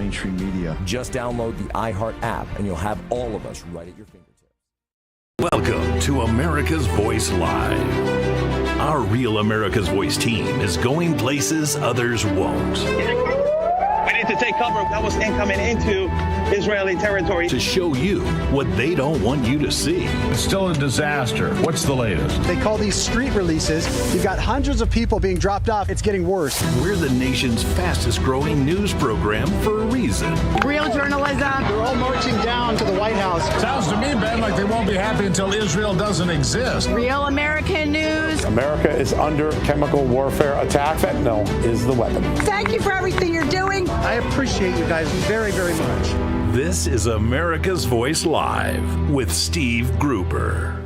mainstream media. Just download the iHeart app and you'll have all of us right at your fingertips. Welcome to America's Voice Live. Our Real America's Voice team is going places others won't. We need to take cover that was incoming into Israeli territory. To show you what they don't want you to see. It's still a disaster. What's the latest? They call these street releases. You've got hundreds of people being dropped off. It's getting worse. We're the nation's fastest growing news program for a reason. Real journalism. They're all marching down to the White House. Sounds to me, Ben, like they won't be happy until Israel doesn't exist. Real American news. America is under chemical warfare attack. Fentanyl is the weapon. Thank you for everything you're doing. I appreciate you guys very, very much. This is America's Voice Live with Steve Gruber.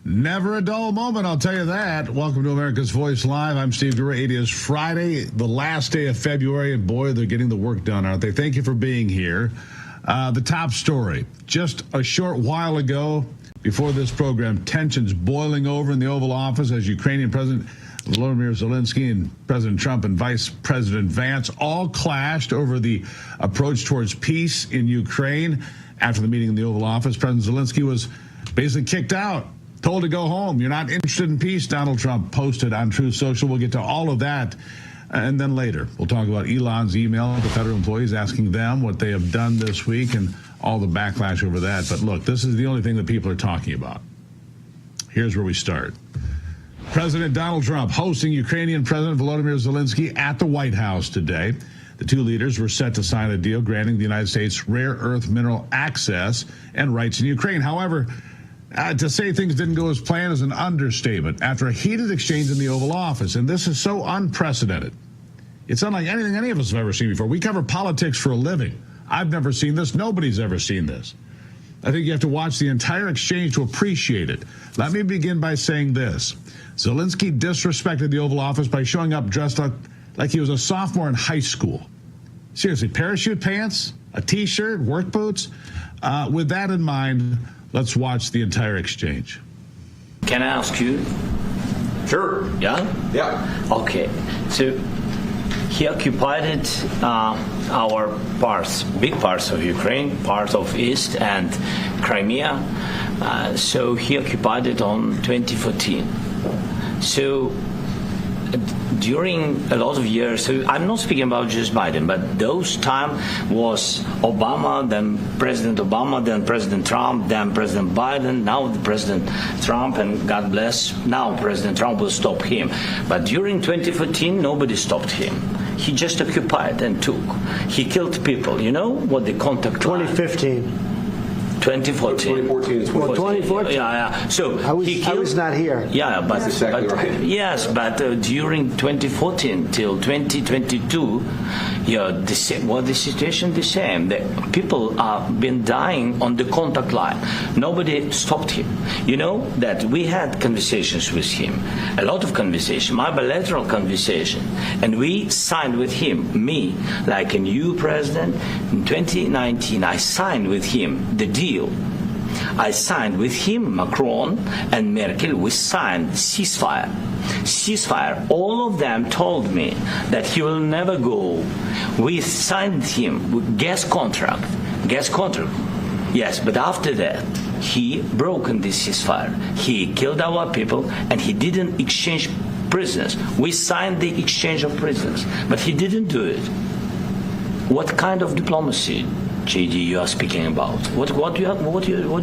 Never a dull moment, I'll tell you that. Welcome to America's Voice Live. I'm Steve Gruber. It is Friday, the last day of February, and boy, they're getting the work done, aren't they? Thank you for being here. The top story. Just a short while ago, before this program, tensions boiling over in the Oval Office as Ukrainian President Volodymyr Zelensky and President Trump and Vice President Vance all clashed over the approach towards peace in Ukraine. After the meeting in the Oval Office, President Zelensky was basically kicked out, told to go home. You're not interested in peace, Donald Trump posted on Truth Social. We'll get to all of that. And then later, we'll talk about Elon's email to federal employees asking them what they have done this week and all the backlash over that. But look, this is the only thing that people are talking about. Here's where we start. President Donald Trump hosting Ukrainian President Volodymyr Zelensky at the White House today. The two leaders were set to sign a deal granting the United States rare earth mineral access and rights in Ukraine. However, to say things didn't go as planned is an understatement after a heated exchange in the Oval Office. And this is so unprecedented. It's unlike anything any of us have ever seen before. We cover politics for a living. I've never seen this. Nobody's ever seen this. I think you have to watch the entire exchange to appreciate it. Let me begin by saying this. Zelensky disrespected the Oval Office by showing up dressed like he was a sophomore in high school. Seriously, parachute pants, a T-shirt, work boots. With that in mind, let's watch the entire exchange. Can I ask you? Sure. Yeah? Yeah. Okay. So he occupied our parts, big parts of Ukraine, part of East and Crimea. So he occupied it on 2014. So during a lot of years, so I'm not speaking about just Biden, but those time was Obama, then President Obama, then President Trump, then President Biden, now the President Trump, and God bless, now President Trump will stop him. But during 2014, nobody stopped him. He just occupied and took. He killed people. You know what the contact 2015. 2014. 2014 is Well, 2014. Yeah. So I was not here. Yeah, but that's exactly right. Yes, but during 2014 till 2022, the situation the same. The people have been dying on the contact line. Nobody stopped him. You know that we had conversations with him, a lot of conversation, my bilateral conversation, and we signed with him, me, like a new president. In 2019, I signed with him the deal. I signed with him, Macron and Merkel, we signed ceasefire. All of them told me that he will never go. We signed him with gas contract. Yes, but after that, he broken this ceasefire. He killed our people and he didn't exchange prisoners. We signed the exchange of prisoners, but he didn't do it. What kind of diplomacy, JD, you are speaking about? What do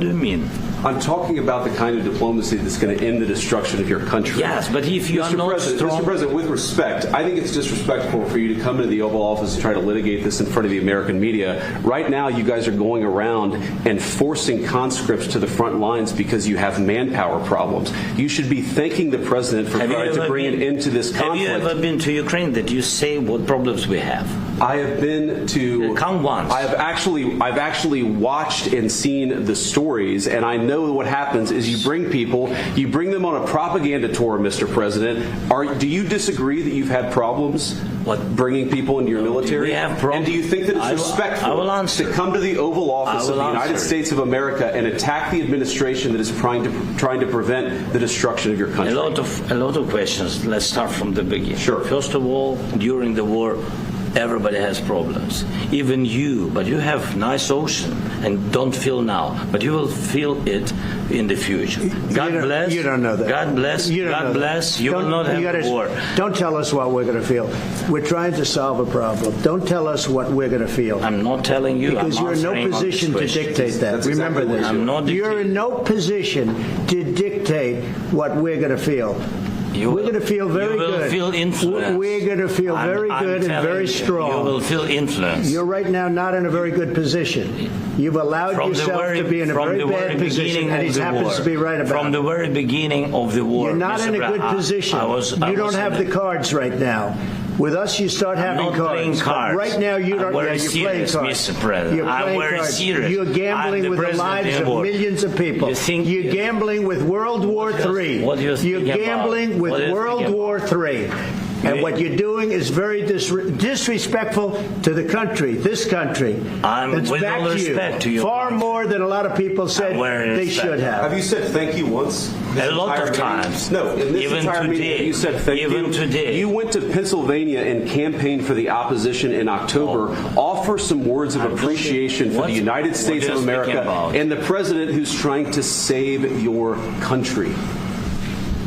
you mean? I'm talking about the kind of diplomacy that's going to end the destruction of your country. Yes, but if you are not strong... Mr. President, with respect, I think it's disrespectful for you to come into the Oval Office and try to litigate this in front of the American media. Right now, you guys are going around and forcing conscripts to the front lines because you have manpower problems. You should be thanking the President for trying to bring an end to this conflict. Have you ever been to Ukraine that you say what problems we have? I have been to... Come once. I've actually watched and seen the stories, and I know what happens is you bring them on a propaganda tour, Mr. President. Do you disagree that you've had problems bringing people into your military? We have problems. And do you think that it's respectful to come to the Oval Office of the United States of America and attack the administration that is trying to prevent the destruction of your country? A lot of questions. Let's start from the beginning. Sure. First of all, during the war, Everybody has problems, even you. But you have nice ocean and don't feel now, but you will feel it in the future. God bless. You don't know that. God bless. You don't God know bless. That. You will not have war. Don't tell us what we're going to feel. We're trying to solve a problem. Don't tell us what we're going to feel. I'm not telling you. Because you're in no position to dictate that. Remember this. I'm not dictating. You're in no position to dictate what we're going to feel. We're going to feel very good. You will feel influence. We're going to feel very good and very strong. You will feel influence. You're right now not in a very good position. You've allowed yourself to be in a very bad position, and he happens to be right about it. From the very beginning of the war. You're not in a good position. You don't have the cards right now. With us, you start having cards. Right now, you don't. Yeah, you're playing cards. Mr. President. You're playing cards. Serious. You're gambling with the lives of millions of people. You're gambling with World War III. You're gambling with World War III. And what you're doing is very disrespectful to the country, this country. It's with back all to respect to you. Far more than a lot of people said they should have. Have you said thank you once? A lot of times. No, in this even entire today. meeting, you said thank you. Even today. You went to Pennsylvania and campaigned for the opposition in October. Offer some words of appreciation for the United States of America and the president who's trying to save your country.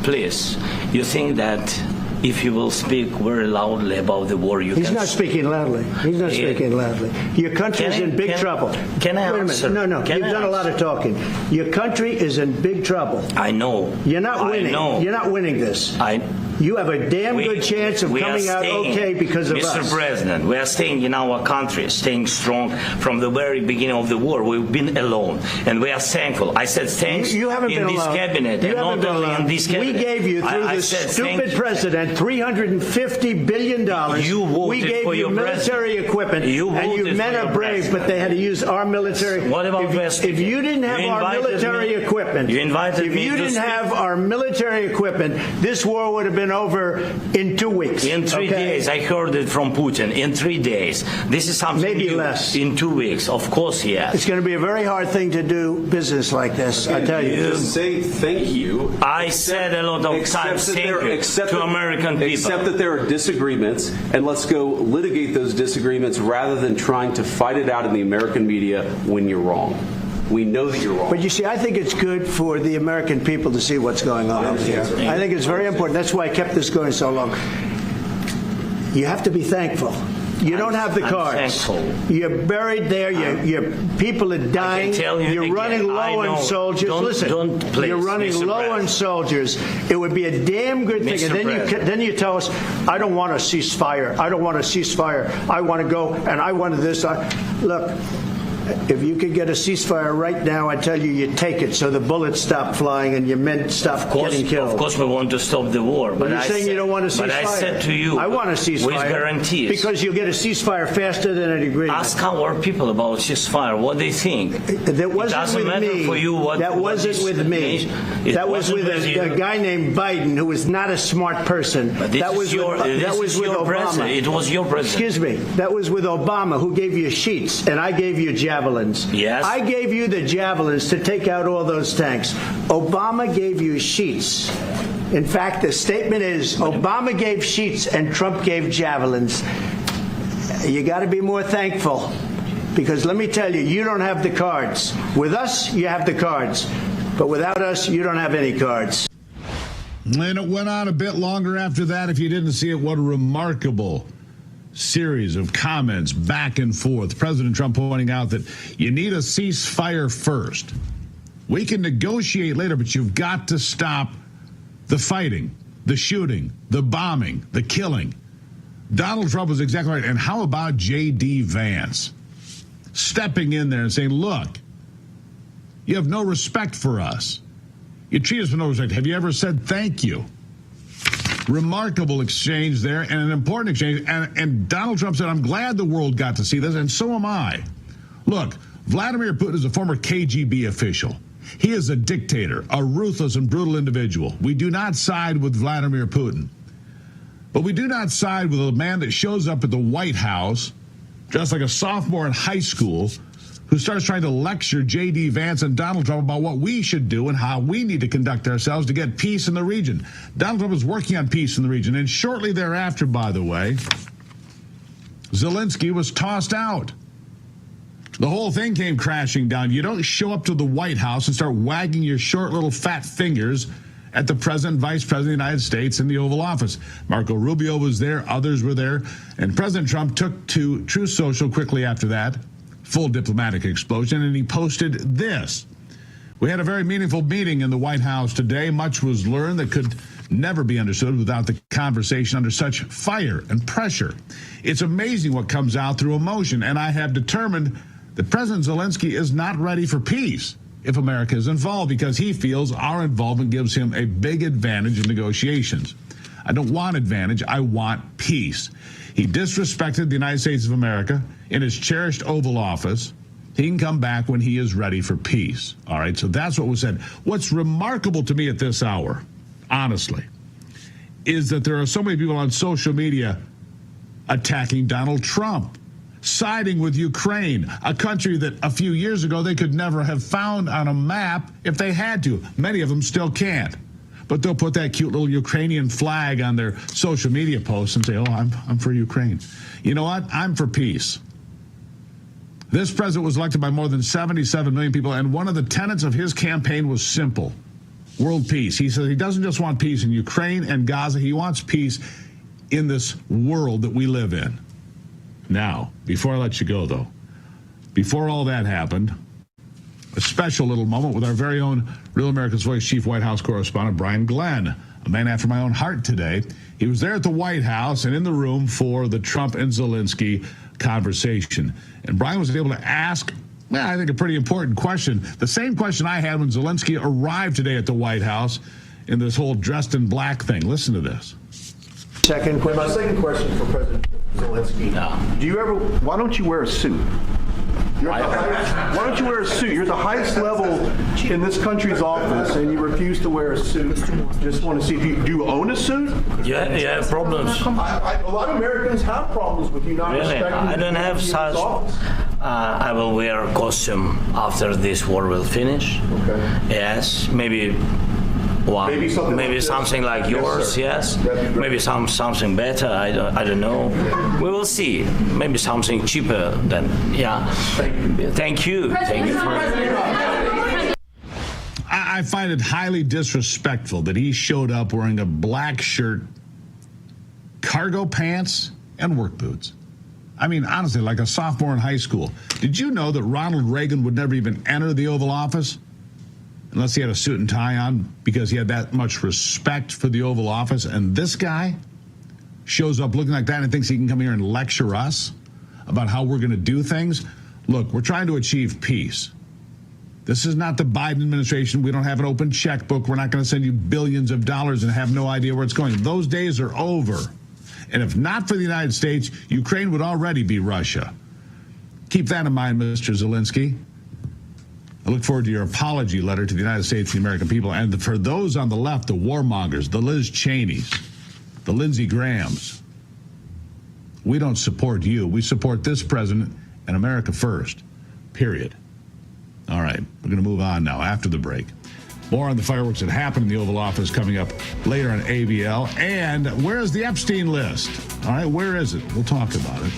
Please, you think that if you will speak very loudly about the war, He's not speaking loudly. He's not speaking loudly. Your country is in big trouble. Can I Wait a answer? minute. No. You've done a lot of talking. Your country is in big trouble. I know. You're not winning. I know. You're not winning this. You have a damn good chance of coming out okay because of us. Mr. President, we are staying in our country, staying strong from the very beginning of the war. We've been alone, and we are thankful. I said thanks you haven't in been this alone. cabinet, you and not only in this cabinet. We gave you, through this stupid president, $350 billion. You voted we gave for you your military equipment, and you men are brave, but they had to use our military. What about if you didn't have our military equipment, if you didn't have our military equipment, this war would have been over in 2 weeks. In 3 days. I heard it from Putin. In 3 days. This is something maybe new. Less. In 2 weeks. Of course, yes. It's going to be a very hard thing to do business like this. I tell you. Just say thank you. I said a lot of times thank you to American people. Except that there are disagreements, and let's go litigate those disagreements rather than trying to fight it out in the American media when you're wrong. We know that you're wrong. But you see, I think it's good for the American people to see what's going on over here. I think it's very important. That's why I kept this going so long. You have to be thankful. You don't have the cards. You're buried there. Your people are dying. You're running low on soldiers. Listen, you're running low on soldiers. It would be a damn good thing. And then you tell us, I don't want a ceasefire. I don't want a ceasefire. I want to go and I want this. Look. If you could get a ceasefire right now, I tell you, you take it so the bullets stop flying and your men stop getting killed. Of course, we want to stop the war. But you're saying you don't want a ceasefire. But I said to you, I want a ceasefire. With guarantees. Because you'll get a ceasefire faster than an agreement. Ask our people about ceasefire, what they think. That wasn't with me. For you that wasn't with me. That was with a guy named Biden, who was not a smart person. That was with Obama. It was your president. Excuse me. That was with Obama, who gave you sheets, and I gave you javelins. Yes. I gave you the javelins to take out all those tanks. Obama gave you sheets. In fact, the statement is Obama gave sheets and Trump gave javelins. You got to be more thankful, because let me tell you, you don't have the cards. With us, you have the cards. But without us, you don't have any cards. And it went on a bit longer after that. If you didn't see it, what a remarkable series of comments back and forth. President Trump pointing out that you need a ceasefire first. We can negotiate later, but you've got to stop the fighting, the shooting, the bombing, the killing. Donald Trump was exactly right. And how about J.D. Vance stepping in there and saying, look, you have no respect for us. You treat us with no respect. Have you ever said thank you? Remarkable exchange there, and an important exchange. And Donald Trump said, I'm glad the world got to see this, and so am I. Look, Vladimir Putin is a former KGB official. He is a dictator, a ruthless and brutal individual. We do not side with Vladimir Putin. But we do not side with a man that shows up at the White House, just like a sophomore in high school, who starts trying to lecture J.D. Vance and Donald Trump about what we should do and how we need to conduct ourselves to get peace in the region. Donald Trump is working on peace in the region. And shortly thereafter, by the way, Zelensky was tossed out. The whole thing came crashing down. You don't show up to the White House and start wagging your short little fat fingers at the president, vice president of the United States in the Oval Office. Marco Rubio was there, others were there, and President Trump took to Truth Social quickly after that, full diplomatic explosion, and he posted this. We had a very meaningful meeting in the White House today. Much was learned that could never be understood without the conversation under such fire and pressure. It's amazing what comes out through emotion, and I have determined that President Zelensky is not ready for peace if America is involved because he feels our involvement gives him a big advantage in negotiations. I don't want advantage, I want peace. He disrespected the United States of America in his cherished Oval Office. He can come back when he is ready for peace. All right, so that's what was said. What's remarkable to me at this hour, honestly, is that there are so many people on social media attacking Donald Trump, siding with Ukraine, a country that a few years ago they could never have found on a map if they had to. Many of them still can't. But they'll put that cute little Ukrainian flag on their social media posts and say, oh, I'm for Ukraine. You know what? I'm for peace. This president was elected by more than 77 million people, and one of the tenets of his campaign was simple: world peace. He says he doesn't just want peace in Ukraine and Gaza, he wants peace in this world that we live in. Now, before I let you go, though, before all that happened, a special little moment with our very own Real America's Voice Chief White House correspondent, Brian Glenn, a man after my own heart today. He was there at the White House and in the room for the Trump and Zelensky conversation. And Brian was able to ask, well, I think a pretty important question, the same question I had when Zelensky arrived today at the White House in this whole dressed in black thing. Listen to this. My second question for President Zelensky. Why don't you wear a suit? Why don't you wear a suit? You're the highest level in this country's office, and you refuse to wear a suit. Just want to see if you do you own a suit? Yeah, problems. A lot of Americans have problems with you not respecting. I don't have such. I will wear a costume after this war will finish. Okay. Yes, maybe. Maybe something like yours, yes. Maybe something better. I don't know. We will see. Maybe something cheaper than Thank you. Thank you for. I find it highly disrespectful that he showed up wearing a black shirt, cargo pants, and work boots. I mean, honestly, like a sophomore in high school. Did you know that Ronald Reagan would never even enter the Oval Office unless he had a suit and tie on because he had that much respect for the Oval Office? And this guy shows up looking like that and thinks he can come here and lecture us about how we're going to do things. Look, we're trying to achieve peace. This is not the Biden administration. We don't have an open checkbook. We're not going to send you billions of dollars and have no idea where it's going. Those days are over. And if not for the United States, Ukraine would already be Russia. Keep that in mind, Mr. Zelensky. I look forward to your apology letter to the United States and the American people. And for those on the left, the warmongers, the Liz Cheneys, the Lindsey Grahams, we don't support you. We support this president and America first, period. All right, we're going to move on now after the break. More on the fireworks that happened in the Oval Office coming up later on ABL. And where's the Epstein list? All right, where is it? We'll talk about it.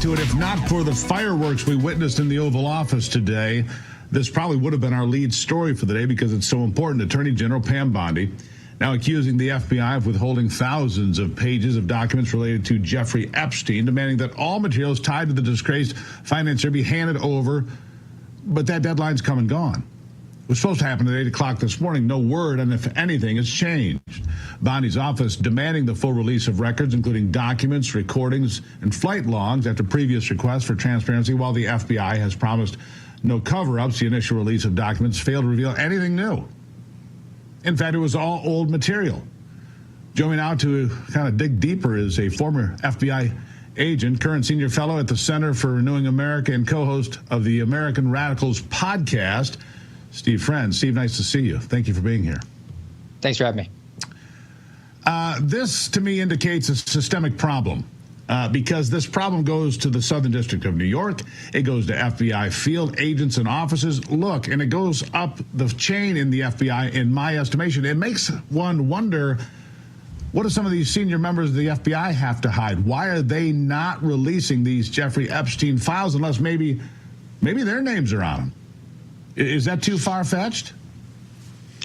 To it. If not for the fireworks we witnessed in the Oval Office today, this probably would have been our lead story for the day because it's so important. Attorney General Pam Bondi now accusing the FBI of withholding thousands of pages of documents related to Jeffrey Epstein, demanding that all materials tied to the disgraced financier be handed over. But that deadline's come and gone. It was supposed to happen at 8 o'clock this morning. No word on if anything has changed. Bondi's office demanding the full release of records, including documents, recordings, and flight logs after previous requests for transparency, while the FBI has promised no cover-ups. The initial release of documents failed to reveal anything new. In fact, it was all old material. Joining now to kind of dig deeper is a former FBI agent, current senior fellow at the Center for Renewing America and co-host of the American Radicals podcast, Steve Friend. Steve, nice to see you. Thank you for being here. Thanks for having me. This, to me, indicates a systemic problem because this problem goes to the Southern District of New York. It goes to FBI field agents and offices. Look, and it goes up the chain in the FBI, in my estimation. It makes one wonder, what do some of these senior members of the FBI have to hide? Why are they not releasing these Jeffrey Epstein files unless maybe their names are on them? Is that too far-fetched?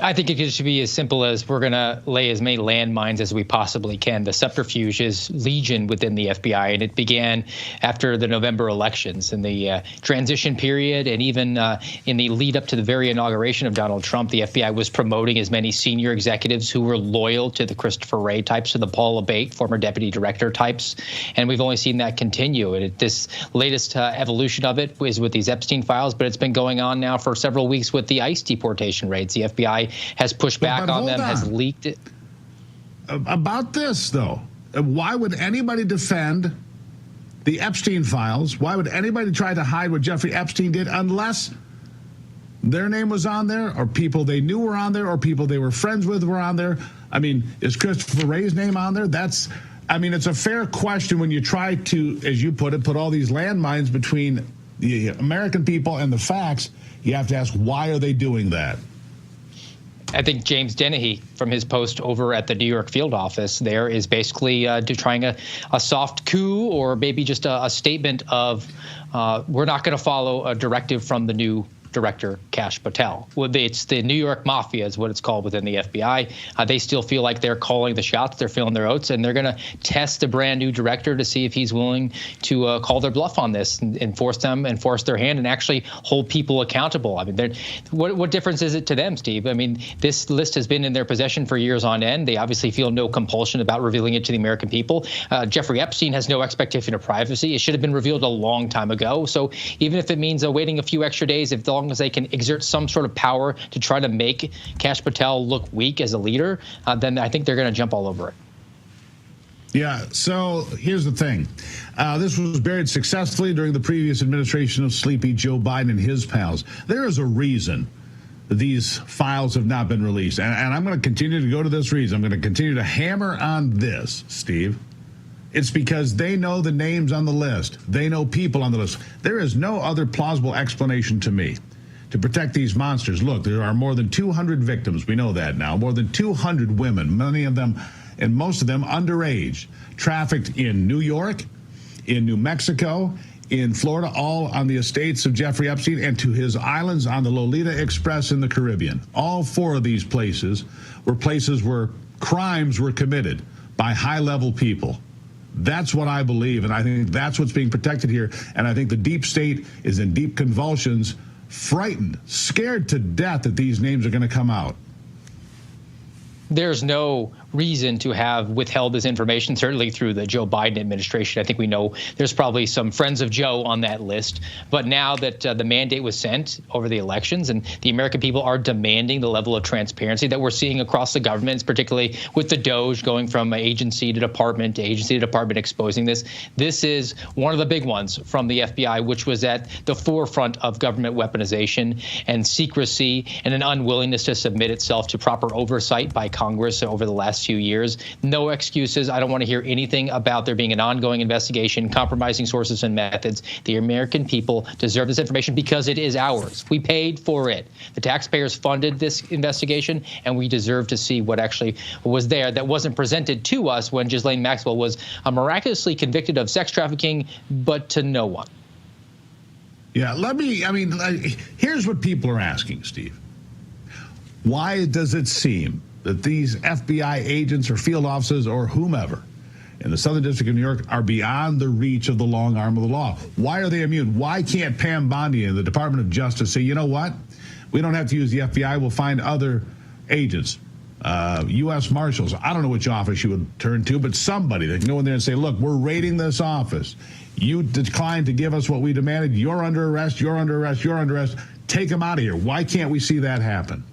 I think it should be as simple as we're going to lay as many landmines as we possibly can. The subterfuge is legion within the FBI, and it began after the November elections. In the transition period and even in the lead up to the very inauguration of Donald Trump, the FBI was promoting as many senior executives who were loyal to the Christopher Wray types, to the Paul Abate, former deputy director types. And we've only seen that continue. And this latest evolution of it is with these Epstein files, but it's been going on now for several weeks with the ICE deportation raids. The FBI has pushed back on them, has leaked it. About this, though, why would anybody defend the Epstein files? Why would anybody try to hide what Jeffrey Epstein did unless their name was on there, or people they knew were on there, or people they were friends with were on there? I mean, is Christopher Wray's name on there? It's a fair question when you try to, as you put it, put all these landmines between the American people and the facts. You have to ask, why are they doing that? I think James Dennehy, from his post over at the New York field office there, is basically trying a soft coup, or maybe just a statement of we're not going to follow a directive from the new director, Kash Patel. Well, it's the New York Mafia is what it's called within the FBI. They still feel like they're calling the shots. They're feeling their oats, and they're going to test the brand new director to see if he's willing to call their bluff on this and force their hand and actually hold people accountable. I mean, what difference is it to them, Steve? I mean, this list has been in their possession for years on end. They obviously feel no compulsion about revealing it to the American people. Jeffrey Epstein has no expectation of privacy. It should have been revealed a long time ago. So even if it means waiting a few extra days, as long as they can exert some sort of power to try to make Kash Patel look weak as a leader, then I think they're going to jump all over it. Yeah, so here's the thing. This was buried successfully during the previous administration of sleepy Joe Biden and his pals. There is a reason these files have not been released, and I'm going to continue to go to this reason. I'm going to continue to hammer on this, Steve. It's because they know the names on the list. They know people on the list. There is no other plausible explanation to me to protect these monsters. Look, there are more than 200 victims. We know that now. More than 200 women, many of them and most of them underage, trafficked in New York, in New Mexico, in Florida, all on the estates of Jeffrey Epstein, and to his islands on the Lolita Express in the Caribbean. All four of these places were places where crimes were committed by high-level people. That's what I believe, and I think that's what's being protected here. And I think the deep state is in deep convulsions, frightened, scared to death that these names are going to come out. There's no reason to have withheld this information, certainly through the Joe Biden administration. I think we know there's probably some friends of Joe on that list. But now that the mandate was sent over the elections and the American people are demanding the level of transparency that we're seeing across the governments, particularly with the DOJ going from agency to department exposing this. This is one of the big ones from the FBI, which was at the forefront of government weaponization and secrecy and an unwillingness to submit itself to proper oversight by Congress over the last last few years. No excuses. I don't want to hear anything about there being an ongoing investigation, compromising sources and methods. The American people deserve this information because it is ours. We paid for it. The taxpayers funded this investigation, and we deserve to see what actually was there that wasn't presented to us when Ghislaine Maxwell was miraculously convicted of sex trafficking, but to no one. Yeah, here's what people are asking, Steve. Why does it seem that these FBI agents or field officers or whomever in the Southern District of New York are beyond the reach of the long arm of the law? Why are they immune? Why can't Pam Bondi and the Department of Justice say, you know what? We don't have to use the FBI. We'll find other agents, U.S. Marshals. I don't know which office you would turn to, but somebody that can go in there and say, look, we're raiding this office. You declined to give us what we demanded. You're under arrest. You're under arrest. You're under arrest. Take them out of here. Why can't we see that happen?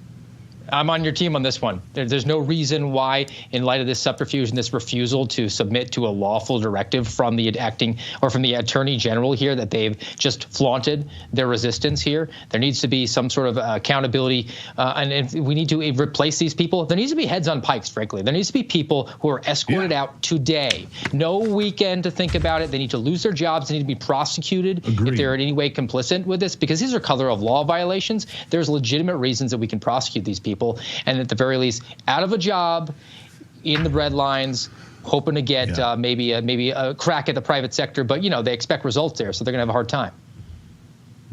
I'm on your team on this one. There's no reason why, in light of this subterfuge and this refusal to submit to a lawful directive from the acting or from the attorney general here, that they've just flaunted their resistance here. There needs to be some sort of accountability, and we need to replace these people. There needs to be heads on pikes, frankly. There needs to be people who are escorted out today. No weekend to think about it. They need to lose their jobs. They need to be prosecuted if they're in any way complicit with this, because these are color of law violations. There's legitimate reasons that we can prosecute these people. And at the very least, out of a job, in the red lines, hoping to get maybe a crack at the private sector. But, they expect results there, so they're going to have a hard time.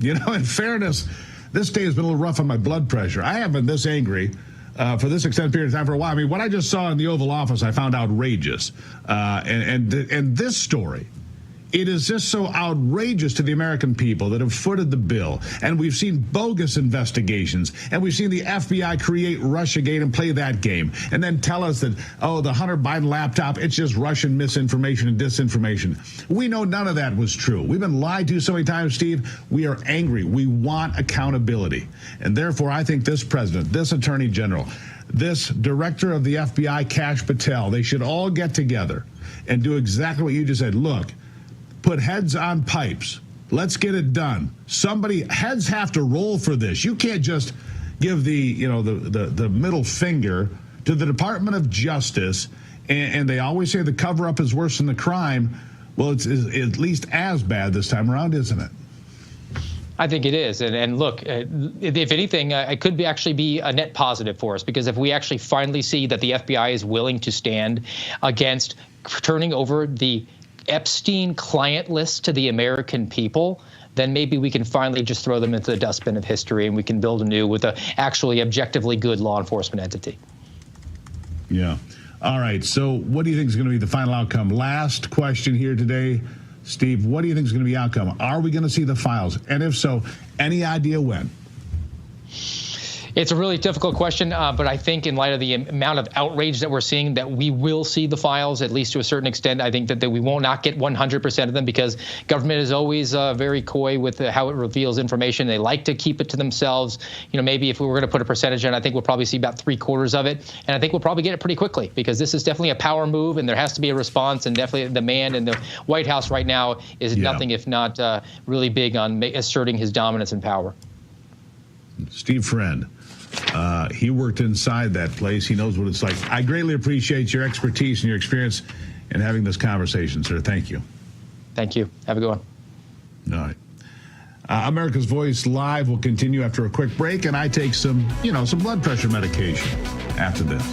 In fairness, this day has been a little rough on my blood pressure. I haven't been this angry for this extended period of time for a while. I mean, what I just saw in the Oval Office, I found outrageous. And this story, it is just so outrageous to the American people that have footed the bill. And we've seen bogus investigations. And we've seen the FBI create Russiagate and play that game. And then tell us that, the Hunter Biden laptop, it's just Russian misinformation and disinformation. We know none of that was true. We've been lied to so many times, Steve. We are angry. We want accountability. And therefore, I think this president, this attorney general, this director of the FBI, Kash Patel, they should all get together and do exactly what you just said. Look, put heads on pipes. Let's get it done. Heads have to roll for this. You can't just give the middle finger to the Department of Justice, and they always say the cover-up is worse than the crime. Well, it's at least as bad this time around, isn't it? I think it is. And look, if anything, it could actually be a net positive for us, because if we actually finally see that the FBI is willing to stand against turning over the Epstein client list to the American people, then maybe we can finally just throw them into the dustbin of history, and we can build anew with a actually objectively good law enforcement entity. Yeah. All right. So what do you think is going to be the final outcome? Last question here today, Steve. What do you think is going to be the outcome? Are we going to see the files? And if so, any idea when? It's a really difficult question, but I think in light of the amount of outrage that we're seeing, that we will see the files, at least to a certain extent. I think that we will not get 100% of them, because government is always very coy with how it reveals information. They like to keep it to themselves. Maybe if we were going to put a percentage in, I think we'll probably see about 3/4 of it. And I think we'll probably get it pretty quickly, because this is definitely a power move, and there has to be a response. And definitely the man in the White House right now is nothing if not really big on asserting his dominance and power. Steve Friend. He worked inside that place. He knows what it's like. I greatly appreciate your expertise and your experience in having this conversation, sir. Thank you. Thank you. Have a good one. All right. America's Voice Live will continue after a quick break, and I take some blood pressure medication after this.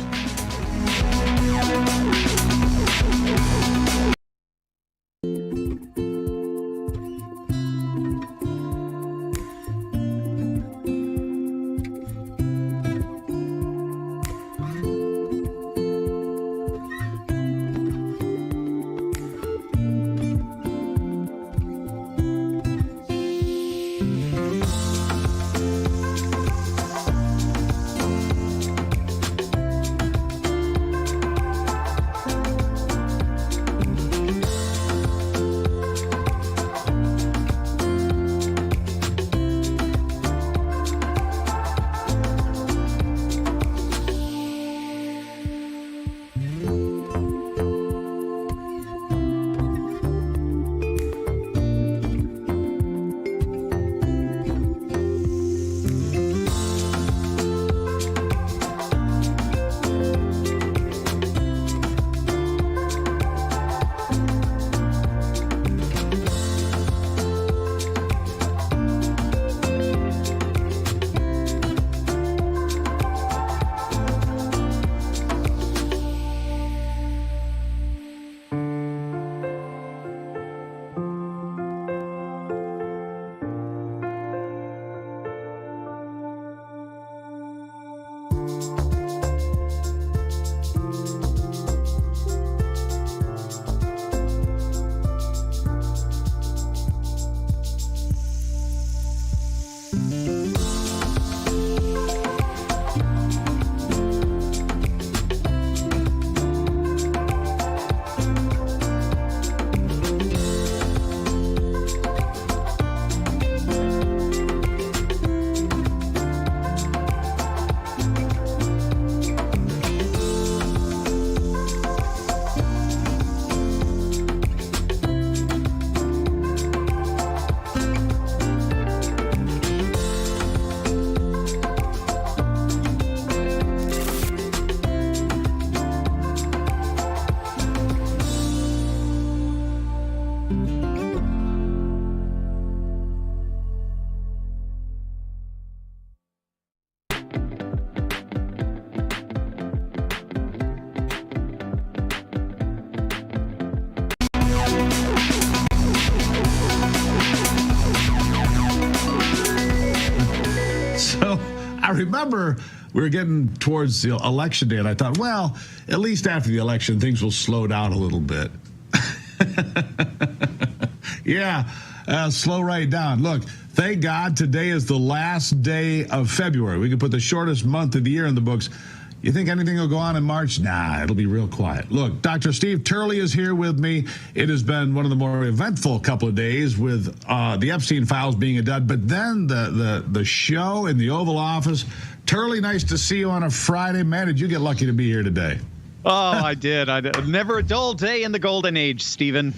remember we were getting towards the election day, and I thought, well, at least after the election, things will slow down a little bit. Yeah, slow right down. Look, thank God today is the last day of February. We can put the shortest month of the year in the books. You think anything will go on in March? Nah, it'll be real quiet. Look, Dr. Steve Turley is here with me. It has been one of the more eventful couple of days with the Epstein files being done, but then the show in the Oval Office. Turley, nice to see you on a Friday. Man, did you get lucky to be here today? Oh, I did. Never a dull day in the golden age, Stephen.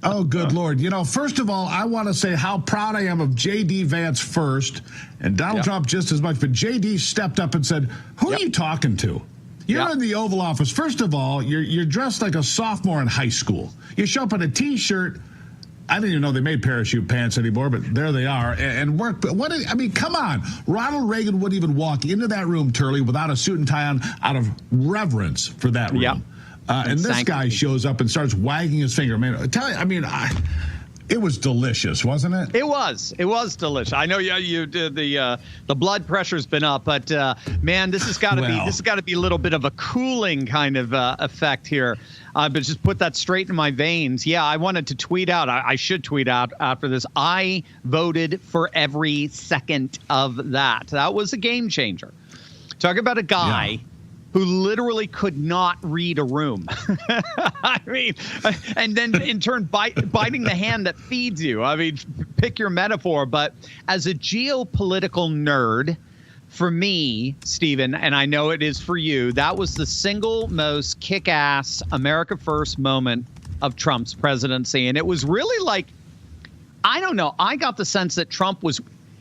Oh, good Lord. You know, first of all, I want to say how proud I am of J.D. Vance first, and Donald Trump just as much. But J.D. stepped up and said, who are you talking to? You're in the Oval Office. First of all, you're dressed like a sophomore in high school. You show up in a T-shirt. I didn't even know they made parachute pants anymore, but there they are. And work. But I mean, come on. Ronald Reagan wouldn't even walk into that room, Turley, without a suit and tie on out of reverence for that room. Yep. And this guy shows up and starts wagging his finger. Man, it was delicious, wasn't it? It was delicious. I know you did the blood pressure's been up, but man, this has got to be a little bit of a cooling kind of effect here. But just put that straight in my veins. Yeah, I wanted to tweet out. I should tweet out after this. I voted for every second of that. That was a game changer. Talk about a guy who literally could not read a room. I mean, and then in turn biting the hand that feeds you. I mean, pick your metaphor. But as a geopolitical nerd, for me, Stephen, and I know it is for you, that was the single most kick-ass America First moment of Trump's presidency. And it was really like, I don't know, I got the sense that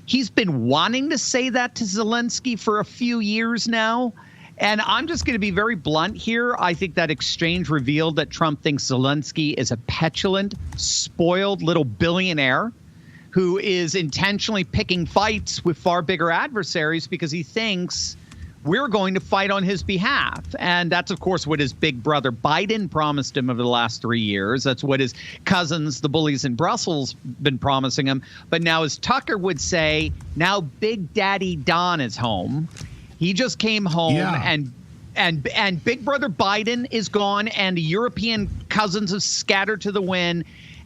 he's been wanting to say that to Zelensky for a few years now. And I'm just going to be very blunt here. I think that exchange revealed that Trump thinks Zelensky is a petulant, spoiled little billionaire who is intentionally picking fights with far bigger adversaries because he thinks we're going to fight on his behalf. And that's, of course, what his big brother Biden promised him over the last 3 years. That's what his cousins, the bullies in Brussels, been promising him. But now, as Tucker would say, now Big Daddy Don is home. He just came home and Big Brother Biden is gone and the European cousins have scattered to the wind.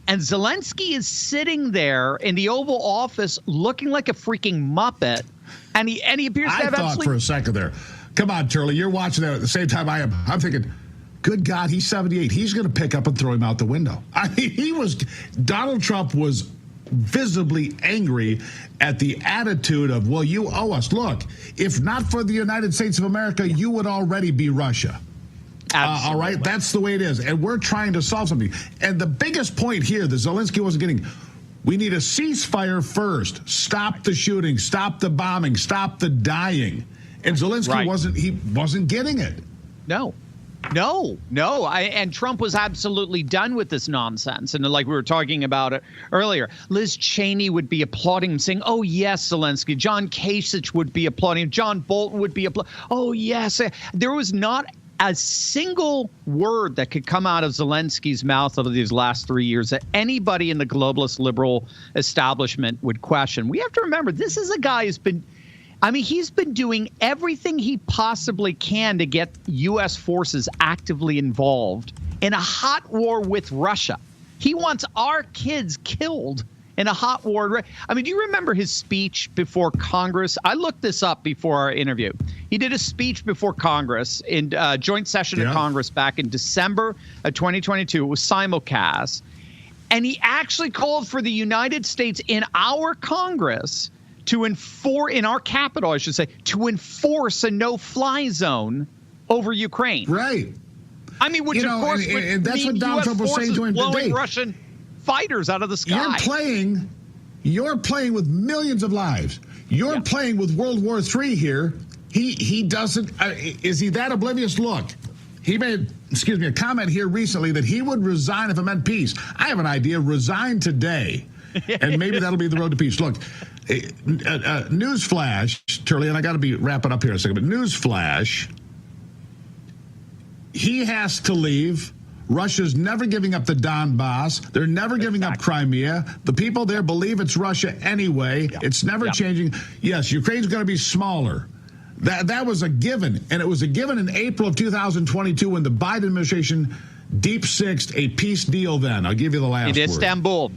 And Zelensky is sitting there in the Oval Office looking like a freaking Muppet. And he appears to have I thought for a second there, come on, Turley, you're watching that at the same time I am. I'm thinking, good God, he's 78. He's going to pick up and throw him out the window. I mean, Donald Trump was visibly angry at the attitude of, well, you owe us. Look, if not for the United States of America, you would already be Russia. All right, that's the way it is. And we're trying to solve something. And the biggest point here that Zelensky wasn't getting, we need a ceasefire first. Stop the shooting, stop the bombing, stop the dying. And Zelensky wasn't getting it. No. And Trump was absolutely done with this nonsense. And like we were talking about it earlier, Liz Cheney would be applauding him, saying, oh, yes, Zelensky. John Kasich would be applauding him. John Bolton would be applauding. Oh, yes. There was not a single word that could come out of Zelensky's mouth over these last 3 years that anybody in the globalist liberal establishment would question. We have to remember, this is a guy who's been, he's been doing everything he possibly can to get U.S. forces actively involved in a hot war with Russia. He wants our kids killed in a hot war. Do you remember his speech before Congress? I looked this up before our interview. He did a speech before Congress in joint session of Congress back in December of 2022. It was simulcast. And he actually called for the United States in our Congress to in our capital, I should say, to enforce a no-fly zone over Ukraine. Right. Which of course would that's mean what Donald Trump was saying to him blowing today. Russian fighters out of the sky. You're playing with millions of lives. You're playing with World War III here. He doesn't. Is he that oblivious? Look, he made, a comment here recently that he would resign if it meant peace. I have an idea. Resign today, and maybe that'll be the road to peace. Look, newsflash, Turley, and I got to be wrapping up here in a second, but newsflash, he has to leave. Russia's never giving up the Donbass. They're never giving up Crimea. The people there believe it's Russia anyway. Yeah. It's never changing. Yes, Ukraine's going to be smaller. That was a given, and it was a given in April of 2022 when the Biden administration deep-sixed a peace deal then. I'll give you the last word.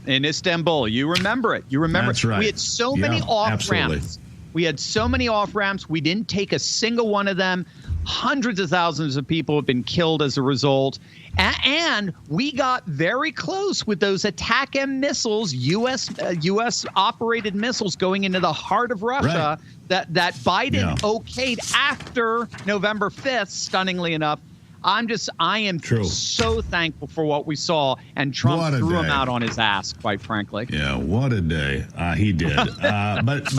In Istanbul. You remember it. You remember That's right. We had so many off-ramps. We had so many off-ramps. We didn't take a single one of them. Hundreds of thousands of people have been killed as a result. And we got very close with those ATACMS missiles, U.S.-operated missiles going into the heart of Russia that Biden okayed after November 5th, stunningly enough. I am so thankful for what we saw, and Trump threw him out on his ass, quite frankly. Yeah, what a day. He did. But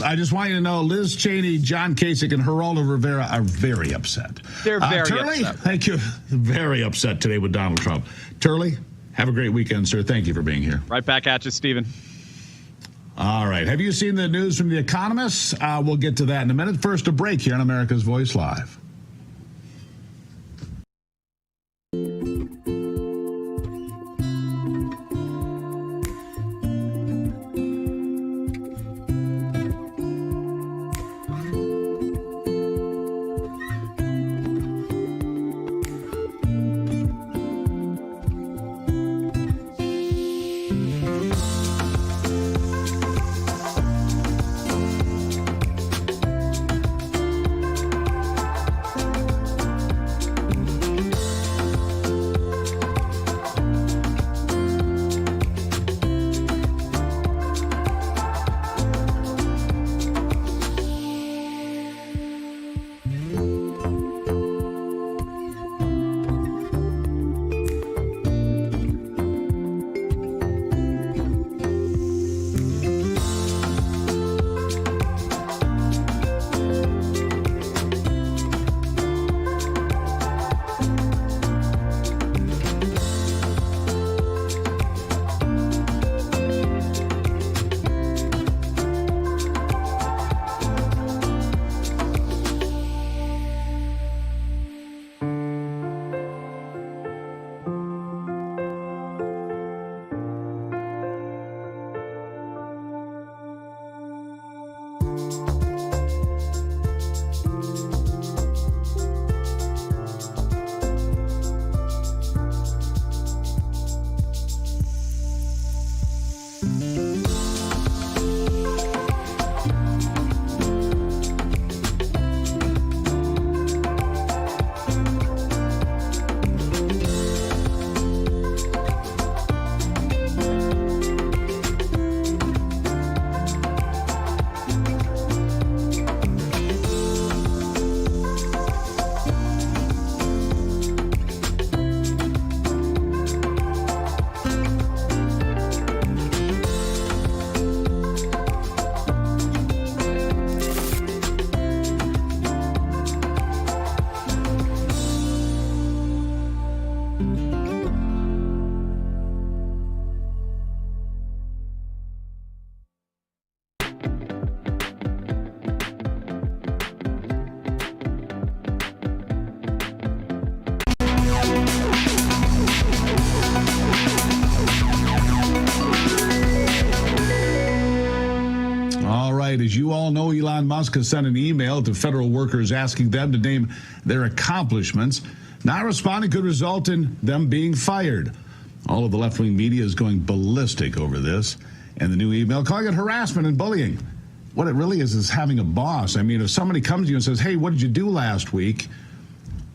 I just want you to know, Liz Cheney, John Kasich, and Geraldo Rivera are very upset. They're very Turley, upset. Thank you. Very upset today with Donald Trump. Turley, have a great weekend, sir. Thank you for being here. Right back at you, Stephen. All right. Have you seen the news from The Economist? We'll get to that in a minute. First, a break here on America's Voice Live. As you all know, Elon Musk has sent an email to federal workers asking them to name their accomplishments. Not responding could result in them being fired. All of the left-wing media is going ballistic over this, and the new email calling it harassment and bullying. What it really is having a boss. I mean, if somebody comes to you and says, hey, what did you do last week?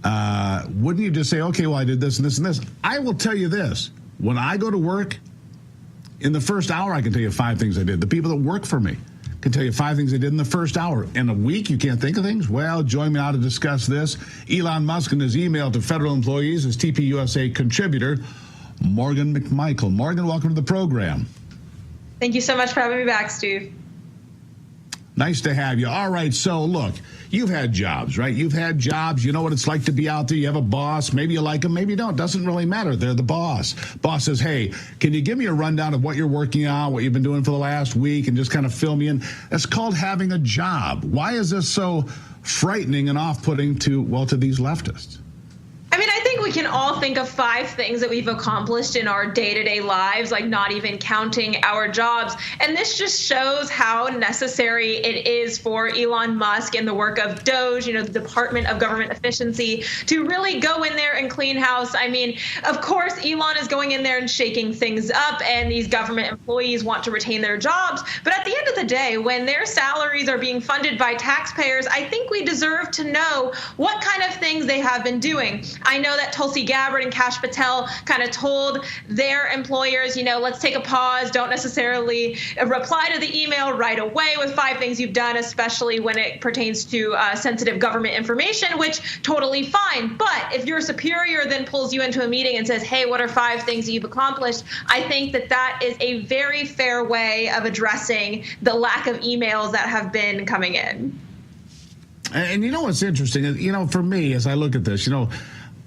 Wouldn't you just say, okay, well, I did this and this and this? I will tell you this. When I go to work, in the first hour, I can tell you 5 things I did. The people that work for me can tell you 5 things they did in the first hour. In a week, you can't think of things? Well, join me now to discuss this. Elon Musk in his email to federal employees is TPUSA contributor Morgan McMichael. Morgan, welcome to the program. Thank you so much for having me back, Steve. Nice to have you. All right, so look, you've had jobs, right? You've had jobs. You know what it's like to be out there. You have a boss. Maybe you like them, maybe you don't. Doesn't really matter. They're the boss. Boss says, hey, can you give me a rundown of what you're working on, what you've been doing for the last week, and just kind of fill me in? That's called having a job. Why is this so frightening and off-putting to these leftists? I mean, I think we we can all think of 5 things that we've accomplished in our day-to-day lives, like not even counting our jobs. And this just shows how necessary it is for Elon Musk and the work of DOGE, the Department of Government Efficiency, to really go in there and clean house. I mean, of course, Elon is going in there and shaking things up, and these government employees want to retain their jobs. But at the end of the day, when their salaries are being funded by taxpayers, I think we deserve to know what kind of things they have been doing. I know that Tulsi Gabbard and Kash Patel kind of told their employers, let's take a pause, don't necessarily reply to the email right away with 5 things you've done, especially when it pertains to sensitive government information, which totally fine. But if your superior then pulls you into a meeting and says, hey, what are 5 things that you've accomplished? I think that is a very fair way of addressing the lack of emails that have been coming in. And what's interesting, for me, as I look at this,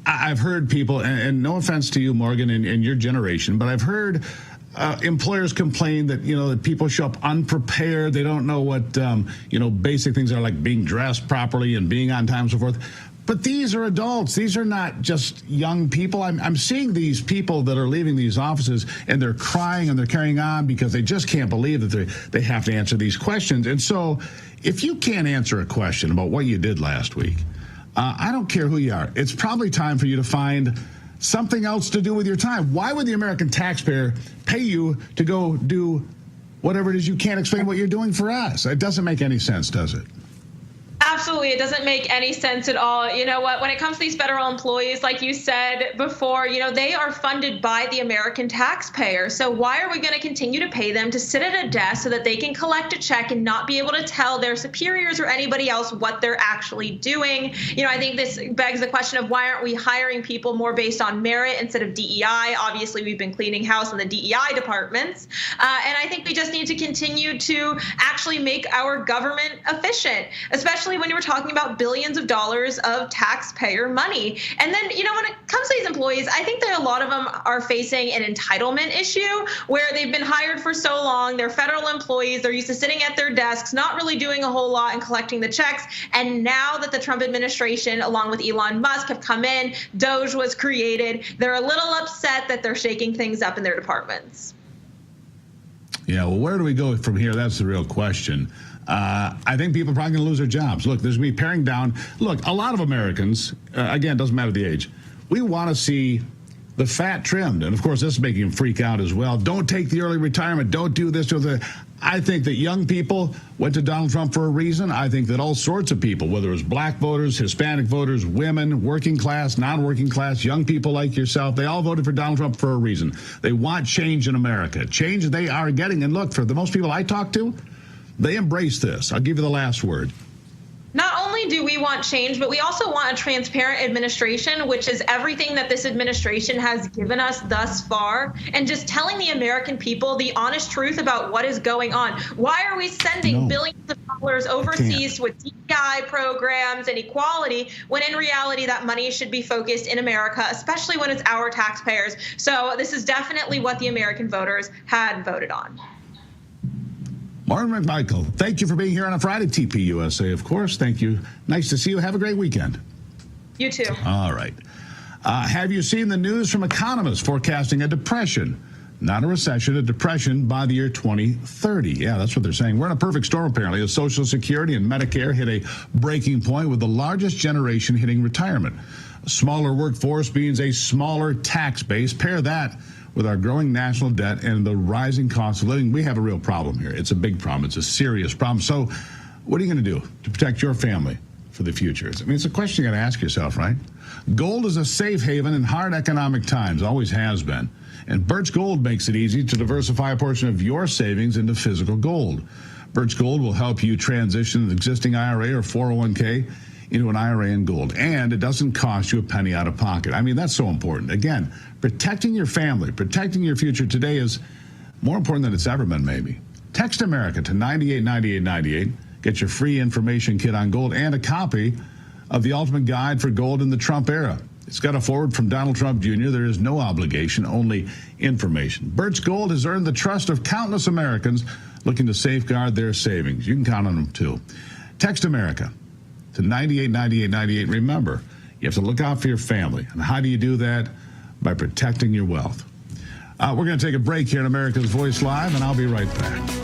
I've heard people, and no offense to you, Morgan, and your generation, but I've heard employers complain that, that people show up unprepared. They don't know what, basic things are, like being dressed properly and being on time and so forth. But these are adults. These are not just young people. I'm seeing these people that are leaving these offices, and they're crying and they're carrying on because they just can't believe that they have to answer these questions. And so if you can't answer a question about what you did last week, I don't care who you are. It's probably time for you to find something else to do with your time. Why would the American taxpayer pay you to go do whatever it is you can't explain what you're doing for us? It doesn't make any sense, does it? Absolutely. It doesn't make any sense at all. You know what? When it comes to these federal employees, like you said before, they are funded by the American taxpayer. So why are we going to continue to pay them to sit at a desk so that they can collect a check and not be able to tell their superiors or anybody else what they're actually doing? I think this begs the question of why aren't we hiring people more based on merit instead of DEI? Obviously, we've been cleaning house in the DEI departments. And I think we just need to continue to actually make our government efficient, especially when you were talking about billions of dollars of taxpayer money. And then, when it comes to these employees, I think that a lot of them are facing an entitlement issue where they've been hired for so long. They're federal employees. They're used to sitting at their desks, not really doing a whole lot and collecting the checks. And now that the Trump administration, along with Elon Musk, have come in, DOGE was created, they're a little upset that they're shaking things up in their departments. Yeah, well, where do we go from here? That's the real question. I think people are probably going to lose their jobs. Look, there's going to be paring down. Look, a lot of Americans, again, doesn't matter the age, we want to see the fat trimmed. And, of course, this is making them freak out as well. Don't take the early retirement. Don't do this. I think that young people went to Donald Trump for a reason. I think that all sorts of people, whether it was black voters, Hispanic voters, women, working class, non-working class, young people like yourself, they all voted for Donald Trump for a reason. They want change in America. Change they are getting. And look, for the most people I talk to, they embrace this. I'll give you the last word. Not only do we want change, but we also want a transparent administration, which is everything that this administration has given us thus far, and just telling the American people the honest truth about what is going on. Why are we sending billions of dollars overseas with DEI programs and equality when in reality that money should be focused in America, especially when it's our taxpayers? So this is definitely what the American voters had voted on. Martin McMichael, thank you for being here on a Friday. TPUSA, of course. Thank you. Nice to see you. Have a great weekend. You too. All right. Have you seen the news from economists forecasting a depression? Not a recession, a depression by the year 2030. Yeah, that's what they're saying. We're in a perfect storm, apparently, as Social Security and Medicare hit a breaking point with the largest generation hitting retirement. A smaller workforce means a smaller tax base. Pair that with our growing national debt and the rising cost of living, we have a real problem here. It's a big problem. It's a serious problem. So what are you going to do to protect your family for the future? I mean, it's a question you got to ask yourself, right? Gold is a safe haven in hard economic times, always has been. And Birch Gold makes it easy to diversify a portion of your savings into physical gold. Birch Gold will help you transition an existing IRA or 401k into an IRA in gold, and it doesn't cost you a penny out of pocket. I mean, that's so important. Again, protecting your family, protecting your future today is more important than it's ever been, maybe. Text America to 989898. Get your free information kit on gold and a copy of the ultimate guide for gold in the Trump era. It's got a forward from Donald Trump Jr. There is no obligation, only information. Birch Gold has earned the trust of countless Americans looking to safeguard their savings. You can count on them, too. Text America to 989898. Remember, You have to look out for your family. And how do you do that? By protecting your wealth. We're going to take a break here in America's Voice Live, and I'll be right back.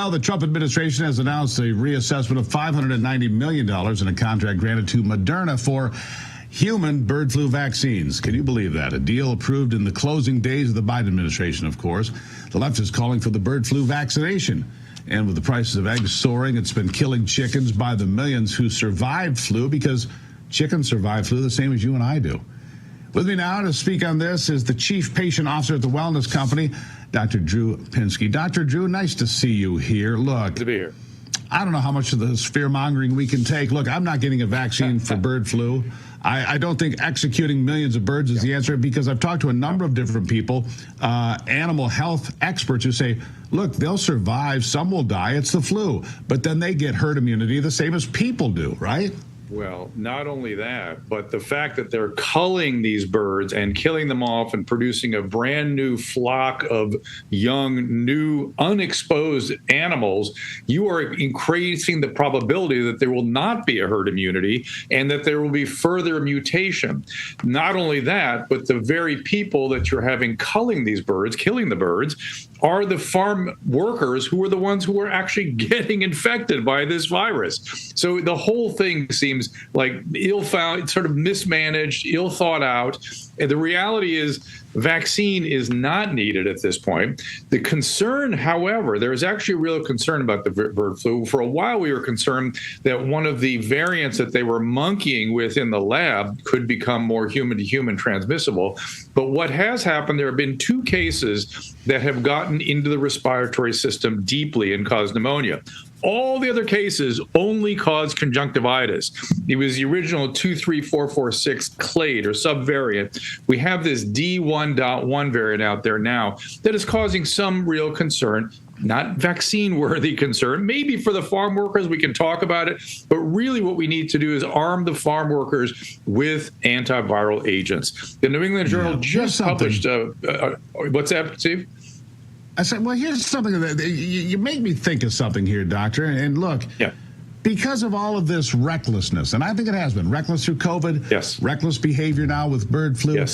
The Trump administration has announced a reassessment of $590 million in a contract granted to Moderna for human bird flu vaccines. Can you believe that? A deal approved in the closing days of the Biden administration, of course. The left is calling for the bird flu vaccination. And with the prices of eggs soaring, it's been killing chickens by the millions who survived flu, because chickens survive flu the same as you and I do. With me now to speak on this is the Chief Patient Officer at the Wellness Company, Dr. Drew Pinsky. Dr. Drew, nice to see you here. Look, Good to be here. I don't know how much of this fear-mongering we can take. Look, I'm not getting a vaccine for bird flu. I don't think executing millions of birds is the answer, because I've talked to a number of different people, animal health experts, who say, look, they'll survive, some will die, it's the flu, but then they get herd immunity the same as people do, right? Well, not only that, but the fact that they're culling these birds and killing them off and producing a brand new flock of young, new, unexposed animals, you are increasing the probability that there will not be a herd immunity and that there will be further mutation. Not only that, but the very people that you're having culling these birds, killing the birds, are the farm workers who are the ones who are actually getting infected by this virus. So the whole thing seems like ill-found, sort of mismanaged, ill-thought out. And the reality is, vaccine is not needed at this point. The concern, however, there is actually a real concern about the bird flu. For a while, we were concerned that one of the variants that they were monkeying with in the lab could become more human-to-human transmissible. But what has happened, there have been 2 cases that have gotten into the respiratory system deeply and caused pneumonia. All the other cases only cause conjunctivitis. It was the original 23446 clade or subvariant. We have this D1.1 variant out there now that is causing some real concern. Not vaccine-worthy concern. Maybe for the farm workers, we can talk about it. But really what we need to do is arm the farm workers with antiviral agents. The New England Journal just published, what's that, Steve? I said, well, here's something that you make me think of something here, Doctor. And look, because of all of this recklessness, and I think it has been reckless through COVID, reckless behavior now with bird flu,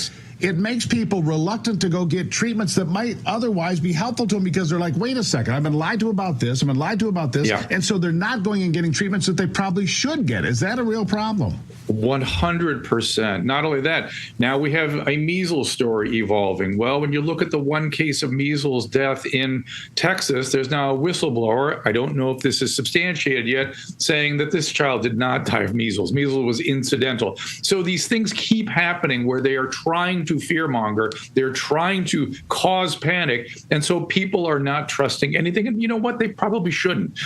it makes people reluctant to go get treatments that might otherwise be helpful to them because they're like, wait a second, I've been lied to about this, I've been lied to about this, and so they're not going and getting treatments that they probably should get. Is that a real problem? 100%. Not only that, now we have a measles story evolving. Well, when you look at the one case of measles death in Texas, there's now a whistleblower, I don't know if this is substantiated yet, saying that this child did not die of measles. Measles was incidental. So these things keep happening where they are trying to fearmonger, they're trying to cause panic, and so people are not trusting anything. And you know what? They probably shouldn't.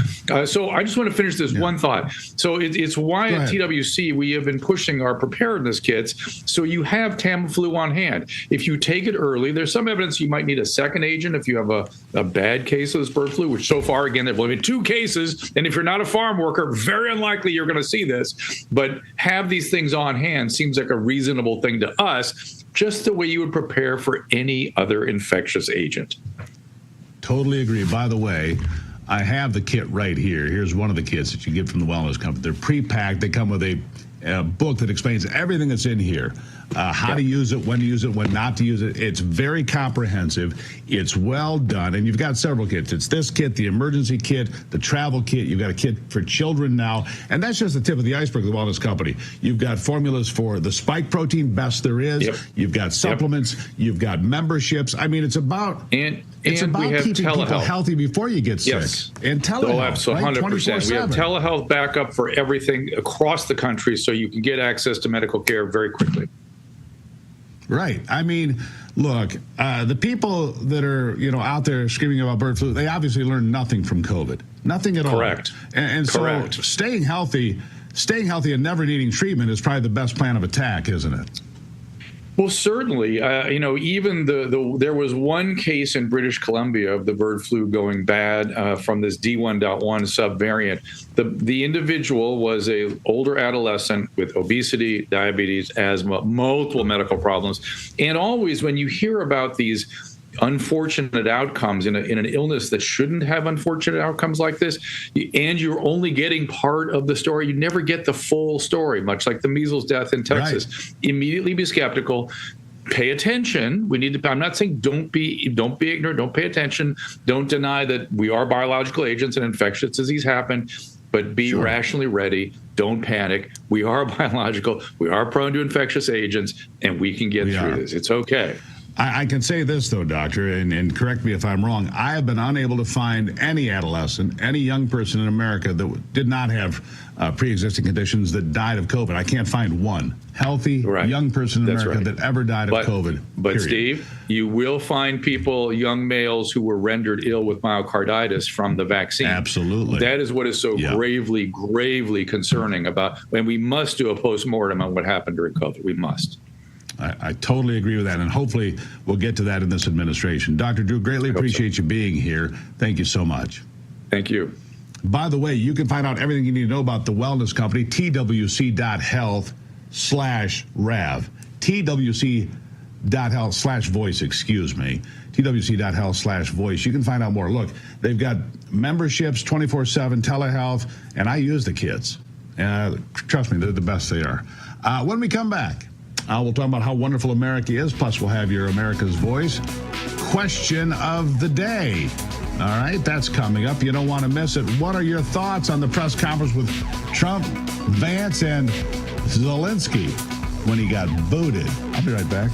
So I just want to finish this one thought. So it's why at TWC we have been pushing our preparedness kits, so you have Tamiflu on hand. If you take it early, there's some evidence you might need a second agent if you have a bad case of this bird flu, which so far, again, there've only been 2 cases, and if you're not a farm worker, very unlikely you're going to see this. But have these things on hand seems like a reasonable thing to us, just the way you would prepare for any other infectious agent. Totally agree. By the way, I have the kit right here. Here's one of the kits that you get from the wellness company. They're pre-packed. They come with a book that explains everything that's in here. How to use it, when to use it, when not to use it. It's very comprehensive. It's well done. And you've got several kits. It's this kit, the emergency kit, the travel kit. You've got a kit for children now. And that's just the tip of the iceberg of the wellness company. You've got formulas for the spike protein, best there is. You've got supplements. You've got memberships. I mean, it's about keeping people healthy before you get sick. And telehealth, right? 100%. We have telehealth backup for everything across the country, so you can get access to medical care very quickly. Right. I mean, look, the people that are, out there screaming about bird flu, they obviously learned nothing from COVID. Nothing at all. Correct. And so staying healthy and never needing treatment is probably the best plan of attack, isn't it? Well, certainly, even there was one case in British Columbia of the bird flu going bad from this D1.1 subvariant. The individual was a older adolescent with obesity, diabetes, asthma, multiple medical problems. And always when you hear about these unfortunate outcomes in an illness that shouldn't have unfortunate outcomes like this, and you're only getting part of the story, you never get the full story, much like the measles death in Texas. Right. Immediately be skeptical. Pay attention. I'm not saying don't be ignorant, don't pay attention, don't deny that we are biological agents and infectious disease happen, but be rationally ready. Don't panic. We are biological. We are prone to infectious agents, and we can get through this. It's okay. I can say this, though, Doctor, and correct me if I'm wrong. I have been unable to find any adolescent, any young person in America that did not have pre-existing conditions that died of COVID. I can't find one healthy young person in America that ever died of COVID. But, period. Steve, you will find people, young males, who were rendered ill with myocarditis from the vaccine. Absolutely. That is what is so gravely concerning about, and we must do a postmortem on what happened during COVID. We must. I totally agree with that, and hopefully we'll get to that in this administration. Dr. Drew, greatly appreciate you being here. Thank you so much. Thank you. By the way, you can find out everything you need to know about the wellness company, twc.health/RAV. twc.health/voice, twc.health/voice. You can find out more. Look, they've got memberships, 24/7 telehealth, and I use the kits. Trust me, they're the best they are. When we come back, we'll talk about how wonderful America is, plus we'll have your America's Voice question of the day. All right, that's coming up. You don't want to miss it. What are your thoughts on the press conference with Trump, Vance, and Zelensky when he got booted? I'll be right back.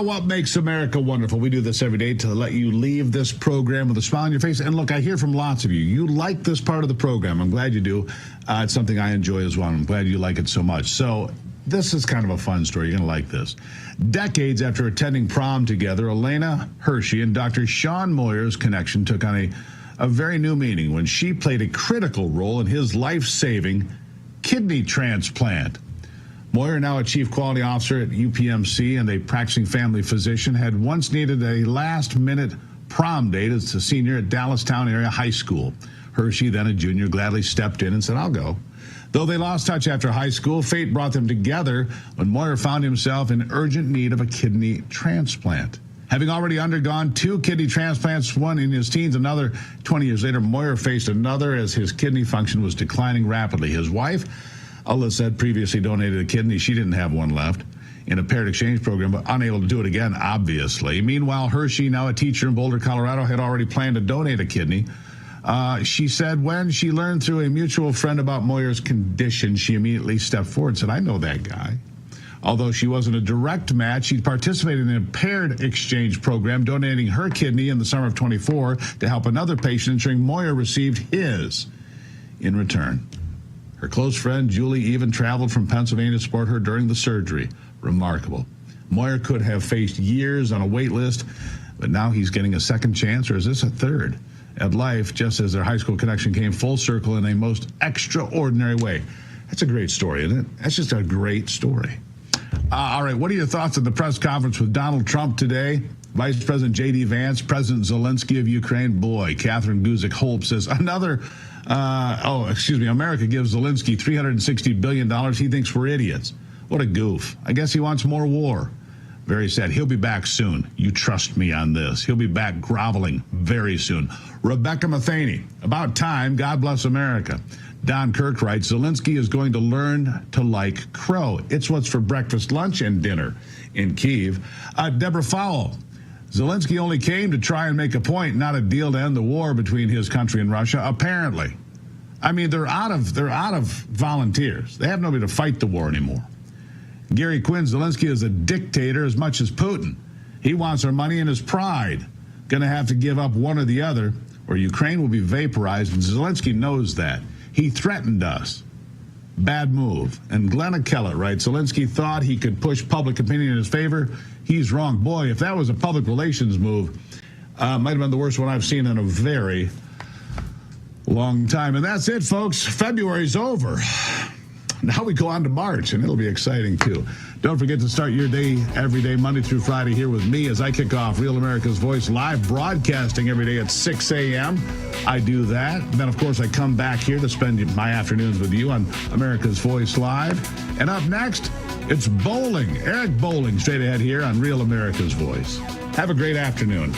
What makes America wonderful? We do this every day to let you leave this program with a smile on your face. And look, I hear from lots of you. You like this part of the program. I'm glad you do. It's something I enjoy as well. I'm glad you like it so much. So this is kind of a fun story. You're going to like this. Decades after attending prom together, Elena Hershey and Dr. Sean Moyer's connection took on a very new meaning when she played a critical role in his life-saving kidney transplant. Moyer, now a chief quality officer at UPMC and a practicing family physician, had once needed a last-minute prom date as a senior at Dallastown area high school. Hershey, then a junior, gladly stepped in and said, "I'll go." Though they lost touch after high school, fate brought them together when Moyer found himself in urgent need of a kidney transplant. Having already undergone 2 kidney transplants, one in his teens, another 20 years later, Moyer faced another as his kidney function was declining rapidly. His wife, Alyssa, had previously donated a kidney. She didn't have one left in a paired exchange program, but unable to do it again, obviously. Meanwhile, Hershey, now a teacher in Boulder, Colorado, had already planned to donate a kidney. She said when she learned through a mutual friend about Moyer's condition, she immediately stepped forward and said, "I know that guy." Although she wasn't a direct match, she participated in a paired exchange program, donating her kidney in the summer of 24 to help another patient, ensuring Moyer received his in return. Her close friend, Julie, even traveled from Pennsylvania to support her during the surgery. Remarkable. Moyer could have faced years on a wait list, but now he's getting a second chance, or is this a third, at life, just as their high school connection came full circle in a most extraordinary way. That's a great story, isn't it? That's just a great story. All right, what are your thoughts on the press conference with Donald Trump today? Vice President J.D. Vance, President Zelensky of Ukraine. Boy, Catherine Guzik-Holp says America gives Zelensky $360 billion. He thinks we're idiots. What a goof. I guess he wants more war. Very sad. He'll be back soon. You trust me on this. He'll be back groveling very soon. Rebecca Matheny, about time. God bless America. Don Kirk writes, Zelensky is going to learn to like crow. It's what's for breakfast, lunch, and dinner in Kyiv. Deborah Fowle, Zelensky only came to try and make a point, not a deal to end the war between his country and Russia, apparently. I mean, they're out of volunteers. They have nobody to fight the war anymore. Gary Quinn, Zelensky is a dictator as much as Putin. He wants our money and his pride. Going to have to give up one or the other, or Ukraine will be vaporized, and Zelensky knows that. He threatened us. Bad move. And Glenna Kellett writes, Zelensky thought he could push public opinion in his favor. He's wrong. Boy, if that was a public relations move, might have been the worst one I've seen in a very long time. And that's it, folks. February's over. Now we go on to March, and it'll be exciting, too. Don't forget to start your day every day, Monday through Friday, here with me as I kick off Real America's Voice live broadcasting every day at 6 a.m. I do that. Then, of course, I come back here to spend my afternoons with you on America's Voice Live. And up next, it's bowling. Eric Bowling straight ahead here on Real America's Voice. Have a great afternoon.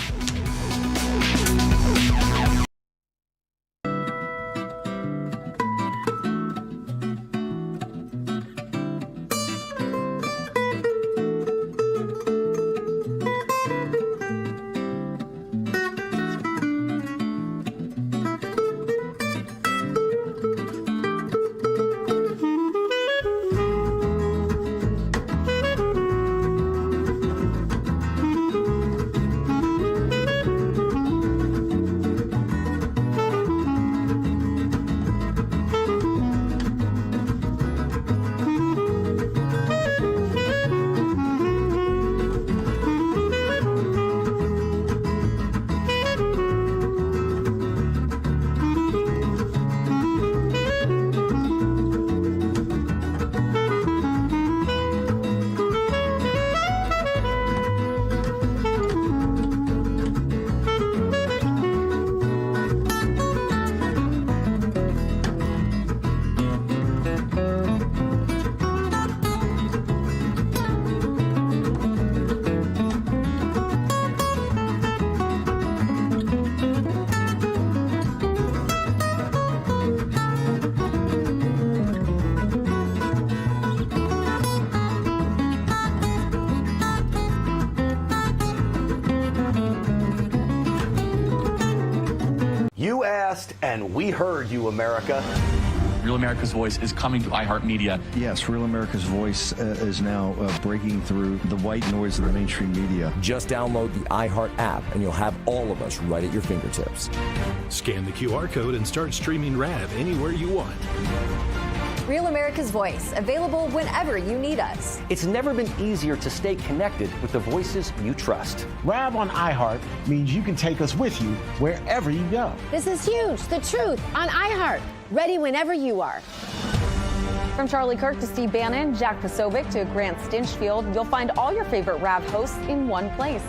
You asked, and we heard you, America. Real America's Voice is coming to iHeartMedia. Yes, Real America's Voice is now breaking through the white noise of the mainstream media. Just download the iHeart app and you'll have all of us right at your fingertips. Scan the QR code and start streaming RAV anywhere you want. Real America's Voice, available whenever you need us. It's never been easier to stay connected with the voices you trust. RAV on iHeart means you can take us with you wherever you go. This is huge. The truth on iHeart. Ready whenever you are. From Charlie Kirk to Steve Bannon, Jack Posobiec to Grant Stinchfield, you'll find all your favorite RAV hosts in one place.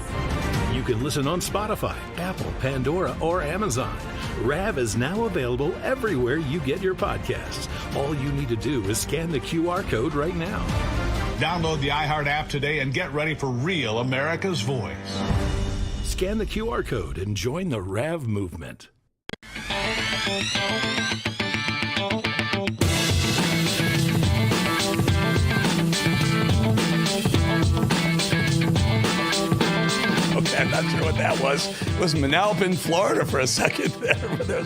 You can listen on Spotify, Apple, Pandora, or Amazon. RAV is now available everywhere you get your podcasts. All you need to do is scan the QR code right now. Download the iHeart app today and get ready for Real America's Voice. Scan the QR code and join the RAV movement. Okay, I'm not sure what that was. It was Manalapan, Florida for a second there.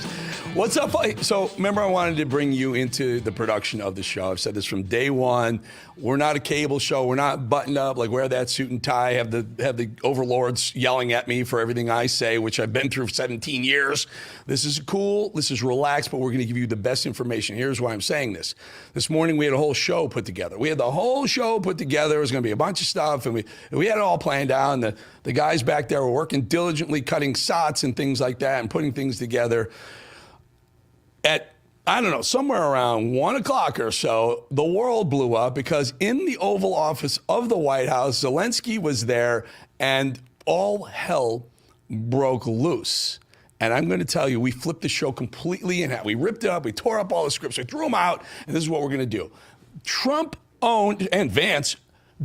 What's up? So remember, I wanted to bring you into the production of the show. I've said this from day one. We're not a cable show. We're not buttoned up, like wear that suit and tie, have the overlords yelling at me for everything I say, which I've been through for 17 years. This is cool. This is relaxed, but we're going to give you the best information. Here's why I'm saying this. This morning, we had a whole show put together. We had the whole show put together. It was going to be a bunch of stuff, and we had it all planned out. And the guys back there were working diligently, cutting sots and things like that, and putting things together. At, I don't know, somewhere around 1 o'clock or so, the world blew up because in the Oval Office of the White House, Zelensky was there and all hell broke loose. And I'm going to tell you, we flipped the show completely in half. We ripped it up, we tore up all the scripts, we threw them out, and this is what we're going to do. Trump owned, and Vance,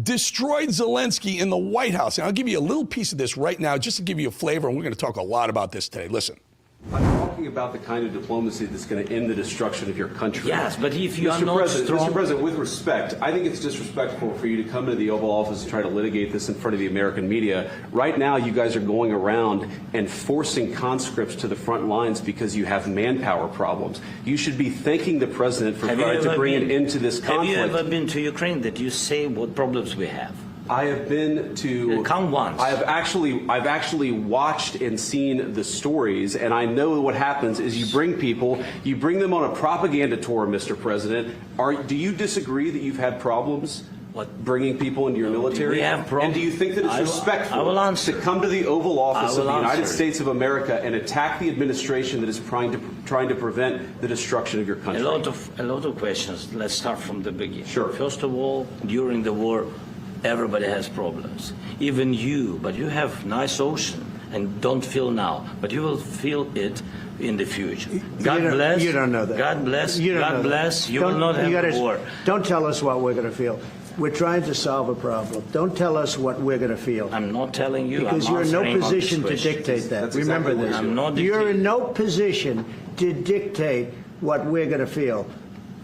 destroyed Zelensky in the White House. And I'll give you a little piece of this right now just to give you a flavor, and we're going to talk a lot about this today. Listen. I'm talking about the kind of diplomacy that's going to end the destruction of your country. Yes, but if you are not strong... Mr. President, with respect, I think it's disrespectful for you to come to the Oval Office and try to litigate this in front of the American media. Right now, you guys are going around and forcing conscripts to the front lines because you have manpower problems. You should be thanking the President for trying to bring an end to this conflict. Have you ever been to Ukraine that you say what problems we have? I have been to count once. I've actually watched and seen the stories, and I know what happens is you bring them on a propaganda tour, Mr. President. Do you disagree that you've had problems bringing people into your military? We have problems. And do you think that it's respectful to come to the Oval Office of the United States of America and attack the administration that is trying to prevent the destruction of your country? A lot of questions. Let's start from the beginning. Sure. First of all, during the war, everybody has problems, even you, but you have nice ocean and don't feel now, but you will feel it in the future. God bless. You don't know that. God bless. You don't God know bless. That. You will not have a war. Don't tell us what we're going to feel. We're trying to solve a problem. Don't tell us what we're going to feel. I'm not telling you. Because you're in no position to dictate that. Remember this. You're in no position to dictate what we're going to feel.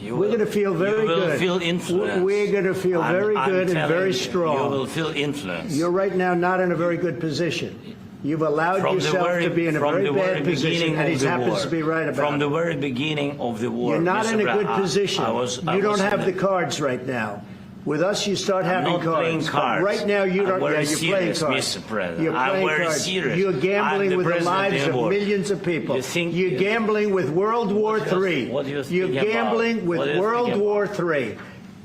We're going to feel very good. You will feel influence. We're going to feel very good and very strong. You will feel influence. You're right now not in a very good position. You've allowed yourself to be in a very bad position, and he happens to be right about it. From the very beginning of the war. You're not in a good position. You don't have the cards right now. With us, you start having cards. Playing cards. Right now, you don't. You're playing cards. Mr. President. You're playing cards. Serious. You're gambling with the lives of millions of people. You're gambling with World War III. You're gambling with World War III.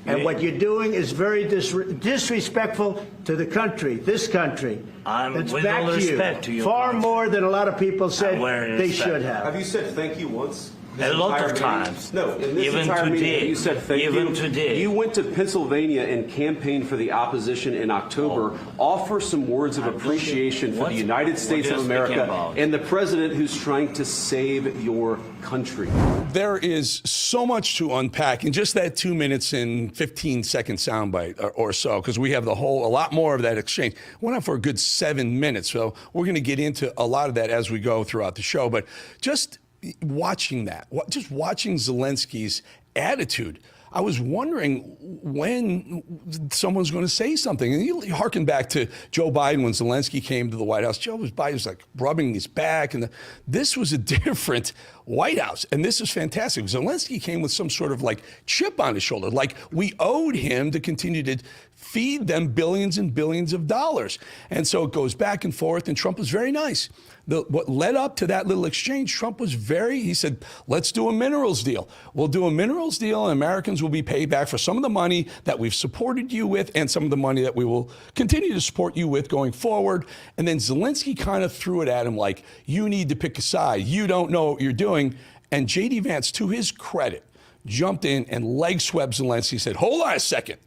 And what you're doing is very disrespectful to the country, this country. That's back to you. Far more than a lot of people said they should have. Have you said thank you once? A lot of times. No, in this even entire today. meeting, you said thank even you. Today. You went to Pennsylvania and campaigned for the opposition in October. Offer some words of appreciation for the United States of America and the president who's trying to save your country. There is so much to unpack in just that 2 minutes and 15-second soundbite or so, because we have a lot more of that exchange. Went on for a good 7 minutes, so we're going to get into a lot of that as we go throughout the show. But just watching Zelensky's attitude, I was wondering when someone's going to say something. And you harken back to Joe Biden when Zelensky came to the White House. Joe Biden was like rubbing his back. And this was a different White House. And this is fantastic. Zelensky came with some sort of like chip on his shoulder. Like we owed him to continue to feed them billions and billions of dollars. And so it goes back and forth. And Trump was very nice. What led up to that little exchange, Trump was he said, let's do a minerals deal. We'll do a minerals deal and Americans will be paid back for some of the money that we've supported you with and some of the money that we will continue to support you with going forward. And then Zelensky kind of threw it at him like, you need to pick a side. You don't know what you're doing. And J.D. Vance, to his credit, jumped in and leg swept Zelensky, said, hold on a second.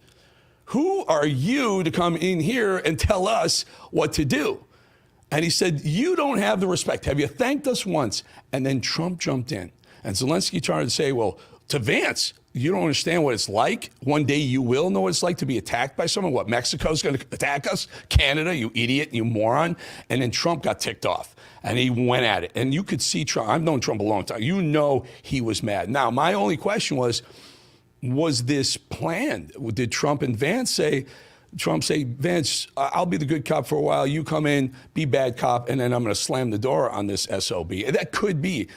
Who are you to come in here and tell us what to do? And he said, you don't have the respect. Have you thanked us once? And then Trump jumped in. And Zelensky tried to say, well, to Vance, you don't understand what it's like. One day you will know what it's like to be attacked by someone. What, Mexico's going to attack us? Canada, you idiot, you moron. And then Trump got ticked off. And he went at it. And you could see Trump. I've known Trump a long time. You know he was mad. Now, my only question was this planned? Did Trump and Vance say, Vance, I'll be the good cop for a while. You come in, be bad cop, and then I'm going to slam the door on this SOB. That could be.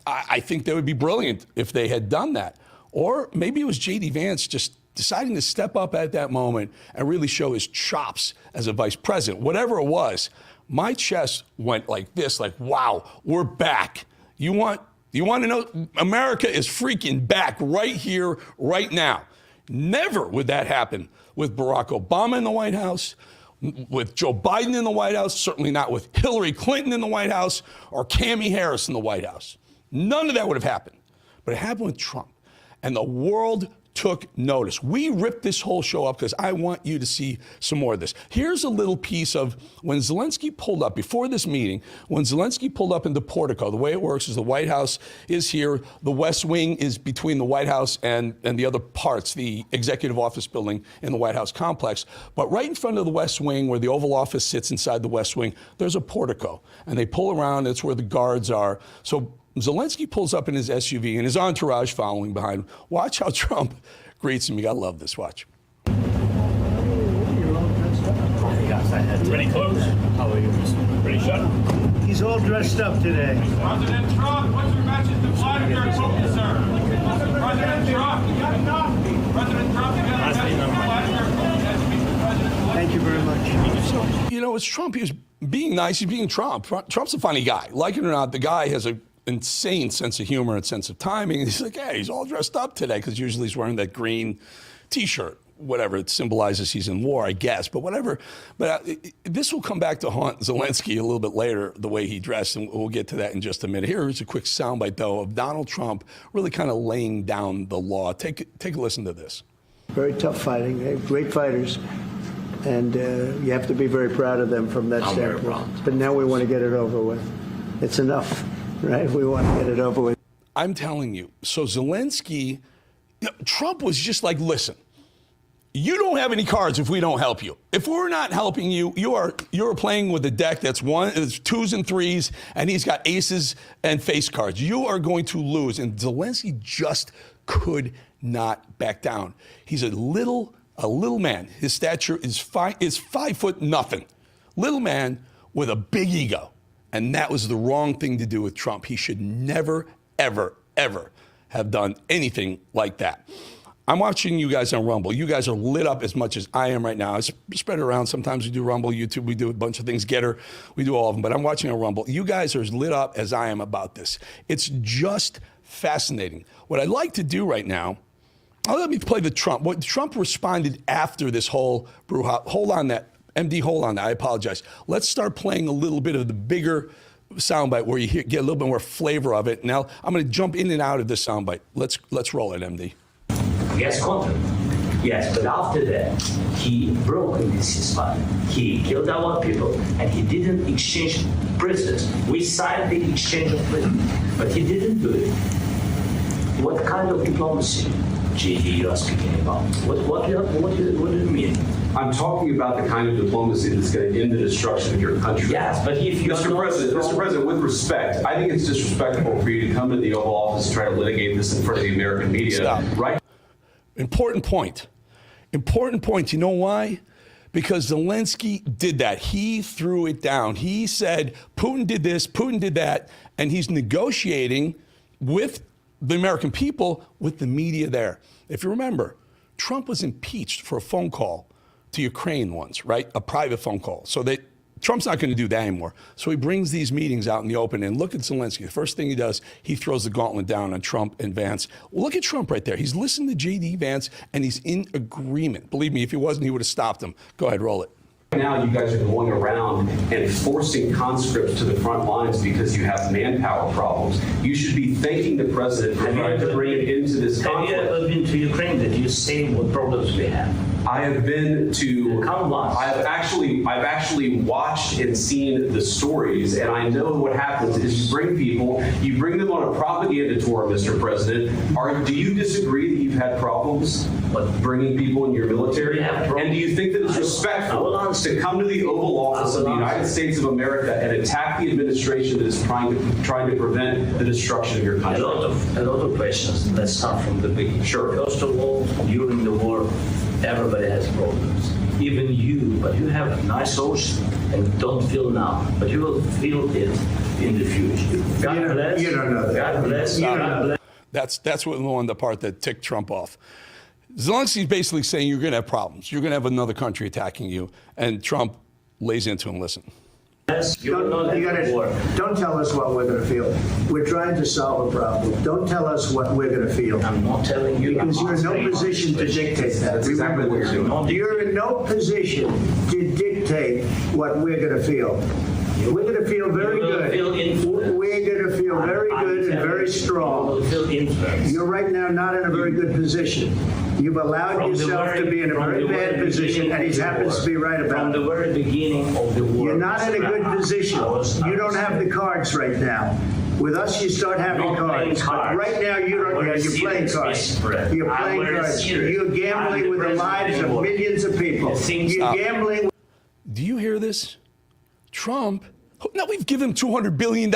I think that would be brilliant if they had done that. Or maybe it was J.D. Vance just deciding to step up at that moment and really show his chops as a vice president. Whatever it was, my chest went like this, like, wow, we're back. You want to know? America is freaking back right here, right now. Never would that happen with Barack Obama in the White House, with Joe Biden in the White House, certainly not with Hillary Clinton in the White House or Kamala Harris in the White House. None of that would have happened. But it happened with Trump. And the world took notice. We ripped this whole show up because I want you to see some more of this. Here's a little piece of when Zelensky pulled up, before this meeting, when Zelensky pulled up into Portico. The way it works is the White House is here. The West Wing is between the White House and the other parts, the executive office building in the White House complex. But right in front of the West Wing, where the Oval Office sits inside the West Wing, there's a portico. And they pull around. That's where the guards are. So Zelensky pulls up in his SUV and his entourage following behind him. Watch how Trump greets him. You gotta love this. Watch. Ready close? How are you? Ready shut? He's all dressed up today. President Trump, what's your message to Vladimir Putin, sir? President Trump, you got enough. President Trump, you got a message to Vladimir Putin as he meets the president. Thank you very much. You know, it's Trump. He's being nice. He's being Trump. Trump's a funny guy. Like it or not, the guy has a insane sense of humor and sense of timing. And he's like, hey, he's all dressed up today because usually he's wearing that green T-shirt, whatever. It symbolizes he's in war, I guess, but whatever. But this will come back to haunt Zelensky a little bit later, the way he dressed, and we'll get to that in just a minute. Here's a quick soundbite, though, of Donald Trump really kind of laying down the law. Take a listen to this. Very tough fighting. They're great fighters. And you have to be very proud of them from that standpoint. But now we want to get it over with. It's enough. Right, we want to get it over with. I'm telling you. So Zelensky, Trump was just like, listen, you don't have any cards if we don't help you. If we're not helping you, you're playing with a deck that's twos and threes, and he's got aces and face cards. You are going to lose. And Zelensky just could not back down. He's a little man. His stature is 5 foot nothing. Little man with a big ego. And that was the wrong thing to do with Trump. He should never, ever, ever have done anything like that. I'm watching you guys on Rumble. You guys are lit up as much as I am right now. I spread it around. Sometimes we do Rumble, YouTube, we do a bunch of things, Getter, we do all of them. But I'm watching on Rumble. You guys are as lit up as I am about this. It's just fascinating. What I'd like to do right now, let me play the Trump. What Trump responded after this whole brouhaha. Hold on that. MD, hold on. I apologize. Let's start playing a little bit of the bigger soundbite where you get a little bit more flavor of it. Now, I'm going to jump in and out of this soundbite. Let's roll it, MD. Yes, content. Yes, but after that, he broke this ceasefire. He killed our people, and he didn't exchange prisoners. We signed the exchange of prisoners, but he didn't do it. What kind of diplomacy, JD, you are speaking about? What do you mean? I'm talking about the kind of diplomacy that's going to end the destruction of your country. Yes, but if you're Mr. President, with respect, I think it's disrespectful for you to come to the Oval Office and try to litigate this in front of the American media. Stop. Right? Important point. Important point. You know why? Because Zelensky did that. He threw it down. He said, Putin did this, Putin did that, and he's negotiating with the American people, with the media there. If you remember, Trump was impeached for a phone call to Ukraine once, right? A private phone call. So Trump's not going to do that anymore. So he brings these meetings out in the open, and look at Zelensky. The first thing he does, he throws the gauntlet down on Trump and Vance. Well, look at Trump right there. He's listening to J.D. Vance, and he's in agreement. Believe me, if he wasn't, he would have stopped him. Go ahead, roll it. Now you guys are going around and forcing conscripts to the front lines because you have manpower problems. You should be thanking the president for trying to bring it into this conflict. Have you ever been to Ukraine? Did you see what problems we have? I have been to. I've actually watched and seen the stories, and I know what happens is you bring them on a propaganda tour, Mr. President. Do you disagree that you've had problems bringing people in your military? And do you think that it's respectful to come to the Oval Office of the United States of America and attack the administration that is trying to prevent the destruction of your country? A lot of questions. Let's start from the beginning. Sure. First of all, during the war, everybody has problems. Even you, but you have a nice ocean and don't feel now, but you will feel it in the future. God bless. You don't know that. God bless. God bless. That's what the part that ticked Trump off. Zelensky's basically saying you're going to have problems. You're going to have another country attacking you. And Trump lays into him, listen. Don't tell us what we're going to feel. We're trying to solve a problem. Don't tell us what we're going to feel. I'm not telling you. Because you're in no position to dictate that. That's exactly what you're doing. You're in no position to dictate what we're going to feel. We're going to feel very good. We're going to feel very good and very strong. You're right now not in a very good position. You've allowed yourself to be in a very bad position, and he happens to be right about it. From the very beginning of the war. You're not in a good position. You don't have the cards right now. With us, you start having cards. But right now, you're playing cards. You're playing cards. You're gambling with the lives of millions of people. You're gambling. Do you hear this? Trump, now we've given him $200 billion.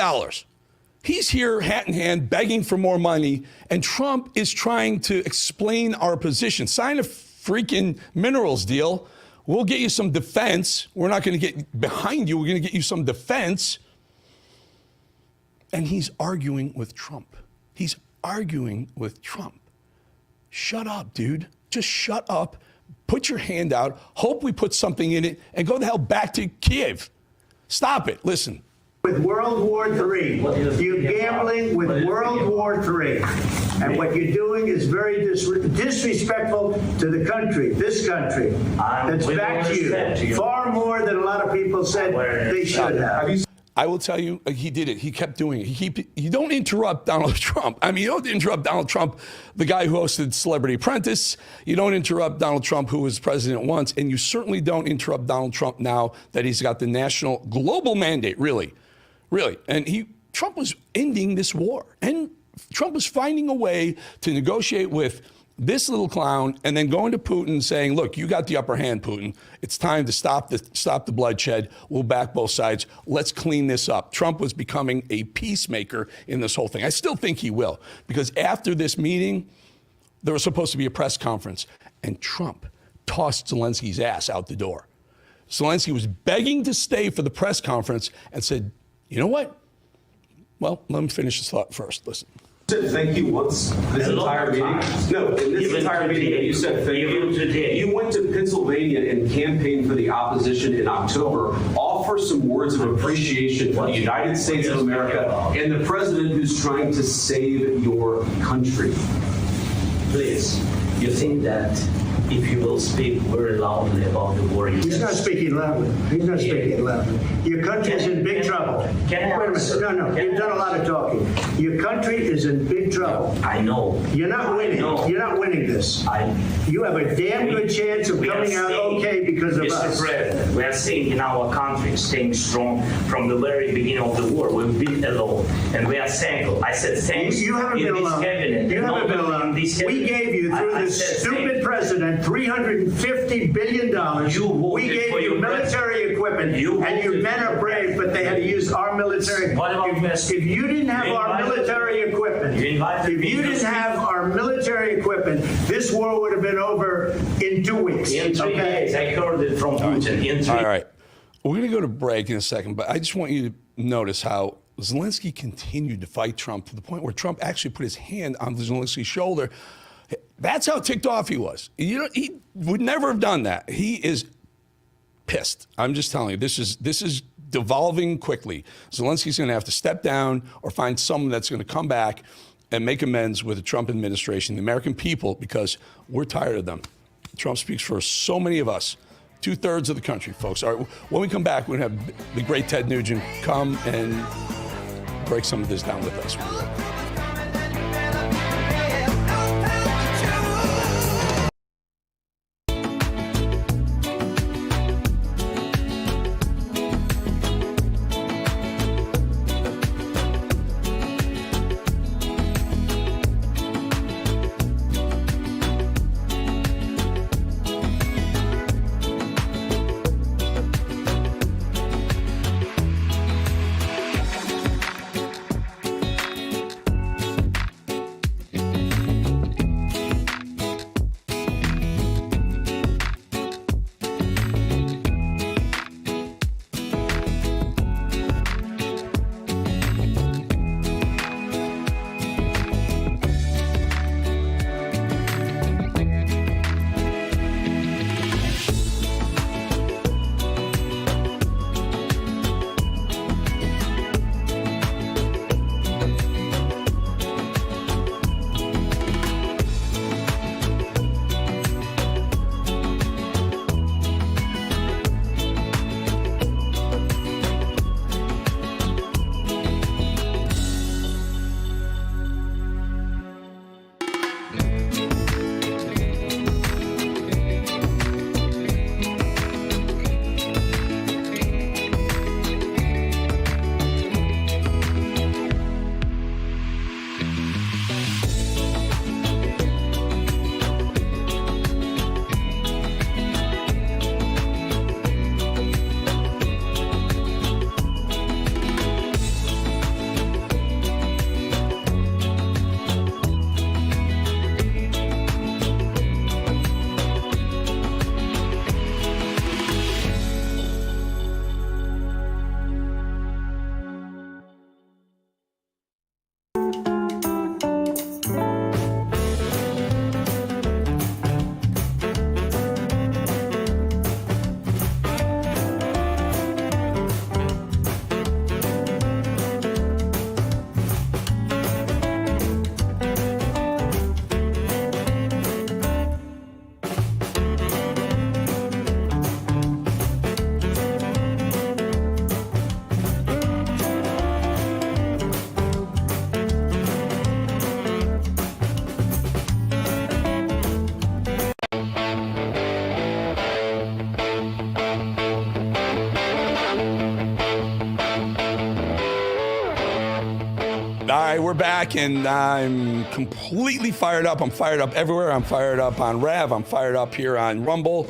He's here hat in hand begging for more money, and Trump is trying to explain our position. Sign a freaking minerals deal. We'll get you some defense. We're not going to get behind you. We're going to get you some defense. And he's arguing with Trump. He's arguing with Trump. Shut up, dude. Just shut up. Put your hand out. Hope we put something in it, and go the hell back to Kiev. Stop it. Listen. With World War III. You're gambling with World War III. And what you're doing is very disrespectful to the country, this country. That's back to you. Far more than a lot of people said they should have. I will tell you, he did it. He kept doing it. You don't interrupt Donald Trump. I mean, you don't interrupt Donald Trump, the guy who hosted Celebrity Apprentice. You don't interrupt Donald Trump, who was president once. And you certainly don't interrupt Donald Trump now that he's got the national, global mandate, really. Really. And Trump was ending this war. And Trump was finding a way to negotiate with this little clown and then going to Putin and saying, look, you got the upper hand, Putin. It's time to stop the bloodshed. We'll back both sides. Let's clean this up. Trump was becoming a peacemaker in this whole thing. I still think he will, because after this meeting, there was supposed to be a press conference, and Trump tossed Zelensky's ass out the door. Zelensky was begging to stay for the press conference and said, you know what? Well, let me finish this thought first. Listen. Thank you once this entire meeting. No, in this entire meeting, you said thank you. You went to Pennsylvania and campaigned for the opposition in October. Offer some words of appreciation for the United States of America and the president who's trying to save your country. Please, you think that if you will speak very loudly about the war, he's not speaking loudly. He's not speaking loudly. Your country is in big trouble. Wait a minute. No. You've done a lot of talking. Your country is in big trouble. I know. You're not winning. You're not winning this. You have a damn good chance of coming out okay because of us. Mr. President, we are seeing in our country staying strong from the very beginning of the war. We've been alone, and we are thankful. I said thanks. You haven't been alone. You haven't been alone. We gave you through this stupid president $350 billion. We gave you military equipment, and your men are brave, but they had to use our military. What about if you didn't have our military equipment, If you didn't have our military equipment, this war would have been over in 2 weeks. In 3 days, I heard it from Putin. In 3 All right. We're going to go to break in a second, but I just want you to notice how Zelensky continued to fight Trump to the point where Trump actually put his hand on Zelensky's shoulder. That's how ticked off he was. You know, he would never have done that. He is pissed. I'm just telling you, this is devolving quickly. Zelensky's going to have to step down or find someone that's going to come back and make amends with the Trump administration, the American people, because we're tired of them. Trump speaks for so many of us. 2/3 of the country, folks. All right, when we come back, we're going to have the great Ted Nugent come and break some of this down with us. All right, we're back, and I'm completely fired up. I'm fired up everywhere. I'm fired up on Rav. I'm fired up here on Rumble.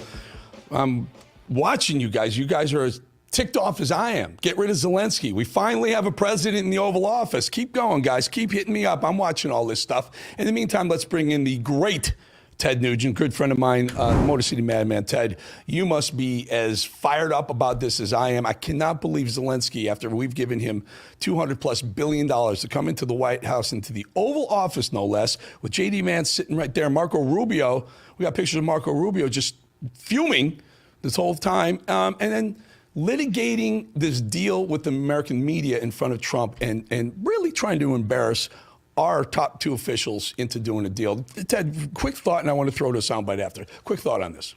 I'm watching you guys. You guys are as ticked off as I am. Get rid of Zelensky. We finally have a president in the Oval Office. Keep going, guys. Keep hitting me up. I'm watching all this stuff. In the meantime, let's bring in the great Ted Nugent, good friend of mine, Motor City Madman. Ted, you must be as fired up about this as I am. I cannot believe Zelensky, after we've given him $200+ billion to come into the White House, into the Oval Office, no less, with J.D. Vance sitting right there, Marco Rubio. We got pictures of Marco Rubio just fuming this whole time, and then litigating this deal with the American media in front of Trump and really trying to embarrass our top two officials into doing a deal. Ted, quick thought, and I want to throw to a soundbite after. Quick thought on this.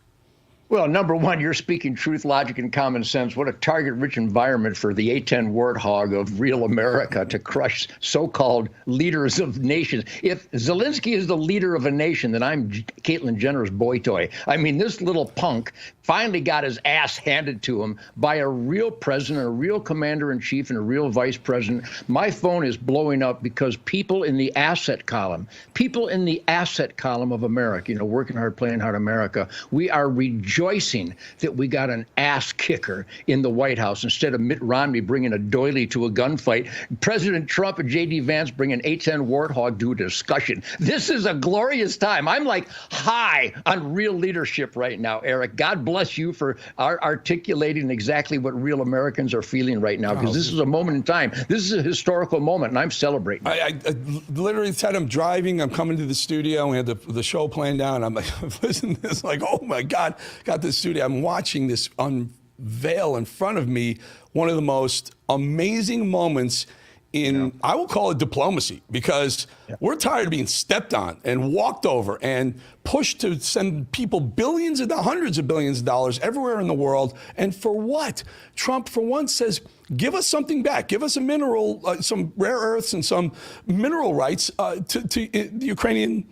Well, number one, you're speaking truth, logic, and common sense. What a target-rich environment for the A-10 warthog of real America to crush so-called leaders of nations. If Zelensky is the leader of a nation, then I'm Caitlyn Jenner's boy toy. I mean, this little punk finally got his ass handed to him by a real president, a real commander-in-chief, and a real vice president. My phone is blowing up because people in the asset column of America, working hard, playing hard America, we are rejoicing rejoicing that we got an ass kicker in the White House instead of Mitt Romney bringing a doily to a gunfight. President Trump and J.D. Vance bring an A-10 warthog to a discussion. This is a glorious time. I'm like high on real leadership right now, Eric. God bless you for articulating exactly what real Americans are feeling right now, because this is a moment in time. This is a historical moment, and I'm celebrating. I literally said I'm driving. I'm coming to the studio. We had the show playing down. I'm like, listening to this, like, oh my God, got this studio. I'm watching this unveil in front of me. One of the most amazing moments in, I will call it diplomacy, because we're tired of being stepped on and walked over and pushed to send people billions and hundreds of billions of dollars everywhere in the world. And for what? Trump, for once, says, give us something back. Give us a mineral, some rare earths and some mineral rights to the Ukrainian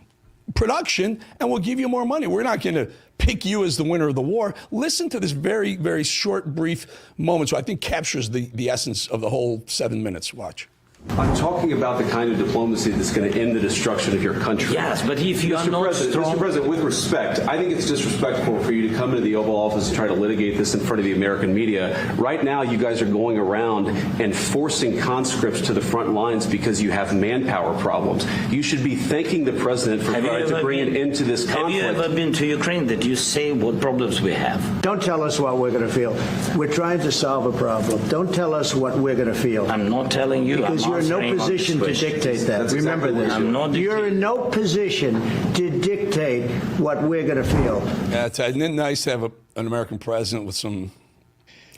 production, and we'll give you more money. We're not going to pick you as the winner of the war. Listen to this very, very short, brief moment, so I think captures the essence of the whole 7 minutes. Watch. I'm talking about the kind of diplomacy that's going to end the destruction of your country. Yes, but if you are not strong... Mr. President, with respect, I think it's disrespectful for you to come into the Oval Office and try to litigate this in front of the American media. Right now, you guys are going around and forcing conscripts to the front lines because you have manpower problems. You should be thanking the President for trying to bring an end to this conflict. Have you ever been to Ukraine that you say what problems we have? Don't tell us what we're going to feel. We're trying to solve a problem. Don't tell us what we're going to feel. I'm not telling you. Because you're in no position to dictate that. Remember this. You're in no position to dictate what we're going to feel. Yeah, isn't it nice to have an American president with some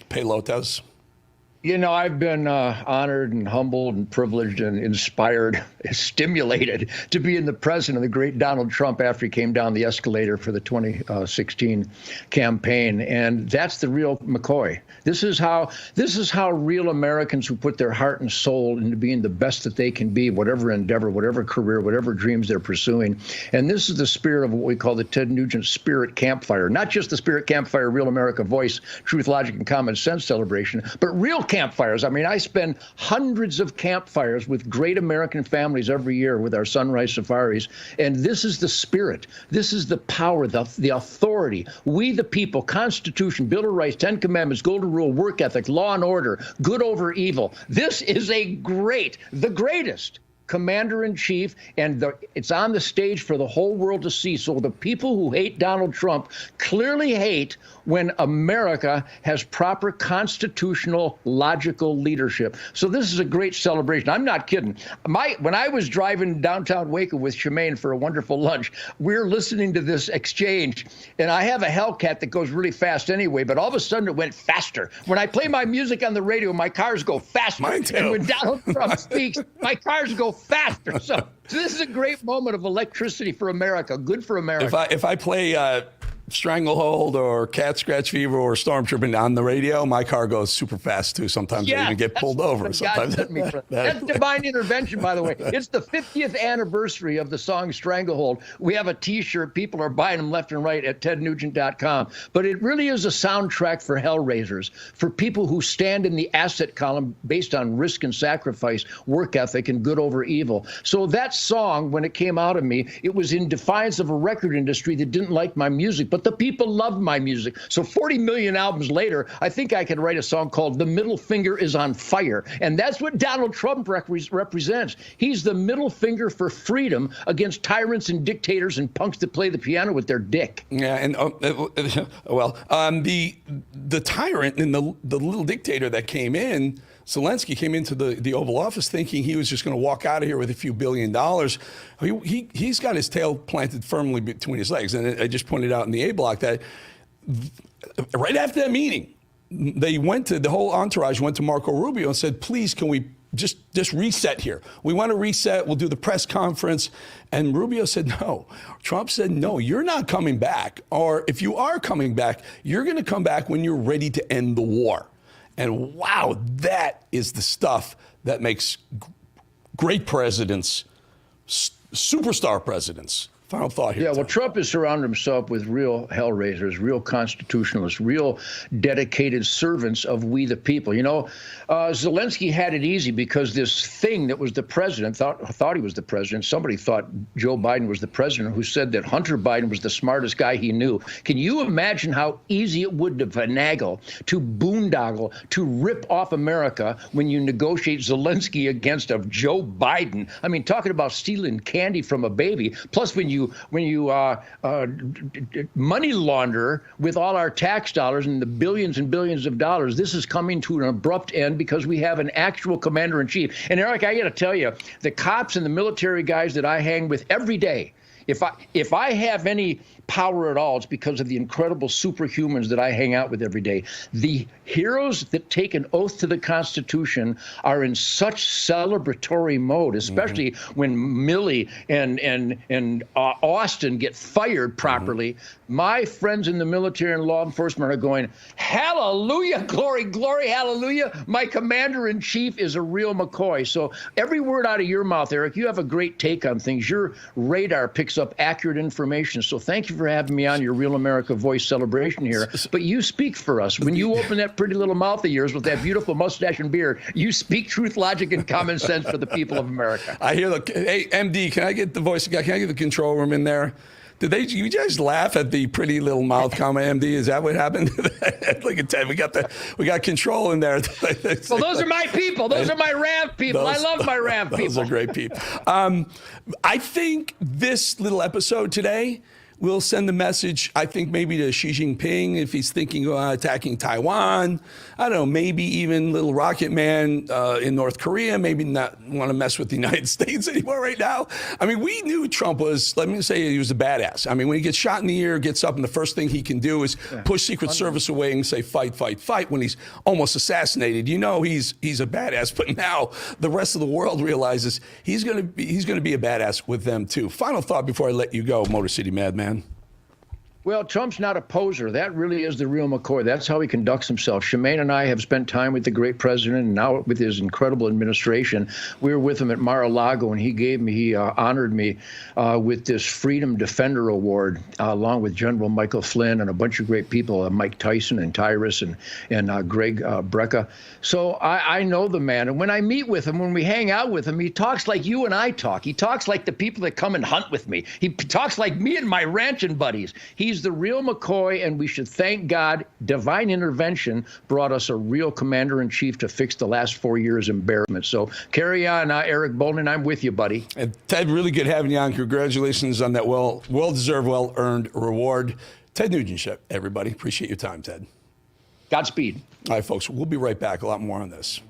pelotas? You know, I've been honored and humbled and privileged and inspired, stimulated to be in the presence of the great Donald Trump after he came down the escalator for the 2016 campaign. And that's the real McCoy. This is how real Americans who put their heart and soul into being the best that they can be, whatever endeavor, whatever career, whatever dreams they're pursuing. And this is the spirit of what we call the Ted Nugent Spirit Campfire. Not just the Spirit Campfire, Real America Voice, Truth, Logic, and Common Sense celebration, but real campfires. I mean, I spend hundreds of campfires with great American families every year with our sunrise safaris. And this is the spirit. This is the power, the authority. We, the people, Constitution, Bill of Rights, 10 Commandments, Golden Rule, work ethic, law and order, good over evil. This is the greatest commander-in-chief, and it's on the stage for the whole world to see. So the people who hate Donald Trump clearly hate when America has proper constitutional, logical leadership. So this is a great celebration. I'm not kidding. When I was driving downtown Waco with Shemaine for a wonderful lunch, we're listening to this exchange, and I have a Hellcat that goes really fast anyway, but all of a sudden it went faster. When I play my music on the radio, my cars go faster. Mine too. And when Donald Trump speaks, my cars go faster. So this is a great moment of electricity for America. Good for America. If I play Stranglehold or Cat Scratch Fever or Stormtrooper on the radio, my car goes super fast too. Sometimes I even get pulled over. Sometimes that's divine intervention, by the way. It's the 50th anniversary of the song Stranglehold. We have a T-shirt. People are buying them left and right at tednugent.com. But it really is a soundtrack for hellraisers, for people who stand in the asset column based on risk and sacrifice, work ethic, and good over evil. So that song, when it came out of me, it was in defiance of a record industry that didn't like my music, but the people loved my music. So 40 million albums later, I think I could write a song called The Middle Finger is on Fire. And that's what Donald Trump represents. He's the middle finger for freedom against tyrants and dictators and punks that play the piano with their dick. Yeah, and the tyrant and the little dictator that came in, Zelensky, came into the Oval Office thinking he was just going to walk out of here with a few $1 billion. He's got his tail planted firmly between his legs. And I just pointed out in the A block that right after that meeting, the whole entourage went to Marco Rubio and said, please, can we just reset here? We want to reset. We'll do the press conference. And Rubio said no. Trump said, no, you're not coming back. Or if you are coming back, you're going to come back when you're ready to end the war. And wow, that is the stuff that makes great presidents, superstar presidents, Final thought here. Yeah, well, Trump has surrounded himself with real hellraisers, real constitutionalists, real dedicated servants of we the people. You know, Zelensky had it easy because this thing that was the president, thought he was the president. Somebody thought Joe Biden was the president, who said that Hunter Biden was the smartest guy he knew. Can you imagine how easy it would to finagle, to boondoggle, to rip off America when you negotiate Zelensky against a Joe Biden? I mean, talking about stealing candy from a baby. Plus, when you money launder with all our tax dollars and the billions and billions of dollars, this is coming to an abrupt end because we have an actual commander-in-chief. And Eric, I got to tell you, the cops and the military guys that I hang with every day, if I have any power at all, it's because of the incredible superhumans that I hang out with every day. The heroes that take an oath to the Constitution are in such celebratory mode, especially when Milley and Austin get fired properly. My friends in the military and law enforcement are going, hallelujah, glory, glory, hallelujah. My commander-in-chief is a real McCoy. So every word out of your mouth, Eric, you have a great take on things. Your radar picks up accurate information. So thank you for having me on your Real America Voice celebration here. But you speak for us. When you open that pretty little mouth of yours with that beautiful mustache and beard, you speak truth, logic, and common sense for the people of America. I hear hey, MD, can I get the voice guy? Can I get the control room in there? Did you guys laugh at the pretty little mouth comment, MD? Is that what happened? Look at Ted. We got control in there. Well, those are my people. Those are my RAV people. I love my RAV people. Those are great people. I think this little episode today will send a message, I think, maybe to Xi Jinping if he's thinking of attacking Taiwan. I don't know, maybe even little rocket man in North Korea, maybe not want to mess with the United States anymore right now. I mean, we knew Trump was, let me say, he was a badass. I mean, when he gets shot in the ear, gets up, and the first thing he can do is push Secret Service away and say, fight, fight, fight, when he's almost assassinated. You know he's a badass, but now the rest of the world realizes he's going to be a badass with them too. Final thought before I let you go, Motor City Madman. Well, Trump's not a poser. That really is the real McCoy. That's how he conducts himself. Shemaine and I have spent time with the great president and now with his incredible administration. We were with him at Mar-a-Lago, and he honored me with this Freedom Defender Award, along with General Michael Flynn and a bunch of great people, Mike Tyson and Tyrus and Greg Brecka. So I know the man. And when I meet with him, when we hang out with him, he talks like you and I talk. He talks like the people that come and hunt with me. He talks like me and my ranching buddies. He's the real McCoy, and we should thank God. Divine intervention brought us a real commander-in-chief to fix the last 4 years' embarrassment. So carry on, Eric Bolden. I'm with you, buddy. And Ted, really good having you on. Congratulations on that well-deserved, well-earned reward. Ted Nugent, everybody. Appreciate your time, Ted. Godspeed. All right, folks. We'll be right back. A lot more on this.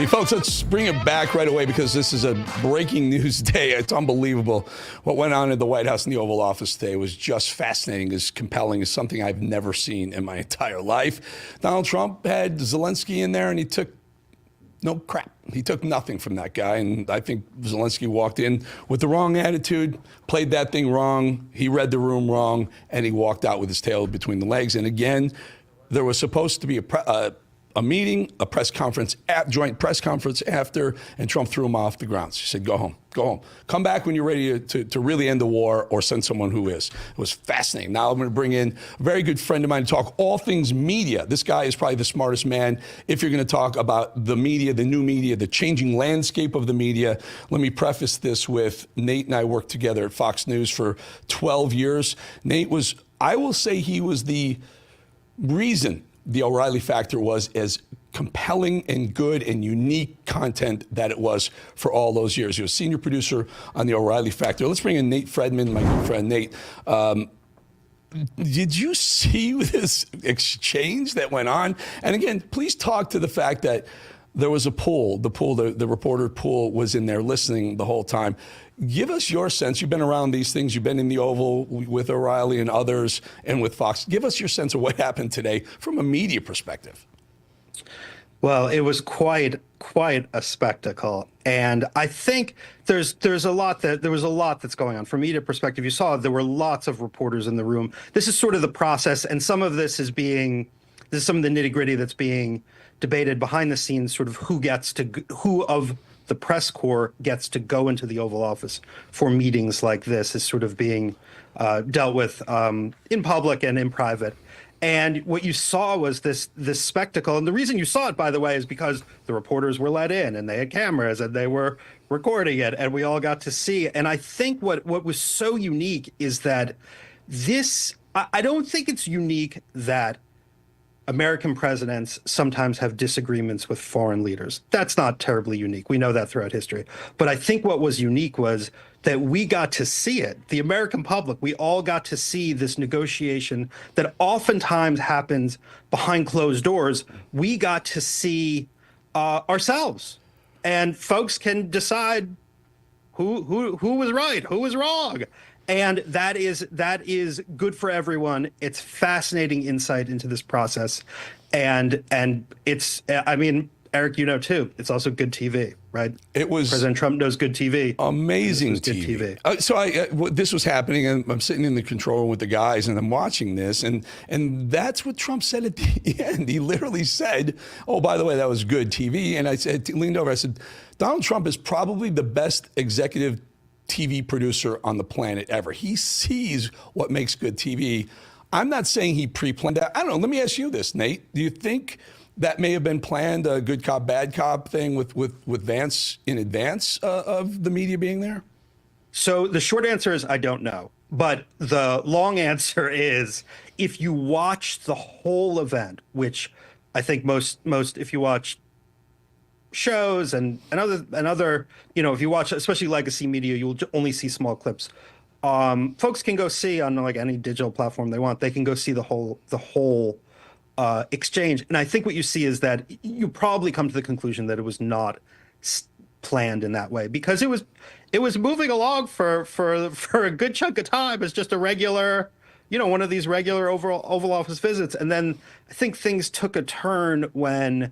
you folks, let's bring it back right away because this is a breaking news day. It's unbelievable. What went on in the White House and the Oval Office today was just fascinating, as compelling as something I've never seen in my entire life. Donald Trump had Zelensky in there, and he took no crap. He took nothing from that guy, and I think Zelensky walked in with the wrong attitude, played that thing wrong, he read the room wrong, and he walked out with his tail between the legs. And again, there was supposed to be a meeting, a press conference, joint press conference after, and Trump threw him off the grounds. He said, go home, go home. Come back when you're ready to really end the war or send someone who is. It was fascinating. Now I'm going to bring in a very good friend of mine to talk all things media. This guy is probably the smartest man if you're going to talk about the media, the new media, the changing landscape of the media. Let me preface this with Nate and I worked together at Fox News for 12 years. Nate was, I will say he was the reason the O'Reilly Factor was as compelling and good and unique content that it was for all those years. He was senior producer on the O'Reilly Factor. Let's bring in Nate Fredman, my good friend Nate. Did you see this exchange that went on? And again, please talk to the fact that there was a pool. The reporter pool was in there listening the whole time. Give us your sense. You've been around these things. You've been in the Oval with O'Reilly and others and with Fox. Give us your sense of what happened today from a media perspective. Well, it was quite a spectacle, and I think there was a lot that's going on from a media perspective. You saw there were lots of reporters in the room. This is sort of the process, and some of this is some of the nitty-gritty that's being debated behind the scenes. Sort of who of the press corps gets to go into the Oval Office for meetings like this is sort of being dealt with in public and in private. And what you saw was this spectacle. And the reason you saw it, by the way, is because the reporters were let in and they had cameras and they were recording it and we all got to see. And I think what was so unique is that I don't think it's unique that American presidents sometimes have disagreements with foreign leaders. That's not terribly unique. We know that throughout history. But I think what was unique was that we got to see it. The American public, we all got to see this negotiation that oftentimes happens behind closed doors. We got to see ourselves. And folks can decide who was right, who was wrong. And that is good for everyone. It's fascinating insight into this process. And it's, I mean, Eric, you know, too, it's also good TV, right? It was President Trump knows good TV. Amazing TV. This was happening, and I'm sitting in the control room with the guys, and I'm watching this, and that's what Trump said at the end. He literally said, "Oh, by the way, that was good TV." And I leaned over, I said, "Donald Trump is probably the best executive TV producer on the planet ever. He sees what makes good TV." I'm not saying he pre-planned that. I don't know. Let me ask you this, Nate. Do you think that may have been planned, a good cop, bad cop thing with Vance in advance of the media being there? So the short answer is I don't know. But the long answer is if you watch the whole event, which I think most if you watch shows and other, you know, if you watch especially legacy media, you'll only see small clips. Folks can go see on like any digital platform they want. They can go see the whole exchange. And I think what you see is that you probably come to the conclusion that it was not planned in that way, because it was moving along for a good chunk of time as just a regular, you know, one of these regular Oval Office visits. And then I think things took a turn when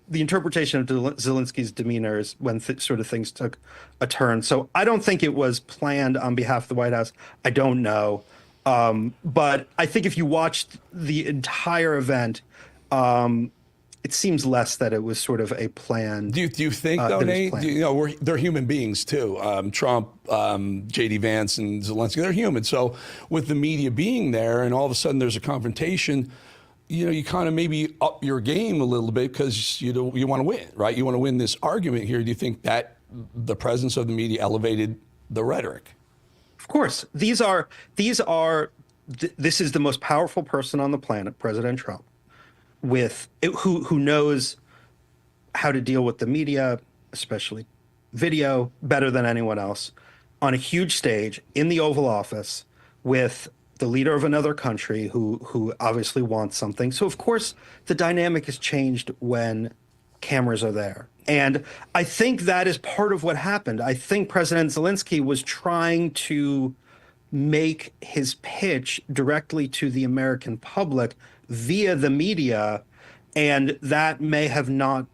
the interpretation of Zelensky's demeanor is when sort of things took a turn. So I don't think it was planned on behalf of the White House. I don't know. But I think if you watched the entire event, it seems less that it was sort of a plan. Do you think, though, Nate? You know, they're human beings, too. Trump, J.D. Vance, and Zelensky, they're human. So with the media being there and all of a sudden there's a confrontation, you know, you kind of maybe up your game a little bit because you want to win, right? You want to win this argument here. Do you think that the presence of the media elevated the rhetoric? Of course. This is the most powerful person on the planet, President Trump, who knows how to deal with the media, especially video, better than anyone else, on a huge stage in the Oval Office with the leader of another country who obviously wants something. So of course the dynamic has changed when cameras are there. And I think that is part of what happened. I think President Zelensky was trying to make his pitch directly to the American public via the media, and that may have not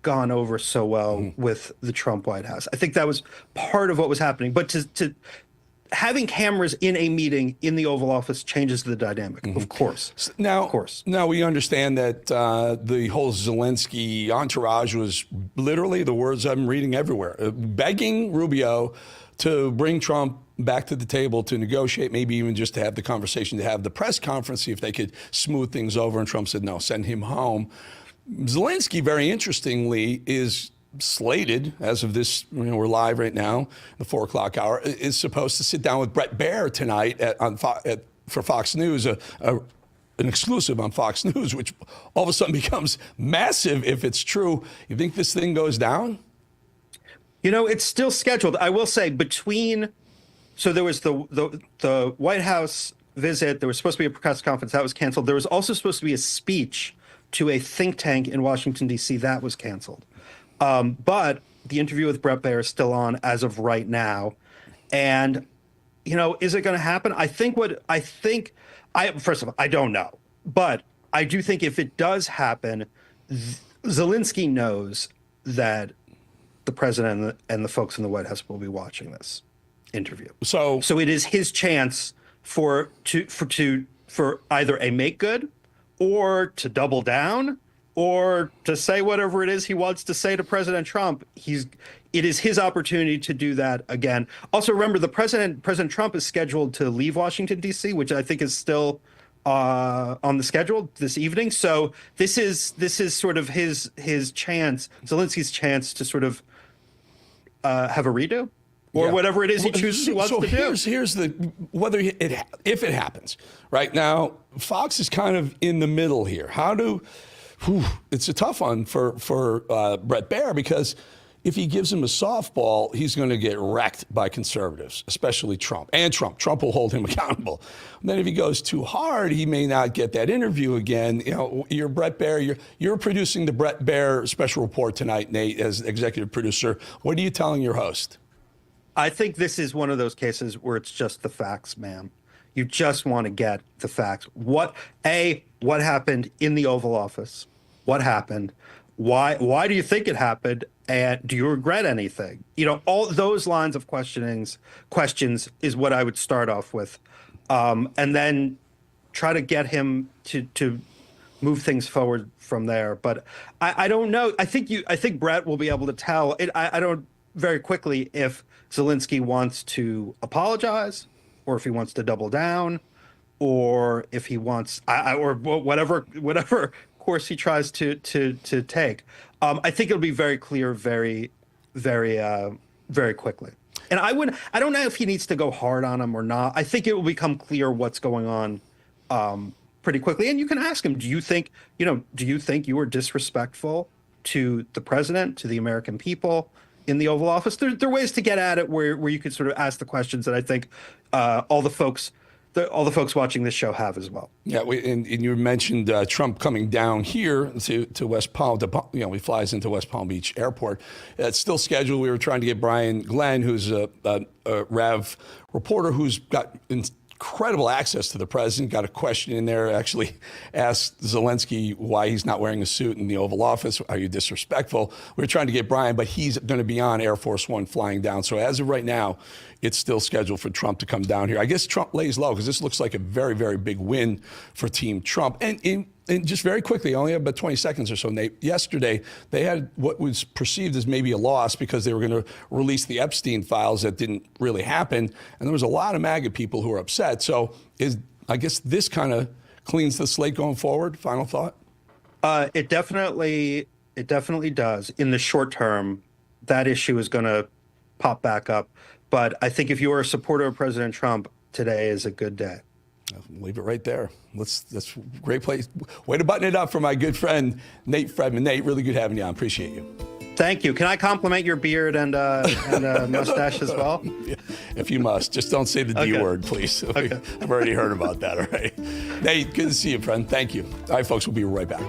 gone over so well with the Trump White House. I think that was part of what was happening. But to having cameras in a meeting in the Oval Office changes the dynamic, of course. Now, we understand that the whole Zelensky entourage was literally, the words I'm reading everywhere, begging Rubio to bring Trump back to the table to negotiate, maybe even just to have the conversation, to have the press conference, see if they could smooth things over. And Trump said, no, send him home. Zelensky, very interestingly, is slated, as of this, we're live right now, the 4 o'clock hour, is supposed to sit down with Bret Baier tonight for Fox News, an exclusive on Fox News, which all of a sudden becomes massive if it's true. You think this thing goes down? It's still scheduled. I will say so there was the White House visit. There was supposed to be a press conference. That was canceled. There was also supposed to be a speech to a think tank in Washington, D.C. That was canceled. But the interview with Bret Baier is still on as of right now. And, is it going to happen? First of all, I don't know. But I do think if it does happen, Zelensky knows that the president and the folks in the White House will be watching this interview. So it is his chance for either a make good or to double down or to say whatever it is he wants to say to President Trump. It is his opportunity to do that again. Also, remember, President Trump is scheduled to leave Washington, D.C., which I think is still on the schedule this evening. So this is sort of his chance, Zelensky's chance to sort of have a redo or whatever it is he chooses to do. Here's if it happens. Right now, Fox is kind of in the middle here. It's a tough one for Bret Baier, because if he gives him a softball, he's going to get wrecked by conservatives, especially Trump. And Trump will hold him accountable. And then if he goes too hard, he may not get that interview again. You're Bret Baier. You're producing the Bret Baier special report tonight, Nate, as executive producer. What are you telling your host? I think this is one of those cases where it's just the facts, ma'am. You just want to get the facts. What happened in the Oval Office? What happened? Why do you think it happened? And do you regret anything? All those lines of questions is what I would start off with, and then try to get him to move things forward from there. But I don't know. I think Bret will be able to tell. I don't very quickly if Zelensky wants to apologize, or if he wants to double down, or if he wants or whatever course he tries to take. I think it'll be very clear very, very, very quickly. And I don't know if he needs to go hard on him or not. I think it will become clear what's going on pretty quickly. And you can ask him, do you think you were disrespectful to the president, to the American people in the Oval Office? There are ways to get at it where you could sort of ask the questions that I think all the folks watching this show have as well. Yeah, and you mentioned Trump coming down here to West Palm. He flies into West Palm Beach Airport. It's still scheduled. We were trying to get Brian Glenn, who's a RAV reporter who's got incredible access to the president, got a question in there, actually asked Zelensky why he's not wearing a suit in the Oval Office. Are you disrespectful? We were trying to get Brian, but he's going to be on Air Force One flying down. So as of right now, it's still scheduled for Trump to come down here. I guess Trump lays low because this looks like a very, very big win for Team Trump. And just very quickly, I only have about 20 seconds or so, Nate. Yesterday, they had what was perceived as maybe a loss because they were going to release the Epstein files that didn't really happen. And there was a lot of MAGA people who were upset. So I guess this kind of cleans the slate going forward. Final thought? It definitely does. In the short term, that issue is going to pop back up. But I think if you are a supporter of President Trump, today is a good day. Leave it right there. That's a great place. Way to button it up for my good friend, Nate Fredman. Nate, really good having you on. Appreciate you. Thank you. Can I compliment your beard and mustache as well? If you must. Just don't say the D word, please. Okay. I've already heard about that already. Hey, good to see you, friend. Thank you. All right, folks, we'll be right back.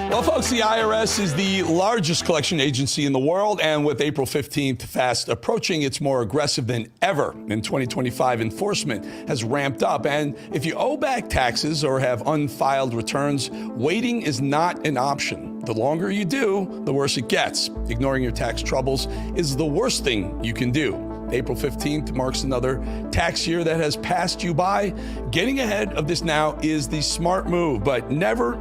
Well, folks, the IRS is the largest collection agency in the world, and with April 15th fast approaching, it's more aggressive than ever. In 2025, enforcement has ramped up, and if you owe back taxes or have unfiled returns, waiting is not an option. The longer you do, the worse it gets. Ignoring your tax troubles is the worst thing you can do. April 15th marks another tax year that has passed you by. Getting ahead of this now is the smart move, but never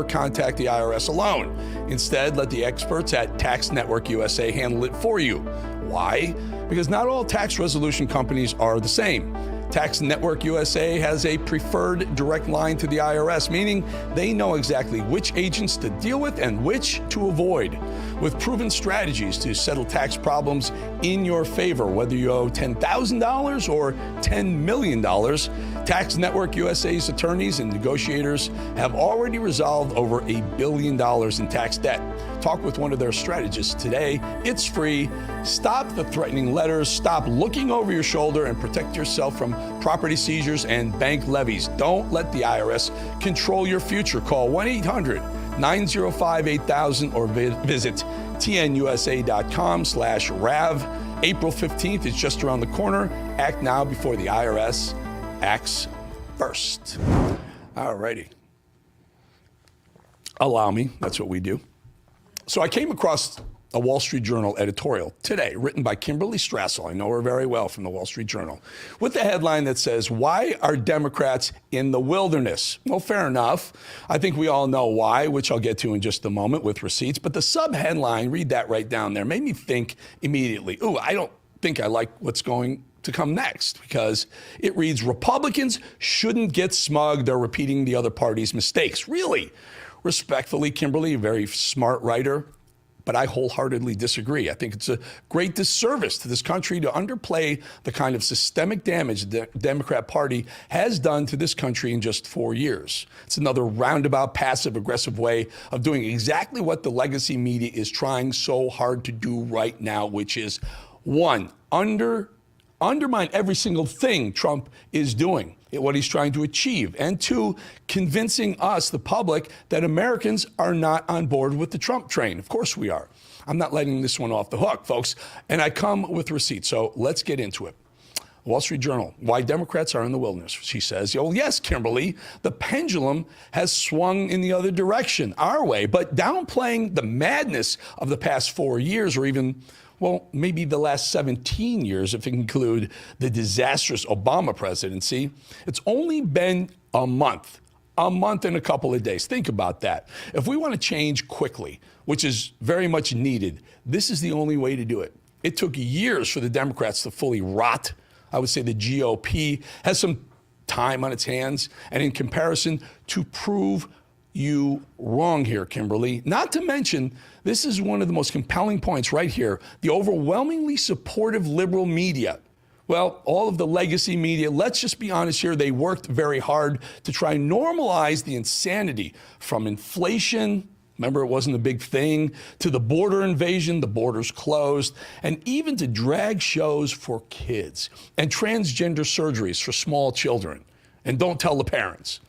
contact the IRS alone. Instead, let the experts at Tax Network USA handle it for you. Why? Because not all tax resolution companies are the same. Tax Network USA has a preferred direct line to the IRS, meaning they know exactly which agents to deal with and which to avoid. With proven strategies to settle tax problems in your favor, whether you owe $10,000 or $10 million, Tax Network USA's attorneys and negotiators have already resolved over $1 billion in tax debt. Talk with one of their strategists today. It's free. Stop the threatening letters. Stop looking over your shoulder and protect yourself from property seizures and bank levies. Don't let the IRS control your future. Call 1-800-905-8000 or visit tnusa.com/RAV. April 15th is just around the corner. Act now before the IRS acts first. All righty. Allow me. That's what we do. So I came across a Wall Street Journal editorial today, written by Kimberly Strassel. I know her very well from the Wall Street Journal, with the headline that says, "Why are Democrats in the wilderness?" Well, fair enough. I think we all know why, which I'll get to in just a moment with receipts. But the sub-headline, read that right down there, made me think immediately, ooh, I don't think I like what's going to come next, because it reads, "Republicans shouldn't get smug. They're repeating the other party's mistakes." Really? respectfully, Kimberly, a very smart writer, but I wholeheartedly disagree. I think it's a great disservice to this country to underplay the kind of systemic damage the Democrat Party has done to this country in just 4 years. It's another roundabout, passive-aggressive way of doing exactly what the legacy media is trying so hard to do right now, which is, one, undermine every single thing Trump is doing, what he's trying to achieve, and two, convincing us, the public, that Americans are not on board with the Trump train. Of course we are. I'm not letting this one off the hook, folks, and I come with receipts, so let's get into it. Wall Street Journal, why Democrats are in the wilderness. She says, oh, yes, Kimberly, the pendulum has swung in the other direction, our way, but downplaying the madness of the past 4 years, or even, well, maybe the last 17 years, if you include the disastrous Obama presidency. It's only been a month and a couple of days. Think about that. If we want to change quickly, which is very much needed, this is the only way to do it. It took years for the Democrats to fully rot. I would say the GOP has some time on its hands, and in comparison, to prove you wrong here, Kimberly. Not to mention, this is one of the most compelling points right here, the overwhelmingly supportive liberal media. Well, all of the legacy media, let's just be honest here, they worked very hard to try and normalize the insanity from inflation. Remember, it wasn't a big thing, to the border invasion, the borders closed, and even to drag shows for kids and transgender surgeries for small children. And don't tell the parents.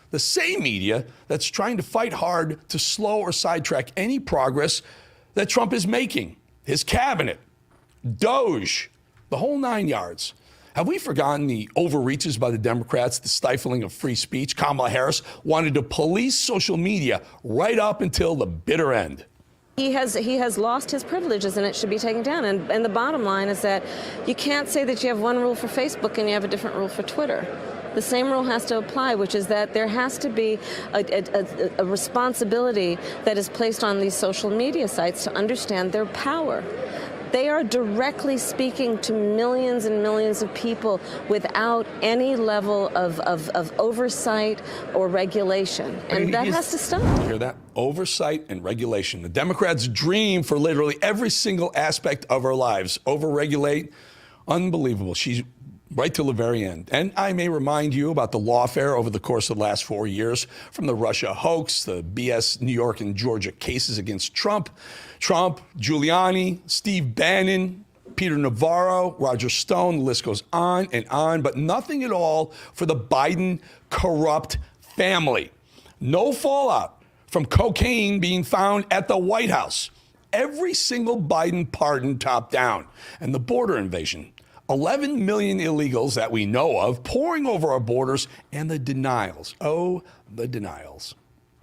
The same media that's trying to fight hard to slow or sidetrack any progress that Trump is making, his cabinet, Doge, the whole 9 yards. Have we forgotten the overreaches by the Democrats, the stifling of free speech? Kamala Harris wanted to police social media right up until the bitter end. He has lost his privileges, and it should be taken down. And the bottom line is that you can't say that you have one rule for Facebook and you have a different rule for Twitter. The same rule has to apply, which is that there has to be a responsibility that is placed on these social media sites to understand their power. They are directly speaking to millions and millions of people without any level of oversight or regulation. And that has to stop. You hear that? Oversight and regulation. The Democrats' dream for literally every single aspect of our lives. Overregulate. Unbelievable. She's right till the very end. And I may remind you about the lawfare over the course of the last 4 years, from the Russia hoax, the BS New York and Georgia cases against Trump, Giuliani, Steve Bannon, Peter Navarro, Roger Stone, the list goes on, but nothing at all for the Biden corrupt family. No fallout from cocaine being found at the White House. Every single Biden pardon top down. And the border invasion. 11 million illegals that we know of pouring over our borders, and the denials. Oh, the denials.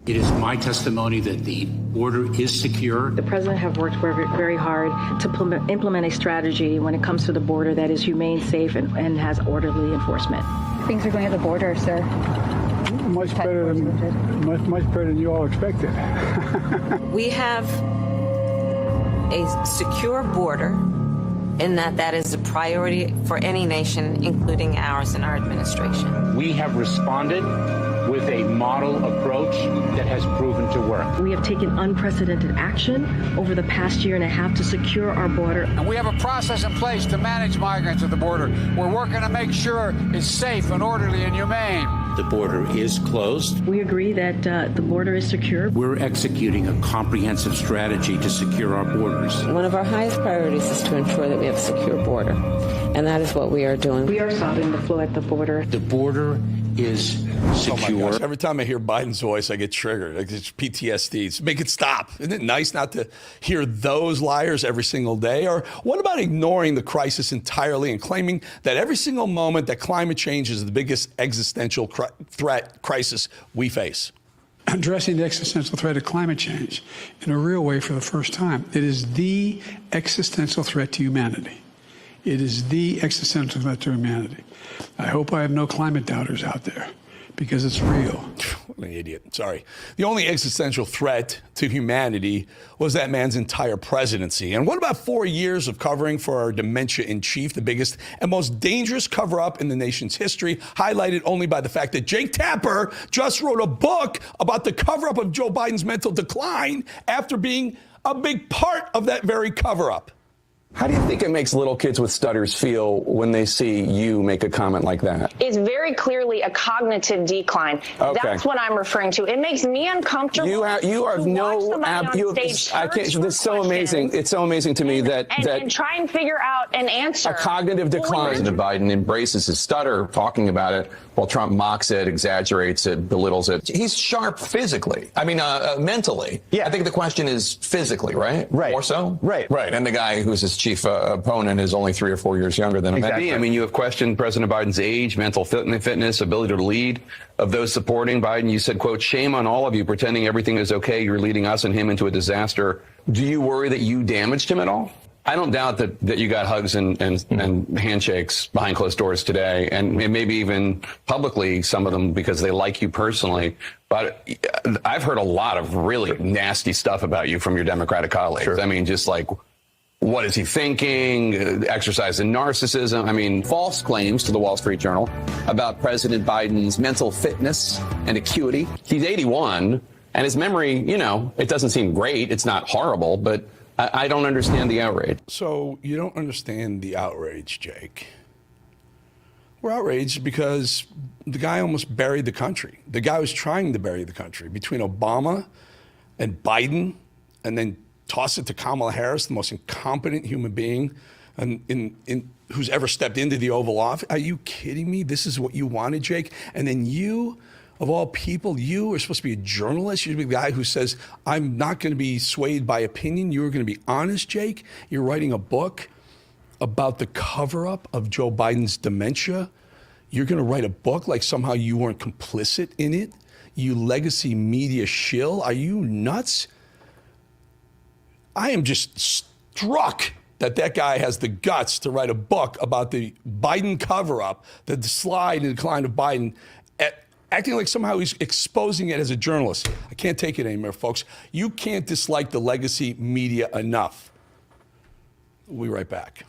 It is my testimony that the border is secure. The president have worked very hard to implement a strategy when it comes to the border that is humane, safe, and has orderly enforcement. Things are going at the border, sir. Much better than you all expected. We have a secure border, in that is a priority for any nation, including ours and our administration. We have responded with a model approach that has proven to work. We have taken unprecedented action over the past year and a half to secure our border. And we have a process in place to manage migrants at the border. We're working to make sure it's safe and orderly and humane. The border is closed. We agree that the border is secure. We're executing a comprehensive strategy to secure our borders. One of our highest priorities is to ensure that we have a secure border, and that is what we are doing. We are stopping the flow at the border. The border is secure. Oh my gosh. Every time I hear Biden's voice, I get triggered. It's PTSD. It's make it stop. Isn't it nice not to hear those liars every single day? Or what about ignoring the crisis entirely and claiming that every single moment that climate change is the biggest existential crisis we face? Addressing the existential threat of climate change in a real way for the first time. It is the existential threat to humanity. It is the existential threat to humanity. I hope I have no climate doubters out there, because it's real. What an idiot. Sorry. The only existential threat to humanity was that man's entire presidency. And what about 4 years of covering for our dementia in chief, the biggest and most dangerous cover-up in the nation's history, highlighted only by the fact that Jake Tapper just wrote a book about the cover-up of Joe Biden's mental decline after being a big part of that very cover-up. How do you think it makes little kids with stutters feel when they see you make a comment like that? It's very clearly a cognitive decline. Okay. That's what I'm referring to. It makes me uncomfortable. You are no. I can't. This is so amazing. It's so amazing to me that and try and figure out an answer. A cognitive decline. President Biden embraces his stutter, talking about it, while Trump mocks it, exaggerates it, belittles it. He's sharp physically. I mean, mentally. Yeah. I think the question is physically, right? Right. More so. Right. Right. And the guy who's his chief opponent is only 3 or 4 years younger than him. Exactly. I mean, you have questioned President Biden's age, mental fitness, ability to lead. Of those supporting Biden, you said, quote, "Shame on all of you pretending everything is okay. You're leading us and him into a disaster." Do you worry that you damaged him at all? I don't doubt that you got hugs and handshakes behind closed doors today, and maybe even publicly, some of them because they like you personally. But I've heard a lot of really nasty stuff about you from your Democratic colleagues. Sure. I mean, just like, what is he thinking? Exercise in narcissism. I mean, false claims to the Wall Street Journal about President Biden's mental fitness and acuity. He's 81, and his memory, you know, it doesn't seem great. It's not horrible, but I don't understand the outrage. So you don't understand the outrage, Jake. We're outraged because the guy almost buried the country. The guy was trying to bury the country between Obama and Biden, and then toss it to Kamala Harris, the most incompetent human being who's ever stepped into the Oval Office. Are you kidding me? This is what you wanted, Jake? And then you, of all people, you are supposed to be a journalist. You're the guy who says, I'm not going to be swayed by opinion. You're going to be honest, Jake. You're writing a book about the cover-up of Joe Biden's dementia. You're going to write a book like somehow you weren't complicit in it. You legacy media shill. Are you nuts? I am just struck that guy has the guts to write a book about the Biden cover-up, the slide and decline of Biden, acting like somehow he's exposing it as a journalist. I can't take it anymore, folks. You can't dislike the legacy media enough. We'll be right back.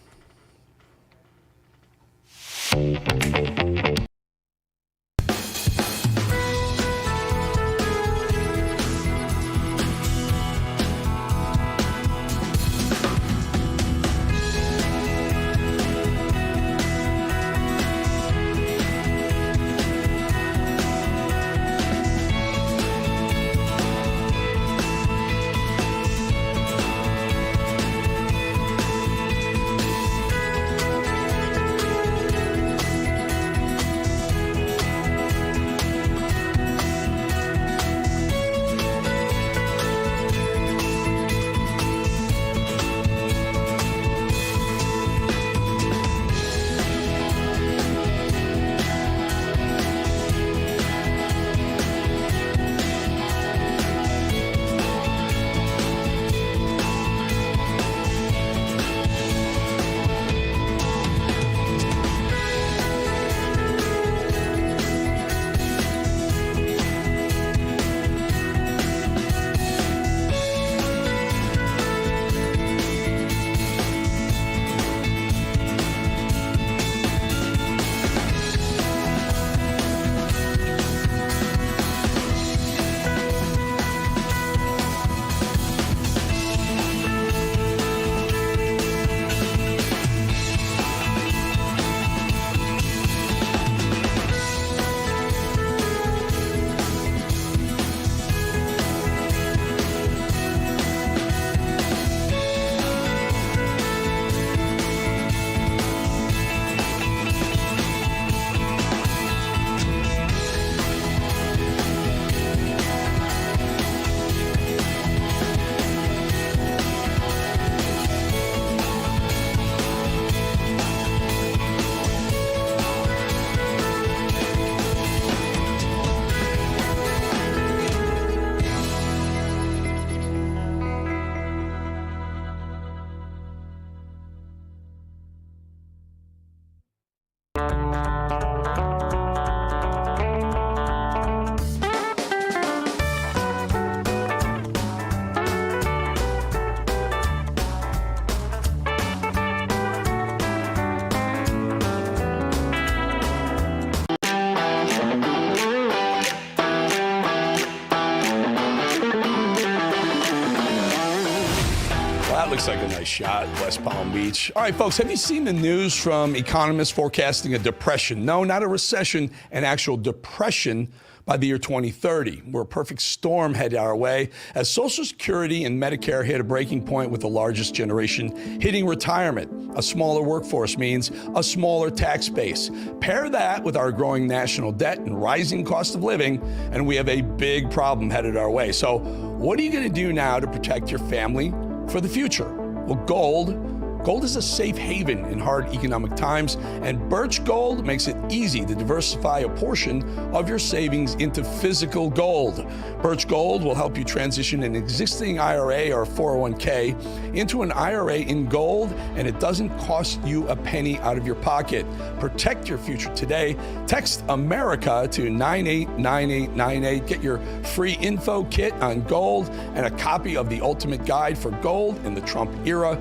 looks like a nice shot, West Palm Beach. All right, folks, have you seen the news from economists forecasting a depression? No, not a recession, an actual depression by the year 2030. We're a perfect storm headed our way as Social Security and Medicare hit a breaking point with the largest generation hitting retirement. A smaller workforce means a smaller tax base. Pair that with our growing national debt and rising cost of living, and we have a big problem headed our way. So what are you going to do now to protect your family for the future? Well, Gold is a safe haven in hard economic times, and Birch Gold makes it easy to diversify a portion of your savings into physical gold. Birch Gold will help you transition an existing IRA or 401k into an IRA in gold, and it doesn't cost you a penny out of your pocket. Protect your future today. Text America to 989898. Get your free info kit on gold and a copy of the Ultimate Guide for Gold in the Trump Era,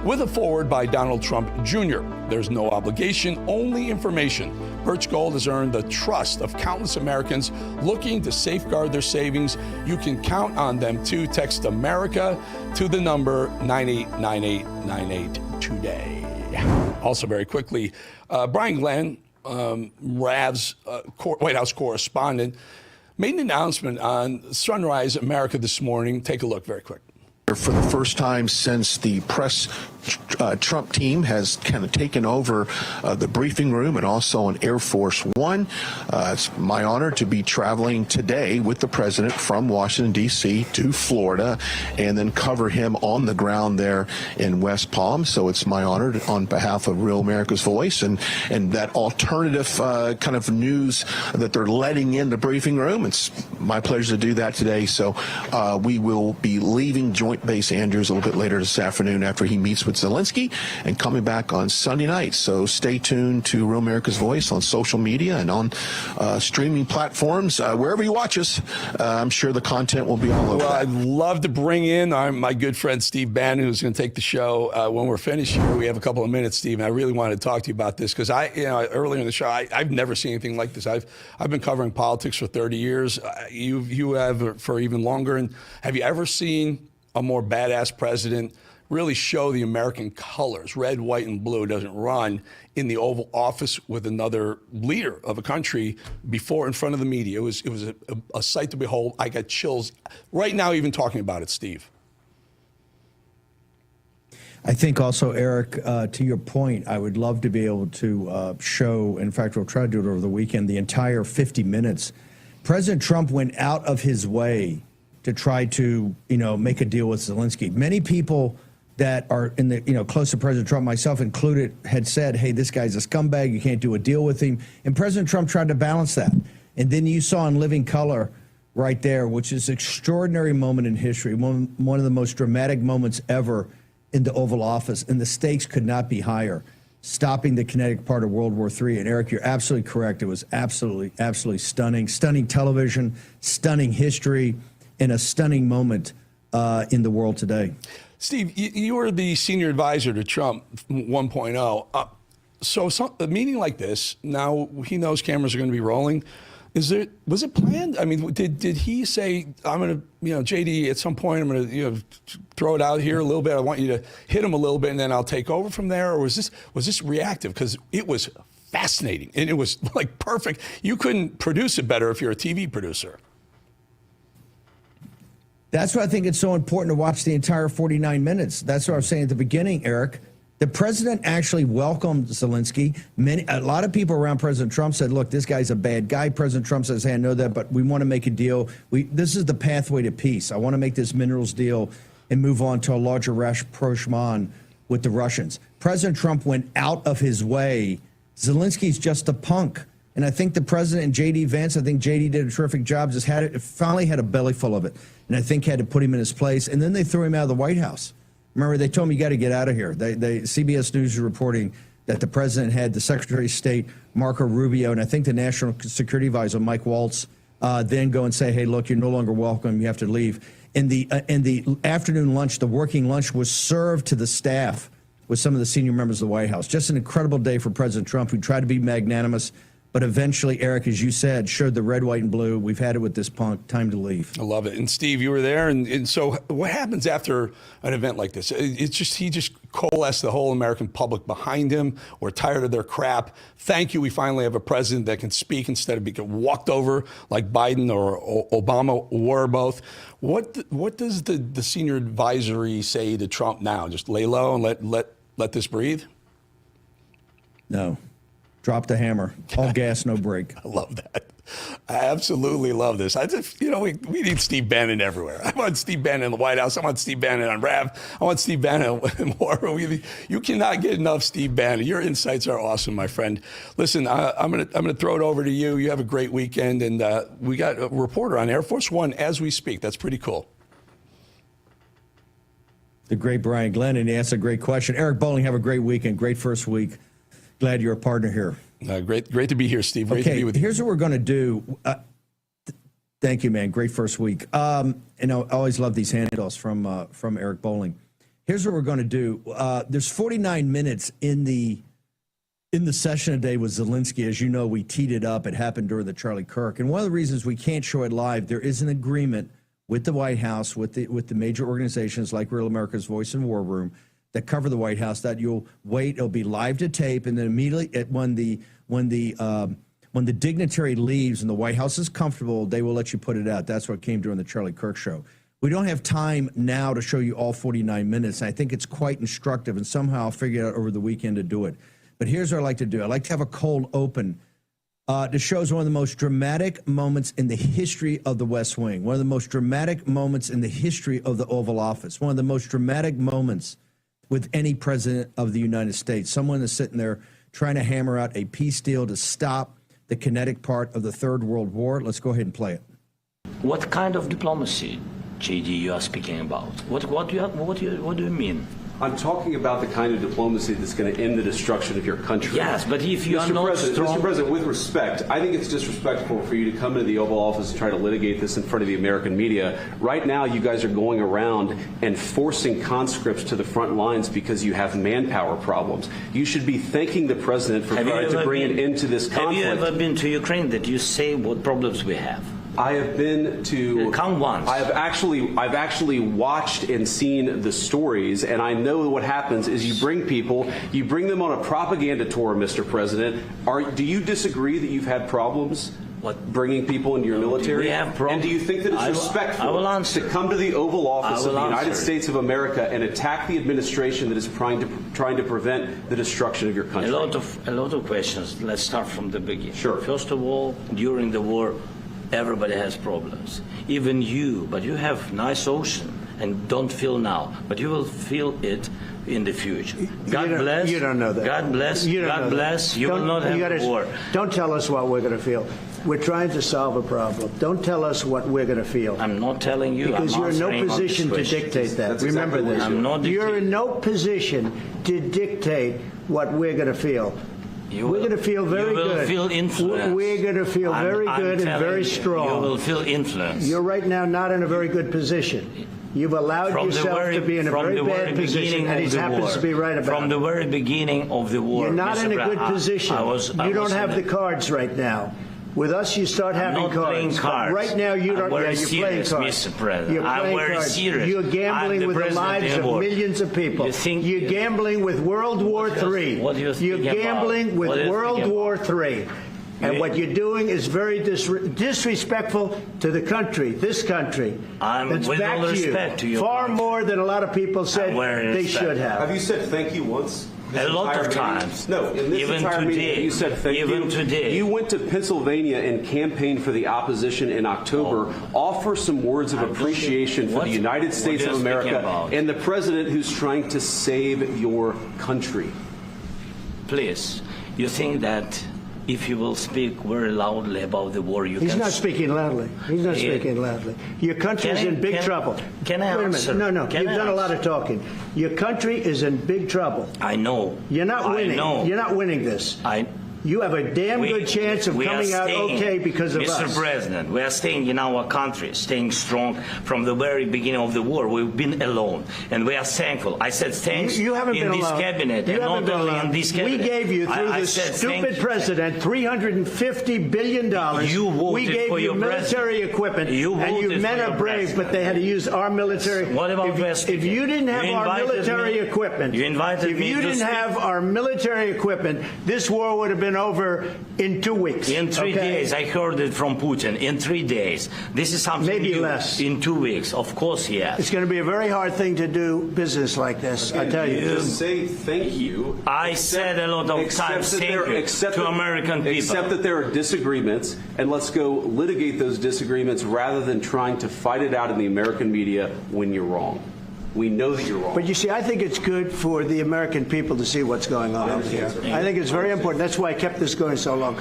with a foreword by Donald Trump Jr. There's no obligation, only information. Birch Gold has earned the trust of countless Americans looking to safeguard their savings. You can count on them to text America to the number 989898 today. Also, very quickly, Brian Glenn, Rav's White House correspondent, made an announcement on Sunrise America this morning. Take a look very quick. For the first time since the press Trump team has kind of taken over the briefing room and also on Air Force One. It's my honor to be traveling today with the president from Washington, D.C. to Florida and then cover him on the ground there in West Palm. So it's my honor on behalf of Real America's Voice and that alternative kind of news that they're letting in the briefing room. It's my pleasure to do that today. So we will be leaving Joint Base Andrews a little bit later this afternoon after he meets with Zelensky and coming back on Sunday night. So stay tuned to Real America's Voice on social media and on streaming platforms. Wherever you watch us, I'm sure the content will be all over. Well, I'd love to bring in my good friend Steve Bannon, who's going to take the show when we're finished here. We have a couple of minutes, Steve, and I really wanted to talk to you about this because earlier in the show, I've never seen anything like this. I've been covering politics for 30 years. You have for even longer. And have you ever seen a more badass president really show the American colors, red, white, and blue, doesn't run in the Oval Office with another leader of a country before in front of the media? It was a sight to behold. I got chills right now even talking about it, Steve. I think also, Eric, to your point, I would love to be able to show, in fact, we'll try to do it over the weekend, the entire 50 minutes. President Trump went out of his way to try to, make a deal with Zelensky. Many people that are in the, close to President Trump, myself included, had said, hey, this guy's a scumbag, you can't do a deal with him. And President Trump tried to balance that. And then you saw in living color right there, which is an extraordinary moment in history, one of the most dramatic moments ever in the Oval Office, and the stakes could not be higher, stopping the kinetic part of World War III. And Eric, you're absolutely correct. It was absolutely, absolutely stunning. Stunning television, stunning history, and a stunning moment in the world today. Steve, you were the senior advisor to Trump 1.0. So a meeting like this, now he knows cameras are going to be rolling. Was it planned? I mean, did he say, I'm going to, JD, at some point, I'm going to, throw it out here a little bit. I want you to hit him a little bit and then I'll take over from there? Or was this reactive? Because it was fascinating and it was like perfect. You couldn't produce it better if you're a TV producer. That's why I think it's so important to watch the entire 49 minutes. That's what I was saying at the beginning, Eric. The president actually welcomed Zelensky. A lot of people around President Trump said, look, this guy's a bad guy. President Trump says, hey, I know that, but we want to make a deal. This is the pathway to peace. I want to make this minerals deal and move on to a larger rapprochement with the Russians. President Trump went out of his way. Zelensky's just a punk. And I think the president and J.D. Vance, I think J.D. did a terrific job, finally had a belly full of it. And I think had to put him in his place. And then they threw him out of the White House. Remember, they told him, you got to get out of here. CBS News is reporting that the president had the Secretary of State, Marco Rubio, and I think the National Security Advisor, Mike Waltz, then go and say, hey, look, you're no longer welcome. You have to leave. And the afternoon lunch, the working lunch, was served to the staff with some of the senior members of the White House. Just an incredible day for President Trump, who tried to be magnanimous, But eventually, Eric, as you said, showed the red, white, and blue. We've had it with this punk. Time to leave. I love it. And Steve, you were there. And so what happens after an event like this? It's just, he just coalesced the whole American public behind him. We're tired of their crap. Thank you. We finally have a president that can speak instead of being walked over like Biden or Obama were both. What does the senior advisory say to Trump now? Just lay low and let this breathe? No. Drop the hammer. All gas, no brake. I love that. I absolutely love this. I just, we need Steve Bannon everywhere. I want Steve Bannon in the White House. I want Steve Bannon on RAV. I want Steve Bannon in War Room. You cannot get enough Steve Bannon. Your insights are awesome, my friend. Listen, I'm gonna throw it over to you. You have a great weekend, and we got a reporter on Air Force One as we speak. That's pretty cool. The great Brian Glenn, and he asked a great question. Eric Bolling, have a great weekend. Great first week. Glad you're a partner here. Great to be here, Steve. Great to be with you. Here's what we're going to do. Thank you, man. Great first week. I always love these handles from Eric Bolling. Here's what we're going to do. There's 49 minutes in the session today with Zelensky. As you know, we teed it up. It happened during the Charlie Kirk. And one of the reasons we can't show it live, there is an agreement with the White House, with the major organizations like Real America's Voice and War Room, that cover the White House, that you'll wait. It'll be live to tape, and then immediately when the dignitary leaves and the White House is comfortable, they will let you put it out. That's what came during the Charlie Kirk show. We don't have time now to show you all 49 minutes. And I think it's quite instructive, and somehow I'll figure out over the weekend to do it. But here's what I like to do. I like to have a cold open to show one of the most dramatic moments in the history of the West Wing, one of the most dramatic moments in the history of the Oval Office, one of the most dramatic moments with any president of the United States. Someone is sitting there trying to hammer out a peace deal to stop the kinetic part of the Third World War. Let's go ahead and play it. What kind of diplomacy, JD, you are speaking about? What do you mean? I'm talking about the kind of diplomacy that's going to end the destruction of your country. Yes, but if you are not strong... Mr. President, with respect, I think it's disrespectful for you to come into the Oval Office and try to litigate this in front of the American media. Right now, you guys are going around and forcing conscripts to the front lines because you have manpower problems. You should be thanking the President for trying to bring an end to this conflict. Have you ever been to Ukraine that you say what problems we have? I have been to. Come once. I've actually watched and seen the stories, and I know what happens is you bring them on a propaganda tour, Mr. President. Do you disagree that you've had problems? Bringing people into your military? We have problems. And do you think that it's respectful to come to the Oval Office of the United States of America and attack the administration that is trying to prevent the destruction of your country? A lot of questions. Let's start from the beginning. Sure. First of all, during the war, everybody has problems. Even you, but you have nice ocean and don't feel now, but you will feel it in the future. God bless. You don't know that. God bless. God bless. You will not have war. Don't tell us what we're going to feel. We're trying to solve a problem. Don't tell us what we're going to feel. I'm not telling you. Because you're in no position to dictate that. Remember this. You're in no position to dictate what we're going to feel. We're going to feel very good. You will feel influence. We're going to feel very good and very strong. You will feel influence. You're right now not in a very good position. You've allowed yourself to be in a very bad position, and he happens to be right about it. From the very beginning of the war. You're not in a good position. You don't have the cards right now. With us, you start having cards. Right now, you don't. Yeah, you're playing cards. Mr. President. You're playing cards. Serious. You're gambling with the lives of millions of people. You're gambling with World War III. You're gambling with World War III. And what you're doing is very disrespectful to the country, this country. That's with all respect to you. Far more than a lot of people said they should have. Have you said thank you once? A lot of times. No, in this entire meeting, you said thank you. Even today. You went to Pennsylvania and campaigned for the opposition in October. Offer some words of appreciation for the United States of America and the president who's trying to save your country. Please, you think that if you will speak very loudly about the war, He's not speaking loudly. He's not speaking loudly. Your country is in big trouble. Can I answer? No. You've done a lot of talking. Your country is in big trouble. I know. You're not winning. You're not winning this. You have a damn good chance of coming out okay because of us. Mr. President, we are staying in our country, staying strong from the very beginning of the war. We've been alone, and we are thankful. I said thanks you haven't in been this alone. cabinet, You and haven't not been only alone. in this cabinet. We gave you, through I this said stupid president, $350 billion. You voted we gave for you your military equipment, You and you voted men for are your brave, president. but they had to use our military. What about if you didn't have our military equipment, You invited if me you to didn't speak. have our military equipment, this war would have been over in 2 weeks. In 3 days, I heard it from Putin. In 3 days, this is something Maybe new. less. In 2 weeks, of course, yes. It's going to be a very hard thing to do business like this. I tell you. Just say thank you. I said a lot of times thank you to American people. Accept that there are disagreements, and let's go litigate those disagreements rather than trying to fight it out in the American media when you're wrong. We know that you're wrong. But you see, I think it's good for the American people to see what's going on out here. I think it's very important. That's why I kept this going so long.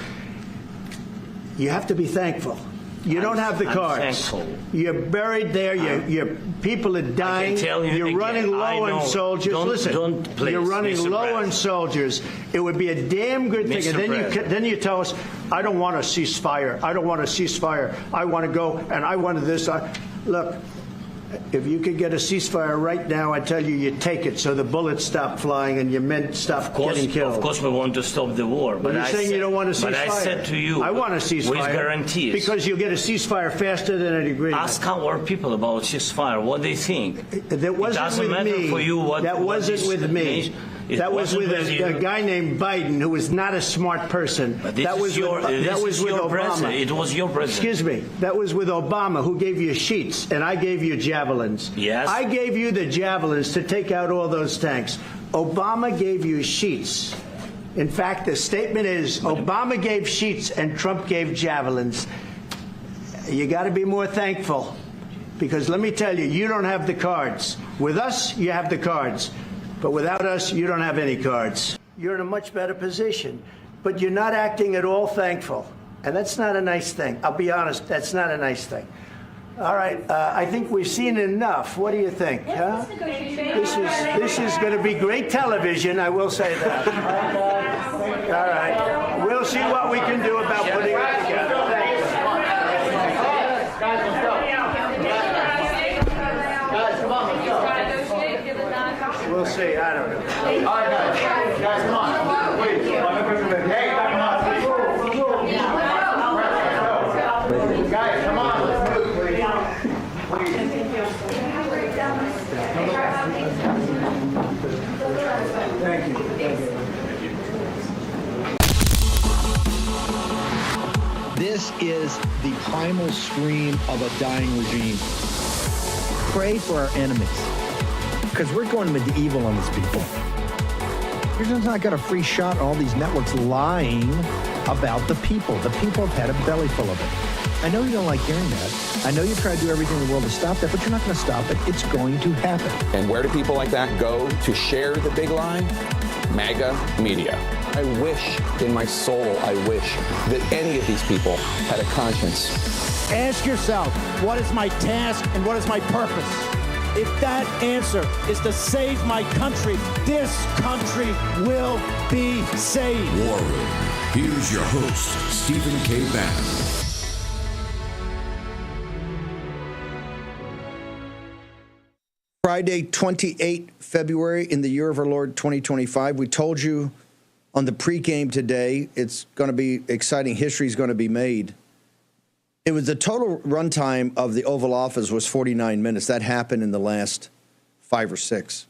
You have to be thankful. You don't have the I'm cards. thankful. You're buried there. Your people are dying. I can tell you You're again, running low I know. on soldiers. Don't, please, you're running Mr. low President. on soldiers. It would be a damn good thing. Mr. And President. then you tell us, I don't want a ceasefire. I don't want a ceasefire. I want to go, and I wanted this. Look. If you could get a ceasefire right now, I tell you, you take it so the bullets stop flying and your men stop getting killed. Of course, we want to stop the war. But you're saying you don't want a ceasefire. But I said to you, I want a ceasefire. with guarantees. Because you'll get a ceasefire faster than an agreement. Ask our people about ceasefire, what they think. That wasn't it doesn't with matter me. for you what. That wasn't with me. That was with a guy named Biden, who was not a smart person. But this that was is with your Obama. president. It was your president. Excuse me. That was with Obama, who gave you sheets, and I gave you javelins. Yes. I gave you the javelins to take out all those tanks. Obama gave you sheets. In fact, the statement is Obama gave sheets and Trump gave javelins. You got to be more thankful, because let me tell you, you don't have the cards. With us, you have the cards. But without us, you don't have any cards. You're in a much better position, but you're not acting at all thankful. And that's not a nice thing. I'll be honest, that's not a nice thing. All right, I think we've seen enough. What do you think? Huh? This is going to be great television, I will say that. All right, we'll see what we can do about putting it together. Guys, let's go. Guys, come on, let's go. We'll see. I don't know. All right, guys, come on. Wait. Hey, come on. Guys, come on. Let's move, Thank you. This is the primal scream of a dying regime. Pray for our enemies, because we're going medieval on these people. You're just not got a free shot on all these networks lying about the people. The people have had a belly full of it. I know you don't like hearing that. I know you try to do everything in the world to stop that, but you're not going to stop it. It's going to happen. And where do people like that go to share the big lie? MAGA media. I wish in my soul, I wish that any of these people had a conscience. Ask yourself, what is my task and what is my purpose? If that answer is to save my country, this country will be saved. War Room. Here's your host, Stephen K. Bannon. Friday, 28 February in the year of our Lord 2025. We told you on the pregame today, it's going to be exciting. History is going to be made. It was the total runtime of the Oval Office was 49 minutes. That happened in the last 5 or 6.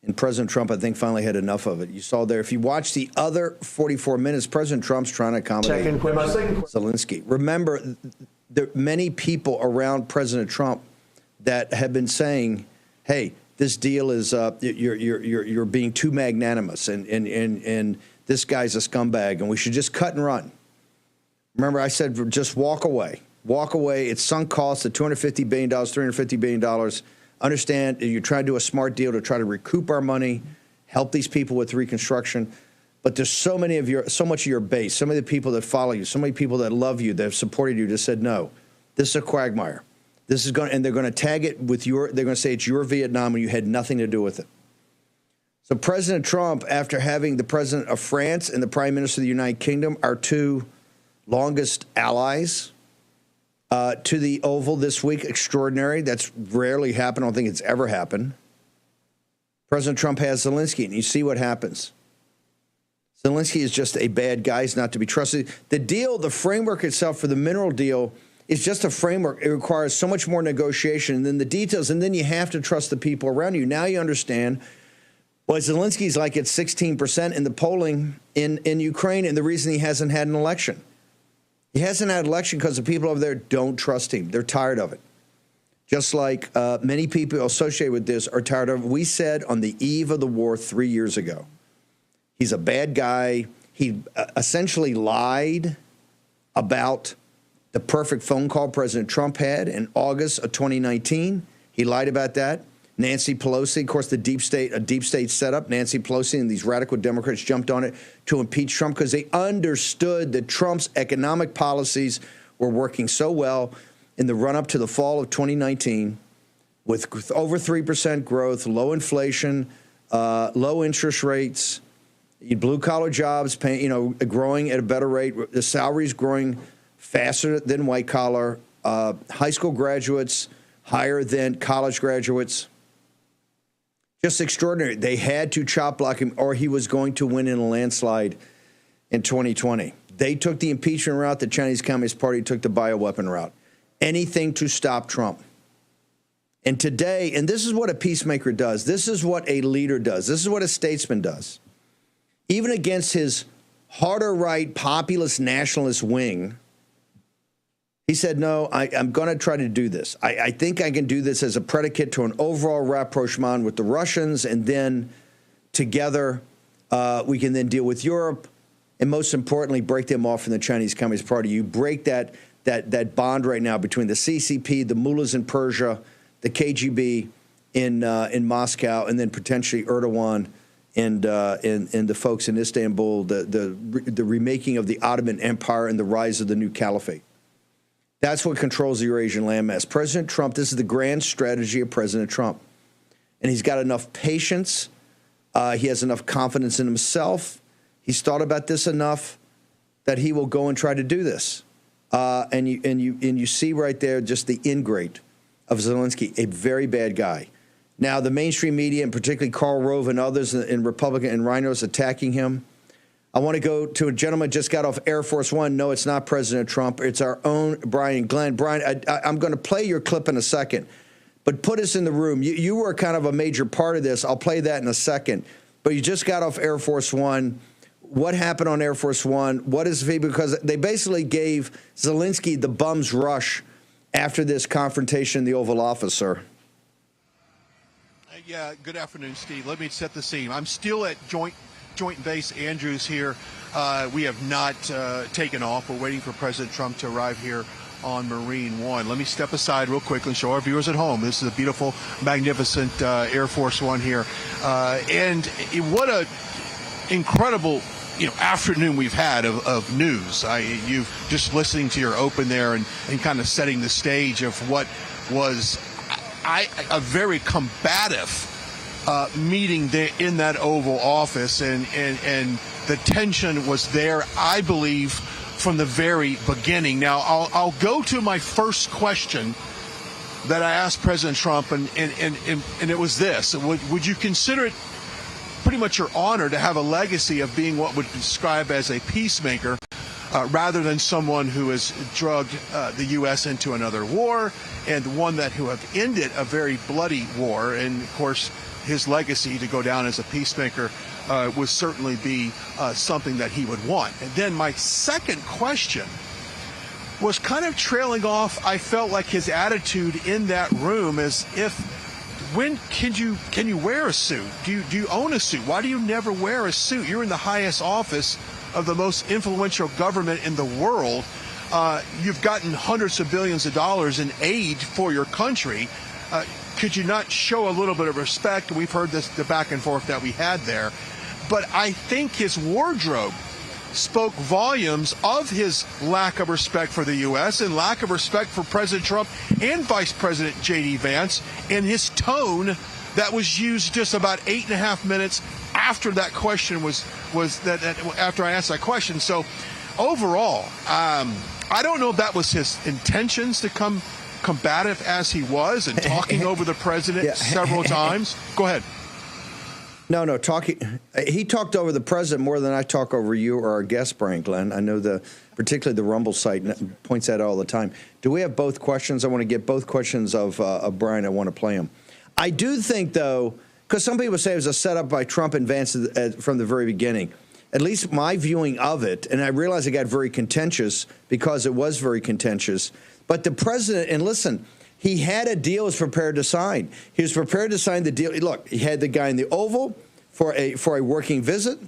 And President Trump, I think, finally had enough of it. You saw there, if you watch the other 44 minutes, President Trump's trying to accommodate Zelensky. Remember, there are many people around President Trump that have been saying, hey, this deal is you're being too magnanimous, and this guy's a scumbag, and we should just cut and run. Remember, I said just walk away. Walk away. It's sunk costs of $250 billion, $350 billion. Understand you're trying to do a smart deal to try to recoup our money, help these people with reconstruction. But there's so much of your base, so many of the people that follow you, so many people that love you, that have supported you, just said, no, this is a quagmire. This is going, and they're going to tag it with they're going to say it's your Vietnam and you had nothing to do with it. So President Trump, after having the president of France and the prime minister of the United Kingdom, our two longest allies, to the Oval this week, extraordinary. That's rarely happened. I don't think it's ever happened. President Trump has Zelensky, and you see what happens. Zelensky is just a bad guy. He's not to be trusted. The deal, the framework itself for the mineral deal is just a framework. It requires so much more negotiation than the details, and then you have to trust the people around you. Now you understand why Zelensky's like at 16% in the polling in Ukraine, and the reason he hasn't had an election. He hasn't had an election because the people over there don't trust him. They're tired of it. Just like many people associated with this are tired of it. We said on the eve of the war 3 years ago, he's a bad guy. He essentially lied about the perfect phone call President Trump had in August of 2019. He lied about that. Nancy Pelosi, of course, a deep state setup. Nancy Pelosi and these radical Democrats jumped on it to impeach Trump because they understood that Trump's economic policies were working so well in the run-up to the fall of 2019 with over 3% growth, low inflation, low interest rates, blue-collar jobs growing at a better rate, the salaries growing faster than white-collar, high school graduates higher than college graduates. Just extraordinary. They had to chop block him or he was going to win in a landslide in 2020. They took the impeachment route. The Chinese Communist Party took the bioweapon route. Anything to stop Trump. And today, and this is what a peacemaker does. This is what a leader does. This is what a statesman does. Even against his harder right populist nationalist wing, he said, no, I'm going to try to do this. I think I can do this as a predicate to an overall rapprochement with the Russians, and then together we can then deal with Europe, and most importantly, break them off from the Chinese Communist Party. You break that bond right now between the CCP, the mullahs in Persia, the KGB in Moscow, and then potentially Erdogan and the folks in Istanbul, the remaking of the Ottoman Empire and the rise of the new caliphate. That's what controls the Eurasian landmass. President Trump, this is the grand strategy of President Trump. And he's got enough patience. He has enough confidence in himself. He's thought about this enough that he will go and try to do this. And you see right there just the ingrate of Zelensky, a very bad guy. Now, the mainstream media, and particularly Karl Rove and others in Republican and Rhinos attacking him. I want to go to a gentleman just got off Air Force One. No, it's not President Trump. It's our own Brian Glenn. Brian, I'm going to play your clip in a second, but put us in the room. You were kind of a major part of this. I'll play that in a second. But you just got off Air Force One. What happened on Air Force One? What is the feedback? Because they basically gave Zelensky the bum's rush after this confrontation in the Oval Office, sir. Yeah, good afternoon, Steve. Let me set the scene. I'm still at Joint Base Andrews here. We have not taken off. We're waiting for President Trump to arrive here on Marine One. Let me step aside real quickly and show our viewers at home. This is a beautiful, magnificent Air Force One here. And what a incredible afternoon we've had of news. You just listening to your open there and kind of setting the stage of what was a very combative meeting there in that Oval Office, and the tension was there, I believe, from the very beginning. Now, I'll go to my first question that I asked President Trump, and it was this: would you consider it pretty much your honor to have a legacy of being what would describe as a peacemaker, rather than someone who has drugged the U.S. into another war, and one who have ended a very bloody war? And of course, his legacy to go down as a peacemaker would certainly be something that he would want. And then my second question was kind of trailing off. I felt like his attitude in that room as if, when can you wear a suit? Do you own a suit? Why do you never wear a suit? You're in the highest office of the most influential government in the world. You've gotten hundreds of billions of dollars in aid for your country. Could you not show a little bit of respect? We've heard the back and forth that we had there. But I think his wardrobe spoke volumes of his lack of respect for the U.S. and lack of respect for President Trump and Vice President J.D. Vance, and his tone that was used just about 8.5 minutes after that question after I asked that question. So overall, I don't know if that was his intentions to come combative as he was and talking over the president several times. Go ahead. No, he talked over the president more than I talk over you or our guest, Brian Glenn. I know particularly the Rumble site points that out all the time. Do we have both questions? I want to get both questions of Brian. I want to play them. I do think, though, because some people say it was a setup by Trump in advance from the very beginning. At least my viewing of it, and I realize it got very contentious because it was very contentious. But the president, and listen, he had a deal he was prepared to sign. He was prepared to sign the deal. Look, he had the guy in the Oval for a working visit.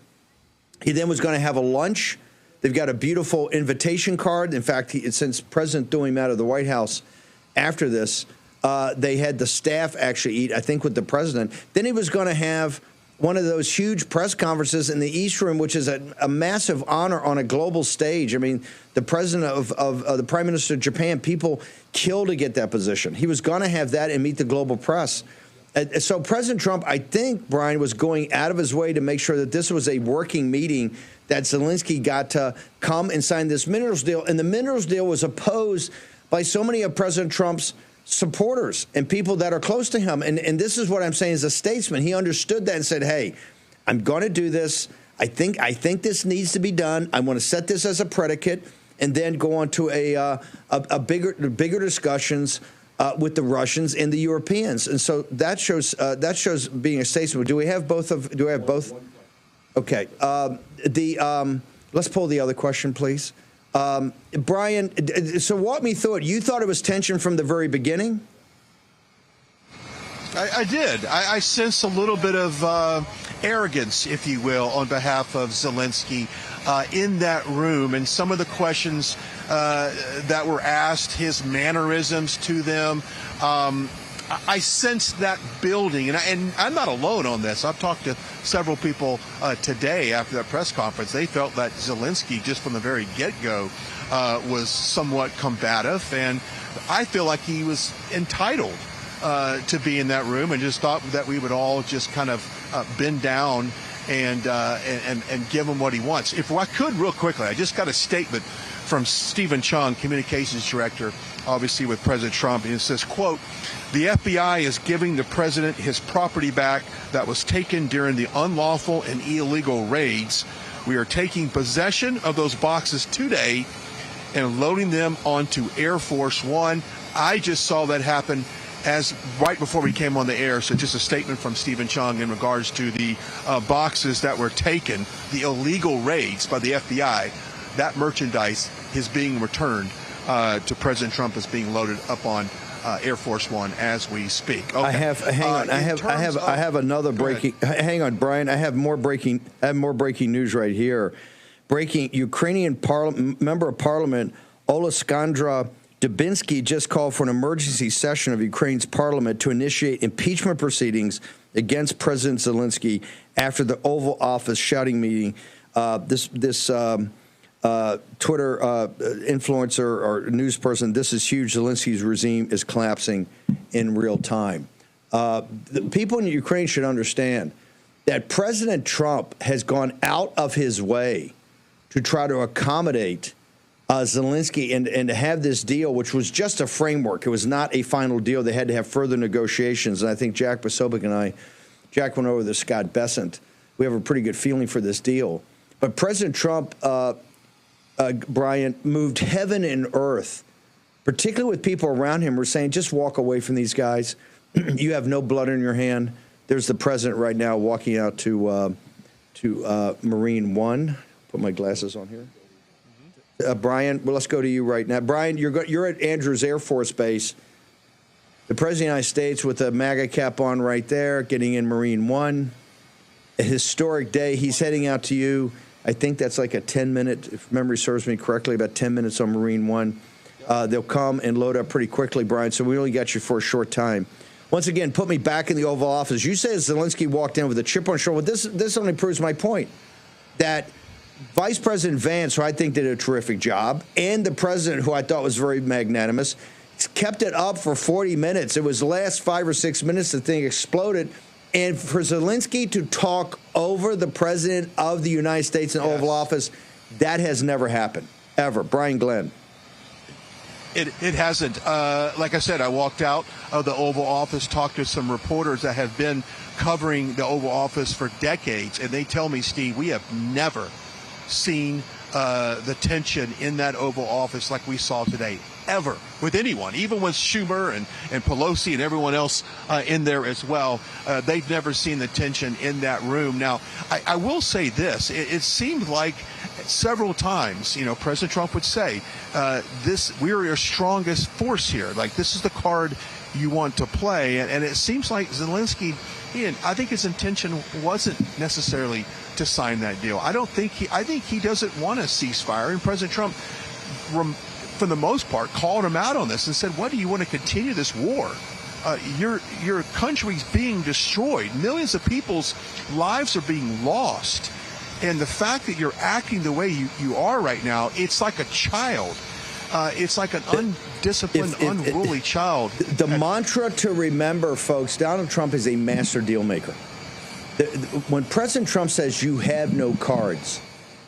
He then was going to have a lunch. They've got a beautiful invitation card. In fact, since President threw him out of the White House after this, they had the staff actually eat, I think, with the president. Then he was going to have one of those huge press conferences in the East Room, which is a massive honor on a global stage. I mean, the president of the Prime Minister of Japan, people kill to get that position. He was going to have that and meet the global press. So President Trump, I think, Brian, was going out of his way to make sure that this was a working meeting, that Zelensky got to come and sign this minerals deal. And the minerals deal was opposed by so many of President Trump's supporters and people that are close to him. And this is what I'm saying as a statesman. He understood that and said, hey, I'm going to do this. I think this needs to be done. I want to set this as a predicate and then go on to a bigger discussions with the Russians and the Europeans. And so that shows being a statesman. Do we have both? Okay. Let's pull the other question, please. Brian, so walk me through it. You thought it was tension from the very beginning? I did. I sensed a little bit of arrogance, if you will, on behalf of Zelensky in that room. And some of the questions that were asked, his mannerisms to them, I sensed that building. And I'm not alone on this. I've talked to several people today after that press conference. They felt that Zelensky, just from the very get-go, was somewhat combative. And I feel like he was entitled to be in that room, and just thought that we would all just kind of bend down and give him what he wants. If I could, real quickly, I just got a statement from Stephen Chung, communications director, obviously with President Trump, and it says, quote, "The FBI is giving the president his property back that was taken during the unlawful and illegal raids. We are taking possession of those boxes today and loading them onto Air Force One." I just saw that happen right before we came on the air. So just a statement from Stephen Chung in regards to the boxes that were taken, the illegal raids by the FBI. That merchandise is being returned to President Trump, is being loaded up on Air Force One as we speak. Okay. I have another breaking. Hang on, Brian. I have more breaking news right here. Breaking: Ukrainian member of Parliament Oleksandra Dubinsky just called for an emergency session of Ukraine's parliament to initiate impeachment proceedings against President Zelensky after the Oval Office shouting meeting. This Twitter influencer or news person, this is huge. Zelensky's regime is collapsing in real time. The people in Ukraine should understand that President Trump has gone out of his way to try to accommodate Zelensky and to have this deal, which was just a framework. It was not a final deal. They had to have further negotiations. And I think Jack Posobiec and Jack went over with Scott Bessent. We have a pretty good feeling for this deal. But President Trump, Brian, moved heaven and earth, particularly with people around him who were saying, just walk away from these guys. You have no blood in your hand. There's the president right now walking out to Marine One. Put my glasses on here. Brian, well, let's go to you right now. Brian, you're at Andrews Air Force Base. The President of the United States with a MAGA cap on right there, getting in Marine One. A historic day. He's heading out to you. I think that's like a 10-minute, if memory serves me correctly, about 10 minutes on Marine One. They'll come and load up pretty quickly, Brian, so we only got you for a short time. Once again, put me back in the Oval Office. You say Zelensky walked in with a chip on his shoulder. This only proves my point, that Vice President Vance, who I think did a terrific job, and the president, who I thought was very magnanimous, kept it up for 40 minutes. It was the last 5 or 6 minutes the thing exploded. And for Zelensky to talk over the president of the United States in the Oval Office, that has never happened, ever. Brian Glenn. It hasn't. Like I said, I walked out of the Oval Office, talked to some reporters that have been covering the Oval Office for decades, and they tell me, Steve, we have never seen the tension in that Oval Office like we saw today, ever, with anyone, even with Schumer and Pelosi and everyone else in there as well. They've never seen the tension in that room. Now, I will say this. It seemed like several times, President Trump would say, we're your strongest force here. Like, this is the card you want to play. And it seems like Zelensky, I think his intention wasn't necessarily to sign that deal. I think he doesn't want a ceasefire. And President Trump, for the most part, called him out on this and said, what do you want to continue this war? Your country's being destroyed. Millions of people's lives are being lost. And the fact that you're acting the way you are right now, it's like a child. It's like an undisciplined, unruly child. The mantra to remember, folks, Donald Trump is a master deal maker. When President Trump says you have no cards,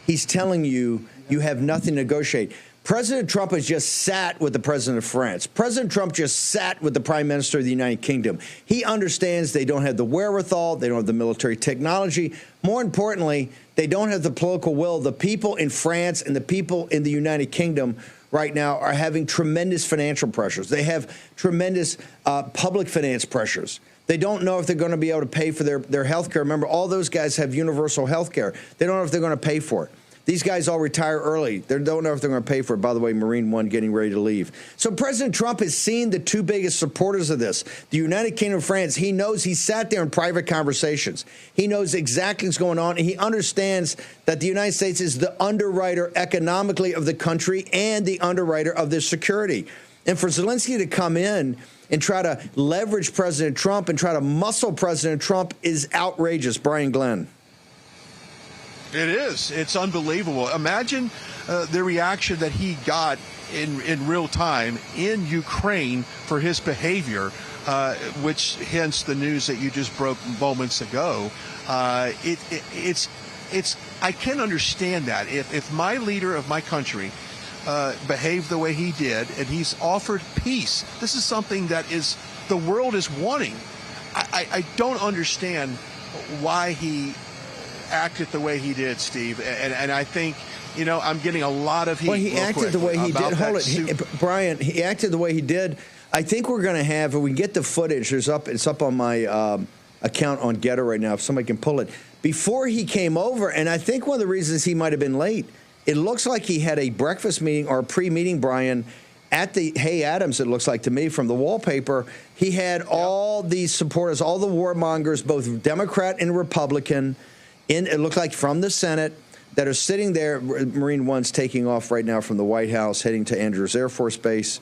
he's telling you you have nothing to negotiate. President Trump has just sat with the president of France. President Trump just sat with the prime minister of the United Kingdom. He understands they don't have the wherewithal. They don't have the military technology. More importantly, they don't have the political will. The people in France and the people in the United Kingdom right now are having tremendous financial pressures. They have tremendous public finance pressures. They don't know if they're going to be able to pay for their health care. Remember, all those guys have universal health care. They don't know if they're going to pay for it. These guys all retire early. They don't know if they're going to pay for it. By the way, Marine One getting ready to leave. So President Trump has seen the two biggest supporters of this, the United Kingdom of France. He knows, he sat there in private conversations. He knows exactly what's going on, and he understands that the United States is the underwriter economically of the country and the underwriter of their security. And for Zelensky to come in and try to leverage President Trump and try to muscle President Trump is outrageous. Brian Glenn. It is. It's unbelievable. Imagine the reaction that he got in real time in Ukraine for his behavior, which hence the news that you just broke moments ago. It's I can understand that if my leader of my country behaved the way he did and he's offered peace, this is something that is the world is wanting. I don't understand why he acted the way he did, Steve, and I think I'm getting a lot of heat. Well, he acted the way he did. Hold it, Brian. He acted the way he did. I think we're going to have, if we get the footage, it's up on my account on Getter right now. If somebody can pull it, before he came over, and I think one of the reasons he might have been late, it looks like he had a breakfast meeting or a pre-meeting, Brian, at the Hay Adams. It looks like to me from the wallpaper. He had all these supporters, all the warmongers, both Democrat and Republican. It looked like from the Senate that are sitting there. Marine One's taking off right now from the White House, heading to Andrews Air Force Base,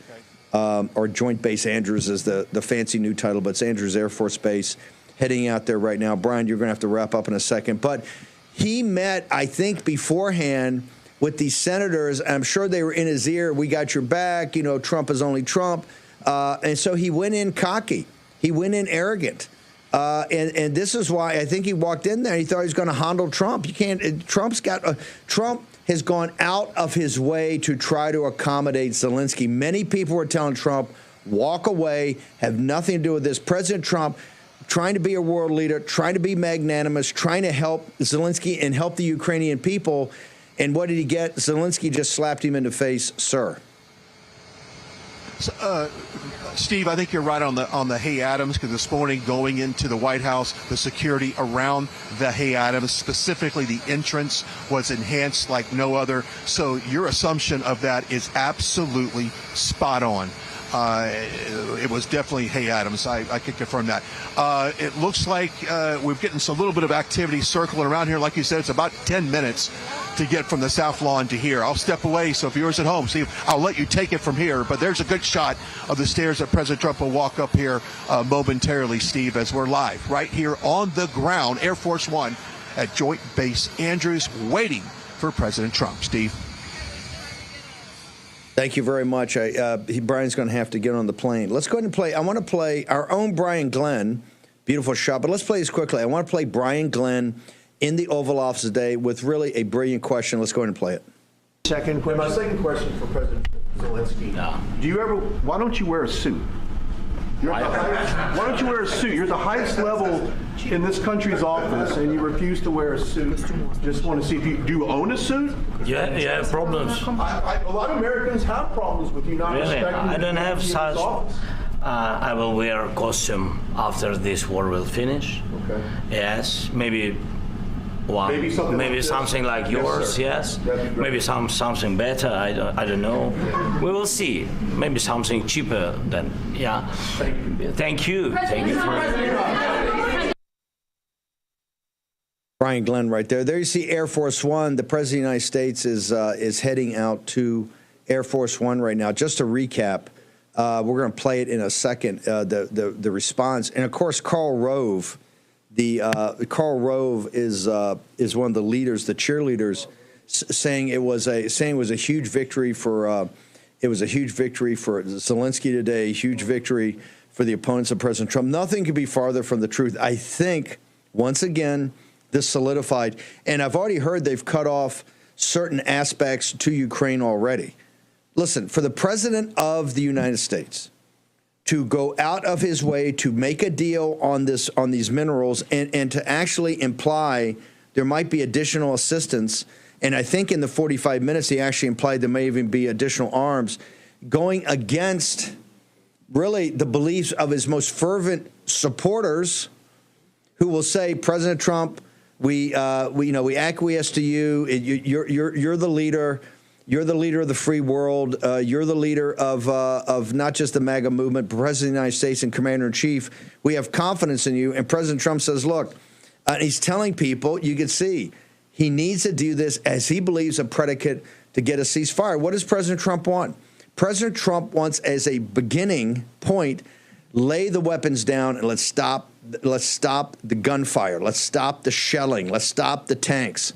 or Joint Base Andrews is the fancy new title, but it's Andrews Air Force Base, heading out there right now. Brian, you're going to have to wrap up in a second. But he met, I think, beforehand with these senators. I'm sure they were in his ear. We got your back. Trump is only Trump. And so he went in cocky. He went in arrogant. And this is why I think he walked in there. He thought he was going to handle Trump. You can't. Trump has gone out of his way to try to accommodate Zelensky. Many people were telling Trump, walk away, have nothing to do with this. President Trump trying to be a world leader, trying to be magnanimous, trying to help Zelensky and help the Ukrainian people. And what did he get? Zelensky just slapped him in the face, sir. Steve, I think you're right on the Hay Adams, because this morning going into the White House, the security around the Hay Adams, specifically the entrance, was enhanced like no other. So your assumption of that is absolutely spot on. It was definitely Hay Adams. I can confirm that. It looks like we're getting a little bit of activity circling around here. Like you said, it's about 10 minutes to get from the South Lawn to here. I'll step away, so if yours at home, Steve, I'll let you take it from here. But there's a good shot of the stairs that President Trump will walk up here momentarily, Steve, as we're live right here on the ground, Air Force One at Joint Base Andrews, waiting for President Trump. Steve. Thank you very much. Brian's going to have to get on the plane. Let's go ahead and play. I want to play our own Brian Glenn. Beautiful shot. But let's play this quickly. I want to play Brian Glenn in the Oval Office today with really a brilliant question. Let's go ahead and play it. Second question. My second question for President Zelensky. Why don't you wear a suit? Why don't you wear a suit? You're the highest level in this country's office, and you refuse to wear a suit. Just want to see if do you own a suit? Yeah, you have problems. A lot of Americans have problems with you not Really? respecting I don't have the such. office. I will wear a costume after this war will finish. Okay. Yes, maybe one. Maybe something like this. something like yours. sir. Yes. That'd be great. Maybe something better. I don't know. We will see. Maybe something cheaper than. Yeah. Thank you. Thank you for. Brian Glenn right there. There you see Air Force One. The President of the United States is heading out to Air Force One right now. Just to recap, we're going to play it in a second, the response. And, of course, Karl Rove. Karl Rove is one of the leaders, the cheerleaders, saying it was a huge victory for Zelensky today, huge victory for the opponents of President Trump. Nothing could be farther from the truth. I think, once again, this solidified. And I've already heard they've cut off certain aspects to Ukraine already. Listen, for the President of the United States to go out of his way to make a deal on these minerals and to actually imply there might be additional assistance, and I think in the 45 minutes he actually implied there may even be additional arms, going against really the beliefs of his most fervent supporters, who will say, President Trump, we acquiesce to you. You're the leader. You're the leader of the free world. You're the leader of not just the MAGA movement, but President of the United States and Commander-in-Chief. We have confidence in you. And President Trump says, look, he's telling people, you can see, he needs to do this as he believes a predicate to get a ceasefire. What does President Trump want? President Trump wants, as a beginning point, lay the weapons down and let's stop the gunfire. Let's stop the shelling. Let's stop the tanks.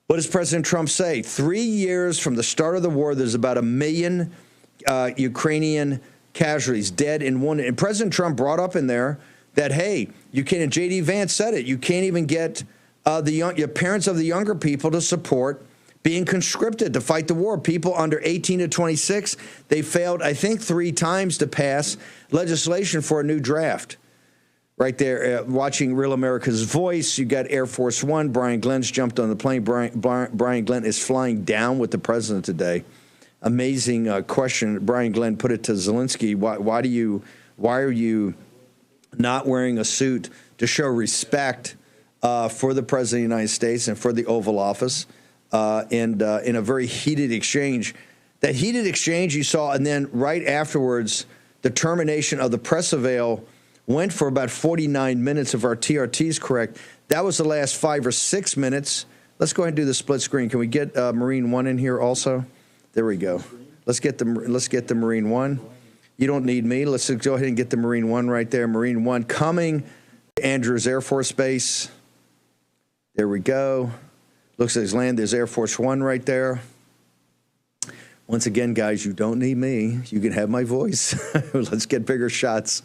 What does President Trump say? 3 years from the start of the war, there's about 1 million Ukrainian casualties, dead and wounded. And President Trump brought up in there that, hey, you can't, and J.D. Vance said it, you can't even get the parents of the younger people to support being conscripted to fight the war. People under 18 to 26, they failed, I think, 3 times to pass legislation for a new draft. Right there, watching Real America's Voice, you got Air Force One. Brian Glenn's jumped on the plane. Brian Glenn is flying down with the president today. Amazing question. Brian Glenn put it to Zelensky. Why are you not wearing a suit to show respect for the president of the United States and for the Oval Office? And in a very heated exchange. That heated exchange you saw, and then right afterwards, the termination of the press avail went for about 49 minutes, if our TRT is correct. That was the last 5 or 6 minutes. Let's go ahead and do the split screen. Can we get Marine One in here also? There we go. Let's get the Marine One. You don't need me. Let's go ahead and get the Marine One right there. Marine One coming to Andrews Air Force Base. There we go. Looks like he's landed. There's Air Force One right there. Once again, guys, you don't need me. You can have my voice. Let's get bigger shots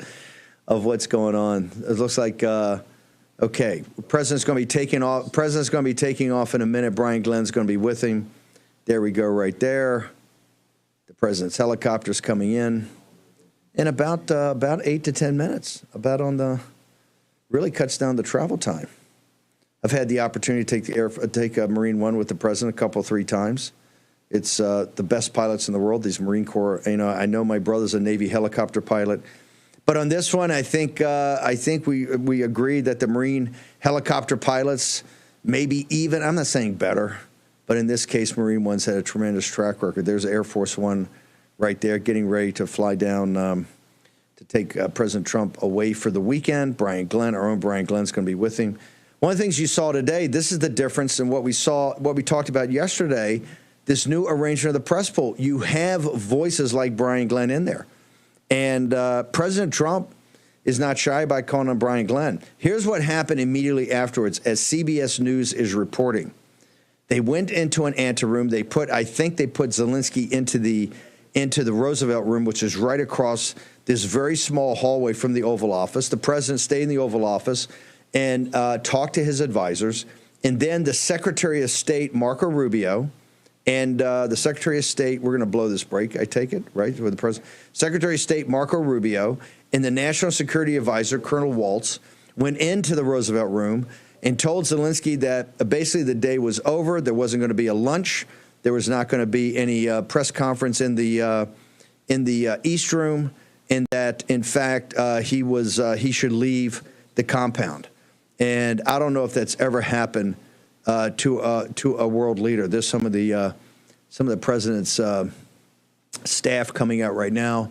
of what's going on. It looks like, okay, President's going to be taking off. President's going to be taking off in a minute. Brian Glenn's going to be with him. There we go, right there. The president's helicopter's coming in about 8 to 10 minutes. Really cuts down the travel time. I've had the opportunity to take a Marine One with the president a couple, 3 times. It's the best pilots in the world. These Marine Corps. I know my brother's a Navy helicopter pilot. But on this one, I think we agree that the Marine helicopter pilots, maybe even, I'm not saying better, but in this case, Marine One's had a tremendous track record. There's Air Force One right there getting ready to fly down to take President Trump away for the weekend. Brian Glenn, our own Brian Glenn's going to be with him. One of the things you saw today, this is the difference in what we talked about yesterday, this new arrangement of the press pool. You have voices like Brian Glenn in there. And President Trump is not shy by calling on Brian Glenn. Here's what happened immediately afterwards, as CBS News is reporting. They went into an anteroom. I think they put Zelensky into the Roosevelt room, which is right across this very small hallway from the Oval Office. The president stayed in the Oval Office and talked to his advisors. And then the Secretary of State, Marco Rubio, and the Secretary of State, we're going to blow this break, I take it, right, with the president. Secretary of State Marco Rubio and the National Security Advisor, Colonel Waltz, went into the Roosevelt room and told Zelensky that basically the day was over. There wasn't going to be a lunch. There was not going to be any press conference in the East Room, and that, in fact, he should leave the compound. And I don't know if that's ever happened to a world leader. There's some of the president's staff coming out right now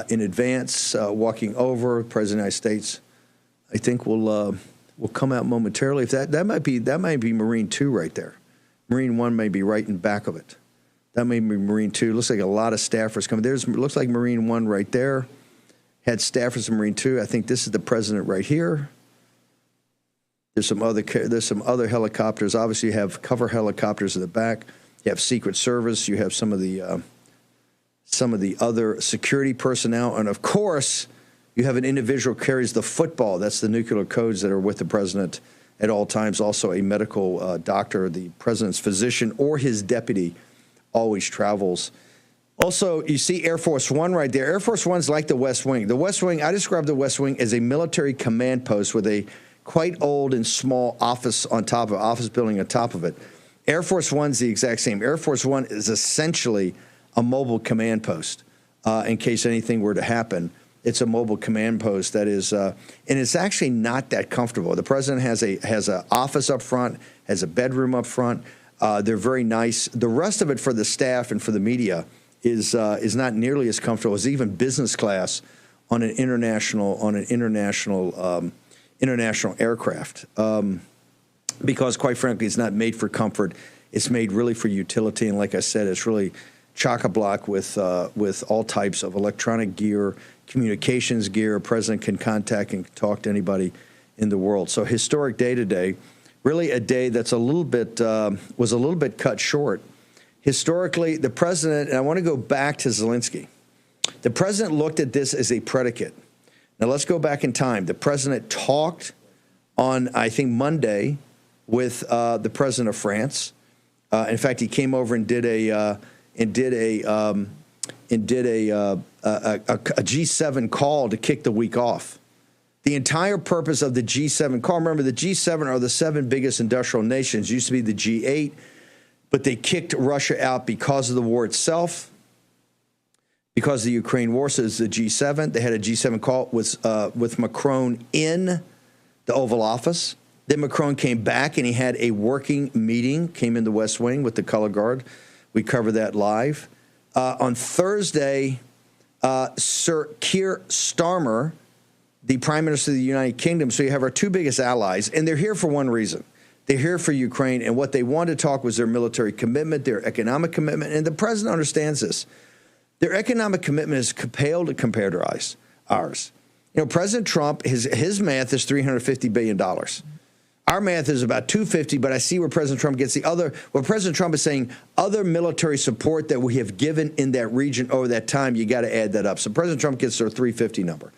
in advance, walking over. The President of the United States, I think, will come out momentarily. If that might be Marine 2 right there. Marine 1 may be right in back of it. That may be Marine 2. Looks like a lot of staffers coming. Looks like Marine 1 right there. Had staffers in Marine 2. I think this is the president right here. There's some other helicopters. Obviously, you have cover helicopters in the back. You have Secret Service. You have some of the other security personnel, and of course, you have an individual who carries the football. That's the nuclear codes that are with the president at all times. Also, a medical doctor, the president's physician, or his deputy, always travels. Also, you see Air Force One right there. Air Force One's like the West Wing. The West Wing, I describe the West Wing as a military command post with a quite old and small office building on top of it. Air Force One's the exact same. Air Force One is essentially a mobile command post in case anything were to happen. It's a mobile command post that is, and it's actually not that comfortable. The president has an office up front, has a bedroom up front. They're very nice. The rest of it for the staff and for the media is not nearly as comfortable as even business class on an international aircraft, because quite frankly, it's not made for comfort. It's made really for utility, and like I said, it's really chock-a-block with all types of electronic gear, communications gear. President can contact and talk to anybody in the world. So historic day today, really a day that's was a little bit cut short. Historically, the president, and I want to go back to Zelensky. The president looked at this as a predicate. Now, let's go back in time. The president talked on, I think, Monday with the president of France. In fact, he came over and did a G7 call to kick the week off. The entire purpose of the G7 call, remember, the G7 are the 7 biggest industrial nations. Used to be the G8, but they kicked Russia out because of the war itself. Because of the Ukraine war, so it's the G7. They had a G7 call with Macron in the Oval Office. Then Macron came back and he had a working meeting, came in the West Wing with the color guard. We covered that live. On Thursday, Sir Keir Starmer, the Prime Minister of the United Kingdom, so you have our 2 biggest allies, and they're here for one reason. They're here for Ukraine, and what they wanted to talk was their military commitment, their economic commitment, and the president understands this. Their economic commitment is paled compared to ours. You know, President Trump, his math is $350 billion. Our math is about $250, but I see where President Trump gets what President Trump is saying, other military support that we have given in that region over that time, you got to add that up. So President Trump gets their 350 number.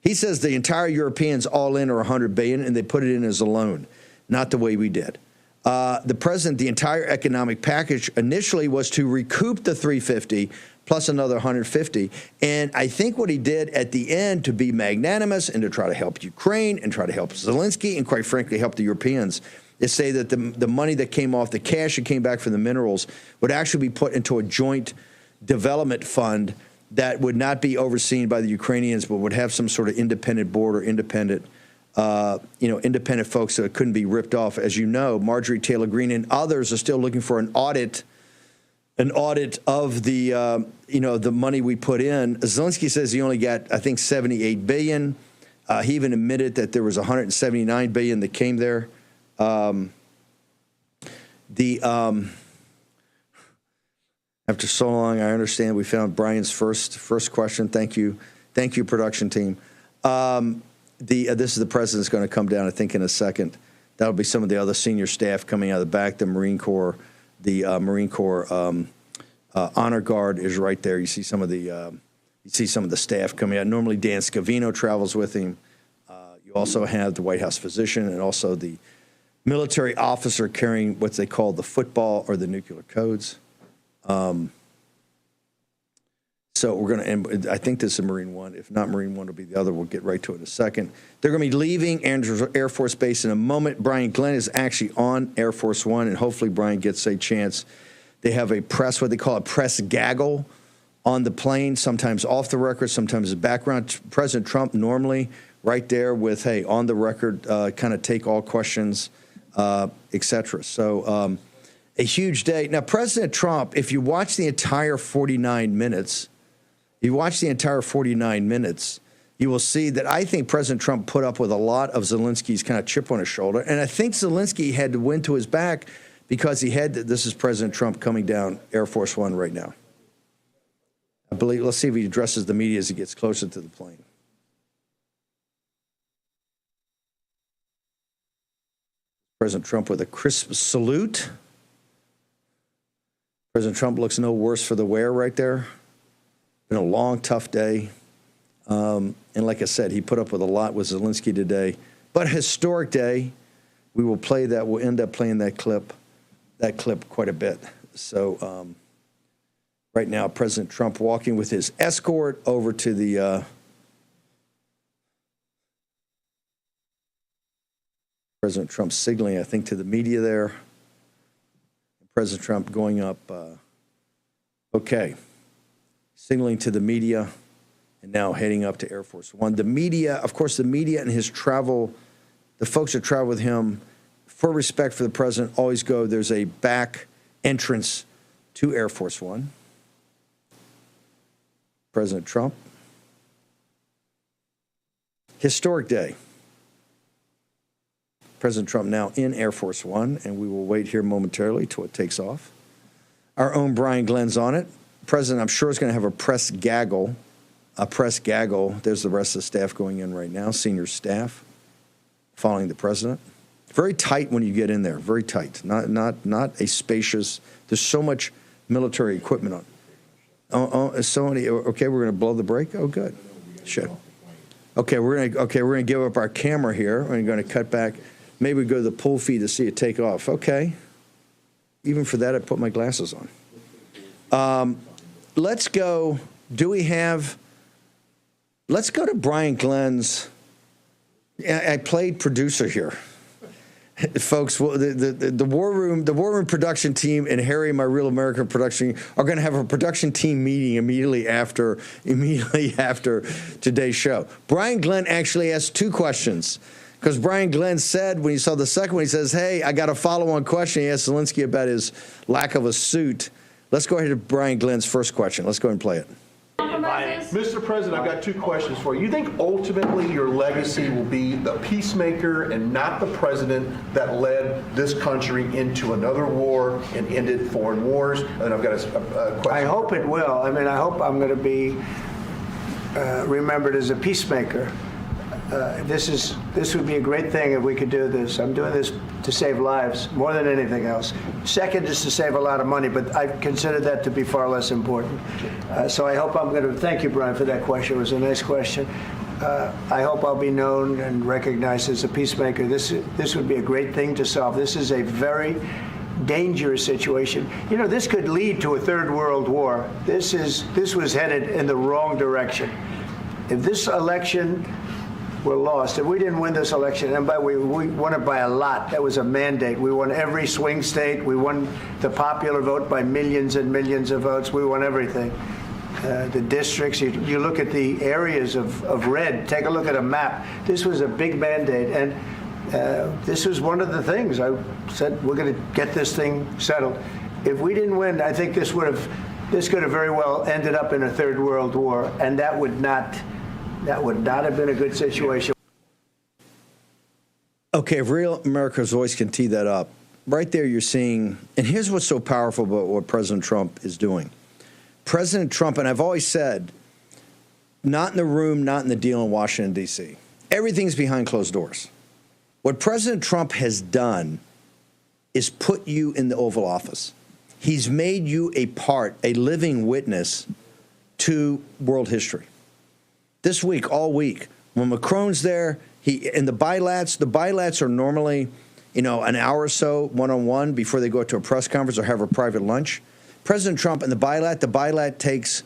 He says the entire Europeans all in are $100 billion, and they put it in as a loan, not the way we did. The president, the entire economic package initially was to recoup the 350 plus another 150. And I think what he did at the end, to be magnanimous and to try to help Ukraine and try to help Zelensky and, quite frankly, help the Europeans, is say that the money that came off, the cash that came back from the minerals, would actually be put into a joint development fund that would not be overseen by the Ukrainians, but would have some sort of independent board or independent folks that couldn't be ripped off. As you know, Marjorie Taylor Greene and others are still looking for an audit of the the money we put in. Zelensky says he only got, I think, $78 billion. He even admitted that there was $179 billion that came there. After so long, I understand we found Brian's first question. Thank you, production team. This is the president's going to come down, I think, in a second. That'll be some of the other senior staff coming out of the back. The Marine Corps Honor Guard is right there. You see some of the staff coming out. Normally Dan Scavino travels with him. You also have the White House physician and also the military officer carrying what they call the football or the nuclear codes. So we're going to, I think this is Marine One. If not Marine One, it'll be the other. We'll get right to it in a second. They're going to be leaving Andrews Air Force Base in a moment. Brian Glenn is actually on Air Force One, and hopefully Brian gets a chance. They have a press, what they call a press gaggle on the plane, sometimes off the record, sometimes the background. President Trump normally right there with, hey, on the record, kind of take all questions, et cetera. So a huge day. Now, President Trump, if you watch the entire 49 minutes, you will see that I think President Trump put up with a lot of Zelensky's kind of chip on his shoulder. And I think Zelensky had the wind to his back because he had, this is President Trump coming down Air Force One right now. I believe, let's see if he addresses the media as he gets closer to the plane. President Trump with a crisp salute. President Trump looks no worse for the wear right there. Been a long, tough day. And like I said, he put up with a lot with Zelensky today. But a historic day. We will play that. We'll end up playing that clip quite a bit. So right now, President Trump walking with his escort over to the President Trump signaling, I think, to the media there. President Trump going up, signaling to the media, and now heading up to Air Force One. The media, of course, the media and his travel, the folks that travel with him, for respect for the president, always go, there's a back entrance to Air Force One. President Trump. Historic day. President Trump now in Air Force One, and we will wait here momentarily till it takes off. Our own Brian Glenn's on it. President, I'm sure, is going to have a press gaggle. There's the rest of the staff going in right now, senior staff, following the president. Very tight when you get in there, very tight. Not a spacious. There's so much military equipment on. So many. Okay, we're going to blow the brake. Oh, good. Shit. Okay, we're going to give up our camera here. We're going to cut back. Maybe we go to the pool feed to see it take off. Okay. Even for that, I put my glasses on. Let's go. Let's go to Brian Glenn's. I played producer here. Folks, the War Room production team and Harry, my Real American production, are going to have a production team meeting immediately after today's show. Brian Glenn actually asked two questions because Brian Glenn said when he saw the second one, he says, "Hey, I got a follow-on question." He asked Zelensky about his lack of a suit. Let's go ahead to Brian Glenn's first question. Let's go ahead and play it. Mr. President, I've got two questions for you. You think ultimately your legacy will be the peacemaker and not the president that led this country into another war and ended foreign wars? And I've got a question. I hope it will. I mean, I hope I'm going to be remembered as a peacemaker. This would be a great thing if we could do this. I'm doing this to save lives more than anything else. Second is to save a lot of money, but I consider that to be far less important. So I hope I'm going to thank you, Brian, for that question. It was a nice question. I hope I'll be known and recognized as a peacemaker. This would be a great thing to solve. This is a very dangerous situation. You know, this could lead to a third world war. This was headed in the wrong direction. If this election were lost, if we didn't win this election, and we won it by a lot, that was a mandate. We won every swing state. We won the popular vote by millions and millions of votes. We won everything. The districts, you look at the areas of red, take a look at a map. This was a big mandate, and this was one of the things. I said, we're going to get this thing settled. If we didn't win, I think this could have very well ended up in a third world war, and that would not have been a good situation. Okay, if Real America's Voice can tee that up, right there you're seeing, and here's what's so powerful about what President Trump is doing. President Trump, and I've always said, not in the room, not in the deal in Washington, D.C. Everything's behind closed doors. What President Trump has done is put you in the Oval Office. He's made you a living witness to world history. This week, all week, when Macron's there, and the bilats are normally, an hour or so one-on-one before they go to a press conference or have a private lunch. President Trump and the bilat takes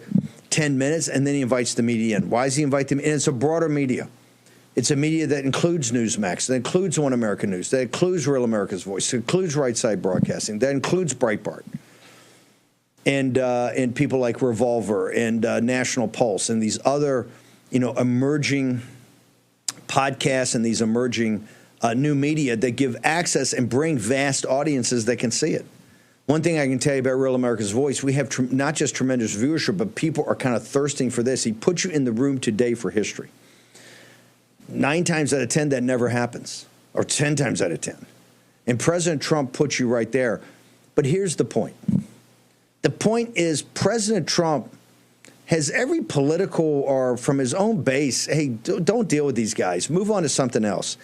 10 minutes, and then he invites the media in. Why does he invite them in? It's a broader media. It's a media that includes Newsmax, that includes One American News, that includes Real America's Voice, that includes Right Side Broadcasting, that includes Breitbart, and people like Revolver and National Pulse and these other, emerging podcasts and these emerging new media that give access and bring vast audiences that can see it. One thing I can tell you about Real America's Voice, we have not just tremendous viewership, but people are kind of thirsting for this. He puts you in the room today for history. 9 times out of 10, that never happens, or 10 times out of 10. And President Trump puts you right there. But here's the point. The point is President Trump has every political or from his own base, hey, don't deal with these guys. Move on to something else.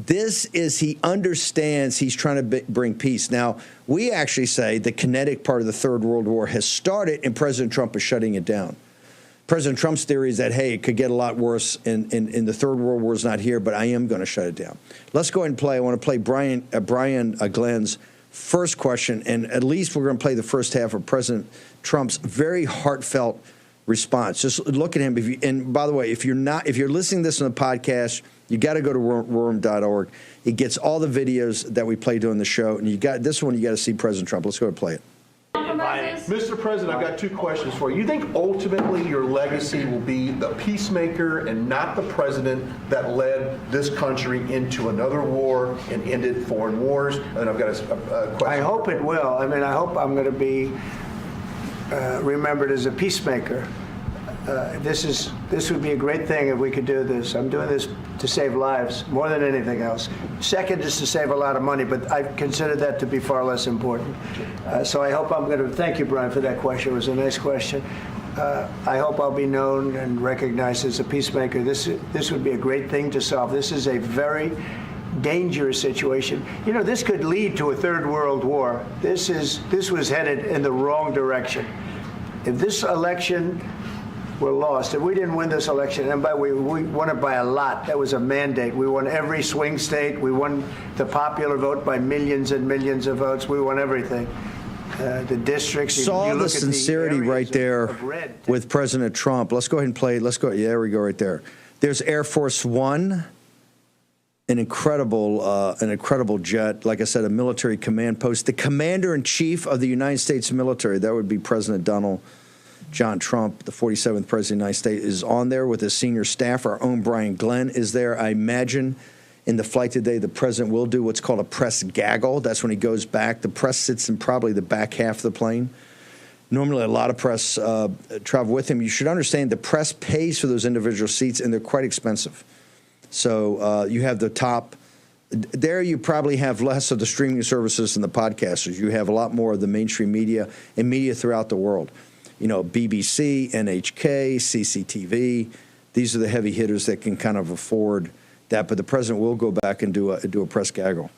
He understands he's trying to bring peace. Now, we actually say the kinetic part of the Third World War has started and President Trump is shutting it down. President Trump's theory is that, hey, it could get a lot worse and the Third World War is not here, but I am going to shut it down. Let's go ahead and play. I want to play Brian Glenn's first question, and at least we're going to play the first half of President Trump's very heartfelt response. Just look at him. And by the way, if you're listening to this on the podcast, you got to go to roaroom.org. It gets all the videos that we play during the show, and you got this one. You got to see President Trump. Let's go and play it. Mr. President, I've got 2 questions for you. You think ultimately your legacy will be the peacemaker and not the president that led this country into another war and ended foreign wars? And I've got a question. I hope it will. I hope I'm going to be remembered as a peacemaker. This would be a great thing if we could do this. I'm doing this to save lives more than anything else. Second is to save a lot of money, but I consider that to be far less important. So I hope I'm going to thank you, Brian, for that question. It was a nice question. I hope I'll be known and recognized as a peacemaker. This would be a great thing to solve. This is a very dangerous situation. This could lead to a third world war. This was headed in the wrong direction. If this election were lost, if we didn't win this election, and we won it by a lot, that was a mandate. We won every swing state. We won the popular vote by millions and millions of votes. We won everything. The districts. Saw the sincerity right there with President Trump. Let's go ahead and play. Let's go. Yeah, there we go right there. There's Air Force One. An incredible jet. Like I said, a military command post. The commander-in-chief of the United States military, that would be President Donald John Trump, the 47th president of the United States, is on there with his senior staff. Our own Brian Glenn is there. I imagine in the flight today, the president will do what's called a press gaggle. That's when he goes back. The press sits in probably the back half of the plane. Normally, a lot of press travel with him. You should understand the press pays for those individual seats, and they're quite expensive. So you have the top. There you probably have less of the streaming services and the podcasters. You have a lot more of the mainstream media and media throughout the world. BBC, NHK, CCTV. These are the heavy hitters that can kind of afford that. But the president will go back and do a press gaggle.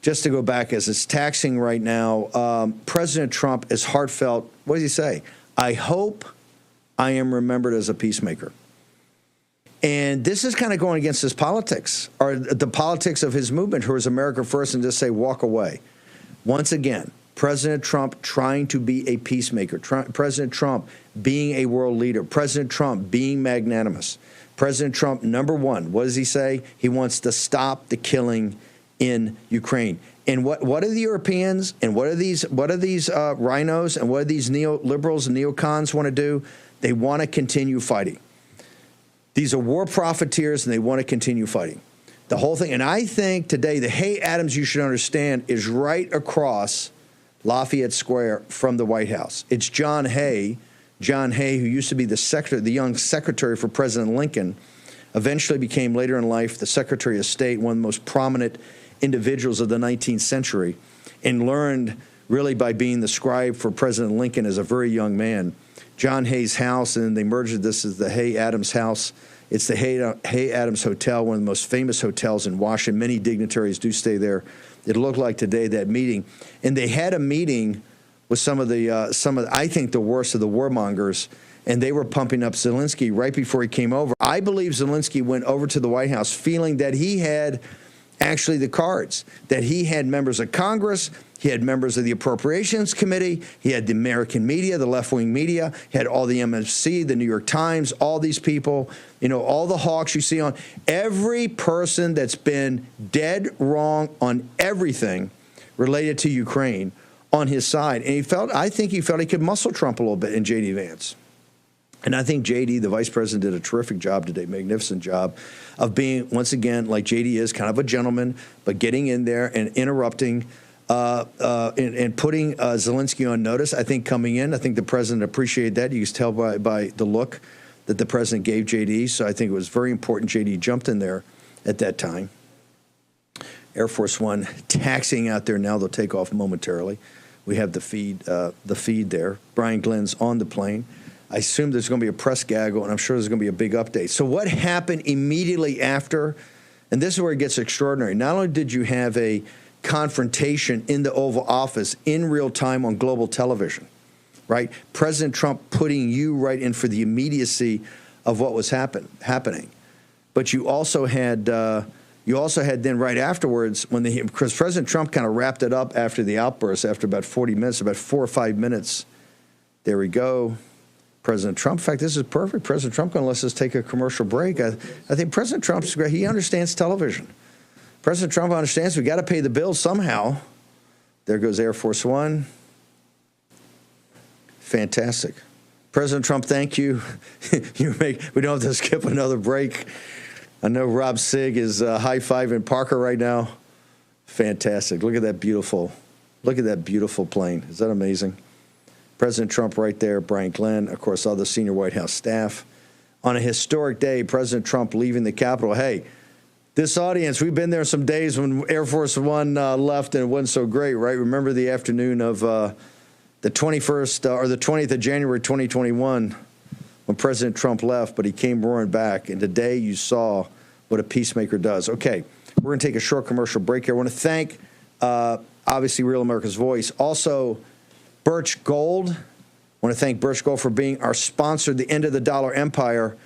Just to go back, as it's taxing right now, President Trump is heartfelt. What does he say? I hope I am remembered as a peacemaker. And this is kind of going against his politics, or the politics of his movement, who is America First, and just say, walk away. Once again, President Trump trying to be a peacemaker. President Trump being a world leader. President Trump being magnanimous. President Trump, number one, what does he say? He wants to stop the killing in Ukraine. And what are the Europeans and what are these rhinos and what do these neoliberals and neocons want to do? They want to continue fighting. These are war profiteers, and they want to continue fighting. The whole thing. And I think today the Hay Adams, you should understand, is right across Lafayette Square from the White House. It's John Hay, who used to be the young secretary for President Lincoln, eventually became later in life the Secretary of State, one of the most prominent individuals of the 19th century, and learned really by being the scribe for President Lincoln as a very young man. John Hay's house, and they merged this as the Hay Adams house It's the Hay Adams Hotel, one of the most famous hotels in Washington. Many dignitaries do stay there. It looked like today, that meeting. And they had a meeting with some of the, I think, the worst of the warmongers, and they were pumping up Zelensky right before he came over. I believe Zelensky went over to the White House feeling that he had actually the cards, that he had members of Congress, he had members of the Appropriations Committee, he had the American media, the left-wing media, he had all the MSC, the New York Times, all these people, you know, all the hawks you see on, every person that's been dead wrong on everything related to Ukraine on his side. And I think he felt he could muscle Trump a little bit in J.D. Vance. And I think J.D., the vice president, did a terrific job today, magnificent job of being, once again, like J.D. is, kind of a gentleman, but getting in there and interrupting and putting Zelensky on notice. I think coming in, I think the president appreciated that. You can tell by the look that the president gave J.D. So I think it was very important J.D. jumped in there at that time. Air Force One taxiing out there now. They'll take off momentarily. We have the feed there. Brian Glenn's on the plane. I assume there's going to be a press gaggle, and I'm sure there's going to be a big update. So what happened immediately after, and this is where it gets extraordinary, not only did you have a confrontation in the Oval Office in real time on global television, right? President Trump putting you right in for the immediacy of what was happening. But you also had then right afterwards, because President Trump kind of wrapped it up after the outburst, after about 40 minutes, about 4 or 5 minutes. There we go. President Trump. In fact, this is perfect. President Trump going to let us take a commercial break. I think President Trump's great. He understands television. President Trump understands we got to pay the bills somehow. There goes Air Force One. Fantastic. President Trump, thank you. We don't have to skip another break. I know Rob Sigg is high-fiving Parker right now. Fantastic. Look at that beautiful plane. Is that amazing? President Trump right there, Brian Glenn, of course, other senior White House staff. On a historic day, President Trump leaving the Capitol. Hey, this audience, we've been there some days when Air Force One left and it wasn't so great, right? Remember the afternoon of the 21st or the 20th of January 2021 when President Trump left, but he came roaring back. And today you saw what a peacemaker does. Okay, we're going to take a short commercial break here. I want to thank, obviously, Real America's Voice. Also, Birch Gold. I want to thank Birch Gold for being our sponsor, the End of the Dollar Empire.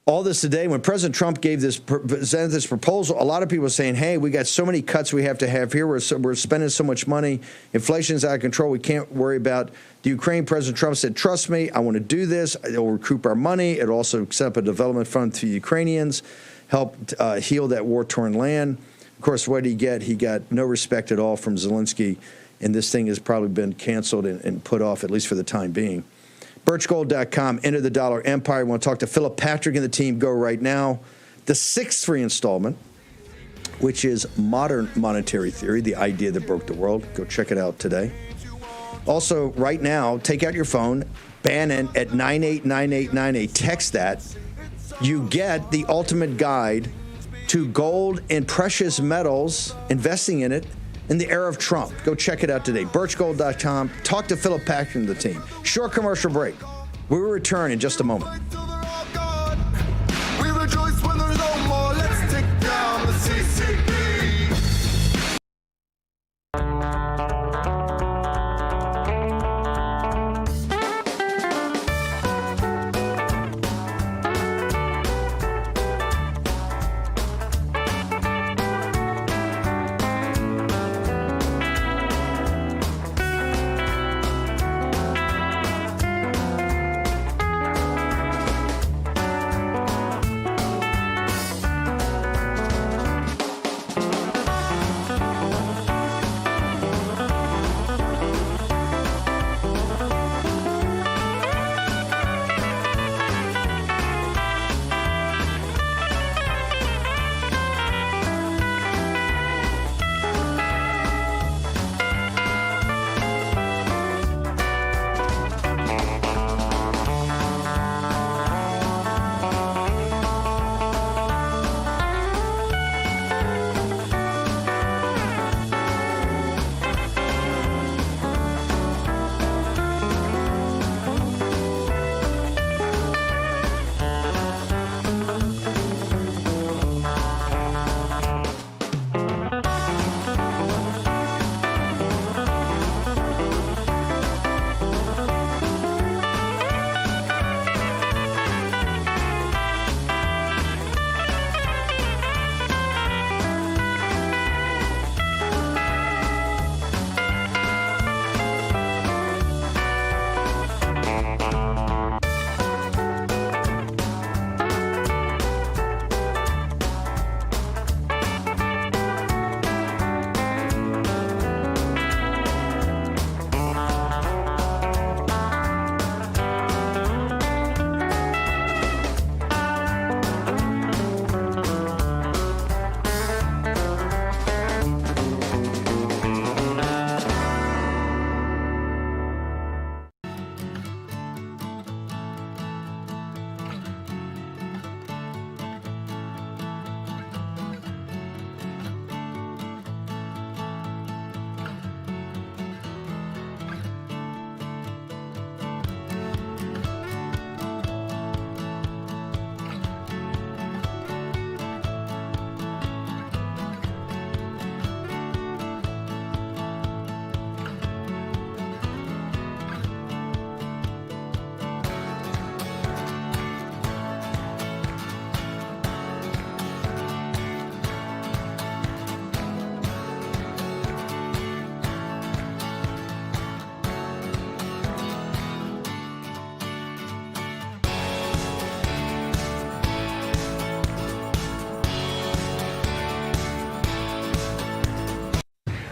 All this today, when President Trump presented this proposal, a lot of people were saying, hey, we got so many cuts we have to have here. We're spending so much money. Inflation's out of control. We can't worry about the Ukraine. President Trump said, trust me, I want to do this. It'll recoup our money. It'll also set up a development fund for the Ukrainians, help heal that war-torn land. Of course, what did he get? He got no respect at all from Zelensky. And this thing has probably been canceled and put off, at least for the time being. Birchgold.com, Enter the Dollar Empire. I want to talk to Philip Patrick and the team. Go right now. The 6th free installment, which is Modern Monetary Theory, the idea that broke the world. Go check it out today. Also, right now, take out your phone, Bannon at 989898. Text that. You get the ultimate guide to gold and precious metals, investing in it, in the era of Trump. Go check it out today. Birchgold.com. Talk to Philip Patrick and the team. Short commercial break. We will return in just a moment. We rejoice when there's no more. Let's take down the CCP.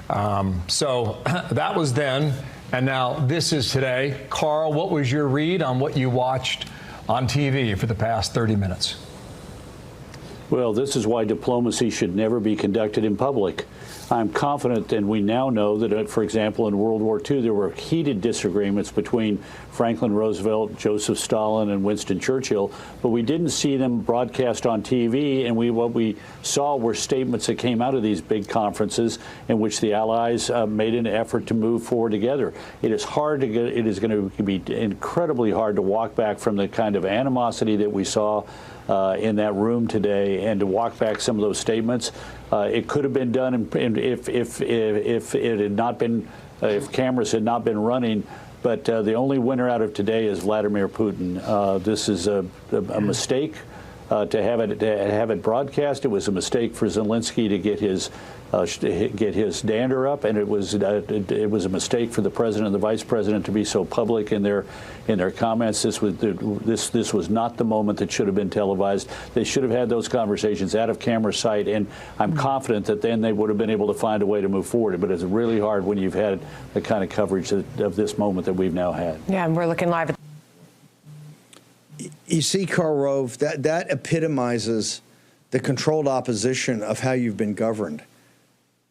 So that was then, and now this is today. Carl, what was your read on what you watched on TV for the past 30 minutes? Well, this is why diplomacy should never be conducted in public. I'm confident, and we now know that, for example, in World War II, there were heated disagreements between Franklin Roosevelt, Joseph Stalin, and Winston Churchill, but we didn't see them broadcast on TV, and what we saw were statements that came out of these big conferences in which the Allies made an effort to move forward together. It is hard to get, it is going to be incredibly hard to walk back from the kind of animosity that we saw in that room today, and to walk back some of those statements. It could have been done if it had not been, if cameras had not been running. But the only winner out of today is Vladimir Putin. This is a mistake to have it broadcast. It was a mistake for Zelensky to get his dander up, and it was a mistake for the president and the vice president to be so public in their comments. This was not the moment that should have been televised. They should have had those conversations out of camera sight, and I'm confident that then they would have been able to find a way to move forward. But it's really hard when you've had the kind of coverage of this moment that we've now had. Yeah, and we're looking live at. You see, Karl Rove, that epitomizes the controlled opposition of how you've been governed.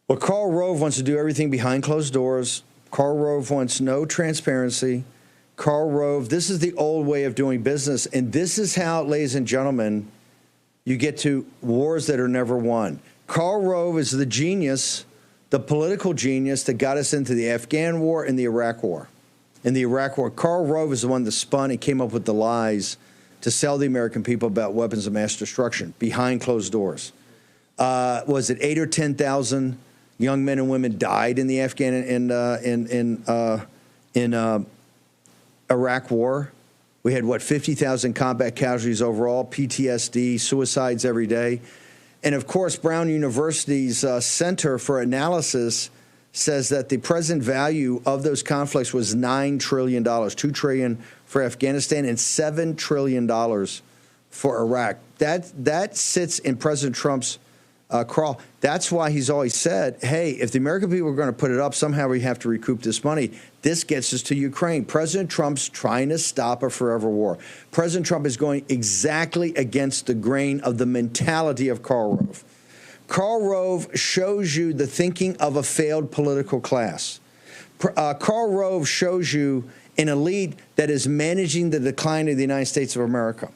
Well, Karl Rove wants to do everything behind closed doors. Karl Rove wants no transparency. Karl Rove, this is the old way of doing business, and this is how, ladies and gentlemen, you get to wars that are never won. Karl Rove is the genius, the political genius that got us into the Afghan war and the Iraq war. In the Iraq war, Karl Rove is the one that spun and came up with the lies to sell the American people about weapons of mass destruction behind closed doors. Was it 8,000 or 10,000 young men and women died in the Afghan in Iraq war? We had, what, 50,000 combat casualties overall, PTSD, suicides every day. And, of course, Brown University's Center for Analysis says that the present value of those conflicts was $9 trillion, $2 trillion for Afghanistan and $7 trillion for Iraq. That sits in President Trump's crawl. That's why he's always said, hey, if the American people are going to put it up, somehow we have to recoup this money. This gets us to Ukraine. President Trump's trying to stop a forever war. President Trump is going exactly against the grain of the mentality of Karl Rove. Karl Rove shows you the thinking of a failed political class. Karl Rove shows you an elite that is managing the decline of the United States of America.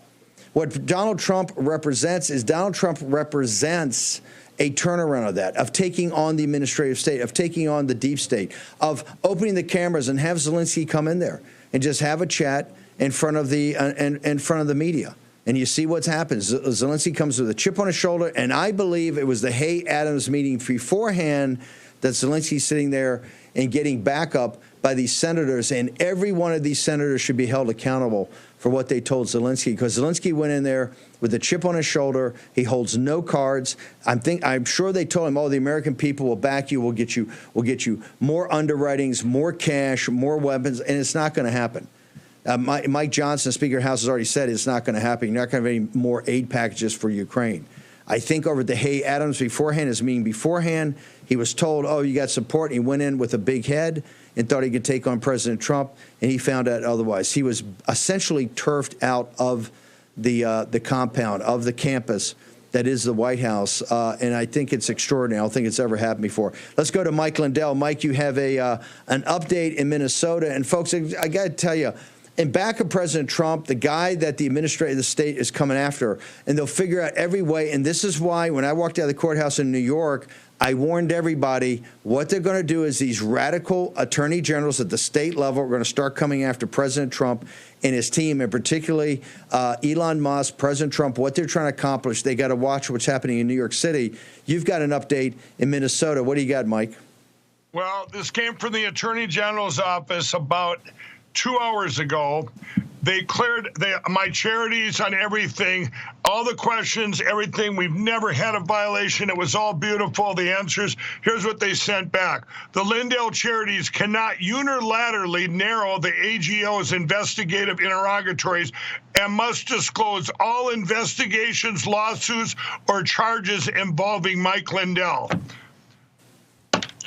What Donald Trump represents is Donald Trump represents a turnaround of that, of taking on the administrative state, of taking on the deep state, of opening the cameras and have Zelensky come in there and just have a chat in front of the media. And you see what's happened. Zelensky comes with a chip on his shoulder, and I believe it was the Hay-Adams meeting beforehand that Zelensky's sitting there and getting backup by these senators, and every one of these senators should be held accountable for what they told Zelensky, because Zelensky went in there with a chip on his shoulder. He holds no cards. I'm sure they told him, "Oh, the American people will back you. We'll get you more underwritings, more cash, more weapons," and it's not going to happen. Mike Johnson, Speaker of the House, has already said it's not going to happen. You're not going to have any more aid packages for Ukraine. I think over the Hay-Adams beforehand, his meeting beforehand, he was told, oh, you got support. He went in with a big head and thought he could take on President Trump, and he found out otherwise. He was essentially turfed out of the compound, of the campus that is the White House, and I think it's extraordinary. I don't think it's ever happened before. Let's go to Mike Lindell. Mike, you have an update in Minnesota, and folks, I got to tell you, in back of President Trump, the guy that the administrator of the state is coming after, and they'll figure out every way. And this is why when I walked out of the courthouse in New York, I warned everybody what they're going to do is these radical attorney generals at the state level are going to start coming after President Trump and his team, and particularly Elon Musk, President Trump, what they're trying to accomplish. They got to watch what's happening in New York City. You've got an update in Minnesota. What do you got, Mike? Well, this came from the Attorney General's office about 2 hours ago. They cleared my charities on everything, all the questions, everything. We've never had a violation. It was all beautiful, the answers. Here's what they sent back. The Lindell charities cannot unilaterally narrow the AGO's investigative interrogatories and must disclose all investigations, lawsuits, or charges involving Mike Lindell.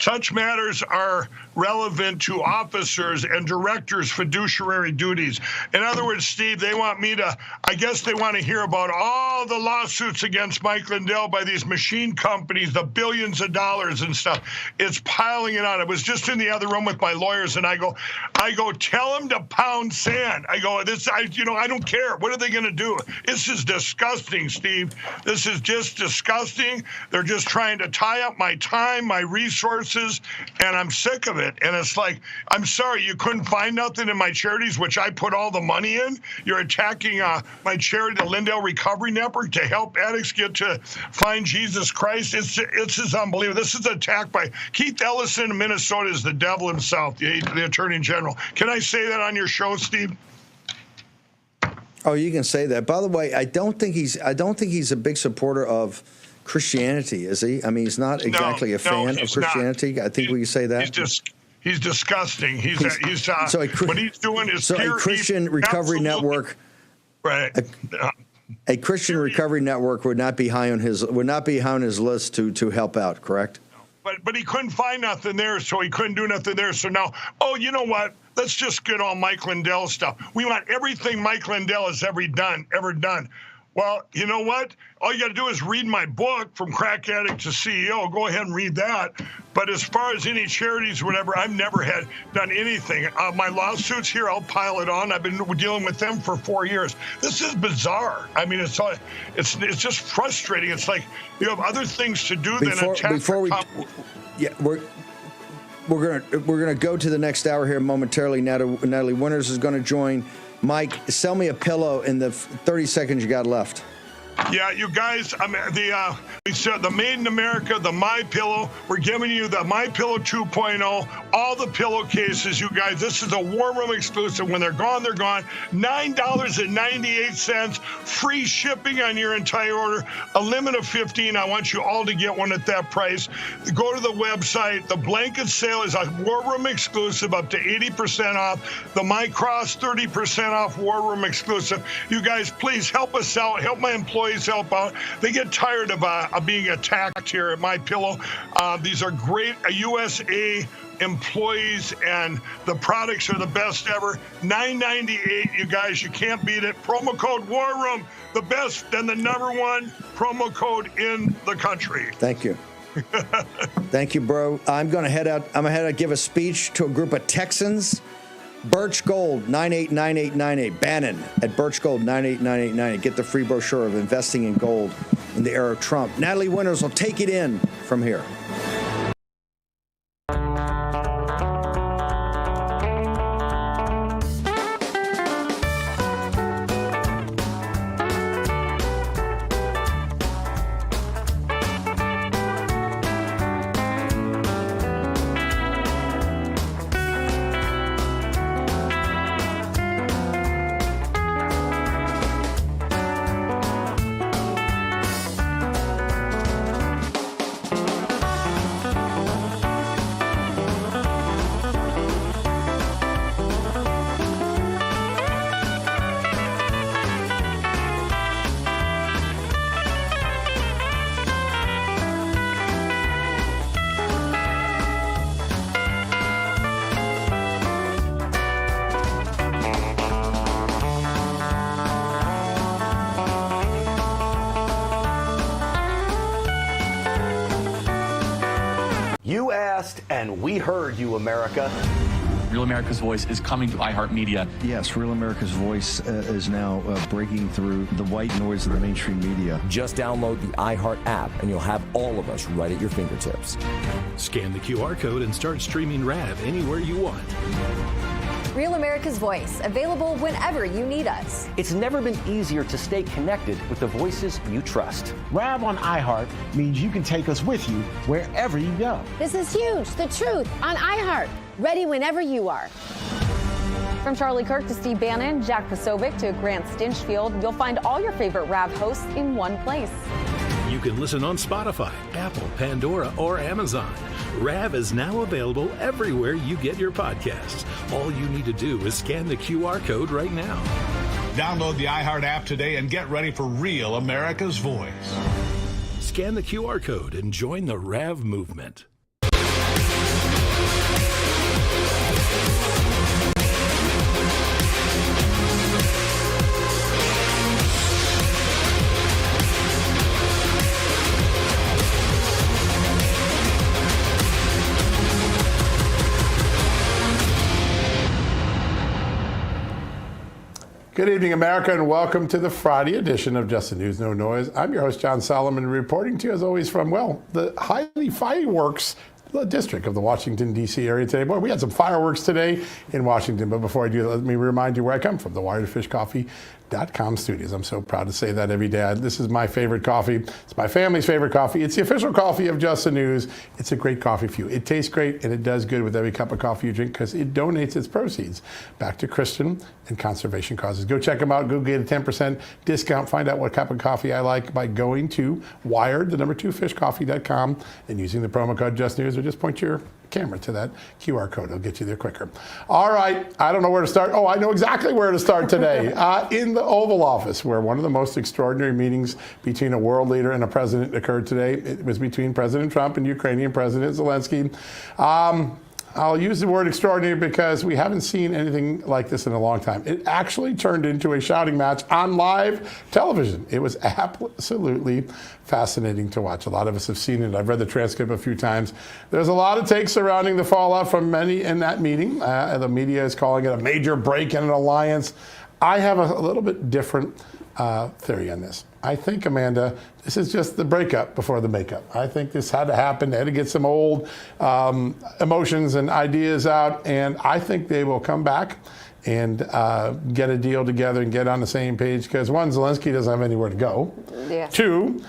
Such matters are relevant to officers and directors' fiduciary duties. In other words, Steve, they want me to, I guess they want to hear about all the lawsuits against Mike Lindell by these machine companies, the billions of dollars and stuff. It's piling it on. I was just in the other room with my lawyers, and I go, tell them to pound sand. I go, I don't care. What are they going to do? This is disgusting, Steve. This is just disgusting. They're just trying to tie up my time, my resources, and I'm sick of it. And it's like, I'm sorry, you couldn't find nothing in my charities, which I put all the money in. You're attacking my charity, the Lindell Recovery Network, to help addicts get to find Jesus Christ. It's just unbelievable. This is an attack by Keith Ellison in Minnesota, is the devil himself, the Attorney General. Can I say that on your show, Steve? Oh, you can say that. By the way, I don't think he's a big supporter of Christianity, is he? I mean, he's not exactly a fan of Christianity. Not. I think we can say that. He's disgusting. What he's doing is a Christian Recovery Network. Right. A Christian Recovery Network would not be high on his list to help out. Correct. But he couldn't find nothing there, so he couldn't do nothing there. So now, you know what? Let's just get all Mike Lindell stuff. We want everything Mike Lindell has ever done. Well, you know what? All you got to do is read my book, From Crack Addict to CEO. Go ahead and read that. But as far as any charities, whatever, I've never done anything. My lawsuits here, I'll pile it on. I've been dealing with them for 4 years. This is bizarre. I mean, it's just frustrating. It's like you have other things to do than attack. We're gonna go to the next hour here momentarily. Natalie Winters is going to join. Mike, sell me a pillow in the 30 seconds you got left. Yeah, you guys, we said the Made in America, the My Pillow. We're giving you the My Pillow 2.0, all the pillowcases, you guys. This is a War Room exclusive. When they're gone, they're gone. $9.98, free shipping on your entire order, a limit of 15. I want you all to get one at that price. Go to the website. The blanket sale is a War Room exclusive, up to 80% off. The My Cross, 30% off, War Room exclusive. You guys, please help us out. Help my employees help out. They get tired of being attacked here at My Pillow. These are great USA employees, and the products are the best ever. $9.98, you guys. You can't beat it. Promo code War Room, the best and the #1 promo code in the country. Thank you. Thank you, bro. I'm going to head out. I'm going to head out give a speech to a group of Texans. Birch Gold, 989898. Bannon at Birch Gold, 989898. Get the free brochure of investing in gold in the era of Trump. Natalie Winters will take it in from here. You asked, and we heard you, America. Real America's Voice is coming to iHeartMedia. Yes, Real America's Voice is now breaking through the white noise of the mainstream media. Just download the iHeart app, and you'll have all of us right at your fingertips. Scan the QR code and start streaming RAV anywhere you want. Real America's Voice, available whenever you need us. It's never been easier to stay connected with the voices you trust. RAV on iHeart means you can take us with you wherever you go. This is huge. The truth on iHeart. Ready whenever you are. From Charlie Kirk to Steve Bannon, Jack Posobiec to Grant Stinchfield, you'll find all your favorite RAV hosts in one place. You can listen on Spotify, Apple, Pandora, or Amazon. RAV is now available everywhere you get your podcasts. All you need to do is scan the QR code right now. Download the iHeart app today and get ready for Real America's Voice. Scan the QR code and join the RAV movement. Good evening, America, and welcome to the Friday edition of Just the News, No Noise. I'm your host, John Solomon, reporting to you, as always, from, well, the highly fireworks district of the Washington, D.C. area today. Boy, we had some fireworks today in Washington, but before I do, let me remind you where I come from, the wiredfishcoffee.com studios. I'm so proud to say that every day. This is my favorite coffee. It's my family's favorite coffee. It's the official coffee of Just the News. It's a great coffee for you. It tastes great, and it does good with every cup of coffee you drink because it donates its proceeds back to Christian and conservation causes. Go check them out. Go get a 10% discount. Find out what cup of coffee I like by going to wired2fishcoffee.com and using the promo code Just News, or just point your camera to that QR code. It'll get you there quicker. All right. I don't know where to start. Oh, I know exactly where to start today. In the Oval Office, where one of the most extraordinary meetings between a world leader and a president occurred today. It was between President Trump and Ukrainian President Zelensky. I'll use the word extraordinary because we haven't seen anything like this in a long time. It actually turned into a shouting match on live television. It was absolutely fascinating to watch. A lot of us have seen it. I've read the transcript a few times. There's a lot of takes surrounding the fallout from many in that meeting. The media is calling it a major break in an alliance. I have a little bit different theory on this. I think, Amanda, this is just the breakup before the makeup. I think this had to happen. They had to get some old emotions and ideas out, and I think they will come back and get a deal together and get on the same page because, one, Zelensky doesn't have anywhere to go. Yes. Two,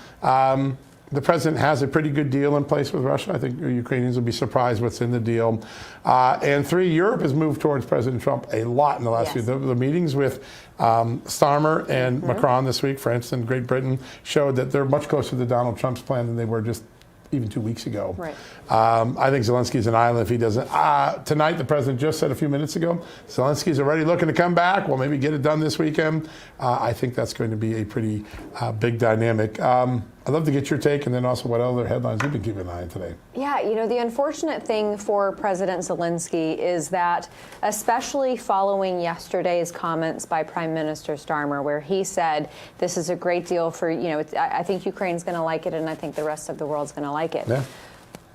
the president has a pretty good deal in place with Russia. I think the Ukrainians will be surprised what's in the deal. And three, Europe has moved towards President Trump a lot in the last few. The meetings with Starmer and Macron this week, France and Great Britain, showed that they're much closer to Donald Trump's plan than they were just even 2 weeks ago. Right. I think Zelensky's an island if he doesn't. Tonight, the president just said a few minutes ago, Zelensky's already looking to come back. Well, maybe get it done this weekend. I think that's going to be a pretty big dynamic. I'd love to get your take, and then also what other headlines you've been keeping an eye on today. Yeah, you know, the unfortunate thing for President Zelensky is that, especially following yesterday's comments by Prime Minister Starmer, where he said this is a great deal for, you know, I think Ukraine's going to like it, and I think the rest of the world's going to like it. Yeah.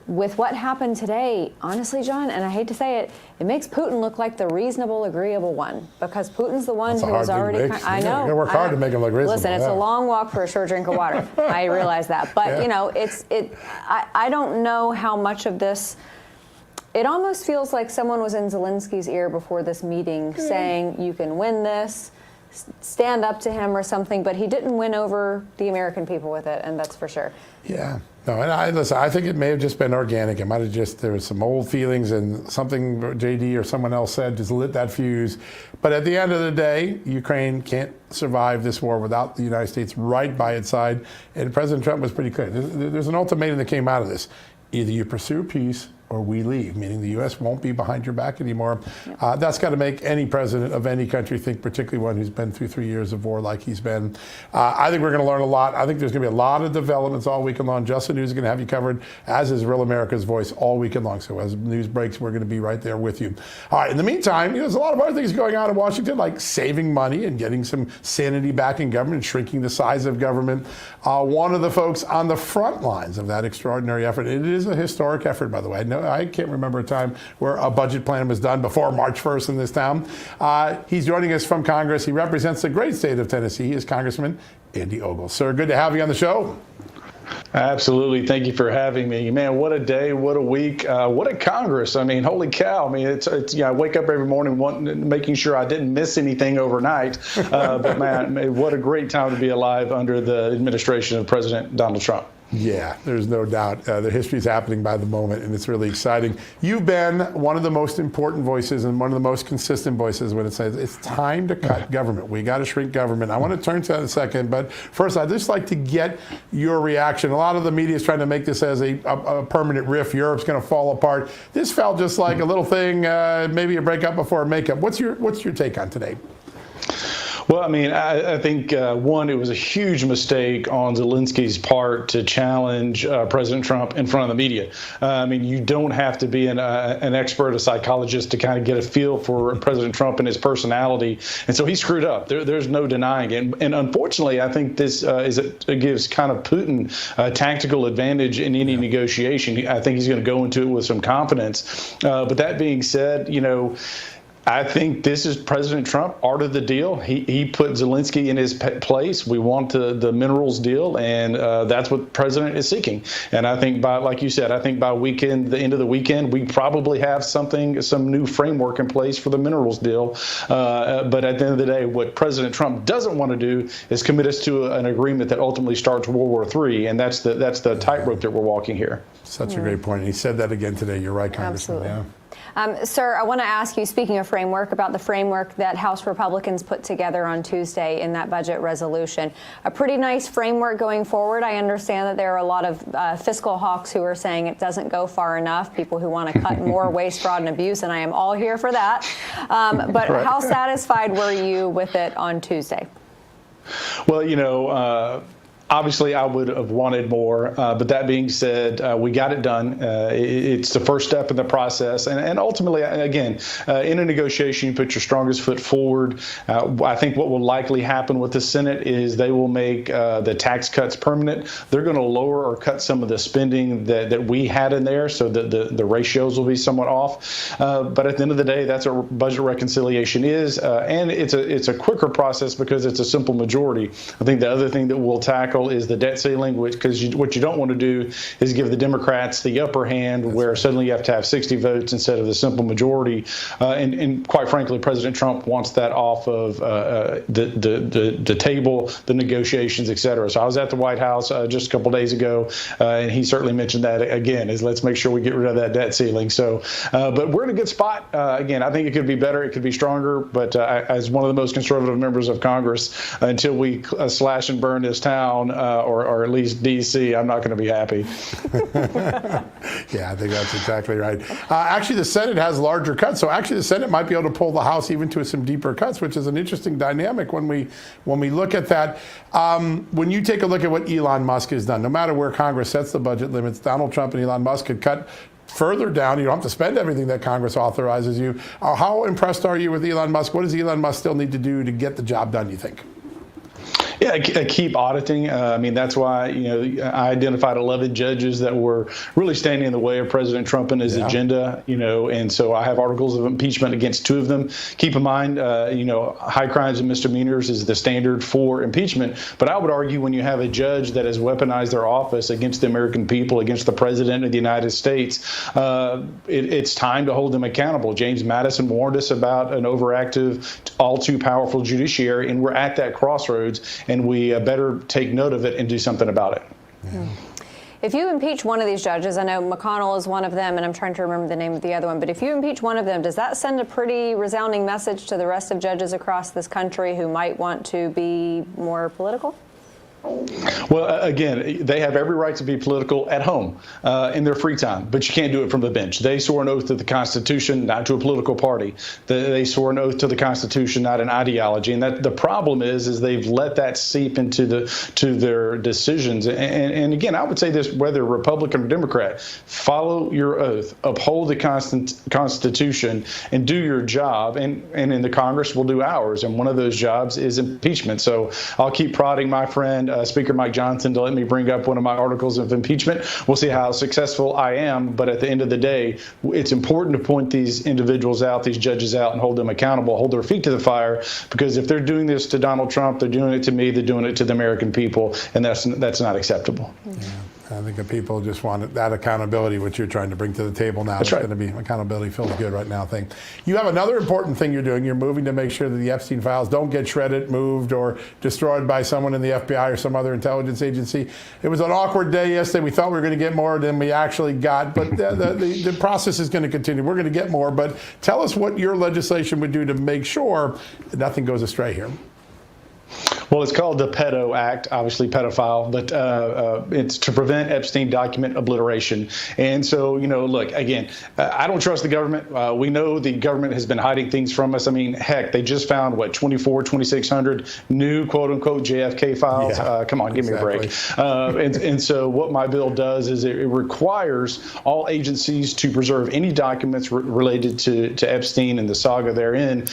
With what happened today, honestly, John, and I hate to say it, it makes Putin look like the reasonable, agreeable one, because Putin's the one who was already. I know. You're gonna work hard to make him look reasonable. Listen, it's a long walk for a short drink of water. I realize that, but you know, I don't know how much of this. It almost feels like someone was in Zelensky's ear before this meeting, saying, "You can win this." Stand up to him or something, but he didn't win over the American people with it, and that's for sure. Yeah. No, and listen, I think it may have just been organic. It might have just, there was some old feelings and something JD or someone else said just lit that fuse. But at the end of the day, Ukraine can't survive this war without the United States right by its side. And President Trump was pretty clear. There's an ultimatum that came out of this. Either you pursue peace or we leave, meaning the U.S. won't be behind your back anymore. That's got to make any president of any country think, particularly one who's been through 3 years of war like he's been. I think we're going to learn a lot. I think there's going to be a lot of developments all weekend long. Just the News is going to have you covered, as is Real America's Voice all weekend long. So as news breaks, we're going to be right there with you. All right, in the meantime, there's a lot of other things going on in Washington, like saving money and getting some sanity back in government and shrinking the size of government. One of the folks on the front lines of that extraordinary effort, it is a historic effort, by the way. I can't remember a time where a budget plan was done before March 1st in this town. He's joining us from Congress. He represents the great state of Tennessee. He is Congressman Andy Ogle. Sir, good to have you on the show. Absolutely. Thank you for having me. Man, what a day, what a week, what a Congress. I mean, holy cow. I mean, it's I wake up every morning making sure I didn't miss anything overnight. But man, what a great time to be alive under the administration of President Donald Trump. Yeah, there's no doubt. The history is happening by the moment, and it's really exciting. You've been one of the most important voices and one of the most consistent voices when it says it's time to cut government. We got to shrink government. I want to turn to that in a second, but first, I'd just like to get your reaction. A lot of the media is trying to make this as a permanent rift. Europe's going to fall apart. This felt just like a little thing, maybe a breakup before a makeup. What's your take on today? Well, I mean, I think, one, it was a huge mistake on Zelensky's part to challenge President Trump in front of the media. I mean, you don't have to be an expert, a psychologist, to kind of get a feel for President Trump and his personality. And so he screwed up. There's no denying it. And unfortunately, I think this it gives kind of Putin a tactical advantage in any negotiation. I think he's going to go into it with some confidence. But that being said, I think this is President Trump, art of the deal. He put Zelensky in his place. We want the minerals deal, and that's what the president is seeking. And I think like you said, I think by the end of the weekend, we probably have some new framework in place for the minerals deal. But at the end of the day, what President Trump doesn't want to do is commit us to an agreement that ultimately starts World War III, and that's the tightrope that we're walking here. Such a great point. And he said that again today. You're right, Congressman. Absolutely. Yeah. Sir, I want to ask you, speaking of framework, about the framework that House Republicans put together on Tuesday in that budget resolution. A pretty nice framework going forward. I understand that there are a lot of fiscal hawks who are saying it doesn't go far enough, people who want to cut more waste, fraud, and abuse, and I am all here for that. But right. How satisfied were you with it on Tuesday? Well, obviously, I would have wanted more, but that being said, we got it done. It's the first step in the process. And ultimately, again, in a negotiation, you put your strongest foot forward. I think what will likely happen with the Senate is they will make the tax cuts permanent. They're going to lower or cut some of the spending that we had in there, so that the ratios will be somewhat off. But at the end of the day, that's what budget reconciliation is. And it's a quicker process because it's a simple majority. I think the other thing that we'll tackle is the debt ceiling, because what you don't want to do is give the Democrats the upper hand, where suddenly you have to have 60 votes instead of the simple majority. And quite frankly, President Trump wants that off of the table, the negotiations, et cetera. So I was at the White House just a couple days ago, and he certainly mentioned that again, is let's make sure we get rid of that debt ceiling. So, but we're in a good spot. Again, I think it could be better. It could be stronger. But as one of the most conservative members of Congress, until we slash and burn this town, or at least D.C., I'm not going to be happy. Yeah, I think that's exactly right. Actually, the Senate has larger cuts, so actually the Senate might be able to pull the House even to some deeper cuts, which is an interesting dynamic when we look at that. When you take a look at what Elon Musk has done, no matter where Congress sets the budget limits, Donald Trump and Elon Musk could cut further down. You don't have to spend everything that Congress authorizes you. How impressed are you with Elon Musk? What does Elon Musk still need to do to get the job done, you think? Yeah, keep auditing. I mean, that's why, I identified 11 judges that were really standing in the way of President Trump and his agenda, and so I have articles of impeachment against 2 of them. Keep in mind, high crimes and misdemeanors is the standard for impeachment. But I would argue when you have a judge that has weaponized their office against the American people, against the president of the United States, it's time to hold them accountable. James Madison warned us about an overactive, all too powerful judiciary, and we're at that crossroads. And we better take note of it and do something about it. Yeah. If you impeach one of these judges, I know McConnell is one of them, and I'm trying to remember the name of the other one, but if you impeach one of them, does that send a pretty resounding message to the rest of judges across this country who might want to be more political? Well, again, they have every right to be political at home in their free time, but you can't do it from the bench. They swore an oath to the Constitution, not to a political party. They swore an oath to the Constitution, not an ideology. And that the problem is they've let that seep into their decisions. And again, I would say this, whether Republican or Democrat, follow your oath, uphold the Constitution, and do your job. And in the Congress, we'll do ours. And one of those jobs is impeachment. So I'll keep prodding my friend, Speaker Mike Johnson, to let me bring up one of my articles of impeachment. We'll see how successful I am. But at the end of the day, it's important to point these individuals out, these judges out, and hold them accountable, hold their feet to the fire. Because if they're doing this to Donald Trump, they're doing it to me, they're doing it to the American people. And that's not acceptable. Yeah. I think the people just want that accountability, which you're trying to bring to the table now. That's right. It's going to be accountability feels good right now thing. You have another important thing you're doing. You're moving to make sure that the Epstein files don't get shredded, moved, or destroyed by someone in the FBI or some other intelligence agency. It was an awkward day yesterday. We thought we were going to get more than we actually got, but the process is going to continue. We're going to get more, but tell us what your legislation would do to make sure nothing goes astray here. Well, it's called the Pedo Act, obviously pedophile, but it's to prevent Epstein document obliteration. And so, look, again, I don't trust the government. We know the government has been hiding things from us. I mean, heck, they just found, 2,600 new quote-unquote JFK files. Yeah, come on, give me a break. And so what my bill does is it requires all agencies to preserve any documents related to Epstein and the saga therein,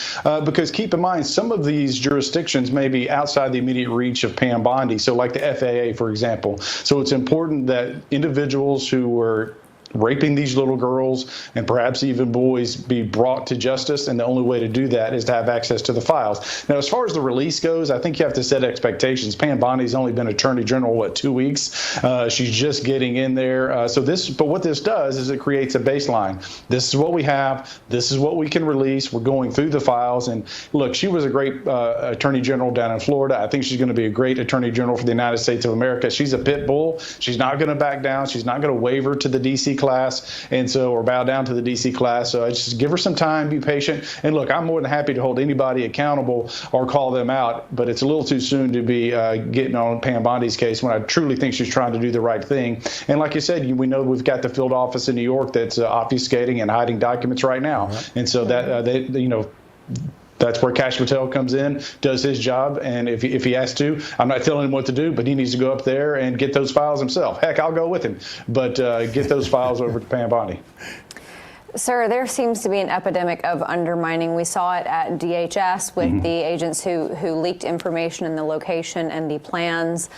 because keep in mind, some of these jurisdictions may be outside the immediate reach of Pam Bondi. So like the FAA, for example. So it's important that individuals who were raping these little girls and perhaps even boys be brought to justice, and the only way to do that is to have access to the files. Now, as far as the release goes, I think you have to set expectations. Pam Bondi's only been Attorney General, 2 weeks? She's just getting in there. But what this does is it creates a baseline. This is what we have. This is what we can release. We're going through the files. And look, she was a great Attorney General down in Florida. I think she's going to be a great Attorney General for the United States of America. She's a pit bull. She's not going to back down. She's not going to waver to the D.C. class, and so, or bow down to the DC class. So I just give her some time, be patient. And look, I'm more than happy to hold anybody accountable or call them out, but it's a little too soon to be getting on Pam Bondi's case when I truly think she's trying to do the right thing. And like you said, we know we've got the field office in New York that's obfuscating and hiding documents right now. And so that, that's where Kash Patel comes in, does his job, and if he has to, I'm not telling him what to do, but he needs to go up there and get those files himself. Heck, I'll go with him, but get those files over to Pam Bondi. Sir, there seems to be an epidemic of undermining. We saw it at DHS with the agents who leaked information and the location and the plans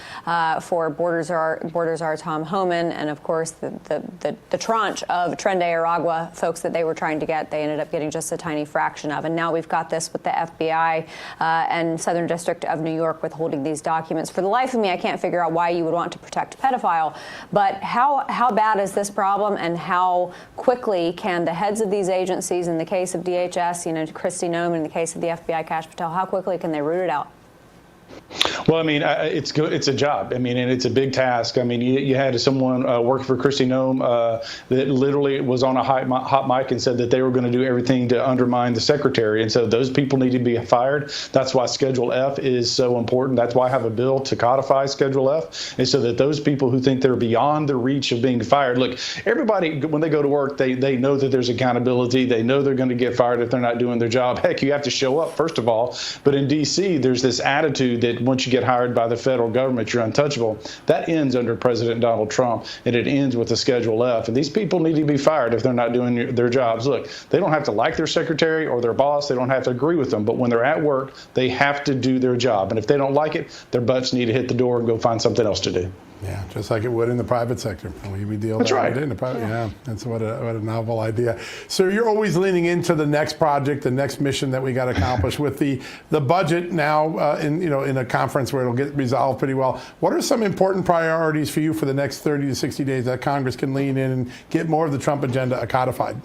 for Borders Are Tom Homan, and of course the tranche of Tren de Aragua folks that they were trying to get. They ended up getting just a tiny fraction of. And now we've got this with the FBI and Southern District of New York withholding these documents. For the life of me, I can't figure out why you would want to protect a pedophile. But how bad is this problem, and how quickly can the heads of these agencies, in the case of DHS, Kristi Noem, in the case of the FBI, Kash Patel, how quickly can they root it out? Well, I mean, it's a job. I mean, and it's a big task. I mean, you had someone working for Kristi Noem that literally was on a hot mic and said that they were going to do everything to undermine the secretary. And so those people need to be fired. That's why Schedule F is so important. That's why I have a bill to codify Schedule F, is so that those people who think they're beyond the reach of being fired. Look, everybody, when they go to work, they know that there's accountability. They know they're going to get fired if they're not doing their job. Heck, you have to show up, first of all. But in D.C., there's this attitude that once you get hired by the federal government, you're untouchable. That ends under President Donald Trump, and it ends with the Schedule F. And these people need to be fired if they're not doing their jobs. Look, they don't have to like their secretary or their boss. They don't have to agree with them. But when they're at work, they have to do their job. And if they don't like it, their butts need to hit the door and go find something else to do. Yeah, just like it would in the private sector. We deal That's right. In the private. Yeah, that's what a novel idea. So you're always leaning into the next project, the next mission that we got to accomplish with the budget now in a conference where it'll get resolved pretty well. What are some important priorities for you for the next 30 to 60 days that Congress can lean in and get more of the Trump agenda codified?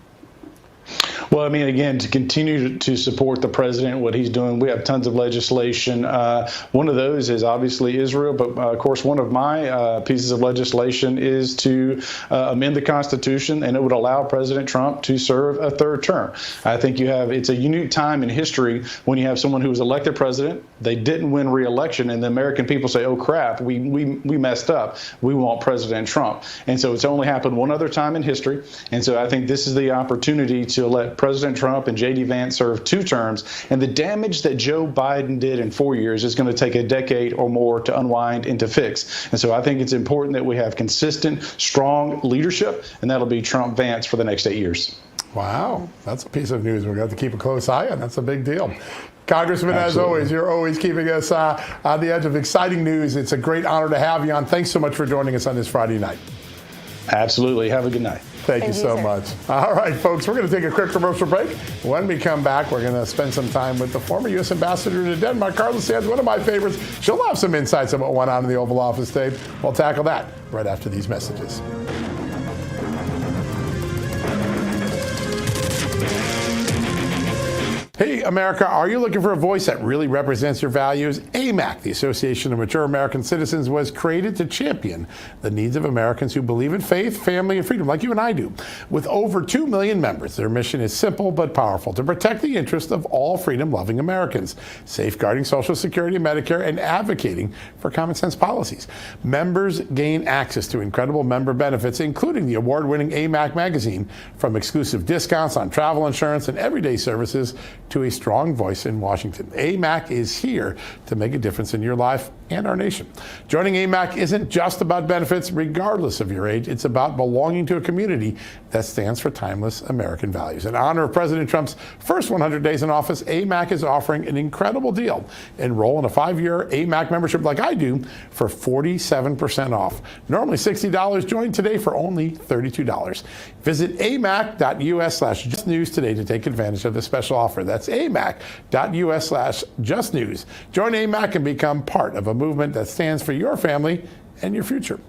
Well, I mean, again, to continue to support the president, what he's doing, we have tons of legislation. One of those is obviously Israel, but of course, one of my pieces of legislation is to amend the Constitution, and it would allow President Trump to serve a third term. I think it's a unique time in history when you have someone who was elected president, they didn't win re-election, and the American people say, oh, crap, we messed up. We want President Trump. And so it's only happened one other time in history. And so I think this is the opportunity to let President Trump and J.D. Vance serve 2 terms, and the damage that Joe Biden did in 4 years is going to take a decade or more to unwind and to fix. And so I think it's important that we have consistent, strong leadership, and that'll be Trump-Vance for the next 8 years. Wow, that's a piece of news we're going to have to keep a close eye on. That's a big deal. Congressman, Absolutely. As always, you're always keeping us on the edge of exciting news. It's a great honor to have you on. Thanks so much for joining us on this Friday night. Absolutely. Have a good night. Thank you so much. All right, folks, we're going to take a quick commercial break. When we come back, we're going to spend some time with the former U.S. Ambassador to Denmark, Carla Sands, one of my favorites. She'll have some insights on what went on in the Oval Office today. We'll tackle that right after these messages. Hey, America, are you looking for a voice that really represents your values? AMAC, the Association of Mature American Citizens, was created to champion the needs of Americans who believe in faith, family, and freedom, like you and I do. With over 2 million members, their mission is simple but powerful: to protect the interests of all freedom-loving Americans, safeguarding Social Security and Medicare, and advocating for common-sense policies. Members gain access to incredible member benefits, including the award-winning AMAC magazine, from exclusive discounts on travel insurance and everyday services to a strong voice in Washington. AMAC is here to make a difference in your life and our nation. Joining AMAC isn't just about benefits, regardless of your age. It's about belonging to a community that stands for timeless American values. In honor of President Trump's first 100 days in office, AMAC is offering an incredible deal. Enroll in a 5-year AMAC membership like I do for 47% off. Normally $60. Join today for only $32. Visit amac.us/justnews today to take advantage of this special offer. That's amac.us/justnews. Join AMAC and become part of a movement that stands for your family and your future.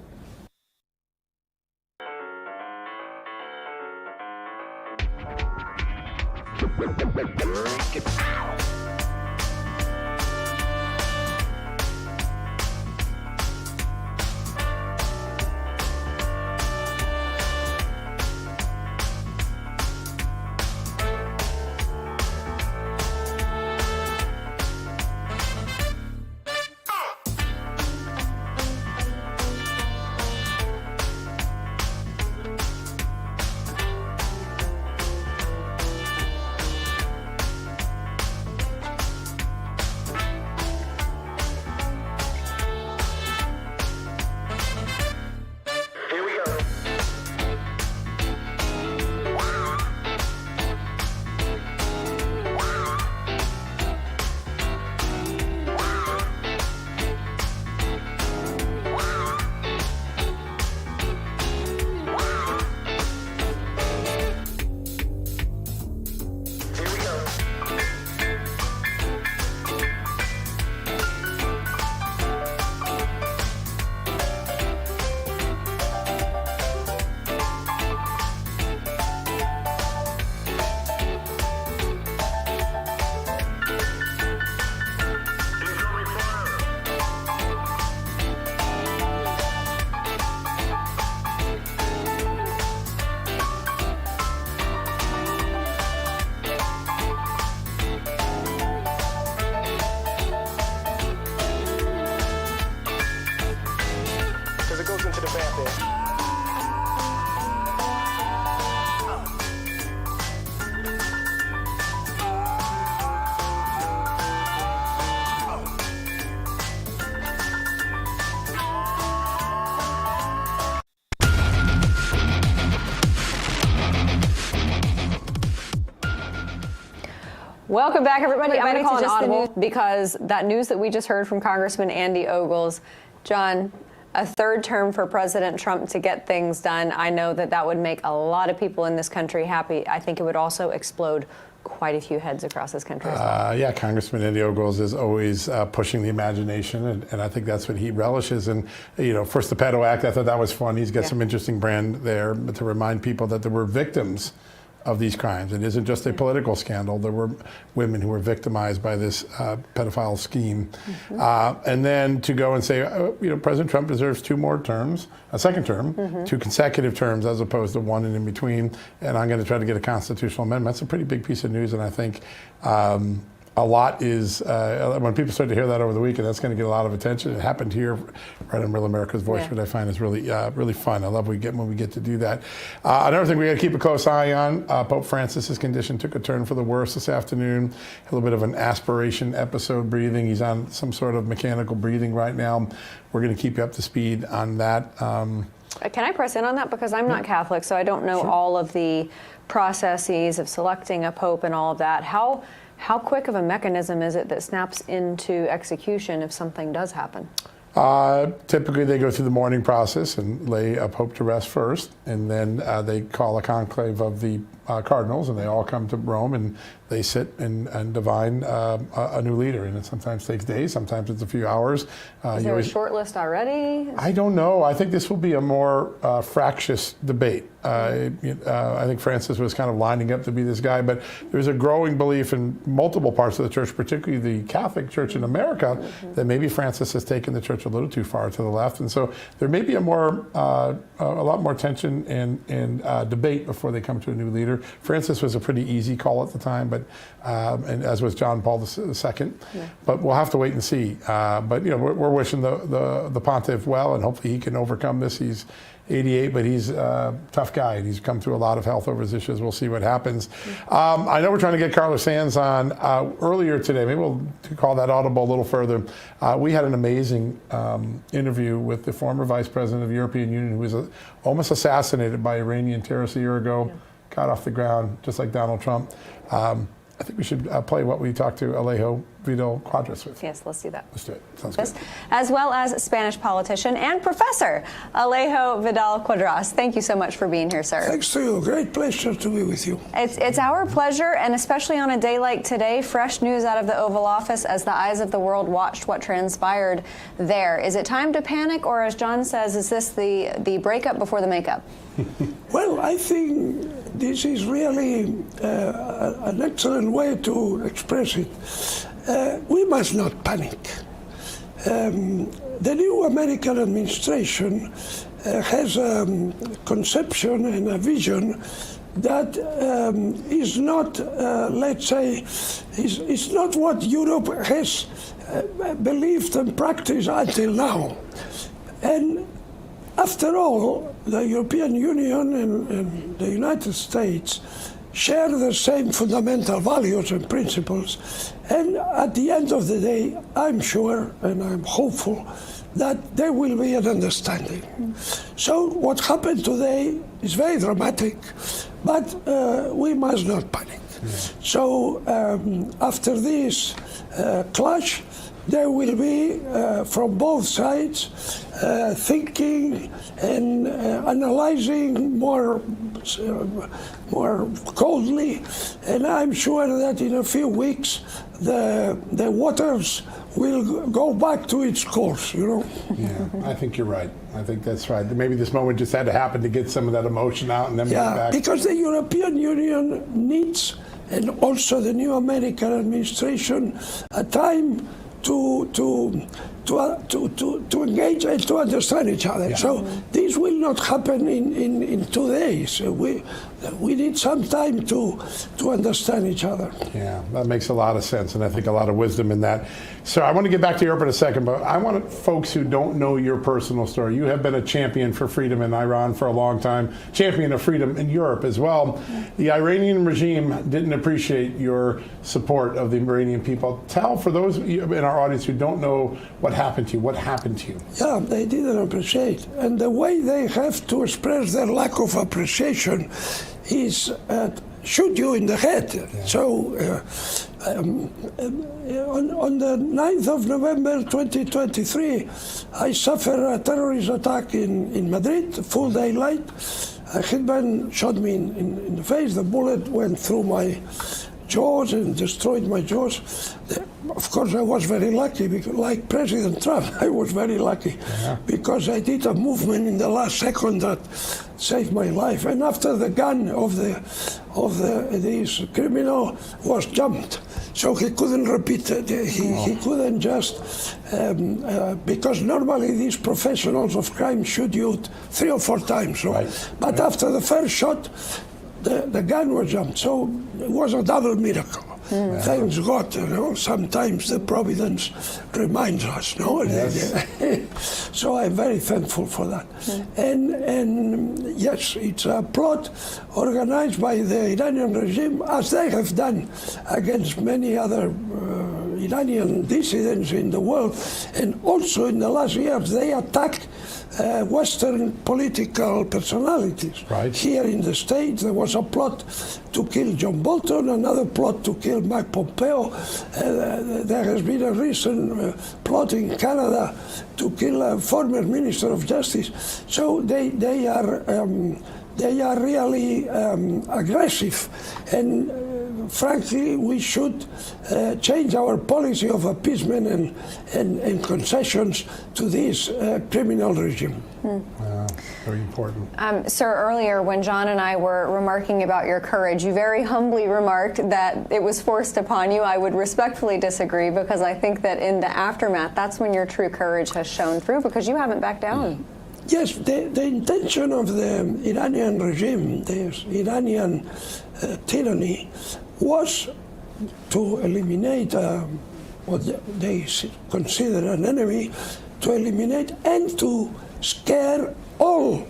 Welcome back, everybody. I'm going to call an audible because that news that we just heard from Congressman Andy Ogles, John, a third term for President Trump to get things done. I know that that would make a lot of people in this country happy. I think it would also explode quite a few heads across this country as well. Yeah, Congressman Andy Ogles is always pushing the imagination, and I think that's what he relishes. And, you know, first the Pedo Act, I thought that was fun. He's got some interesting brand there, but to remind people that there were victims of these crimes. It isn't just a political scandal. There were women who were victimized by this pedophile scheme. And then to go and say, you know, President Trump deserves 2 more terms, a second term, 2 consecutive terms as opposed to 1 and in between. And I'm going to try to get a constitutional amendment. That's a pretty big piece of news. And I think a lot is, when people start to hear that over the weekend, that's going to get a lot of attention. It happened here right on Real America's Voice, which I find is really, really fun. I love when we get to do that. Another thing we got to keep a close eye on, Pope Francis's condition took a turn for the worse this afternoon. A little bit of an aspiration episode breathing. He's on some sort of mechanical breathing right now. We're going to keep you up to speed on that. Can I press in on that? Because I'm not Catholic, so I don't know all of the processes of selecting a pope and all of that. How quick of a mechanism is it that snaps into execution if something does happen? Typically, they go through the mourning process and lay a pope to rest first, and then they call a conclave of the cardinals, and they all come to Rome, and they sit and divine a new leader. And it sometimes takes days, sometimes it's a few hours. Is there a short list already? I don't know. I think this will be a more fractious debate. I think Francis was kind of lining up to be this guy, but there's a growing belief in multiple parts of the church, particularly the Catholic Church in America, that maybe Francis has taken the church a little too far to the left, and so there may be a lot more tension and debate before they come to a new leader. Francis was a pretty easy call at the time, but and as was John Paul II. Yeah. But we'll have to wait and see. But we're wishing the pontiff well, and hopefully he can overcome this. He's 88, but he's a tough guy, and he's come through a lot of health over his issues. We'll see what happens. I know we're trying to get Carlos Sanz on earlier today. Maybe we'll call that audible a little further. We had an amazing interview with the former Vice President of the European Union, who was almost assassinated by Iranian terrorists a year ago, got off the ground, just like Donald Trump. I think we should play what we talked to Alejo Vidal Quadras with. Yes, let's do that. Let's do it. Sounds good. As well as Spanish politician and professor Alejo Vidal Quadras. Thank you so much for being here, sir. Thanks to you. Great pleasure to be with you. It's our pleasure, and especially on a day like today, fresh news out of the Oval Office as the eyes of the world watched what transpired there. Is it time to panic, or as John says, is this the breakup before the makeup? Well, I think this is really an excellent way to express it. We must not panic. The new American administration has a conception and a vision that is not, let's say, is not what Europe has believed and practiced until now. And after all, the European Union and the United States share the same fundamental values and principles. And at the end of the day, I'm sure and I'm hopeful that there will be an understanding. So what happened today is very dramatic, but we must not panic. So after this clash, there will be, from both sides, thinking and analyzing more coldly, and I'm sure that in a few weeks the waters will go back to its course, Yeah, I think you're right. I think that's right. Maybe this moment just had to happen to get some of that emotion out, and then bring it back. Because the European Union needs, and also the new American administration, a time to engage and to understand each other. Yeah. So this will not happen in 2 days. We need some time to understand each other. Yeah, that makes a lot of sense, and I think a lot of wisdom in that. So I want to get back to Europe in a second, but I want folks who don't know your personal story. You have been a champion for freedom in Iran for a long time, champion of freedom in Europe as well. The Iranian regime didn't appreciate your support of the Iranian people. Tell, for those in our audience who don't know what happened to you, what happened to you? Yeah, they didn't appreciate. And the way they have to express their lack of appreciation is shoot you in the head. Yeah. So on the 9th of November 2023, I suffered a terrorist attack in Madrid, full daylight. A hitman shot me in the face. The bullet went through my jaws and destroyed my jaws. Of course, I was very lucky, because, like President Trump, I was very lucky, because I did a movement in the last second that saved my life. And after the gun of this criminal was jumped, so he couldn't repeat it. He couldn't just because normally these professionals of crime shoot you 3 or 4 times. So, but after the first shot, the gun was jumped, so it was a double miracle. Thanks God, sometimes the providence reminds us, Yes. So I'm very thankful for that. And yes, it's a plot organized by the Iranian regime, as they have done against many other Iranian dissidents in the world, and also in the last years they attacked Western political personalities. Here in the States, there was a plot to kill John Bolton, another plot to kill Mike Pompeo. There has been a recent plot in Canada to kill a former Minister of Justice. So they are really aggressive. And frankly, we should change our policy of appeasement and concessions to this criminal regime. Very important. Sir, earlier when John and I were remarking about your courage, you very humbly remarked that it was forced upon you. I would respectfully disagree, because I think that in the aftermath, that's when your true courage has shown through, because you haven't backed down. Yes, the intention of the Iranian regime, the Iranian tyranny, was to eliminate what they consider an enemy, to eliminate and to scare all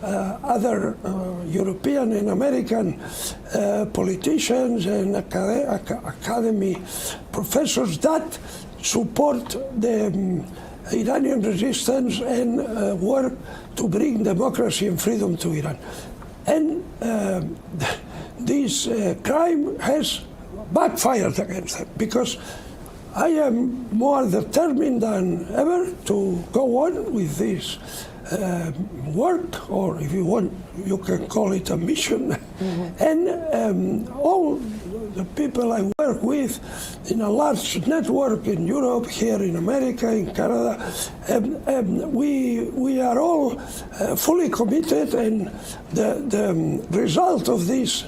other European and American politicians and academy professors that support the Iranian resistance and work to bring democracy and freedom to Iran. And this crime has backfired against them, because I am more determined than ever to go on with this work, or if you want, you can call it a mission. And all the people I work with in a large network in Europe, here in America, in Canada, we are all fully committed, and the result of this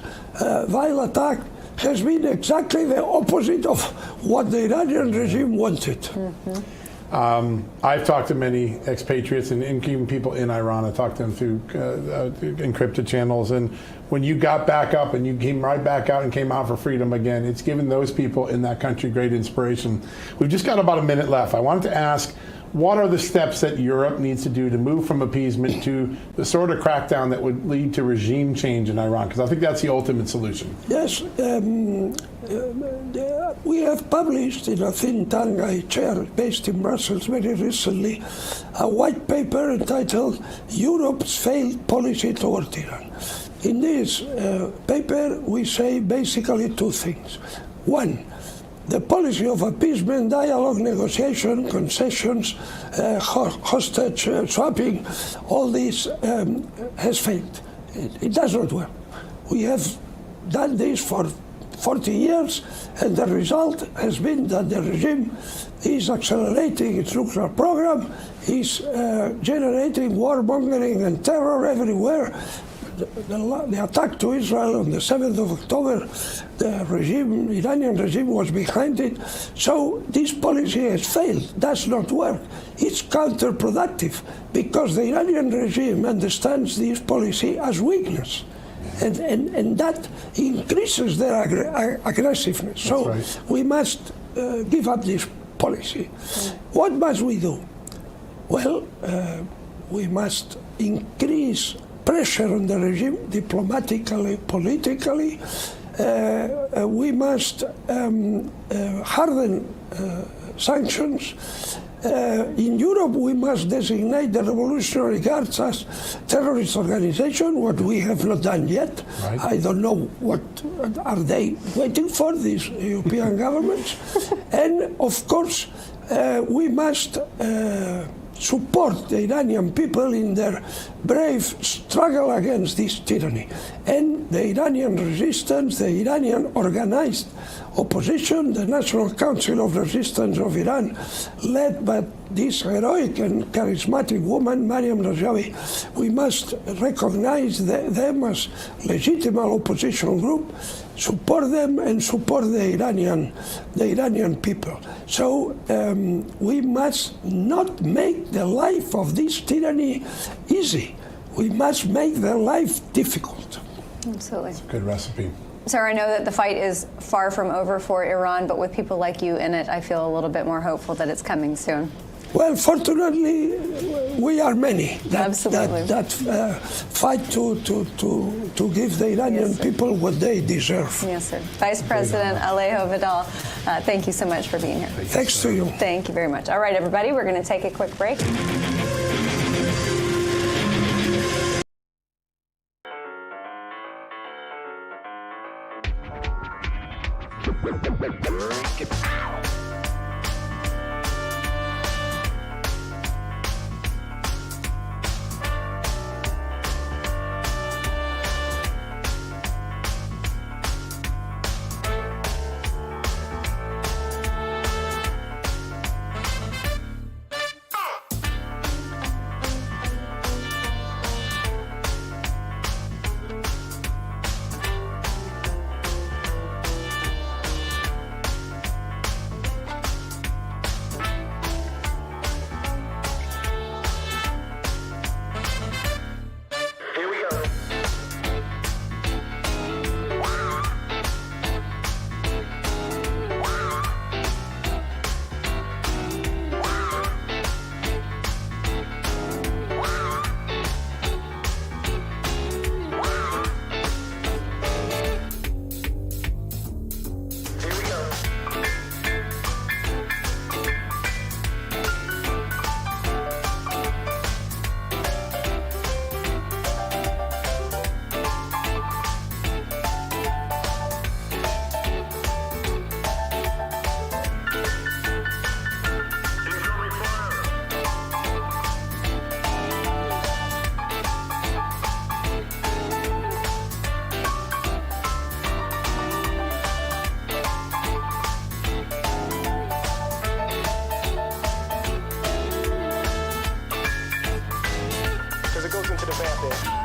vile attack has been exactly the opposite of what the Iranian regime wanted. I've talked to many expatriates and even people in Iran. I talked to them through encrypted channels. And when you got back up and you came right back out and came out for freedom again, it's given those people in that country great inspiration. We've just got about a minute left. I wanted to ask, what are the steps that Europe needs to do to move from appeasement to the sort of crackdown that would lead to regime change in Iran? Because I think that's the ultimate solution. Yes, we have published in a think tank I chair based in Brussels very recently a white paper entitled Europe's Failed Policy Toward Iran. In this paper we say basically two things. One, the policy of appeasement, dialogue, negotiation, concessions, hostage swapping, all this has failed. It does not work. We have done this for 40 years, and the result has been that the regime is accelerating its nuclear program, is generating warmongering and terror everywhere. The attack to Israel on the 7th of October, the Iranian regime was behind it. So this policy has failed, does not work. It's counterproductive, because the Iranian regime understands this policy as weakness. And that increases their aggressiveness. So we must give up this policy. What must we do? Well, we must increase pressure on the regime, diplomatically, politically. We must harden sanctions. In Europe, we must designate the Revolutionary Guards as terrorist organization, what we have not done yet. I don't know what are they waiting for, these European governments. And of course, we must support the Iranian people in their brave struggle against this tyranny. And the Iranian resistance, the Iranian organized opposition, the National Council of Resistance of Iran, led by this heroic and charismatic woman, Mariam Rajavi, we must recognize them as legitimate opposition group, support them, and support the Iranian people. So we must not make the life of this tyranny easy. We must make their life difficult. Absolutely. That's a good recipe. Sir, I know that the fight is far from over for Iran, but with people like you in it, I feel a little bit more hopeful that it's coming soon. Well, fortunately, we are many that fight to give the Iranian people what they deserve. Yes, sir. Vice President Alejo Vidal, thank you so much for being here. Thanks to you. Thank you very much. All right, everybody, we're going to take a quick break. the fanfare.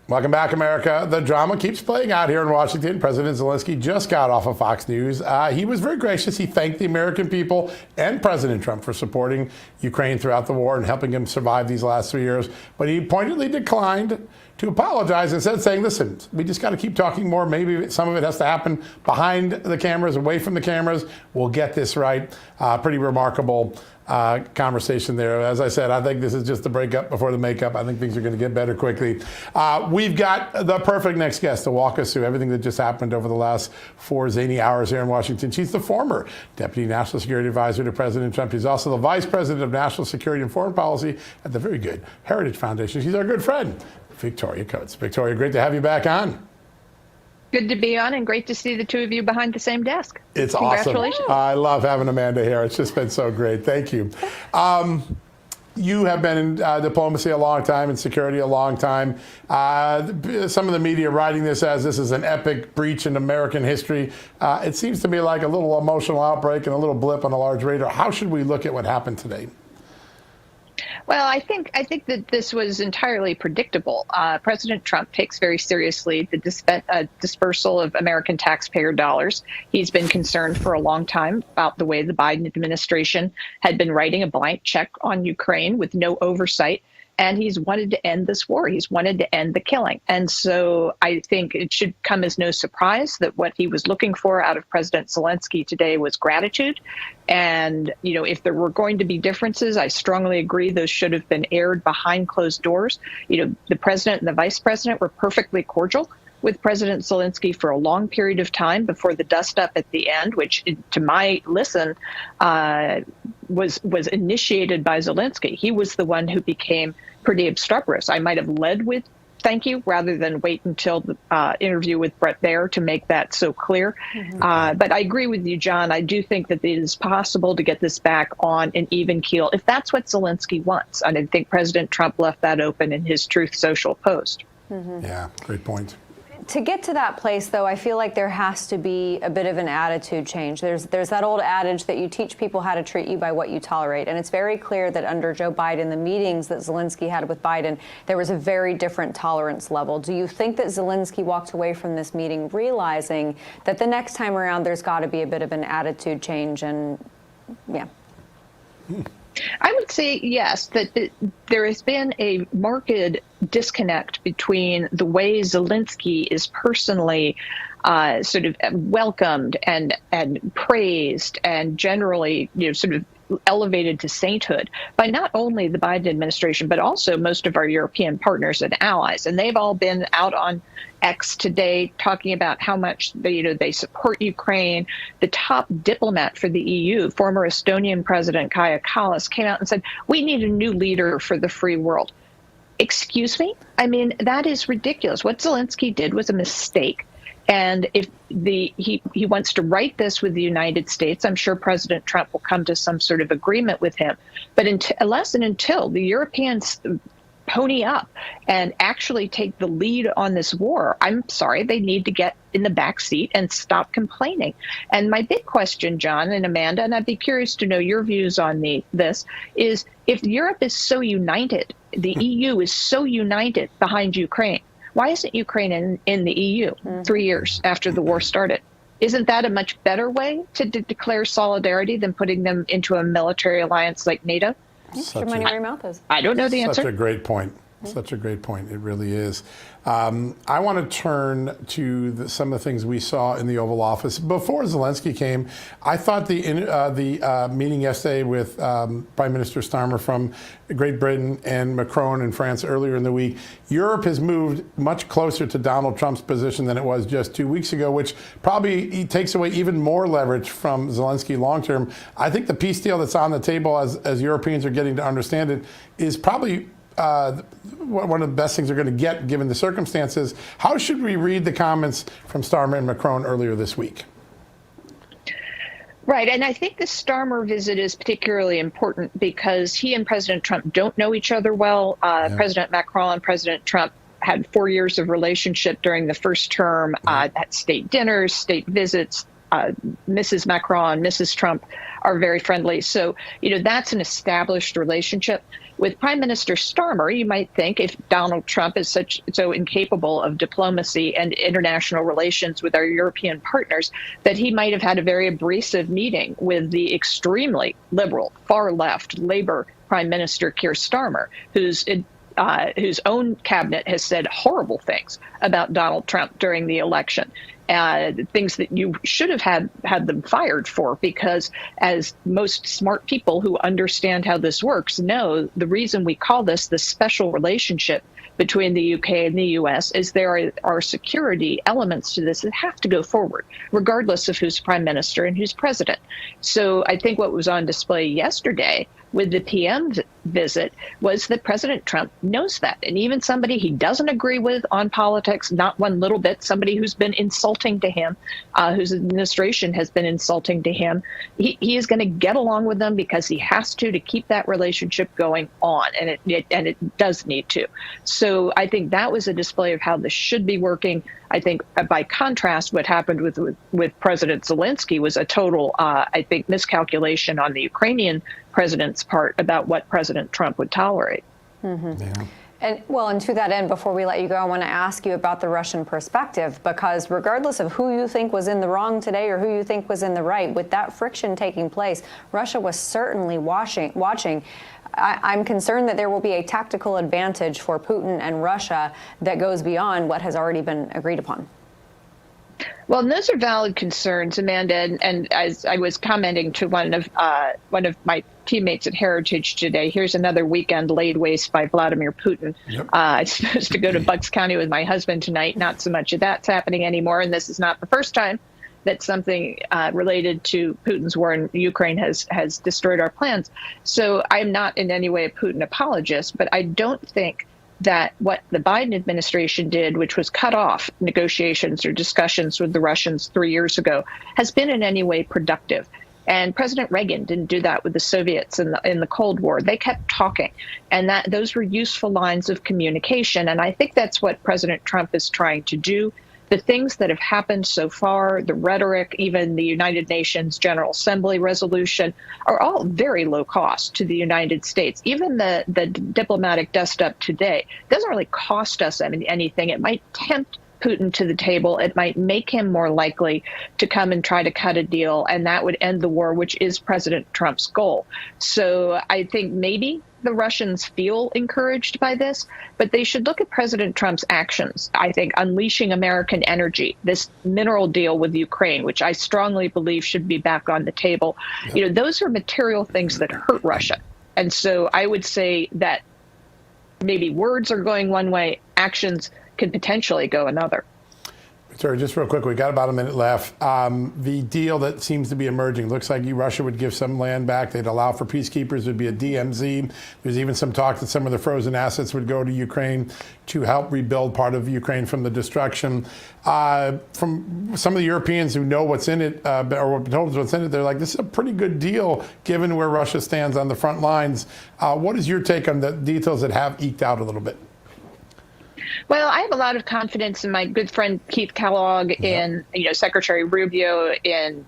Welcome back, America. The drama keeps playing out here in Washington. President Zelensky just got off of Fox News. He was very gracious. He thanked the American people and President Trump for supporting Ukraine throughout the war and helping him survive these last 3 years. But he pointedly declined to apologize, instead saying, listen, we just got to keep talking more. Maybe some of it has to happen behind the cameras, away from the cameras. We'll get this right. Pretty remarkable conversation there. As I said, I think this is just the breakup before the makeup. I think things are going to get better quickly. We've got the perfect next guest to walk us through everything that just happened over the last 4 zany hours here in Washington. She's the former Deputy National Security Advisor to President Trump. She's also the Vice President of National Security and Foreign Policy at the very good Heritage Foundation. She's our good friend, Victoria Coates. Victoria, great to have you back on. Good to be on, and great to see the two of you behind the same desk. It's Congratulations. Awesome. I love having Amanda here. It's just been so great. Thank you. You have been in diplomacy a long time, and security a long time. Some of the media writing this as this is an epic breach in American history. It seems to me like a little emotional outbreak and a little blip on a large radar. How should we look at what happened today? Well, I think that this was entirely predictable. President Trump takes very seriously the dispersal of American taxpayer dollars. He's been concerned for a long time about the way the Biden administration had been writing a blank check on Ukraine with no oversight. And he's wanted to end this war. He's wanted to end the killing. And so I think it should come as no surprise that what he was looking for out of President Zelensky today was gratitude. And, you know, if there were going to be differences, I strongly agree those should have been aired behind closed doors. You know, the president and the vice president were perfectly cordial with President Zelensky for a long period of time before the dust up at the end, which to my listen was initiated by Zelensky. He was the one who became pretty obstreperous. I might have led with thank you rather than wait until the interview with Brett Baer to make that so clear. But I agree with you, John. I do think that it is possible to get this back on an even keel if that's what Zelensky wants. And I think President Trump left that open in his Truth Social post. Yeah, great point. To get to that place, though, I feel like there has to be a bit of an attitude change. There's that old adage that you teach people how to treat you by what you tolerate. And it's very clear that under Joe Biden, the meetings that Zelensky had with Biden, there was a very different tolerance level. Do you think that Zelensky walked away from this meeting realizing that the next time around there's got to be a bit of an attitude change? And yeah. I would say yes, that there has been a marked disconnect between the way Zelensky is personally sort of welcomed and praised and generally, you know, sort of elevated to sainthood by not only the Biden administration, but also most of our European partners and allies. And they've all been out on X today talking about how much they support Ukraine. The top diplomat for the EU, former Estonian President Kaja Kallas, came out and said, we need a new leader for the free world. Excuse me? I mean, that is ridiculous. What Zelensky did was a mistake. And if he wants to write this with the United States, I'm sure President Trump will come to some sort of agreement with him. But unless and until the Europeans pony up and actually take the lead on this war, I'm sorry, they need to get in the back seat and stop complaining. And my big question, John and Amanda, and I'd be curious to know your views on this, is if Europe is so united, the EU is so united behind Ukraine, why isn't Ukraine in the EU 3 years after the war started? Isn't that a much better way to declare solidarity than putting them into a military alliance like NATO? Your money where your mouth is. I don't know the answer. Such a great point. Such a great point. It really is. I want to turn to some of the things we saw in the Oval Office. Before Zelensky came, I thought the meeting yesterday with Prime Minister Starmer from Great Britain and Macron in France earlier in the week, Europe has moved much closer to Donald Trump's position than it was just 2 weeks ago, which probably takes away even more leverage from Zelensky long term. I think the peace deal that's on the table, as Europeans are getting to understand it, is probably one of the best things they're going to get given the circumstances. How should we read the comments from Starmer and Macron earlier this week? Right. And I think the Starmer visit is particularly important because he and President Trump don't know each other well. President Macron and President Trump had 4 years of relationship during the first term at state dinners, state visits. Mrs. Macron, Mrs. Trump are very friendly. So, that's an established relationship. With Prime Minister Starmer, you might think if Donald Trump is so incapable of diplomacy and international relations with our European partners, that he might have had a very abrasive meeting with the extremely liberal, far left Labor Prime Minister Keir Starmer, whose own cabinet has said horrible things about Donald Trump during the election. Things that you should have had them fired for, because as most smart people who understand how this works know, the reason we call this the special relationship between the UK and the US is there are security elements to this that have to go forward, regardless of who's prime minister and who's president. So I think what was on display yesterday with the PM visit was that President Trump knows that. And even somebody he doesn't agree with on politics, not one little bit, somebody who's been insulting to him, whose administration has been insulting to him, he is going to get along with them because he has to keep that relationship going on. And it does need to. So I think that was a display of how this should be working. I think by contrast, what happened with President Zelensky was a total, I think, miscalculation on the Ukrainian president's part about what President Trump would tolerate. Mm-hmm. Yeah. And to that end, before we let you go, I want to ask you about the Russian perspective, because regardless of who you think was in the wrong today or who you think was in the right, with that friction taking place, Russia was certainly watching. I'm concerned that there will be a tactical advantage for Putin and Russia that goes beyond what has already been agreed upon. Well, and those are valid concerns, Amanda. And as I was commenting to one of my teammates at Heritage today, here's another weekend laid waste by Vladimir Putin. Yep. I was supposed to go to Bucks County with my husband tonight. Not so much of that's happening anymore. And this is not the first time that something related to Putin's war in Ukraine has destroyed our plans. So I'm not in any way a Putin apologist, but I don't think that what the Biden administration did, which was cut off negotiations or discussions with the Russians 3 years ago, has been in any way productive. And President Reagan didn't do that with the Soviets in the Cold War. They kept talking, and those were useful lines of communication. And I think that's what President Trump is trying to do. The things that have happened so far, the rhetoric, even the United Nations General Assembly resolution, are all very low cost to the United States. Even the diplomatic dust-up today doesn't really cost us anything. It might tempt Putin to the table. It might make him more likely to come and try to cut a deal, and that would end the war, which is President Trump's goal. So I think maybe the Russians feel encouraged by this, but they should look at President Trump's actions. I think unleashing American energy, this mineral deal with Ukraine, which I strongly believe should be back on the table. Yep. Those are material things that hurt Russia. And so I would say that maybe words are going one way, actions could potentially go another. Sorry, just real quick, we got about a minute left. The deal that seems to be emerging looks like Russia would give some land back. They'd allow for peacekeepers. There'd be a DMZ. There's even some talk that some of the frozen assets would go to Ukraine to help rebuild part of Ukraine from the destruction. From some of the Europeans who know what's in it, or were told what's in it, they're like, this is a pretty good deal given where Russia stands on the front lines. What is your take on the details that have eked out a little bit? Well, I have a lot of confidence in my good friend Keith Kellogg, in Secretary Rubio, in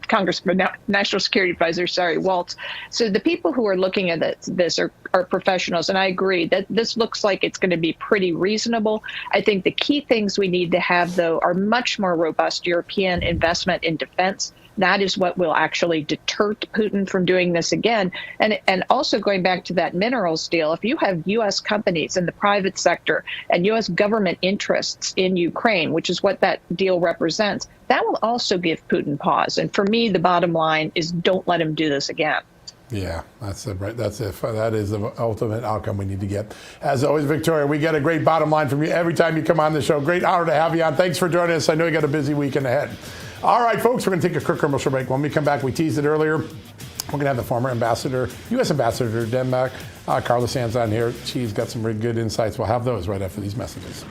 Congressman, National Security Advisor, Waltz. So the people who are looking at this are professionals, and I agree that this looks like it's going to be pretty reasonable. I think the key things we need to have, though, are much more robust European investment in defense. That is what will actually deter Putin from doing this again. And also going back to that minerals deal, if you have U.S. companies in the private sector and U.S. government interests in Ukraine, which is what that deal represents, that will also give Putin pause. And for me, the bottom line is don't let him do this again. Yeah, that is the ultimate outcome we need to get. As always, Victoria, we get a great bottom line from you every time you come on the show. Great honor to have you on. Thanks for joining us. I know you got a busy weekend ahead. All right, folks, we're going to take a quick commercial break. When we come back, we teased it earlier. We're going to have the former ambassador, U.S. ambassador to Denmark, Carla Sands, on here. She's got some really good insights. We'll have those right after these messages.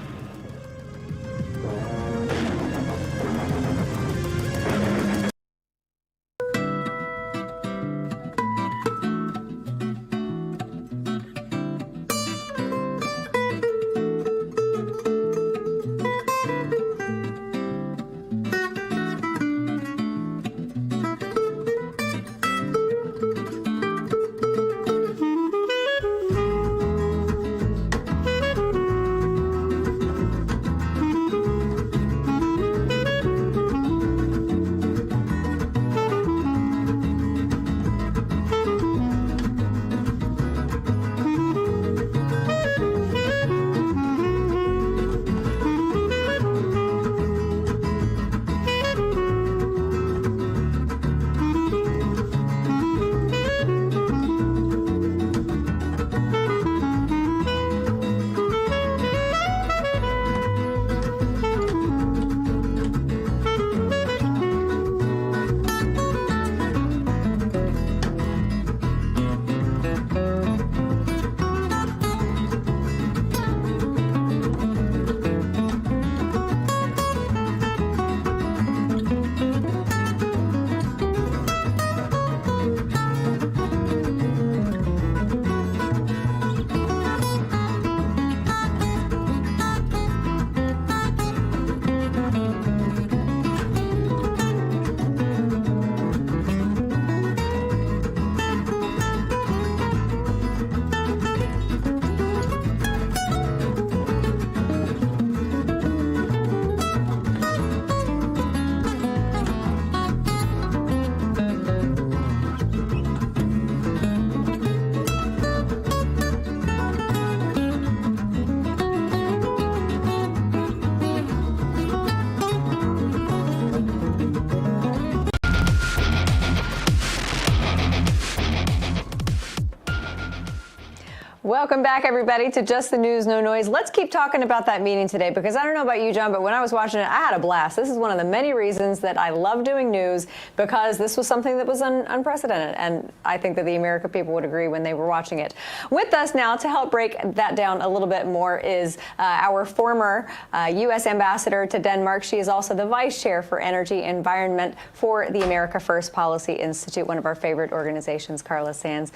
Welcome back, everybody, to Just the News, No Noise. Let's keep talking about that meeting today, because I don't know about you, John, but when I was watching it, I had a blast. This is one of the many reasons that I love doing news, because this was something that was unprecedented, and I think that the American people would agree when they were watching it. With us now to help break that down a little bit more is our former U.S. ambassador to Denmark. She is also the vice chair for energy and environment for the America First Policy Institute, one of our favorite organizations, Carla Sands.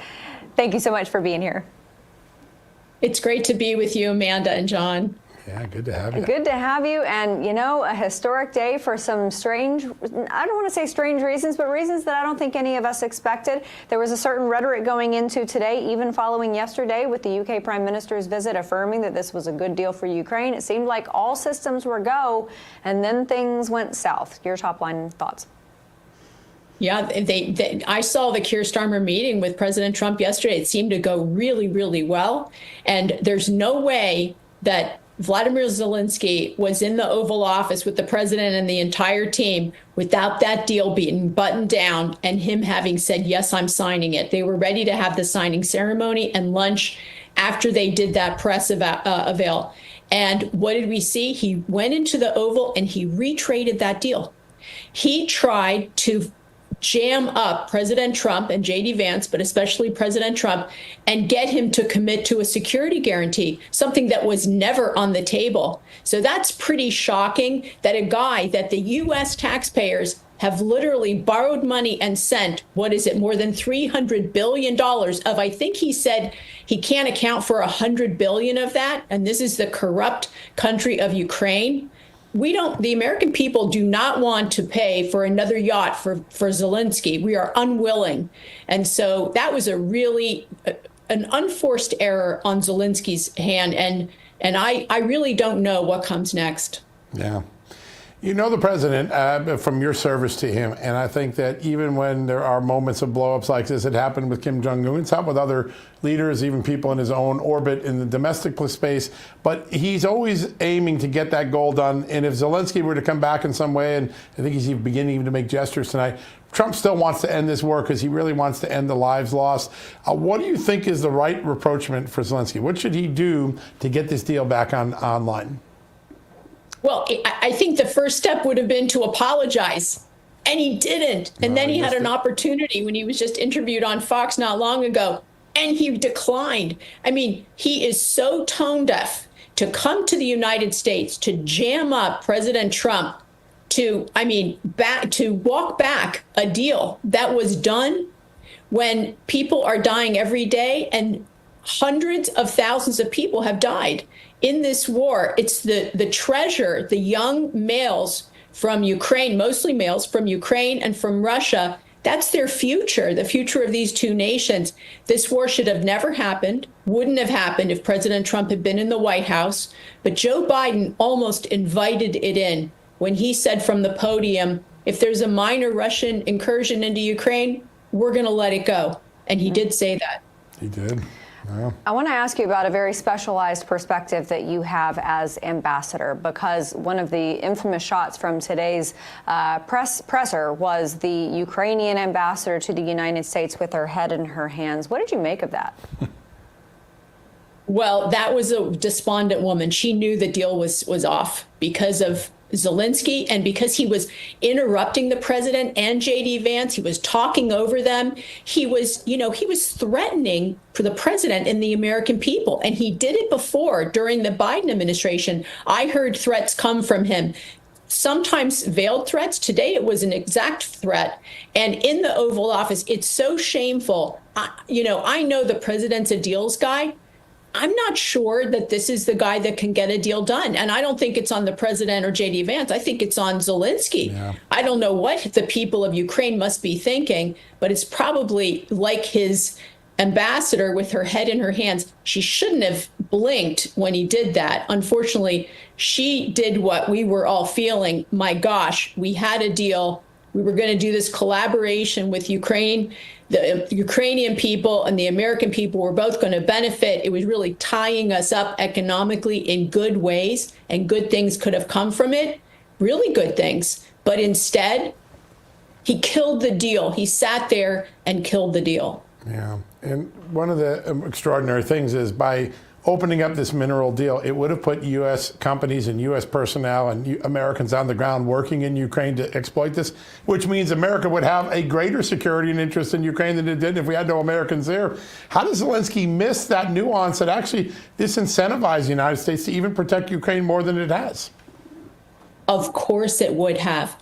Thank you so much for being here. It's great to be with you, Amanda and John. Yeah, good to have you. Good to have you. And, you know, a historic day for some strange, I don't want to say strange reasons, but reasons that I don't think any of us expected. There was a certain rhetoric going into today, even following yesterday with the UK Prime Minister's visit, affirming that this was a good deal for Ukraine. It seemed like all systems were go, and then things went south. Your top line thoughts? Yeah, I saw the Keir Starmer meeting with President Trump yesterday. It seemed to go really, really well. And there's no way that Vladimir Zelensky was in the Oval Office with the president and the entire team without that deal being buttoned down and him having said, yes, I'm signing it. They were ready to have the signing ceremony and lunch after they did that press avail. And what did we see? He went into the Oval and he retraded that deal. He tried to jam up President Trump and J.D. Vance, but especially President Trump, and get him to commit to a security guarantee, something that was never on the table. So that's pretty shocking that a guy that the U.S. taxpayers have literally borrowed money and sent, what is it, more than $300 billion of, I think he said he can't account for $100 billion of that, and this is the corrupt country of Ukraine. The American people do not want to pay for another yacht for Zelensky. We are unwilling. And so that was a really an unforced error on Zelensky's hand. And I really don't know what comes next. Yeah. You know the president from your service to him, and I think that even when there are moments of blow-ups like this, it happened with Kim Jong-un, it's happened with other leaders, even people in his own orbit in the domestic space, but he's always aiming to get that goal done. And if Zelensky were to come back in some way, and I think he's even beginning to make gestures tonight, Trump still wants to end this war because he really wants to end the lives lost. What do you think is the right rapprochement for Zelensky? What should he do to get this deal back online? Well, I think the first step would have been to apologize, and he didn't. And then he had an opportunity when he was just interviewed on Fox not long ago, and he declined. I mean, he is so tone deaf to come to the United States to jam up President Trump to walk back a deal that was done when people are dying every day, and hundreds of thousands of people have died in this war. It's the treasure, the young males from Ukraine, mostly males from Ukraine and from Russia. That's their future, the future of these two nations. This war should have never happened, wouldn't have happened if President Trump had been in the White House. But Joe Biden almost invited it in when he said from the podium, if there's a minor Russian incursion into Ukraine, we're going to let it go. And he did say that. He did. Wow. I want to ask you about a very specialized perspective that you have as ambassador, because one of the infamous shots from today's presser was the Ukrainian ambassador to the United States with her head in her hands. What did you make of that? Well, that was a despondent woman. She knew the deal was off because of Zelensky and because he was interrupting the president and J.D. Vance. He was talking over them. He was threatening for the president and the American people. And he did it before during the Biden administration. I heard threats come from him. Sometimes veiled threats. Today it was an exact threat. And in the Oval Office, it's so shameful. I know the president's a deals guy. I'm not sure that this is the guy that can get a deal done. And I don't think it's on the president or J.D. Vance. I think it's on Zelensky. Yeah. I don't know what the people of Ukraine must be thinking, but it's probably like his ambassador with her head in her hands. She shouldn't have blinked when he did that. Unfortunately, she did what we were all feeling. My gosh, we had a deal. We were going to do this collaboration with Ukraine. The Ukrainian people and the American people were both going to benefit. It was really tying us up economically in good ways, and good things could have come from it, really good things. But instead, he killed the deal. He sat there and killed the deal. Yeah, and one of the extraordinary things is by opening up this mineral deal, it would have put U.S. companies and U.S. personnel and Americans on the ground working in Ukraine to exploit this, which means America would have a greater security and interest in Ukraine than it did if we had no Americans there. How does Zelensky miss that nuance that actually disincentivizes the United States to even protect Ukraine more than it has? Of course it would have.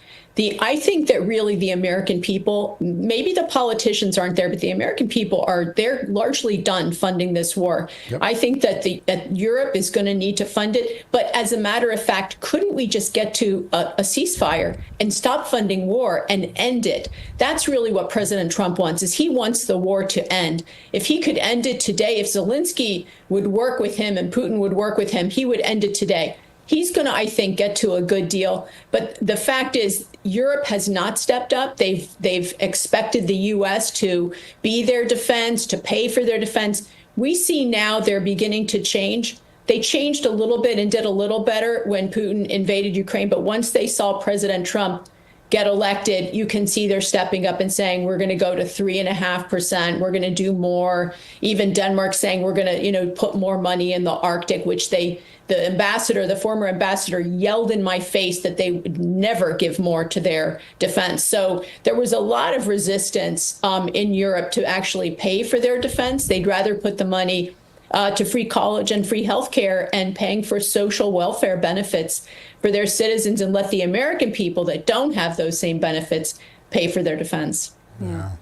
I think that really the American people, maybe the politicians aren't there, but the American people they're largely done funding this war. Yep. I think that that Europe is going to need to fund it. But as a matter of fact, couldn't we just get to a ceasefire and stop funding war and end it? That's really what President Trump wants, is he wants the war to end. If he could end it today, if Zelensky would work with him and Putin would work with him, he would end it today. He's going to, I think, get to a good deal. But the fact is, Europe has not stepped up. They've expected the U.S. to be their defense, to pay for their defense. We see now they're beginning to change. They changed a little bit and did a little better when Putin invaded Ukraine. But once they saw President Trump get elected, you can see they're stepping up and saying, we're going to go to 3.5%. We're going to do more. Even Denmark saying we're going to, put more money in the Arctic, which the former ambassador yelled in my face that they would never give more to their defense. So there was a lot of resistance in Europe to actually pay for their defense. They'd rather put the money to free college and free health care and paying for social welfare benefits for their citizens and let the American people that don't have those same benefits pay for their defense. Yeah.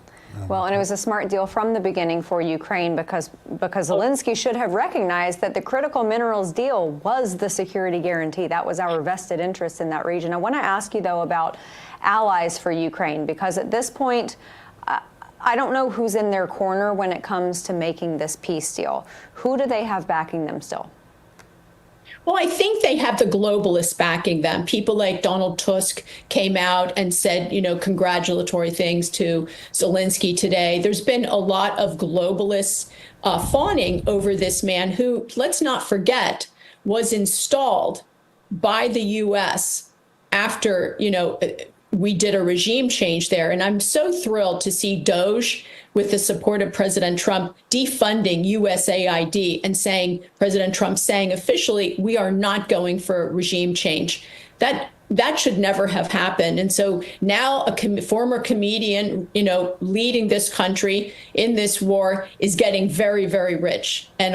Well, and it was a smart deal from the beginning for Ukraine because Zelensky should have recognized that the critical minerals deal was the security guarantee. That was our vested interest in that region. I want to ask you, though, about allies for Ukraine, because at this point, I don't know who's in their corner when it comes to making this peace deal. Who do they have backing them still? Well, I think they have the globalists backing them. People like Donald Tusk came out and said, congratulatory things to Zelensky today. There's been a lot of globalists fawning over this man who, let's not forget, was installed by the U.S. after, we did a regime change there. And I'm so thrilled to see DOGE, with the support of President Trump, defunding USAID and President Trump saying officially, we are not going for regime change. That should never have happened. And so now a former comedian, leading this country in this war is getting very, very rich. And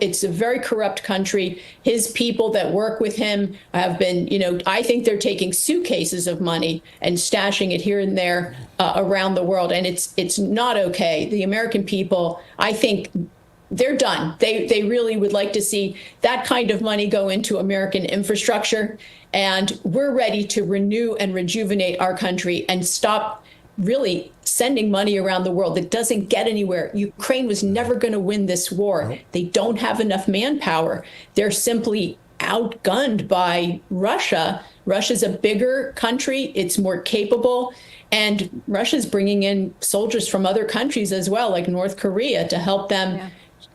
it's a very corrupt country. His people that work with him have been, I think they're taking suitcases of money and stashing it here and there around the world. And it's not okay. The American people, I think, they're done. They really would like to see that kind of money go into American infrastructure. And we're ready to renew and rejuvenate our country and stop really sending money around the world that doesn't get anywhere. Ukraine was never going to win this war. Nope. They don't have enough manpower. They're simply outgunned by Russia. Russia's a bigger country. It's more capable. And Russia's bringing in soldiers from other countries as well, like North Korea, to help them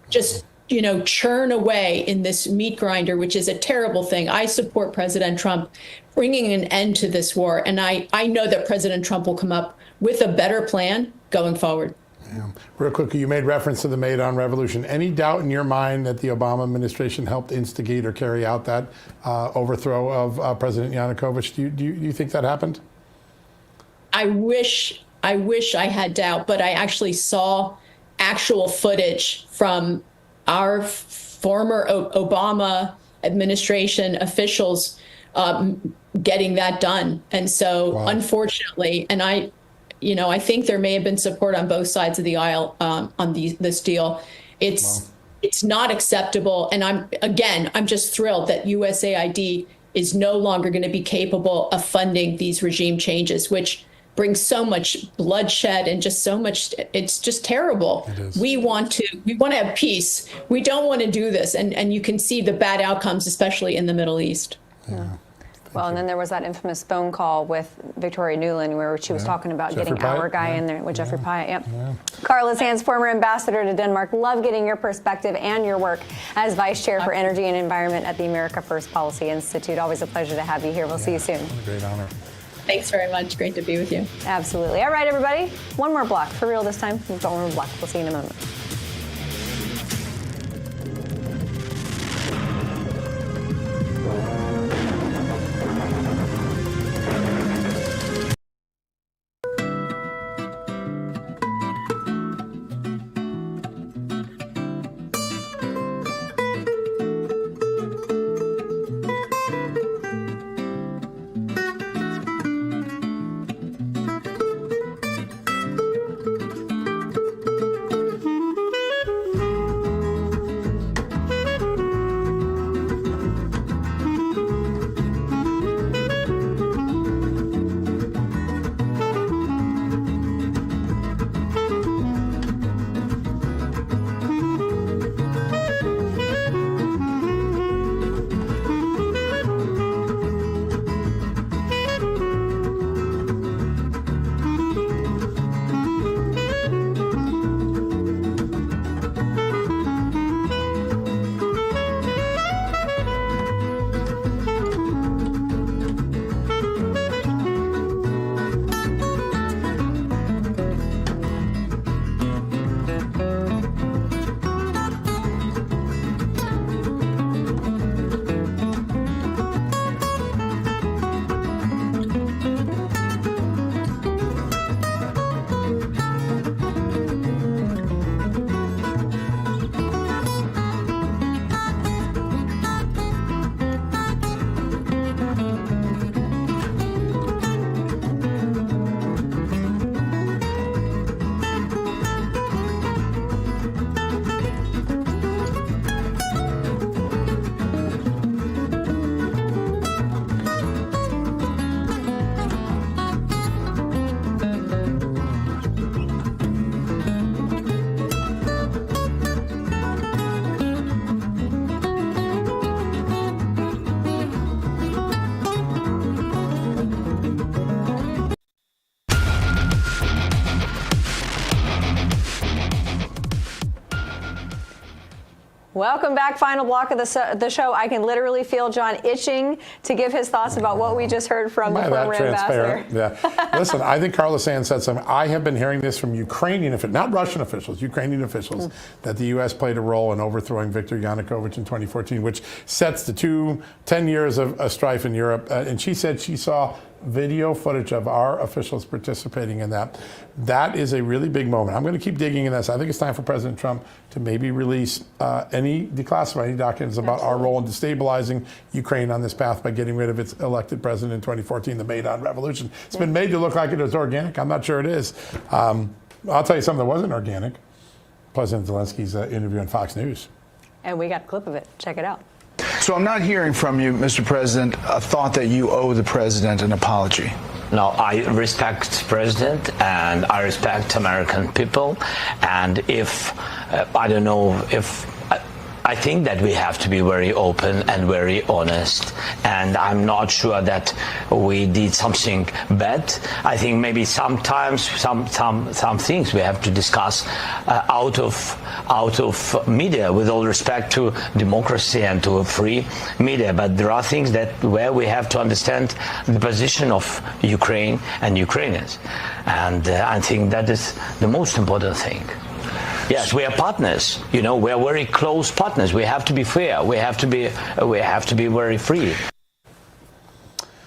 just churn away in this meat grinder, which is a terrible thing. I support President Trump bringing an end to this war. And I know that President Trump will come up with a better plan going forward. Yeah. Real quickly, you made reference to the Maidan Revolution. Any doubt in your mind that the Obama administration helped instigate or carry out that overthrow of President Yanukovych? Do you think that happened? I wish I had doubt, but I actually saw actual footage from our former Obama administration officials getting that done. And so, unfortunately, and I think there may have been support on both sides of the aisle on this deal. It's not acceptable. And I'm just thrilled that USAID is no longer going to be capable of funding these regime changes, which brings so much bloodshed and just so much. It's just terrible. It is. We want to have peace. We don't want to do this. And you can see the bad outcomes, especially in the Middle East. Yeah. Well, and then there was that infamous phone call with Victoria Nuland where she was talking about Jeffrey getting Pyatt? our guy in there with Jeffrey Pyatt. Yep. Yeah. Carla Sands, former ambassador to Denmark. Love getting your perspective and your work as Vice Chair for Energy and Environment at the America First Policy Institute. Always a pleasure to have you here. We'll see you soon. What a great honor. Thanks very much. Great to be with you. Absolutely. All right, everybody. One more block. For real this time. Don't remember block. We'll see you in a moment. Welcome back. Final block of the show. I can literally feel John itching to give his thoughts about what we just heard from the former ambassador. Yeah. Listen, I think Carla Sands said something. I have been hearing this from Ukrainian officials, not Russian officials, Ukrainian officials, that the U.S. played a role in overthrowing Viktor Yanukovych in 2014, which sets the 10 years of strife in Europe. And she said she saw video footage of our officials participating in that. That is a really big moment. I'm going to keep digging in this. I think it's time for President Trump to maybe release declassify any documents about our role in destabilizing Ukraine on this path by getting rid of its elected president in 2014, the Maidan Revolution. It's been made to look like it was organic. I'm not sure it is. I'll tell you something that wasn't organic. President Zelensky's interview on Fox News. And we got a clip of it. Check it out. So I'm not hearing from you, Mr. President, a thought that you owe the president an apology. No, I respect the president and I respect American people. And if, I don't know, if I think that we have to be very open and very honest, and I'm not sure that we did something bad. I think maybe sometimes some things we have to discuss out of media, with all respect to democracy and to a free media. But there are things where we have to understand the position of Ukraine and Ukrainians, and I think that is the most important thing. Yes, we are partners. You know, we are very close partners. We have to be fair. We have to be very free.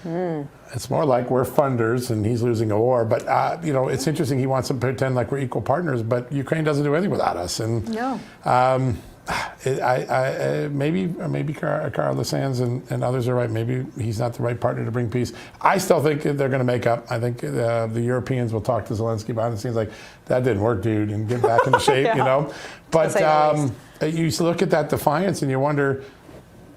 It's more like we're funders and he's losing a war. But, you know, it's interesting. He wants to pretend like we're equal partners, but Ukraine doesn't do anything without us. And no. Maybe Carla Sands and others are right. Maybe he's not the right partner to bring peace. I still think they're going to make up. I think the Europeans will talk to Zelensky behind the scenes like, that didn't work, dude, and get back into shape, Yeah. you know. But you look at that defiance and you wonder,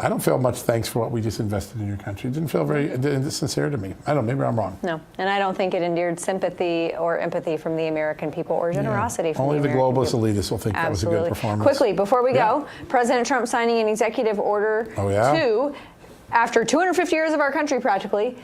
I don't feel much thanks for what we just invested in your country. It didn't feel very sincere to me. I don't know, maybe I'm wrong. No, and I don't think it endeared sympathy or empathy from the American people or generosity from Only the the American globalist elitists will think that was a good performance. Quickly, before we go, President Trump signing an executive order to, after 250 years of our country practically,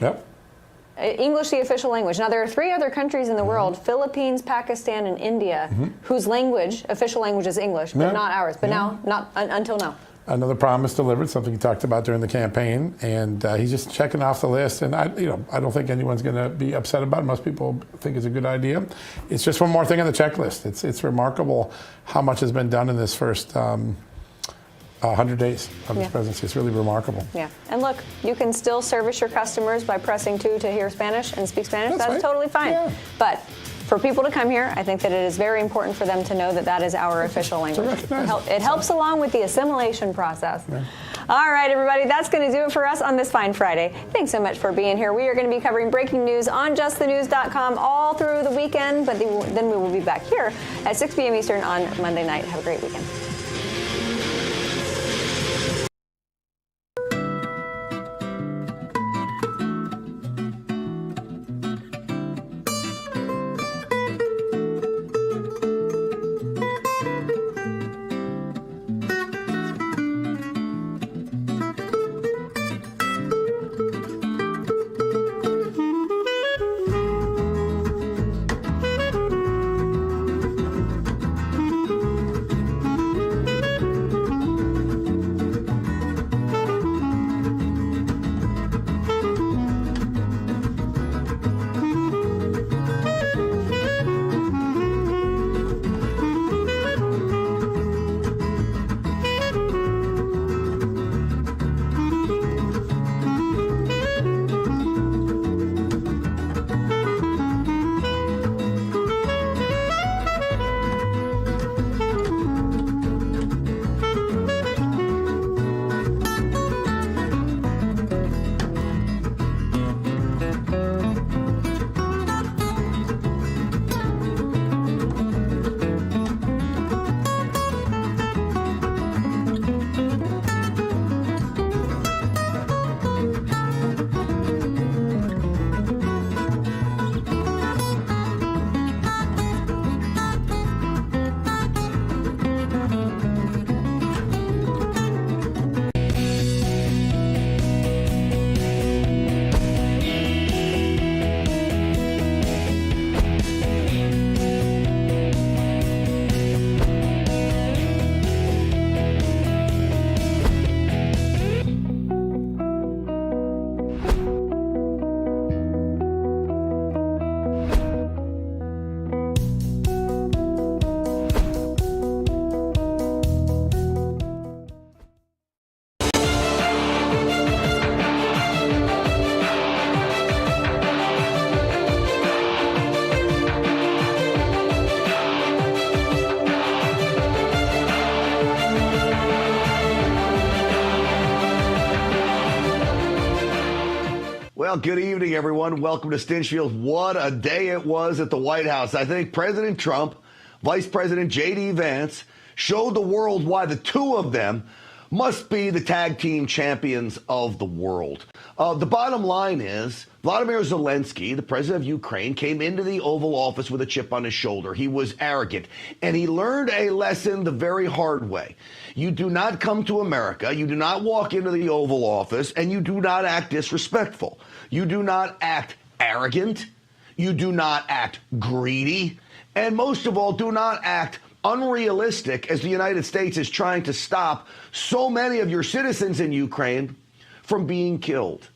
English the official language. Now, there are 3 other countries in the world, Philippines, Pakistan, and India, whose official language is English, but not ours. But now, not until now. Another promise delivered, something he talked about during the campaign, and he's just checking off the list. And I don't think anyone's going to be upset about it. Most people think it's a good idea. It's just one more thing on the checklist. It's remarkable how much has been done in this first 100 days of his presidency. It's really remarkable. Yeah, and look, you can still service your customers by pressing 2 to hear Spanish and speak Spanish. That's totally fine. Yeah. But for people to come here, I think that it is very important for them to know that that is our official language. It helps along with the assimilation process. Yeah. All right, everybody, that's going to do it for us on this fine Friday. Thanks so much for being here. We are going to be covering breaking news on justthenews.com all through the weekend, but then we will be back here at 6 p.m. Eastern on Monday night. Have a great weekend. Well, good evening, everyone. Welcome to Stinchfield. What a day it was at the White House. I think President Trump, Vice President J.D. Vance showed the world why the two of them must be the tag team champions of the world. The bottom line is Vladimir Zelensky, the president of Ukraine, came into the Oval Office with a chip on his shoulder. He was arrogant, and he learned a lesson the very hard way. You do not come to America, you do not walk into the Oval Office, and you do not act disrespectful. You do not act arrogant. You do not act greedy. And most of all, do not act unrealistic as the United States is trying to stop so many of your citizens in Ukraine from being killed.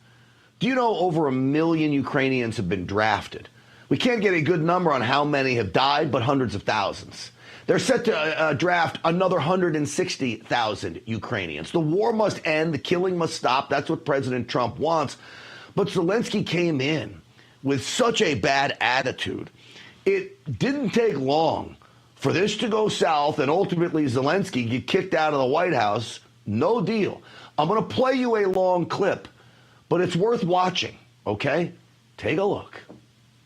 Do you know over 1 million Ukrainians have been drafted? We can't get a good number on how many have died, but hundreds of thousands. They're set to draft another 160,000 Ukrainians. The war must end. The killing must stop. That's what President Trump wants. But Zelensky came in with such a bad attitude. It didn't take long for this to go south and ultimately Zelensky get kicked out of the White House. No deal. I'm going to play you a long clip, but it's worth watching, okay? Take a look.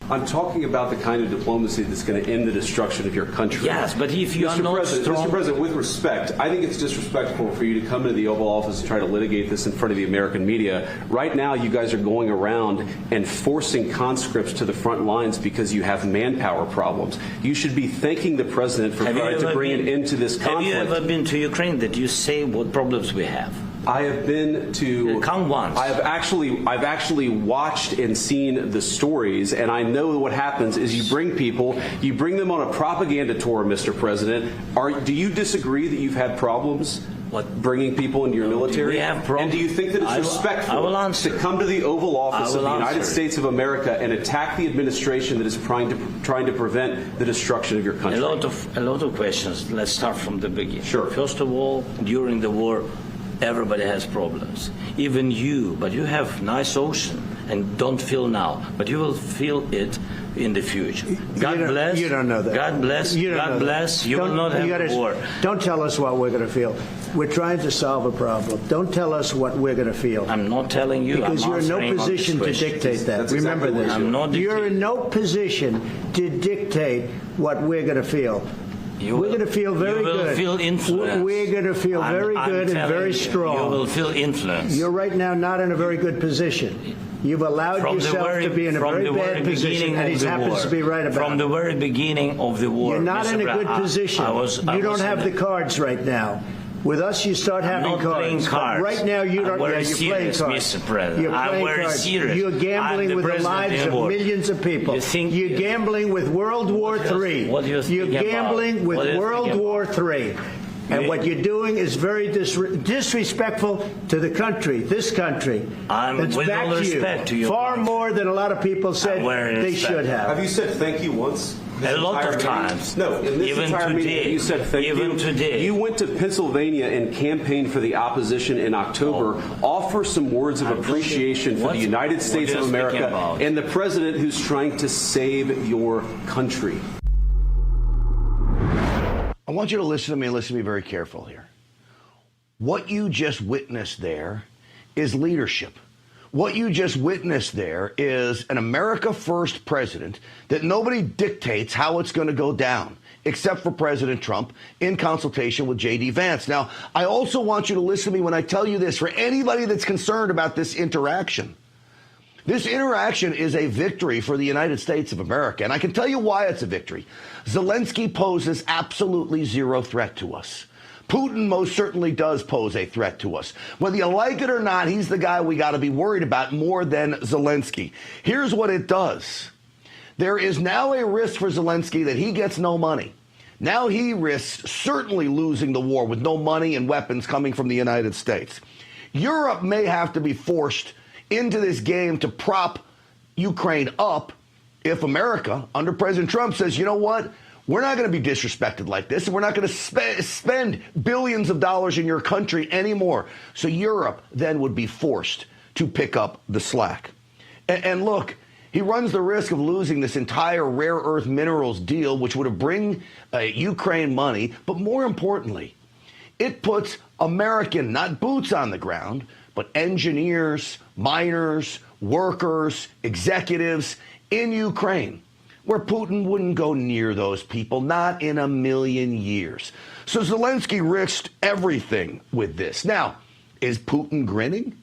I'm talking about the kind of diplomacy that's going to end the destruction of your country. Yes, but if you are not strong... Mr. President, with respect, I think it's disrespectful for you to come into the Oval Office and try to litigate this in front of the American media. Right now, you guys are going around and forcing conscripts to the front lines because you have manpower problems. You should be thanking the President for trying to bring an end to this conflict. Have you ever been to Ukraine that you say what problems we have? I have been to. Come once. I've actually watched and seen the stories, and I know what happens is you bring them on a propaganda tour, Mr. President. Do you disagree that you've had problems What? Bringing people into your military? We have problems. And do you think that it's respectful to come to the Oval Office of the United States of America and attack the administration that is trying to prevent the destruction of your country? A lot of questions. Let's start from the beginning. Sure. First of all, during the war, everybody has problems. Even you, but you have nice ocean and don't feel now, but you will feel it in the future. God bless. You don't know that. God bless. God bless. You will not have war. Don't tell us what we're going to feel. We're trying to solve a problem. Don't tell us what we're going to feel. I'm not telling you. Because you're in no position to dictate that. Remember this. I'm not you're in no position to dictate what we're going to feel. We're going to feel very good. You will feel influence. We're going to feel very good and very strong. You will feel influence. You're right now not in a very good position. You've allowed yourself to be in a very bad position, and he happens to be right about it. From the very beginning of the war. You're not in a good position. You don't have the cards right now. With us, you start having cards. Playing cards. Right now, you don't. You're playing cards. Mr. President. You're playing cards. Serious. You're gambling with the lives of millions of people. You're gambling with World War III. You're gambling with World War III. And what you're doing is very disrespectful to the country, this country. It's with back all to respect to you. Far more than a lot of people said they should have. Have you said thank you once? A lot of times. No, in this even entire today, meeting, you said thank you. Even today. You went to Pennsylvania and campaigned for the opposition in October. Offer some words of appreciation for the United States of America and the president who's trying to save your country. I want you to listen to me and listen to me very careful here. What you just witnessed there is leadership. What you just witnessed there is an America First president that nobody dictates how it's going to go down, except for President Trump in consultation with J.D. Vance. Now, I also want you to listen to me when I tell you this. For anybody that's concerned about this interaction is a victory for the United States of America. And I can tell you why it's a victory. Zelensky poses absolutely zero threat to us. Putin most certainly does pose a threat to us. Whether you like it or not, he's the guy we got to be worried about more than Zelensky. Here's what it does. There is now a risk for Zelensky that he gets no money. Now he risks certainly losing the war with no money and weapons coming from the United States. Europe may have to be forced into this game to prop Ukraine up if America, under President Trump, says, you know what? We're not going to be disrespected like this, and we're not going to spend billions of dollars in your country anymore. So Europe then would be forced to pick up the slack. And look, he runs the risk of losing this entire rare earth minerals deal, which would have bring Ukraine money. But more importantly, it puts American, not boots on the ground, but engineers, miners, workers, executives in Ukraine, where Putin wouldn't go near those people, not in a million years. So Zelensky risked everything with this. Now, is Putin grinning?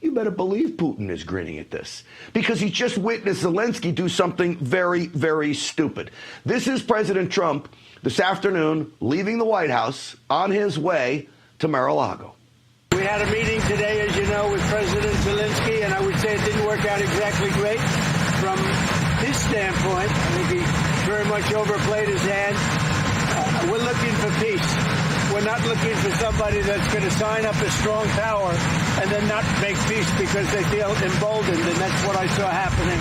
You better believe Putin is grinning at this, because he just witnessed Zelensky do something very, very stupid. This is President Trump this afternoon leaving the White House on his way to Mar-a-Lago. We had a meeting today, as you know, with President Zelensky, and I would say it didn't work out exactly great from his standpoint. I think he very much overplayed his hand. We're looking for peace. We're not looking for somebody that's going to sign up a strong power and then not make peace because they feel emboldened, and that's what I saw happening.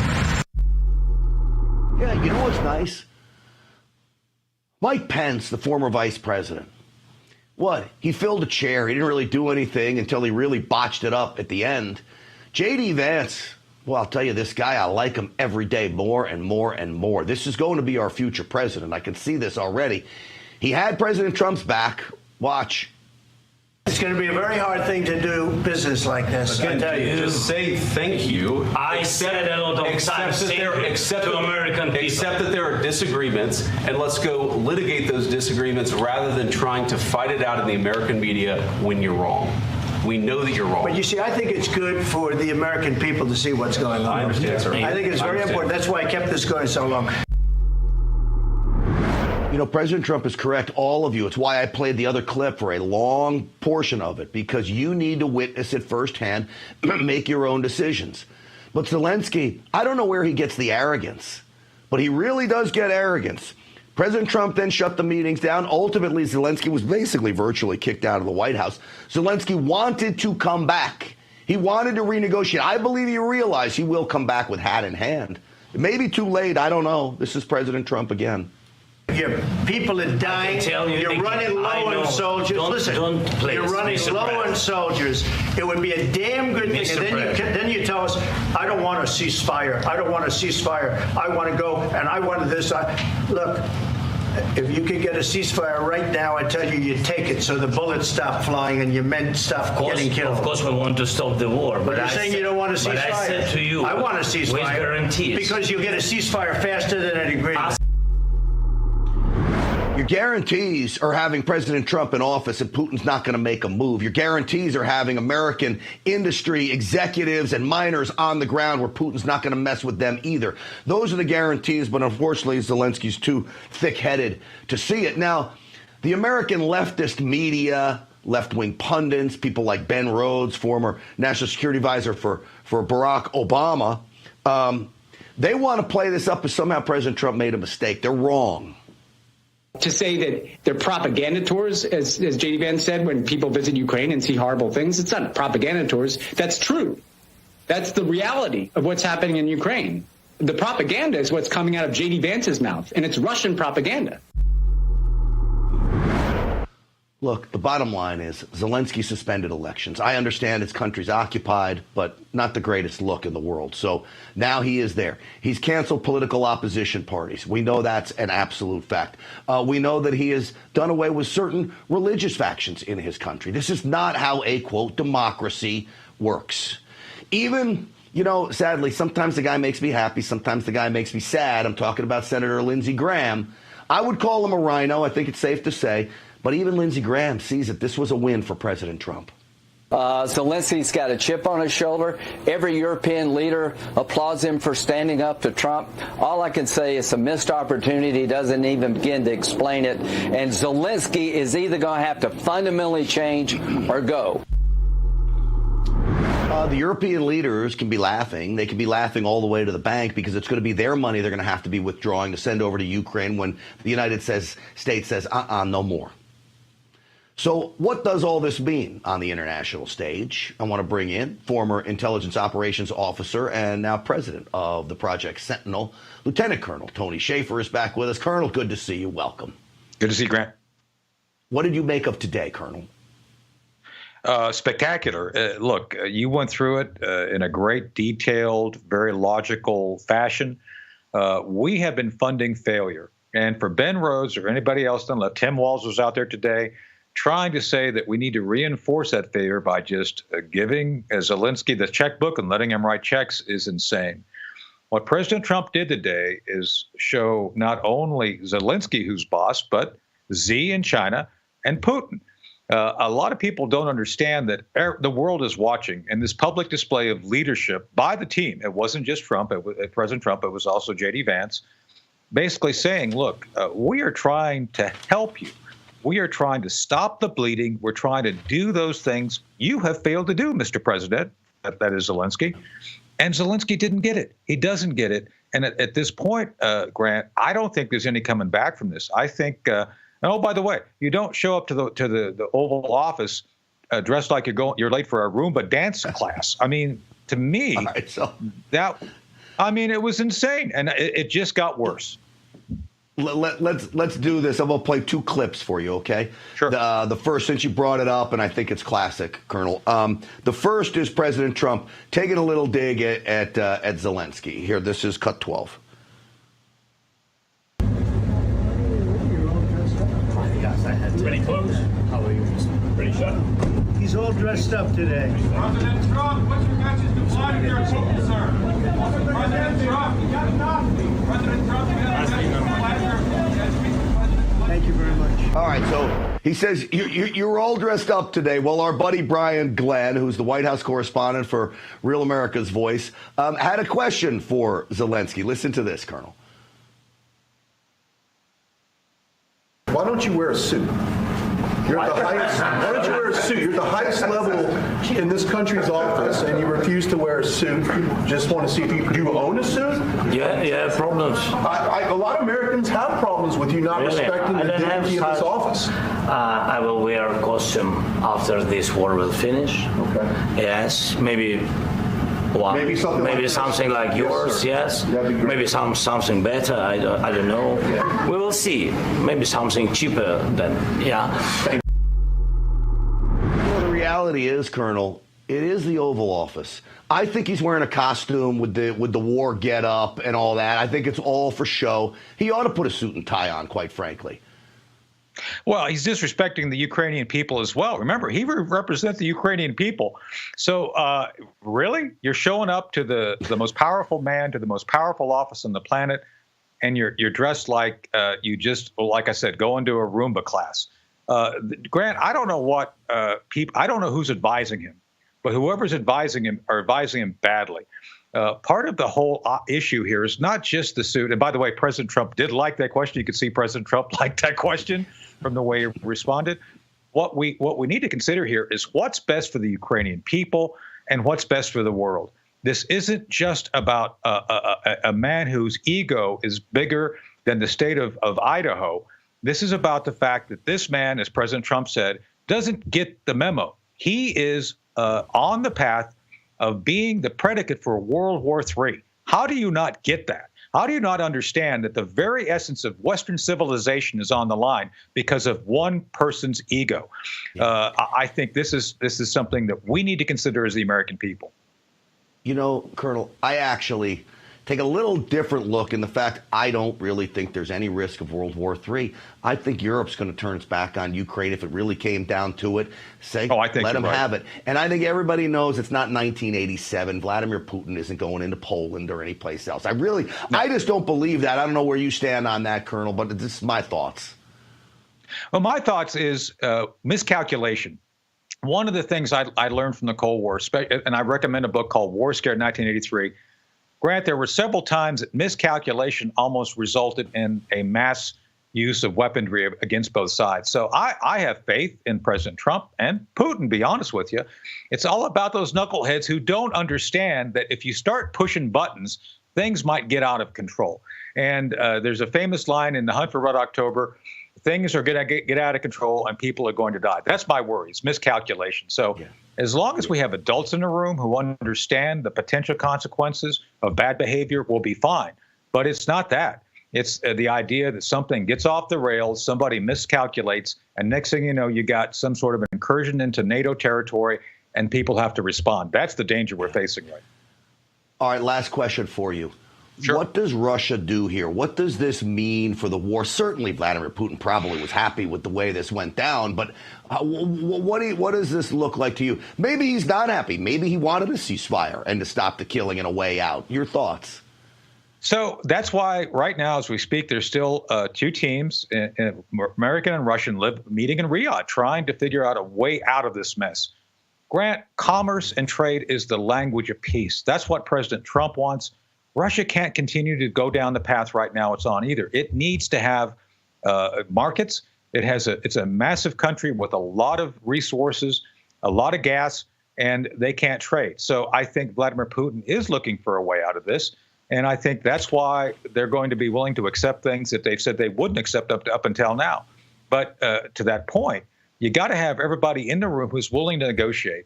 Yeah, you know what's nice? Mike Pence, the former vice president, what? He filled a chair. He didn't really do anything until he really botched it up at the end. J.D. Vance, well, I'll tell you, this guy, I like him every day more and more and more. This is going to be our future president. I can see this already. He had President Trump's back. Watch. It's going to be a very hard thing to do business like this. Again, just say thank you. I said a lot of times to American people. Except that there are disagreements, and let's go litigate those disagreements rather than trying to fight it out in the American media when you're wrong. We know that you're wrong. But you see, I think it's good for the American people to see what's going on. I understand, sir. I think it's very important. That's why I kept this going so long. You know, President Trump is correct, all of you. It's why I played the other clip for a long portion of it, because you need to witness it firsthand, make your own decisions. But Zelensky, I don't know where he gets the arrogance, but he really does get arrogance. President Trump then shut the meetings down. Ultimately, Zelensky was basically virtually kicked out of the White House. Zelensky wanted to come back. He wanted to renegotiate. I believe he realized he will come back with hat in hand. It may be too late. I don't know. This is President Trump again. Your people are dying. You're running low on soldiers. Listen, you're running low on soldiers. It would be a damn good thing. And then you tell us, I don't want a ceasefire. I don't want a ceasefire. I want to go and I want this. Look, if you could get a ceasefire right now, I tell you, you'd take it so the bullets stop flying and your men stop getting killed. Of course, we want to stop the war. But you're saying you don't want a ceasefire. But I said to you, I want a ceasefire. With guarantees. Because you'll get a ceasefire faster than an agreement. Your guarantees are having President Trump in office and Putin's not going to make a move. Your guarantees are having American industry executives and miners on the ground where Putin's not going to mess with them either. Those are the guarantees, but unfortunately Zelensky's too thick-headed to see it. Now, the American leftist media, left-wing pundits, people like Ben Rhodes, former national security advisor for Barack Obama, they want to play this up as somehow President Trump made a mistake. They're wrong. To say that they're propaganda tours, as J.D. Vance said, when people visit Ukraine and see horrible things, it's not propaganda tours. That's true. That's the reality of what's happening in Ukraine. The propaganda is what's coming out of J.D. Vance's mouth, and it's Russian propaganda. Look, the bottom line is Zelensky suspended elections. I understand his country's occupied, but not the greatest look in the world. So now he is there. He's canceled political opposition parties. We know that's an absolute fact. We know that he has done away with certain religious factions in his country. This is not how a, quote, democracy works. Even, sadly, sometimes the guy makes me happy. Sometimes the guy makes me sad. I'm talking about Senator Lindsey Graham. I would call him a rhino. I think it's safe to say. But even Lindsey Graham sees that this was a win for President Trump. Zelensky's got a chip on his shoulder. Every European leader applauds him for standing up to Trump. All I can say is a missed opportunity. He doesn't even begin to explain it. And Zelensky is either going to have to fundamentally change or go. The European leaders can be laughing. They can be laughing all the way to the bank because it's going to be their money they're going to have to be withdrawing to send over to Ukraine when the United States says, no more. So what does all this mean on the international stage? I want to bring in former intelligence operations officer and now president of the Project Sentinel, Lieutenant Colonel Tony Shaffer is back with us. Colonel, good to see you. Welcome. Good to see you, Grant. What did you make of today, Colonel? Spectacular. Look, you went through it in a great, detailed, very logical fashion. We have been funding failure. And for Ben Rhodes or anybody else on left, Tim Walz was out there today trying to say that we need to reinforce that failure by just giving Zelensky the checkbook and letting him write checks is insane. What President Trump did today is show not only Zelensky who's boss, but Xi in China and Putin. A lot of people don't understand that the world is watching, and this public display of leadership by the team, it wasn't just Trump, it was President Trump, it was also J.D. Vance, basically saying, look, we are trying to help you. We are trying to stop the bleeding. We're trying to do those things you have failed to do, Mr. President. That is Zelensky. And Zelensky didn't get it. He doesn't get it. And at this point, Grant, I don't think there's any coming back from this. I think, oh, by the way, you don't show up to the Oval Office dressed like you're late for a Roomba dance class. I mean, to me, it was insane. And it just got worse. Let's do this. I'm going to play two clips for you, okay? Sure. The first, since you brought it up, and I think it's classic, Colonel. The first is President Trump taking a little dig at Zelensky. Here, this is cut 12. Ready close? How are you? Ready shut? He's all dressed up today. President Trump, what's your message to Vladimir Putin, sir? President Trump, you got enough. President Trump, you got enough. Thank you very much. All right, so he says, you're all dressed up today. Well, our buddy Brian Glenn, who's the White House correspondent for Real America's Voice, had a question for Zelensky. Listen to this, Colonel. Why don't you wear a suit? You're at the highest. Why don't you wear a suit? You're at the highest level in this country's office, and you refuse to wear a suit. Just want to see if you do you own a suit? Yeah, problems. A lot of Americans have problems with you not respecting the dignity of this office. I will wear a costume after this war will finish. Okay. Yes, maybe. Well, maybe something like yours, yes. Maybe something better. I don't know. Yeah. We will see. Maybe something cheaper than The reality is, Colonel, it is the Oval Office. I think he's wearing a costume with the war get-up and all that. I think it's all for show. He ought to put a suit and tie on, quite frankly. Well, he's disrespecting the Ukrainian people as well. Remember, he represents the Ukrainian people. So really, you're showing up to the most powerful man, to the most powerful office on the planet, and you're dressed like you just, like I said, go into a Roomba class. Grant, I don't know what I don't know who's advising him, but whoever's advising him are advising him badly. Part of the whole issue here is not just the suit. And by the way, President Trump did like that question. You could see President Trump liked that question from the way he responded. What we need to consider here is what's best for the Ukrainian people and what's best for the world. This isn't just about a man whose ego is bigger than the state of Idaho. This is about the fact that this man, as President Trump said, doesn't get the memo. He is on the path of being the predicate for World War III. How do you not get that? How do you not understand that the very essence of Western civilization is on the line because of one person's ego? I think this is something that we need to consider as the American people. You know, Colonel, I actually take a little different look in the fact I don't really think there's any risk of World War III. I think Europe's going to turn its back on Ukraine if it really came down to it. Let them have it. And I think everybody knows it's not 1987. Vladimir Putin isn't going into Poland or any place else. I just don't believe that. I don't know where you stand on that, Colonel, but this is my thoughts. Well, my thoughts is miscalculation. One of the things I learned from the Cold War, and I recommend a book called War Scared 1983, Grant, there were several times that miscalculation almost resulted in a mass use of weaponry against both sides. So I have faith in President Trump and Putin, be honest with you. It's all about those knuckleheads who don't understand that if you start pushing buttons, things might get out of control. And there's a famous line in The Hunt for Red October, things are going to get out of control and people are going to die. That's my worry. It's miscalculation. So as long as we have adults in the room who understand the potential consequences of bad behavior, we'll be fine. But it's not that. It's the idea that something gets off the rails, somebody miscalculates, and next thing you know, you got some sort of an incursion into NATO territory and people have to respond. That's the danger we're facing right now. All right, last question for you. Sure. What does Russia do here? What does this mean for the war? Certainly, Vladimir Putin probably was happy with the way this went down, but what does this look like to you? Maybe he's not happy. Maybe he wanted a ceasefire and to stop the killing and a way out. Your thoughts? So that's why right now, as we speak, there's still two teams, American and Russian, meeting in Riyadh, trying to figure out a way out of this mess. Grant, commerce and trade is the language of peace. That's what President Trump wants. Russia can't continue to go down the path right now it's on either. It needs to have markets. It's a massive country with a lot of resources, a lot of gas, and they can't trade. So I think Vladimir Putin is looking for a way out of this. And I think that's why they're going to be willing to accept things that they've said they wouldn't accept up until now. But to that point, you got to have everybody in the room who's willing to negotiate.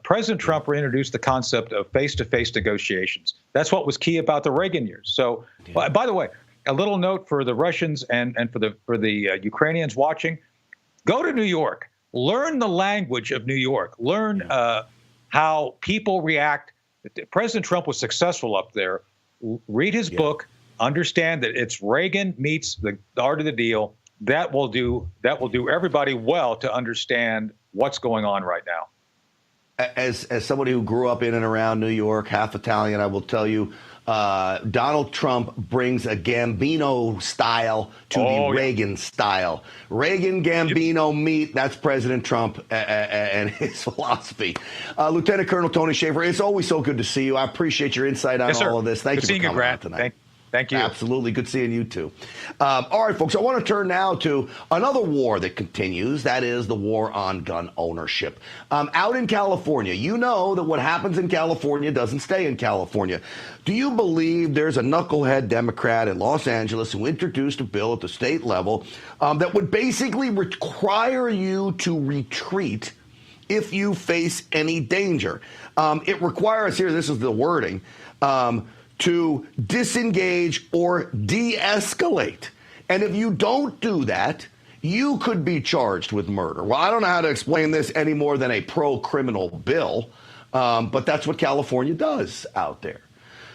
President Trump reintroduced the concept of face-to-face negotiations. That's what was key about the Reagan years. So, by the way, a little note for the Russians and for the Ukrainians watching: go to New York, learn the language of New York, learn how people react. President Trump was successful up there. Read his book, understand that it's Reagan meets the art of the deal. That will do everybody well to understand what's going on right now. As somebody who grew up in and around New York, half Italian, I will tell you, Donald Trump brings a Gambino style to the Reagan style. Reagan, Gambino meet, that's President Trump and his philosophy. Lieutenant Colonel Tony Shaffer, it's always so good to see you. I appreciate your insight on all of this. Thank you for coming on tonight. Thank you. Absolutely. Good seeing you, too. All right, folks, I want to turn now to another war that continues. That is the war on gun ownership. Out in California, you know that what happens in California doesn't stay in California. Do you believe there's a knucklehead Democrat in Los Angeles who introduced a bill at the state level that would basically require you to retreat if you face any danger? It requires, here, this is the wording, to disengage or de-escalate. And if you don't do that, you could be charged with murder. Well, I don't know how to explain this any more than a pro-criminal bill, but that's what California does out there.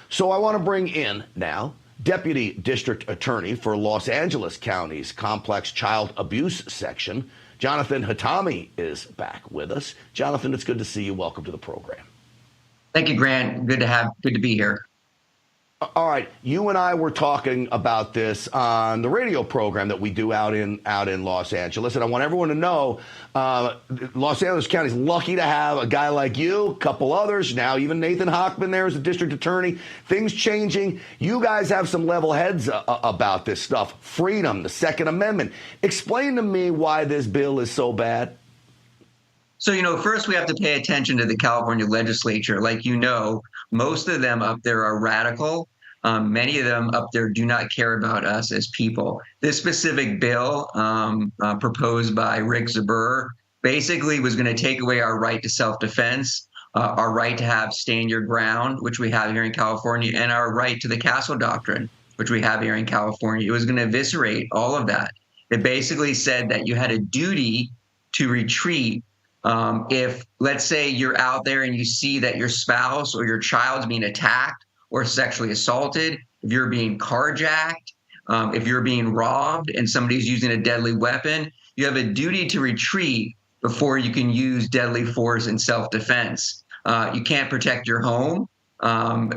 So I want to bring in now Deputy District Attorney for Los Angeles County's Complex Child Abuse Section, Jonathan Hatami, is back with us. Jonathan, it's good to see you. Welcome to the program. Thank you, Grant. Good to be here. All right, you and I were talking about this on the radio program that we do out in Los Angeles, and I want everyone to know Los Angeles County is lucky to have a guy like you, a couple others, now even Nathan Hochman there as a district attorney. Things changing. You guys have some level heads about this stuff. Freedom, the Second Amendment. Explain to me why this bill is so bad. So, first we have to pay attention to the California legislature. Like, most of them up there are radical. Many of them up there do not care about us as people. This specific bill proposed by Rick Zabur basically was going to take away our right to self-defense, our right to have stand your ground, which we have here in California, and our right to the castle doctrine, which we have here in California. It was going to eviscerate all of that. It basically said that you had a duty to retreat if, let's say, you're out there and you see that your spouse or your child's being attacked or sexually assaulted, if you're being carjacked, if you're being robbed and somebody's using a deadly weapon, you have a duty to retreat before you can use deadly force in self-defense. You can't protect your home.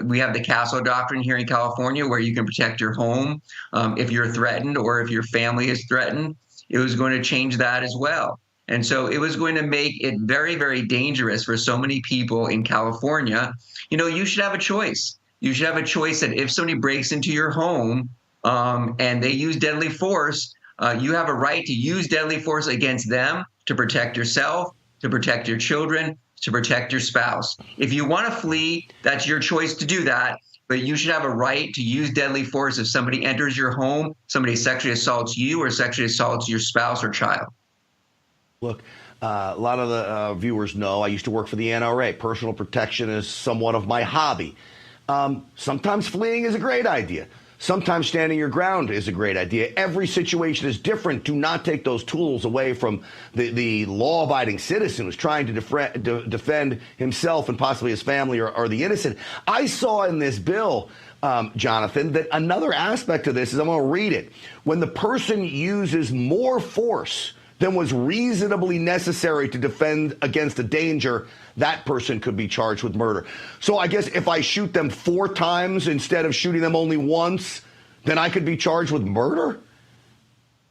We have the castle doctrine here in California where you can protect your home if you're threatened or if your family is threatened. It was going to change that as well. And so it was going to make it very, very dangerous for so many people in California. You should have a choice. You should have a choice that if somebody breaks into your home and they use deadly force, you have a right to use deadly force against them to protect yourself, to protect your children, to protect your spouse. If you want to flee, that's your choice to do that. But you should have a right to use deadly force if somebody enters your home, somebody sexually assaults you or sexually assaults your spouse or child. Look, a lot of the viewers know I used to work for the NRA. Personal protection is somewhat of my hobby. Sometimes fleeing is a great idea. Sometimes standing your ground is a great idea. Every situation is different. Do not take those tools away from the law-abiding citizen who's trying to defend himself and possibly his family or the innocent. I saw in this bill, Jonathan, that another aspect of this is, I'm going to read it, when the person uses more force than was reasonably necessary to defend against a danger, that person could be charged with murder. So I guess if I shoot them 4 times instead of shooting them only once, then I could be charged with murder?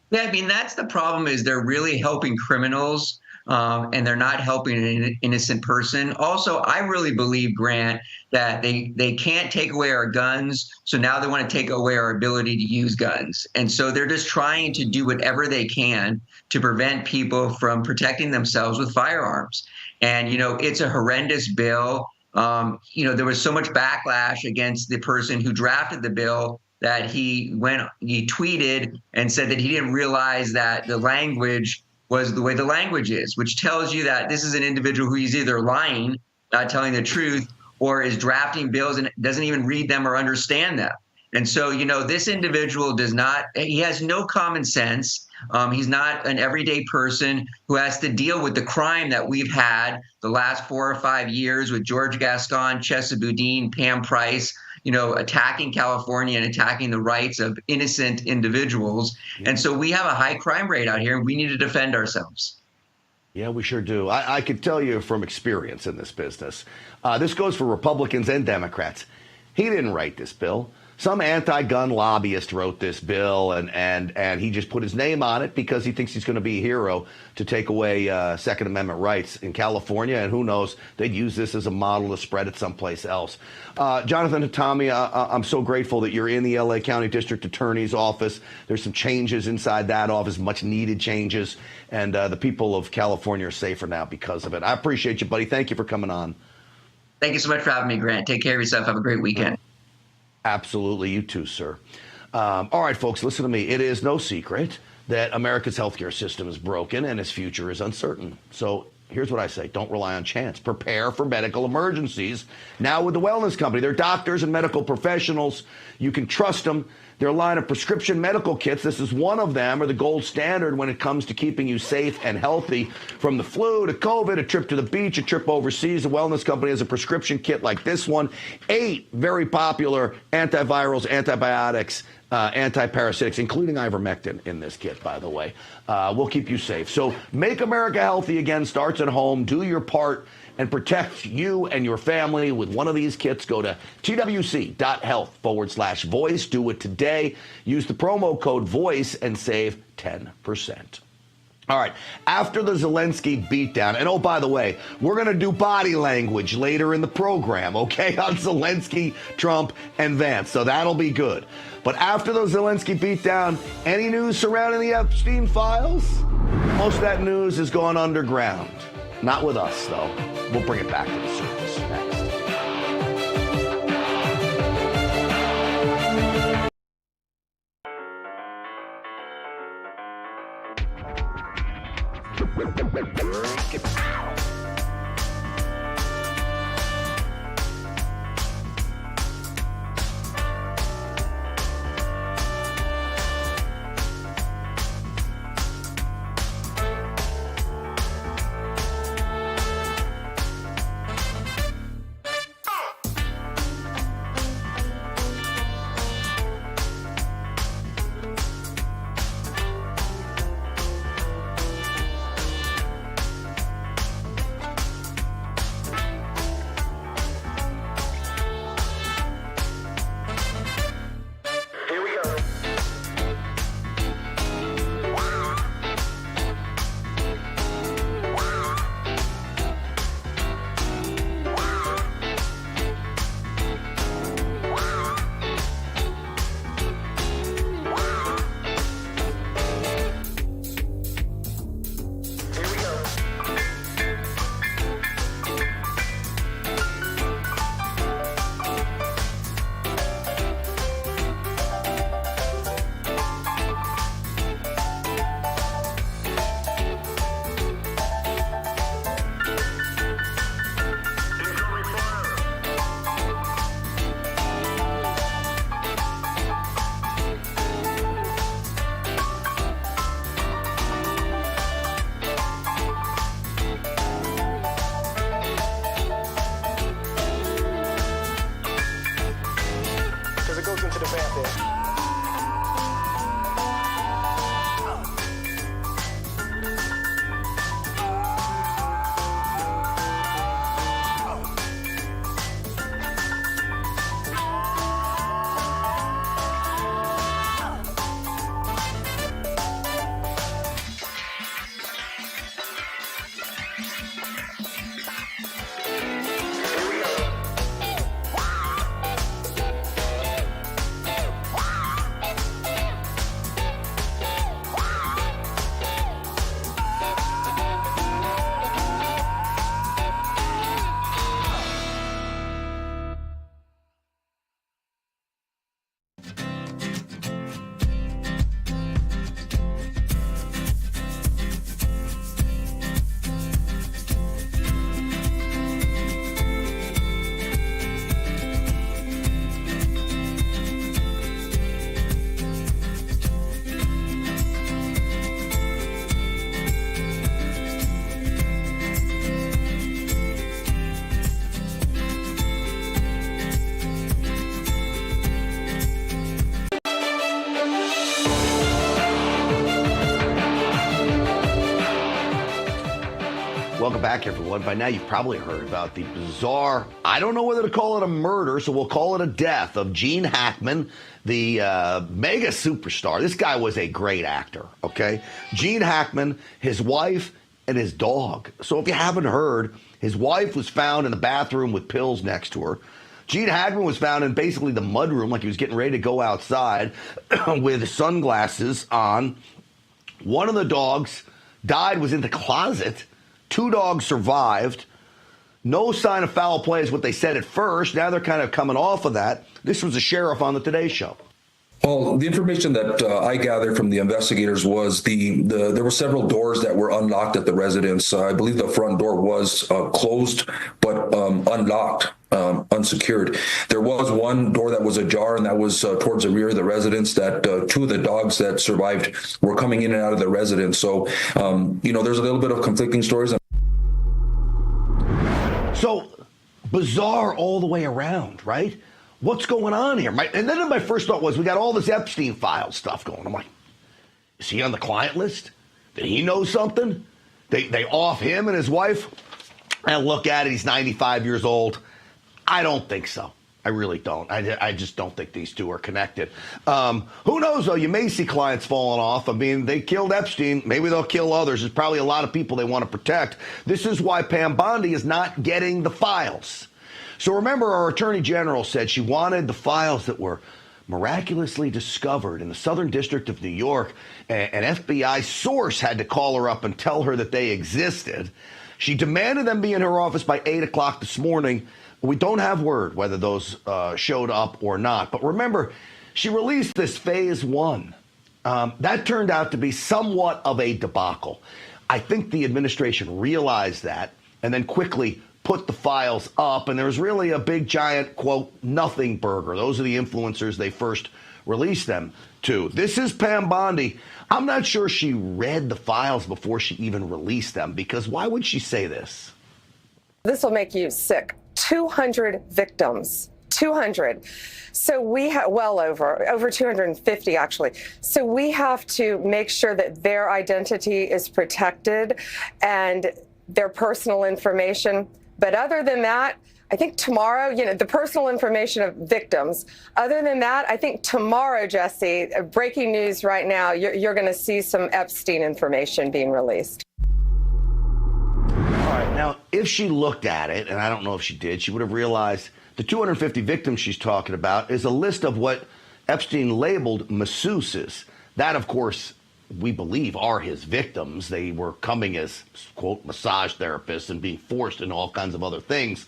Yeah, that's the problem, is they're really helping criminals and they're not helping an innocent person. Also, I really believe, Grant, that they can't take away our guns, so now they want to take away our ability to use guns. And so they're just trying to do whatever they can to prevent people from protecting themselves with firearms. And, it's a horrendous bill. There was so much backlash against the person who drafted the bill that he tweeted and said that he didn't realize that the language was the way the language is, which tells you that this is an individual who is either lying, not telling the truth, or is drafting bills and doesn't even read them or understand them. And so, this individual he has no common sense. He's not an everyday person who has to deal with the crime that we've had the last 4 or 5 years with George Gascon, Chesa Boudin, Pam Price, attacking California and attacking the rights of innocent individuals. And so we have a high crime rate out here, and we need to defend ourselves. Yeah, we sure do. I can tell you from experience in this business, this goes for Republicans and Democrats. He didn't write this bill. Some anti-gun lobbyist wrote this bill, and he just put his name on it because he thinks he's going to be a hero to take away Second Amendment rights in California. And who knows, they'd use this as a model to spread it someplace else. Jonathan Hatami, I'm so grateful that you're in the LA County District Attorney's office. There's some changes inside that office, much needed changes. And the people of California are safer now because of it. I appreciate you, buddy. Thank you for coming on. Thank you so much for having me, Grant. Take care of yourself. Have a great weekend. Absolutely. You too, sir. All right, folks, listen to me. It is no secret that America's healthcare system is broken and its future is uncertain. So here's what I say. Don't rely on chance. Prepare for medical emergencies. Now with the Wellness Company, they're doctors and medical professionals. You can trust them. Their line of prescription medical kits, this is one of them, are the gold standard when it comes to keeping you safe and healthy. From the flu to COVID, a trip to the beach, a trip overseas, the Wellness Company has a prescription kit like this one. 8 very popular antivirals, antibiotics, antiparasitics, including ivermectin in this kit, by the way. Will keep you safe. So Make America Healthy Again starts at home. Do your part and protect you and your family with one of these kits. Go to twc.health/voice. Do it today. Use the promo code VOICE and save 10%. All right, after the Zelensky beatdown, and oh, by the way, we're going to do body language later in the program, okay, on Zelensky, Trump, and Vance, so that'll be good. But after the Zelensky beatdown, any news surrounding the Epstein files? Most of that news has gone underground. Not with us, though. We'll bring it back to the surface next. Welcome back, everyone. By now, you've probably heard about the bizarre, I don't know whether to call it a murder, so we'll call it a death, of Gene Hackman, the mega superstar. This guy was a great actor, okay? Gene Hackman, his wife, and his dog. So if you haven't heard, his wife was found in the bathroom with pills next to her. Gene Hackman was found in basically the mudroom, like he was getting ready to go outside with sunglasses on. One of the dogs died, was in the closet. 2 dogs survived. No sign of foul play is what they said at first. Now they're kind of coming off of that. This was a sheriff on the Today Show. Well, the information that I gathered from the investigators was there were several doors that were unlocked at the residence. I believe the front door was closed but unlocked, unsecured. There was one door that was ajar, and that was towards the rear of the residence. That 2 of the dogs that survived were coming in and out of the residence. So, there's a little bit of conflicting stories. So bizarre all the way around, right? What's going on here? And then my first thought was, we got all this Epstein file stuff going. I'm like, is he on the client list? Did he know something? They off him and his wife? And look at it, he's 95 years old. I don't think so. I really don't. I just don't think these two are connected. Who knows, though? You may see clients falling off. I mean, they killed Epstein. Maybe they'll kill others. There's probably a lot of people they want to protect. This is why Pam Bondi is not getting the files. So remember, our Attorney General said she wanted the files that were miraculously discovered in the Southern District of New York. An FBI source had to call her up and tell her that they existed. She demanded them be in her office by 8 o'clock this morning. We don't have word whether those showed up or not. But remember, she released this phase 1. That turned out to be somewhat of a debacle. I think the administration realized that and then quickly put the files up, and there was really a big, giant, quote, nothing burger. Those are the influencers they first released them to. This is Pam Bondi. I'm not sure she read the files before she even released them, because why would she say this? This will make you sick. 200 victims. 200. So we have, well over 250 actually. So we have to make sure that their identity is protected and their personal information. But other than that, I think tomorrow, the personal information of victims. Other than that, I think tomorrow, Jesse, breaking news right now, you're going to see some Epstein information being released. All right, now, if she looked at it, and I don't know if she did, she would have realized the 250 victims she's talking about is a list of what Epstein labeled masseuses. That, of course, we believe are his victims. They were coming as, quote, massage therapists and being forced into all kinds of other things.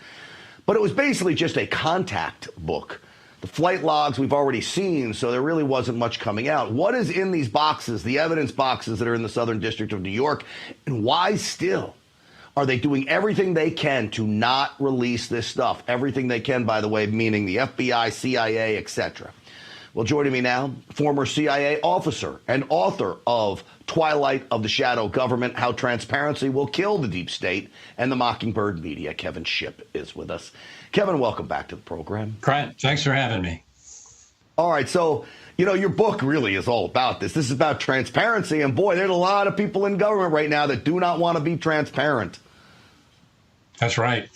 But it was basically just a contact book. The flight logs we've already seen, so there really wasn't much coming out. What is in these boxes, the evidence boxes that are in the Southern District of New York, and why still are they doing everything they can to not release this stuff? Everything they can, by the way, meaning the FBI, CIA, etc. Well, joining me now, former CIA officer and author of Twilight of the Shadow Government, How Transparency Will Kill the Deep State and the Mockingbird Media, Kevin Shipp is with us. Kevin, welcome back to the program. Thanks for having me. All right, so, your book really is all about this. This is about transparency, and boy, there's a lot of people in government right now that do not want to be transparent. That's right.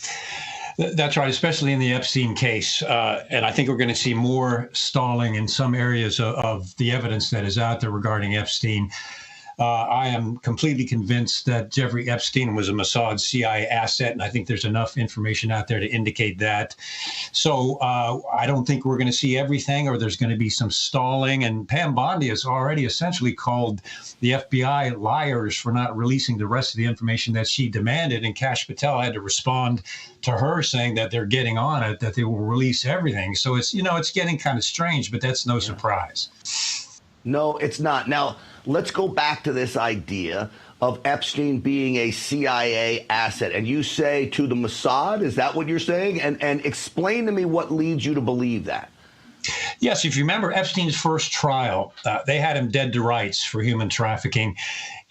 That's right, especially in the Epstein case. And I think we're going to see more stalling in some areas of the evidence that is out there regarding Epstein. I am completely convinced that Jeffrey Epstein was a Mossad CIA asset, and I think there's enough information out there to indicate that. So I don't think we're going to see everything, or there's going to be some stalling. And Pam Bondi has already essentially called the FBI liars for not releasing the rest of the information that she demanded, and Kash Patel had to respond to her saying that they're getting on it, that they will release everything. So it's, it's getting kind of strange, but that's no surprise. No, it's not. Now, let's go back to this idea of Epstein being a CIA asset. And you say to the Mossad, is that what you're saying? And explain to me what leads you to believe that. Yes, if you remember Epstein's first trial, they had him dead to rights for human trafficking.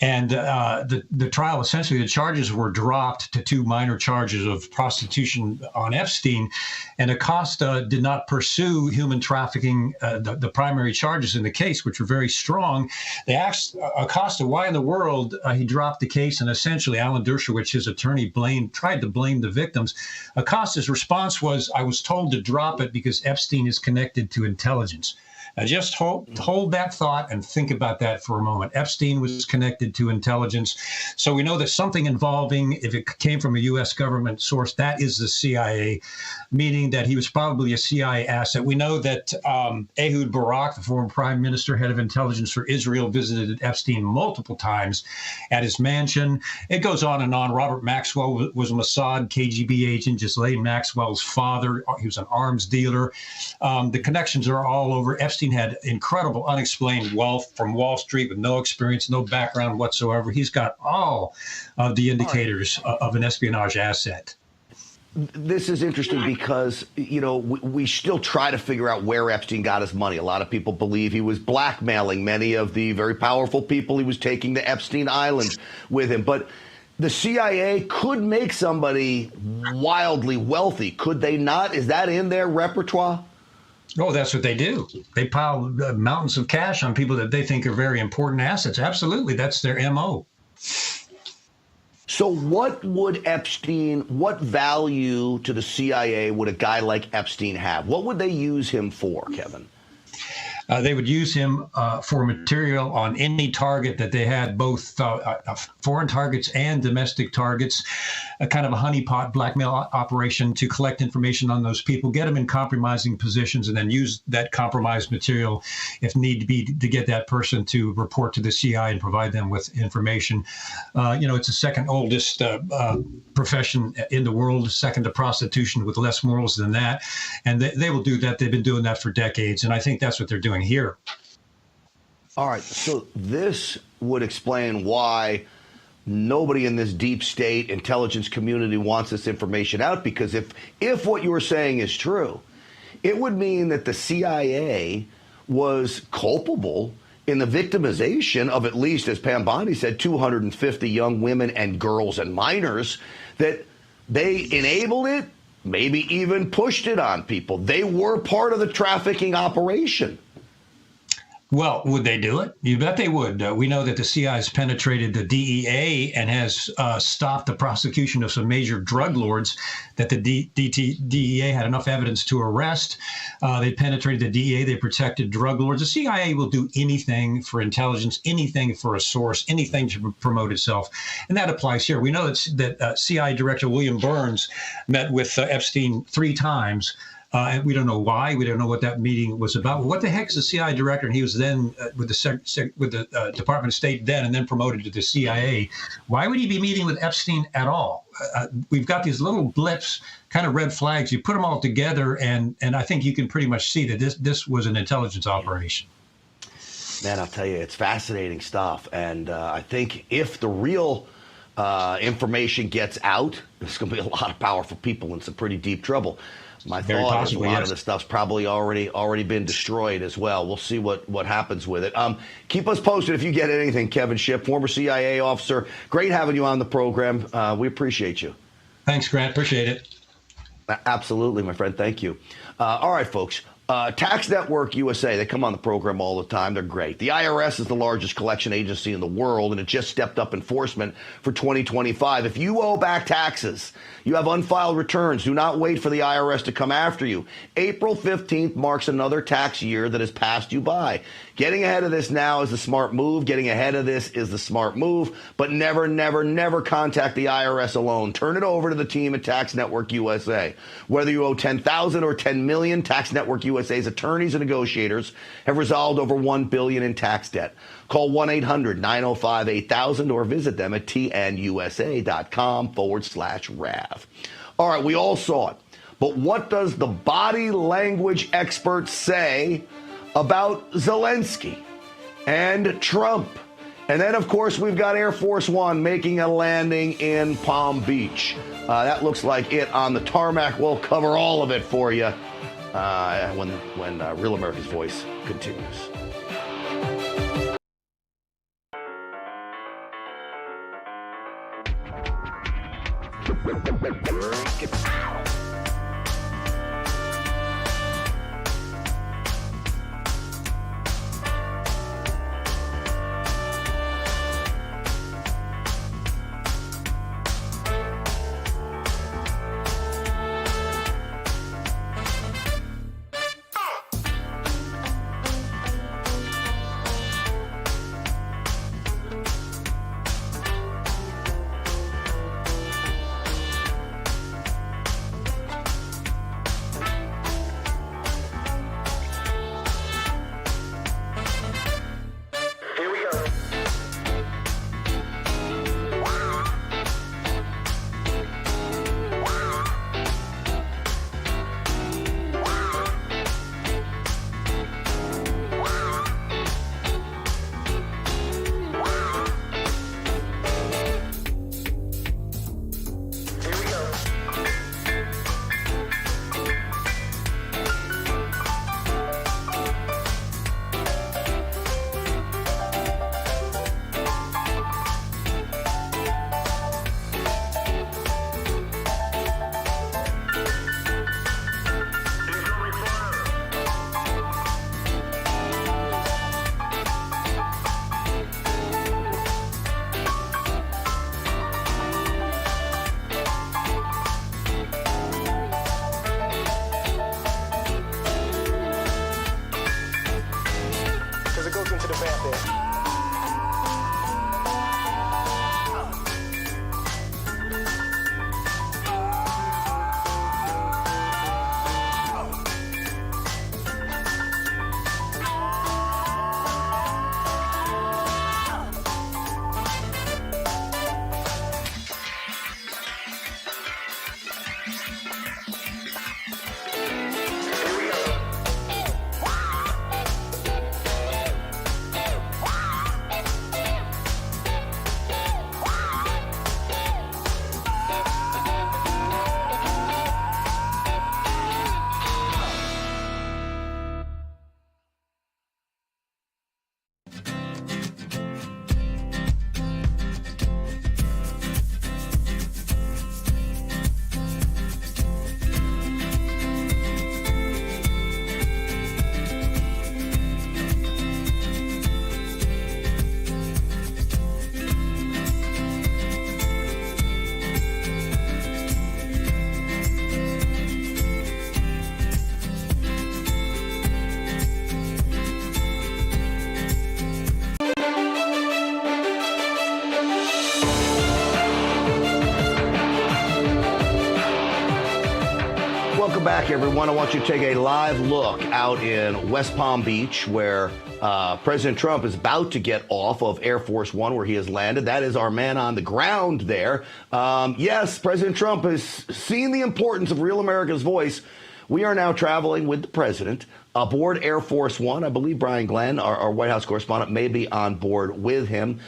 And the trial, essentially, the charges were dropped to 2 minor charges of prostitution on Epstein. And Acosta did not pursue human trafficking, the primary charges in the case, which were very strong. They asked Acosta why in the world he dropped the case. And essentially, Alan Dershowitz, his attorney, tried to blame the victims. Acosta's response was, I was told to drop it because Epstein is connected to intelligence. Now, just hold that thought and think about that for a moment. Epstein was connected to intelligence. So we know that something involving, if it came from a U.S. government source, that is the CIA, meaning that he was probably a CIA asset. We know that Ehud Barak, the former prime minister, head of intelligence for Israel, visited Epstein multiple times at his mansion. It goes on and on. Robert Maxwell was a Mossad KGB agent, Ghislaine Maxwell's father. He was an arms dealer. The connections are all over. Epstein had incredible unexplained wealth from Wall Street with no experience, no background whatsoever. He's got all of the indicators of an espionage asset. This is interesting because, we still try to figure out where Epstein got his money. A lot of people believe he was blackmailing many of the very powerful people he was taking to Epstein Island with him. But the CIA could make somebody wildly wealthy, could they not? Is that in their repertoire? Oh, that's what they do. They pile mountains of cash on people that they think are very important assets. Absolutely. That's their MO. So what value to the CIA would a guy like Epstein have? What would they use him for, Kevin? They would use him for material on any target that they had, both foreign targets and domestic targets, a kind of a honeypot blackmail operation to collect information on those people, get them in compromising positions, and then use that compromised material, if need be, to get that person to report to the CIA and provide them with information. It's the second oldest profession in the world, second to prostitution, with less morals than that. And they will do that. They've been doing that for decades. And I think that's what they're doing here. All right. So this would explain why nobody in this deep state intelligence community wants this information out, because if what you were saying is true, it would mean that the CIA was culpable in the victimization of, at least, as Pam Bondi said, 250 young women and girls and minors, that they enabled it, maybe even pushed it on people. They were part of the trafficking operation. Well, would they do it? You bet they would. We know that the CIA has penetrated the DEA and has stopped the prosecution of some major drug lords that the DEA had enough evidence to arrest. They penetrated the DEA. They protected drug lords. The CIA will do anything for intelligence, anything for a source, anything to promote itself. And that applies here. We know that CIA Director William Burns met with Epstein 3 times. And we don't know why. We don't know what that meeting was about. Well, what the heck is the CIA director? And he was then with the Department of State then, and then promoted to the CIA. Why would he be meeting with Epstein at all? We've got these little blips, kind of red flags. You put them all together, and I think you can pretty much see that this was an intelligence operation. Man, I'll tell you, it's fascinating stuff. And I think if the real information gets out, there's going to be a lot of powerful people in some pretty deep trouble. My thought is a lot of the stuff's probably already been destroyed as well. We'll see what happens with it. Keep us posted if you get anything, Kevin Shipp, former CIA officer. Great having you on the program. We appreciate you. Thanks, Grant. Appreciate it. Absolutely, my friend. Thank you. All right, folks. Tax Network USA, they come on the program all the time. They're great. The IRS is the largest collection agency in the world, and it just stepped up enforcement for 2025. If you owe back taxes, you have unfiled returns, do not wait for the IRS to come after you. April 15th marks another tax year that has passed you by. Getting ahead of this now is the smart move. Getting ahead of this is the smart move. But never, never, never contact the IRS alone. Turn it over to the team at Tax Network USA. Whether you owe $10,000 or $10 million, Tax Network USA's attorneys and negotiators have resolved over $1 billion in tax debt. Call 1-800-905-8000 or visit them at tnusa.com/RAV. All right, we all saw it. But what does the body language experts say about Zelensky and Trump? And then, of course, we've got Air Force One making a landing in Palm Beach. That looks like it on the tarmac. We'll cover all of it for you when Real America's Voice continues. Welcome back, everyone. I want you to take a live look out in West Palm Beach, where President Trump is about to get off of Air Force One, where he has landed. That is our man on the ground there. Yes, President Trump has seen the importance of real America's voice. We are now traveling with the president aboard Air Force One. I believe Brian Glenn, our White House correspondent, may be on board with him.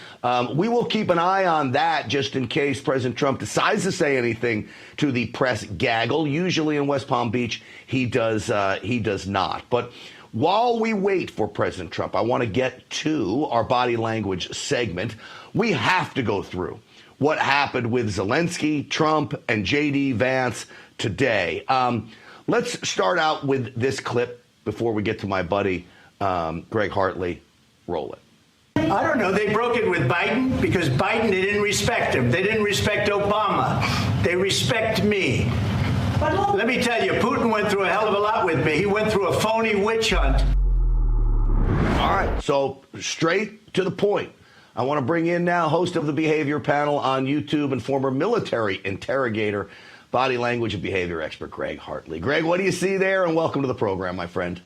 We will keep an eye on that just in case President Trump decides to say anything to the press gaggle. Usually in West Palm Beach, he does not. But while we wait for President Trump, I want to get to our body language segment. We have to go through what happened with Zelensky, Trump, and J.D. Vance today. Let's start out with this clip before we get to my buddy, Greg Hartley. Roll it. I don't know. They broke it with Biden because Biden, they didn't respect him. They didn't respect Obama. They respect me. Let me tell you, Putin went through a hell of a lot with me. He went through a phony witch hunt. All right. So straight to the point. I want to bring in now host of the Behavior Panel on YouTube and former military interrogator, body language and behavior expert, Greg Hartley. Greg, what do you see there? And welcome to the program, my friend.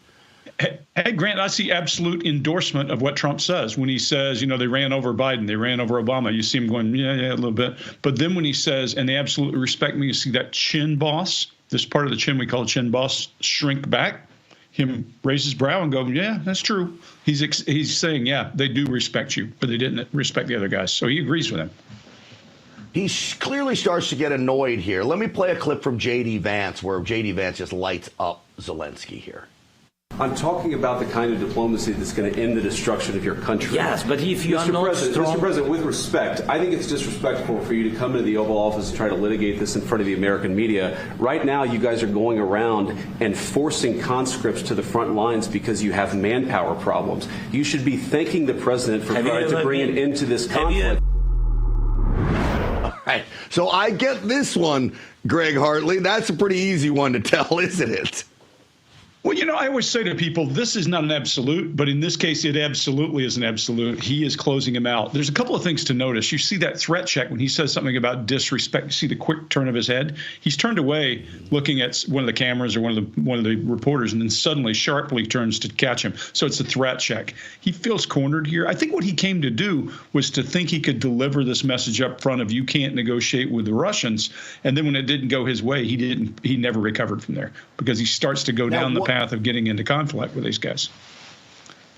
Hey, Grant, I see absolute endorsement of what Trump says when he says, you know, they ran over Biden, they ran over Obama. You see him going, yeah, a little bit. But then when he says, and they absolutely respect me, you see that chin boss, this part of the chin we call chin boss, shrink back, him raise his brow and go, yeah, that's true. He's saying, yeah, they do respect you, but they didn't respect the other guys. So he agrees with him. He clearly starts to get annoyed here. Let me play a clip from J.D. Vance where J.D. Vance just lights up Zelensky here. I'm talking about the kind of diplomacy that's going to end the destruction of your country. Yes, but if you are not strong... Mr. President, with respect, I think it's disrespectful for you to come into the Oval Office and try to litigate this in front of the American media. Right now, you guys are going around and forcing conscripts to the front lines because you have manpower problems. You should be thanking the President for trying to bring an end to this conflict. All right, so I get this one, Greg Hartley. That's a pretty easy one to tell, isn't it? Well, I always say to people, this is not an absolute, but in this case, it absolutely is an absolute. He is closing him out. There's a couple of things to notice. You see that threat check when he says something about disrespect. You see the quick turn of his head. He's turned away looking at one of the cameras or one of the reporters, and then suddenly sharply turns to catch him. So it's a threat check. He feels cornered here. I think what he came to do was to think he could deliver this message up front of you can't negotiate with the Russians. And then when it didn't go his way, he never recovered from there because he starts to go down the path of getting into conflict with these guys.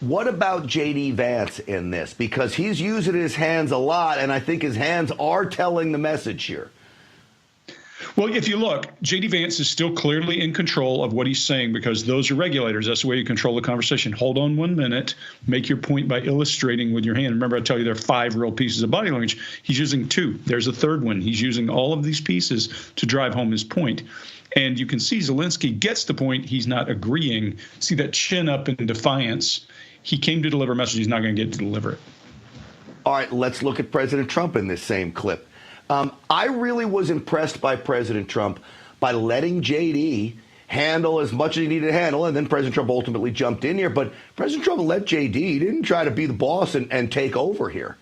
What about J.D. Vance in this? Because he's using his hands a lot, and I think his hands are telling the message here. Well, if you look, J.D. Vance is still clearly in control of what he's saying because those are regulators. That's the way you control the conversation. Hold on 1 minute. Make your point by illustrating with your hand. Remember, I tell you there are 5 real pieces of body language. He's using 2. There's a third one. He's using all of these pieces to drive home his point. And you can see Zelensky gets the point. He's not agreeing. See that chin up in defiance. He came to deliver a message. He's not going to get to deliver it. All right, let's look at President Trump in this same clip. I really was impressed by President Trump by letting J.D. handle as much as he needed to handle, and then President Trump ultimately jumped in here. But President Trump let J.D. He didn't try to be the boss and take over here.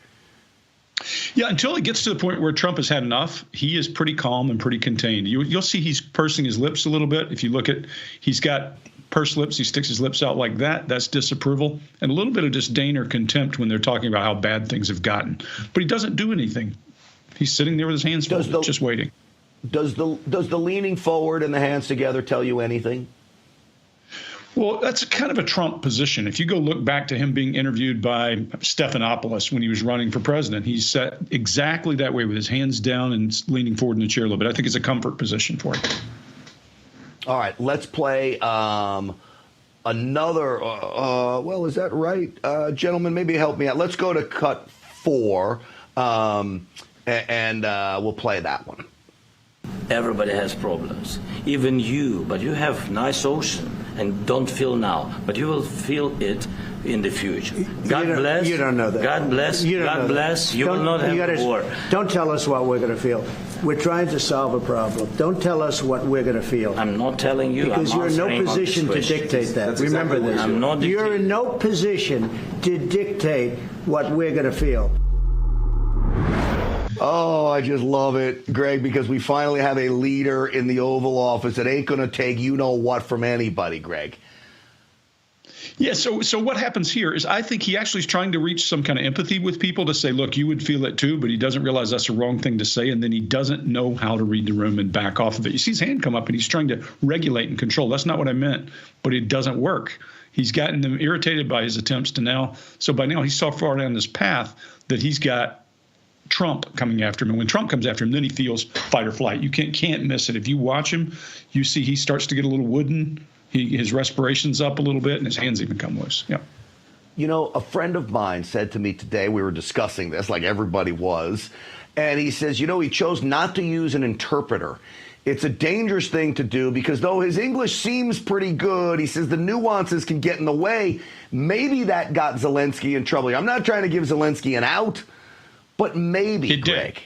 Yeah, until it gets to the point where Trump has had enough, he is pretty calm and pretty contained. You'll see he's pursing his lips a little bit. If you look at, he's got pursed lips. He sticks his lips out like that. That's disapproval. And a little bit of disdain or contempt when they're talking about how bad things have gotten. But he doesn't do anything. He's sitting there with his hands folded, just waiting. Does the leaning forward and the hands together tell you anything? Well, that's kind of a Trump position. If you go look back to him being interviewed by Stephanopoulos when he was running for president, he sat exactly that way with his hands down and leaning forward in the chair a little bit. I think it's a comfort position for him. All right, let's play another. Well, is that right, gentlemen? Maybe help me out. Let's go to cut 4, and we'll play that one. Everybody has problems, even you, but you have nice ocean and don't feel now, but you will feel it in the future. God bless. You don't know that. God bless. You don't God know bless. That. You will not have war. Don't tell us what we're going to feel. We're trying to solve a problem. Don't tell us what we're going to feel. I'm not telling you. Because you're in no position to dictate that. Remember this. I'm not dictating. You're in no position to dictate what we're going to feel. Oh, I just love it, Greg, because we finally have a leader in the Oval Office that ain't going to take you-know-what from anybody, Greg. Yeah, so what happens here is I think he actually is trying to reach some kind of empathy with people to say, look, you would feel it too, but he doesn't realize that's the wrong thing to say, and then he doesn't know how to read the room and back off of it. You see his hand come up, and he's trying to regulate and control. That's not what I meant, but it doesn't work. He's gotten them irritated by his attempts to now. So by now he's so far down this path that he's got Trump coming after him. And when Trump comes after him, then he feels fight or flight. You can't miss it. If you watch him, you see he starts to get a little wooden. His respiration's up a little bit, and his hands even come loose. Yeah. You know, a friend of mine said to me today, we were discussing this like everybody was, and he says, he chose not to use an interpreter. It's a dangerous thing to do because though his English seems pretty good, he says the nuances can get in the way. Maybe that got Zelensky in trouble. I'm not trying to give Zelensky an out, but maybe, Greg.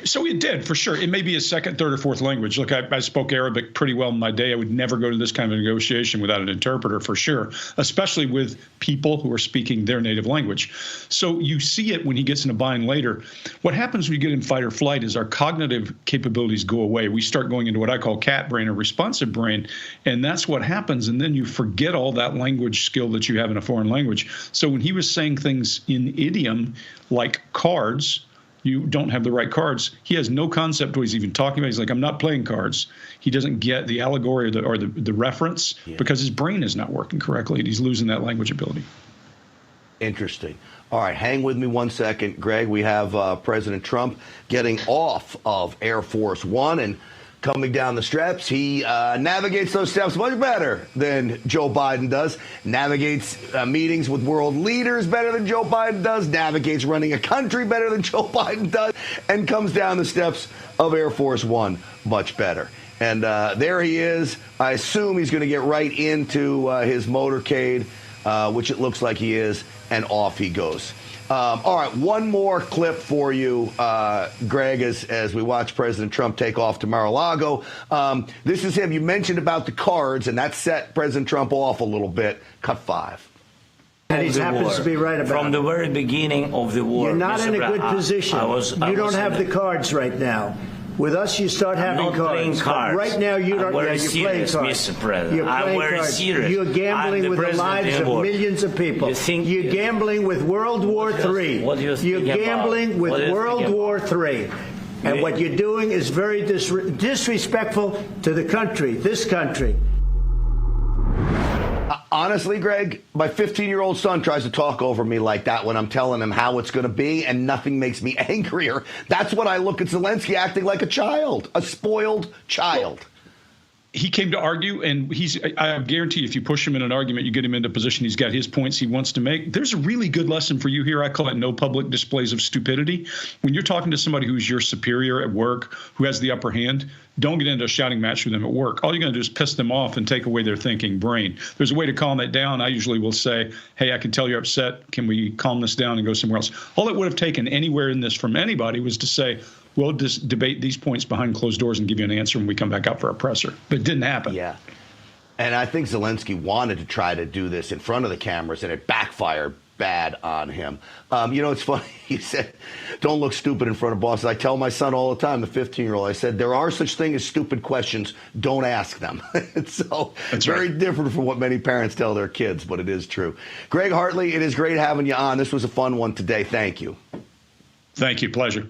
So it did, for sure. It may be a second, third, or fourth language. Look, I spoke Arabic pretty well in my day. I would never go to this kind of negotiation without an interpreter, for sure, especially with people who are speaking their native language. So you see it when he gets in a bind later. What happens when you get in fight or flight is our cognitive capabilities go away. We start going into what I call cat brain or responsive brain, and that's what happens. And then you forget all that language skill that you have in a foreign language. So when he was saying things in idiom like cards, you don't have the right cards. He has no concept what he's even talking about. He's like, I'm not playing cards. He doesn't get the allegory or the reference because his brain is not working correctly, and he's losing that language ability. Interesting. All right, hang with me 1 second, Greg. We have President Trump getting off of Air Force One, and coming down the steps. He navigates those steps much better than Joe Biden does, navigates meetings with world leaders better than Joe Biden does, navigates running a country better than Joe Biden does, and comes down the steps of Air Force One much better. And there he is. I assume he's going to get right into his motorcade, which it looks like he is, and off he goes. All right, one more clip for you, Greg, as we watch President Trump take off to Mar-a-Lago. This is him. You mentioned about the cards, and that set President Trump off a little bit. Cut 5. And he happens to be right about From the very beginning of the war. You're not in a good position. You don't have the cards right now. With us, you start having I'm not cards. playing cards. Right now, you don't. I'm Yeah, you're serious, playing cards. Mr. President. You're I'm playing very cards. serious. You're gambling with the lives of millions of people. You're gambling with World War III. What do you think You're gambling with World War III. And what you're doing is very disrespectful to the country, this country. Honestly, Greg, my 15-year-old son tries to talk over me like that when I'm telling him how it's going to be, and nothing makes me angrier. That's when I look at Zelensky acting like a child, a spoiled child. He came to argue, and I guarantee if you push him in an argument, you get him into a position, he's got his points he wants to make. There's a really good lesson for you here. I call it no public displays of stupidity. When you're talking to somebody who's your superior at work, who has the upper hand, don't get into a shouting match with them at work. All you're going to do is piss them off and take away their thinking brain. There's a way to calm that down. I usually will say, hey, I can tell you're upset. Can we calm this down and go somewhere else? All it would have taken anywhere in this from anybody was to say, we'll just debate these points behind closed doors and give you an answer when we come back out for our presser. But it didn't happen. Yeah. And I think Zelensky wanted to try to do this in front of the cameras, and it backfired bad on him. It's funny. He said, don't look stupid in front of bosses. I tell my son all the time, the 15-year-old, I said, there are such things as stupid questions. Don't ask them. So it's very different from what many parents tell their kids, but it is true. Greg Hartley, it is great having you on. This was a fun one today. Thank you. Thank you. Pleasure.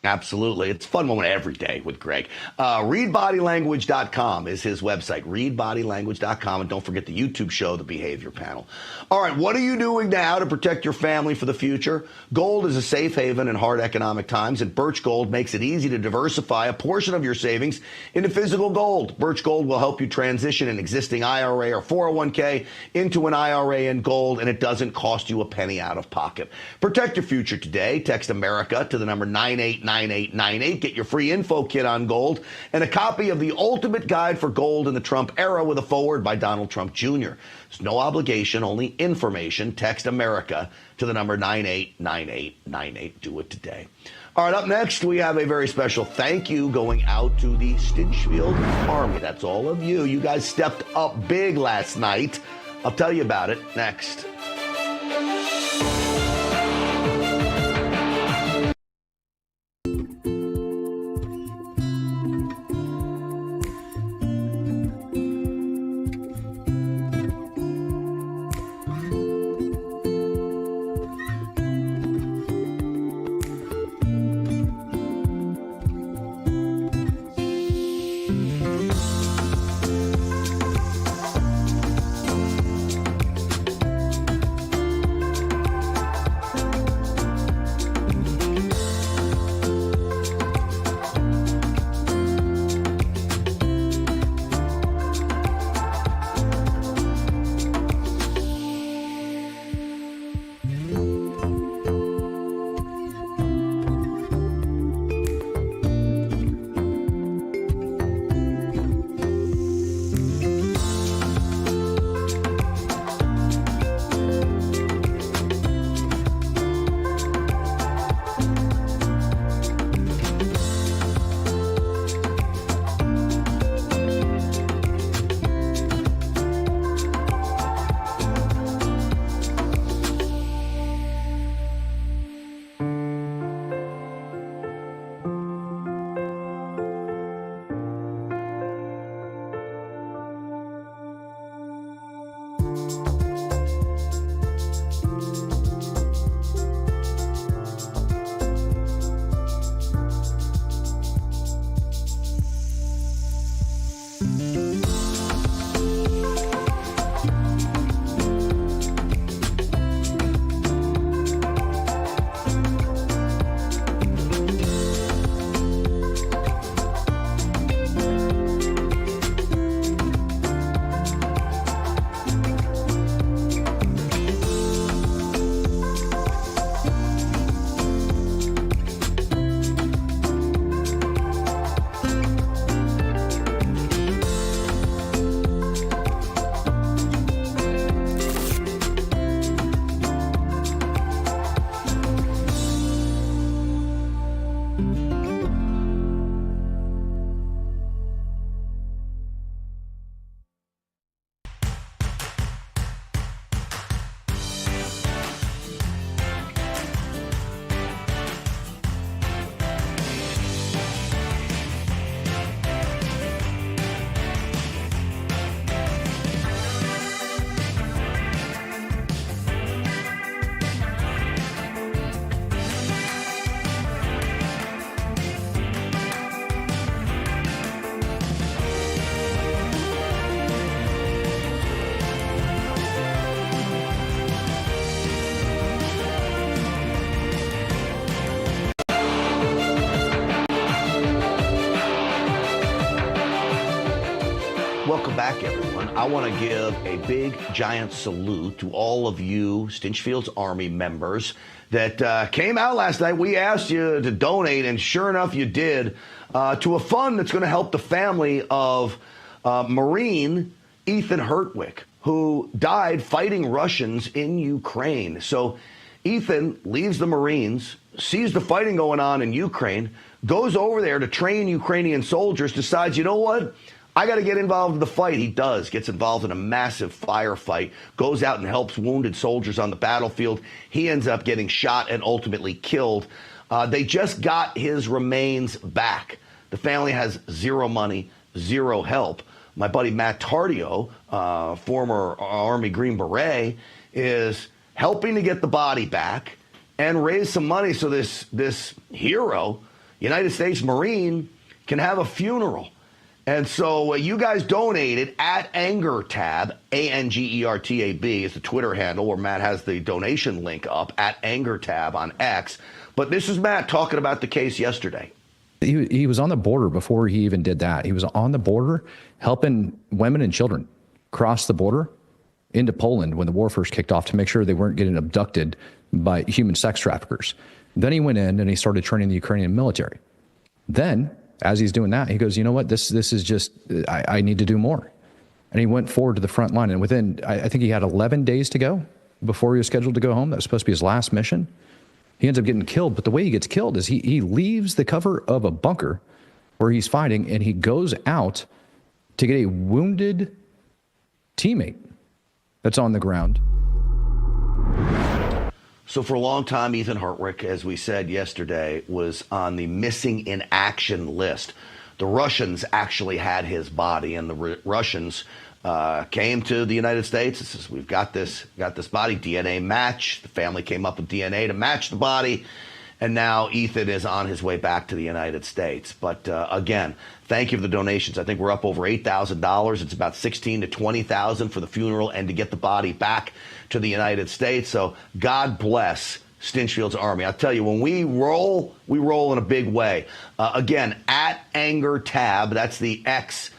Absolutely. It's a fun moment every day with Greg. Readbodylanguage.com is his website, readbodylanguage.com. And don't forget the YouTube show, The Behavior Panel. All right, what are you doing now to protect your family for the future? Gold is a safe haven in hard economic times, and Birch Gold makes it easy to diversify a portion of your savings into physical gold. Birch Gold will help you transition an existing IRA or 401k into an IRA in gold, and it doesn't cost you a penny out of pocket. Protect your future today. Text America to the number 989898. Get your free info kit on gold and a copy of The Ultimate Guide for Gold in the Trump Era with a foreword by Donald Trump Jr. There's no obligation, only information. Text America to the number 989898. Do it today. All right, up next, we have a very special thank you going out to the Stinchfield Army. That's all of you. You guys stepped up big last night. I'll tell you about it next. Welcome back, everyone. I want to give a big, giant salute to all of you Stinchfield's Army members that came out last night. We asked you to donate, and sure enough, you did, to a fund that's going to help the family of Marine Ethan Hertwick, who died fighting Russians in Ukraine. So Ethan leaves the Marines, sees the fighting going on in Ukraine, goes over there to train Ukrainian soldiers, decides, you know what? I got to get involved in the fight. He does, gets involved in a massive firefight, goes out and helps wounded soldiers on the battlefield. He ends up getting shot and ultimately killed. They just got his remains back. The family has zero money, zero help. My buddy Matt Tardio, former Army Green Beret, is helping to get the body back and raise some money so this hero, United States Marine, can have a funeral. And so you guys donated at AngerTab, ANGERTAB is the Twitter handle where Matt has the donation link up, at AngerTab on X. But this is Matt talking about the case yesterday. He was on the border before he even did that. He was on the border helping women and children cross the border into Poland when the war first kicked off to make sure they weren't getting abducted by human sex traffickers. Then he went in and he started training the Ukrainian military. Then, as he's doing that, he goes, you know what, this is just, I need to do more. And he went forward to the front line. And within, I think he had 11 days to go before he was scheduled to go home. That was supposed to be his last mission. He ends up getting killed. But the way he gets killed is he leaves the cover of a bunker where he's fighting, and he goes out to get a wounded teammate that's on the ground. So for a long time, Ethan Hertwick, as we said yesterday, was on the missing in action list. The Russians actually had his body, and the Russians came to the United States and says, we've got this body, DNA match. The family came up with DNA to match the body, and now Ethan is on his way back to the United States. But again, thank you for the donations. I think we're up over $8,000. It's about $16,000 to $20,000 for the funeral and to get the body back to the United States. So God bless Stinchfield's Army. I'll tell you, when we roll in a big way. Again, at AngerTab, that's the X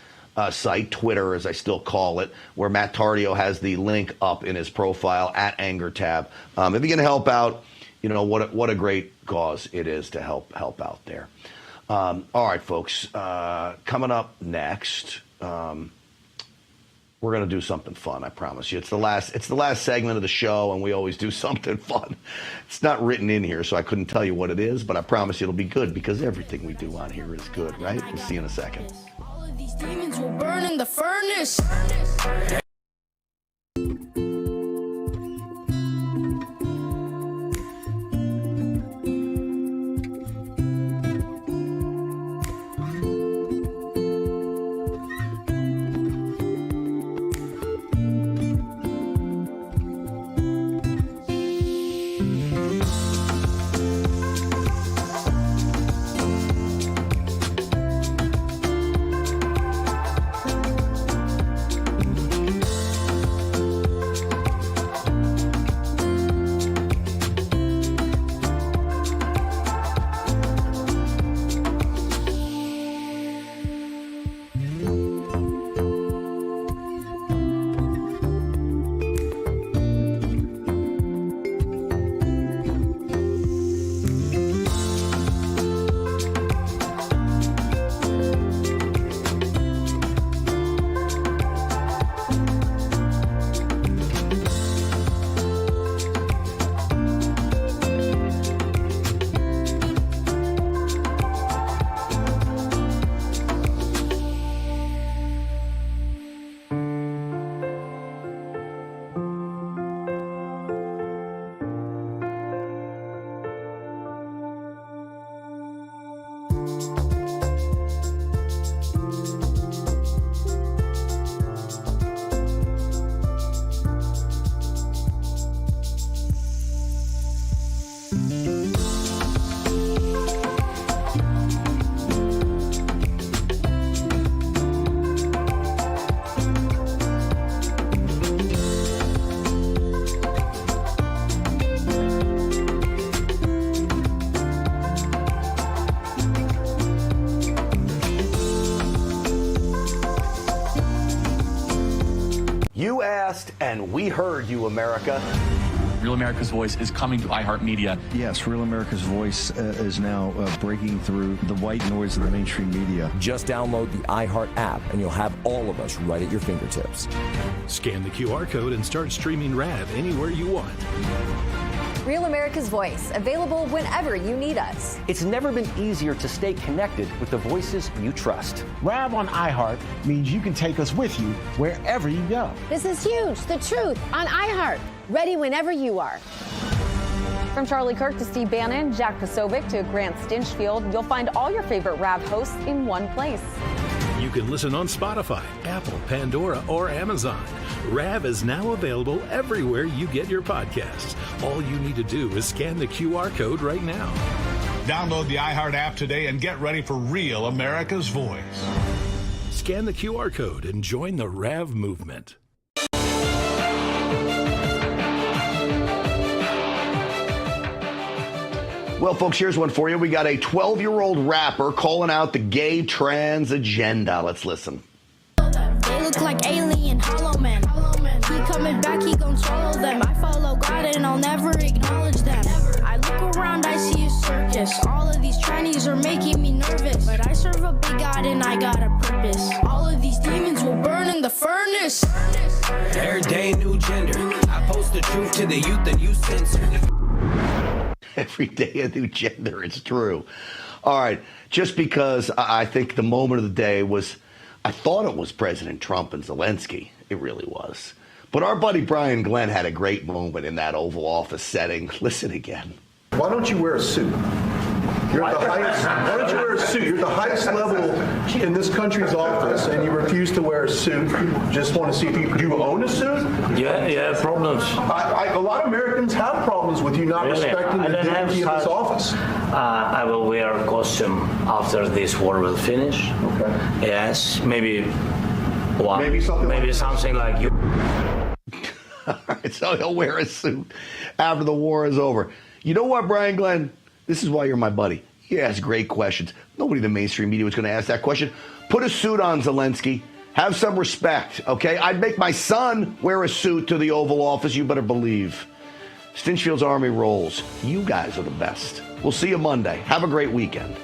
site, Twitter as I still call it, where Matt Tardio has the link up in his profile, at AngerTab. If you're going to help out, you know, what a great cause it is to help out there. All right, folks, coming up next, we're going to do something fun, I promise you. It's the last segment of the show, and we always do something fun. It's not written in here, so I couldn't tell you what it is, but I promise you it'll be good, because everything we do on here is good, right? We'll see you in a second. All of these demons will burn in the furnace. again. We heard you, America. Real America's Voice is coming to iHeartMedia. Yes, Real America's Voice is now breaking through the white noise of the mainstream media. Just download the iHeart app, and you'll have all of us right at your fingertips. Scan the QR code and start streaming RAV anywhere you want. Real America's Voice, available whenever you need us. It's never been easier to stay connected with the voices you trust. RAV on iHeart means you can take us with you wherever you go. This is huge. The truth on iHeart. Ready whenever you are. From Charlie Kirk to Steve Bannon, Jack Posobiec to Grant Stinchfield, you'll find all your favorite RAV hosts in one place. You can listen on Spotify, Apple, Pandora, or Amazon. RAV is now available everywhere you get your podcasts. All you need to do is scan the QR code right now. Download the iHeart app today and get ready for Real America's Voice. Scan the QR code and join the RAV movement. Well, folks, here's one for you. We got a 12-year-old rapper calling out the gay trans agenda. Let's listen. They look like alien hollow men. He coming back, he gon' swallow them. I follow God and I'll never acknowledge them. I look around, I see a circus. All of these trannies are making me nervous. But I serve a big God and I got a purpose. All of these demons will burn in the furnace. Every day, new gender. I post the truth to the youth and you censor. Every day a new gender. It's true. All right. Just because I think the moment of the day was, I thought it was President Trump and Zelensky. It really was. But our buddy Brian Glenn had a great moment in that Oval Office setting. Listen again. Why don't you wear a suit? You're at the highest. Why don't you wear a suit? You're at the highest level in this country's office, and you refuse to wear a suit. Just want to see if you do you own a suit? Yeah, problems. A lot of Americans have problems with you not respecting the dignity of this office. I will wear a costume after this war will finish. Okay. Yes, maybe. Well, maybe something like you. All right, so he'll wear a suit after the war is over. You know what, Brian Glenn? This is why you're my buddy. You ask great questions. Nobody in the mainstream media was going to ask that question. Put a suit on, Zelensky. Have some respect, okay? I'd make my son wear a suit to the Oval Office. You better believe. Stinchfield's Army rolls. You guys are the best. We'll see you Monday. Have a great weekend.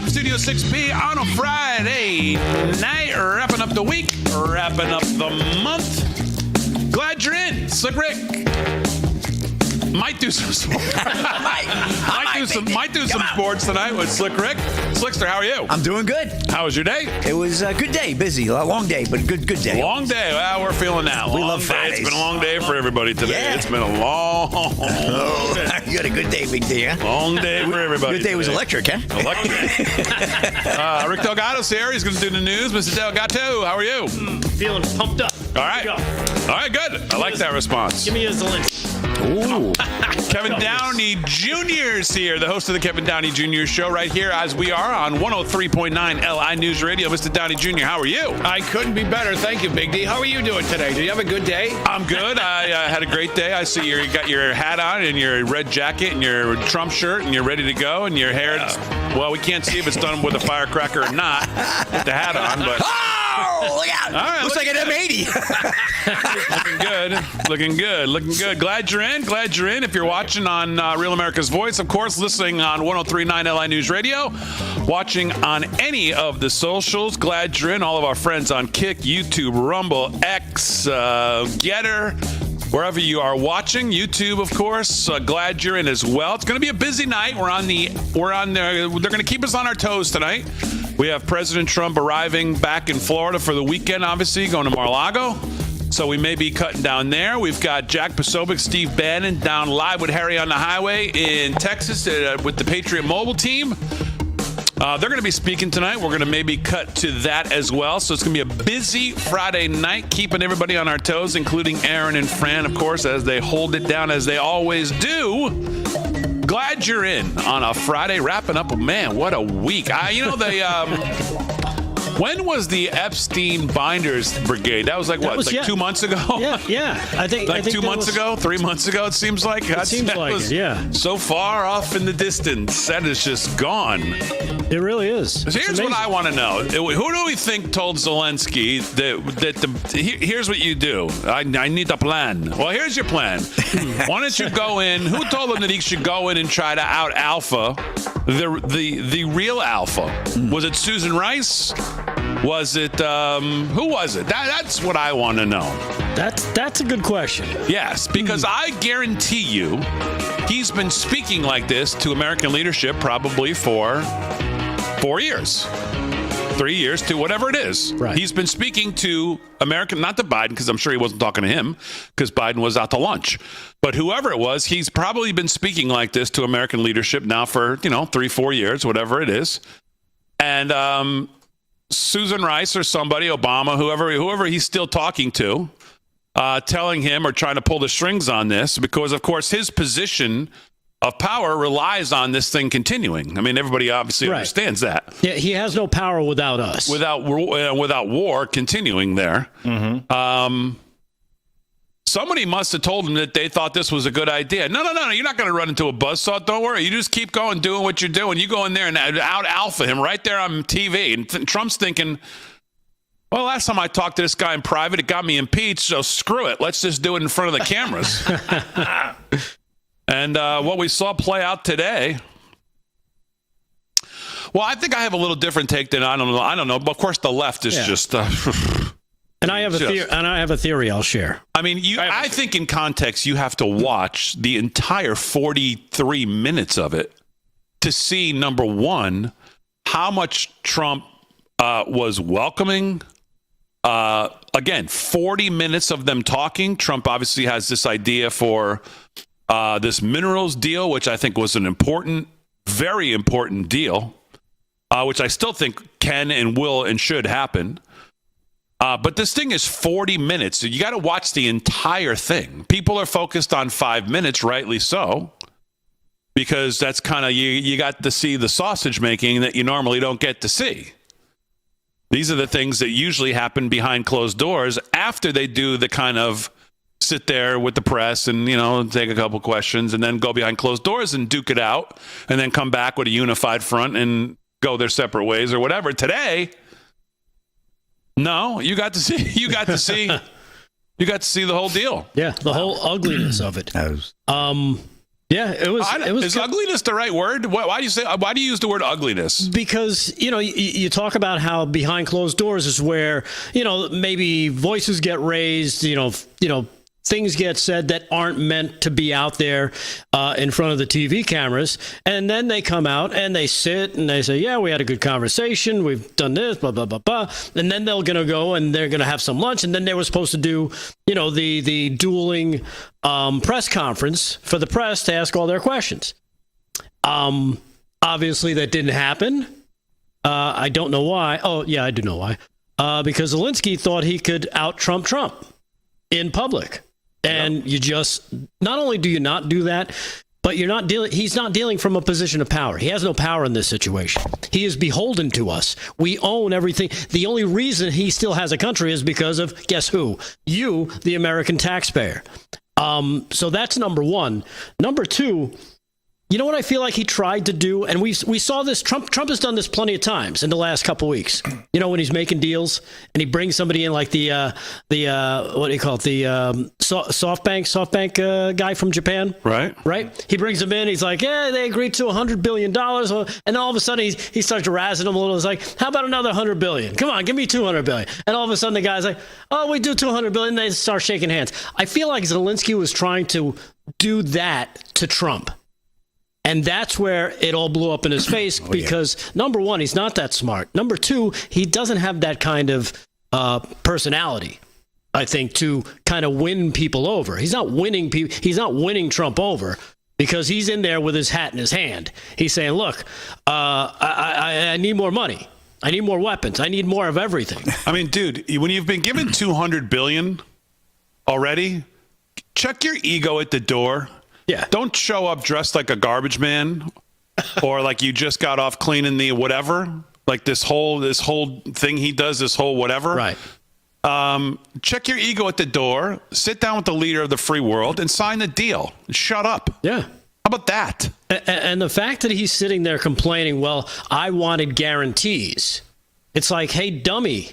Studio 6B on a Friday night, wrapping up the week, wrapping up the month. Glad you're in, Slick Rick. Might do some sports. might do some sports tonight with Slick Rick. Slickster, how are you? I'm doing good. How was your day? It was a good day, busy, a long day, but good day. Long day. Well, we're feeling that. We love Fridays. It's been a long day for everybody today. Yeah. It's been a long day. You had a good day, Big D, huh? Long day for everybody. Good day was electric, huh? Rick Delgado's here. He's going to do the news. Mr. Delgado, how are you? Feeling pumped up. All right. All right, good. I like that response. Give me a Zelensky. Ooh. Kevin Downey Jr. is here, the host of the Kevin Downey Jr. Show right here as we are on 103.9 LI News Radio. Mr. Downey Jr., how are you? I couldn't be better. Thank you, Big D. How are you doing today? Did you have a good day? I'm good. I had a great day. I see you got your hat on and your red jacket and your Trump shirt and you're ready to go and your hair, well, we can't see if it's done with a firecracker or not with the hat on, but... Oh, look out. All right, looks like an M80. Looking good. Glad you're in. If you're watching on Real America's Voice, of course, listening on 103.9 LI News Radio, watching on any of the socials, glad you're in. All of our friends on Kick, YouTube, Rumble, X, Getter, wherever you are watching, YouTube, of course. Glad you're in as well. It's going to be a busy night. They're going to keep us on our toes tonight. We have President Trump arriving back in Florida for the weekend, obviously, going to Mar-a-Lago. So we may be cutting down there. We've got Jack Posobiec, Steve Bannon down live with Harry on the Highway in Texas with the Patriot Mobile team. They're going to be speaking tonight. We're going to maybe cut to that as well. So it's going to be a busy Friday night, keeping everybody on our toes, including Aaron and Fran, of course, as they hold it down as they always do. Glad you're in on a Friday, wrapping up. Man, what a week. When was the Epstein Binders Brigade? That was 2 months ago? Yeah. I think 2 months ago, 3 months ago, it seems like. So far off in the distance. That is just gone. It really is. So here's what I want to know. Who do we think told Zelensky here's what you do? I need a plan. Well, here's your plan. Why don't you go in? Who told him that he should go in and try to out alpha the real alpha? Was it Susan Rice? Was it who was it? That's what I want to know. That's a good question. Yes, because I guarantee you he's been speaking like this to American leadership probably for 4 years. 3 years to whatever it is. Right. He's been speaking to American, not to Biden, because I'm sure he wasn't talking to him, because Biden was out to lunch. But whoever it was, he's probably been speaking like this to American leadership now for 3-4 years, whatever it is. And Susan Rice or somebody, Obama, whoever he's still talking to, telling him or trying to pull the strings on this, because of course his position of power relies on this thing continuing. I mean, everybody obviously understands that. Yeah, he has no power without us. Without war continuing there. Mm-hmm. Somebody must have told him that they thought this was a good idea. No, you're not going to run into a buzzsaw. Don't worry. You just keep going, doing what you're doing. You go in there and out alpha him right there on TV. And Trump's thinking, well, last time I talked to this guy in private, it got me impeached, so screw it. Let's just do it in front of the cameras. And what we saw play out today, well, I think I have a little different take than I don't know. But of course, the left is just. And I have a theory I'll share. I mean, I think in context, you have to watch the entire 43 minutes of it to see, number one, how much Trump was welcoming. Again, 40 minutes of them talking. Trump obviously has this idea for this minerals deal, which I think was an important, very important deal, which I still think can and will and should happen. But this thing is 40 minutes. So you got to watch the entire thing. People are focused on 5 minutes, rightly so, because that's kind of, you got to see the sausage making that you normally don't get to see. These are the things that usually happen behind closed doors after they do the kind of sit there with the press and, take a couple questions and then go behind closed doors and duke it out and then come back with a unified front and go their separate ways or whatever. Today, no, you got to see the whole deal. Yeah, the whole ugliness of it. Yeah, it was. Is ugliness the right word? Why do you use the word ugliness? Because you talk about how behind closed doors is where maybe voices get raised. Things get said that aren't meant to be out there in front of the TV cameras. And then they come out and they sit and they say, yeah, we had a good conversation. We've done this, blah, blah, blah, blah. And then they're going to go and they're going to have some lunch. And then they were supposed to do, the dueling press conference for the press to ask all their questions. Obviously, that didn't happen. I don't know why. Oh, yeah, I do know why. Because Zelensky thought he could out-Trump Trump in public. And you just, not only do you not do that, but he's not dealing from a position of power. He has no power in this situation. He is beholden to us. We own everything. The only reason he still has a country is because of, guess who? You, the American taxpayer. So that's number one. Number two, you know what I feel like he tried to do? And we saw this. Trump has done this plenty of times in the last couple of weeks. When he's making deals and he brings somebody in like the what do you call it? The SoftBank guy from Japan. Right. He brings him in. He's like, yeah, they agreed to $100 billion. And then all of a sudden he starts razzing him a little. It's like, how about another $100 billion? Come on, give me $200 billion. And all of a sudden the guy's like, oh, we do $200 billion. And they start shaking hands. I feel like Zelensky was trying to do that to Trump. And that's where it all blew up in his face because, number one, he's not that smart. Number two, he doesn't have that kind of personality, I think, to kind of win people over. He's not winning people. He's not winning Trump over because he's in there with his hat in his hand. He's saying, look, I need more money. I need more weapons. I need more of everything. I mean, dude, when you've been given $200 billion already, check your ego at the door. Yeah. Don't show up dressed like a garbage man or like you just got off cleaning the whatever. Like this whole thing he does, this whole whatever. Right. Check your ego at the door, sit down with the leader of the free world and sign the deal. Shut up. Yeah. How about that? And the fact that he's sitting there complaining, well, I wanted guarantees. It's like, hey, dummy,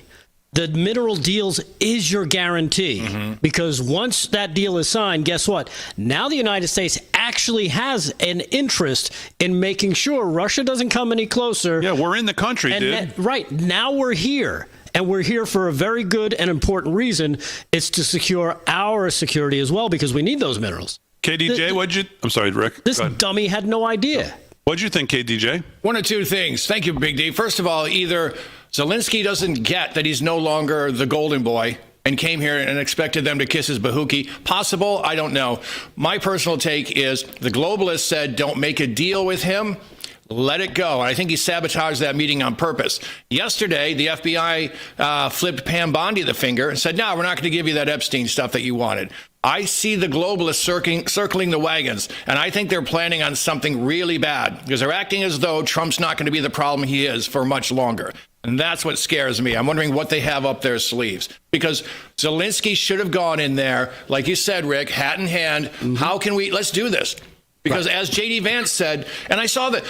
the mineral deals is your guarantee. Because once that deal is signed, guess what? Now the United States actually has an interest in making sure Russia doesn't come any closer. Yeah, we're in the country, dude. Right. Now we're here. And we're here for a very good and important reason. It's to secure our security as well, because we need those minerals. KDJ, I'm sorry, Rick. This dummy had no idea. What'd you think, KDJ? One of two things. Thank you, Big D. First of all, either Zelensky doesn't get that he's no longer the golden boy and came here and expected them to kiss his bahookie. Possible, I don't know. My personal take is the globalists said don't make a deal with him. Let it go. I think he sabotaged that meeting on purpose. Yesterday, the FBI flipped Pam Bondi the finger and said, no, we're not going to give you that Epstein stuff that you wanted. I see the globalists circling the wagons, and I think they're planning on something really bad because they're acting as though Trump's not going to be the problem he is for much longer. And that's what scares me. I'm wondering what they have up their sleeves, because Zelensky should have gone in there, like you said, Rick, hat in hand. How can let's do this. Because as J.D. Vance said, and I saw that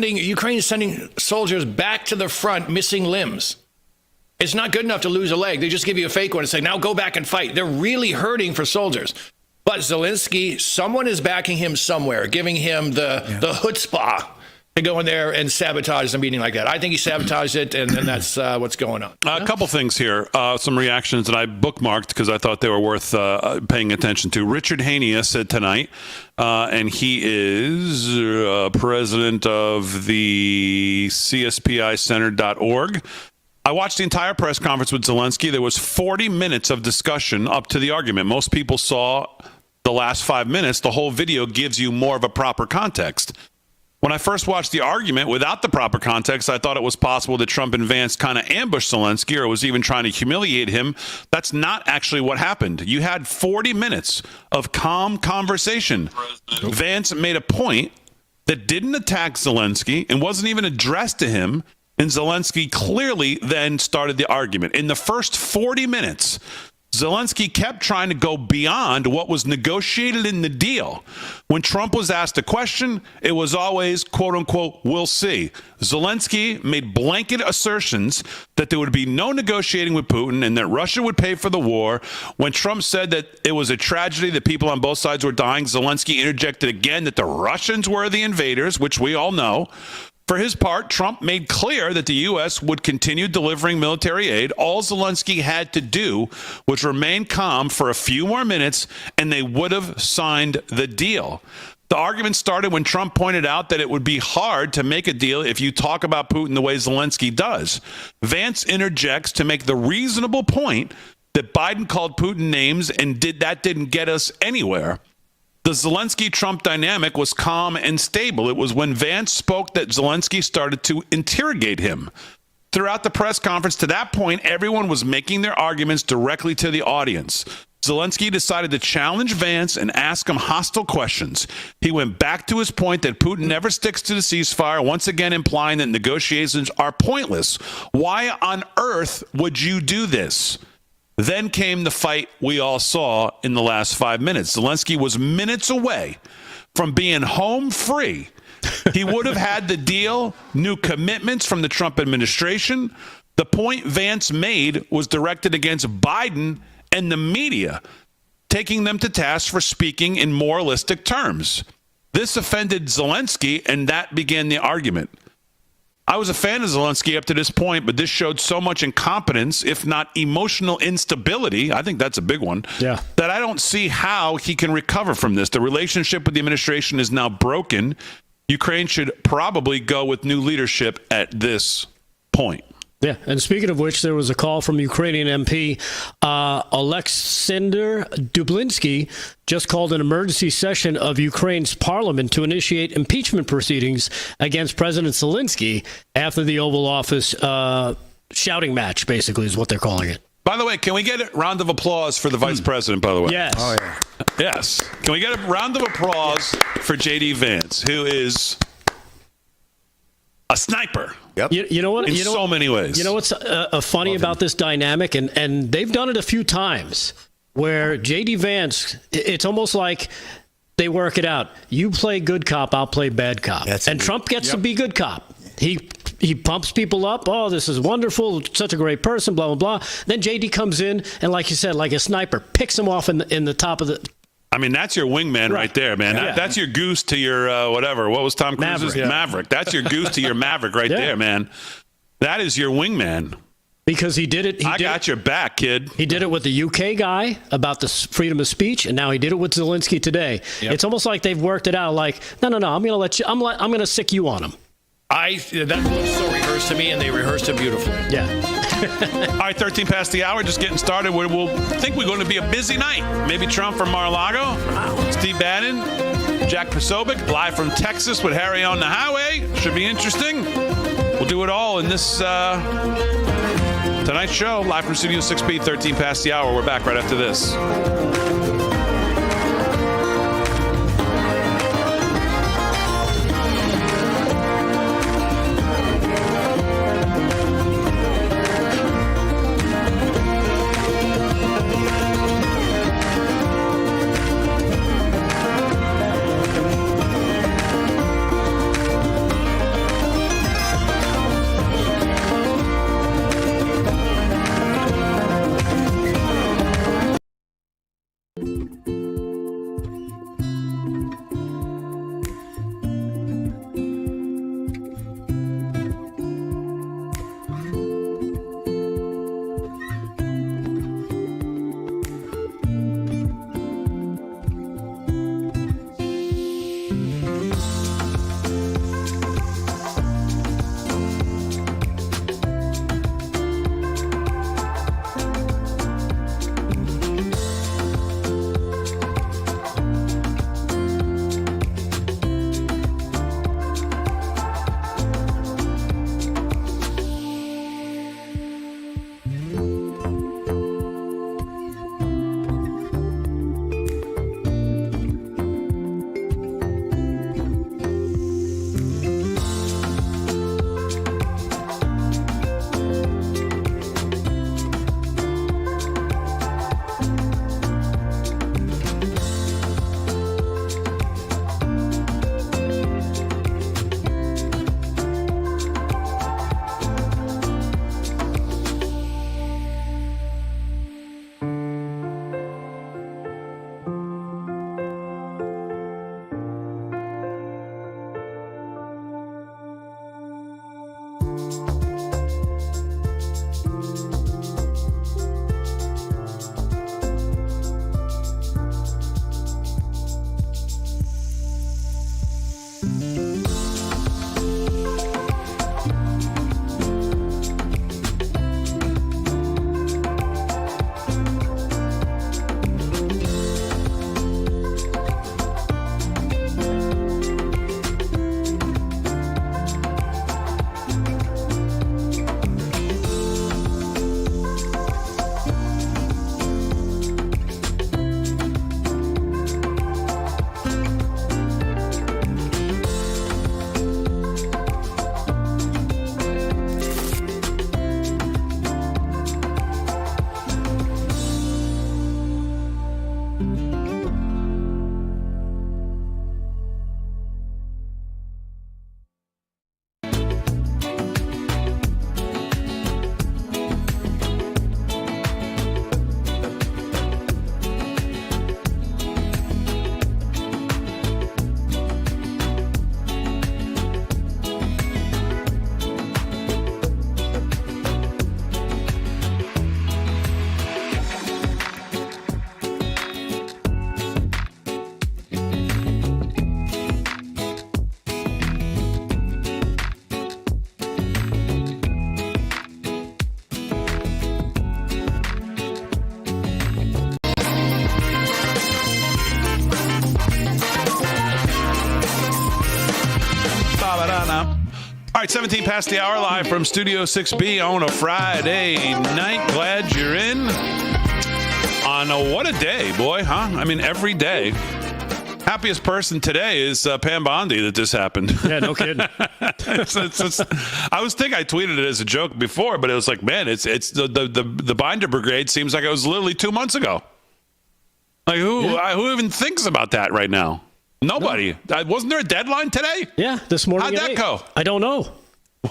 Ukraine is sending soldiers back to the front missing limbs. It's not good enough to lose a leg. They just give you a fake one and say, now go back and fight. They're really hurting for soldiers. But Zelensky, someone is backing him somewhere, giving him the chutzpah to go in there and sabotage a meeting like that. I think he sabotaged it, and that's what's going on. A couple things here. Some reactions that I bookmarked because I thought they were worth paying attention to. Richard Haney said tonight, and he is president of the CSPIcenter.org. I watched the entire press conference with Zelensky. There was 40 minutes of discussion up to the argument. Most people saw the last 5 minutes. The whole video gives you more of a proper context. When I first watched the argument without the proper context, I thought it was possible that Trump and Vance kind of ambushed Zelensky or was even trying to humiliate him. That's not actually what happened. You had 40 minutes of calm conversation. Vance made a point that didn't attack Zelensky and wasn't even addressed to him. And Zelensky clearly then started the argument. In the first 40 minutes, Zelensky kept trying to go beyond what was negotiated in the deal. When Trump was asked a question, it was always, quote unquote, we'll see. Zelensky made blanket assertions that there would be no negotiating with Putin and that Russia would pay for the war. When Trump said that it was a tragedy that people on both sides were dying, Zelensky interjected again that the Russians were the invaders, which we all know. For his part, Trump made clear that the U.S. would continue delivering military aid. All Zelensky had to do was remain calm for a few more minutes, and they would have signed the deal. The argument started when Trump pointed out that it would be hard to make a deal if you talk about Putin the way Zelensky does. Vance interjects to make the reasonable point that Biden called Putin names and didn't get us anywhere. The Zelensky-Trump dynamic was calm and stable. It was when Vance spoke that Zelensky started to interrogate him. Throughout the press conference, to that point, everyone was making their arguments directly to the audience. Zelensky decided to challenge Vance and ask him hostile questions. He went back to his point that Putin never sticks to the ceasefire, once again implying that negotiations are pointless. Why on earth would you do this? Then came the fight we all saw in the last 5 minutes. Zelensky was minutes away from being home free. He would have had the deal, new commitments from the Trump administration. The point Vance made was directed against Biden and the media, taking them to task for speaking in moralistic terms. This offended Zelensky, and that began the argument. I was a fan of Zelensky up to this point, but this showed so much incompetence, if not emotional instability, I think that's a big one, that I don't see how he can recover from this. The relationship with the administration is now broken. Ukraine should probably go with new leadership at this point. Yeah, and speaking of which, there was a call from Ukrainian MP Oleksandr Dublinsky just called an emergency session of Ukraine's parliament to initiate impeachment proceedings against President Zelensky after the Oval Office shouting match, basically, is what they're calling it. By the way, can we get a round of applause for the vice president, by the way? Yes. Oh, yeah. Yes. Can we get a round of applause for J.D. Vance, who is a sniper? Yep. You know what? In so many ways. You know what's funny about this dynamic? And they've done it a few times where J.D. Vance, it's almost like they work it out. You play good cop, I'll play bad cop. And Trump gets to be good cop. He pumps people up. Oh, this is wonderful. Such a great person, blah, blah, blah. Then J.D. comes in and, like you said, like a sniper, picks him off in the top of the... I mean, that's your wingman right there, man. Yeah. That's your goose to your whatever. What was Tom Cruise's Maverick? That's your goose to your Maverick right there, man. That is your wingman. Because he did it. I got your back, kid. He did it with the UK guy about the freedom of speech, and now he did it with Zelensky today. Yep. It's almost like they've worked it out. Like, no, I'm going to let you. I'm going to sick you on him. That looks so rehearsed to me, and they rehearsed it beautifully. Yeah. All right, 13 past the hour, just getting started. We'll think we're going to be a busy night. Maybe Trump from Mar-a-Lago, Steve Bannon, Jack Posobiec, live from Texas with Harry on the highway. Should be interesting. We'll do it all in this tonight's show, live from Studio 6B, 13 past the hour. We're back right after this. 17 past the hour, live from Studio 6B on a Friday night. Glad you're in. On what a day, boy, huh? I mean, every day. Happiest person today is Pam Bondi that this happened. Yeah, no kidding. I was thinking I tweeted it as a joke before, but it was like, man, it's the Binder Brigade seems like it was literally 2 months ago. Like who even thinks about that right now? Nobody. No. Wasn't there a deadline today? Yeah, this morning. How'd that go? I don't know.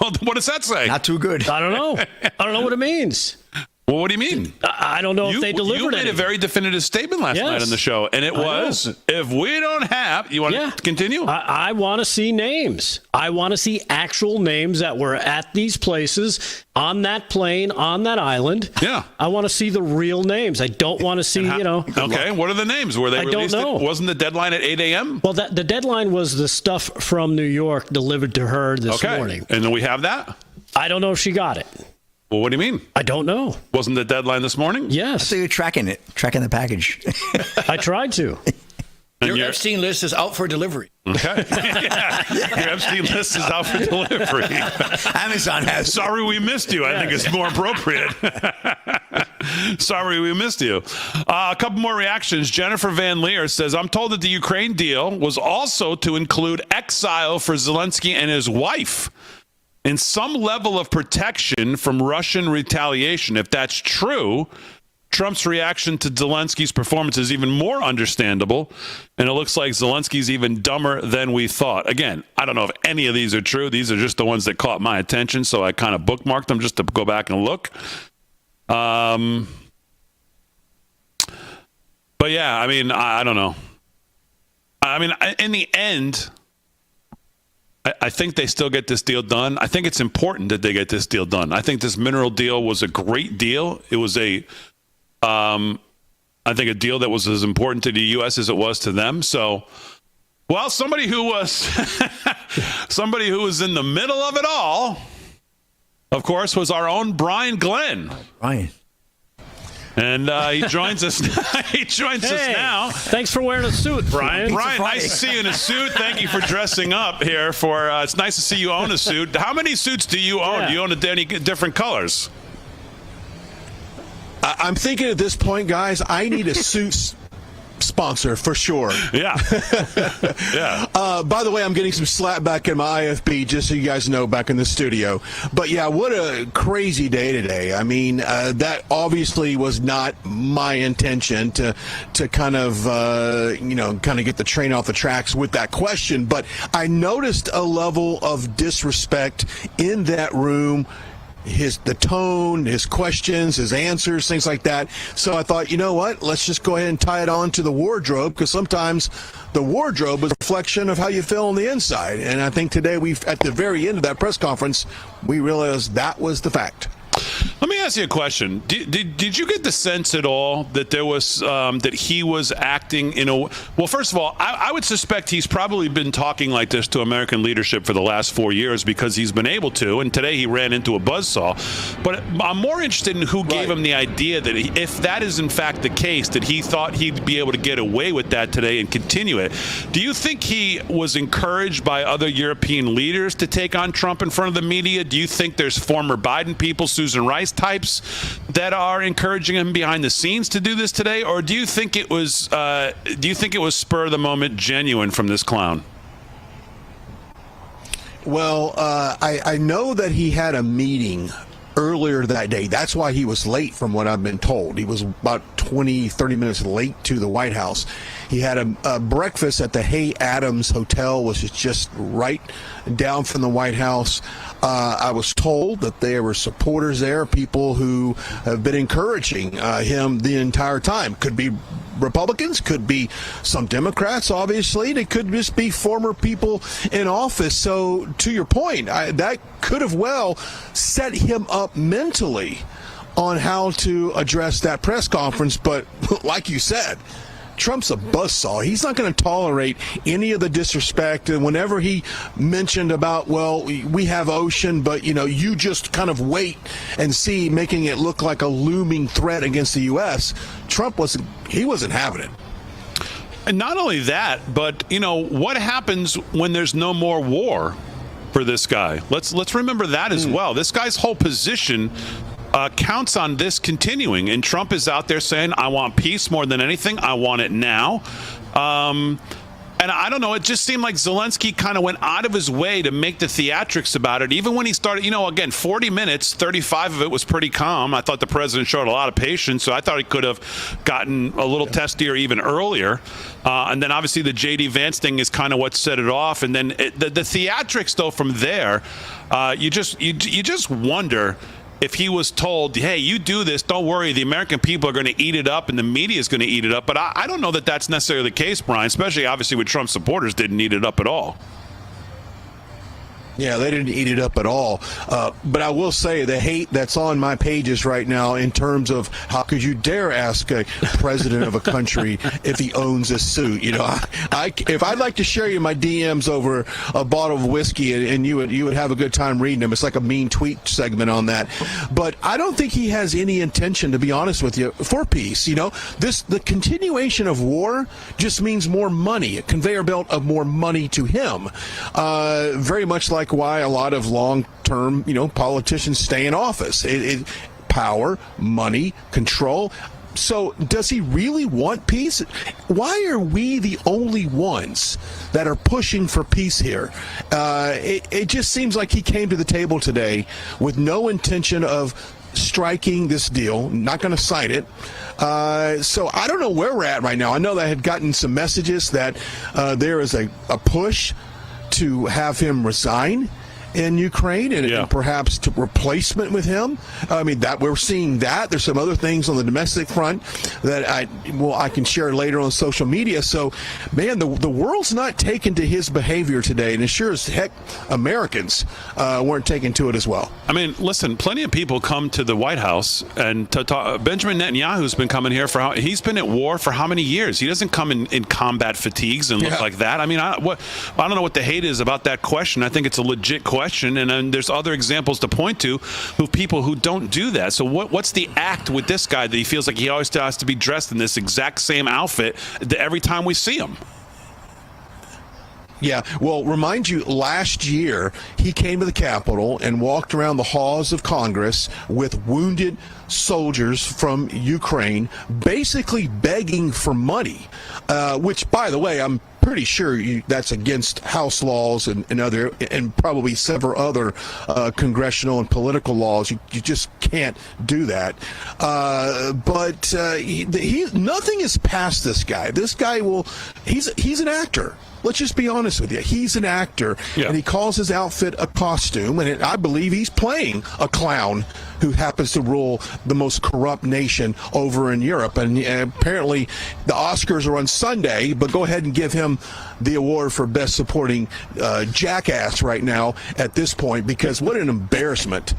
Well, what does that say? Not too good. I don't know. I don't know what it means. Well, what do you mean? I don't know if they delivered it. You made a very definitive statement last night on the show, and it was, if we don't have... You want to continue? I want to see names. I want to see actual names that were at these places, on that plane, on that island. Yeah. I want to see the real names. I don't want to see, Okay, what are the names? Were they released? I don't know. Wasn't the deadline at 8 a.m.? Well, the deadline was the stuff from New York delivered to her this morning. And then we have that? I don't know if she got it. Well, what do you mean? I don't know. Wasn't the deadline this morning? Yes. So you're tracking the package. I tried to. Your Epstein list is out for delivery. Okay. Your Epstein list is out for delivery. Amazon has. Sorry we missed you. I think it's more appropriate. Sorry we missed you. A couple more reactions. Jennifer Van Leer says, I'm told that the Ukraine deal was also to include exile for Zelensky and his wife, and some level of protection from Russian retaliation. If that's true, Trump's reaction to Zelensky's performance is even more understandable, and it looks like Zelensky's even dumber than we thought. Again, I don't know if any of these are true. These are just the ones that caught my attention, so I kind of bookmarked them just to go back and look. But yeah, I mean, I don't know. I mean, in the end, I think they still get this deal done. I think it's important that they get this deal done. I think this mineral deal was a great deal. It was I think a deal that was as important to the U.S. as it was to them. So, well, somebody who was in the middle of it all, of course, was our own Brian Glenn. Brian. And he joins us. He joins us now. Thanks for wearing a suit, Brian. Brian, nice to see you in a suit. Thank you for dressing up here. It's nice to see you own a suit. How many suits do you own? Do you own any different colors? I'm thinking at this point, guys, I need a suit sponsor for sure. Yeah. Yeah. By the way, I'm getting some slap back in my IFB, just so you guys know, back in the studio. But yeah, what a crazy day today. I mean, that obviously was not my intention to kind of get the train off the tracks with that question. But I noticed a level of disrespect in that room. The tone, his questions, his answers, things like that. So I thought, you know what? Let's just go ahead and tie it on to the wardrobe, because sometimes the wardrobe is a reflection of how you feel on the inside. And I think today, at the very end of that press conference, we realized that was the fact. Let me ask you a question. Did you get the sense at all that there was that he was acting in a well? First of all, I would suspect he's probably been talking like this to American leadership for the last 4 years because he's been able to. And today he ran into a buzzsaw. But I'm more interested in who gave him the idea that if that is in fact the case, that he thought he'd be able to get away with that today and continue it. Do you think he was encouraged by other European leaders to take on Trump in front of the media? Do you think there's former Biden people, Susan Rice types, that are encouraging him behind the scenes to do this today, or do you think it was spur of the moment, genuine from this clown? Well, I know that he had a meeting earlier that day. That's why he was late, from what I've been told. He was about 30 minutes late to the White House. He had a breakfast at the Hay Adams Hotel, which is just right down from the White House. I was told that there were supporters there, people who have been encouraging him the entire time. Could be Republicans, could be some Democrats, obviously. It could just be former people in office. So to your point, that could have well set him up mentally on how to address that press conference. But like you said, Trump's a buzzsaw. He's not going to tolerate any of the disrespect. And whenever he mentioned about, well, we have ocean, but, you just kind of wait and see, making it look like a looming threat against the U.S., Trump wasn't having it. And not only that, but, what happens when there's no more war? for this guy. Let's remember that as well. This guy's whole position counts on this continuing, and Trump is out there saying, I want peace more than anything. I want it now. And I don't know, it just seemed like Zelensky kind of went out of his way to make the theatrics about it. Even when he started, again, 40 minutes, 35 of it was pretty calm. I thought the president showed a lot of patience, so I thought he could have gotten a little testier even earlier. And then obviously the J.D. Vance thing is kind of what set it off. And then the theatrics, though, from there, you just wonder if he was told, hey, you do this, don't worry, the American people are going to eat it up and the media is going to eat it up. But I don't know that that's necessarily the case, Brian, especially obviously with Trump supporters didn't eat it up at all. Yeah, they didn't eat it up at all. But I will say the hate that's on my pages right now in terms of how could you dare ask a president of a country if he owns a suit? If I'd like to share you my DMs over a bottle of whiskey and you would have a good time reading them. It's like a mean tweet segment on that. But I don't think he has any intention, to be honest with you, for peace. The continuation of war just means more money, a conveyor belt of more money to him. Very much like why a lot of long-term, politicians stay in office. Power, money, control. So does he really want peace? Why are we the only ones that are pushing for peace here? It just seems like he came to the table today with no intention of striking this deal, not going to sign it. So I don't know where we're at right now. I know that I had gotten some messages that there is a push to have him resign in Ukraine and perhaps to replacement with him. I mean, that we're seeing that. There's some other things on the domestic front that I can share later on social media. So, man, the world's not taken to his behavior today, and as sure as heck Americans weren't taken to it as well. I mean, listen, plenty of people come to the White House and to talk. Benjamin Netanyahu's been coming here he's been at war for how many years? He doesn't come in combat fatigues and look like that. I mean, I don't know what the hate is about that question. I think it's a legit question. And there's other examples to point to of people who don't do that. So what's the act with this guy that he feels like he always has to be dressed in this exact same outfit every time we see him? Yeah, well, remind you, last year he came to the Capitol and walked around the halls of Congress with wounded soldiers from Ukraine, basically begging for money, which, by the way, I'm pretty sure that's against House laws and probably several other congressional and political laws. You just can't do that. But nothing is past this guy. This guy he's an actor. Let's just be honest with you. He's an actor, and he calls his outfit a costume, and I believe he's playing a clown who happens to rule the most corrupt nation over in Europe. And apparently the Oscars are on Sunday, but go ahead and give him the award for Best Supporting Jackass right now at this point, because what an embarrassment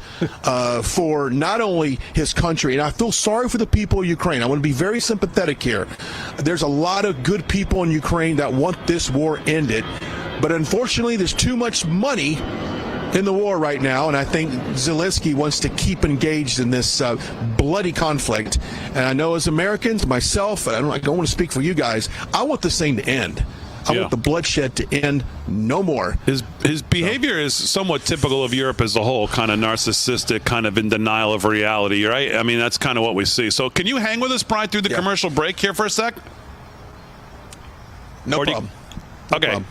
for not only his country, and I feel sorry for the people of Ukraine. I want to be very sympathetic here. There's a lot of good people in Ukraine that want this war ended, but unfortunately there's too much money in the war right now, and I think Zelensky wants to keep engaged in this bloody conflict. And I know as Americans, myself, I don't want to speak for you guys, I want this thing to end. I want the bloodshed to end no more. His behavior is somewhat typical of Europe as a whole, kind of narcissistic, kind of in denial of reality, right? I mean, that's kind of what we see. So can you hang with us, Brian, through the commercial break here for a sec? No problem. Okay. Problem.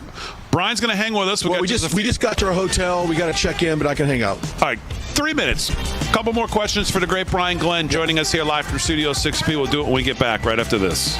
Brian's going to hang with us. We just got to our hotel. We got to check in, but I can hang out. All right. 3 minutes. A couple more questions for the great Brian Glenn joining us here live from Studio 6B. We'll do it when we get back right after this.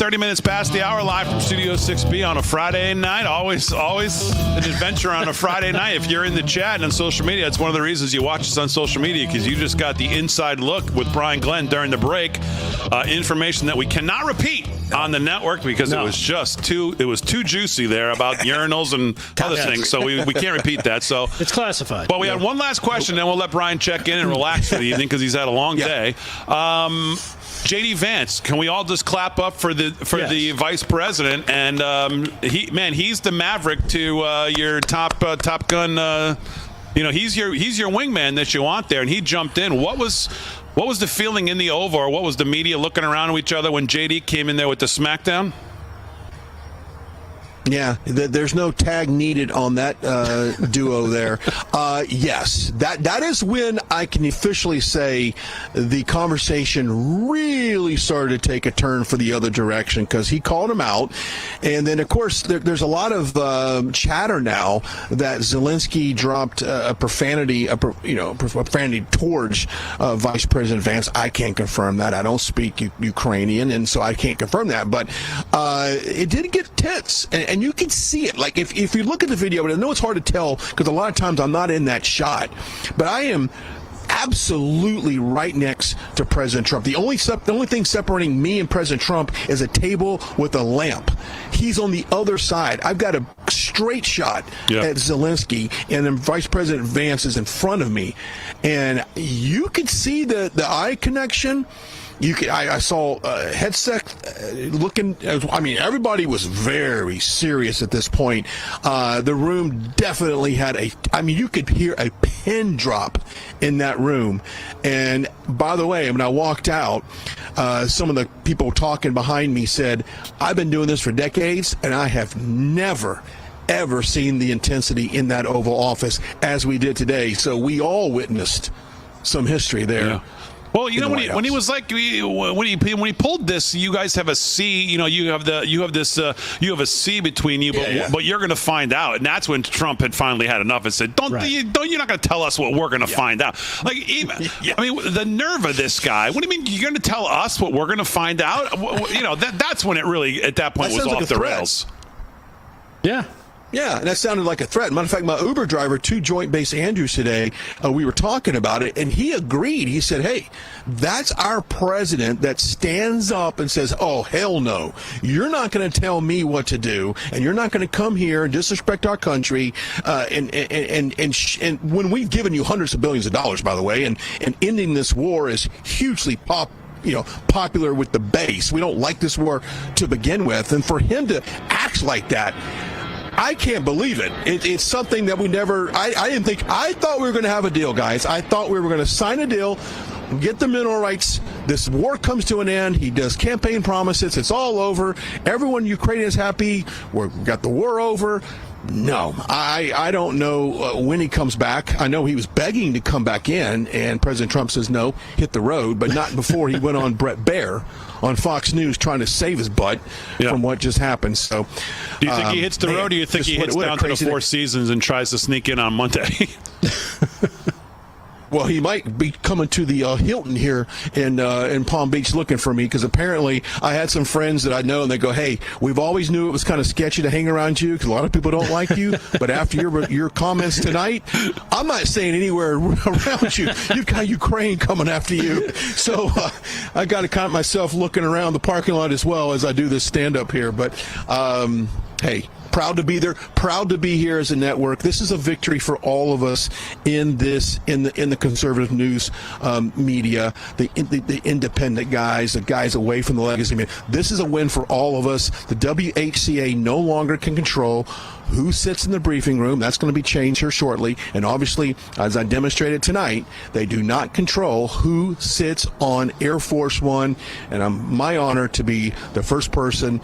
30 minutes past the hour, live from Studio 6B on a Friday night. Always an adventure on a Friday night. If you're in the chat and on social media, it's one of the reasons you watch us on social media, because you just got the inside look with Brian Glenn during the break. Information that we cannot repeat on the network because it was just too juicy there about urinals and other things. So we can't repeat that. So it's classified. But we had one last question, then we'll let Brian check in and relax for the evening because he's had a long day. JD Vance, can we all just clap up for the vice president? And he's the maverick to your Top Gun. He's your wingman that you want there, and he jumped in. What was the feeling in the Oval, or what was the media looking around at each other when JD came in there with the smackdown? Yeah, there's no tag needed on that duo there. Yes, that is when I can officially say the conversation really started to take a turn for the other direction, because he called him out. And then, of course, there's a lot of chatter now that Zelensky dropped a profanity towards Vice President Vance. I can't confirm that. I don't speak Ukrainian, and so I can't confirm that. But it did get tense. And you can see it. Like, if you look at the video, and I know it's hard to tell because a lot of times I'm not in that shot, but I am absolutely right next to President Trump. The only thing separating me and President Trump is a table with a lamp. He's on the other side. I've got a straight shot at Zelensky, and then Vice President Vance is in front of me. And you could see the eye connection. I saw Hedseth looking. I mean, everybody was very serious at this point. The room definitely had you could hear a pin drop in that room. And by the way, when I walked out, some of the people talking behind me said, "I've been doing this for decades, and I have never ever seen the intensity in that Oval Office as we did today." So we all witnessed some history there. Yeah. Well, when he was like, when he pulled this, you guys have a C. You have a C between you, but you're going to find out, and that's when Trump had finally had enough and said, "You're not going to tell us what we're going to find out." Like, I mean, the nerve of this guy. What do you mean you're going to tell us what we're going to find out? That's when it really, at that point, was off the rails. Yeah. Yeah, and that sounded like a threat. Matter of fact, my Uber driver to Joint Base Andrews today, we were talking about it, and he agreed. He said, "Hey, that's our president that stands up and says, 'Oh, hell no, you're not going to tell me what to do, and you're not going to come here and disrespect our country.' And when we've given you hundreds of billions of dollars, by the way, and ending this war is hugely popular with the base. We don't like this war to begin with, and for him to act like that." I can't believe it. It's something that we never. I didn't think. I thought we were going to have a deal, guys. I thought we were going to sign a deal, get the mineral rights. This war comes to an end. He does campaign promises. It's all over. Everyone in Ukraine is happy. We got the war over. No, I don't know when he comes back. I know he was begging to come back in, and President Trump says no, hit the road, but not before he went on Brett Baer on Fox News trying to save his butt from what just happened. So, do you think he hits the road, or do you think he hits down to the Four Seasons and tries to sneak in on Monday? Well, he might be coming to the Hilton here in Palm Beach looking for me, because apparently I had some friends that I know, and they go, "Hey, we've always knew it was kind of sketchy to hang around you because a lot of people don't like you, but after your comments tonight, I'm not staying anywhere around you. You've got Ukraine coming after you." So I got to count myself looking around the parking lot as well as I do this stand-up here. But hey, proud to be there, proud to be here as a network. This is a victory for all of us in the conservative news media, the independent guys, the guys away from the legacy media. This is a win for all of us. The WHCA no longer can control who sits in the briefing room. That's going to be changed here shortly. And obviously, as I demonstrated tonight, they do not control who sits on Air Force One. And I'm my honor to be the first person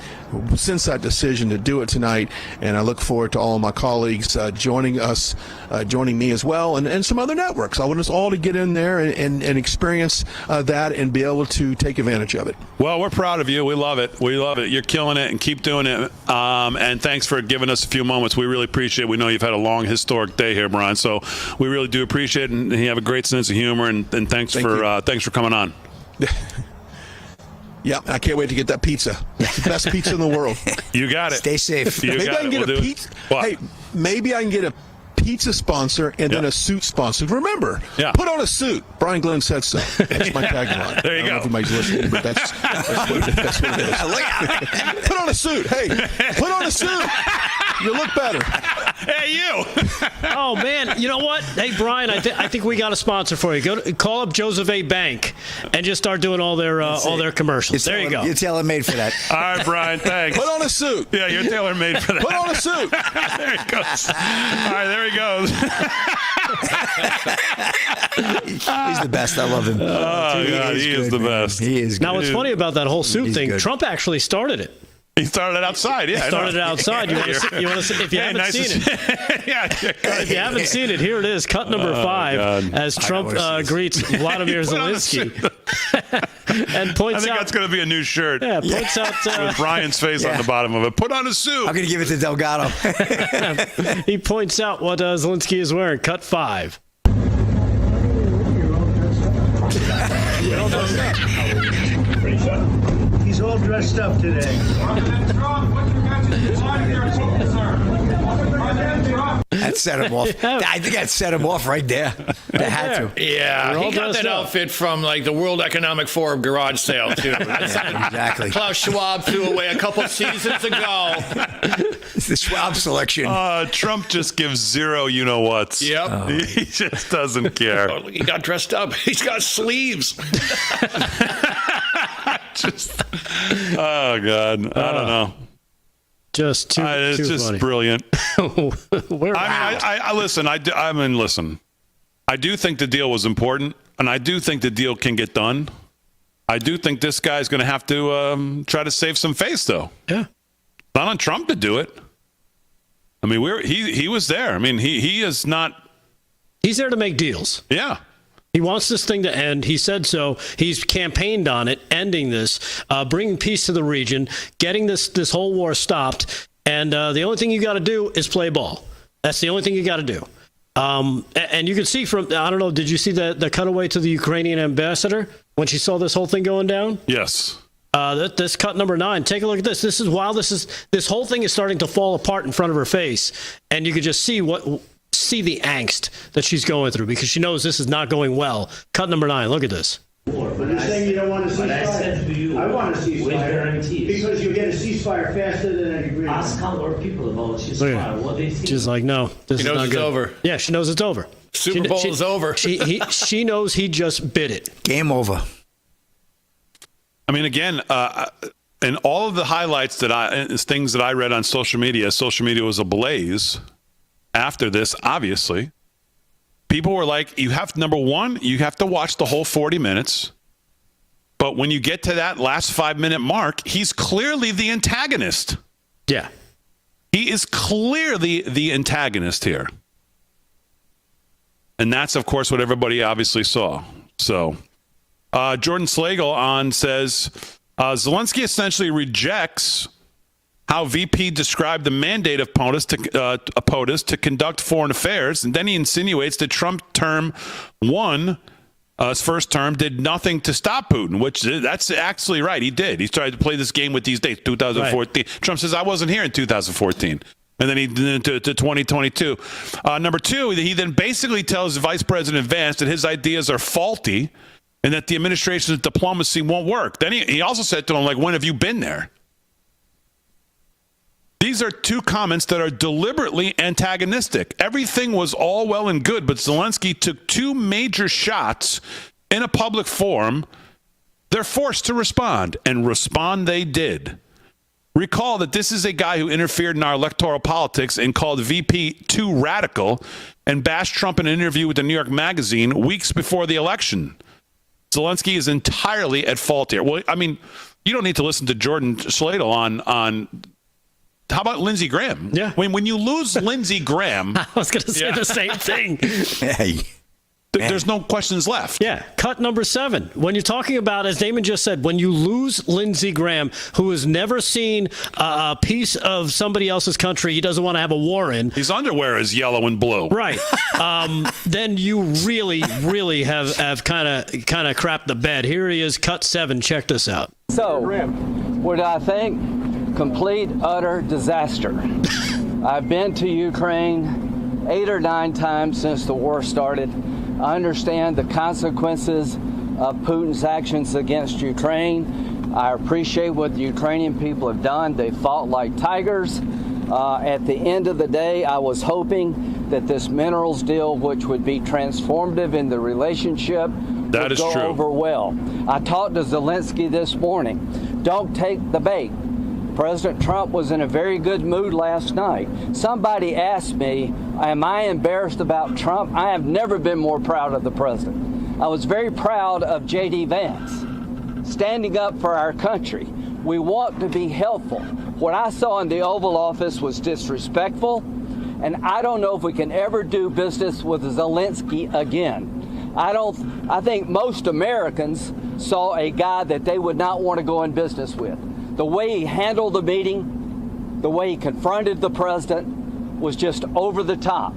since that decision to do it tonight. And I look forward to all of my colleagues joining me as well, and some other networks. I want us all to get in there and experience that and be able to take advantage of it. Well, we're proud of you. We love it. We love it. You're killing it, and keep doing it. And thanks for giving us a few moments. We really appreciate it. We know you've had a long, historic day here, Brian, so we really do appreciate it, and you have a great sense of humor, and thanks for coming on. Yep, I can't wait to get that pizza. It's the best pizza in the world. You got it. Stay safe. Maybe I can get a pizza. Hey, maybe I can get a pizza sponsor and then a suit sponsor. Remember, put on a suit. Brian Glenn said so. That's my tagline. There you go. I don't know if anybody's listening, but that's what it is. Put on a suit. Hey, put on a suit. You look better. Hey, you. Oh, man. You know what? Hey, Brian, I think we got a sponsor for you. Call up Joseph A. Bank and just start doing all their commercials. There you go. You're tailor-made for that. All right, Brian, thanks. Put on a suit. Yeah, you're tailor-made for that. Put on a suit. There he goes. All right, there he goes. He's the best. I love him. Oh, God, he is the best. He is good. Now, what's funny about that whole suit thing, good. Trump actually started it. He started it outside, yeah. He started it outside. You want to see, if you haven't seen it. If you haven't seen it, here it is, cut number 5, God. as Trump greets Vladimir Zelensky. And points I think out, that's going to be a new shirt. Yeah, points out with Brian's face on the bottom of it. Put on a suit. I'm going to give it to Delgado. He points out what Zelensky is wearing. Cut 5. He's all dressed up today. That set him off. I think that set him off right there. That had to. Yeah, he got that outfit from like the World Economic Forum garage sale too. Exactly. Klaus Schwab threw away a couple seasons ago. It's the Schwab selection. Trump just gives zero you-know-whats. Yep. Oh. He just doesn't care. Oh, he got dressed up. He's got sleeves. Oh, God. I don't know. Just too it's just funny. Brilliant. I mean, listen. I do think the deal was important, and I do think the deal can get done. I do think this guy's going to have to try to save some face, though. Yeah. Not on Trump to do it. I mean, he was there. I mean, he is not. He's there to make deals. Yeah. He wants this thing to end. He said so. He's campaigned on it, ending this, bringing peace to the region, getting this whole war stopped. And the only thing you got to do is play ball. That's the only thing you got to do. And you can see from, I don't know, did you see the cutaway to the Ukrainian ambassador when she saw this whole thing going down? Yes. This cut number 9. Take a look at this. This is while this whole thing is starting to fall apart in front of her face, and you could just see the angst that she's going through because she knows this is not going well. Cut number 9. Look at this. But you're saying you don't want to ceasefire? But I said to you, I want a ceasefire. with guarantees. Because you get a ceasefire faster than an agreement. Ask our people about ceasefire, what they think. She's like, no, this is not good. She knows it's over. Yeah, she knows it's over. Super Bowl is over. She knows he just bid it. Game over. I mean, again, in all of the highlights things that I read on social media was ablaze after this, obviously. People were like, number one, you have to watch the whole 40 minutes. But when you get to that last 5-minute mark, he's clearly the antagonist. Yeah. He is clearly the antagonist here. And that's, of course, what everybody obviously saw. So, Jordan Slagle says, Zelensky essentially rejects how VP described the mandate of POTUS to conduct foreign affairs, and then he insinuates that Trump his first term, did nothing to stop Putin, which that's actually right. He did. He tried to play this game with these dates, 2014. Right. Trump says, I wasn't here in 2014. And then he did to 2022. Number 2, he then basically tells Vice President Vance that his ideas are faulty and that the administration's diplomacy won't work. Then he also said to him, like, when have you been there? These are 2 comments that are deliberately antagonistic. Everything was all well and good, but Zelensky took 2 major shots in a public forum. They're forced to respond, and respond they did. Recall that this is a guy who interfered in our electoral politics and called VP too radical and bashed Trump in an interview with the New York Magazine weeks before the election. Zelensky is entirely at fault here. Well, I mean, you don't need to listen to Jordan Slagle on how about Lindsey Graham? Yeah. When you lose Lindsey Graham. I was going to say the same thing. Hey. There's no questions left. Yeah. Cut number 7. When you're talking about, as Damon just said, when you lose Lindsey Graham, who has never seen a piece of somebody else's country he doesn't want to have a war in. His underwear is yellow and blue. Right. Then you really have kind of crapped the bed. Here he is, cut 7. Check this out. So, what I think, complete, utter disaster. I've been to Ukraine 8 or 9 times since the war started. I understand the consequences of Putin's actions against Ukraine. I appreciate what the Ukrainian people have done. They fought like tigers. At the end of the day, I was hoping that this minerals deal, which would be transformative in the relationship, would go over well. I talked to Zelensky this morning. Don't take the bait. President Trump was in a very good mood last night. Somebody asked me, am I embarrassed about Trump? I have never been more proud of the president. I was very proud of J.D. Vance, standing up for our country. We want to be helpful. What I saw in the Oval Office was disrespectful, and I don't know if we can ever do business with Zelensky again. I think most Americans saw a guy that they would not want to go in business with. The way he handled the meeting, the way he confronted the president was just over the top.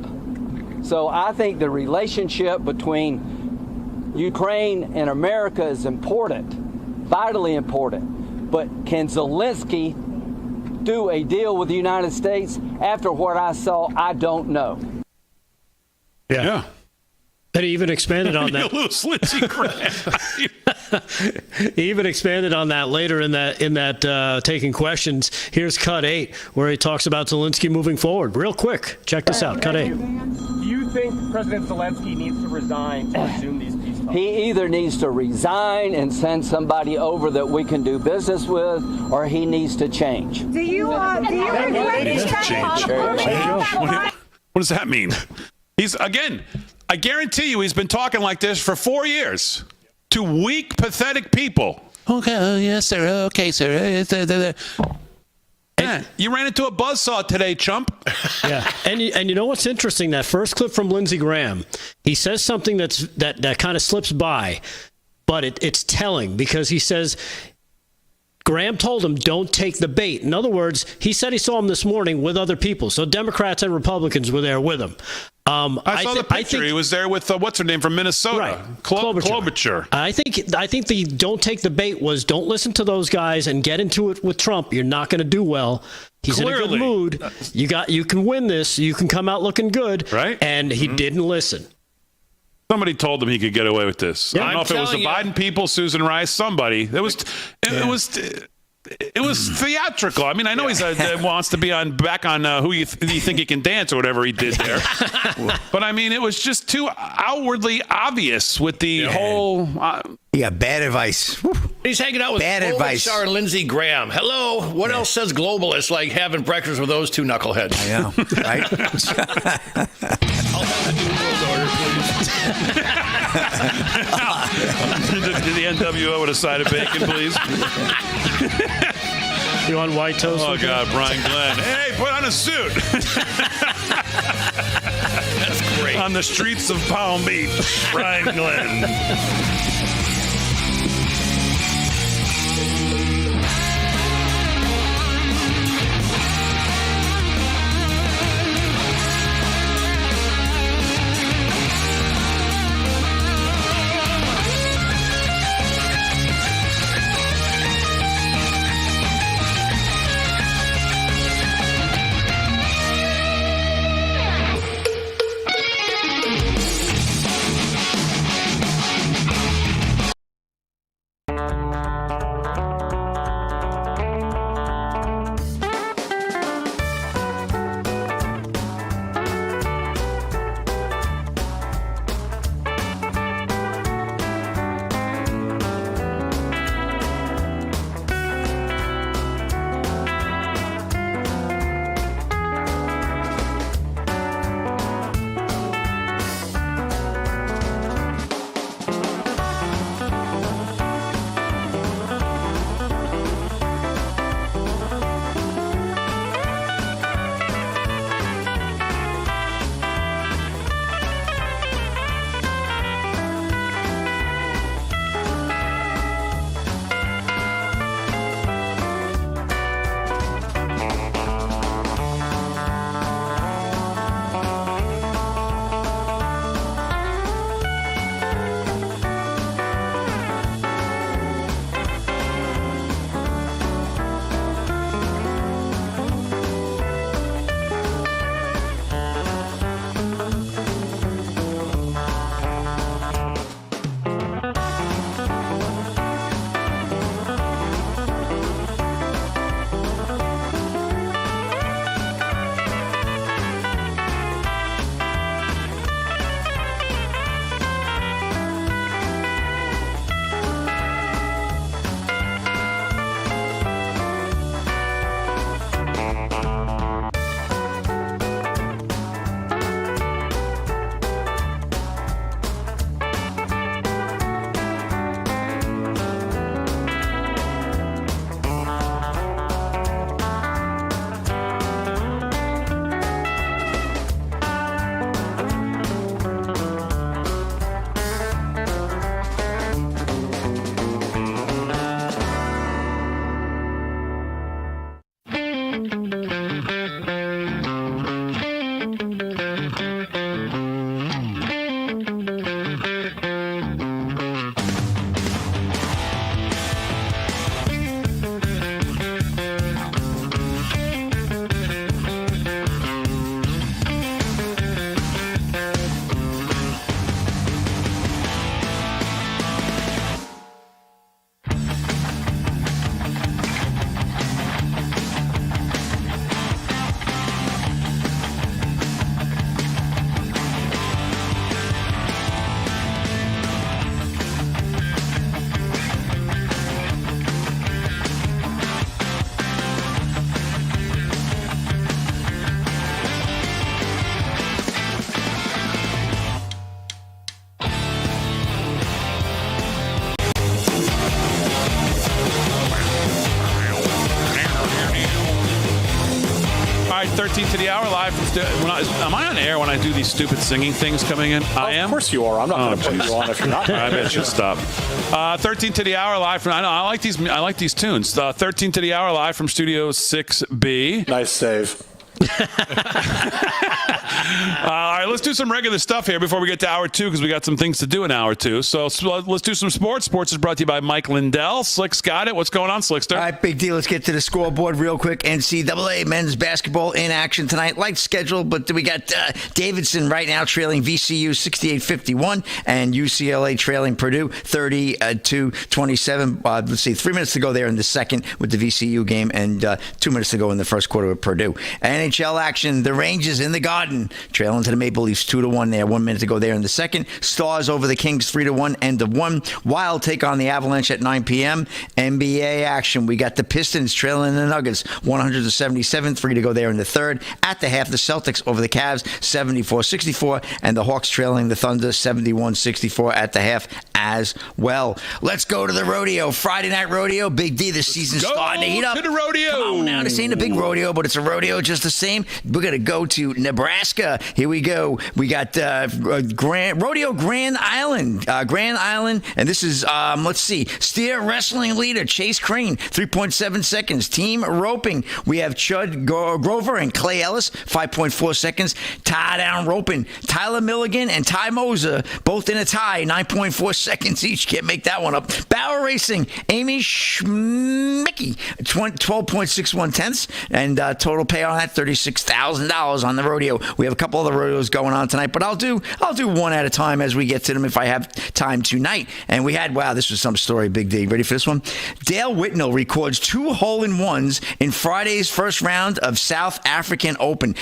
So I think the relationship between Ukraine and America is important, vitally important. But can Zelensky do a deal with the United States? After what I saw, I don't know. Yeah. And he even expanded on that. He even expanded on that later in that taking questions. Here's cut 8, where he talks about Zelensky moving forward. Real quick, check this out. Cut 8. Do you think President Zelensky needs to resign to resume these peace talks? He either needs to resign and send somebody over that we can do business with, or he needs to change. Do you regret this Change. What does that mean? I guarantee you he's been talking like this for 4 years to weak, pathetic people. Okay, yes, sir. Okay, sir. You ran into a buzzsaw today, chump. Yeah, and you know what's interesting? That first clip from Lindsey Graham, he says something that kind of slips by, but it's telling, because he says Graham told him, don't take the bait. In other words, he said he saw him this morning with other people. So Democrats and Republicans were there with him. I saw the picture. He was there with, what's her name from Minnesota? Right. Klobuchar. I think the don't take the bait was don't listen to those guys and get into it with Trump. You're not going to do well. He's in a good mood. You can win this. You can come out looking good. Right. And he didn't listen. Somebody told him he could get away with this. Yeah, I don't know if it was the Biden people, Susan Rice, somebody. It was theatrical. I mean, I know he wants to be back on Who You Think He Can Dance or whatever he did there. But I mean, it was just too outwardly obvious with the whole. Bad advice. He's hanging out with Klobuchar and Lindsey Graham. Hello. What else says globalists like having breakfast with those two knuckleheads? I know, right? I'll have the new world order, please. The NWO with a side of bacon, please. You want white toast? Oh, God, Brian Glenn. Hey, put on a suit. That's great. On the streets of Palm Beach, Brian Glenn. 13 to the hour live from am I on air when I do these stupid singing things coming in? I am? Of course you are. I'm not going to put you on if you're not. I bet you stop. 13 to the hour live from. I like these tunes. 13 to the hour live from Studio 6B. Nice save. All right, let's do some regular stuff here before we get to hour 2 because we got some things to do in hour 2. So let's do some sports. Sports is brought to you by Mike Lindell. Slick's got it. What's going on, Slickster? All right, big deal. Let's get to the scoreboard real quick. NCAA men's basketball in action tonight. Light schedule, but we got Davidson right now trailing VCU 68-51 and UCLA trailing Purdue 30-27. Let's see, 3 minutes to go there in the second with the VCU game and 2 minutes to go in the first quarter with Purdue. NHL action, the Rangers in the Garden, trailing to the Maple Leafs 2-1 there. 1 minute to go there in the second. Stars over the Kings 3-1, end of one. Wild take on the Avalanche at 9 p.m. NBA action, we got the Pistons trailing the Nuggets 100-77, 3 to go there in the third. At the half, the Celtics over the Cavs 74-64, and the Hawks trailing the Thunder 71-64 at the half as well. Let's go to the rodeo. Friday night rodeo. Big D, the season's starting to heat up. To the rodeo. Come on now, this ain't a big rodeo, but it's a rodeo just the same. We're going to go to Nebraska. Here we go. We got Rodeo Grand Island. And this is, let's see, steer wrestling leader Chase Crane, 3.7 seconds. Team roping, we have Chud Grover and Clay Ellis, 5.4 seconds. Tie down roping, Tyler Milligan and Ty Moser, both in a tie, 9.4 seconds each. Can't make that one up. Bower Racing, Amy Schmicky, 12.61 tenths, and total pay on that $36,000 on the rodeo. We have a couple other rodeos going on tonight, but I'll do one at a time as we get to them if I have time tonight. And we had, wow, this was some story, Big D. Ready for this one? Dale Whitnell records 2 hole-in-ones in Friday's first round of South African Open.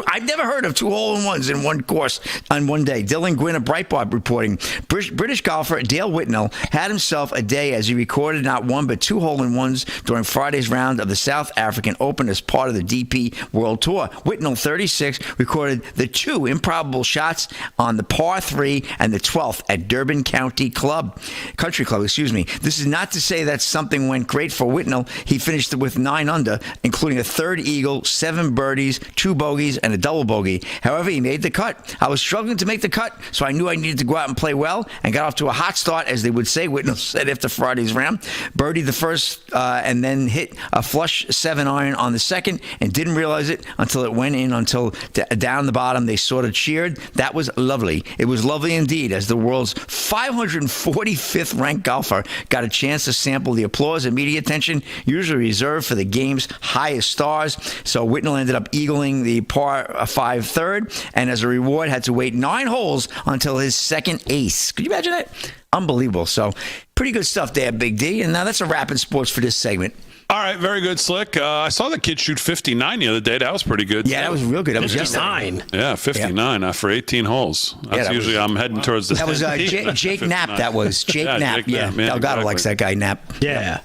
I've never heard of 2 hole-in-ones in one course on one day. Dylan Gwynn of Breitbart reporting. British golfer Dale Whitnell had himself a day as he recorded not 1 but 2 hole-in-ones during Friday's round of the South African Open as part of the DP World Tour. Whitnell, 36, recorded the 2 improbable shots on the par 3 and the 12th at Durban Country Club. This is not to say that something went great for Whitnell. He finished with 9 under, including a third eagle, 7 birdies, 2 bogeys, and a double bogey. However, he made the cut. I was struggling to make the cut, so I knew I needed to go out and play well and got off to a hot start, as they would say, Whitnell said after Friday's round. Birdied the first and then hit a flush 7-iron on the second and didn't realize it until it went in, until down the bottom they sort of cheered. That was lovely. It was lovely indeed, as the world's 545th ranked golfer got a chance to sample the applause and media attention usually reserved for the game's highest stars. So Whitnell ended up eagling the par 5 third, and as a reward had to wait 9 holes until his second ace. Could you imagine that? Unbelievable. So pretty good stuff there, Big D. And now that's a wrap in sports for this segment. All right, very good, Slick. I saw the kid shoot 59 the other day. That was pretty good. Yeah, that was real good. That was 59. Yeah, 59 for 18 holes. That's usually I'm heading towards the. That was Jake Knapp. That was Jake Knapp. Yeah, Delgado likes that guy, Knapp. Yeah.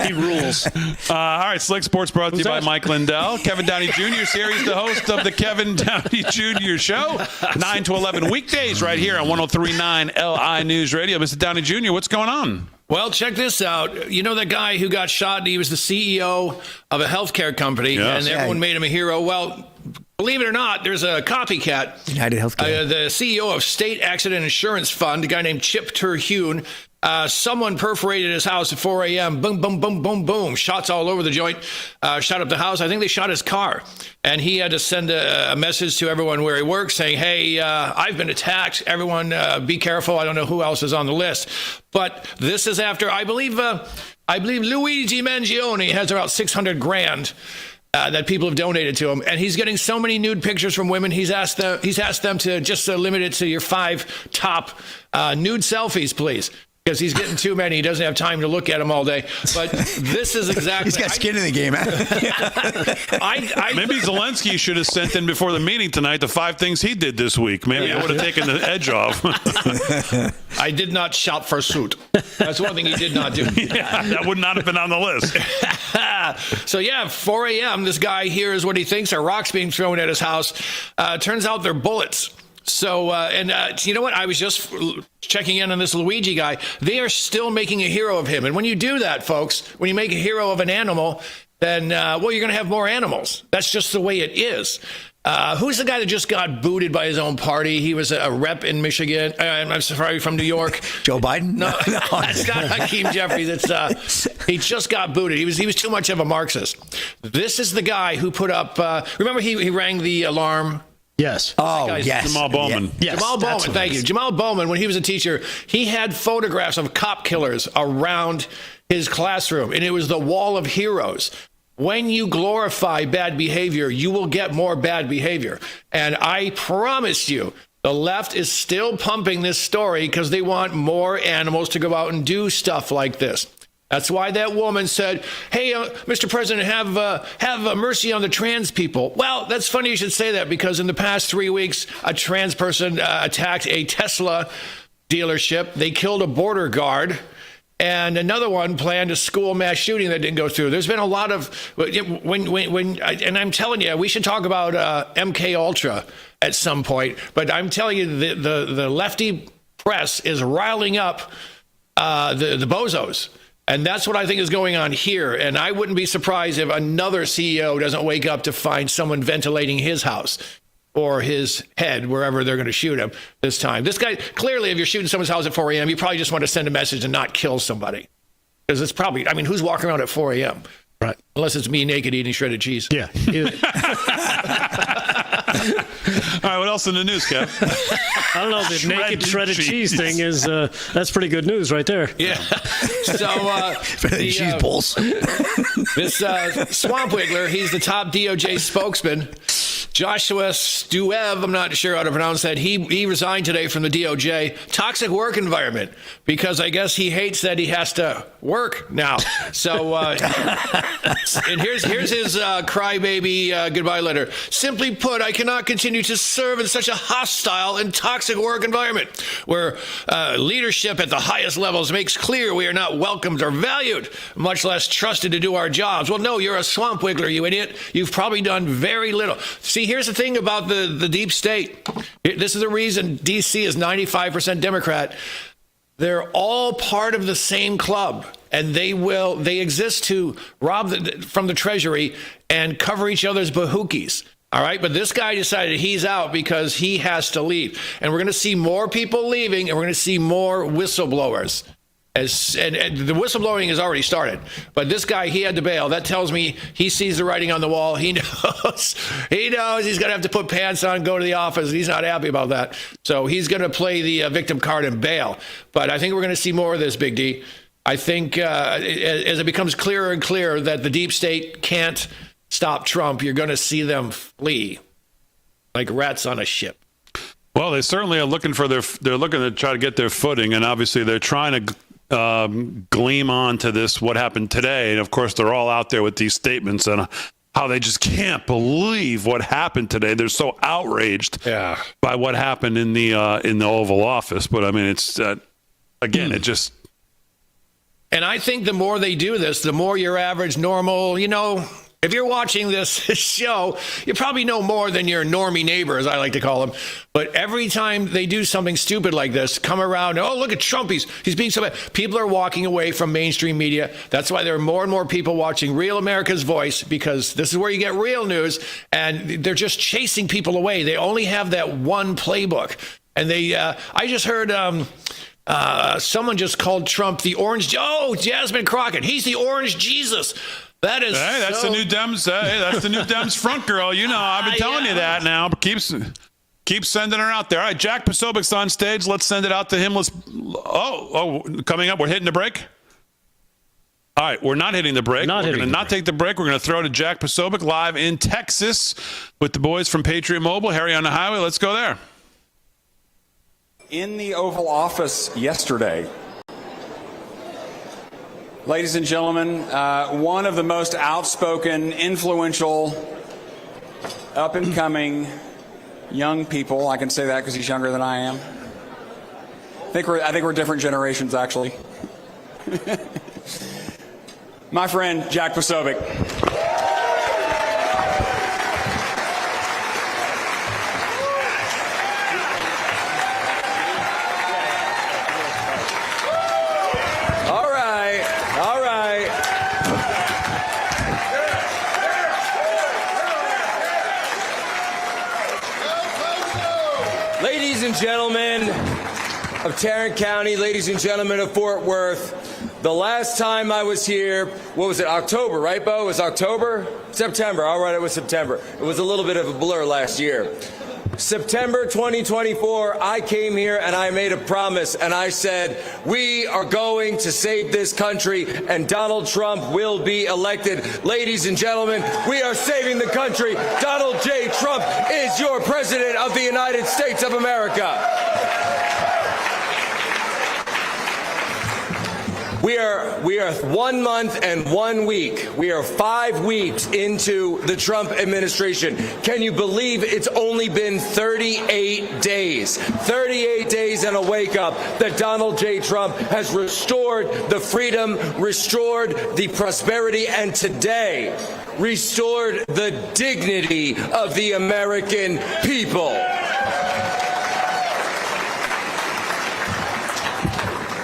He rules. All right, Slick Sports brought to you by Mike Lindell. Kevin Downey Jr. here. He's the host of the Kevin Downey Jr. Show, 9 to 11 weekdays right here on 103.9 LI News Radio. Mr. Downey Jr., what's going on? Well, check this out. You know that guy who got shot? He was the CEO of a healthcare company, and everyone made him a hero. Well, believe it or not, there's a copycat. United Healthcare. The CEO of State Accident Insurance Fund, a guy named Chip Terhune. Someone perforated his house at 4 a.m. Boom, boom, boom, boom, boom. Shots all over the joint. Shot up the house. I think they shot his car. And he had to send a message to everyone where he works saying, hey, I've been attacked. Everyone be careful. I don't know who else is on the list. But this is after, I believe Luigi Mangione has about $600,000 that people have donated to him. And he's getting so many nude pictures from women. He's asked them to just limit it to your 5 top nude selfies, please. Because he's getting too many. He doesn't have time to look at them all day. But this is exactly... He's got skin in the game, Maybe Zelensky should have sent in before the meeting tonight the 5 things he did this week. Maybe it would have taken the edge off. I did not shop for a suit. That's one thing he did not do. Yeah, that would not have been on the list. So, 4 a.m., this guy hears what he thinks are rocks being thrown at his house. Turns out they're bullets. So, you know what? I was just checking in on this Luigi guy. They are still making a hero of him. And when you do that, folks, when you make a hero of an animal, then, well, you're going to have more animals. That's just the way it is. Who's the guy that just got booted by his own party? He was a rep in Michigan. I'm sorry, from New York. Joe Biden? No, that's not Hakeem Jeffries. He just got booted. He was too much of a Marxist. This is the guy who put up. Remember, he rang the alarm. Yes. Oh, yes. Jamal Bowman. Yes, Jamal Bowman. Thank you. Jamal Bowman, when he was a teacher, he had photographs of cop killers around his classroom, and it was the wall of heroes. When you glorify bad behavior, you will get more bad behavior. And I promise you, the left is still pumping this story because they want more animals to go out and do stuff like this. That's why that woman said, hey, Mr. President, have mercy on the trans people. Well, that's funny you should say that, because in the past 3 weeks, a trans person attacked a Tesla dealership. They killed a border guard. And another one planned a school mass shooting that didn't go through. There's been a lot of and I'm telling you, we should talk about MK Ultra at some point. But I'm telling you, the lefty press is riling up the bozos, and that's what I think is going on here. And I wouldn't be surprised if another CEO doesn't wake up to find someone ventilating his house or his head, wherever they're going to shoot him this time. This guy, clearly, if you're shooting someone's house at 4 a.m., you probably just want to send a message and not kill somebody. Because it's probably, I mean, who's walking around at 4 a.m.? Right. Unless it's me naked eating shredded cheese. Yeah. All right, what else in the news, Kev? I don't know. The naked shredded cheese thing is, that's pretty good news right there. Yeah. So, cheese balls. This Swamp Wiggler, he's the top DOJ spokesman. Joshua Stuev, I'm not sure how to pronounce that. He resigned today from the DOJ. Toxic work environment, because I guess he hates that he has to work now. So, and here's his crybaby goodbye letter. Simply put, I cannot continue to serve in such a hostile and toxic work environment where leadership at the highest levels makes clear we are not welcomed or valued, much less trusted to do our jobs. Well, no, you're a Swamp Wiggler, you idiot. You've probably done very little. See, here's the thing about the deep state. This is the reason D.C. is 95% Democrat. They're all part of the same club, and they exist to rob from the Treasury and cover each other's bahookies. All right, but this guy decided he's out because he has to leave, and we're going to see more people leaving, and we're going to see more whistleblowers. And the whistleblowing has already started, but this guy, he had to bail. That tells me he sees the writing on the wall. He knows he's going to have to put pants on, go to the office, and he's not happy about that. So he's going to play the victim card and bail. But I think we're going to see more of this, Big D. I think as it becomes clearer and clearer that the deep state can't stop Trump, you're going to see them flee like rats on a ship. Well, they certainly are looking they're looking to try to get their footing, and obviously they're trying to gleam on to this, what happened today. And of course, they're all out there with these statements and how they just can't believe what happened today. They're so outraged by what happened in the Oval Office. But I mean, it's again, it just. And I think the more they do this, the more your average normal, if you're watching this show, you probably know more than your normie neighbor, as I like to call them. But every time they do something stupid like this, come around, oh, look at Trump, he's being so bad. People are walking away from mainstream media. That's why there are more and more people watching Real America's Voice, because this is where you get real news, and they're just chasing people away. They only have that one playbook. And I just heard someone just called Trump the orange, Jasmine Crockett, he's the orange Jesus. That is that's the new Dems. That's the new Dems front girl. I've been telling you that now. But keep sending her out there. All right, Jack Posovic's on stage. Let's send it out to him. Coming up. We're hitting the break. All right, we're not hitting the break. We're going to not take the break. We're going to throw to Jack Posobic live in Texas with the boys from Patriot Mobile. Harry on the highway. Let's go there. In the Oval Office yesterday, ladies and gentlemen, one of the most outspoken, influential, up-and-coming young people. I can say that because he's younger than I am. I think we're different generations, actually. My friend, Jack Posobic. Ladies and gentlemen of Tarrant County, ladies and gentlemen of Fort Worth, the last time I was here, what was it, October, right, Bo? It was October? September. All right, it was September. It was a little bit of a blur last year. September 2024, I came here and I made a promise and I said, we are going to save this country and Donald Trump will be elected. Ladies and gentlemen, we are saving the country. Donald J. Trump is your president of the United States of America. We are 1 month and 1 week. We are 5 weeks into the Trump administration. Can you believe it's only been 38 days? 38 days and a wake up that Donald J. Trump has restored the freedom, restored the prosperity, and today restored the dignity of the American people.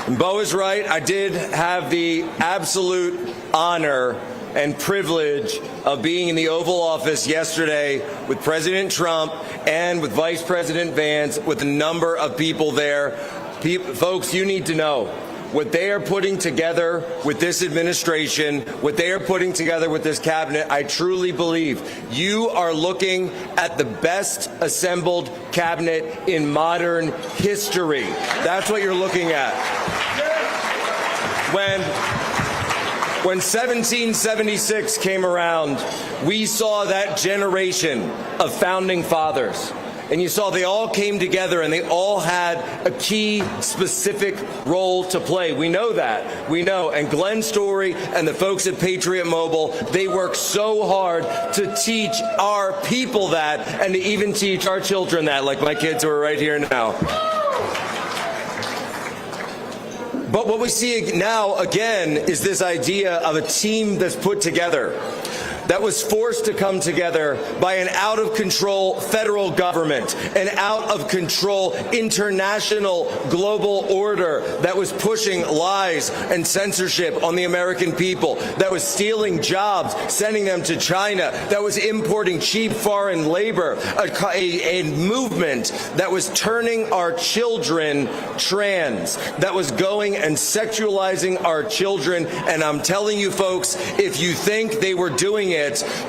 And Bo is right. I did have the absolute honor and privilege of being in the Oval Office yesterday with President Trump and with Vice President Vance, with a number of people there. Folks, you need to know what they are putting together with this administration, what they are putting together with this cabinet. I truly believe you are looking at the best assembled cabinet in modern history. That's what you're looking at. When 1776 came around, we saw that generation of founding fathers. And you saw they all came together and they all had a key specific role to play. We know that. We know. And Glenn Story and the folks at Patriot Mobile, they work so hard to teach our people that and to even teach our children that, like my kids who are right here now. But what we see now, again, is this idea of a team that's put together, that was forced to come together by an out-of-control federal government, an out-of-control international global order that was pushing lies and censorship on the American people, that was stealing jobs, sending them to China, that was importing cheap foreign labor, a movement that was turning our children trans, that was going and sexualizing our children. And I'm telling you, folks, if you think they were doing it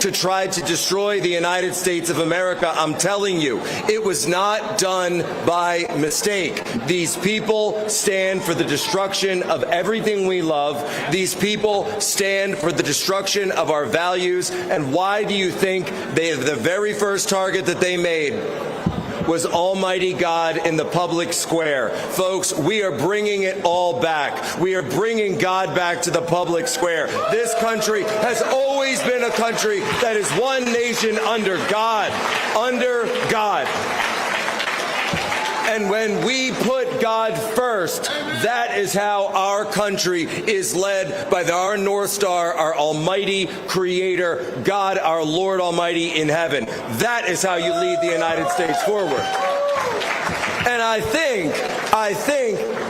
to try to destroy the United States of America, I'm telling you, it was not done by mistake. These people stand for the destruction of everything we love. These people stand for the destruction of our values. And why do you think the very first target that they made was Almighty God in the public square? Folks, we are bringing it all back. We are bringing God back to the public square. This country has always been a country that is one nation under God. Under God. And when we put God first, that is how our country is led by our North Star, our Almighty Creator, God, our Lord Almighty in heaven. That is how you lead the United States forward. And I think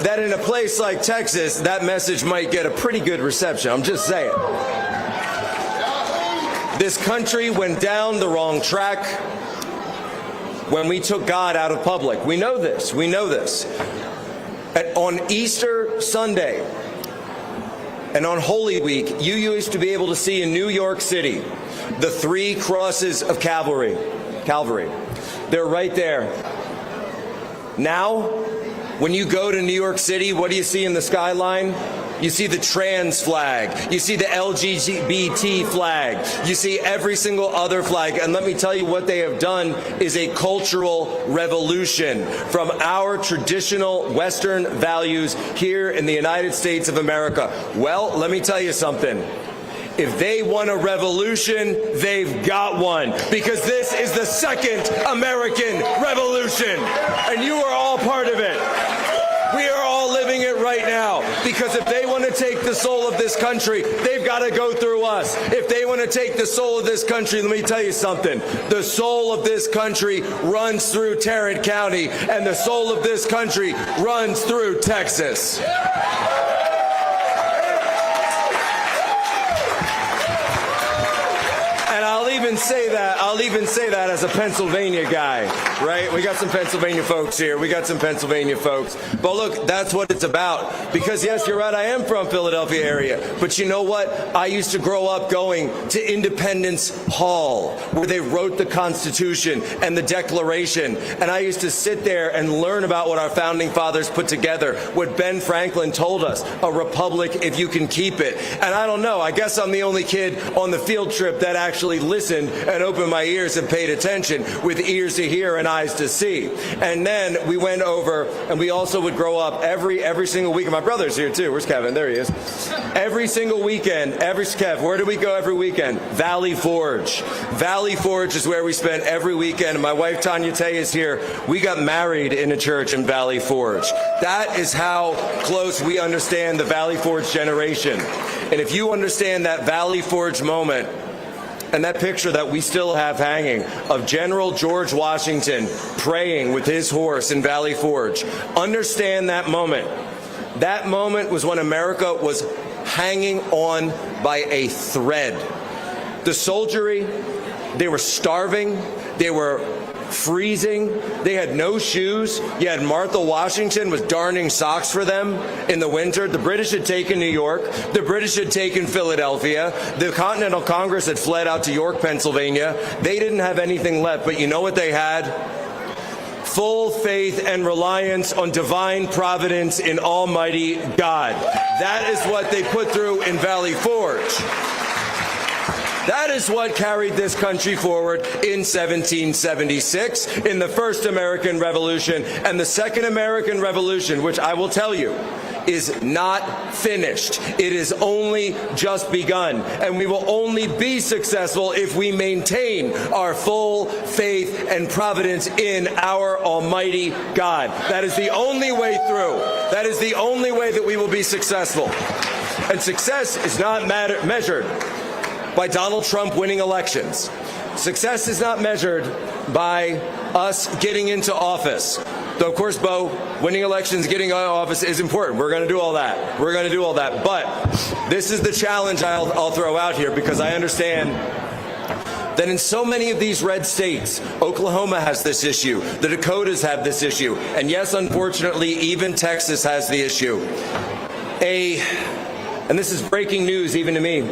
that in a place like Texas, that message might get a pretty good reception. I'm just saying. This country went down the wrong track when we took God out of public. We know this. We know this. On Easter Sunday and on Holy Week, you used to be able to see in New York City the 3 crosses of Calvary. They're right there. Now, when you go to New York City, what do you see in the skyline? You see the trans flag. You see the LGBT flag. You see every single other flag. And let me tell you, what they have done is a cultural revolution from our traditional Western values here in the United States of America. Well, let me tell you something. If they want a revolution, they've got one. Because this is the second American Revolution. And you are all part of it. We are all living it right now. Because if they want to take the soul of this country, they've got to go through us. If they want to take the soul of this country, let me tell you something. The soul of this country runs through Tarrant County, and the soul of this country runs through Texas. And I'll even say that as a Pennsylvania guy, right? We got some Pennsylvania folks here. But look, that's what it's about. Because yes, you're right, I am from Philadelphia area. But you know what? I used to grow up going to Independence Hall, where they wrote the Constitution and the Declaration. And I used to sit there and learn about what our founding fathers put together, what Ben Franklin told us, a republic if you can keep it. And I don't know, I guess I'm the only kid on the field trip that actually listened and opened my ears and paid attention, with ears to hear and eyes to see. And then we went over, and we also would grow up every single week. And my brother's here too. Where's Kevin? There he is. Every single weekend, Kev, where do we go every weekend? Valley Forge. Valley Forge is where we spent every weekend. And my wife Tanya Tay is here. We got married in a church in Valley Forge. That is how close we understand the Valley Forge generation. And if you understand that Valley Forge moment, and that picture that we still have hanging of General George Washington praying with his horse in Valley Forge, understand that moment. That moment was when America was hanging on by a thread. The soldiery, they were starving, they were freezing, they had no shoes. You had Martha Washington was darning socks for them in the winter. The British had taken New York. The British had taken Philadelphia. The Continental Congress had fled out to York, Pennsylvania. They didn't have anything left, but you know what they had? Full faith and reliance on divine providence in Almighty God. That is what they put through in Valley Forge. That is what carried this country forward in 1776, in the first American Revolution. And the second American Revolution, which I will tell you, is not finished. It is only just begun. And we will only be successful if we maintain our full faith and providence in our Almighty God. That is the only way through. That is the only way that we will be successful. And success is not measured by Donald Trump winning elections. Success is not measured by us getting into office. Though, of course, Bo, winning elections, getting out of office is important. We're going to do all that. But this is the challenge I'll throw out here, because I understand that in so many of these red states, Oklahoma has this issue, the Dakotas have this issue, and yes, unfortunately, even Texas has the issue. And this is breaking news even to me.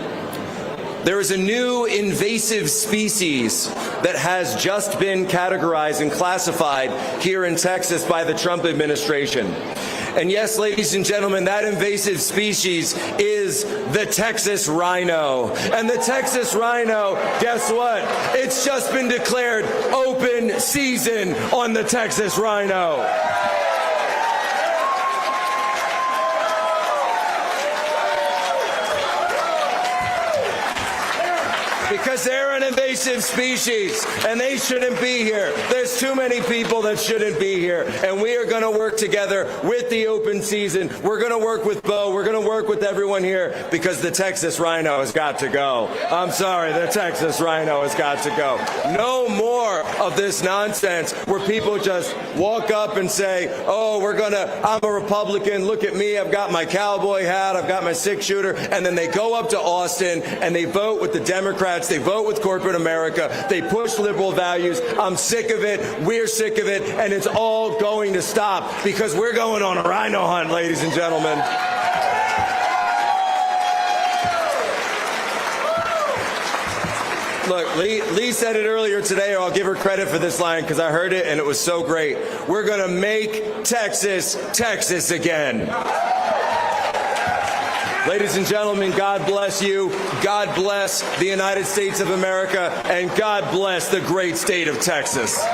There is a new invasive species that has just been categorized and classified here in Texas by the Trump administration. And yes, ladies and gentlemen, that invasive species is the Texas rhino. And the Texas rhino, guess what? It's just been declared open season on the Texas rhino. Because they're an invasive species, and they shouldn't be here. There's too many people that shouldn't be here. And we are going to work together with the open season. We're going to work with Bo. We're going to work with everyone here, because the Texas rhino has got to go. I'm sorry, the Texas rhino has got to go. No more of this nonsense where people just walk up and say, oh, I'm a Republican. Look at me. I've got my cowboy hat. I've got my six-shooter. And then they go up to Austin and they vote with the Democrats. They vote with corporate America. They push liberal values. I'm sick of it. We're sick of it. And it's all going to stop, because we're going on a rhino hunt, ladies and gentlemen. Look, Lee said it earlier today, or I'll give her credit for this line because I heard it and it was so great. We're going to make Texas, Texas again. Ladies and gentlemen, God bless you. God bless the United States of America. And God bless the great state of Texas.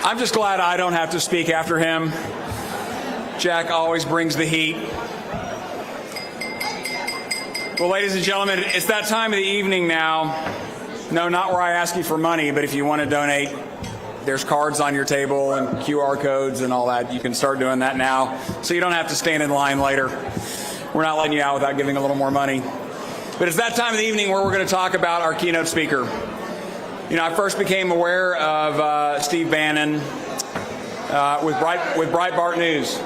I'm just glad I don't have to speak after him. Jack always brings the heat. Well, ladies and gentlemen, it's that time of the evening now. No, not where I ask you for money, but if you want to donate, there's cards on your table and QR codes and all that. You can start doing that now, so you don't have to stand in line later. We're not letting you out without giving a little more money. But it's that time of the evening where we're going to talk about our keynote speaker. You know, I first became aware of Steve Bannon with Breitbart News.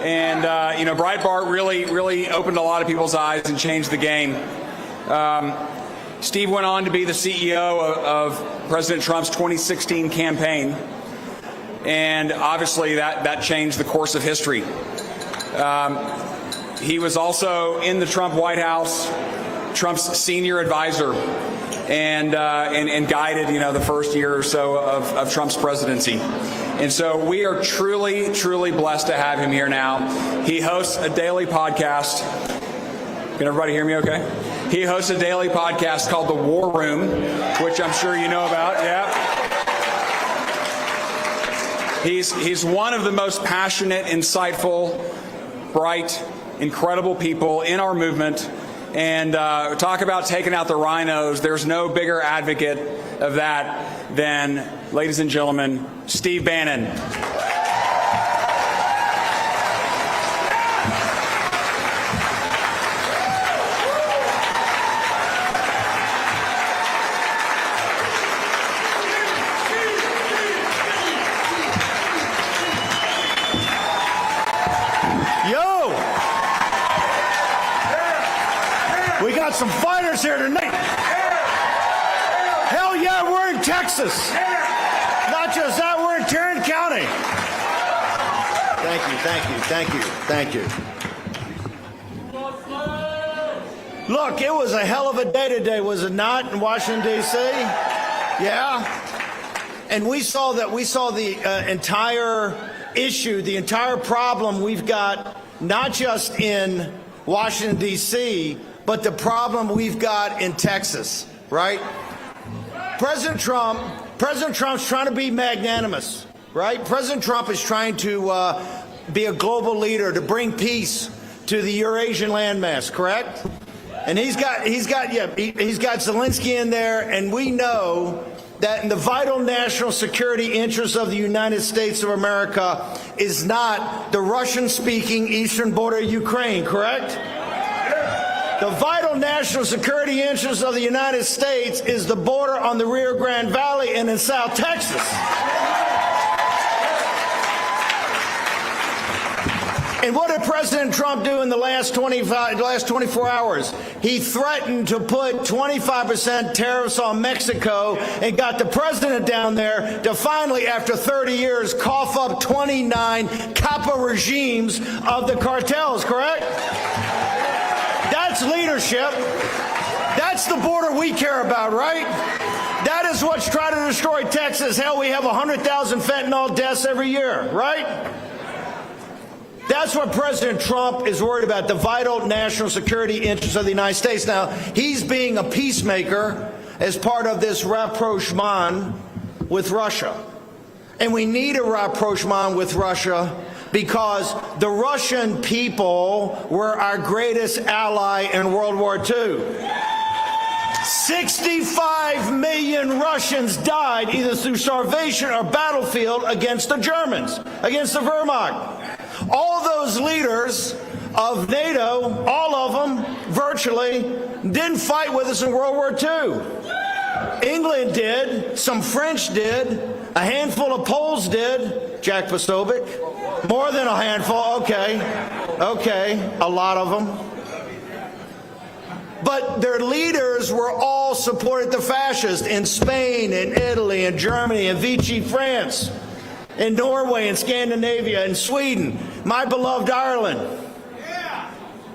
And, you know, Breitbart really opened a lot of people's eyes and changed the game. Steve went on to be the CEO of President Trump's 2016 campaign. And obviously that changed the course of history. He was also in the Trump White House, Trump's senior advisor, and guided, you know, the first year or so of Trump's presidency. And so we are truly, truly blessed to have him here now. He hosts a daily podcast. Can everybody hear me okay? He hosts a daily podcast called The War Room, which I'm sure you know about. Yeah. He's one of the most passionate, insightful, bright, incredible people in our movement. And talk about taking out the rhinos. There's no bigger advocate of that than, ladies and gentlemen, Steve Bannon. We got some fighters here tonight. Hell yeah, we're in Texas. Not just that, we're in Tarrant County. Thank you. Look, it was a hell of a day today, was it not, in Washington, D.C.? Yeah. And we saw the entire issue, the entire problem we've got, not just in Washington, D.C., but the problem we've got in Texas, right? President Trump's trying to be magnanimous, right? President Trump is trying to be a global leader, to bring peace to the Eurasian landmass, correct? And he's got Zelensky in there, and we know that in the vital national security interests of the United States of America is not the Russian-speaking eastern border of Ukraine, correct? The vital national security interest of the United States is the border on the Rio Grande Valley and in South Texas. And what did President Trump do in the last 24 hours? He threatened to put 25% tariffs on Mexico and got the president down there to finally, after 30 years, cough up 29 CAPA regimes of the cartels, correct? That's leadership. That's the border we care about, right? That is what's trying to destroy Texas. Hell, we have 100,000 fentanyl deaths every year, right? That's what President Trump is worried about, the vital national security interests of the United States. Now, he's being a peacemaker as part of this rapprochement with Russia. And we need a rapprochement with Russia because the Russian people were our greatest ally in World War II. 65 million Russians died either through starvation or battlefield against the Germans, against the Wehrmacht. All those leaders of NATO, all of them, virtually, didn't fight with us in World War II. England did, some French did, a handful of Poles did, Jack Posobiec. More than a handful, okay, a lot of them. But their leaders were all supported the fascists in Spain, in Italy, in Germany, in Vichy France, in Norway, in Scandinavia, in Sweden, my beloved Ireland.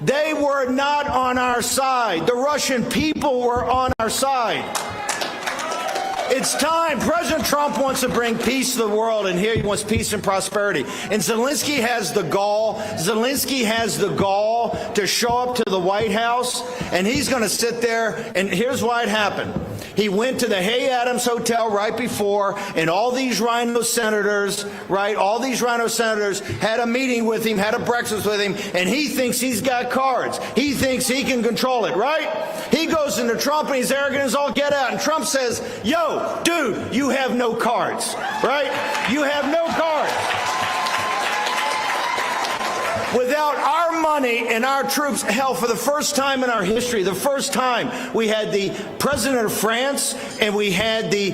They were not on our side. The Russian people were on our side. It's time. President Trump wants to bring peace to the world, and here he wants peace and prosperity. And Zelensky has the gall. Zelensky has the gall to show up to the White House, and he's going to sit there, and here's why it happened. He went to the Hay Adams Hotel right before, and all these rhino senators, right, all these rhino senators had a meeting with him, had a breakfast with him, and he thinks he's got cards. He thinks he can control it, right? He goes into Trump, and he's arrogant as all get out, and Trump says, yo, dude, you have no cards, right? You have no cards. Without our money and our troops. Hell, for the first time in our history, the first time, we had the president of France and we had the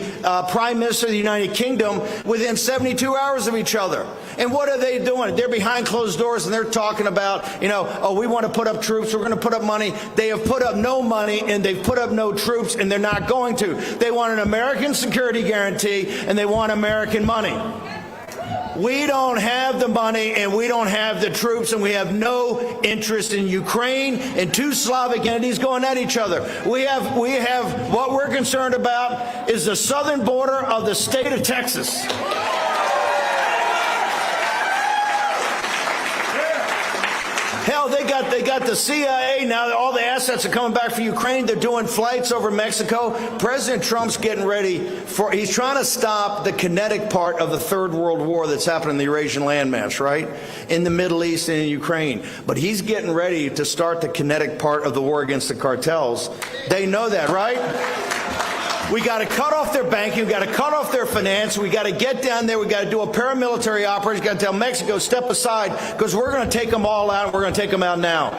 prime minister of the United Kingdom within 72 hours of each other. And what are they doing? They're behind closed doors and they're talking about, we want to put up troops, we're going to put up money. They have put up no money and they've put up no troops, and they're not going to. They want an American security guarantee and they want American money. We don't have the money and we don't have the troops, and we have no interest in Ukraine and two Slavic entities going at each other. We have what we're concerned about is the southern border of the state of Texas. Hell, they got the CIA now. All the assets are coming back for Ukraine. They're doing flights over Mexico. President Trump's getting ready he's trying to stop the kinetic part of the Third World War that's happening in the Eurasian landmass, right? In the Middle East and in Ukraine. But he's getting ready to start the kinetic part of the war against the cartels. They know that, right? We got to cut off their banking. We got to cut off their finance. We got to get down there. We got to do a paramilitary operation. We got to tell Mexico, step aside, because we're going to take them all out. We're going to take them out now.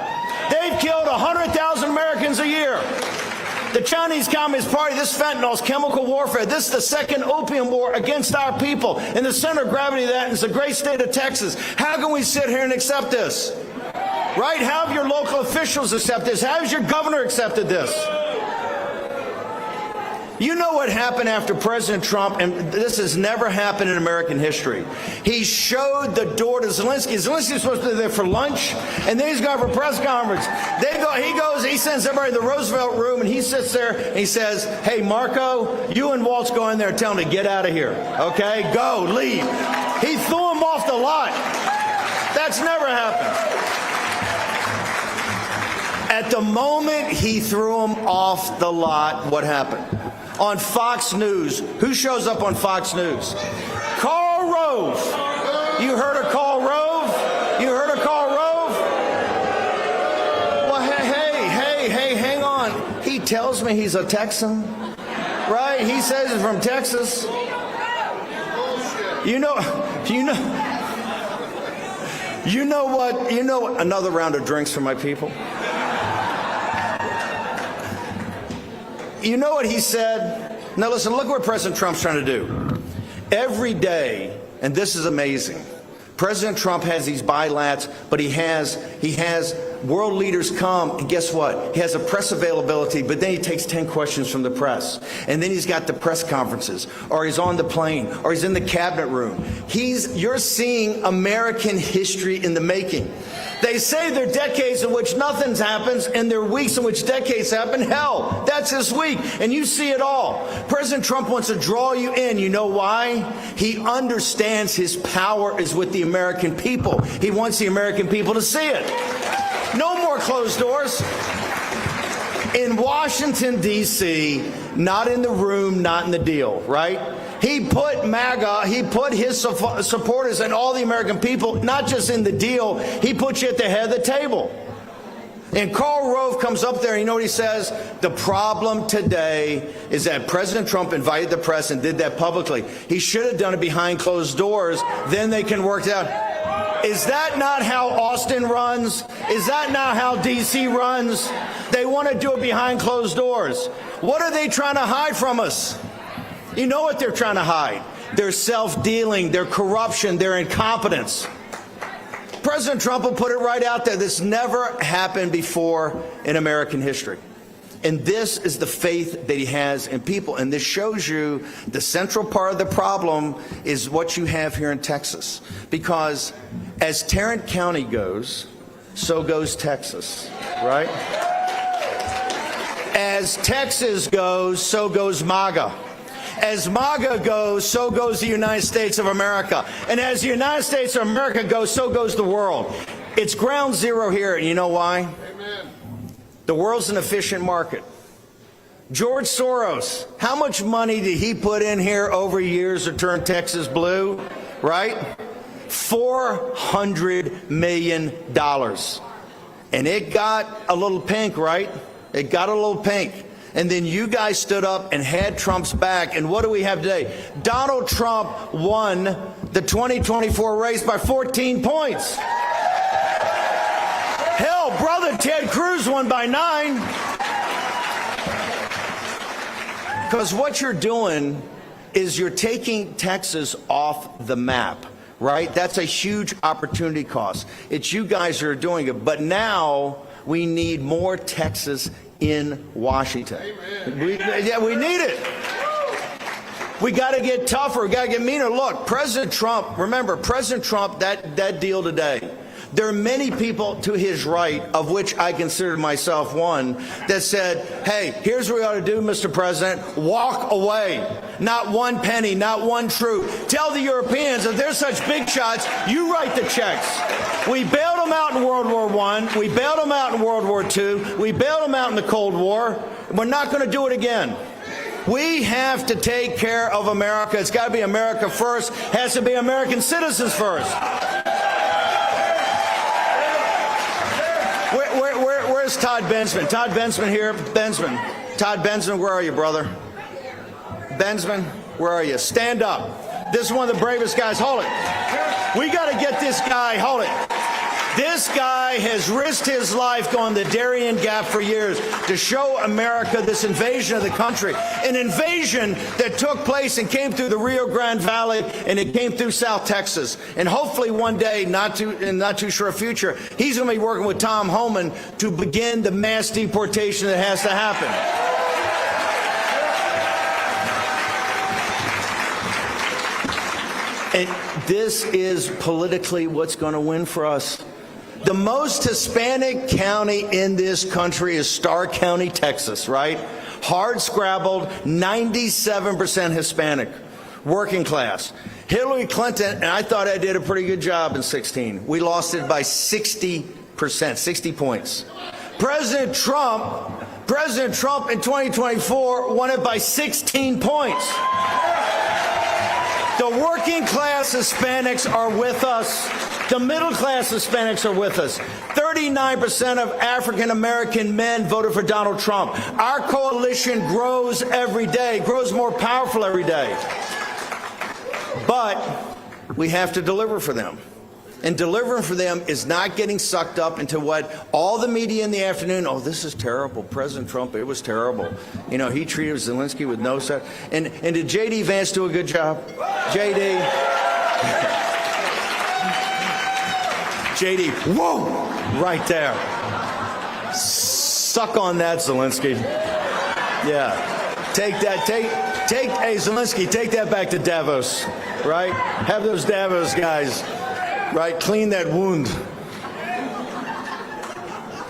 They've killed 100,000 Americans a year. The Chinese Communist Party, this fentanyl is chemical warfare. This is the second opium war against our people. And the center of gravity of that is the great state of Texas. How can we sit here and accept this? Right? How have your local officials accepted this? How has your governor accepted this? You know what happened after President Trump, and this has never happened in American history. He showed the door to Zelensky. Zelensky's supposed to be there for lunch, and then he's going for a press conference. He sends everybody to the Roosevelt room, and he sits there, and he says, hey, Marco, you and Waltz go in there and tell him to get out of here. Okay? Go, leave. He threw him off the lot. That's never happened. At the moment he threw him off the lot, what happened? On Fox News. Who shows up on Fox News? Karl Rove. You heard of Karl Rove? You heard of Karl Rove? Well, hey, hang on. He tells me he's a Texan. Right? He says he's from Texas. You know what? Another round of drinks for my people. You know what he said? Now listen, look what President Trump's trying to do. Every day, and this is amazing, President Trump has these bilats, but he has world leaders come, and guess what? He has a press availability, but then he takes 10 questions from the press. And then he's got the press conferences, or he's on the plane, or he's in the cabinet room. You're seeing American history in the making. They say there are decades in which nothing happens, and there are weeks in which decades happen. Hell, that's this week, and you see it all. President Trump wants to draw you in. You know why? He understands his power is with the American people. He wants the American people to see it. No more closed doors. In Washington, D.C., not in the room, not in the deal, right? He put MAGA, he put his supporters and all the American people, not just in the deal, he put you at the head of the table. And Karl Rove comes up there, and you know what he says? The problem today is that President Trump invited the press and did that publicly. He should have done it behind closed doors, then they can work it out. Is that not how Austin runs? Is that not how D.C. runs? They want to do it behind closed doors. What are they trying to hide from us? You know what they're trying to hide. Their self-dealing, their corruption, their incompetence. President Trump will put it right out there. This never happened before in American history. And this is the faith that he has in people. And this shows you the central part of the problem is what you have here in Texas. Because as Tarrant County goes, so goes Texas, right? As Texas goes, so goes MAGA. As MAGA goes, so goes the United States of America. And as the United States of America goes, so goes the world. It's ground zero here, and you know why? Amen. The world's an efficient market. George Soros, how much money did he put in here over years to turn Texas blue? Right? $400 million. And it got a little pink, right? It got a little pink. And then you guys stood up and had Trump's back. And what do we have today? Donald Trump won the 2024 race by 14 points. Oh, brother, Ted Cruz won by 9. Because what you're doing is you're taking Texas off the map, right? That's a huge opportunity cost. It's you guys who are doing it. But now we need more Texas in Washington. We need it. We got to get tougher. We got to get meaner. Look, President Trump, remember, President Trump, that deal today. There are many people to his right, of which I consider myself one, that said, hey, here's what we ought to do, Mr. President. Walk away. Not one penny, not one troop. Tell the Europeans if they're such big shots, you write the checks. We bailed them out in World War I. We bailed them out in World War II. We bailed them out in the Cold War. We're not going to do it again. We have to take care of America. It's got to be America first. Has to be American citizens first. Where's Todd Bensman? Todd Bensman here. Bensman. Todd Bensman, where are you, brother? Bensman, where are you? Stand up. This is one of the bravest guys. Hold it. We got to get this guy. Hold it. This guy has risked his life going the Darien Gap for years to show America this invasion of the country. An invasion that took place and came through the Rio Grande Valley, and it came through South Texas. And hopefully one day, in not too short future, he's going to be working with Tom Homan to begin the mass deportation that has to happen. And this is politically what's going to win for us. The most Hispanic county in this country is Starr County, Texas, right? Hard scrabbled, 97% Hispanic, working class. Hillary Clinton, and I thought I did a pretty good job in 2016. We lost it by 60%, 60 points. President Trump in 2024 won it by 16 points. The working class Hispanics are with us. The middle class Hispanics are with us. 39% of African American men voted for Donald Trump. Our coalition grows every day, grows more powerful every day. But we have to deliver for them. And delivering for them is not getting sucked up into what all the media in the afternoon, oh, this is terrible. President Trump, it was terrible. You know, he treated Zelensky with no set. And did J.D. Vance do a good job? J.D. J.D., whoa, right there. Suck on that, Zelensky. Yeah. Take that, hey, Zelensky, take that back to Davos, right? Have those Davos guys, right, clean that wound.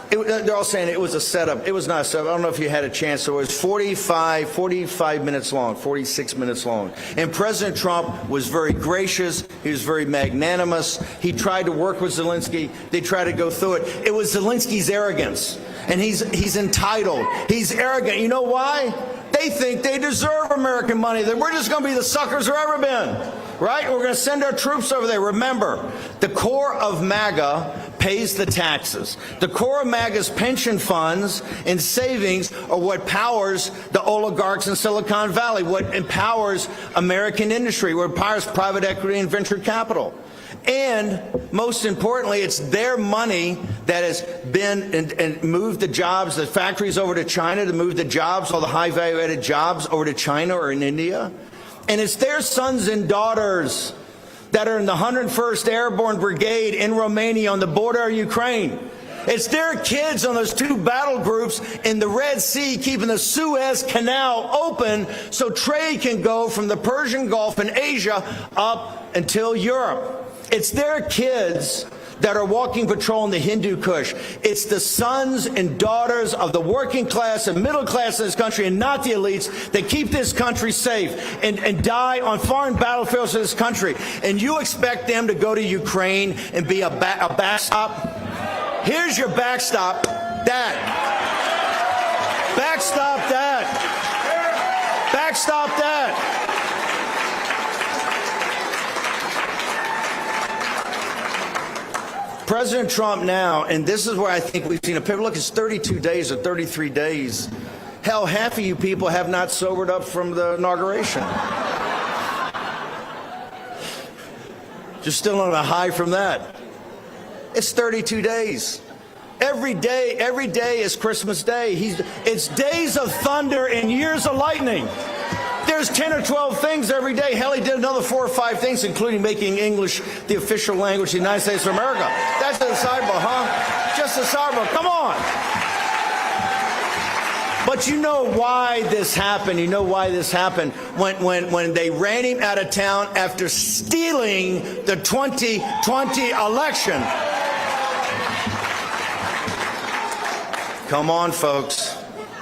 They're all saying it was a setup. It was not a setup. I don't know if you had a chance. So it was 45 minutes long, 46 minutes long. And President Trump was very gracious. He was very magnanimous. He tried to work with Zelensky. They tried to go through it. It was Zelensky's arrogance. And he's entitled. He's arrogant. You know why? They think they deserve American money, that we're just going to be the suckers we've ever been. Right? We're going to send our troops over there. Remember, the core of MAGA pays the taxes. The core of MAGA's pension funds and savings are what powers the oligarchs in Silicon Valley, what empowers American industry, what empowers private equity and venture capital. And most importantly, it's their money that has been and moved the jobs, the factories over to China, to move the jobs, all the high value added jobs over to China or in India. And it's their sons and daughters that are in the 101st Airborne Brigade in Romania on the border of Ukraine. It's their kids on those two battle groups in the Red Sea keeping the Suez Canal open so trade can go from the Persian Gulf and Asia up until Europe. It's their kids that are walking patrol in the Hindu Kush. It's the sons and daughters of the working class and middle class in this country, and not the elites, that keep this country safe and die on foreign battlefields of this country. And you expect them to go to Ukraine and be a backstop? Here's your backstop. That. Backstop that. Backstop that. President Trump now, and this is where I think we've seen a pivot. Look, it's 32 days or 33 days. Hell, half of you people have not sobered up from the inauguration. You're still on a high from that. It's 32 days. Every day is Christmas Day. It's days of thunder and years of lightning. There's 10 or 12 things every day. Hell, he did another 4 or 5 things, including making English the official language of the United States of America. That's a sidebar, huh? Just a sidebar. Come on. But you know why this happened. You know why this happened. When they ran him out of town after stealing the 2020 election. Come on, folks.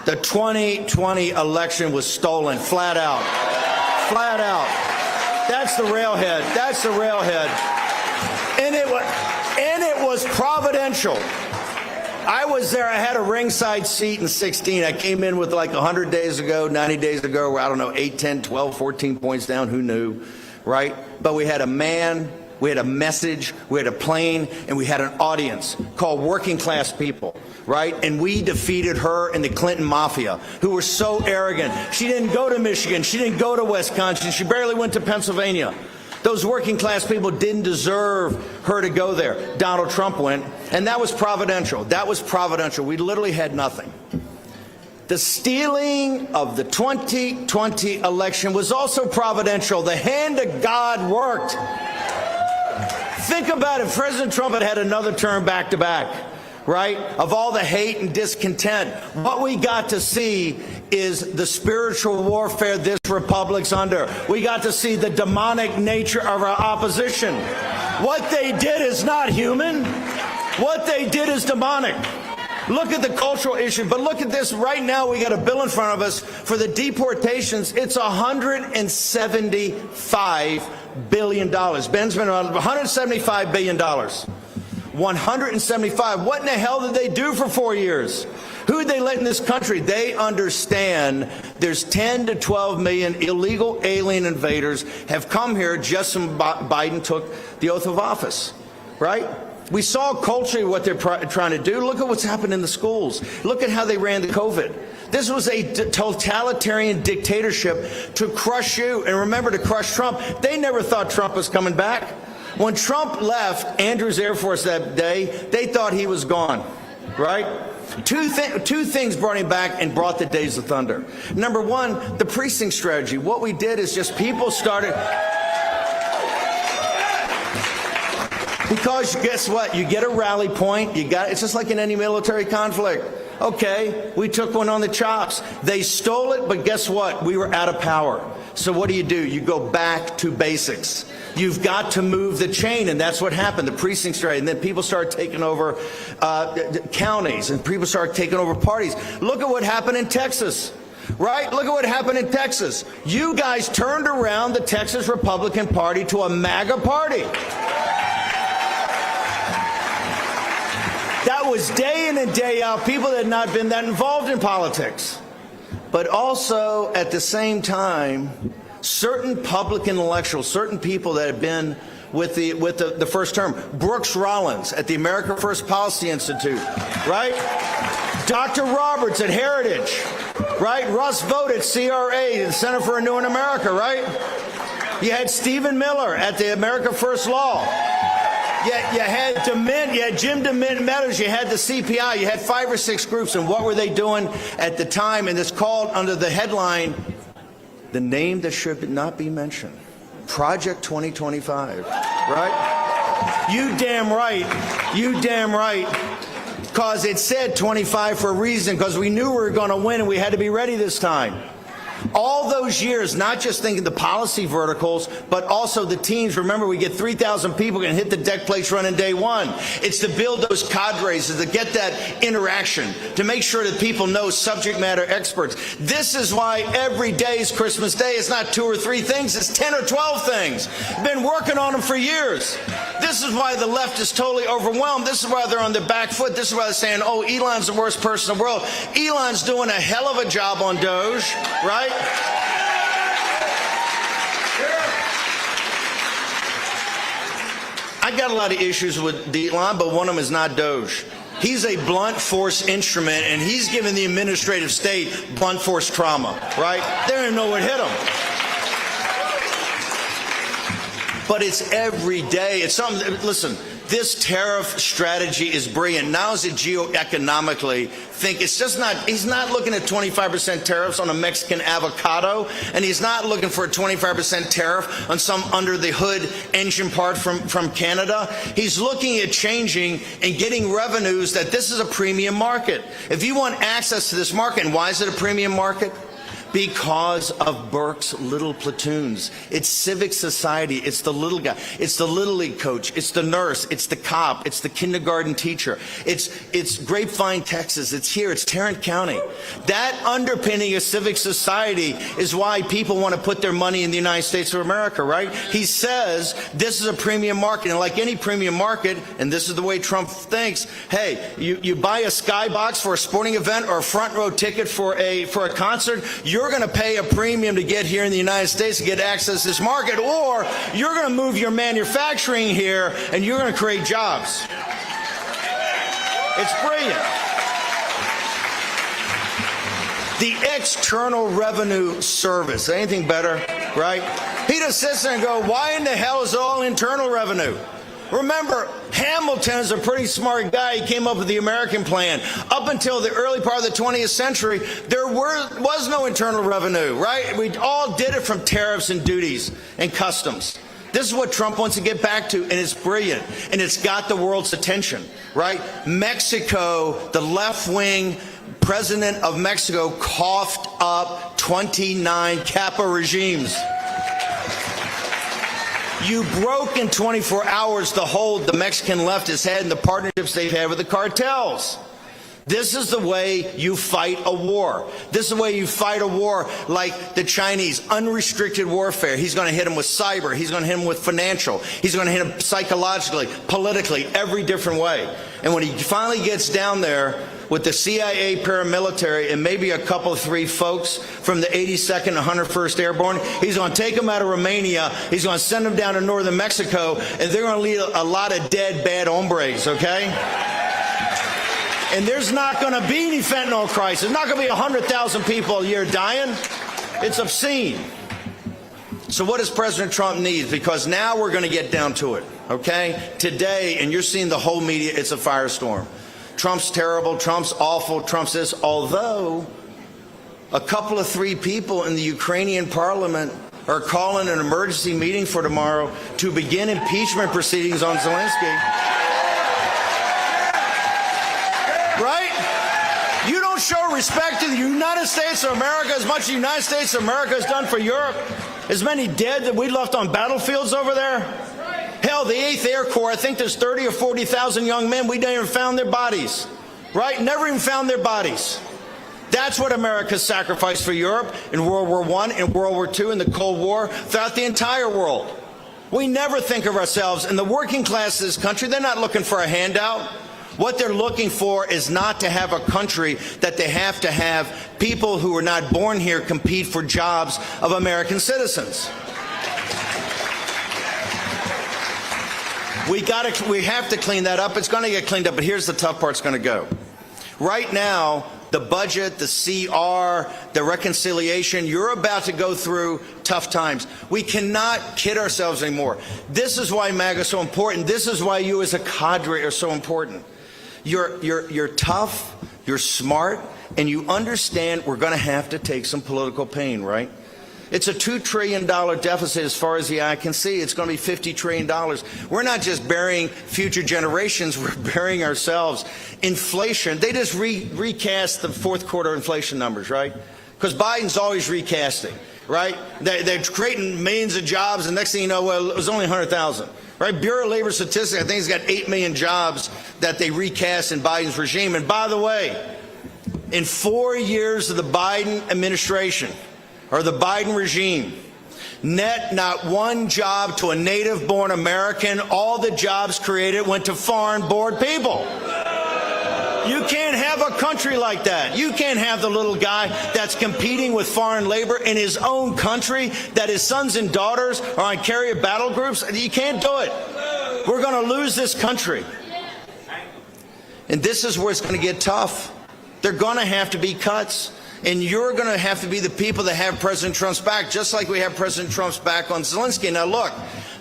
The 2020 election was stolen, flat out. Flat out. That's the railhead. That's the railhead. And it was providential. I was there. I had a ringside seat in 16. I came in with like 100 days ago, 90 days ago, I don't know, 8, 10, 12, 14 points down. Who knew, right? But we had a man, we had a message, we had a plane, and we had an audience called working class people. Right? And we defeated her and the Clinton mafia, who were so arrogant. She didn't go to Michigan. She didn't go to Wisconsin. She barely went to Pennsylvania. Those working class people didn't deserve her to go there. Donald Trump went, and that was providential. That was providential. We literally had nothing. The stealing of the 2020 election was also providential. The hand of God worked. Think about it. President Trump had another term back to back. Right? Of all the hate and discontent, what we got to see is the spiritual warfare this republic's under. We got to see the demonic nature of our opposition. What they did is not human. What they did is demonic. Look at the cultural issue, but look at this. Right now, we got a bill in front of us for the deportations. It's $175 billion. Ben's been around $175 billion. 175. What in the hell did they do for 4 years? Who did they let in this country? They understand there's 10 to 12 million illegal alien invaders have come here just since Biden took the oath of office, right? We saw culturally what they're trying to do. Look at what's happened in the schools. Look at how they ran the COVID. This was a totalitarian dictatorship to crush you. And remember, to crush Trump. They never thought Trump was coming back. When Trump left Andrews Air Force that day, they thought he was gone, right? Two things brought him back and brought the days of thunder. Number one, the precinct strategy. What we did is just people started... Because guess what? You get a rally point. It's just like in any military conflict. Okay, we took one on the chops. They stole it, but guess what? We were out of power. So what do? You go back to basics. You've got to move the chain, and that's what happened. The precinct strategy, and then people started taking over counties, and people started taking over parties. Look at what happened in Texas. Right? Look at what happened in Texas. You guys turned around the Texas Republican Party to a MAGA party. That was day in and day out people that had not been that involved in politics. But also, at the same time, certain public intellectuals, certain people that have been with the first term, Brooks Rollins at the America First Policy Institute, right? Dr. Roberts at Heritage, right? Russ Vought at CRA, the Center for Renewing America, right? You had Stephen Miller at the America First Law. You had DeMint, you had Jim DeMint Meadows, you had the CPI, you had 5 or 6 groups, and what were they doing at the time? And it's called under the headline, the name that should not be mentioned, Project 2025, right? You damn right, because it said 25 for a reason, because we knew we were going to win and we had to be ready this time. All those years, not just thinking the policy verticals, but also the teams. Remember, we get 3,000 people going to hit the deck plates running day one. It's to build those cadres, to get that interaction, to make sure that people know subject matter experts. This is why every day is Christmas Day. It's not 2 or 3 things. It's 10 or 12 things. Been working on them for years. This is why the left is totally overwhelmed. This is why they're on the back foot. This is why they're saying, oh, Elon's the worst person in the world. Elon's doing a hell of a job on Doge, right? I got a lot of issues with Elon, but one of them is not Doge. He's a blunt force instrument, and he's giving the administrative state blunt force trauma, right? They don't even know what hit him. But it's every day. It's something. Listen, This tariff strategy is brilliant. Now is it geoeconomically think it's just not, he's not looking at 25% tariffs on a Mexican avocado, and he's not looking for a 25% tariff on some under the hood engine part from Canada. He's looking at changing and getting revenues that this is a premium market. If you want access to this market, and why is it a premium market? Because of Burke's little platoons. It's civic society. It's the little guy. It's the little league coach. It's the nurse. It's the cop. It's the kindergarten teacher. It's Grapevine, Texas. It's here. It's Tarrant County. That underpinning of civic society is why people want to put their money in the United States of America, right? He says this is a premium market, and like any premium market, and this is the way Trump thinks, hey, you buy a skybox for a sporting event or a front row ticket for a concert, you're going to pay a premium to get here in the United States to get access to this market, or you're going to move your manufacturing here and you're going to create jobs. It's brilliant. The External Revenue Service. Anything better, right? He just sits there and goes, why in the hell is it all internal revenue? Remember, Hamilton is a pretty smart guy. He came up with the American plan. Up until the early part of the 20th century, there was no internal revenue, right? We all did it from tariffs and duties and customs. This is what Trump wants to get back to, and it's brilliant. And it's got the world's attention, right? Mexico, the left-wing president of Mexico coughed up 29 Kappa regimes. You broke in 24 hours the hold the Mexican left has had in the partnerships they've had with the cartels. This is the way you fight a war. This is the way you fight a war like the Chinese, unrestricted warfare. He's going to hit them with cyber. He's going to hit them with financial. He's going to hit them psychologically, politically, every different way. And when he finally gets down there with the CIA paramilitary and maybe a couple of three folks from the 82nd and 101st Airborne, he's going to take them out of Romania, he's going to send them down to northern Mexico, and they're going to leave a lot of dead, bad hombres, okay? And there's not going to be any fentanyl crisis. There's not going to be 100,000 people a year dying. It's obscene. So what does President Trump need? Because now we're going to get down to it, okay? Today, and you're seeing the whole media, it's a firestorm. Trump's terrible, Trump's awful, Trump's this, although a couple of three people in the Ukrainian parliament are calling an emergency meeting for tomorrow to begin impeachment proceedings on Zelensky. Right? You don't show respect to the United States of America as much as the United States of America has done for Europe. As many dead that we left on battlefields over there. Hell, the 8th Air Corps, I think there's 30 or 40,000 young men. We never even found their bodies. Right? Never even found their bodies. That's what America sacrificed for Europe in World War I, in World War II, in the Cold War, throughout the entire world. We never think of ourselves. And the working class of this country, they're not looking for a handout. What they're looking for is not to have a country that they have to have people who are not born here compete for jobs of American citizens. We have to clean that up. It's going to get cleaned up, but here's the tough part it's going to go. Right now, the budget, the CR, the reconciliation, you're about to go through tough times. We cannot kid ourselves anymore. This is why MAGA is so important. This is why you as a cadre are so important. You're tough, you're smart, and you understand we're going to have to take some political pain, right? It's a $2 trillion deficit as far as the eye can see. It's going to be $50 trillion. We're not just burying future generations, we're burying ourselves. Inflation, they just recast the fourth quarter inflation numbers, right? Because Biden's always recasting, right? They're creating millions of jobs, and next thing you know, well, it was only 100,000. Right? Bureau of Labor Statistics, I think he's got 8 million jobs that they recast in Biden's regime. And by the way, in 4 years of the Biden administration, or the Biden regime, net not one job to a native-born American. All the jobs created went to foreign-born people. You can't have a country like that. You can't have the little guy that's competing with foreign labor in his own country, that his sons and daughters are on carrier battle groups. You can't do it. We're going to lose this country. And this is where it's going to get tough. They're going to have to be cuts. And you're going to have to be the people that have President Trump's back, just like we have President Trump's back on Zelensky. Now, look,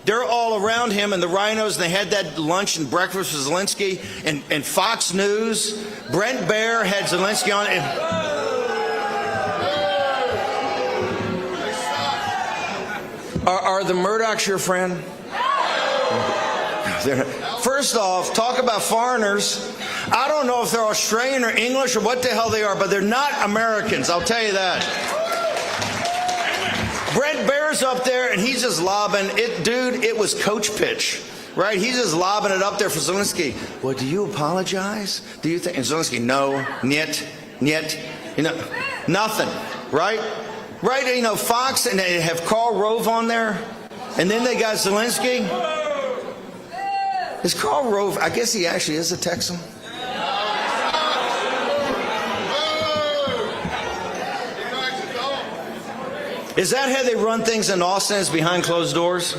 They're all around him and the rhinos, and they had that lunch and breakfast with Zelensky. And Fox News, Brent Baer had Zelensky on. Are the Murdochs your friend? First off, talk about foreigners. I don't know if they're Australian or English or what the hell they are, but they're not Americans, I'll tell you that. Brent Baer's up there, and he's just lobbing it. Dude, it was coach pitch, right? He's just lobbing it up there for Zelensky. Well, do you apologize? Do you think? And Zelensky, no, niet. You know, nothing, right? Right, you know, Fox, and they have Karl Rove on there, and then they got Zelensky. Is Karl Rove, I guess he actually is a Texan. Is that how they run things in Austin, is behind closed doors?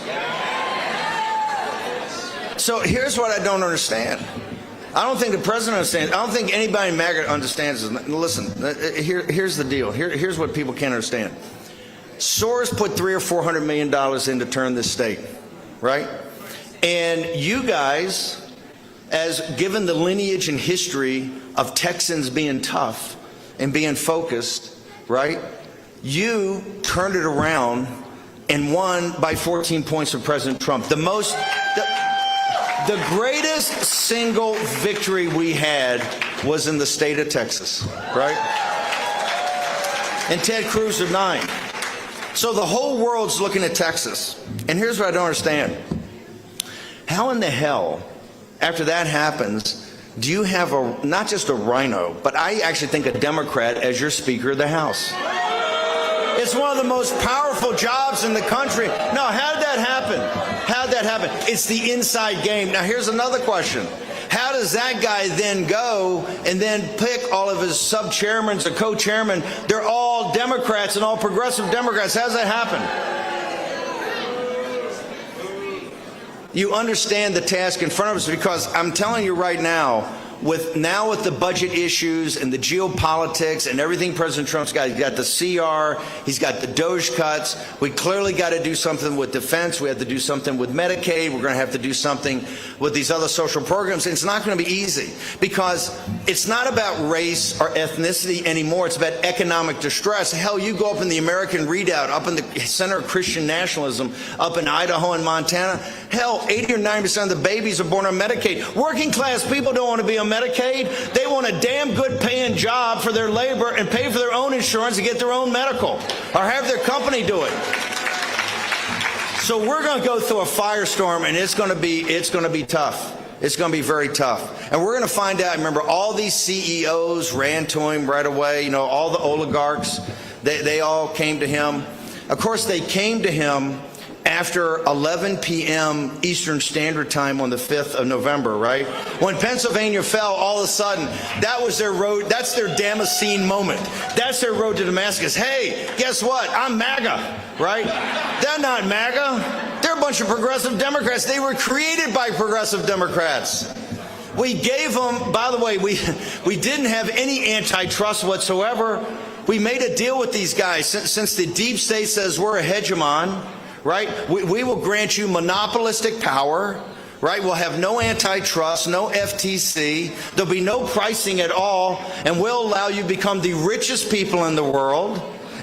So here's what I don't understand. I don't think the president understands. I don't think anybody in MAGA understands. Listen, here's the deal. Here's what people can't understand. Soros put $300 or $400 million in to turn this state, right? And you guys, as given the lineage and history of Texans being tough and being focused, right? You turned it around and won by 14 points for President Trump. The greatest single victory we had was in the state of Texas, right? And Ted Cruz of 9. So the whole world's looking at Texas. And here's what I don't understand. How in the hell, after that happens, do you have not just a rhino, but I actually think a Democrat as your Speaker of the House? It's one of the most powerful jobs in the country. No, how did that happen? How did that happen? It's the inside game. Now, here's another question. How does that guy then go and then pick all of his sub-chairmen or co-chairmen? They're all Democrats and all progressive Democrats. How does that happen? You understand the task in front of us, because I'm telling you right now, with the budget issues and the geopolitics and everything President Trump's got, he's got the CR, he's got the Doge cuts. We clearly got to do something with defense. We have to do something with Medicaid. We're going to have to do something with these other social programs. And it's not going to be easy, because it's not about race or ethnicity anymore. It's about economic distress. Hell, you go up in the American Redoubt, up in the center of Christian nationalism, up in Idaho and Montana. Hell, 80 or 90% of the babies are born on Medicaid. Working class people don't want to be on Medicaid. They want a damn good paying job for their labor and pay for their own insurance and get their own medical, or have their company do it. So we're going to go through a firestorm, and it's going to be tough. It's going to be very tough. And we're going to find out. Remember, all these CEOs ran to him right away. You know, all the oligarchs, they all came to him. Of course, they came to him after 11 p.m. Eastern Standard Time on the 5th of November, right? When Pennsylvania fell, all of a sudden, that was their road. That's their Damascene moment. That's their road to Damascus. Hey, guess what? I'm MAGA, right? They're not MAGA. They're a bunch of progressive Democrats. They were created by progressive Democrats. We gave them, by the way, we didn't have any antitrust whatsoever. We made a deal with these guys. Since the deep state says we're a hegemon, right? We will grant you monopolistic power, right? We'll have no antitrust, no FTC. There'll be no pricing at all, and we'll allow you to become the richest people in the world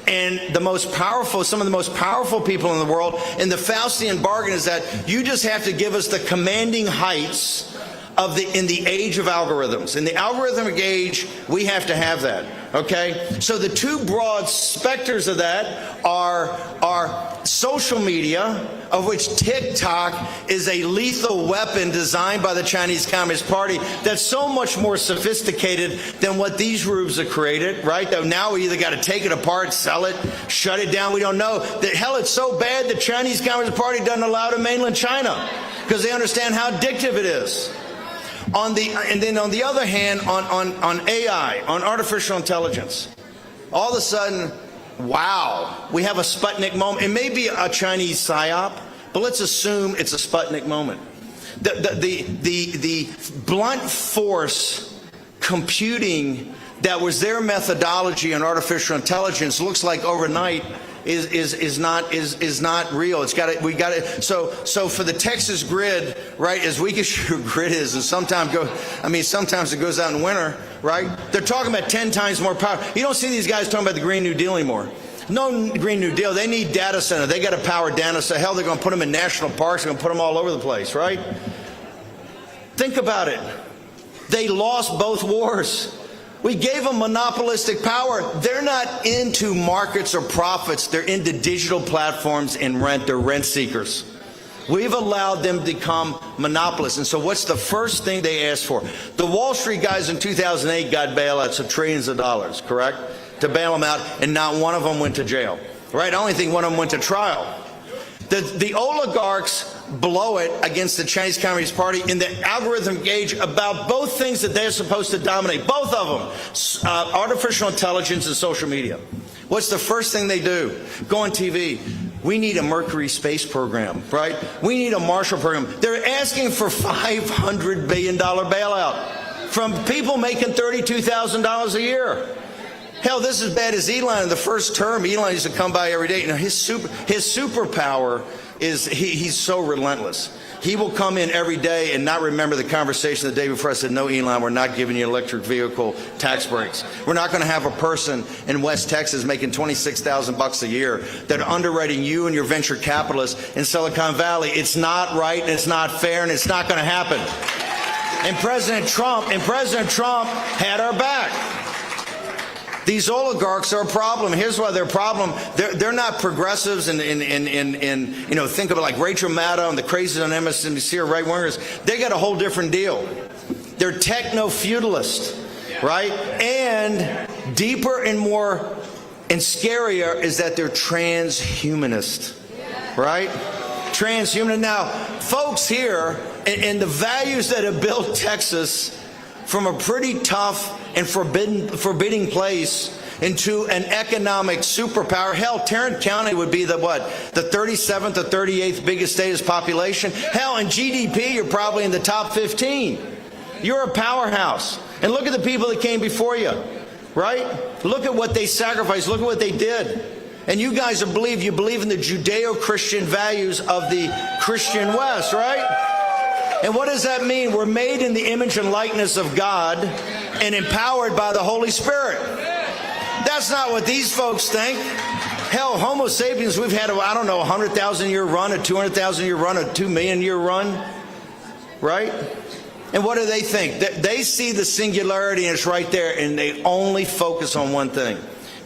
and the most powerful, some of the most powerful people in the world. And the Faustian bargain is that you just have to give us the commanding heights of in the age of algorithms. In the algorithmic age, we have to have that. Okay? So the two broad specters of that are social media, of which TikTok is a lethal weapon designed by the Chinese Communist Party that's so much more sophisticated than what these rubes have created, right? That now we either got to take it apart, sell it, shut it down. We don't know. Hell, it's so bad the Chinese Communist Party doesn't allow it in mainland China because they understand how addictive it is. And then on the other hand, on AI, on artificial intelligence, all of a sudden, wow, we have a Sputnik moment. It may be a Chinese psyop, but let's assume it's a Sputnik moment. The blunt force computing that was their methodology on artificial intelligence looks like overnight is not real. We got it. So for the Texas grid, right? As weak as your grid is, and sometimes it goes out in winter, right? They're talking about 10 times more power. You don't see these guys talking about the Green New Deal anymore. No Green New Deal. They need data center. They got to power data center. Hell, they're going to put them in national parks. They're going to put them all over the place, right? Think about it. They lost both wars. We gave them monopolistic power. They're not into markets or profits. They're into digital platforms and rent. They're rent seekers. We've allowed them to become monopolists. And so what's the first thing they asked for? The Wall Street guys in 2008 got bailouts of trillions of dollars, correct? To bail them out, and not one of them went to jail, right? I only think one of them went to trial. The oligarchs blow it against the Chinese Communist Party in the algorithm gauge about both things that they're supposed to dominate, both of them, artificial intelligence and social media. What's the first thing they do? Go on TV. We need a Mercury space program, right? We need a Marshall program. They're asking for $500 billion bailout from people making $32,000 a year. Hell, this is as bad as Elon. In the first term, Elon used to come by every day. You know, his superpower is he's so relentless. He will come in every day and not remember the conversation the day before. I said, no, Elon, we're not giving you electric vehicle tax breaks. We're not going to have a person in West Texas making $26,000 a year that are underwriting you and your venture capitalists in Silicon Valley. It's not right, and it's not fair, and it's not going to happen. And President Trump had our back. These oligarchs are a problem. Here's why they're a problem. They're not progressives and you know, think of it like Rachel Maddow and the crazies on MSNBC or right wingers. They got a whole different deal. They're techno-feudalists, right? And deeper and more and scarier is that they're transhumanist, right? Transhuman. Now, folks here and the values that have built Texas from a pretty tough and forbidding place into an economic superpower. Hell, Tarrant County would be the 37th or 38th biggest state as population. Hell, in GDP, you're probably in the top 15. You're a powerhouse. And look at the people that came before you, right? Look at what they sacrificed. Look at what they did. And you guys believe in the Judeo-Christian values of the Christian West, right? And what does that mean? We're made in the image and likeness of God and empowered by the Holy Spirit. That's not what these folks think. Hell, Homo sapiens, we've had, a 100,000 year run, a 200,000 year run, a 2 million year run, right? And what do they think? They see the singularity and it's right there, and they only focus on one thing.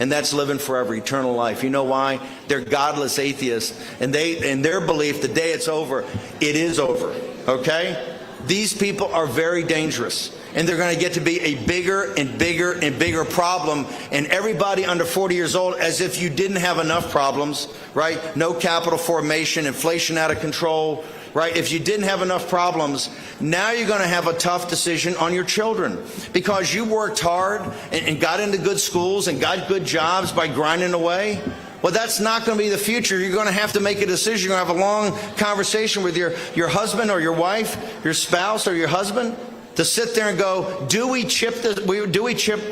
And that's living forever, eternal life. You know why? They're godless atheists. And in their belief, the day it's over, it is over. Okay? These people are very dangerous. And they're going to get to be a bigger and bigger and bigger problem. And everybody under 40 years old, as if you didn't have enough problems, right? No capital formation, inflation out of control, right? If you didn't have enough problems, now you're going to have a tough decision on your children because you worked hard and got into good schools and got good jobs by grinding away. Well, that's not going to be the future. You're going to have to make a decision. You're going to have a long conversation with your husband or your wife, your spouse or your husband, to sit there and go, do we chip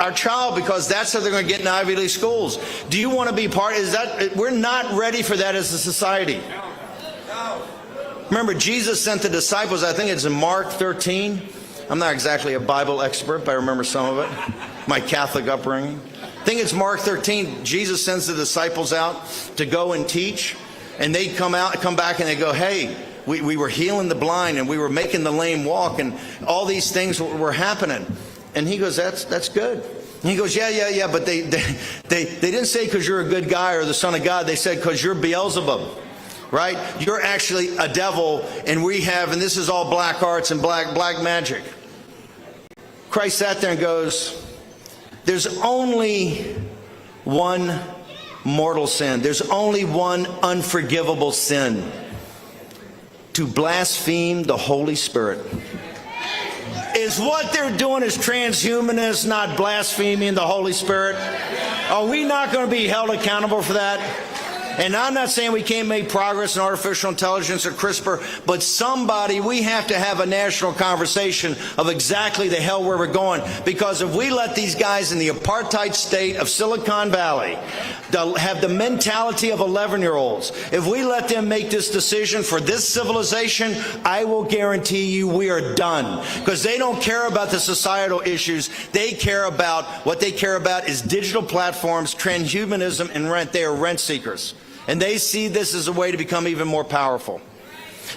our child because that's how they're going to get in Ivy League schools? Do you want to be part? We're not ready for that as a society. Remember, Jesus sent the disciples, I think it's in Mark 13. I'm not exactly a Bible expert, but I remember some of it. My Catholic upbringing. I think it's Mark 13. Jesus sends the disciples out to go and teach. And they come back and they go, hey, we were healing the blind and we were making the lame walk and all these things were happening. And he goes, that's good. And he goes, yeah, but they didn't say because you're a good guy or the son of God. They said because you're Beelzebub. Right? You're actually a devil, and this is all black arts and black magic. Christ sat there and goes, there's only one mortal sin. There's only one unforgivable sin. To blaspheme the Holy Spirit. Is what they're doing as transhumanists not blaspheming the Holy Spirit? Are we not going to be held accountable for that? And I'm not saying we can't make progress in artificial intelligence or CRISPR, but we have to have a national conversation of exactly the hell where we're going. Because if we let these guys in the apartheid state of Silicon Valley have the mentality of 11-year-olds, if we let them make this decision for this civilization, I will guarantee you we are done. Because they don't care about the societal issues. What they care about is digital platforms, transhumanism, and rent. They are rent seekers. And they see this as a way to become even more powerful.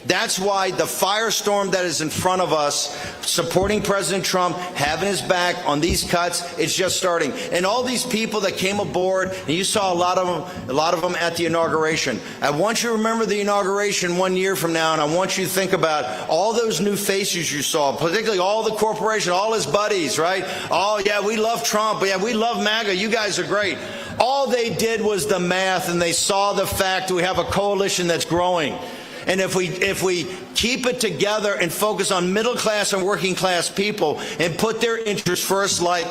That's why the firestorm that is in front of us, supporting President Trump, having his back on these cuts, it's just starting. And all these people that came aboard, and you saw a lot of them at the inauguration. I want you to remember the inauguration 1 year from now, and I want you to think about all those new faces you saw, particularly all the corporation, all his buddies, right? Oh, yeah, we love Trump. Yeah, we love MAGA. You guys are great. All they did was the math, and they saw the fact that we have a coalition that's growing. And if we keep it together and focus on middle class and working class people and put their interests first, like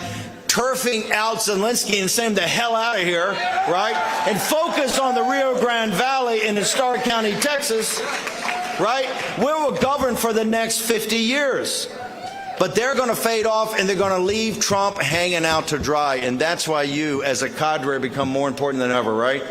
turfing out Zelensky and saying the hell out of here, right? And focus on the Rio Grande Valley and in Starr County, Texas, right? We will govern for the next 50 years. But they're going to fade off, and they're going to leave Trump hanging out to dry. And that's why you, as a cadre, become more important than ever, right?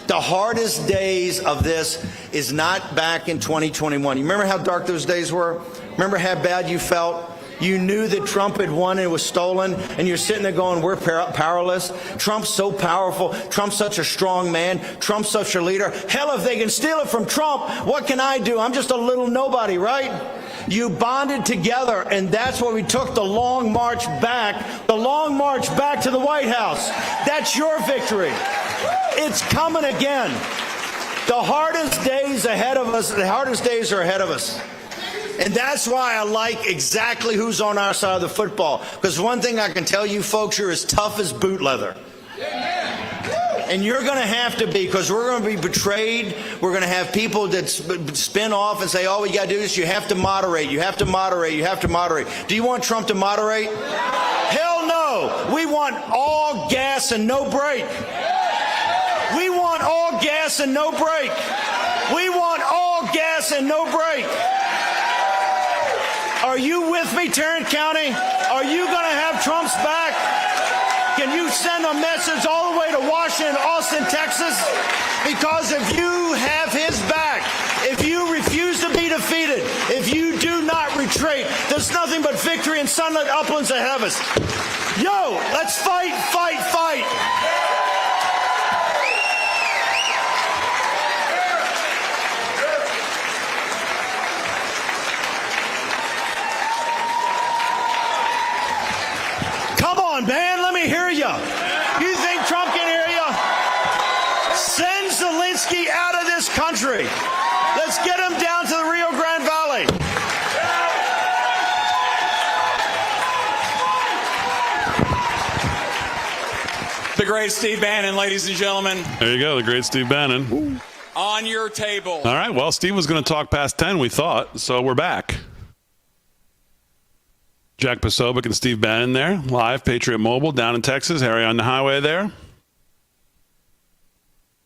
The hardest days of this is not back in 2021. You remember how dark those days were? Remember how bad you felt? You knew that Trump had won and it was stolen, and you're sitting there going, we're powerless. Trump's so powerful. Trump's such a strong man. Trump's such a leader. Hell, if they can steal it from Trump, what can I do? I'm just a little nobody, right? You bonded together, and that's why we took the long march back to the White House. That's your victory. It's coming again. The hardest days are ahead of us. And that's why I like exactly who's on our side of the football. Because one thing I can tell you folks, you're as tough as boot leather. And you're going to have to be, because we're going to be betrayed. We're going to have people that spin off and say, oh, we got to do this. You have to moderate. You have to moderate. You have to moderate. Do you want Trump to moderate? Hell no. We want all gas and no brake. We want all gas and no brake. We want all gas and no brake. Are you with me, Tarrant County? Are you going to have Trump's back? Can you send a message all the way to Washington, Austin, Texas? Because if you have his back, if you refuse to be defeated, if you do not retreat, there's nothing but victory and sunlit uplands ahead of us. Yo, let's fight, fight, fight. Man, let me hear you. You think Trump can hear you? Send Zelensky out of this country. Let's get him down to the Rio Grande Valley. The great Steve Bannon, ladies and gentlemen. There you go, the great Steve Bannon. Ooh. On your table. All right, well, Steve was going to talk past 10, we thought, so we're back. Jack Posobiec and Steve Bannon there, live, Patriot Mobile, down in Texas, Harry on the highway there.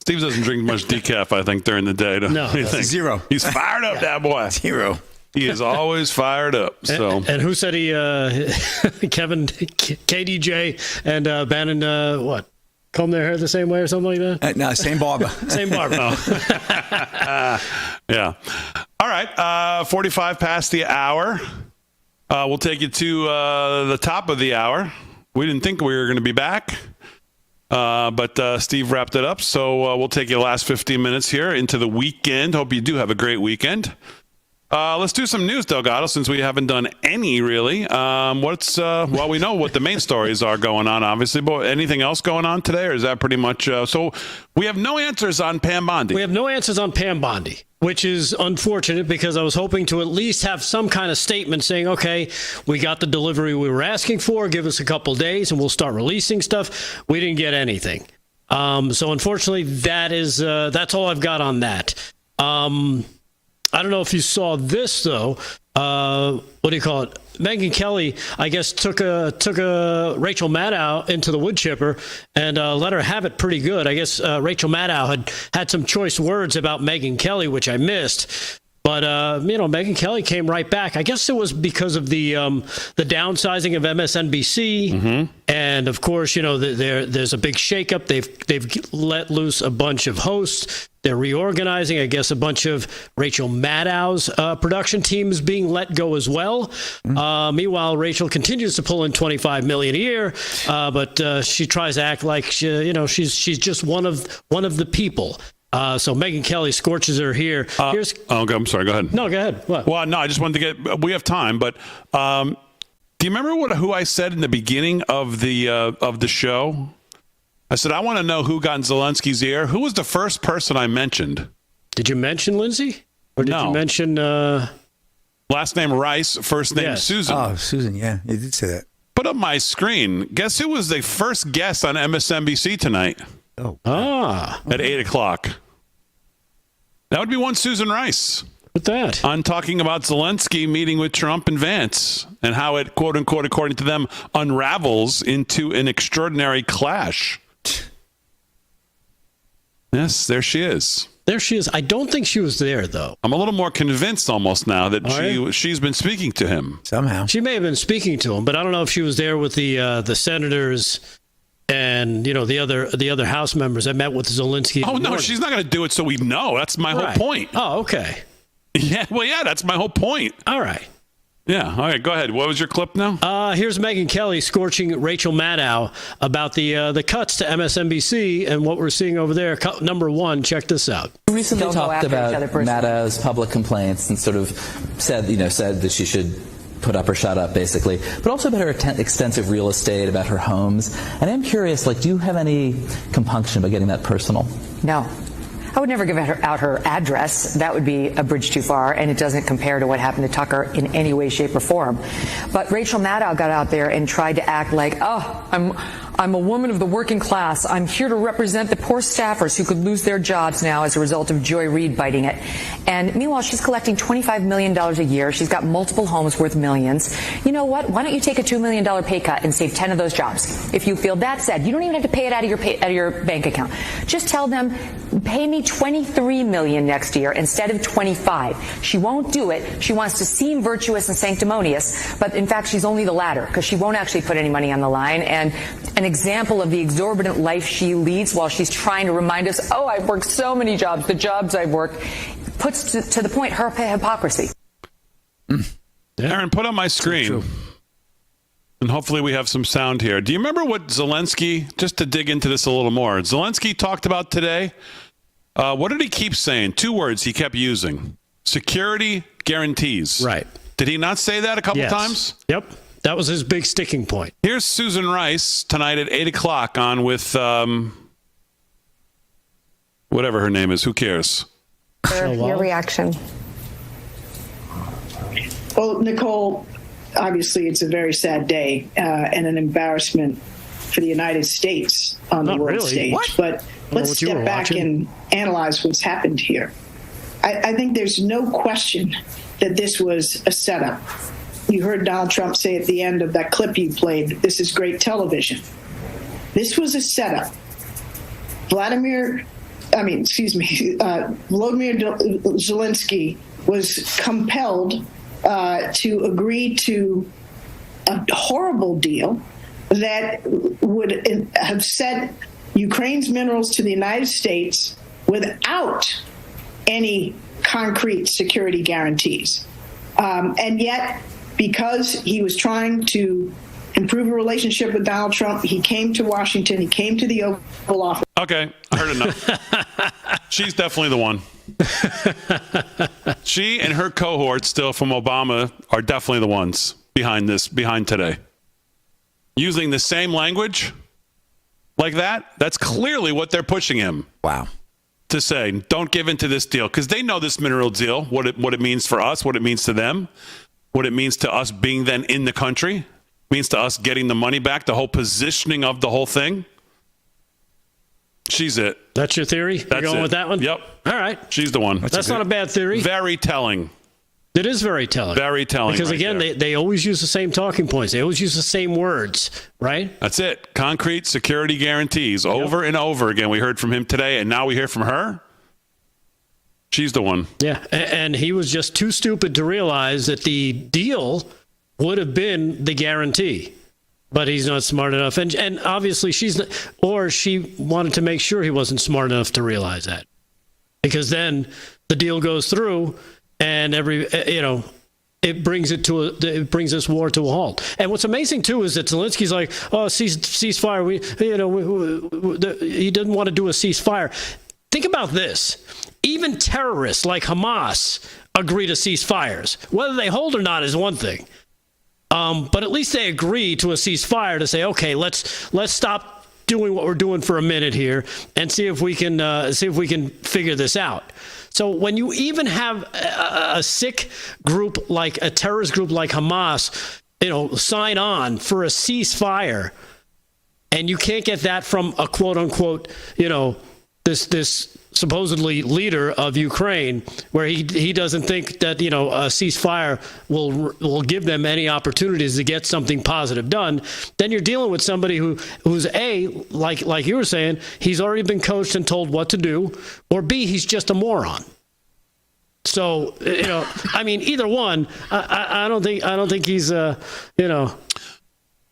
Steve doesn't drink much decaf, I think, during the day. No, zero. He's fired up, that boy. Zero. He is always fired up. So. And who said he, Kevin, KDJ, and Bannon, what? Comb their hair the same way or something like that? No, same barber. Same barber. Yeah. All right, 45 past the hour. We'll take you to the top of the hour. We didn't think we were going to be back, but Steve wrapped it up. So we'll take you the last 15 minutes here into the weekend. Hope you do have a great weekend. Let's do some news, Delgado, since we haven't done any, really. Well, we know what the main stories are going on, obviously, but anything else going on today, or is that pretty much... So we have no answers on Pam Bondi. We have no answers on Pam Bondi, which is unfortunate because I was hoping to at least have some kind of statement saying, okay, we got the delivery we were asking for, give us a couple days and we'll start releasing stuff. We didn't get anything. So unfortunately, that's all I've got on that. I don't know if you saw this, though. what do you call it? Megyn Kelly, I guess, took a Rachel Maddow into the wood chipper and let her have it pretty good. I guess Rachel Maddow had some choice words about Megyn Kelly, which I missed. But, Megyn Kelly came right back. I guess it was because of the downsizing of MSNBC. Mm-hmm. And, of course, there's a big shakeup. They've let loose a bunch of hosts. They're reorganizing. I guess a bunch of Rachel Maddow's production team is being let go as well. Mm-hmm. Meanwhile, Rachel continues to pull in $25 million a year, but she tries to act like she's just one of the people. So Megyn Kelly scorches her here. Okay, I'm sorry. Go ahead. No, go ahead. What? Well, no, I just wanted to get. We have time, but do you remember who I said in the beginning of the show? I said I want to know who got in Zelensky's ear. Who was the first person I mentioned? Did you mention Lindsay? Or did you mention last name Rice, first name Susan? Oh, Susan. Yeah, you did say that. Put up my screen. Guess who was the first guest on MSNBC tonight? Oh, at 8:00. That would be one Susan Rice. What's that? On talking about Zelensky meeting with Trump and Vance and how it, quote unquote, according to them, unravels into an extraordinary clash. Yes, there she is. There she is. I don't think she was there, though. I'm a little more convinced almost now that she's been speaking to him. Somehow. She may have been speaking to him, but I don't know if she was there with the senators and the other House members. I met with Zelensky. Oh no, she's not going to do it so we know. That's my whole point. Oh, okay. Yeah, well, yeah, that's my whole point. All right. Yeah, all right, go ahead. What was your clip now? Here's Megyn Kelly scorching Rachel Maddow about the cuts to MSNBC and what we're seeing over there. Cut number one, check this out. We recently talked about Maddow's public complaints and sort of said that she should put up or shut up, basically, but also about her extensive real estate, about her homes. And I'm curious, do you have any compunction about getting that personal? No. I would never give out her address. That would be a bridge too far, and it doesn't compare to what happened to Tucker in any way, shape, or form. But Rachel Maddow got out there and tried to act like, I'm a woman of the working class. I'm here to represent the poor staffers who could lose their jobs now as a result of Joy Reid biting it. And meanwhile, she's collecting $25 million a year. She's got multiple homes worth millions. You know what? Why don't you take a $2 million pay cut and save 10 of those jobs? If you feel that sad, you don't even have to pay it out of your bank account. Just tell them, pay me $23 million next year instead of $25. She won't do it. She wants to seem virtuous and sanctimonious, but in fact, she's only the latter because she won't actually put any money on the line. And an example of the exorbitant life she leads while she's trying to remind us, I've worked so many jobs, the jobs I've worked, puts to the point her hypocrisy. Aaron, put on my screen. And hopefully we have some sound here. Do you remember what Zelensky, just to dig into this a little more, Zelensky talked about today? What did he keep saying? 2 words he kept using. Security guarantees. Right. Did he not say that a couple times? Yep. That was his big sticking point. Here's Susan Rice tonight at 8:00 on with whatever her name is. Who cares? Your reaction. Well, Nicole, obviously it's a very sad day and an embarrassment for the United States on the world stage. But let's step back and analyze what's happened here. I think there's no question that this was a setup. You heard Donald Trump say at the end of that clip you played, this is great television. This was a setup. Volodymyr Zelensky was compelled to agree to a horrible deal that would have sent Ukraine's minerals to the United States without any concrete security guarantees. And yet, because he was trying to improve a relationship with Donald Trump, he came to Washington, he came to the Oval Office. Okay, I heard enough. She's definitely the one. She and her cohort still from Obama are definitely the ones behind today. Using the same language like that, that's clearly what they're pushing him. Wow. To say, don't give into this deal, because they know this mineral deal, what it means for us, what it means to them, what it means to us being then in the country, it means to us getting the money back, the whole positioning of the whole thing. She's it. That's your theory? You're going with that one? Yep. All right. She's the one. That's not a bad theory. Very telling. It is very telling. Very telling. Because, right again, there. they always use the same talking points. They always use the same words, right? That's it. Concrete security guarantees over and over again. We heard from him today, and now we hear from her. She's the one. Yeah, and he was just too stupid to realize that the deal would have been the guarantee. But he's not smart enough. And obviously she wanted to make sure he wasn't smart enough to realize that. Because then the deal goes through and it brings this war to a halt. And what's amazing too is that Zelensky's like, oh, ceasefire. He didn't want to do a ceasefire. Think about this. Even terrorists like Hamas agree to ceasefires. Whether they hold or not is one thing. But at least they agree to a ceasefire to say, okay, let's stop doing what we're doing for a minute here and see if we can figure this out. So when you even have a sick group like a terrorist group like Hamas, sign on for a ceasefire, and you can't get that from a quote unquote, this supposedly leader of Ukraine, where he doesn't think that a ceasefire will give them any opportunities to get something positive done, then you're dealing with somebody who's A, like you were saying, he's already been coached and told what to do, or B, he's just a moron. So either one, I don't think he's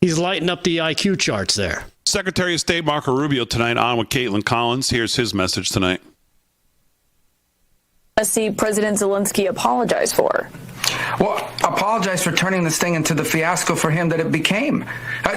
he's lighting up the IQ charts there. Secretary of State Marco Rubio tonight on with Caitlin Collins. Here's his message tonight. Let's see President Zelensky apologize for. Well, apologize for turning this thing into the fiasco for him that it became.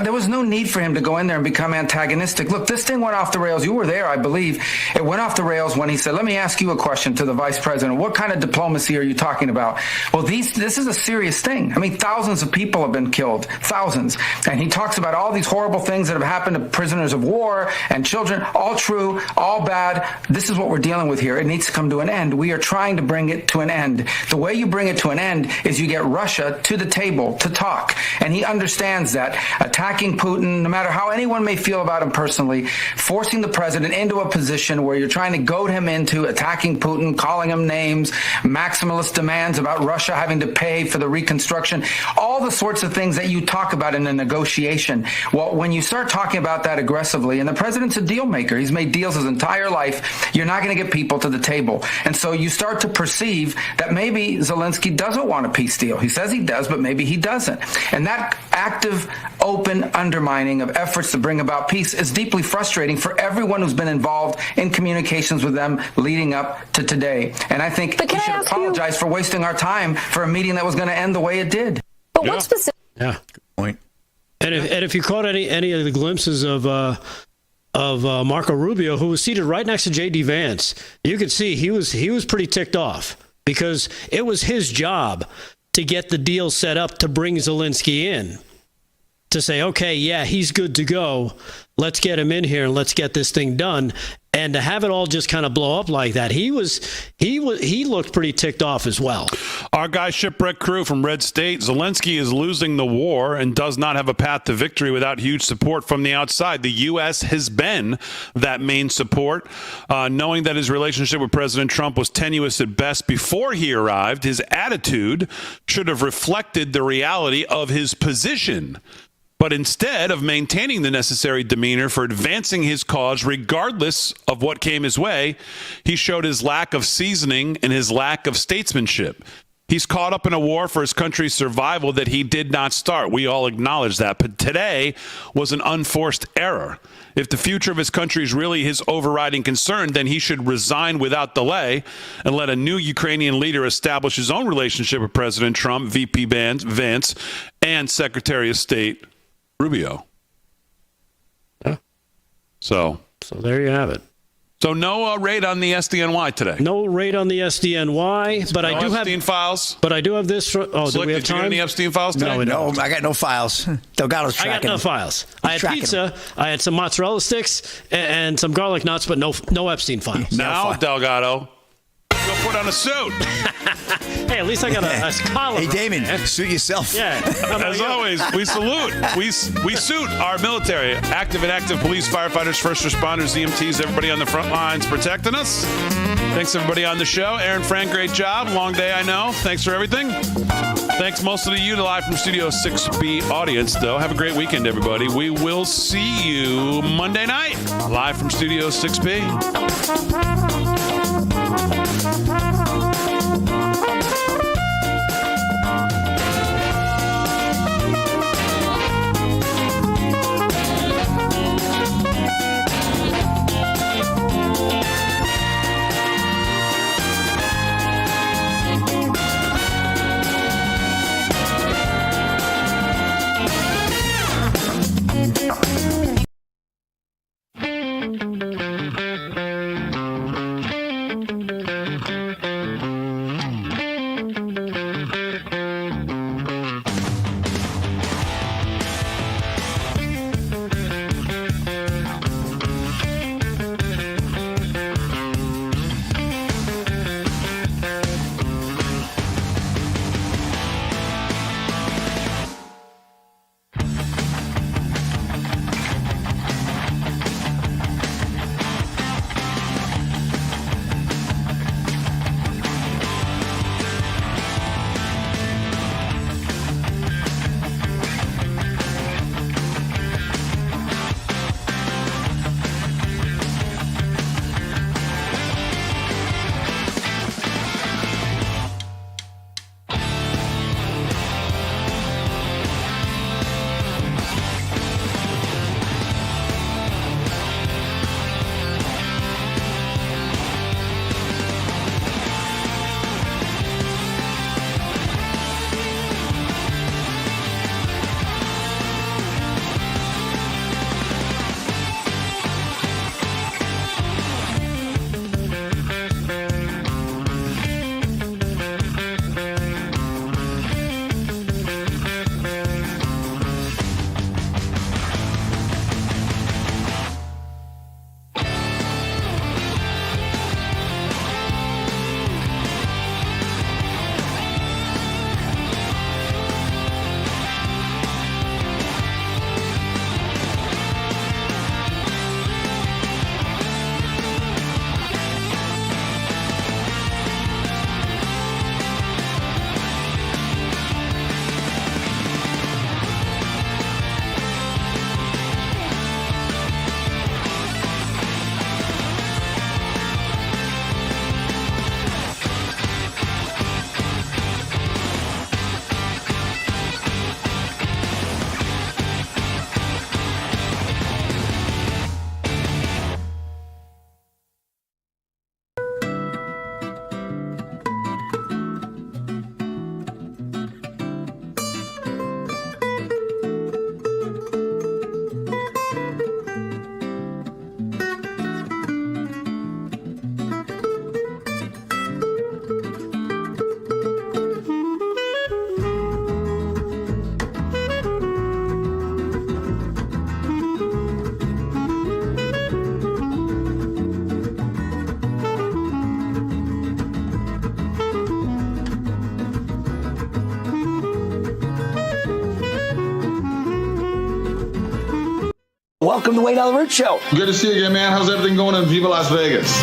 There was no need for him to go in there and become antagonistic. Look, this thing went off the rails. You were there, I believe. It went off the rails when he said, let me ask you a question to the vice president. What kind of diplomacy are you talking about? Well, this is a serious thing. I mean, thousands of people have been killed, thousands. And he talks about all these horrible things that have happened to prisoners of war and children, all true, all bad. This is what we're dealing with here. It needs to come to an end. We are trying to bring it to an end. The way you bring it to an end is you get Russia to the table to talk. And he understands that. Attacking Putin, no matter how anyone may feel about him personally, forcing the president into a position where you're trying to goad him into attacking Putin, calling him names, maximalist demands about Russia having to pay for the reconstruction, all the sorts of things that you talk about in a negotiation. Well, when you start talking about that aggressively, and the president's a deal maker, he's made deals his entire life, you're not going to get people to the table. And so you start to perceive that maybe Zelensky doesn't want a peace deal. He says he does, but maybe he doesn't. And that active, open undermining of efforts to bring about peace is deeply frustrating for everyone who's been involved in communications with them leading up to today. And I think we should apologize for wasting our time for a meeting that was going to end the way it did. But what specific? Yeah, good point. And if you caught any of the glimpses of Marco Rubio, who was seated right next to J.D. Vance, you could see he was pretty ticked off because it was his job to get the deal set up to bring Zelensky in, to say, okay, yeah, he's good to go. Let's get him in here and let's get this thing done. And to have it all just kind of blow up like that, he looked pretty ticked off as well. Our guy Shipwreck Crew from Red State, Zelensky is losing the war and does not have a path to victory without huge support from the outside. The U.S. has been that main support. Knowing that his relationship with President Trump was tenuous at best before he arrived, his attitude should have reflected the reality of his position. But instead of maintaining the necessary demeanor for advancing his cause, regardless of what came his way, he showed his lack of seasoning and his lack of statesmanship. He's caught up in a war for his country's survival that he did not start. We all acknowledge that. But today was an unforced error. If the future of his country is really his overriding concern, then he should resign without delay and let a new Ukrainian leader establish his own relationship with President Trump, VP Vance, and Secretary of State Rubio. Yeah. So there you have it. So no raid on the SDNY today. No raid on the SDNY, but no I do Epstein have files. But I do have this. Do we have did you time? get any Epstein files today? No, I got no files. Delgado's tracking. I got no files. I had tracking pizza. I had some mozzarella sticks and some garlic nuts, but no Epstein files. Now, Delgado, go put on a suit. Hey, at least I got a collar. Hey, Damon, suit yourself. Yeah. As always, we salute. We suit our military, active and active police, firefighters, first responders, EMTs, everybody on the front lines protecting us. Thanks, everybody on the show. Aaron Frank, great job. Long day, I know. Thanks for everything. Thanks mostly to you, the live from Studio 6B audience, though. Have a great weekend, everybody. We will see you Monday night, live from Studio 6B. Welcome to Wayne Allyn Root Show. Good to see you again, man. How's everything going in Viva Las Vegas?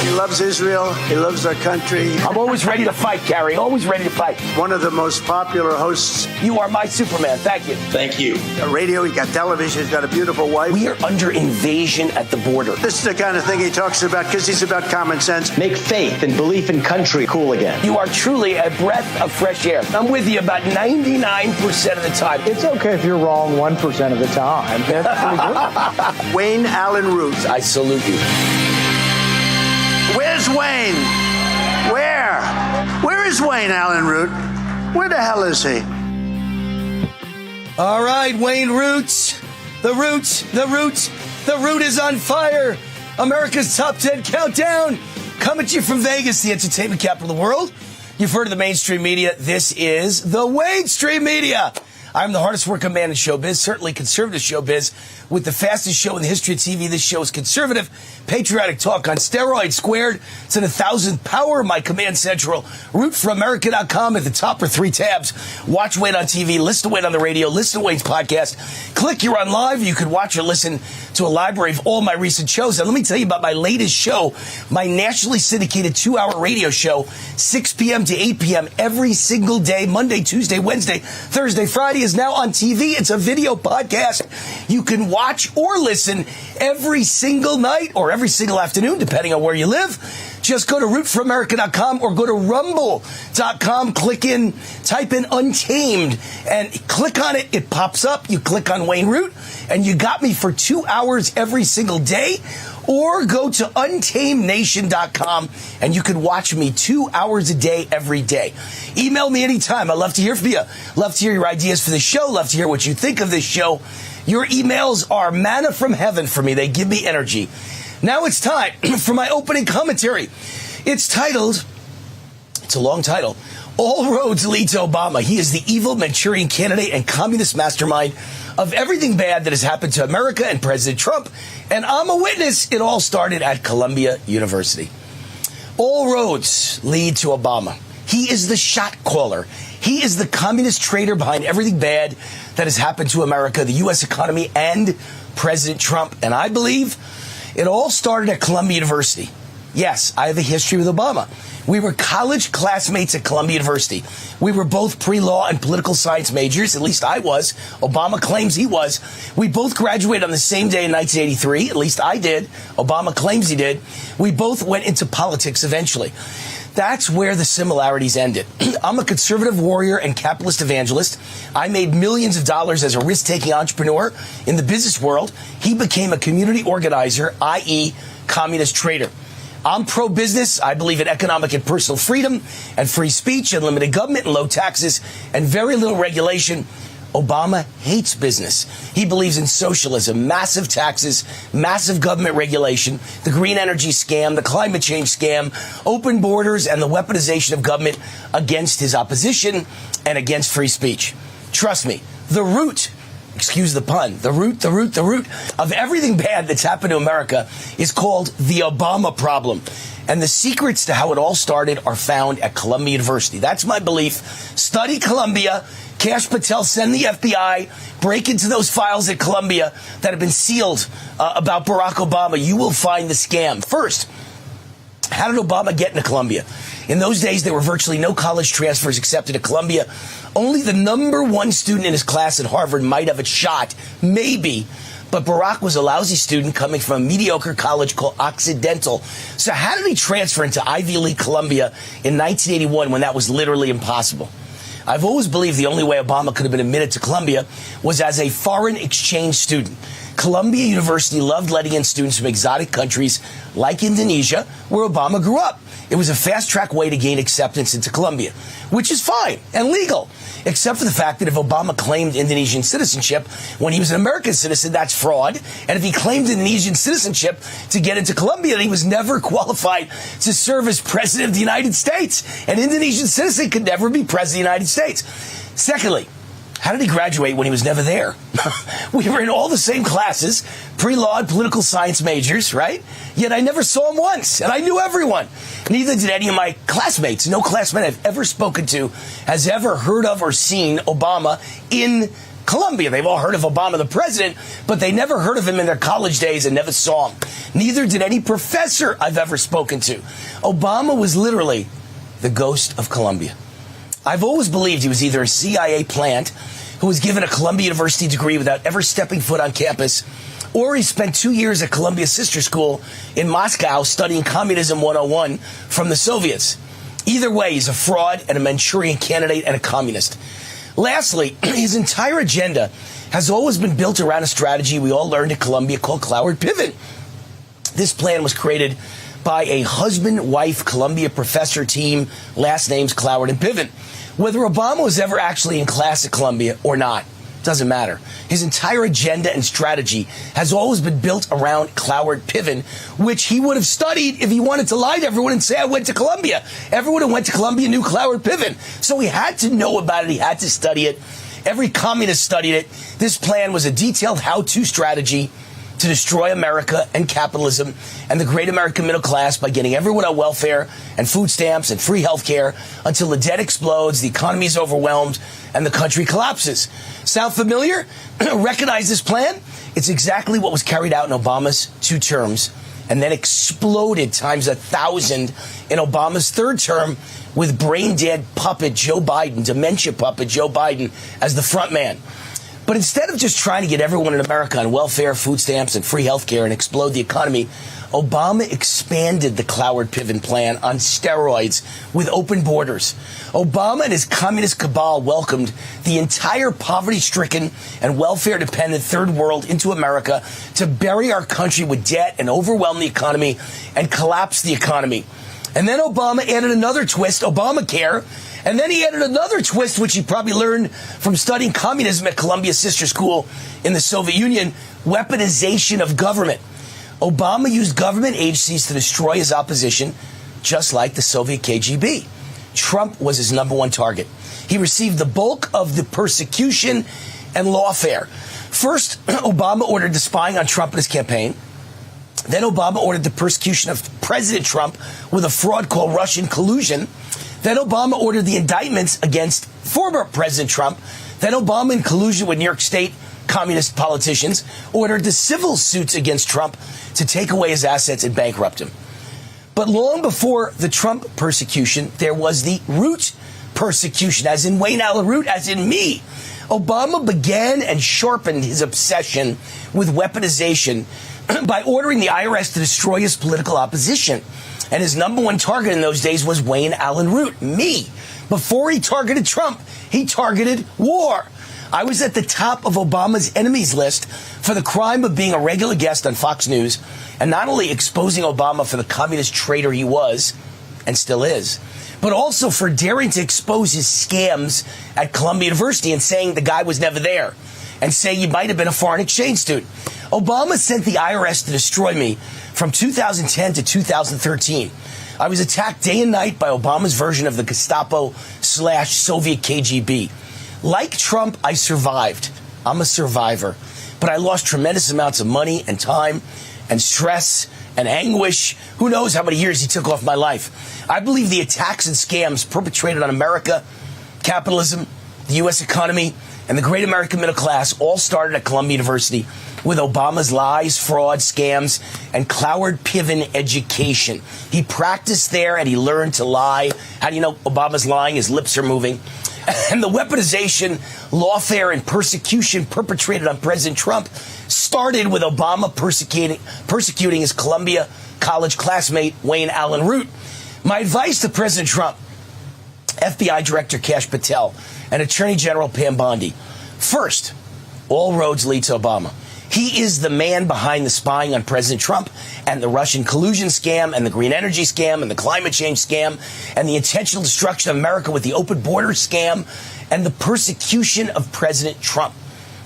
He loves Israel. He loves our country. I'm always ready to fight, Gary. Always ready to fight. One of the most popular hosts. You are my Superman. Thank you. Thank you. He's got radio. He's got television. He's got a beautiful wife. We are under invasion at the border. This is the kind of thing he talks about because he's about common sense. Make faith and belief in country cool again. You are truly a breath of fresh air. I'm with you about 99% of the time. It's okay if you're wrong 1% of the time. That's pretty good. Wayne Allyn Root. I salute you. Where's Wayne? Where is Wayne Allyn Root? Where the hell is he? All right, Wayne Roots. The Root is on fire. America's Top 10 Countdown. Coming to you from Vegas, the entertainment capital of the world. You've heard of the mainstream media. This is the mainstream media. I'm the hardest working man in showbiz, certainly conservative showbiz, with the fastest show in the history of TV. This show is conservative, patriotic talk on steroids squared. It's in 1,000 power, my command central. RootForAmerica.com at the top are 3 tabs. Watch Wayne on TV, listen to Wayne on the radio, listen to Wayne's podcast. Click, you're on live. You can watch or listen to a library of all my recent shows. And let me tell you about my latest show, my nationally syndicated 2-hour radio show, 6 p.m. to 8 p.m. every single day, Monday, Tuesday, Wednesday, Thursday, Friday, is now on TV. It's a video podcast. You can watch or listen every single night or every single afternoon, depending on where you live. Just go to rootforamerica.com or go to rumble.com, type in Untamed, and click on it. It pops up. You click on Wayne Root, and you got me for 2 hours every single day. Or go to untamednation.com, and you can watch me 2 hours a day every day. Email me anytime. I love to hear from you. Love to hear your ideas for the show. Love to hear what you think of this show. Your emails are manna from heaven for me. They give me energy. Now it's time for my opening commentary. It's titled, it's a long title, All Roads Lead to Obama. He is the evil Manchurian candidate and communist mastermind of everything bad that has happened to America and President Trump. And I'm a witness. It all started at Columbia University. All roads lead to Obama. He is the shot caller. He is the communist traitor behind everything bad that has happened to America, the U.S. economy, and President Trump. And I believe it all started at Columbia University. Yes, I have a history with Obama. We were college classmates at Columbia University. We were both pre-law and political science majors. At least I was. Obama claims he was. We both graduated on the same day in 1983. At least I did. Obama claims he did. We both went into politics eventually. That's where the similarities ended. I'm a conservative warrior and capitalist evangelist. I made millions of dollars as a risk-taking entrepreneur in the business world. He became a community organizer, i.e., communist traitor. I'm pro-business. I believe in economic and personal freedom and free speech and limited government and low taxes and very little regulation. Obama hates business. He believes in socialism, massive taxes, massive government regulation, the green energy scam, the climate change scam, open borders, and the weaponization of government against his opposition and against free speech. Trust me, the root, excuse the pun, the root of everything bad that's happened to America is called the Obama problem. And the secrets to how it all started are found at Columbia University. That's my belief. Study Columbia. Kash Patel, send the FBI, break into those files at Columbia that have been sealed about Barack Obama. You will find the scam. First, how did Obama get into Columbia? In those days, there were virtually no college transfers accepted at Columbia. Only the #1 student in his class at Harvard might have a shot, maybe. But Barack was a lousy student coming from a mediocre college called Occidental. So how did he transfer into Ivy League Columbia in 1981 when that was literally impossible? I've always believed the only way Obama could have been admitted to Columbia was as a foreign exchange student. Columbia University loved letting in students from exotic countries like Indonesia, where Obama grew up. It was a fast-track way to gain acceptance into Columbia, which is fine and legal, except for the fact that if Obama claimed Indonesian citizenship when he was an American citizen, that's fraud. And if he claimed Indonesian citizenship to get into Columbia, then he was never qualified to serve as president of the United States. An Indonesian citizen could never be president of the United States. Secondly, how did he graduate when he was never there? We were in all the same classes, pre-law and political science majors, right? Yet I never saw him once, and I knew everyone. Neither did any of my classmates. No classmate I've ever spoken to has ever heard of or seen Obama in Columbia. They've all heard of Obama, the president, but they never heard of him in their college days and never saw him. Neither did any professor I've ever spoken to. Obama was literally the ghost of Columbia. I've always believed he was either a CIA plant who was given a Columbia University degree without ever stepping foot on campus, or he spent 2 years at Columbia's sister school in Moscow studying Communism 101 from the Soviets. Either way, he's a fraud and a Manchurian candidate and a communist. Lastly, his entire agenda has always been built around a strategy we all learned at Columbia called Cloward Pivot. This plan was created by a husband-wife Columbia professor team, last names Cloward and Piven. Whether Obama was ever actually in class at Columbia or not, doesn't matter. His entire agenda and strategy has always been built around Cloward Piven, which he would have studied if he wanted to lie to everyone and say, I went to Columbia. Everyone who went to Columbia knew Cloward Piven. So he had to know about it. He had to study it. Every communist studied it. This plan was a detailed how-to strategy to destroy America and capitalism and the great American middle class by getting everyone on welfare and food stamps and free health care until the debt explodes, the economy is overwhelmed, and the country collapses. Sound familiar? Recognize this plan? It's exactly what was carried out in Obama's 2 terms and then exploded times 1,000 in Obama's 3rd term with brain-dead puppet Joe Biden, dementia puppet Joe Biden as the front man. But instead of just trying to get everyone in America on welfare, food stamps, and free health care and explode the economy, Obama expanded the Cloward-Piven plan on steroids with open borders. Obama and his communist cabal welcomed the entire poverty-stricken and welfare-dependent third world into America to bury our country with debt and overwhelm the economy and collapse the economy. And then Obama added another twist, Obamacare. And then he added another twist, which he probably learned from studying communism at Columbia's sister school in the Soviet Union, weaponization of government. Obama used government agencies to destroy his opposition, just like the Soviet KGB. Trump was his #1 target. He received the bulk of the persecution and lawfare. First, Obama ordered the spying on Trump and his campaign. Then Obama ordered the persecution of President Trump with a fraud called Russian collusion. Then Obama ordered the indictments against former President Trump. Then Obama, in collusion with New York State communist politicians, ordered the civil suits against Trump to take away his assets and bankrupt him. But long before the Trump persecution, there was the Root persecution, as in Wayne Allen Root, as in me. Obama began and sharpened his obsession with weaponization by ordering the IRS to destroy his political opposition. And his #1 target in those days was Wayne Allen Root, me. Before he targeted Trump, he targeted war. I was at the top of Obama's enemies list for the crime of being a regular guest on Fox News and not only exposing Obama for the communist traitor he was and still is, but also for daring to expose his scams at Columbia University and saying the guy was never there and say he might have been a foreign exchange student. Obama sent the IRS to destroy me from 2010 to 2013. I was attacked day and night by Obama's version of the Gestapo/Soviet KGB. Like Trump, I survived. I'm a survivor. But I lost tremendous amounts of money and time and stress and anguish. Who knows how many years he took off my life. I believe the attacks and scams perpetrated on America, capitalism, the U.S. economy, and the great American middle class all started at Columbia University with Obama's lies, fraud, scams, and Cloward-Piven education. He practiced there and he learned to lie. How do you know Obama's lying? His lips are moving. And the weaponization, lawfare, and persecution perpetrated on President Trump started with Obama persecuting his Columbia College classmate, Wayne Allen Root. My advice to President Trump, FBI Director Kash Patel, and Attorney General Pam Bondi. First, all roads lead to Obama. He is the man behind the spying on President Trump and the Russian collusion scam and the green energy scam and the climate change scam and the intentional destruction of America with the open border scam and the persecution of President Trump.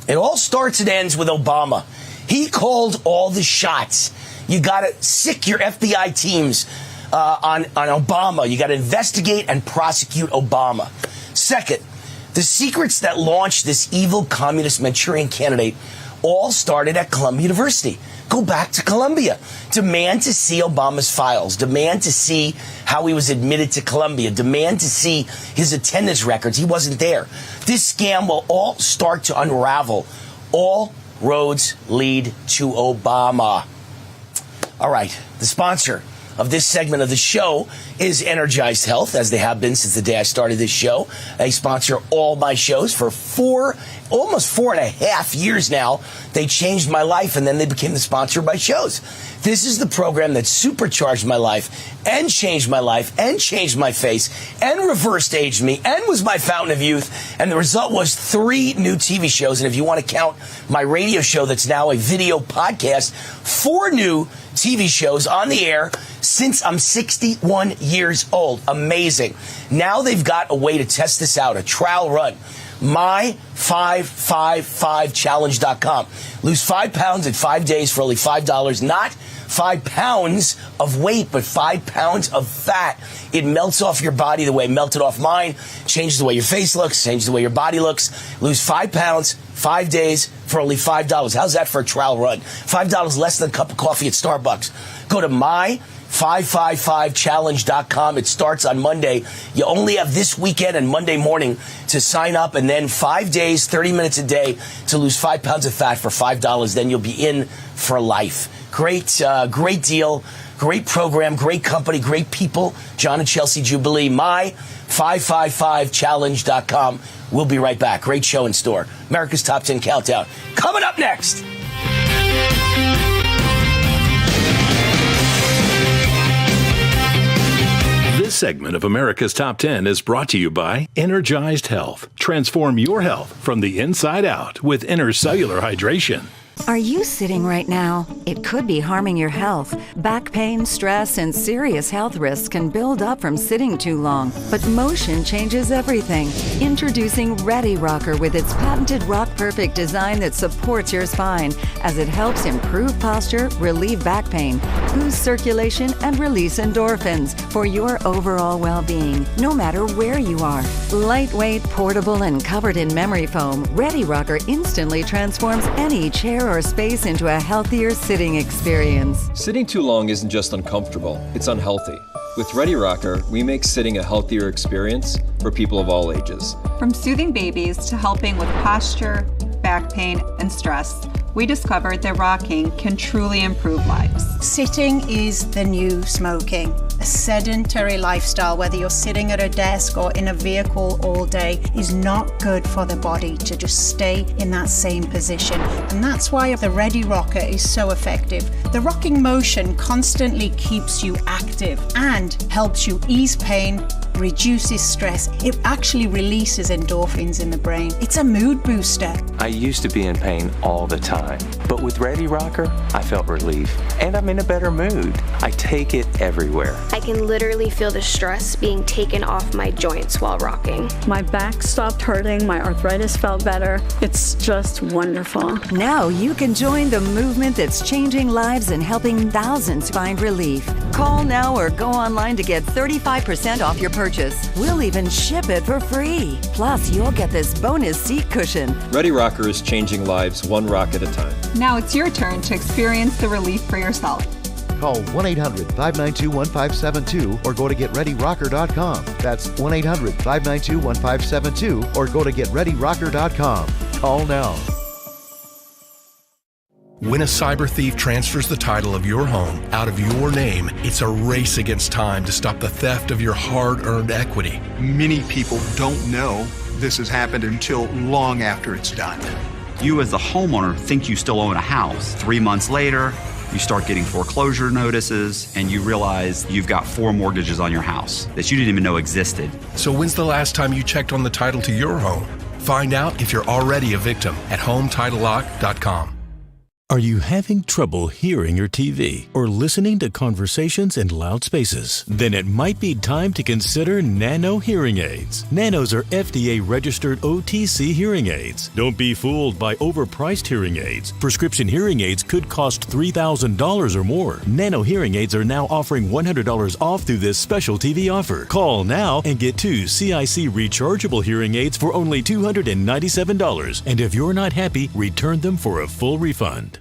It all starts and ends with Obama. He called all the shots. You got to sick your FBI teams on Obama. You got to investigate and prosecute Obama. Second, the secrets that launched this evil communist Manchurian candidate all started at Columbia University. Go back to Columbia. Demand to see Obama's files. Demand to see how he was admitted to Columbia. Demand to see his attendance records. He wasn't there. This scam will all start to unravel. All roads lead to Obama. All right. The sponsor of this segment of the show is Energized Health, as they have been since the day I started this show. They sponsor all my shows for almost 4.5 years now. They changed my life, and then they became the sponsor of my shows. This is the program that supercharged my life and changed my life and changed my face and reversed aged me and was my fountain of youth. And the result was 3 new TV shows. And if you want to count my radio show that's now a video podcast, 4 new TV shows on the air since I'm 61 years old. Amazing. Now they've got a way to test this out, a trial run. My555challenge.com. Lose 5 pounds in 5 days for only $5. Not 5 pounds of weight, but 5 pounds of fat. It melts off your body the way it melted off mine. Changes the way your face looks, changes the way your body looks. Lose 5 pounds, 5 days for only $5. How's that for a trial run? $5 less than a cup of coffee at Starbucks. Go to my 555challenge.com. It starts on Monday. You only have this weekend and Monday morning to sign up, and then 5 days, 30 minutes a day to lose 5 pounds of fat for $5. Then you'll be in for life. Great deal. Great program, great company, great people. John and Chelsea Jubilee. My 555challenge.com. We'll be right back. Great show in store. America's Top 10 Countdown. Coming up next. This segment of America's Top 10 is brought to you by Energized Health. Transform your health from the inside out with intercellular hydration. Are you sitting right now? It could be harming your health. Back pain, stress, and serious health risks can build up from sitting too long. But motion changes everything. Introducing Ready Rocker with its patented Rock Perfect design that supports your spine as it helps improve posture, relieve back pain, boost circulation, and release endorphins for your overall well-being, no matter where you are. Lightweight, portable, and covered in memory foam, Ready Rocker instantly transforms any chair or space into a healthier sitting experience. Sitting too long isn't just uncomfortable, it's unhealthy. With Ready Rocker, we make sitting a healthier experience for people of all ages. From soothing babies to helping with posture, back pain, and stress, we discovered that rocking can truly improve lives. Sitting is the new smoking. A sedentary lifestyle, whether you're sitting at a desk or in a vehicle all day, is not good for the body to just stay in that same position. And that's why the Ready Rocker is so effective. The rocking motion constantly keeps you active and helps you ease pain, reduces stress. It actually releases endorphins in the brain. It's a mood booster. I used to be in pain all the time, but with Ready Rocker, I felt relief, and I'm in a better mood. I take it everywhere. I can literally feel the stress being taken off my joints while rocking. My back stopped hurting, my arthritis felt better. It's just wonderful. Now you can join the movement that's changing lives and helping thousands find relief. Call now or go online to get 35% off your purchase. We'll even ship it for free. Plus, you'll get this bonus seat cushion. Ready Rocker is changing lives one rock at a time. Now it's your turn to experience the relief for yourself. Call 1-800-592-1572 or go to GetReadyRocker.com. That's 1-800-592-1572 or go to GetReadyRocker.com. Call now. When a cyber thief transfers the title of your home out of your name, it's a race against time to stop the theft of your hard-earned equity. Many people don't know this has happened until long after it's done. You as the homeowner think you still own a house. 3 months later, you start getting foreclosure notices and you realize you've got 4 mortgages on your house that you didn't even know existed. So when's the last time you checked on the title to your home? Find out if you're already a victim at HomeTitleLock.com. Are you having trouble hearing your TV or listening to conversations in loud spaces? Then it might be time to consider Nano hearing aids. Nanos are FDA-registered OTC hearing aids. Don't be fooled by overpriced hearing aids. Prescription hearing aids could cost $3,000 or more. Nano hearing aids are now offering $100 off through this special TV offer. Call now and get 2 CIC rechargeable hearing aids for only $297. And if you're not happy, return them for a full refund.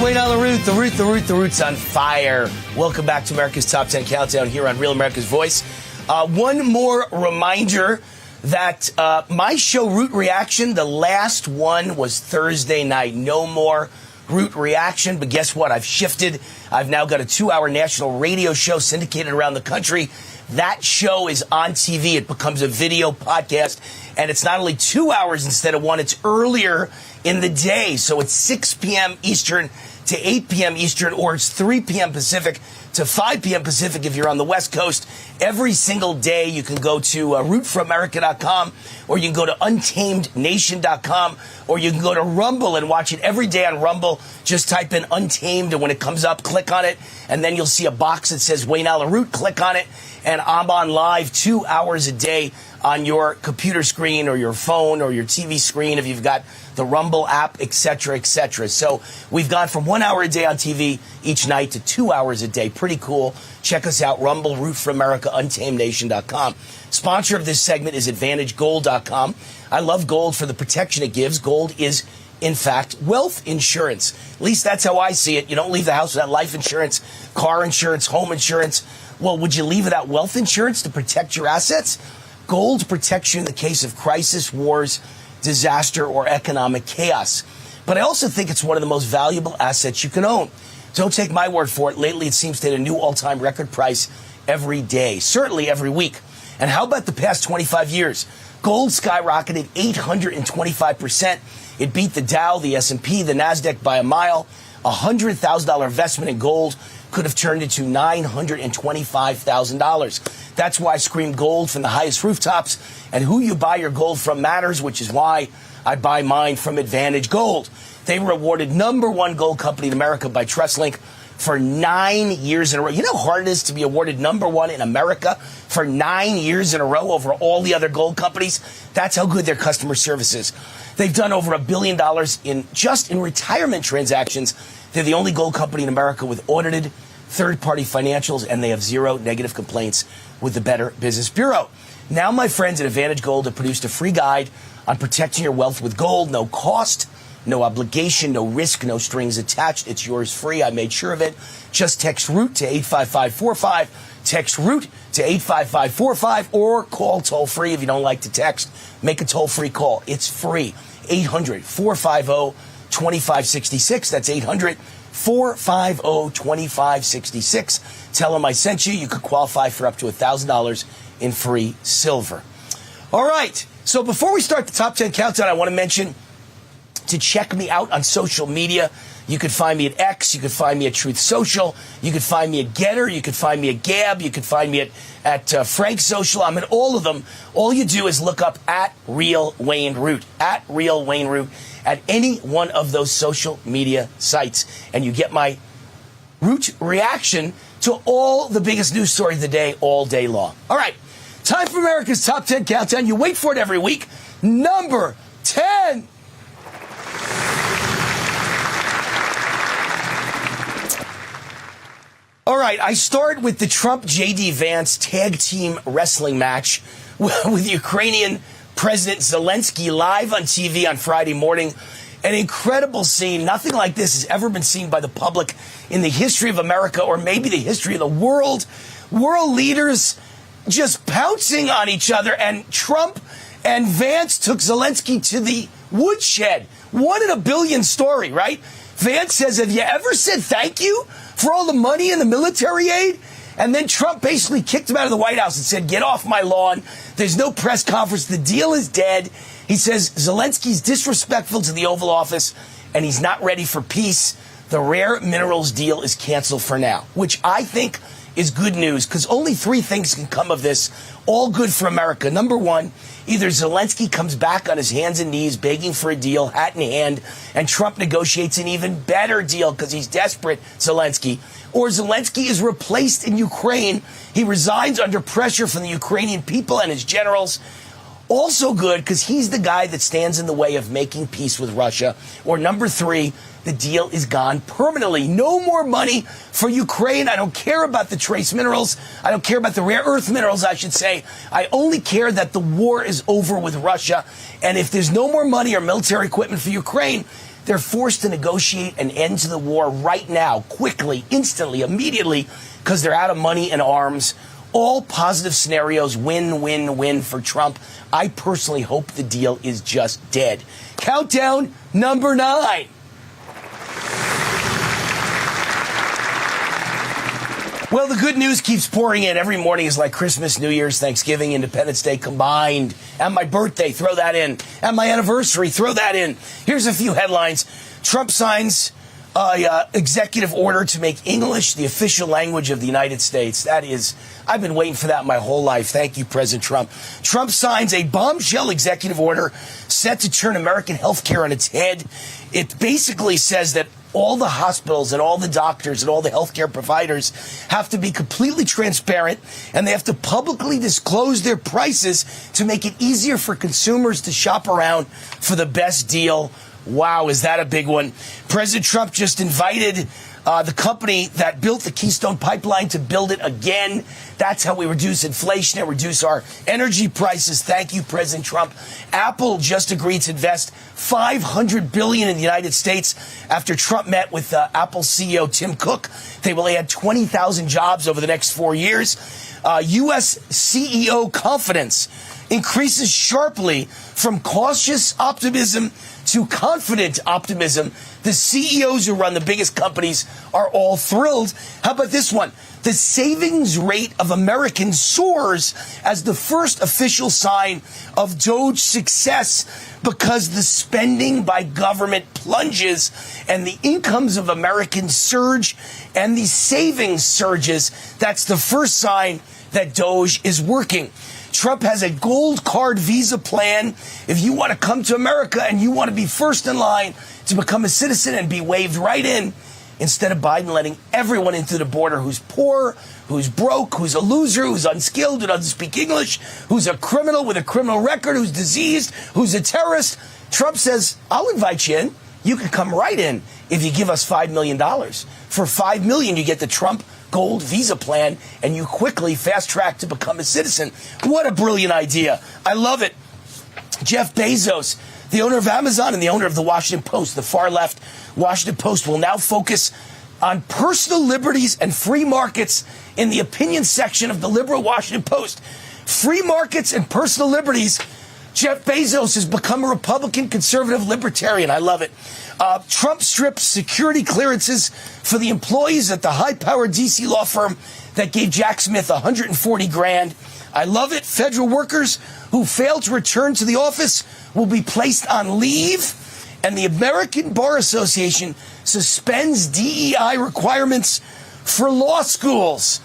Wayne on the root's on fire. Welcome back to America's Top 10 Countdown here on Real America's Voice. One more reminder that my show Root Reaction, the last one was Thursday night. No more Root Reaction, but guess what? I've shifted. I've now got a 2-hour national radio show syndicated around the country. That show is on TV. It becomes a video podcast, and it's not only 2 hours instead of 1, it's earlier in the day. So it's 6 p.m. Eastern to 8 p.m. Eastern, or it's 3 p.m. Pacific to 5 p.m. Pacific if you're on the West Coast. Every single day you can go to rootforamerica.com, or you can go to untamednation.com, or you can go to Rumble and watch it every day on Rumble. Just type in Untamed, and when it comes up, click on it, and then you'll see a box that says Wayne Allyn Root. Click on it, and I'm on live 2 hours a day on your computer screen or your phone or your TV screen if you've got the Rumble app, etc., etc. So we've gone from 1 hour a day on TV each night to 2 hours a day. Pretty cool. Check us out, Rumble, Root for America, UntamedNation.com. Sponsor of this segment is AdvantageGold.com. I love gold for the protection it gives. Gold is, in fact, wealth insurance. At least that's how I see it. You don't leave the house without life insurance, car insurance, home insurance. Well, would you leave without wealth insurance to protect your assets? Gold protects you in the case of crisis, wars, disaster, or economic chaos. But I also think it's one of the most valuable assets you can own. Don't take my word for it. Lately, it seems to hit a new all-time record price every day, certainly every week. And how about the past 25 years? Gold skyrocketed 825%. It beat the Dow, the S&P, the NASDAQ by a mile. A $100,000 investment in gold could have turned into $925,000. That's why I scream gold from the highest rooftops. And who you buy your gold from matters, which is why I buy mine from Advantage Gold. They were awarded #1 gold company in America by TrustLink for 9 years in a row. You know how hard it is to be awarded #1 in America for 9 years in a row over all the other gold companies? That's how good their customer service is. They've done over $1 billion in retirement transactions. They're the only gold company in America with audited third-party financials, and they have zero negative complaints with the Better Business Bureau. Now, my friends at Advantage Gold have produced a free guide on protecting your wealth with gold. No cost, no obligation, no risk, no strings attached. It's yours free. I made sure of it. Just text ROOT to 85545. Text ROOT to 85545 or call toll-free if you don't like to text. Make a toll-free call. It's free. 800-450-2566. That's 800-450-2566. Tell them I sent you. You could qualify for up to $1,000 in free silver. All right. So before we start the top 10 countdown, I want to mention to check me out on social media. You could find me at X. You could find me at Truth Social. You could find me at Getter. You could find me at Gab. You could find me at Frank Social. I'm at all of them. All you do is look up at Real Wayne Root, at Real Wayne Root, at any one of those social media sites. And you get my Root reaction to all the biggest news stories of the day all day long. All right. Time for America's Top 10 Countdown. You wait for it every week. Number 10. All right, I start with the Trump-J.D. Vance tag team wrestling match with Ukrainian President Zelensky live on TV on Friday morning. An incredible scene. Nothing like this has ever been seen by the public in the history of America or maybe the history of the world. World leaders just pouncing on each other, and Trump and Vance took Zelensky to the woodshed. 1 in a billion story, right? Vance says, have you ever said thank you for all the money and the military aid? And then Trump basically kicked him out of the White House and said, get off my lawn. There's no press conference. The deal is dead. He says Zelensky's disrespectful to the Oval Office and he's not ready for peace. The rare minerals deal is canceled for now, which I think is good news because only 3 things can come of this, all good for America. Number 1, either Zelensky comes back on his hands and knees begging for a deal, hat in hand, and Trump negotiates an even better deal because he's desperate, Zelensky. Or Zelensky is replaced in Ukraine. He resigns under pressure from the Ukrainian people and his generals. Also good because he's the guy that stands in the way of making peace with Russia. Or number 3, the deal is gone permanently. No more money for Ukraine. I don't care about the trace minerals. I don't care about the rare earth minerals, I should say. I only care that the war is over with Russia. And if there's no more money or military equipment for Ukraine, they're forced to negotiate an end to the war right now, quickly, instantly, immediately, because they're out of money and arms. All positive scenarios, win, win, win for Trump. I personally hope the deal is just dead. Countdown number 9. Well, the good news keeps pouring in. Every morning is like Christmas, New Year's, Thanksgiving, Independence Day combined. And my birthday, throw that in. And my anniversary, throw that in. Here's a few headlines. Trump signs an executive order to make English the official language of the United States. That is, I've been waiting for that my whole life. Thank you, President Trump. Trump signs a bombshell executive order set to turn American health care on its head. It basically says that all the hospitals and all the doctors and all the healthcare providers have to be completely transparent, and they have to publicly disclose their prices to make it easier for consumers to shop around for the best deal. Wow, is that a big one? President Trump just invited the company that built the Keystone Pipeline to build it again. That's how we reduce inflation and reduce our energy prices. Thank you, President Trump. Apple just agreed to invest $500 billion in the United States after Trump met with Apple CEO Tim Cook. They will add 20,000 jobs over the next 4 years. U.S. CEO confidence increases sharply from cautious optimism to confident optimism. The CEOs who run the biggest companies are all thrilled. How about this one? The savings rate of Americans soars as the first official sign of Doge success because the spending by government plunges and the incomes of Americans surge and the savings surges. That's the first sign that Doge is working. Trump has a gold card visa plan. If you want to come to America and you want to be first in line to become a citizen and be waved right in, instead of Biden letting everyone into the border who's poor, who's broke, who's a loser, who's unskilled, who doesn't speak English, who's a criminal with a criminal record, who's diseased, who's a terrorist, Trump says, I'll invite you in. You can come right in if you give us $5 million. For $5 million, you get the Trump gold visa plan, and you quickly fast track to become a citizen. What a brilliant idea. I love it. Jeff Bezos, the owner of Amazon and the owner of the Washington Post, the far left Washington Post, will now focus on personal liberties and free markets in the opinion section of the liberal Washington Post. Free markets and personal liberties. Jeff Bezos has become a Republican conservative libertarian. I love it. Trump strips security clearances for the employees at the high-powered D.C. law firm that gave Jack Smith $140,000. I love it. Federal workers who fail to return to the office will be placed on leave. And the American Bar Association suspends DEI requirements for law schools.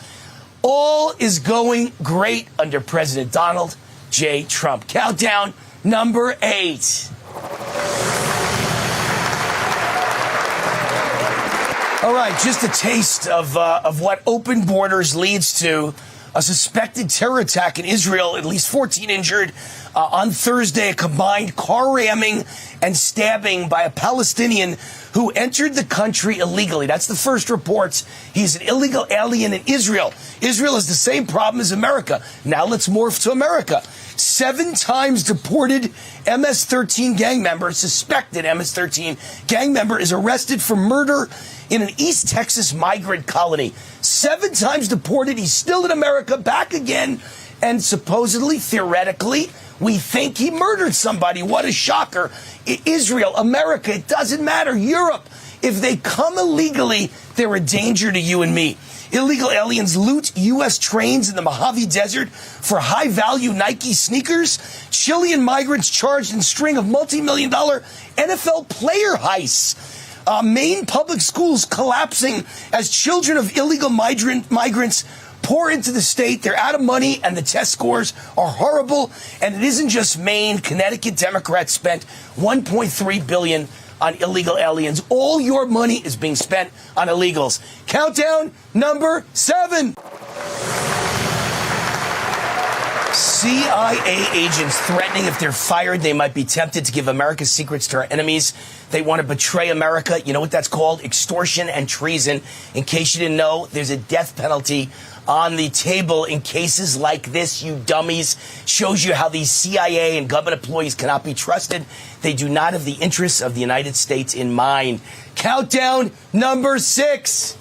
All is going great under President Donald J. Trump. Countdown number 8. All right, just a taste of what open borders leads to. A suspected terror attack in Israel, at least 14 injured. On Thursday, a combined car ramming and stabbing by a Palestinian who entered the country illegally. That's the first reports. He's an illegal alien in Israel. Israel has the same problem as America. Now let's morph to America. 7 times deported MS-13 gang member, suspected MS-13 gang member, is arrested for murder in an East Texas migrant colony. 7 times deported. He's still in America, back again. And supposedly, theoretically, we think he murdered somebody. What a shocker. Israel, America, it doesn't matter. Europe, if they come illegally, they're a danger to you and me. Illegal aliens loot U.S. trains in the Mojave Desert for high-value Nike sneakers. Chilean migrants charged in string of multi-million-dollar NFL player heists. Maine public schools collapsing as children of illegal migrants pour into the state. They're out of money, and the test scores are horrible. And it isn't just Maine. Connecticut Democrats spent $1.3 billion on illegal aliens. All your money is being spent on illegals. Countdown number 7. CIA agents threatening if they're fired, they might be tempted to give America's secrets to our enemies. They want to betray America. You know what that's called? Extortion and treason. In case you didn't know, there's a death penalty on the table in cases like this, you dummies. Shows you how these CIA and government employees cannot be trusted. They do not have the interests of the United States in mind. Countdown number 6.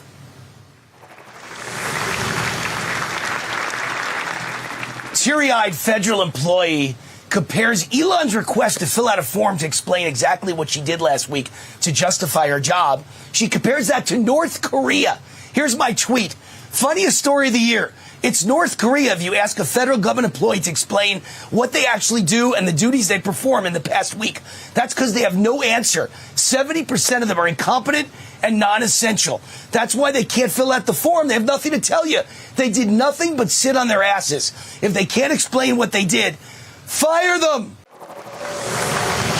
Teary-eyed federal employee compares Elon's request to fill out a form to explain exactly what she did last week to justify her job. She compares that to North Korea. Here's my tweet. Funniest story of the year. It's North Korea if you ask a federal government employee to explain what they actually do and the duties they perform in the past week. That's because they have no answer. 70% of them are incompetent and non-essential. That's why they can't fill out the form. They have nothing to tell you. They did nothing but sit on their asses. If they can't explain what they did, fire them.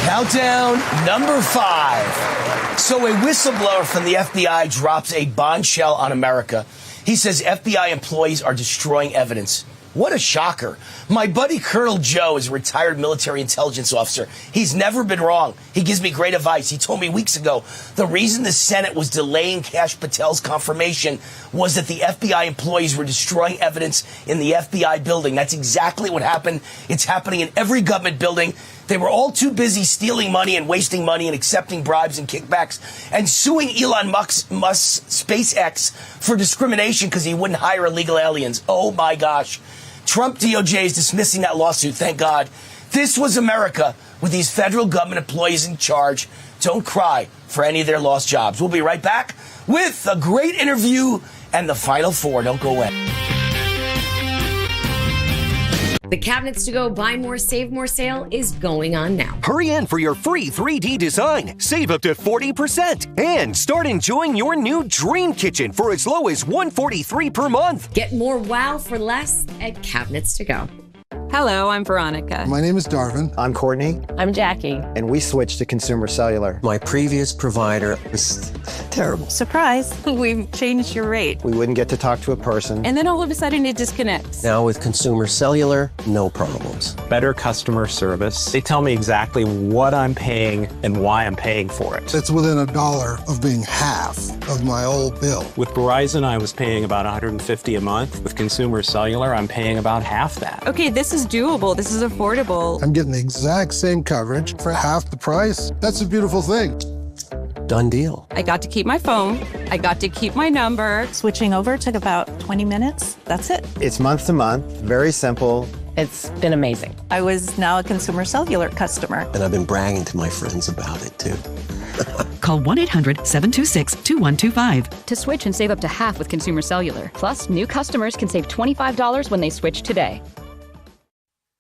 Countdown number 5. So a whistleblower from the FBI drops a bombshell on America. He says FBI employees are destroying evidence. What a shocker. My buddy Colonel Joe is a retired military intelligence officer. He's never been wrong. He gives me great advice. He told me weeks ago the reason the Senate was delaying Kash Patel's confirmation was that the FBI employees were destroying evidence in the FBI building. That's exactly what happened. It's happening in every government building. They were all too busy stealing money and wasting money and accepting bribes and kickbacks and suing Elon Musk's SpaceX for discrimination because he wouldn't hire illegal aliens. Oh, my gosh. Trump DOJ is dismissing that lawsuit, thank God. This was America with these federal government employees in charge. Don't cry for any of their lost jobs. We'll be right back with a great interview and the Final Four. Don't go away. The Cabinets to Go Buy More, Save More sale is going on now. Hurry in for your free 3D design. Save up to 40%. And start enjoying your new dream kitchen for as low as $143 per month. Get more wow for less at Cabinets to Go. Hello, I'm Veronica. My name is Darvin. I'm Courtney. I'm Jackie. And we switched to Consumer Cellular. My previous provider was terrible. Surprise, we've changed your rate. We wouldn't get to talk to a person. And then all of a sudden it disconnects. Now with Consumer Cellular, no problems. Better customer service. They tell me exactly what I'm paying and why I'm paying for it. It's within $1 of being half of my old bill. With Verizon, I was paying about $150 a month. With Consumer Cellular, I'm paying about half that. Okay, this is doable. This is affordable. I'm getting the exact same coverage for half the price. That's a beautiful thing. Done deal. I got to keep my phone. I got to keep my number. Switching over took about 20 minutes. That's it. It's month to month. Very simple. It's been amazing. I was now a Consumer Cellular customer. And I've been bragging to my friends about it, too. Call 1-800-726-2125. To switch and save up to half with Consumer Cellular. Plus, new customers can save $25 when they switch today.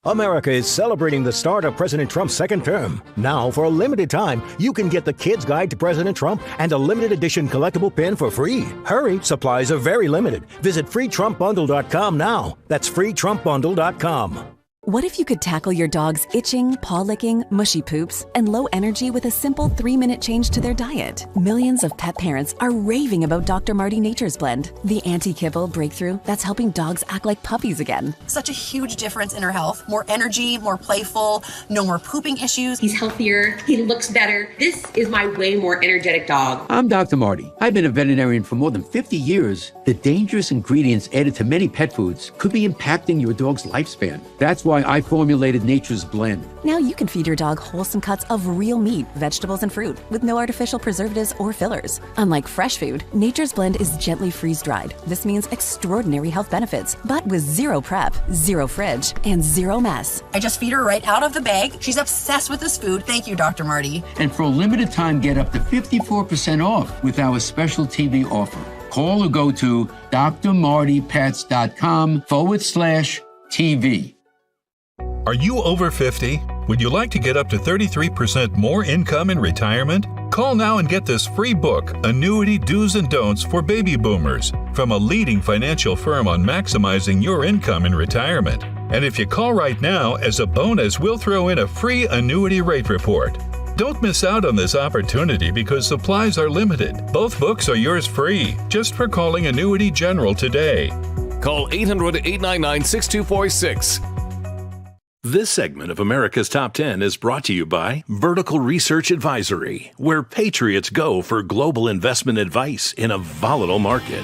America is celebrating the start of President Trump's second term. Now, for a limited time, you can get the Kid's Guide to President Trump and a limited edition collectible pin for free. Hurry, supplies are very limited. Visit freetrumpbundle.com now. That's freetrumpbundle.com. What if you could tackle your dog's itching, paw-licking, mushy poops, and low energy with a simple 3-minute change to their diet? Millions of pet parents are raving about Dr. Marty Nature's Blend, the anti-kibble breakthrough that's helping dogs act like puppies again. Such a huge difference in her health. More energy, more playful, no more pooping issues. He's healthier, he looks better. This is my way more energetic dog. I'm Dr. Marty. I've been a veterinarian for more than 50 years. The dangerous ingredients added to many pet foods could be impacting your dog's lifespan. That's why I formulated Nature's Blend. Now you can feed your dog wholesome cuts of real meat, vegetables, and fruit with no artificial preservatives or fillers. Unlike fresh food, Nature's Blend is gently freeze-dried. This means extraordinary health benefits, but with zero prep, zero fridge, and zero mess. I just feed her right out of the bag. She's obsessed with this food. Thank you, Dr. Marty. And for a limited time, get up to 54% off with our special TV offer. Call or go to drmartypets.com/TV. Are you over 50? Would you like to get up to 33% more income in retirement? Call now and get this free book, Annuity Do's and Don'ts for Baby Boomers, from a leading financial firm on maximizing your income in retirement. And if you call right now, as a bonus, we'll throw in a free annuity rate report. Don't miss out on this opportunity because supplies are limited. Both books are yours free, just for calling Annuity General today. Call 800-899-6246. This segment of America's Top 10 is brought to you by Vertical Research Advisory, where patriots go for global investment advice in a volatile market.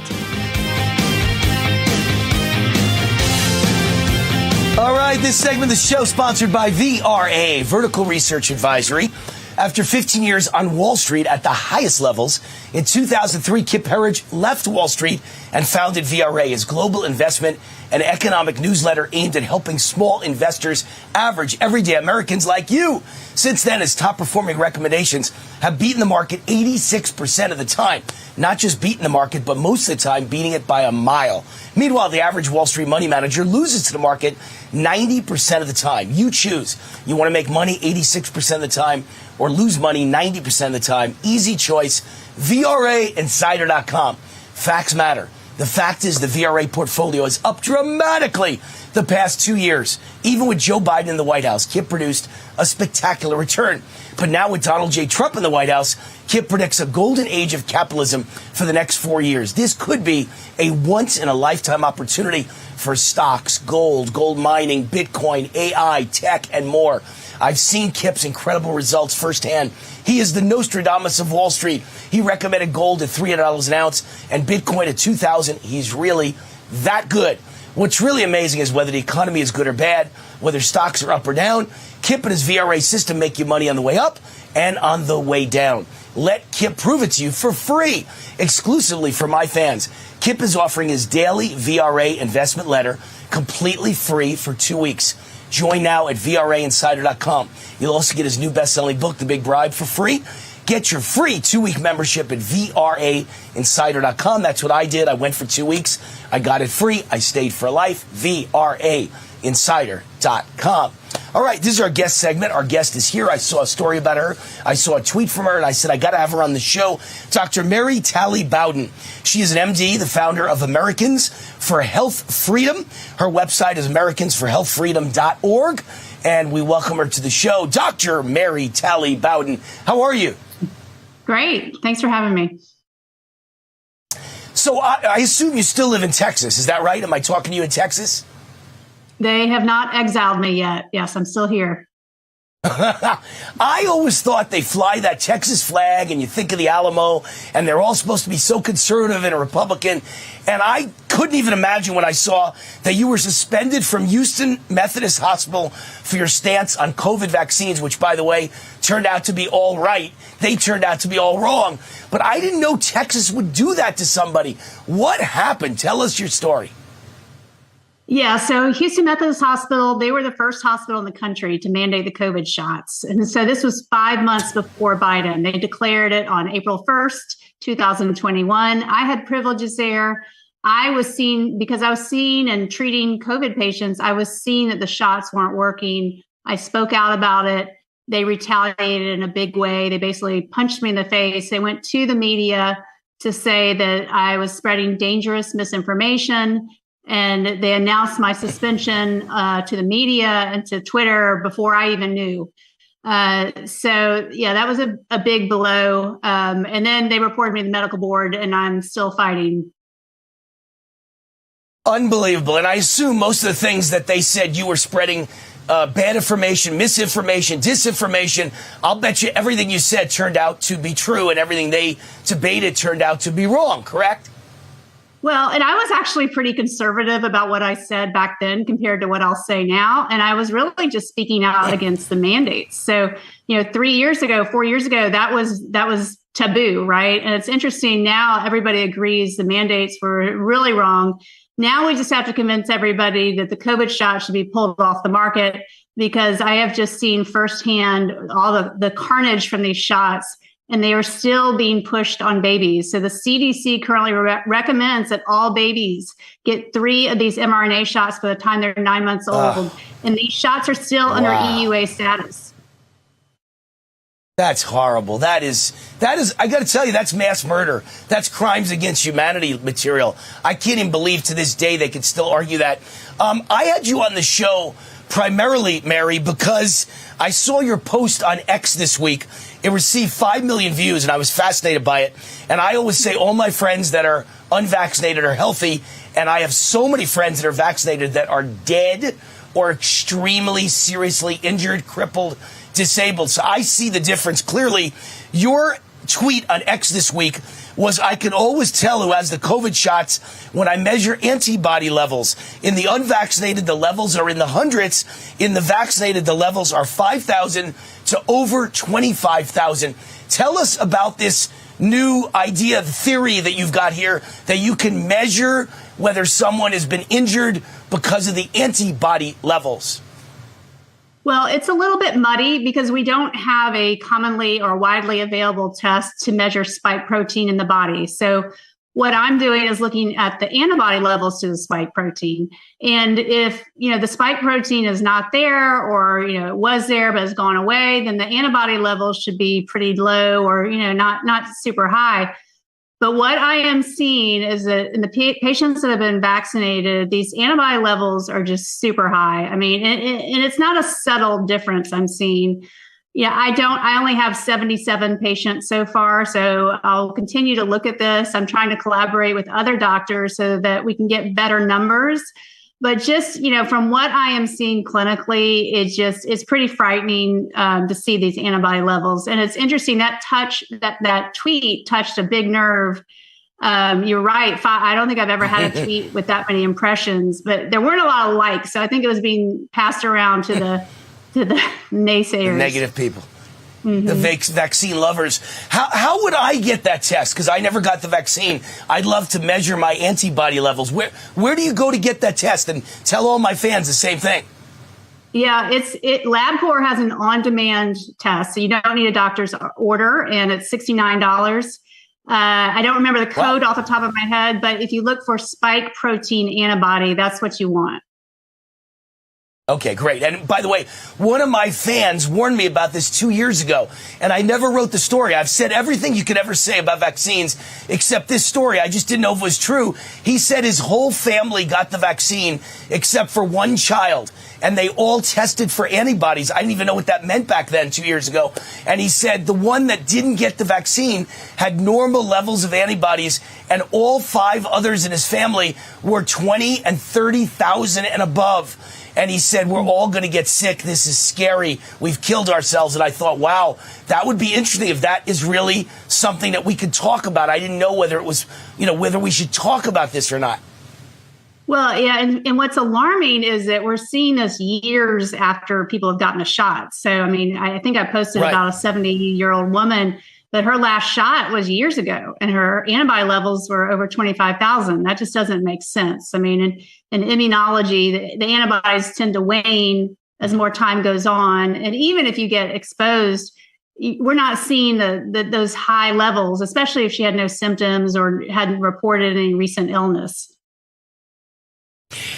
All right, this segment of the show sponsored by VRA, Vertical Research Advisory. After 15 years on Wall Street at the highest levels, in 2003, Kip Herridge left Wall Street and founded VRA, his global investment and economic newsletter aimed at helping small investors, average, everyday Americans like you. Since then, his top-performing recommendations have beaten the market 86% of the time. Not just beating the market, but most of the time beating it by a mile. Meanwhile, the average Wall Street money manager loses to the market 90% of the time. You choose. You want to make money 86% of the time or lose money 90% of the time. Easy choice. VRAinsider.com. Facts matter. The fact is the VRA portfolio is up dramatically the past 2 years. Even with Joe Biden in the White House, Kip produced a spectacular return. But now with Donald J. Trump in the White House, Kip predicts a golden age of capitalism for the next 4 years. This could be a once-in-a-lifetime opportunity for stocks, gold mining, Bitcoin, AI, tech, and more. I've seen Kip's incredible results firsthand. He is the Nostradamus of Wall Street. He recommended gold at $300 an ounce and Bitcoin at $2,000. He's really that good. What's really amazing is whether the economy is good or bad, whether stocks are up or down, Kip and his VRA system make you money on the way up and on the way down. Let Kip prove it to you for free, exclusively for my fans. Kip is offering his daily VRA investment letter completely free for 2 weeks. Join now at VRAinsider.com. You'll also get his new best-selling book, The Big Bribe, for free. Get your free 2-week membership at VRAinsider.com. That's what I did. I went for 2 weeks. I got it free. I stayed for life. VRAinsider.com. All right, this is our guest segment. Our guest is here. I saw a story about her. I saw a tweet from her, and I said, I got to have her on the show. Dr. Mary Talley Bowden. She is an MD, the founder of Americans for Health Freedom. Her website is americansforhealthfreedom.org, and we welcome her to the show. Dr. Mary Talley Bowden, how are you? Great. Thanks for having me. So I assume you still live in Texas. Is that right? Am I talking to you in Texas? They have not exiled me yet. Yes, I'm still here. I always thought they fly that Texas flag and you think of the Alamo and they're all supposed to be so conservative and a Republican. And I couldn't even imagine when I saw that you were suspended from Houston Methodist Hospital for your stance on COVID vaccines, which, by the way, turned out to be all right. They turned out to be all wrong. But I didn't know Texas would do that to somebody. What happened? Tell us your story. Yeah, so Houston Methodist Hospital, they were the first hospital in the country to mandate the COVID shots. And so this was 5 months before Biden. They declared it on April 1st, 2021. I had privileges there. Because I was seeing and treating COVID patients, I was seeing that the shots weren't working. I spoke out about it. They retaliated in a big way. They basically punched me in the face. They went to the media to say that I was spreading dangerous misinformation. And they announced my suspension to the media and to Twitter before I even knew. So, yeah, that was a big blow. And then they reported me to the medical board, and I'm still fighting. Unbelievable. And I assume most of the things that they said you were spreading bad information, misinformation, disinformation. I'll bet you everything you said turned out to be true, and everything they debated turned out to be wrong, correct? Well, and I was actually pretty conservative about what I said back then compared to what I'll say now. And I was really just speaking out against the mandates. So, 4 years ago, that was taboo, right? And it's interesting now, everybody agrees the mandates were really wrong. Now we just have to convince everybody that the COVID shot should be pulled off the market, because I have just seen firsthand all the carnage from these shots. And they are still being pushed on babies. So the CDC currently recommends that all babies get 3 of these mRNA shots by the time they're 9 months old. And these shots are still under EUA status. That's horrible. That is, I got to tell you, that's mass murder. That's crimes against humanity material. I can't even believe to this day they could still argue that. I had you on the show primarily, Mary, because I saw your post on X this week. It received 5 million views, and I was fascinated by it. And I always say all my friends that are unvaccinated are healthy, and I have so many friends that are vaccinated that are dead or extremely seriously injured, crippled, disabled. So I see the difference clearly. Your tweet on X this week was, I can always tell who has the COVID shots when I measure antibody levels. In the unvaccinated, the levels are in the hundreds. In the vaccinated, the levels are 5,000 to over 25,000. Tell us about this new idea, the theory that you've got here, that you can measure whether someone has been injured because of the antibody levels. Well, it's a little bit muddy because we don't have a commonly or widely available test to measure spike protein in the body. So what I'm doing is looking at the antibody levels to the spike protein. And if, the spike protein is not there, or, it was there but has gone away, then the antibody levels should be pretty low or, not super high. But what I am seeing is that in the patients that have been vaccinated, these antibody levels are just super high. I mean, and it's not a subtle difference I'm seeing. Yeah, I only have 77 patients so far, so I'll continue to look at this. I'm trying to collaborate with other doctors so that we can get better numbers. But just, from what I am seeing clinically, it's pretty frightening to see these antibody levels. And it's interesting that tweet touched a big nerve. You're right. I don't think I've ever had a tweet with that many impressions, but there weren't a lot of likes. So I think it was being passed around to the naysayers. The negative people. Mm-hmm. The vaccine lovers. How would I get that test? Because I never got the vaccine. I'd love to measure my antibody levels. Where do you go to get that test? And tell all my fans the same thing. Yeah, LabCorp has an on-demand test, so you don't need a doctor's order, and it's $69. I don't remember the code off the top of my head, but if you look for spike protein antibody, that's what you want. Okay, great. And by the way, one of my fans warned me about this 2 years ago, and I never wrote the story. I've said everything you could ever say about vaccines except this story. I just didn't know if it was true. He said his whole family got the vaccine except for one child, and they all tested for antibodies. I didn't even know what that meant back then 2 years ago. And he said the one that didn't get the vaccine had normal levels of antibodies, and all 5 others in his family were 20 and 30,000 and above. And he said, we're all going to get sick. This is scary. We've killed ourselves. And I thought, wow, that would be interesting if that is really something that we could talk about. I didn't know whether it was, whether we should talk about this or not. Well, yeah. And what's alarming is that we're seeing this years after people have gotten a shot. So, I mean, I think I posted about a 70-year-old woman that her last shot was years ago and her antibody levels were over 25,000. That just doesn't make sense. I mean, in immunology, the antibodies tend to wane as more time goes on. And even if you get exposed, we're not seeing those high levels, especially if she had no symptoms or hadn't reported any recent illness.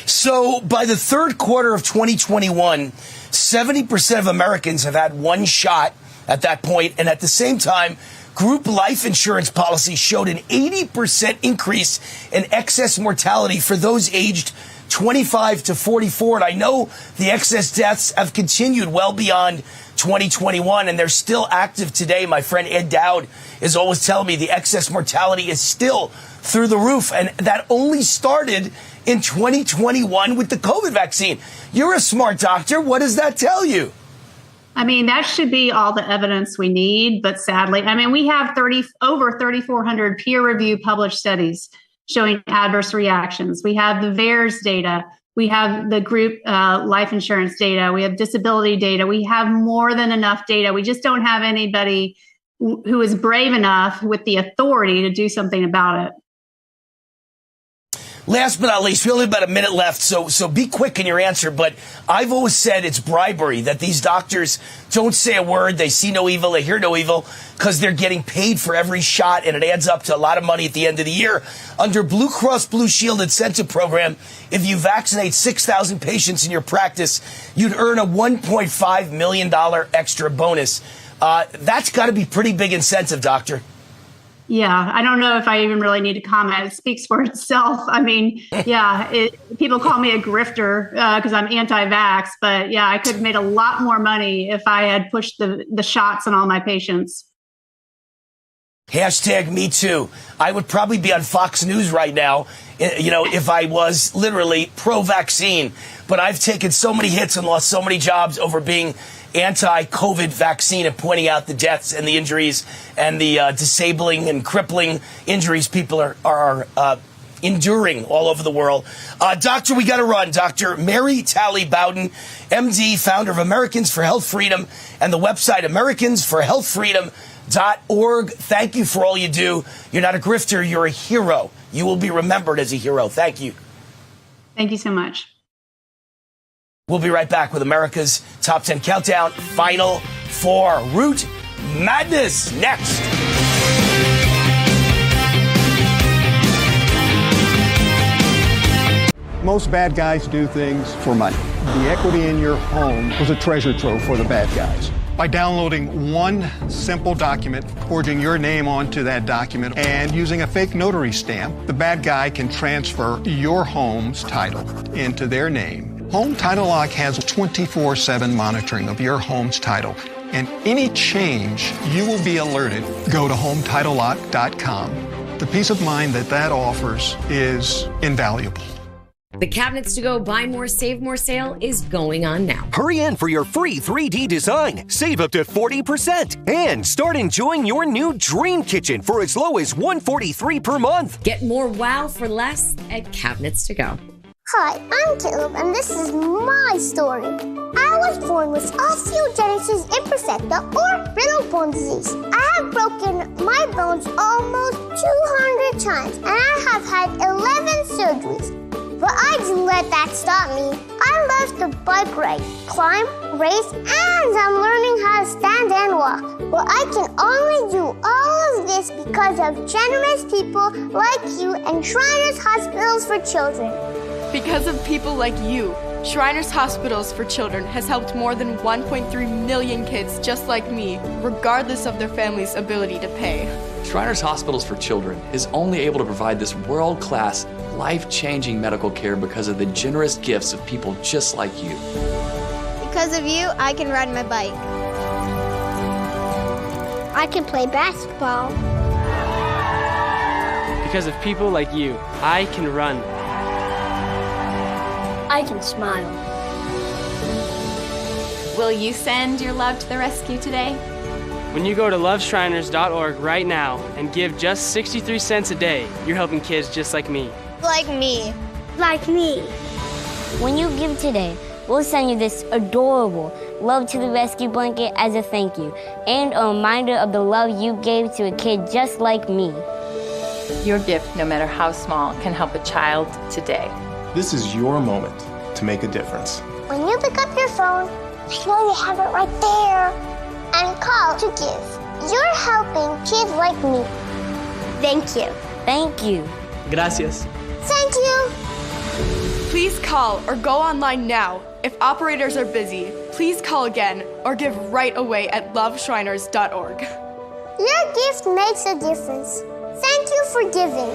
So by the third quarter of 2021, 70% of Americans have had one shot at that point. And at the same time, group life insurance policies showed an 80% increase in excess mortality for those aged 25 to 44. And I know the excess deaths have continued well beyond 2021, and they're still active today. My friend Ed Dowd is always telling me the excess mortality is still through the roof. And that only started in 2021 with the COVID vaccine. You're a smart doctor. What does that tell you? I mean, that should be all the evidence we need. But sadly, I mean, we have over 3,400 peer-reviewed published studies showing adverse reactions. We have the VAERS data. We have the group life insurance data. We have disability data. We have more than enough data. We just don't have anybody who is brave enough with the authority to do something about it. Last but not least, we only have about a minute left, so be quick in your answer. But I've always said it's bribery, that these doctors don't say a word, they see no evil, they hear no evil, because they're getting paid for every shot, and it adds up to a lot of money at the end of the year. Under Blue Cross Blue Shield incentive program, if you vaccinate 6,000 patients in your practice, you'd earn a $1.5 million extra bonus. That's got to be pretty big incentive, doctor. Yeah, I don't know if I even really need to comment. It speaks for itself. I mean, yeah, people call me a grifter because I'm anti-vax. But yeah, I could have made a lot more money if I had pushed the shots on all my patients. Hashtag me too. I would probably be on Fox News right now, if I was literally pro-vaccine. But I've taken so many hits and lost so many jobs over being anti-COVID vaccine and pointing out the deaths and the injuries and the disabling and crippling injuries people are enduring all over the world. Doctor, we got to run. Dr. Mary Talley Bowden, MD, founder of Americans for Health Freedom and the website AmericansForHealthFreedom.org. Thank you for all you do. You're not a grifter. You're a hero. You will be remembered as a hero. Thank you. Thank you so much. We'll be right back with America's Top 10 Countdown, Final Four. Root Madness next. Most bad guys do things for money. The equity in your home was a treasure trove for the bad guys. by downloading one simple document, forging your name onto that document, and using a fake notary stamp. The bad guy can transfer your home's title into their name. Home Title Lock has 24/7 monitoring of your home's title, and any change, you will be alerted. Go to HomeTitleLock.com. The peace of mind that offers is invaluable. The Cabinets to Go Buy More, Save More sale is going on now. Hurry in for your free 3D design. Save up to 40%. And start enjoying your new dream kitchen for as low as $143 per month. Get more wow for less at Cabinets to Go. Hi, I'm Caleb, and this is my story. I was born with osteogenesis imperfecta, or brittle bone disease. I have broken my bones almost 200 times, and I have had 11 surgeries. But I didn't let that stop me. I love to bike ride, climb, race, and I'm learning how to stand and walk. But I can only do all of this because of generous people like you and Shriners Hospitals for Children. Because of people like you, Shriners Hospitals for Children has helped more than 1.3 million kids just like me, regardless of their family's ability to pay. Shriners Hospitals for Children is only able to provide this world-class, life-changing medical care because of the generous gifts of people just like you. Because of you, I can ride my bike. I can play basketball. Because of people like you, I can run. I can smile. Will you send your love to the rescue today? When you go to loveshriners.org right now and give just 63 cents a day, you're helping kids just like me. Like me. Like me. When you give today, we'll send you this adorable Love to the Rescue blanket as a thank you and a reminder of the love you gave to a kid just like me. Your gift, no matter how small, can help a child today. This is your moment to make a difference. When you pick up your phone, I know you have it right there, and call to give. You're helping kids like me. Thank you. Thank you. Gracias. Thank you. Please call or go online now. If operators are busy, please call again or give right away at loveshriners.org. Your gift makes a difference. Thank you for giving.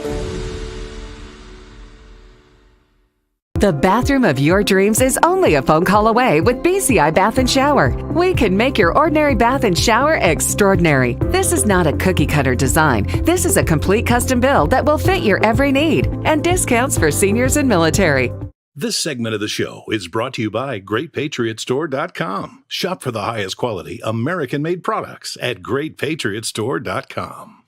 The bathroom of your dreams is only a phone call away with BCI Bath & Shower. We can make your ordinary bath and shower extraordinary. This is not a cookie-cutter design. This is a complete custom build that will fit your every need, and discounts for seniors and military. This segment of the show is brought to you by GreatPatriotStore.com. Shop for the highest quality American-made products at GreatPatriotStore.com.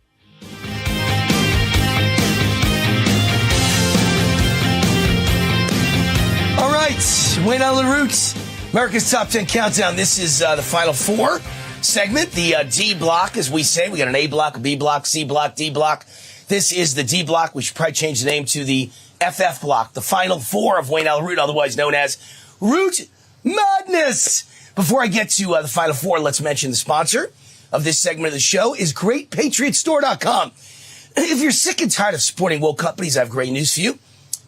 All right, Wayne Allen Roots, America's Top 10 Countdown. This is the Final Four segment, the D block, as we say. We got an A block, a B block, C block, D block. This is the D block. We should probably change the name to the FF block, the Final Four of Wayne Allen Root, otherwise known as Root Madness. Before I get to the Final Four, let's mention the sponsor of this segment of the show is GreatPatriotStore.com. If you're sick and tired of supporting woke companies, I have great news for you.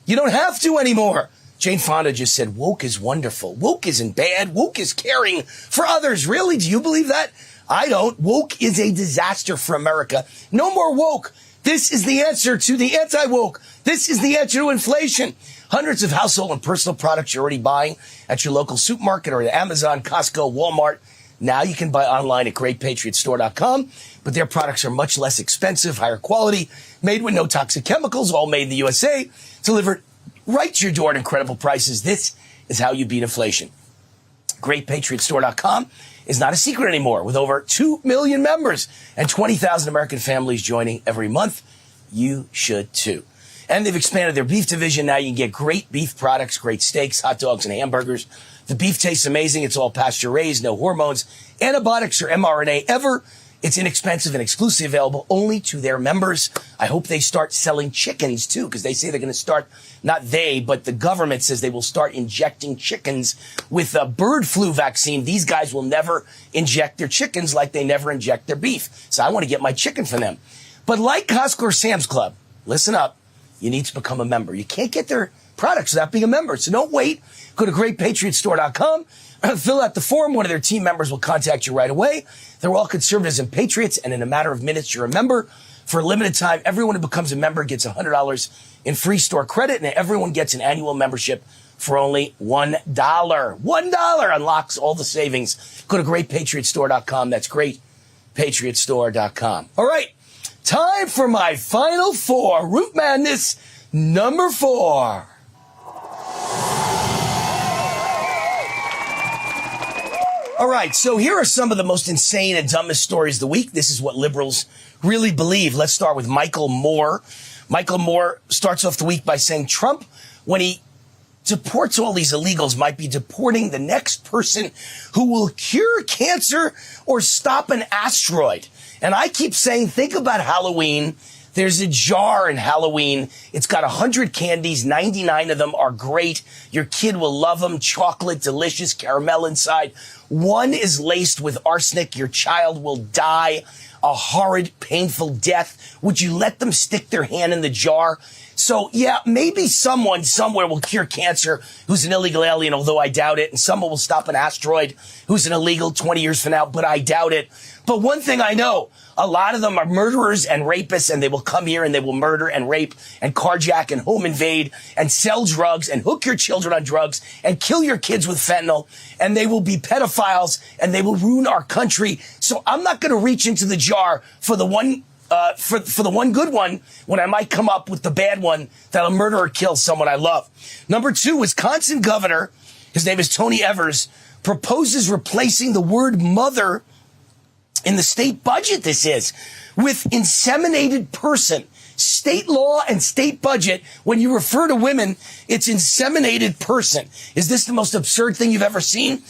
You don't have to anymore. Jane Fonda just said, woke is wonderful. Woke isn't bad. Woke is caring for others. Really? Do you believe that? I don't. Woke is a disaster for America. No more woke. This is the answer to the anti-woke. This is the answer to inflation. Hundreds of household and personal products you're already buying at your local supermarket or at Amazon, Costco, Walmart. Now you can buy online at GreatPatriotStore.com, but their products are much less expensive, higher quality, made with no toxic chemicals, all made in the USA, delivered right to your door at incredible prices. This is how you beat inflation. GreatPatriotStore.com is not a secret anymore. With over 2 million members and 20,000 American families joining every month, you should too. And they've expanded their beef division. Now you can get great beef products, great steaks, hot dogs, and hamburgers. The beef tastes amazing. It's all pasture-raised, no hormones, antibiotics, or mRNA ever. It's inexpensive and exclusively available only to their members. I hope they start selling chickens, too, because they say they're going to start, not they, but the government says they will start injecting chickens with a bird flu vaccine. These guys will never inject their chickens like they never inject their beef. So I want to get my chicken from them. But like Costco or Sam's Club, listen up, you need to become a member. You can't get their products without being a member. So don't wait. Go to greatpatriotstore.com. Fill out the form. One of their team members will contact you right away. They're all conservatives and patriots, and in a matter of minutes, you're a member. For a limited time, everyone who becomes a member gets $100 in free store credit, and everyone gets an annual membership for only $1. $1 unlocks all the savings. Go to greatpatriotstore.com. That's greatpatriotstore.com. All right, time for my final four. Root Madness number 4. All right, so here are some of the most insane and dumbest stories of the week. This is what liberals really believe. Let's start with Michael Moore. Michael Moore starts off the week by saying Trump, when he deports all these illegals, might be deporting the next person who will cure cancer or stop an asteroid. And I keep saying, think about Halloween. There's a jar in Halloween. It's got 100 candies. 99 of them are great. Your kid will love them. Chocolate, delicious, caramel inside. One is laced with arsenic. Your child will die a horrid, painful death. Would you let them stick their hand in the jar? So, yeah, maybe someone somewhere will cure cancer who's an illegal alien, although I doubt it. And someone will stop an asteroid who's an illegal 20 years from now, but I doubt it. But one thing I know, a lot of them are murderers and rapists, and they will come here and they will murder and rape and carjack and home invade and sell drugs and hook your children on drugs and kill your kids with fentanyl. And they will be pedophiles and they will ruin our country. So I'm not going to reach into the jar for the one for the one good one when I might come up with the bad one that'll murder or kill someone I love. Number 2, Wisconsin governor, his name is Tony Evers, proposes replacing the word mother in the state budget, this is, with inseminated person. State law and state budget, when you refer to women, it's inseminated person. Is this the most absurd thing you've ever seen?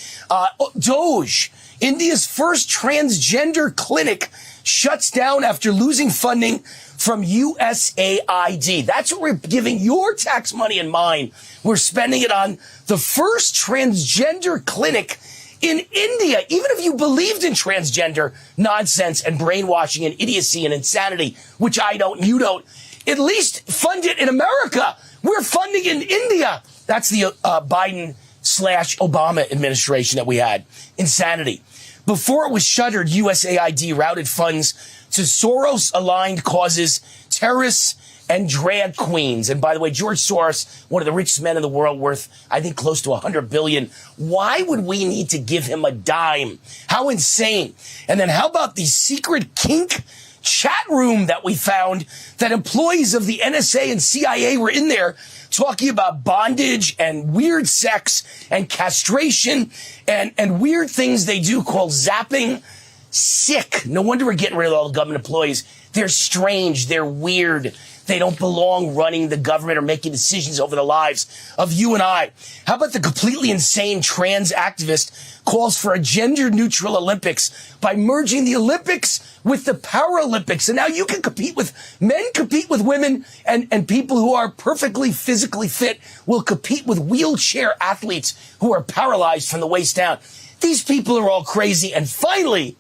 Doge, India's first transgender clinic, shuts down after losing funding from USAID. That's what we're giving your tax money and mine. We're spending it on the first transgender clinic in India. Even if you believed in transgender nonsense and brainwashing and idiocy and insanity, which I don't, you don't, at least fund it in America. We're funding in India. That's the Biden/Obama administration that we had. Insanity. Before it was shuttered, USAID routed funds to Soros-aligned causes, terrorists, and drag queens. And by the way, George Soros, one of the richest men in the world, worth, I think, close to $100 billion. Why would we need to give him a dime? How insane. And then how about the secret kink chat room that we found that employees of the NSA and CIA were in there talking about bondage and weird sex and castration and weird things they do called zapping. Sick. No wonder we're getting rid of all the government employees. They're strange. They're weird. They don't belong running the government or making decisions over the lives of you and I. How about the completely insane trans activist calls for a gender-neutral Olympics by merging the Olympics with the Paralympics? And now you can compete with men, compete with women, and people who are perfectly physically fit will compete with wheelchair athletes who are paralyzed from the waist down. These people are all crazy. And finally,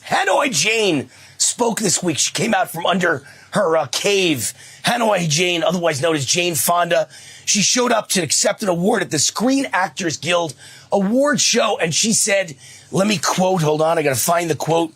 Hanoi Jane spoke this week. She came out from under her cave. Hanoi Jane, otherwise known as Jane Fonda. She showed up to accept an award at the Screen Actors Guild award show, and she said, let me quote, hold on, I gotta find the quote.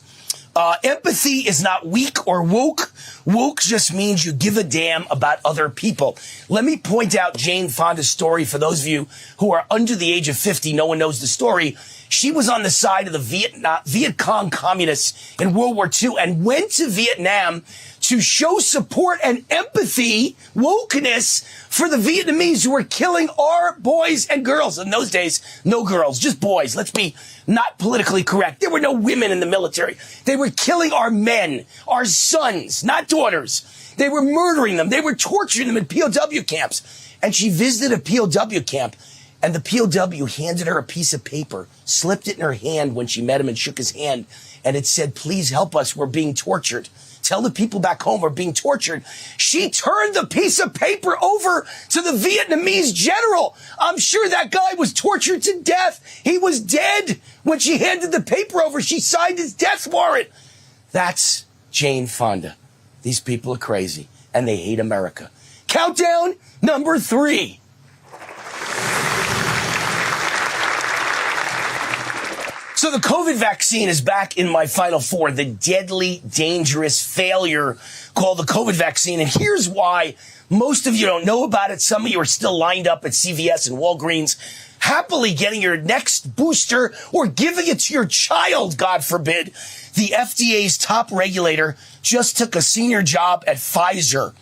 Empathy is not weak or woke. Woke just means you give a damn about other people. Let me point out Jane Fonda's story for those of you who are under the age of 50. No one knows the story. She was on the side of the Viet Cong communists in World War II and went to Vietnam to show support and empathy, wokeness, for the Vietnamese who were killing our boys and girls. In those days, no girls, just boys. Let's be not politically correct. There were no women in the military. They were killing our men, our sons, not daughters. They were murdering them. They were torturing them in POW camps. And she visited a POW camp, and the POW handed her a piece of paper, slipped it in her hand when she met him and shook his hand, and it said, please help us, we're being tortured. Tell the people back home we're being tortured. She turned the piece of paper over to the Vietnamese general. I'm sure that guy was tortured to death. He was dead when she handed the paper over. She signed his death warrant. That's Jane Fonda. These people are crazy, and they hate America. Countdown number 3. So the COVID vaccine is back in my final 4, the deadly, dangerous failure called the COVID vaccine. And here's why most of you don't know about it. Some of you are still lined up at CVS and Walgreens, happily getting your next booster or giving it to your child, God forbid. The FDA's top regulator just took a senior job at Pfizer.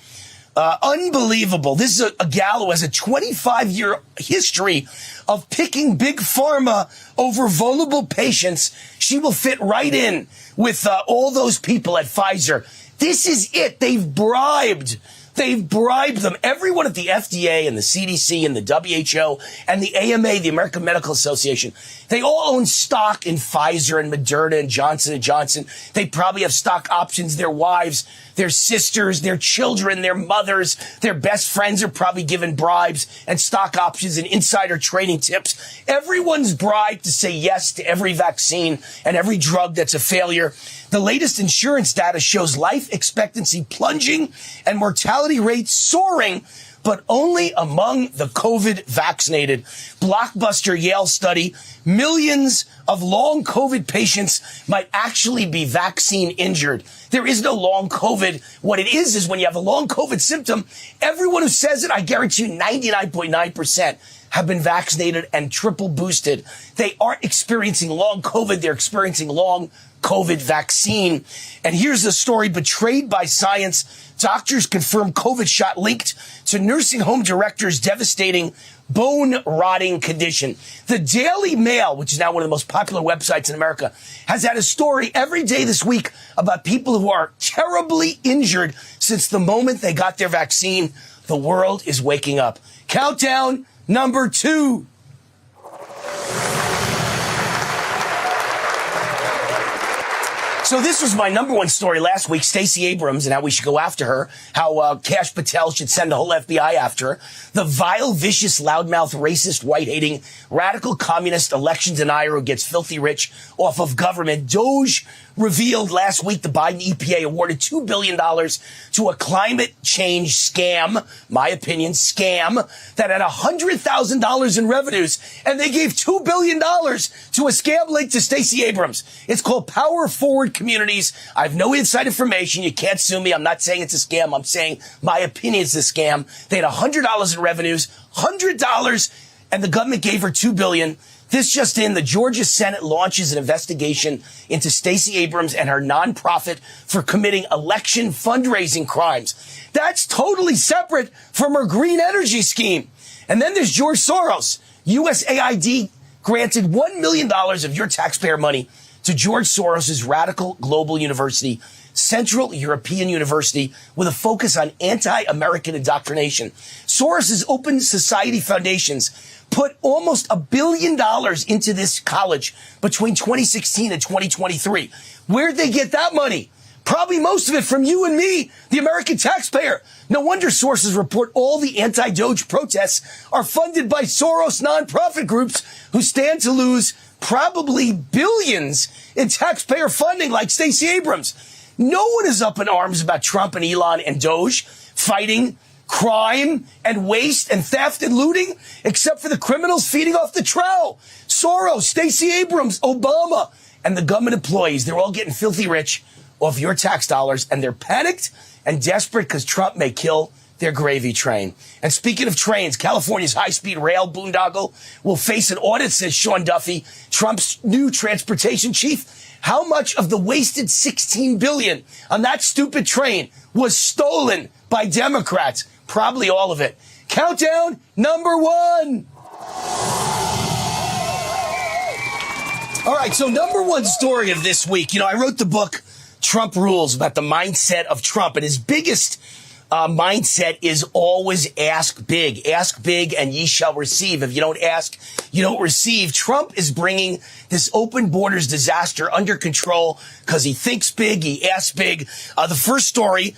Unbelievable. This is a gal who has a 25-year history of picking big pharma over vulnerable patients. She will fit right in with all those people at Pfizer. This is it. They've bribed them. Everyone at the FDA and the CDC and the WHO and the AMA, the American Medical Association, they all own stock in Pfizer and Moderna and Johnson & Johnson. They probably have stock options. Their wives, their sisters, their children, their mothers, their best friends are probably given bribes and stock options and insider trading tips. Everyone's bribed to say yes to every vaccine and every drug that's a failure. The latest insurance data shows life expectancy plunging and mortality rates soaring, but only among the COVID vaccinated. Blockbuster Yale study, millions of long COVID patients might actually be vaccine injured. There is no long COVID. What it is when you have a long COVID symptom, everyone who says it, I guarantee you 99.9% have been vaccinated and triple boosted. They aren't experiencing long COVID. They're experiencing long COVID vaccine. And here's the story: betrayed by science, doctors confirm COVID shot linked to nursing home directors' devastating bone rotting condition. The Daily Mail, which is now one of the most popular websites in America, has had a story every day this week about people who are terribly injured since the moment they got their vaccine. The world is waking up. Countdown number 2. So this was my number 1 story last week, Stacey Abrams and how we should go after her, how Kash Patel should send the whole FBI after her, the vile, vicious, loudmouth, racist, white-hating, radical communist election denier who gets filthy rich off of government. Doge revealed last week the Biden EPA awarded $2 billion to a climate change scam, my opinion, scam, that had $100,000 in revenues, and they gave $2 billion to a scam linked to Stacey Abrams. It's called Power Forward Communities. I have no inside information. You can't sue me. I'm not saying it's a scam. I'm saying my opinion is a scam. They had $100 in revenues, $100, and the government gave her $2 billion. This just in, the Georgia Senate launches an investigation into Stacey Abrams and her nonprofit for committing election fundraising crimes. That's totally separate from her green energy scheme. And then there's George Soros. USAID granted $1 million of your taxpayer money to George Soros' radical global university, Central European University, with a focus on anti-American indoctrination. Soros' Open Society Foundations put almost $1 billion into this college between 2016 and 2023. Where'd they get that money? Probably most of it from you and me, the American taxpayer. No wonder sources report all the anti-Doge protests are funded by Soros nonprofit groups who stand to lose probably billions in taxpayer funding, like Stacey Abrams. No one is up in arms about Trump and Elon and Doge fighting crime and waste and theft and looting, except for the criminals feeding off the trowel. Soros, Stacey Abrams, Obama, and the government employees, they're all getting filthy rich off your tax dollars, and they're panicked and desperate because Trump may kill their gravy train. And speaking of trains, California's high-speed rail boondoggle will face an audit, says Sean Duffy, Trump's new transportation chief. How much of the wasted $16 billion on that stupid train was stolen by Democrats? Probably all of it. Countdown number 1. All right, so number 1 story of this week. You know, I wrote the book Trump Rules about the mindset of Trump, and his biggest mindset is always ask big. Ask big and ye shall receive. If you don't ask, you don't receive. Trump is bringing this open borders disaster under control because he thinks big, he asks big. The first story,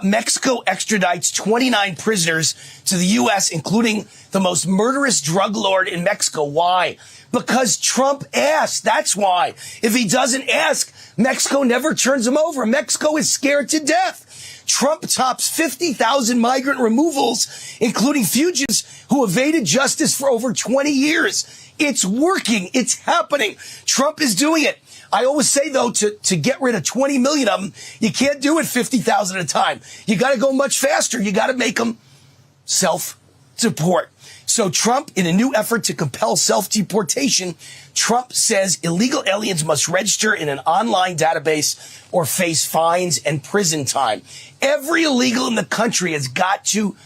Mexico extradites 29 prisoners to the U.S., including the most murderous drug lord in Mexico. Why? Because Trump asked. That's why. If he doesn't ask, Mexico never turns them over. Mexico is scared to death. Trump tops 50,000 migrant removals, including fugitives who evaded justice for over 20 years. It's working. It's happening. Trump is doing it. I always say, though, to get rid of 20 million of them, you can't do it 50,000 at a time. You got to go much faster. You got to make them self-deport. So Trump, in a new effort to compel self-deportation, Trump says illegal aliens must register in an online database or face fines and prison time. Every illegal in the country has got to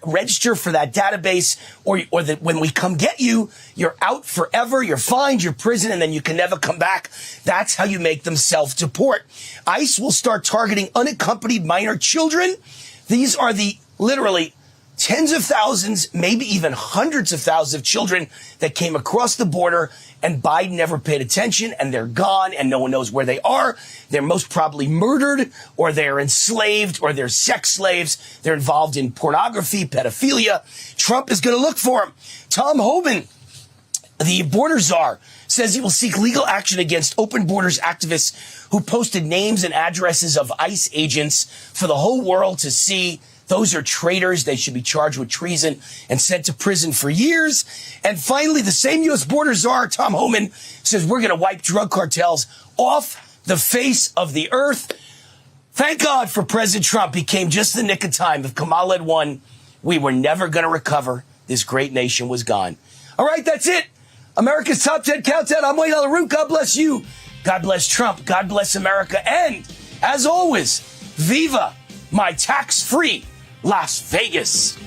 register for that database, or that when we come get you, you're out forever, you're fined, you're prison, and then you can never come back. That's how you make them self-deport. ICE will start targeting unaccompanied minor children. These are the literally tens of thousands, maybe even hundreds of thousands of children that came across the border, and Biden never paid attention, and they're gone, and no one knows where they are. They're most probably murdered, or they're enslaved, or they're sex slaves. They're involved in pornography, pedophilia. Trump is going to look for them. Tom Homan, the border czar, says he will seek legal action against open borders activists who posted names and addresses of ICE agents for the whole world to see. Those are traitors. They should be charged with treason and sent to prison for years. And finally, the same U.S. border czar, Tom Homan, says we're going to wipe drug cartels off the face of the earth. Thank God for President Trump. He came just in the nick of time. If Kamala had won, we were never going to recover. This great nation was gone. All right, that's it. America's Top 10 Countdown. I'm Wayne LaRue. God bless you. God bless Trump. God bless America. And, as always, viva my tax-free Las Vegas.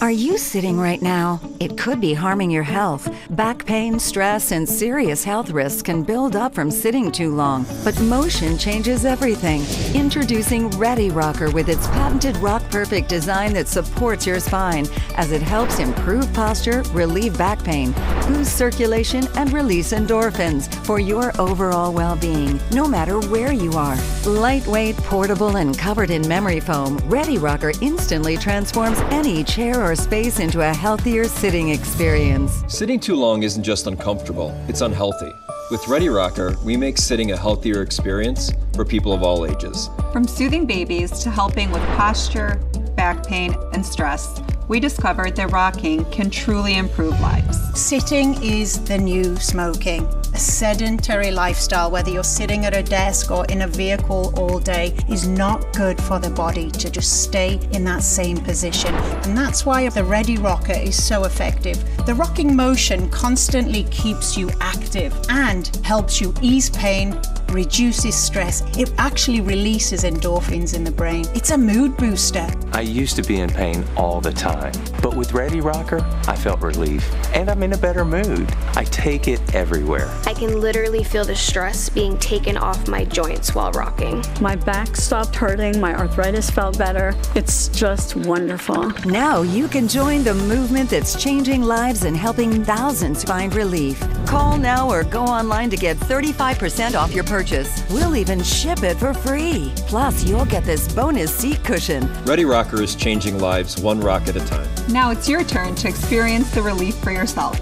Are you sitting right now? It could be harming your health. Back pain, stress, and serious health risks can build up from sitting too long. But motion changes everything. Introducing Ready Rocker with its patented Rock Perfect design that supports your spine as it helps improve posture, relieve back pain, boost circulation, and release endorphins for your overall well-being, no matter where you are. Lightweight, portable, and covered in memory foam, Ready Rocker instantly transforms any chair or space into a healthier sitting experience. Sitting too long isn't just uncomfortable, it's unhealthy. With Ready Rocker, we make sitting a healthier experience for people of all ages. From soothing babies to helping with posture, back pain, and stress, we discovered that rocking can truly improve lives. Sitting is the new smoking. A sedentary lifestyle, whether you're sitting at a desk or in a vehicle all day, is not good for the body to just stay in that same position. And that's why the Ready Rocker is so effective. The rocking motion constantly keeps you active and helps you ease pain, reduces stress. It actually releases endorphins in the brain. It's a mood booster. I used to be in pain all the time, but with Ready Rocker, I felt relief and I'm in a better mood. I take it everywhere. I can literally feel the stress being taken off my joints while rocking. My back stopped hurting, my arthritis felt better. It's just wonderful. Now you can join the movement that's changing lives and helping thousands find relief. Call now or go online to get 35% off your purchase. We'll even ship it for free. Plus, you'll get this bonus seat cushion. Ready Rocker is changing lives one rock at a time. Now it's your turn to experience the relief for yourself.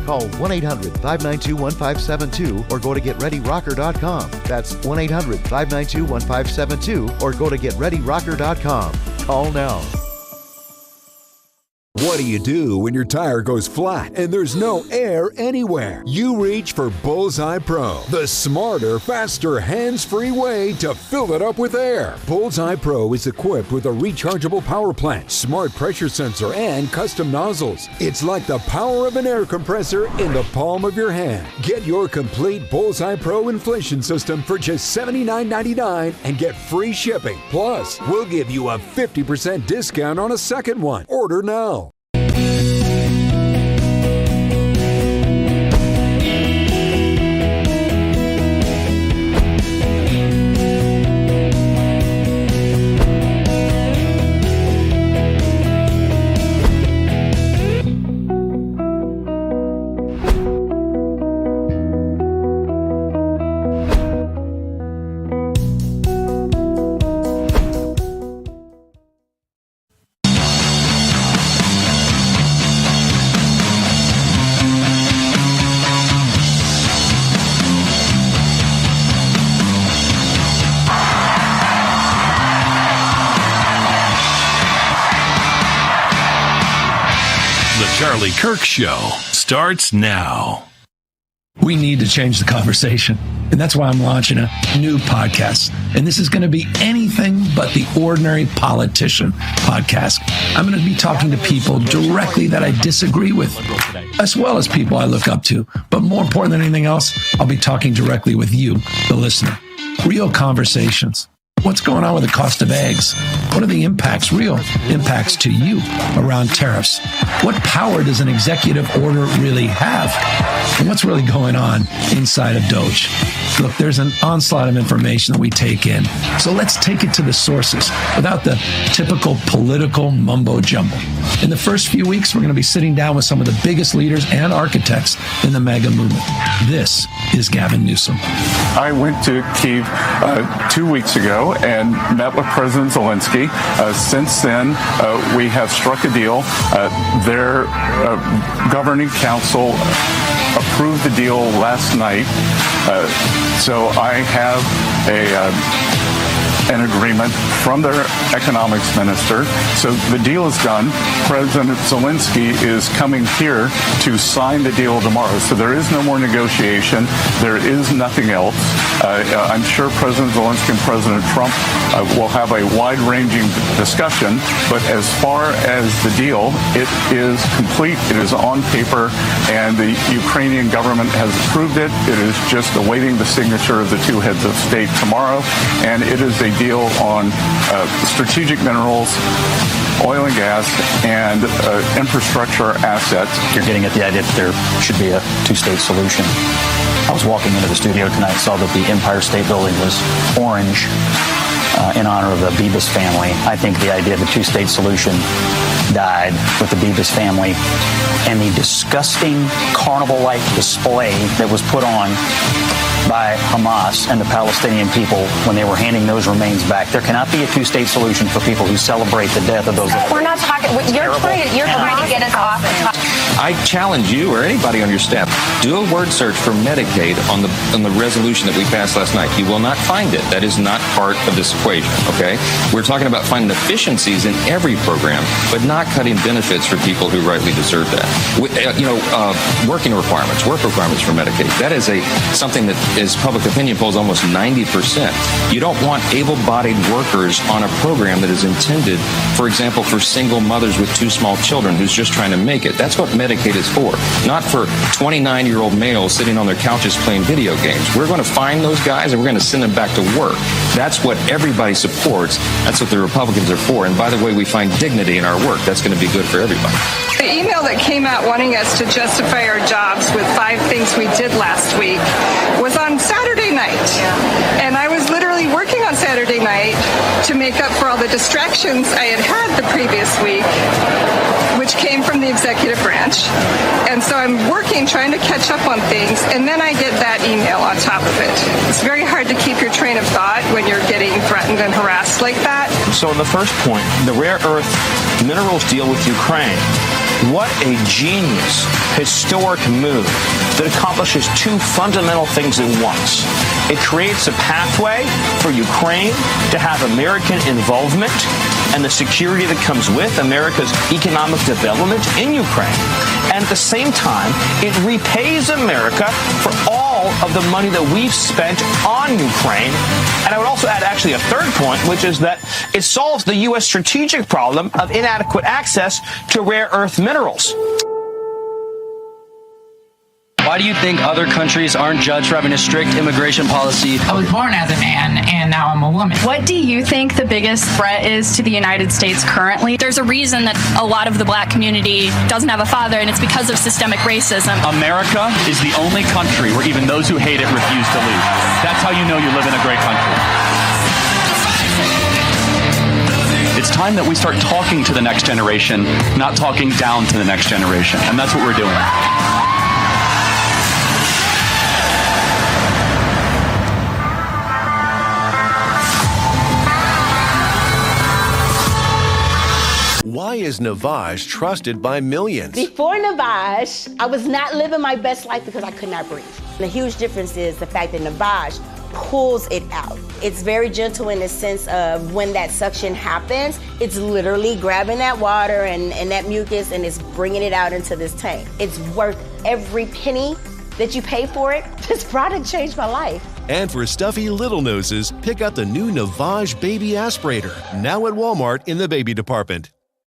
Call 1-800-592-1572 or go to GetReadyRocker.com. That's 1-800-592-1572 or go to GetReadyRocker.com. Call now. What do you do when your tire goes flat and there's no air anywhere? You reach for Bullseye Pro, the smarter, faster, hands-free way to fill it up with air. Bullseye Pro is equipped with a rechargeable power plant, smart pressure sensor, and custom nozzles. It's like the power of an air compressor in the palm of your hand. Get your complete Bullseye Pro inflation system for just $79.99 and get free shipping. Plus, we'll give you a 50% discount on a second one. Order now. Charlie Kirk Show starts now. We need to change the conversation. And that's why I'm launching a new podcast. And this is going to be anything but the Ordinary Politician podcast. I'm going to be talking to people directly that I disagree with, as well as people I look up to. But more important than anything else, I'll be talking directly with you, the listener. Real conversations. What's going on with the cost of eggs? What are the impacts, real impacts to you around tariffs? What power does an executive order really have? And what's really going on inside of Doge? Look, there's an onslaught of information that we take in. So let's take it to the sources without the typical political mumbo jumbo. In the first few weeks, we're going to be sitting down with some of the biggest leaders and architects in the MAGA movement. This is Gavin Newsom. I went to Kyiv 2 weeks ago and met with President Zelensky. Since then, we have struck a deal. Their governing council approved the deal last night. So I have an agreement from their economics minister. So the deal is done. President Zelensky is coming here to sign the deal tomorrow. So there is no more negotiation. There is nothing else. I'm sure President Zelensky and President Trump will have a wide-ranging discussion. But as far as the deal, it is complete. It is on paper, and the Ukrainian government has approved it. It is just awaiting the signature of the two heads of state tomorrow, and it is a deal on strategic minerals, oil and gas, and infrastructure assets. You're getting at the idea that there should be a two-state solution. I was walking into the studio tonight, saw that the Empire State Building was orange in honor of the Bibas family. I think the idea of a two-state solution died with the Bibas family and the disgusting carnival-like display that was put on by Hamas and the Palestinian people when they were handing those remains back. There cannot be a two-state solution for people who celebrate the death of those. We're not talking. You're trying to get us off. I challenge you or anybody on your staff, do a word search for Medicaid on the resolution that we passed last night. You will not find it. That is not part of this equation, okay? We're talking about finding efficiencies in every program, but not cutting benefits for people who rightly deserve that. Work requirements for Medicaid. That is something that is public opinion polls almost 90%. You don't want able-bodied workers on a program that is intended, for example, for single mothers with two small children who's just trying to make it. That's what Medicaid is for, not for 29-year-old males sitting on their couches playing video games. We're going to find those guys and we're going to send them back to work. That's what everybody supports. That's what the Republicans are for. And by the way, we find dignity in our work. That's going to be good for everybody. The email that came out wanting us to justify our jobs with 5 things we did last week was on Saturday night. And I was literally working on Saturday night to make up for all the distractions I had the previous week, which came from the executive branch. And so I'm working, trying to catch up on things, and then I get that email on top of it. It's very hard to keep your train of thought when you're getting threatened and harassed like that. So the first point, the rare earth minerals deal with Ukraine. What a genius, historic move that accomplishes 2 fundamental things at once. It creates a pathway for Ukraine to have American involvement and the security that comes with America's economic development in Ukraine. And at the same time, it repays America for all of the money that we've spent on Ukraine. And I would also add actually a third point, which is that it solves the U.S. strategic problem of inadequate access to rare earth minerals. Why do you think other countries aren't judged for having a strict immigration policy? I was born as a man, and now I'm a woman. What do you think the biggest threat is to the United States currently? There's a reason that a lot of the black community doesn't have a father, and it's because of systemic racism. America is the only country where even those who hate it refuse to leave. That's how you know you live in a great country. It's time that we start talking to the next generation, not talking down to the next generation. And that's what we're doing. Why is Navage trusted by millions? Before Navage, I was not living my best life because I could not breathe. The huge difference is the fact that Navage pulls it out. It's very gentle in the sense of when that suction happens, it's literally grabbing that water and that mucus and it's bringing it out into this tank. It's worth every penny that you pay for it. This product changed my life. And for stuffy little noses, pick out the new Navage Baby Aspirator, now at Walmart in the baby department.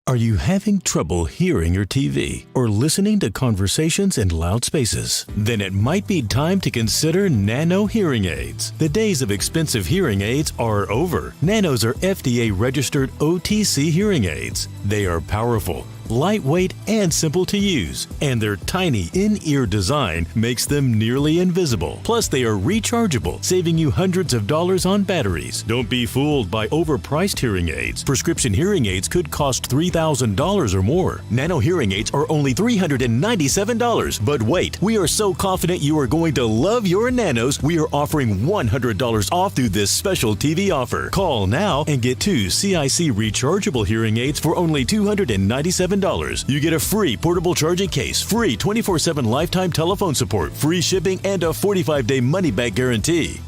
Are you having trouble hearing your TV or listening to conversations in loud spaces? Then it might be time to consider Nano hearing aids. The days of expensive hearing aids are over. Nanos are FDA-registered OTC hearing aids. They are powerful, lightweight, and simple to use, and their tiny in-ear design makes them nearly invisible. Plus, they are rechargeable, saving you hundreds of dollars on batteries. Don't be fooled by overpriced hearing aids. Prescription hearing aids could cost $3,000 or more. Nano hearing aids are only $397. But wait, we are so confident you are going to love your Nanos, we are offering $100 off through this special TV offer. Call now and get 2 CIC rechargeable hearing aids for only $297. You get a free portable charging case, free 24/7 lifetime telephone support, free shipping, and a 45-day money-back guarantee.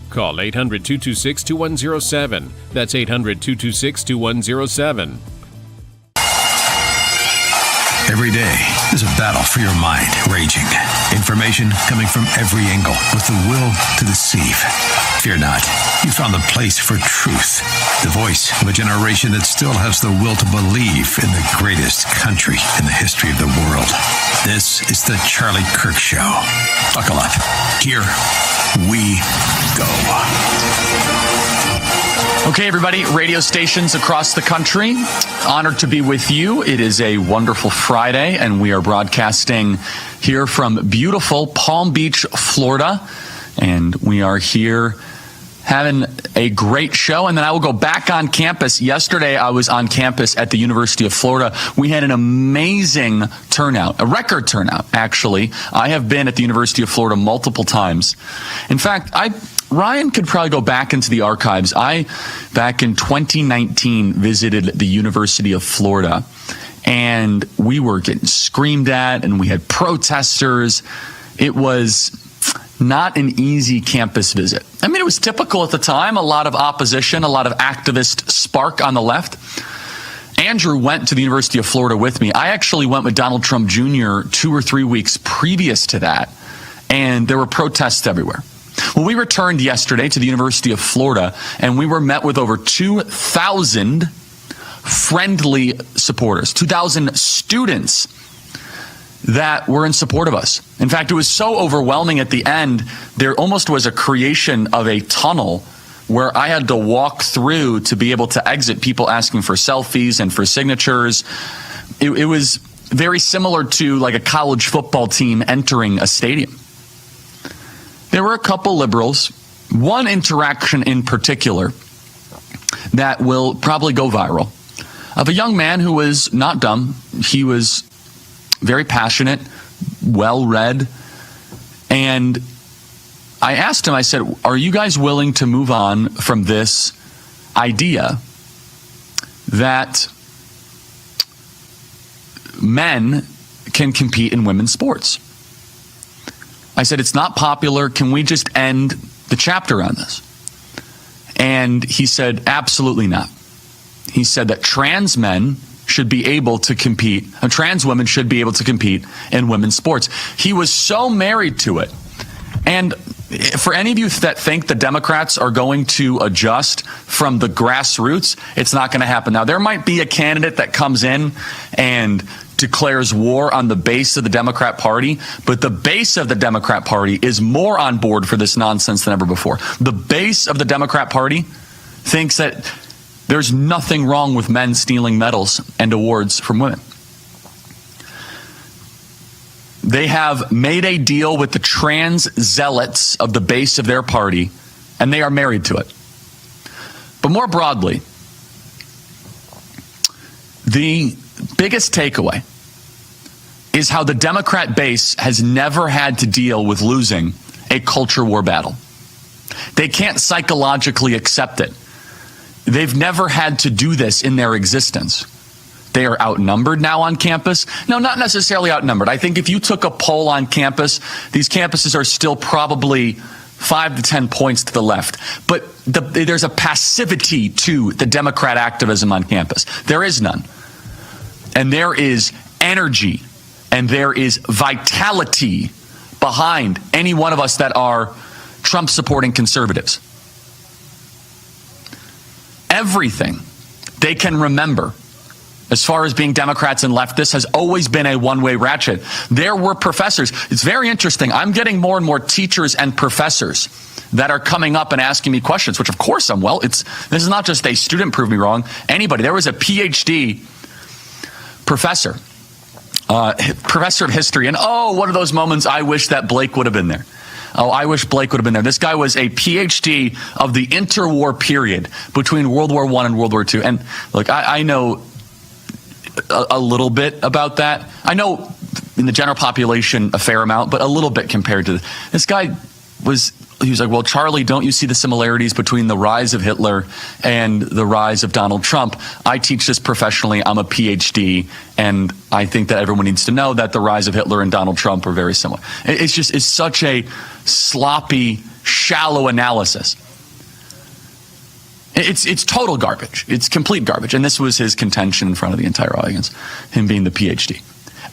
Call 800-226-2107. That's 800-226-2107. Every day is a battle for your mind raging. Information coming from every angle with the will to deceive. Fear not. You found the place for truth. The voice of a generation that still has the will to believe in the greatest country in the history of the world. This is the Charlie Kirk Show. Buckle up. Here we go. Okay, everybody, radio stations across the country, honored to be with you. It is a wonderful Friday, and we are broadcasting here from beautiful Palm Beach, Florida. And we are here having a great show, and then I will go back on campus. Yesterday, I was on campus at the University of Florida. We had an amazing turnout, a record turnout, actually. I have been at the University of Florida multiple times. In fact, Ryan could probably go back into the archives. Back in 2019, visited the University of Florida, and we were getting screamed at, and we had protesters. It was not an easy campus visit. I mean, it was typical at the time, a lot of opposition, a lot of activist spark on the left. Andrew went to the University of Florida with me. I actually went with Donald Trump Jr. 2 or 3 weeks previous to that, and there were protests everywhere. Well, we returned yesterday to the University of Florida, and we were met with over 2,000 friendly supporters, 2,000 students that were in support of us. In fact, it was so overwhelming at the end, there almost was a creation of a tunnel where I had to walk through to be able to exit, people asking for selfies and for signatures. It was very similar to like a college football team entering a stadium. There were a couple liberals, one interaction in particular that will probably go viral, of a young man who was not dumb. He was very passionate, well-read, and I asked him, I said, are you guys willing to move on from this idea that men can compete in women's sports? I said, it's not popular. Can we just end the chapter on this? And he said, absolutely not. He said that trans men should be able to compete, and trans women should be able to compete in women's sports. He was so married to it. And for any of you that think the Democrats are going to adjust from the grassroots, it's not going to happen. Now, there might be a candidate that comes in and declares war on the base of the Democrat Party, but the base of the Democrat Party is more on board for this nonsense than ever before. The base of the Democrat Party thinks that there's nothing wrong with men stealing medals and awards from women. They have made a deal with the trans zealots of the base of their party, and they are married to it. But more broadly, the biggest takeaway is how the Democrat base has never had to deal with losing a culture war battle. They can't psychologically accept it. They've never had to do this in their existence. They are outnumbered now on campus. No, not necessarily outnumbered. I think if you took a poll on campus, these campuses are still probably 5 to 10 points to the left. But there's a passivity to the Democrat activism on campus. There is none. And there is energy and there is vitality behind any one of us that are Trump-supporting conservatives. Everything they can remember as far as being Democrats and leftists has always been a one-way ratchet. There were professors. It's very interesting. I'm getting more and more teachers and professors that are coming up and asking me questions, which of course I'm this is not just a student prove me wrong. Anybody. There was a PhD professor of history, and one of those moments I wish that Blake would have been there. I wish Blake would have been there. This guy was a PhD of the interwar period between World War I and World War II. And look, I know a little bit about that. I know in the general population a fair amount, but a little bit compared to this guy he was like, well, Charlie, don't you see the similarities between the rise of Hitler and the rise of Donald Trump? I teach this professionally. I'm a PhD, and I think that everyone needs to know that the rise of Hitler and Donald Trump are very similar. It's such a sloppy, shallow analysis. It's total garbage. It's complete garbage. And this was his contention in front of the entire audience, him being the PhD.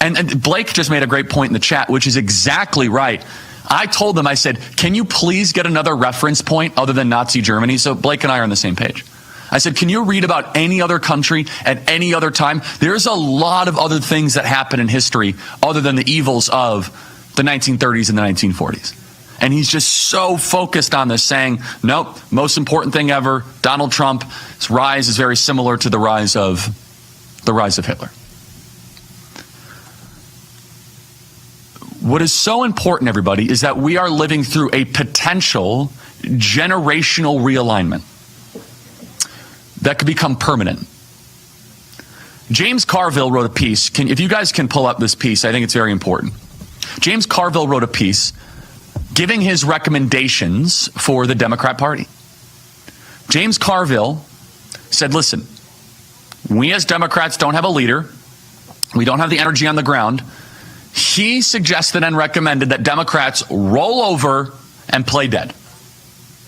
And Blake just made a great point in the chat, which is exactly right. I told them, I said, can you please get another reference point other than Nazi Germany? So Blake and I are on the same page. I said, can you read about any other country at any other time? There's a lot of other things that happen in history other than the evils of the 1930s and the 1940s. And he's just so focused on this, saying, nope, most important thing ever, Donald Trump's rise is very similar to the rise of Hitler. What is so important, everybody, is that we are living through a potential generational realignment that could become permanent. James Carville wrote a piece. If you guys can pull up this piece, I think it's very important. James Carville wrote a piece giving his recommendations for the Democrat Party. James Carville said, listen, we as Democrats don't have a leader. We don't have the energy on the ground. He suggested and recommended that Democrats roll over and play dead.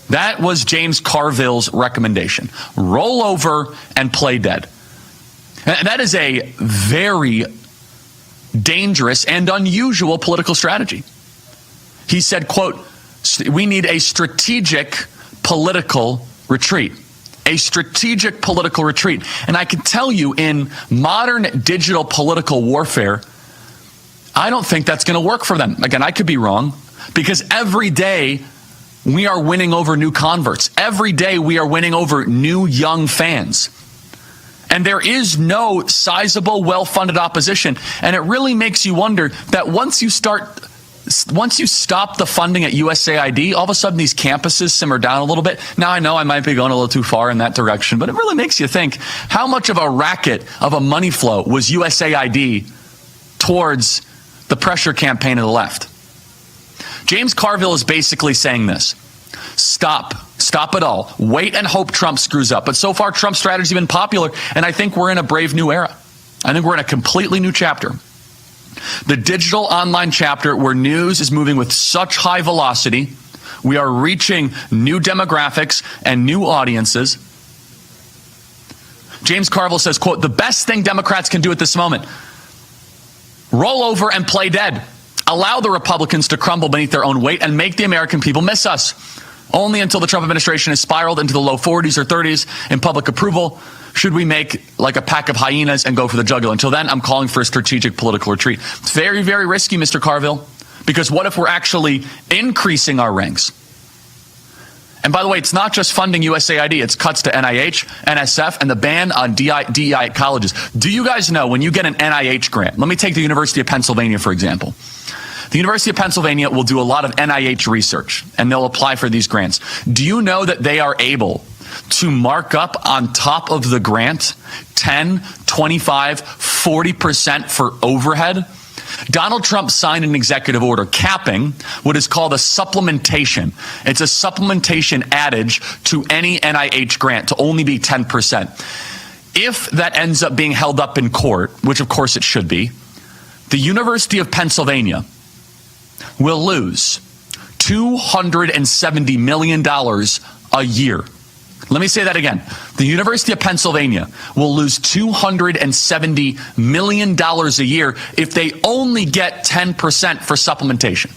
That was James Carville's recommendation. Roll over and play dead. And that is a very dangerous and unusual political strategy. He said, quote, we need a strategic political retreat. A strategic political retreat. And I can tell you, in modern digital political warfare, I don't think that's going to work for them. Again, I could be wrong, because every day we are winning over new converts. Every day we are winning over new young fans. And there is no sizable, well-funded opposition. And it really makes you wonder that once you stop the funding at USAID, all of a sudden these campuses simmer down a little bit. Now, I know I might be going a little too far in that direction, but it really makes you think, how much of a racket of a money flow was USAID towards the pressure campaign of the left? James Carville is basically saying this. Stop it all. Wait and hope Trump screws up. But so far, Trump's strategy has been popular, and I think we're in a brave new era. I think we're in a completely new chapter. The digital online chapter where news is moving with such high velocity. We are reaching new demographics and new audiences. James Carville says, quote, the best thing Democrats can do at this moment, roll over and play dead. Allow the Republicans to crumble beneath their own weight and make the American people miss us. Only until the Trump administration has spiraled into the low 40s or 30s in public approval should we make like a pack of hyenas and go for the jugular. Until then, I'm calling for a strategic political retreat. It's very, very risky, Mr. Carville, because what if we're actually increasing our ranks? And by the way, it's not just funding USAID. It's cuts to NIH, NSF, and the ban on DEI at colleges. Do you guys know when you get an NIH grant? Let me take the University of Pennsylvania, for example. The University of Pennsylvania will do a lot of NIH research, and they'll apply for these grants. Do you know that they are able to mark up on top of the grant 10, 25, 40% for overhead? Donald Trump signed an executive order capping what is called a supplementation. It's a supplementation adage to any NIH grant to only be 10%. If that ends up being held up in court, which of course it should be, the University of Pennsylvania will lose $270 million a year. Let me say that again. The University of Pennsylvania will lose $270 million a year if they only get 10% for supplementation.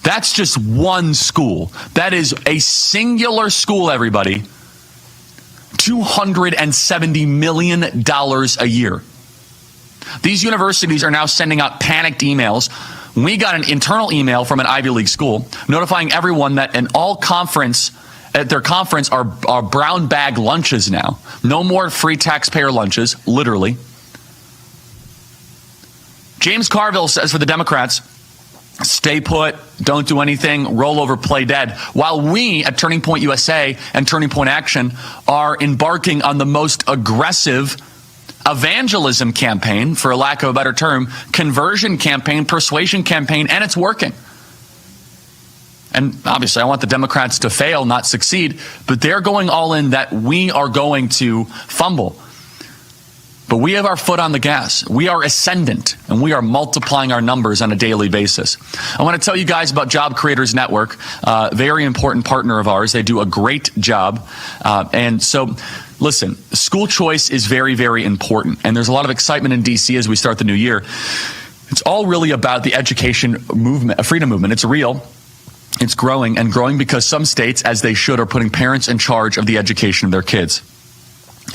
That's just one school. That is a singular school, everybody. $270 million a year. These universities are now sending out panicked emails. We got an internal email from an Ivy League school notifying everyone that at their conference are brown bag lunches now. No more free taxpayer lunches, literally. James Carville says for the Democrats, stay put, don't do anything, roll over, play dead. While we at Turning Point USA and Turning Point Action are embarking on the most aggressive evangelism campaign, for a lack of a better term, conversion campaign, persuasion campaign, and it's working. And obviously I want the Democrats to fail, not succeed, but they're going all in that we are going to fumble. But we have our foot on the gas. We are ascendant, and we are multiplying our numbers on a daily basis. I want to tell you guys about Job Creators Network, very important partner of ours. They do a great job. And so, listen, school choice is very, very important. And there's a lot of excitement in D.C. as we start the new year. It's all really about the education movement, freedom movement. It's real. It's growing and growing because some states, as they should, are putting parents in charge of the education of their kids.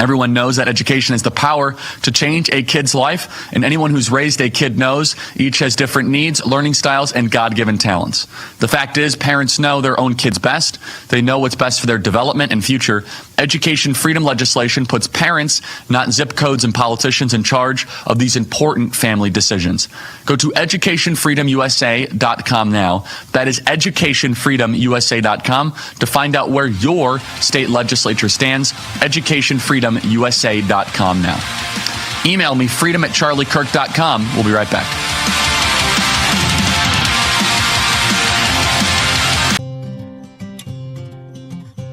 Everyone knows that education has the power to change a kid's life, and anyone who's raised a kid knows each has different needs, learning styles, and God-given talents. The fact is, parents know their own kids best. They know what's best for their development and future. Education freedom legislation puts parents, not zip codes and politicians, in charge of these important family decisions. Go to educationfreedomusa.com now. That is educationfreedomusa.com to find out where your state legislature stands. educationfreedomusa.com now. Email me, freedom@charliekirk.com. We'll be right back.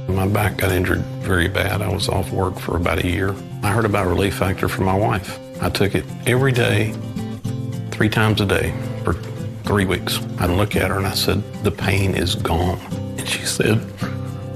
My back got injured very bad. I was off work for about a year. I heard about Relief Factor from my wife. I took it every day, 3 times a day for 3 weeks. I'd look at her and I said, the pain is gone. And she said,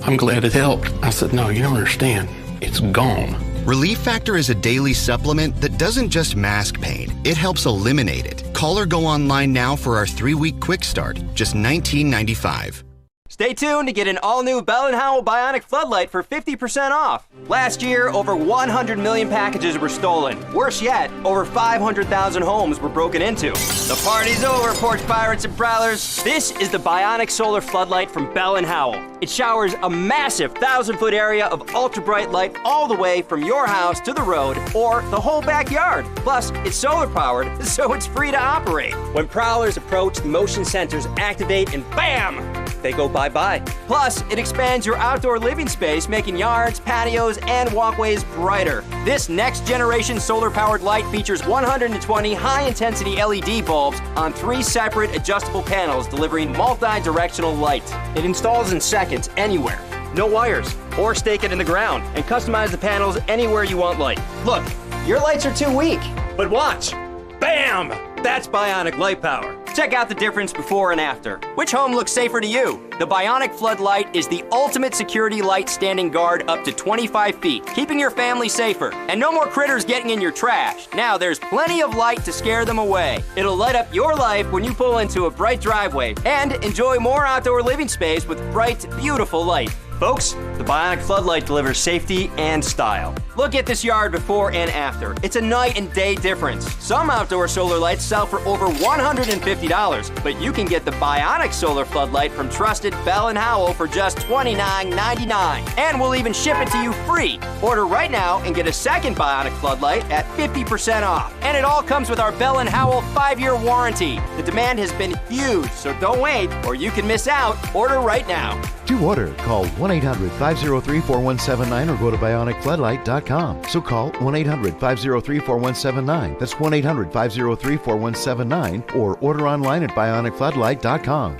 I'm glad it helped. I said, no, you don't understand. It's gone. Relief Factor is a daily supplement that doesn't just mask pain, it helps eliminate it. Call or go online now for our 3-week quick start, just $19.95. Stay tuned to get an all-new Bell & Howell Bionic Floodlight for 50% off. Last year, over 100 million packages were stolen. Worse yet, over 500,000 homes were broken into. The party's over, porch pirates and prowlers. This is the Bionic Solar Floodlight from Bell & Howell. It showers a massive 1,000-foot area of ultra-bright light all the way from your house to the road or the whole backyard. Plus, it's solar-powered, so it's free to operate. When prowlers approach, the motion sensors activate and BAM! They go bye-bye. Plus, it expands your outdoor living space, making yards, patios, and walkways brighter. This next-generation solar-powered light features 120 high-intensity LED bulbs on 3 separate adjustable panels, delivering multi-directional light. It installs in seconds, anywhere. No wires, or stake it in the ground, and customize the panels anywhere you want light. Look, your lights are too weak, but watch. Bam! That's Bionic light power. Check out the difference before and after. Which home looks safer to you? The Bionic Floodlight is the ultimate security light standing guard up to 25 feet, keeping your family safer. And no more critters getting in your trash. Now there's plenty of light to scare them away. It'll light up your life when you pull into a bright driveway and enjoy more outdoor living space with bright, beautiful light. Folks, the Bionic Floodlight delivers safety and style. Look at this yard before and after. It's a night and day difference. Some outdoor solar lights sell for over $150, but you can get the Bionic Solar Floodlight from trusted Bell & Howell for just $29.99. And we'll even ship it to you free. Order right now and get a second Bionic Floodlight at 50% off. And it all comes with our Bell & Howell 5-year warranty. The demand has been huge, so don't wait or you can miss out. Order right now. To order, call 1-800-503-4179 or go to bionicfloodlight.com. So call 1-800-503-4179. That's 1-800-503-4179 or order online at bionicfloodlight.com.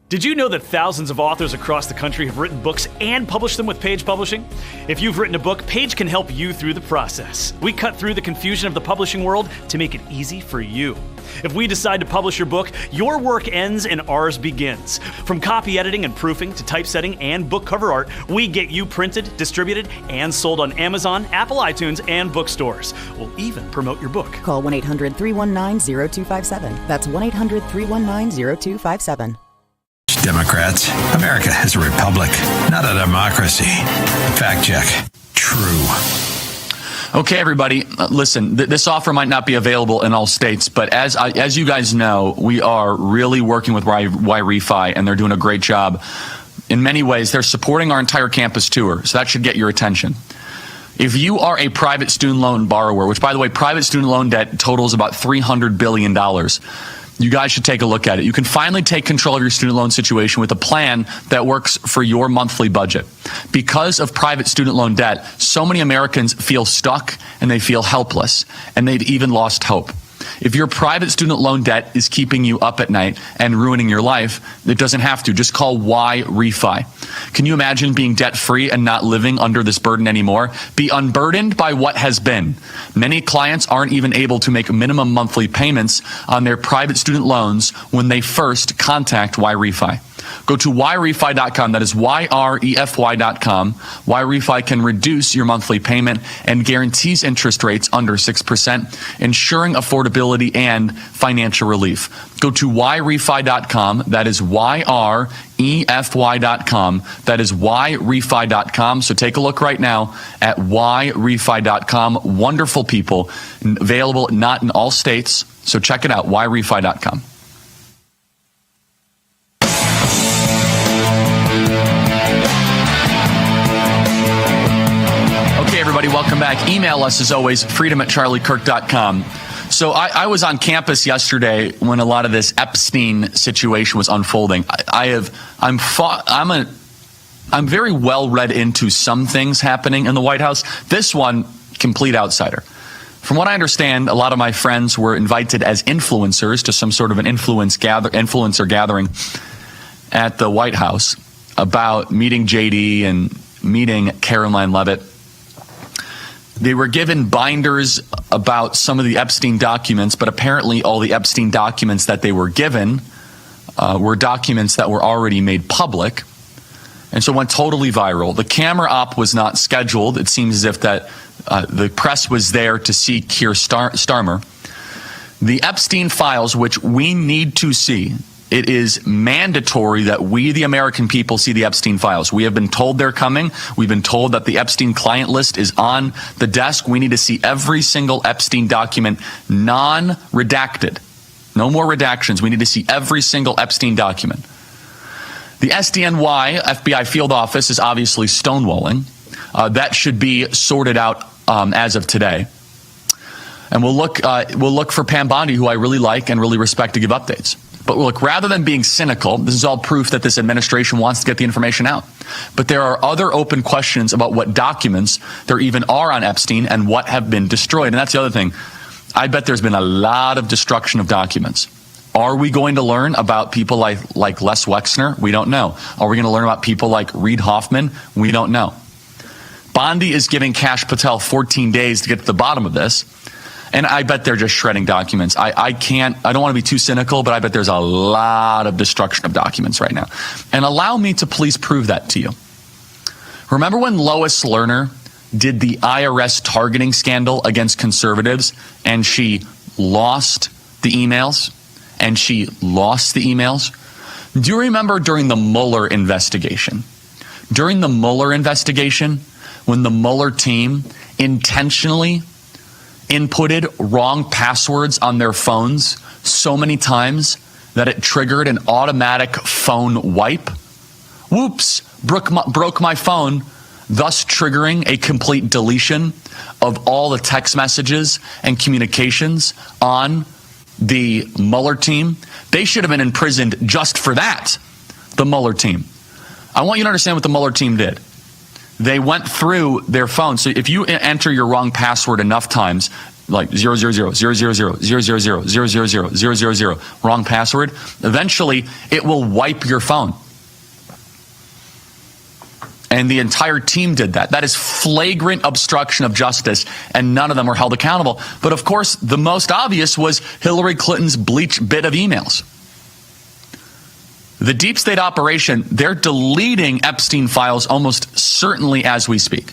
Did you know that thousands of authors across the country have written books and published them with Page Publishing? If you've written a book, Page can help you through the process. We cut through the confusion of the publishing world to make it easy for you. If we decide to publish your book, your work ends and ours begins. From copy editing and proofing to typesetting and book cover art, we get you printed, distributed, and sold on Amazon, Apple iTunes, and bookstores. We'll even promote your book. Call 1-800-319-0257. That's 1-800-319-0257. Democrats, America is a republic, not a democracy. Fact check. True. Okay, everybody, listen, this offer might not be available in all states, but as you guys know, we are really working with YRefi, and they're doing a great job. In many ways, they're supporting our entire campus tour, so that should get your attention. If you are a private student loan borrower, which, by the way, private student loan debt totals about $300 billion, you guys should take a look at it. You can finally take control of your student loan situation with a plan that works for your monthly budget. Because of private student loan debt, so many Americans feel stuck and they feel helpless, and they've even lost hope. If your private student loan debt is keeping you up at night and ruining your life, it doesn't have to. Just call YRefi. Can you imagine being debt-free and not living under this burden anymore? Be unburdened by what has been. Many clients aren't even able to make minimum monthly payments on their private student loans when they first contact YRefi. Go to YRefi.com. That is YREFY.com. YRefi can reduce your monthly payment and guarantees interest rates under 6%, ensuring affordability and financial relief. Go to YRefi.com. That is YREFY.com. That is YRefi.com. So take a look right now at YRefi.com. Wonderful people, available not in all states. So check it out, YRefi.com. Everybody, welcome back. Email us as always, freedom@charliekirk.com. So I was on campus yesterday when a lot of this Epstein situation was unfolding. I'm very well read into some things happening in the White House. This one, complete outsider. From what I understand, a lot of my friends were invited as influencers to some sort of an influencer gathering at the White House about meeting JD and meeting Caroline Leavitt. They were given binders about some of the Epstein documents, but apparently all the Epstein documents that they were given were documents that were already made public, and so went totally viral. The camera op was not scheduled. It seems as if that the press was there to see Keir Starmer. The Epstein files, which we need to see, it is mandatory that we, the American people, see the Epstein files. We have been told they're coming. We've been told that the Epstein client list is on the desk. We need to see every single Epstein document, non-redacted. No more redactions. We need to see every single Epstein document. The SDNY FBI field office is obviously stonewalling. That should be sorted out as of today. And we'll look for Pam Bondi, who I really like and really respect, to give updates. But look, rather than being cynical, this is all proof that this administration wants to get the information out. But there are other open questions about what documents there even are on Epstein and what have been destroyed. And that's the other thing. I bet there's been a lot of destruction of documents. Are we going to learn about people like Les Wexner? We don't know. Are we going to learn about people like Reid Hoffman? We don't know. Bondi is giving Kash Patel 14 days to get to the bottom of this. And I bet they're just shredding documents. I don't want to be too cynical, but I bet there's a lot of destruction of documents right now. And allow me to please prove that to you. Remember when Lois Lerner did the IRS targeting scandal against conservatives, and she lost the emails? Do you remember during the Mueller investigation? During the Mueller investigation, when the Mueller team intentionally inputted wrong passwords on their phones so many times that it triggered an automatic phone wipe? Whoops, broke my phone, thus triggering a complete deletion of all the text messages and communications on the Mueller team. They should have been imprisoned just for that, the Mueller team. I want you to understand what the Mueller team did. They went through their phone. So if you enter your wrong password enough times, like 0000000000000, wrong password. Eventually, it will wipe your phone. And the entire team did that. That is flagrant obstruction of justice, and none of them were held accountable. But of course, the most obvious was Hillary Clinton's bleach bit of emails. The deep state operation, they're deleting Epstein files almost certainly as we speak.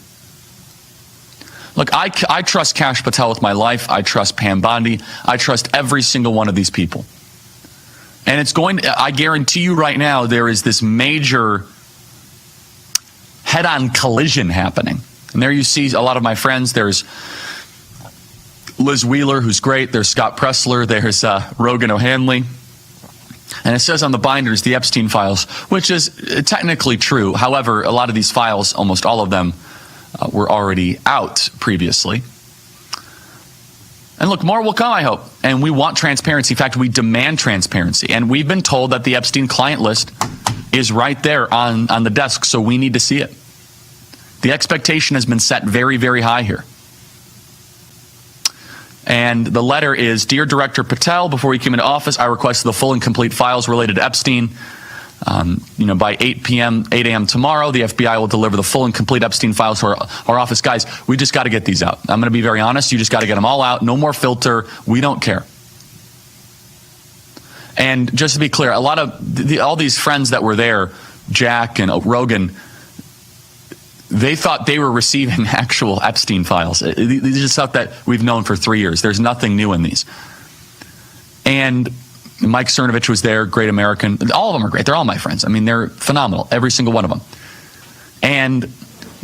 Look, I trust Kash Patel with my life. I trust Pam Bondi. I trust every single one of these people. And I guarantee you right now, there is this major head-on collision happening. And there you see a lot of my friends. There's Liz Wheeler, who's great. There's Scott Pressler. There's Rogan O'Hanley. And it says on the binders, the Epstein files, which is technically true. However, a lot of these files, almost all of them, were already out previously. And look, more will come, I hope. And we want transparency. In fact, we demand transparency. And we've been told that the Epstein client list is right there on the desk, so we need to see it. The expectation has been set very, very high here. And the letter is, Dear Director Patel, before you came into office, I requested the full and complete files related to Epstein. By 8 a.m. tomorrow, the FBI will deliver the full and complete Epstein files to our office. Guys, we just got to get these out. I'm going to be very honest. You just got to get them all out. No more filter. We don't care. And just to be clear, a lot of all these friends that were there, Jack and Rogan, they thought they were receiving actual Epstein files. These are stuff that we've known for 3 years. There's nothing new in these. And Mike Cernovich was there, great American. All of them are great. They're all my friends. I mean, they're phenomenal, every single one of them. And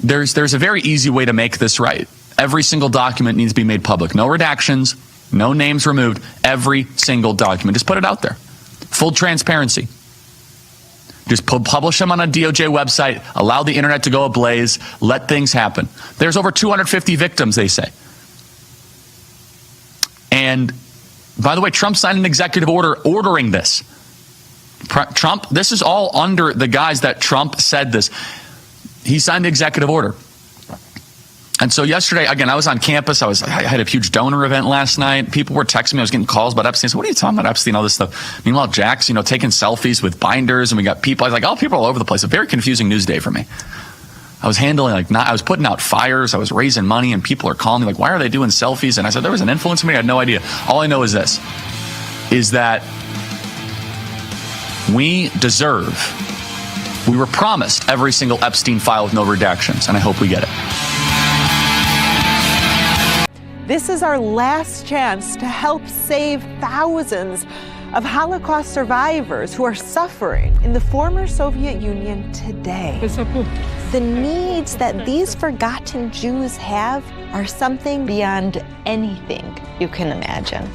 there's a very easy way to make this right. Every single document needs to be made public. No redactions, no names removed. Every single document. Just put it out there. Full transparency. Just publish them on a DOJ website, allow the internet to go ablaze, let things happen. There's over 250 victims, they say. And by the way, Trump signed an executive order ordering this. Trump, this is all under the guise that Trump said this. He signed the executive order. And so yesterday, again, I was on campus. I had a huge donor event last night. People were texting me. I was getting calls about Epstein. I said, what are you talking about, Epstein, all this stuff? Meanwhile, Jack's, taking selfies with binders, and we got people. I was like, people all over the place. A very confusing news day for me. I was handling, I was putting out fires. I was raising money, and people are calling me, why are they doing selfies? And I said, there was an influence in me. I had no idea. All I know is this, is that we were promised every single Epstein file with no redactions, and I hope we get it. This is our last chance to help save thousands of Holocaust survivors who are suffering in the former Soviet Union today. The needs that these forgotten Jews have are something beyond anything you can imagine.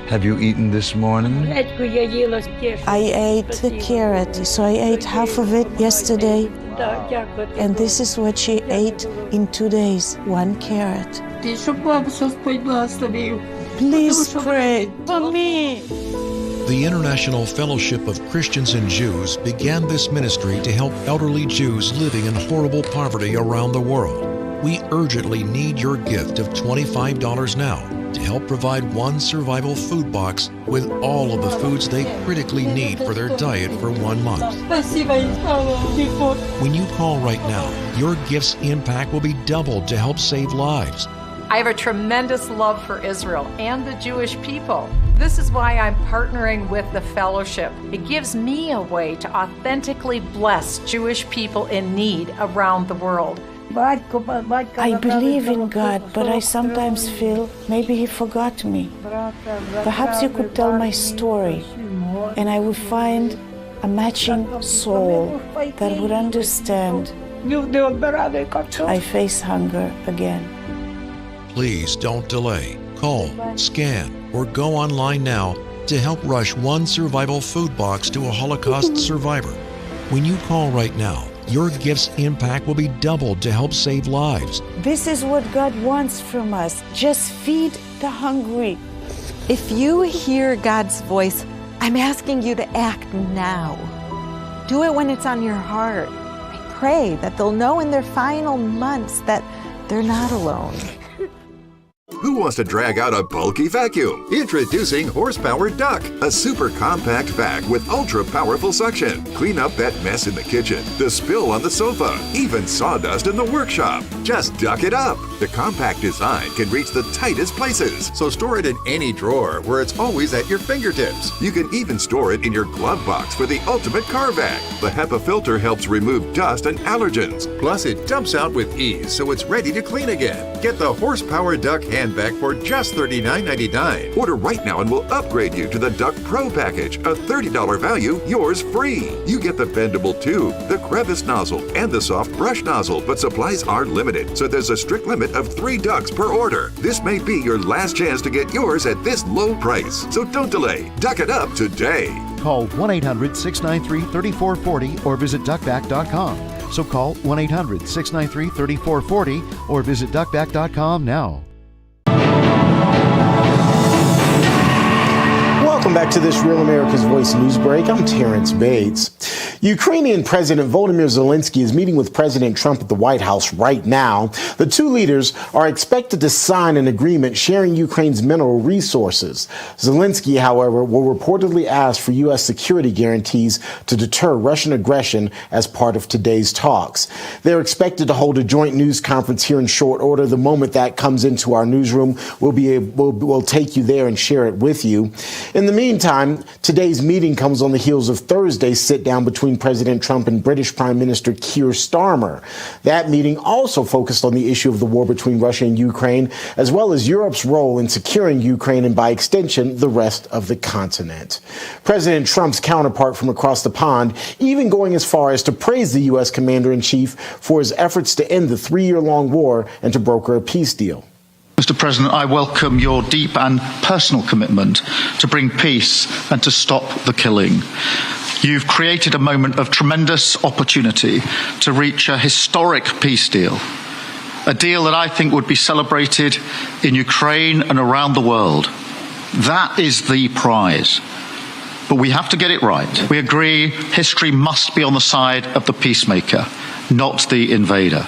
Have you eaten this morning? I ate the carrot, so I ate half of it yesterday. And this is what she ate in 2 days, 1 carrot. Please pray for me. The International Fellowship of Christians and Jews began this ministry to help elderly Jews living in horrible poverty around the world. We urgently need your gift of $25 now to help provide one survival food box with all of the foods they critically need for their diet for 1 month. When you call right now, your gift's impact will be doubled to help save lives. I have a tremendous love for Israel and the Jewish people. This is why I'm partnering with the fellowship. It gives me a way to authentically bless Jewish people in need around the world. I believe in God, but I sometimes feel maybe He forgot me. Perhaps you could tell my story, and I would find a matching soul that would understand. I face hunger again. Please don't delay. Call, scan, or go online now to help rush one survival food box to a Holocaust survivor. When you call right now, your gift's impact will be doubled to help save lives. This is what God wants from us. Just feed the hungry. If you hear God's voice, I'm asking you to act now. Do it when it's on your heart. I pray that they'll know in their final months that they're not alone. Who wants to drag out a bulky vacuum? Introducing Horsepower Duck, a super compact vac with ultra powerful suction. Clean up that mess in the kitchen, the spill on the sofa, even sawdust in the workshop. Just duck it up. The compact design can reach the tightest places, so store it in any drawer where it's always at your fingertips. You can even store it in your glove box for the ultimate car vac. The HEPA filter helps remove dust and allergens. Plus, it dumps out with ease, so it's ready to clean again. Get the Horsepower Duck hand vac for just $39.99. Order right now and we'll upgrade you to the Duck Pro package, a $30 value, yours free. You get the bendable tube, the crevice nozzle, and the soft brush nozzle, but supplies are limited, so there's a strict limit of 3 ducks per order. This may be your last chance to get yours at this low price, so don't delay. Duck it up today. Call 1-800-693-3440 or visit duckback.com. So call 1-800-693-3440 or visit duckback.com now. Welcome back to this Real America's Voice news break. I'm Terrence Bates. Ukrainian President Volodymyr Zelensky is meeting with President Trump at the White House right now. The two leaders are expected to sign an agreement sharing Ukraine's mineral resources. Zelensky, however, will reportedly ask for U.S. security guarantees to deter Russian aggression as part of today's talks. They're expected to hold a joint news conference here in short order. The moment that comes into our newsroom, we'll take you there and share it with you. In the meantime, today's meeting comes on the heels of Thursday's sit-down between President Trump and British Prime Minister Keir Starmer. That meeting also focused on the issue of the war between Russia and Ukraine, as well as Europe's role in securing Ukraine and, by extension, the rest of the continent. President Trump's counterpart from across the pond even going as far as to praise the U.S. Commander-in-Chief for his efforts to end the 3-year-long war and to broker a peace deal. Mr. President, I welcome your deep and personal commitment to bring peace and to stop the killing. You've created a moment of tremendous opportunity to reach a historic peace deal, a deal that I think would be celebrated in Ukraine and around the world. That is the prize. But we have to get it right. We agree history must be on the side of the peacemaker, not the invader.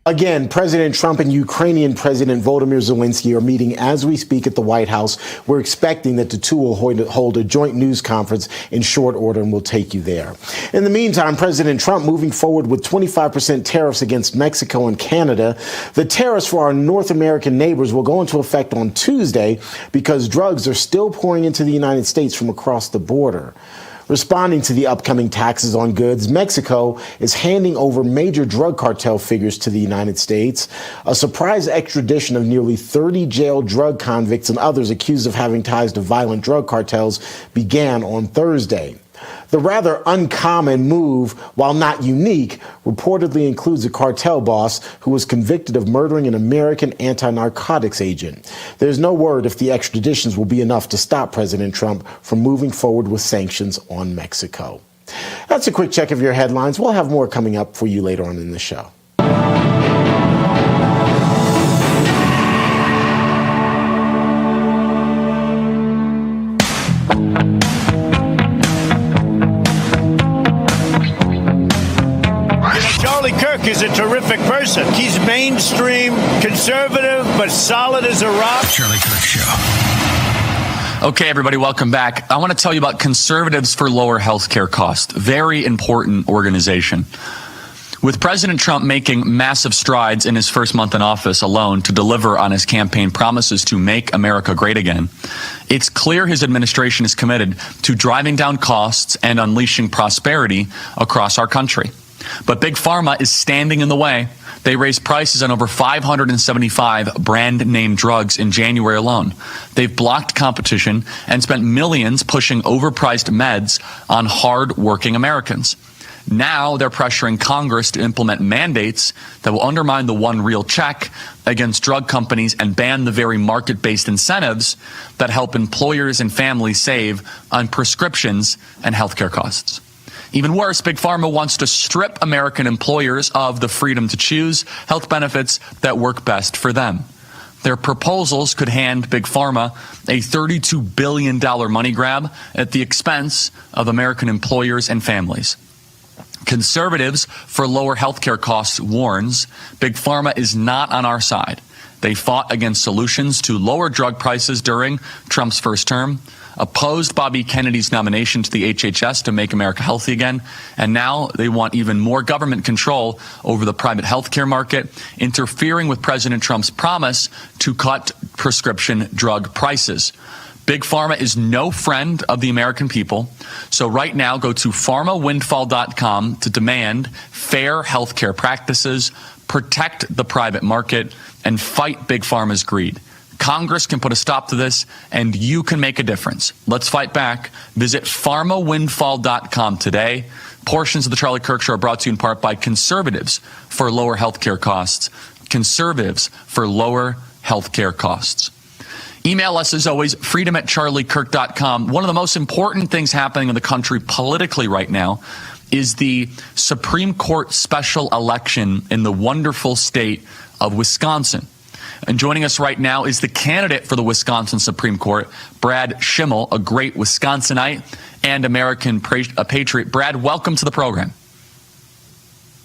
Again, President Trump and Ukrainian President Volodymyr Zelensky are meeting as we speak at the White House. We're expecting that the two will hold a joint news conference in short order, and we'll take you there. In the meantime, President Trump moving forward with 25% tariffs against Mexico and Canada. The tariffs for our North American neighbors will go into effect on Tuesday because drugs are still pouring into the United States from across the border. Responding to the upcoming taxes on goods, Mexico is handing over major drug cartel figures to the United States. A surprise extradition of nearly 30 jailed drug convicts and others accused of having ties to violent drug cartels began on Thursday. The rather uncommon move, while not unique, reportedly includes a cartel boss who was convicted of murdering an American anti-narcotics agent. There's no word if the extraditions will be enough to stop President Trump from moving forward with sanctions on Mexico. That's a quick check of your headlines. We'll have more coming up for you later on in the show. Is a terrific person. He's mainstream, conservative, but solid as a rock. Charlie Kirk Show. Okay, everybody, welcome back. I want to tell you about Conservatives for Lower Healthcare Costs. Very important organization. With President Trump making massive strides in his first month in office alone to deliver on his campaign promises to make America great again, it's clear his administration is committed to driving down costs and unleashing prosperity across our country. But Big Pharma is standing in the way. They raised prices on over 575 brand name drugs in January alone. They've blocked competition and spent millions pushing overpriced meds on hard-working Americans. Now they're pressuring Congress to implement mandates that will undermine the one real check against drug companies and ban the very market-based incentives that help employers and families save on prescriptions and healthcare costs. Even worse, Big Pharma wants to strip American employers of the freedom to choose health benefits that work best for them. Their proposals could hand Big Pharma a $32 billion money grab at the expense of American employers and families. Conservatives for Lower Healthcare Costs warns Big Pharma is not on our side. They fought against solutions to lower drug prices during Trump's first term, opposed Bobby Kennedy's nomination to the HHS to make America healthy again, and now they want even more government control over the private healthcare market, interfering with President Trump's promise to cut prescription drug prices. Big Pharma is no friend of the American people. So right now, go to pharmawindfall.com to demand fair healthcare practices, protect the private market, and fight Big Pharma's greed. Congress can put a stop to this, and you can make a difference. Let's fight back. Visit pharmawindfall.com today. Portions of the Charlie Kirk Show are brought to you in part by Conservatives for Lower Healthcare Costs. Conservatives for Lower Healthcare Costs. Email us, as always, freedom@charliekirk.com. One of the most important things happening in the country politically right now is the Supreme Court special election in the wonderful state of Wisconsin. And joining us right now is the candidate for the Wisconsin Supreme Court, Brad Schimmel, a great Wisconsinite and American patriot. Brad, welcome to the program.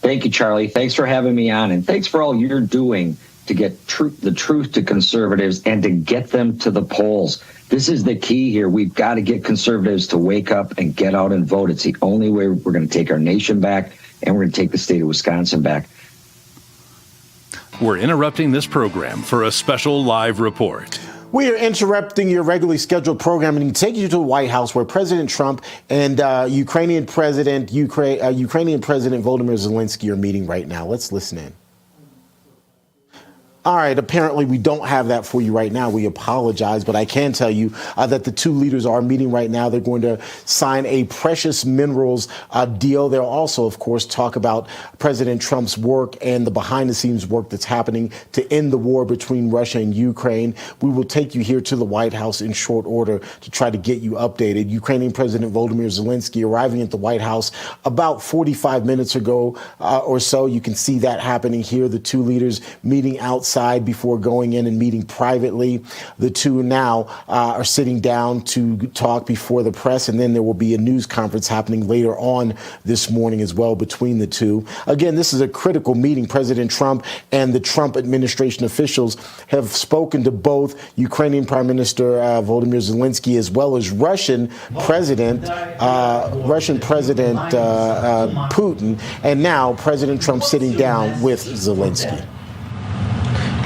Thank you, Charlie. Thanks for having me on, and thanks for all you're doing to get the truth to conservatives and to get them to the polls. This is the key here. We've got to get conservatives to wake up and get out and vote. It's the only way we're going to take our nation back, and we're going to take the state of Wisconsin back. We're interrupting this program for a special live report. We are interrupting your regularly scheduled programming and take you to the White House, where President Trump and Ukrainian President Volodymyr Zelensky are meeting right now. Let's listen in. All right, apparently we don't have that for you right now. We apologize, but I can tell you that the two leaders are meeting right now. They're going to sign a precious minerals deal. They'll also, of course, talk about President Trump's work and the behind-the-scenes work that's happening to end the war between Russia and Ukraine. We will take you here to the White House in short order to try to get you updated. Ukrainian President Volodymyr Zelensky arriving at the White House about 45 minutes ago or so. You can see that happening here. The two leaders meeting outside before going in and meeting privately. The two now are sitting down to talk before the press, and then there will be a news conference happening later on this morning as well between the two. Again, this is a critical meeting. President Trump and the Trump administration officials have spoken to both Ukrainian Prime Minister Volodymyr Zelensky as well as Russian President Putin, and now President Trump sitting down with Zelensky.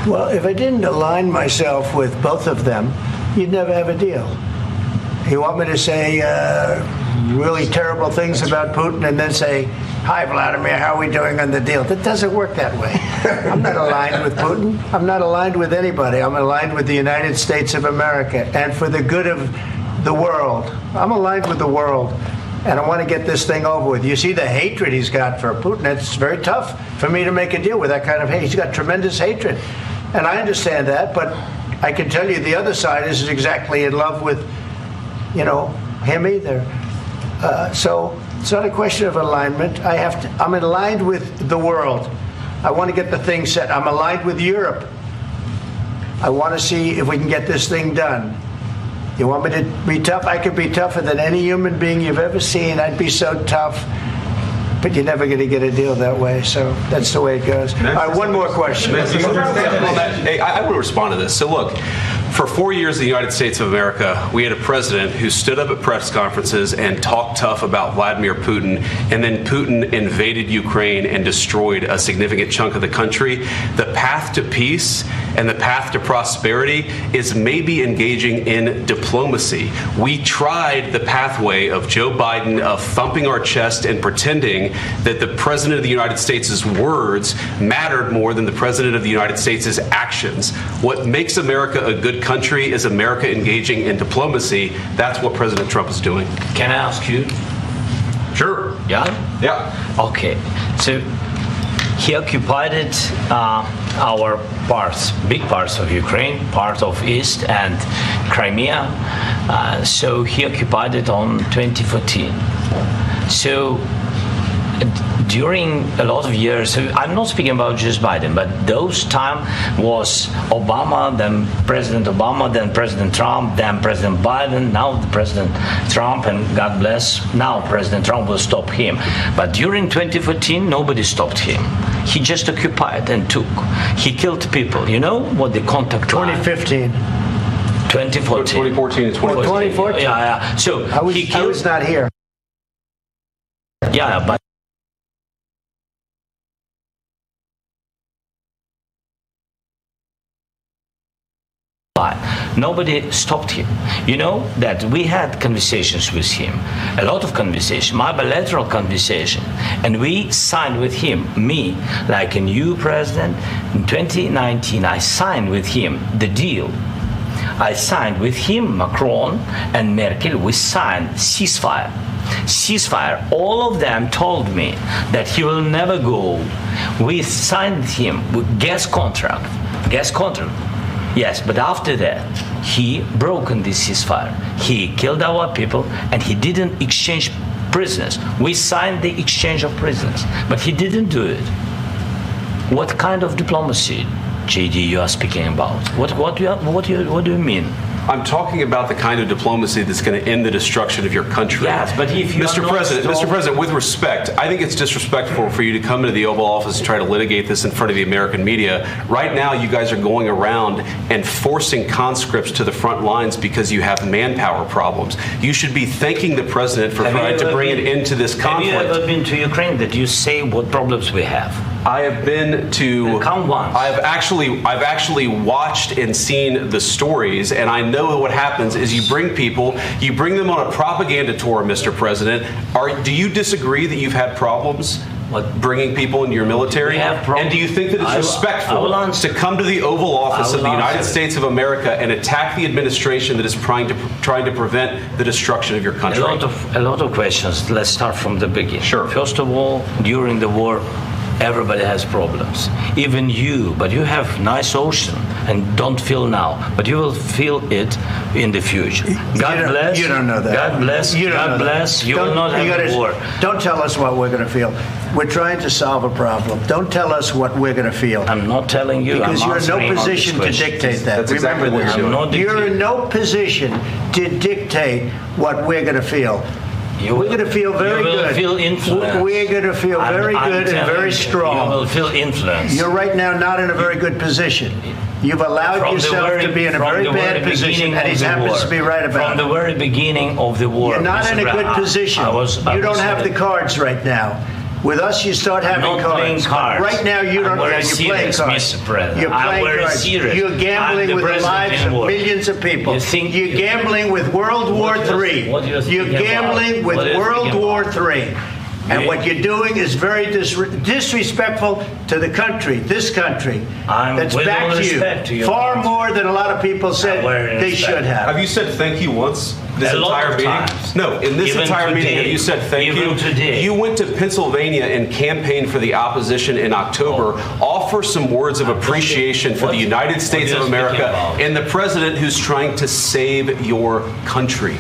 Well, if I didn't align myself with both of them, you'd never have a deal. You want me to say really terrible things about Putin and then say, "Hi, Vladimir, how are we doing on the deal?" That doesn't work that way. I'm not aligned with Putin. I'm not aligned with anybody. I'm aligned with the United States of America and for the good of the world. I'm aligned with the world. And I want to get this thing over with. You see the hatred he's got for Putin. It's very tough for me to make a deal with that kind of hate. He's got tremendous hatred. And I understand that, but I can tell you the other side isn't exactly in love with, him either. So it's not a question of alignment. I'm aligned with the world. I want to get the thing set. I'm aligned with Europe. I want to see if we can get this thing done. You want me to be tough? I could be tougher than any human being you've ever seen. I'd be so tough. But you're never going to get a deal that way. So that's the way it goes. All right, one more question. Hey, I want to respond to this. So look, for 4 years in the United States of America, we had a president who stood up at press conferences and talked tough about Vladimir Putin, and then Putin invaded Ukraine and destroyed a significant chunk of the country. The path to peace and the path to prosperity is maybe engaging in diplomacy. We tried the pathway of Joe Biden of thumping our chest and pretending that the president of the United States' words mattered more than the president of the United States' actions. What makes America a good country is America engaging in diplomacy. That's what President Trump is doing. Can I ask you? Sure. Yeah? Yeah. Okay. So he occupied our parts, big parts of Ukraine, part of East and Crimea. So he occupied it on 2014. So during a lot of years, I'm not speaking about just Biden, but those time was Obama, then President Obama, then President Trump, then President Biden, now the President Trump, and God bless, now President Trump will stop him. But during 2014, nobody stopped him. He just occupied and took. He killed people. You know what the contact 2015. 2014. 2014 and 2014. 2014. Yeah. So I was not here. Yeah, but nobody stopped him. You know that we had conversations with him, a lot of conversation, my bilateral conversation, and we signed with him, me, like a new president. In 2019, I signed with him the deal. I signed with him, Macron and Merkel, we signed ceasefire. Ceasefire. All of them told me that he will never go. We signed him with gas contract. Yes, but after that, he broken this ceasefire. He killed our people, and he didn't exchange prisoners. We signed the exchange of prisoners, but he didn't do it. What kind of diplomacy, JD, you are speaking about? What do you mean? I'm talking about the kind of diplomacy that's going to end the destruction of your country. Yes, but if you Mr. President, with respect, I think it's disrespectful for you to come into the Oval Office and try to litigate this in front of the American media. Right now, you guys are going around and forcing conscripts to the front lines because you have manpower problems. You should be thanking the president for trying to bring it into this conflict. Have you ever been to Ukraine? Did you say what problems we have? I have been to. Come once. I've actually watched and seen the stories, and I know what happens is you bring them on a propaganda tour, Mr. President. Do you disagree that you've had problems bringing people into your military? And do you think that it's respectful to come to the Oval Office of the United States of America and attack the administration that is trying to prevent the destruction of your country? A lot of questions. Let's start from the beginning. Sure. First of all, during the war, everybody has problems, even you, but you have nice ocean and don't feel now, but you will feel it in the future. God bless. You don't know that. God bless. God bless. You will not have war. Don't tell us what we're going to feel. We're trying to solve a problem. Don't tell us what we're going to feel. I'm not telling you. Because you're in no position to dictate that. That's exactly what you're doing. You're in no position to dictate what we're going to feel. We're going to feel very good. You will feel influence. We're going to feel very good and very strong. You will feel influence. You're right now not in a very good position. You've allowed yourself to be in a very bad position, and he happens to be right about it. From the very beginning of the war. You're not in a good position. You don't have the cards right now. With us, you start having cards. Playing cards. Right now, you don't. You're playing cards. Mr. President. You're playing cards. Serious. You're gambling with the lives of millions of people. You're gambling with World War III. You're gambling with World War III. And what you're doing is very disrespectful to the country, this country, that's back to you, far more than a lot of people said they should have. Have you said thank you once? This entire meeting? No, in this entire meeting, have you said thank you? Today. You went to Pennsylvania and campaigned for the opposition in October. Offer some words of appreciation for the United States of America and the president who's trying to save your country.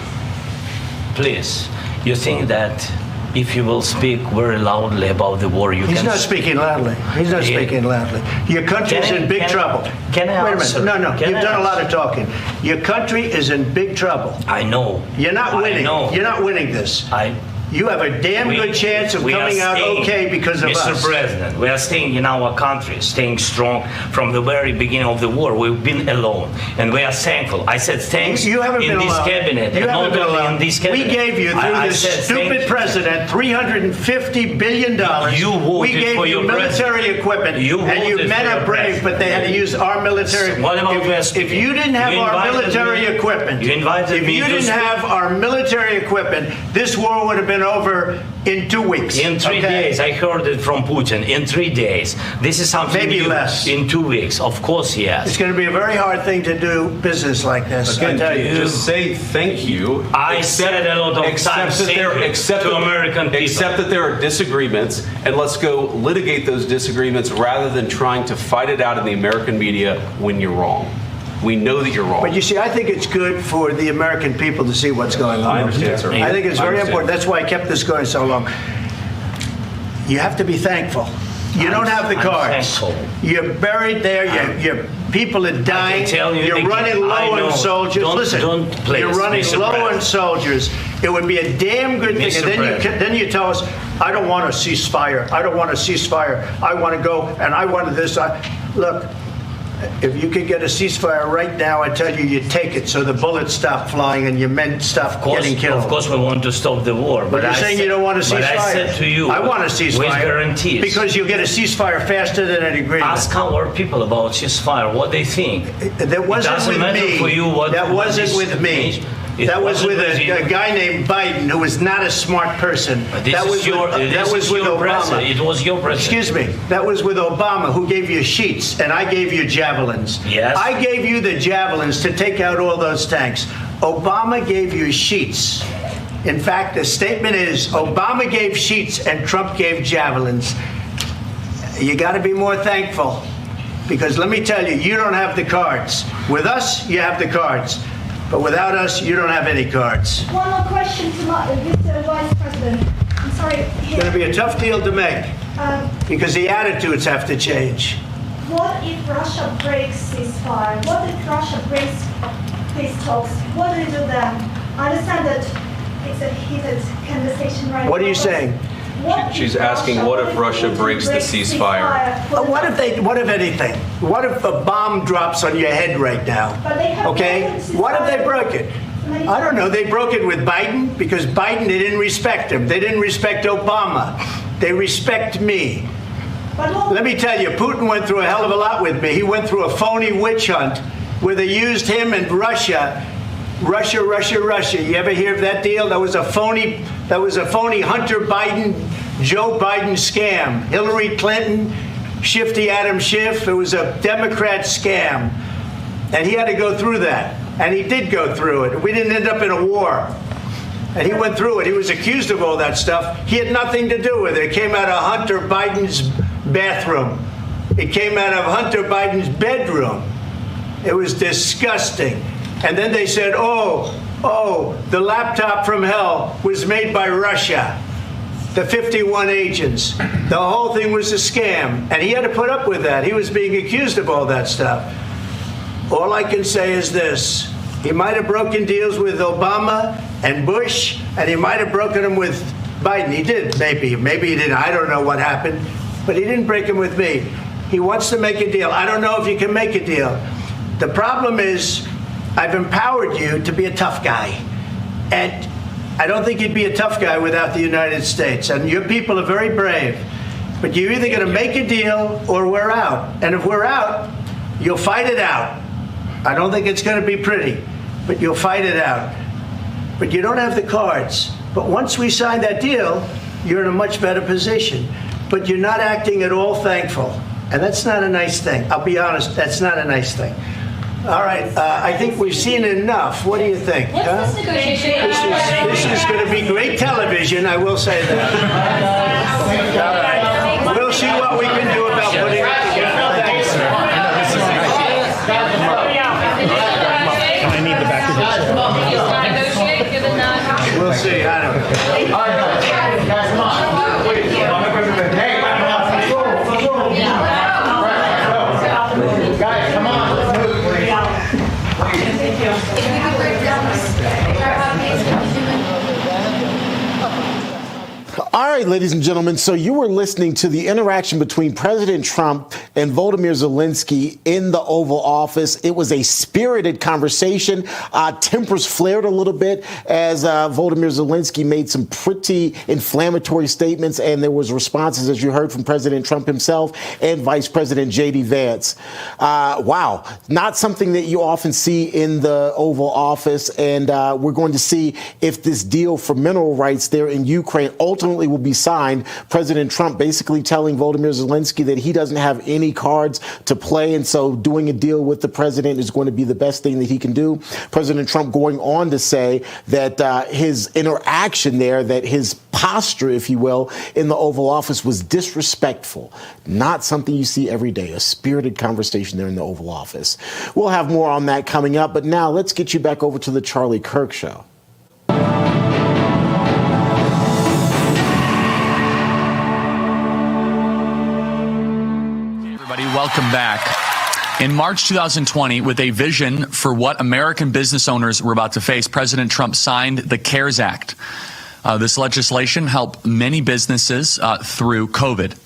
Please, you think that if you will speak very loudly about the war, you can... He's not speaking loudly. He's not speaking loudly. Your country is in big trouble. Can I Wait a minute. No. You've done a lot of talking. Your country is in big trouble. I know. You're not winning. You're not winning this. You have a damn good chance of coming out okay because of us. Mr. President, we are staying in our country, staying strong from the very beginning of the war. We've been alone, and we are thankful. I said thanks you haven't in been this alone. cabinet. You haven't been alone. In this cabinet. We gave you, through this stupid president, $350 billion. We gave you military equipment, and you men are brave, but they had to use our military. What about if you didn't have our military equipment, if you didn't have our military equipment, this war would have been over in 2 weeks. In 3 days. I heard it from Putin. In 3 days. This is something maybe less. In 2 weeks. Of course, yes. It's going to be a very hard thing to do business like this. Again, just say thank you. I said a lot of times to American people. Except that there are disagreements, and let's go litigate those disagreements rather than trying to fight it out in the American media when you're wrong. We know that you're wrong. But you see, I think it's good for the American people to see what's going on. I understand, sir. I think it's very important. That's why I kept this going so long. You have to be thankful. You don't have the cards. You're buried there. Your people are dying. You're running low on soldiers. Listen, you're running low on soldiers. It would be a damn good thing. And then you tell us, I don't want a ceasefire. I don't want a ceasefire. I want to go, and I want this. Look, if you could get a ceasefire right now, I tell you, you'd take it so the bullets stop flying and your men stop getting killed. Of course, we want to stop the war. But you're saying you don't want a ceasefire. But I said to you, I want a ceasefire. With guarantees. Because you'll get a ceasefire faster than an agreement. Ask our people about ceasefire, what they think. That wasn't with me. For you that wasn't with me. That was with a guy named Biden, who was not a smart person. That was with Obama. It was your president. Excuse me. That was with Obama, who gave you sheets, and I gave you javelins. Yes. I gave you the javelins to take out all those tanks. Obama gave you sheets. In fact, the statement is Obama gave sheets and Trump gave javelins. You got to be more thankful, because let me tell you, you don't have the cards. With us, you have the cards. But without us, you don't have any cards. One more question to Mr. Vice President. I'm sorry. It's going to be a tough deal to make because the attitudes have to change. What if Russia breaks ceasefire? What if Russia breaks peace talks? What do you do then? I understand that it's a heated conversation right now. What are you saying? She's asking, what if Russia breaks the ceasefire? What if anything? What if a bomb drops on your head right now? Okay? What if they broke it? I don't know. They broke it with Biden because Biden, they didn't respect him. They didn't respect Obama. They respect me. Let me tell you, Putin went through a hell of a lot with me. He went through a phony witch hunt where they used him and Russia. Russia. You ever hear of that deal? That was a phony Hunter Biden, Joe Biden scam. Hillary Clinton, Shifty Adam Schiff. It was a Democrat scam. And he had to go through that. And he did go through it. We didn't end up in a war. And he went through it. He was accused of all that stuff. He had nothing to do with it. It came out of Hunter Biden's bathroom. It came out of Hunter Biden's bedroom. It was disgusting. And then they said, the laptop from hell was made by Russia, the 51 agents. The whole thing was a scam. And he had to put up with that. He was being accused of all that stuff. All I can say is this. He might have broken deals with Obama and Bush, and he might have broken them with Biden. He did, maybe. Maybe he didn't. I don't know what happened. But he didn't break them with me. He wants to make a deal. I don't know if you can make a deal. The problem is, I've empowered you to be a tough guy. And I don't think you'd be a tough guy without the United States. And your people are very brave. But you're either going to make a deal or we're out. And if we're out, you'll fight it out. I don't think it's going to be pretty, but you'll fight it out. But you don't have the cards. But once we sign that deal, you're in a much better position. But you're not acting at all thankful. And that's not a nice thing. I'll be honest, that's not a nice thing. All right, I think we've seen enough. What do you think? What's this negotiation? This is going to be great television, I will say that. All right. We'll see what we can do about putting it together. Thanks. I need the back of the We'll see. I don't know. All right, guys, come on. Wait, hey, guys, come on. All right, ladies and gentlemen, so you were listening to the interaction between President Trump and Volodymyr Zelensky in the Oval Office. It was a spirited conversation. Tempers flared a little bit as Volodymyr Zelensky made some pretty inflammatory statements, and there was responses, as you heard, from President Trump himself and Vice President J.D. Vance. Wow, not something that you often see in the Oval Office, and we're going to see if this deal for mineral rights there in Ukraine ultimately will be signed. President Trump basically telling Volodymyr Zelensky that he doesn't have any cards to play, and so doing a deal with the president is going to be the best thing that he can do. President Trump going on to say that his interaction there, that his posture, if you will, in the Oval Office was disrespectful. Not something you see every day, a spirited conversation there in the Oval Office. We'll have more on that coming up, but now let's get you back over to the Charlie Kirk Show. welcome back. In March 2020, with a vision for what American business owners were about to face, President Trump signed the CARES Act. This legislation helped many businesses through COVID.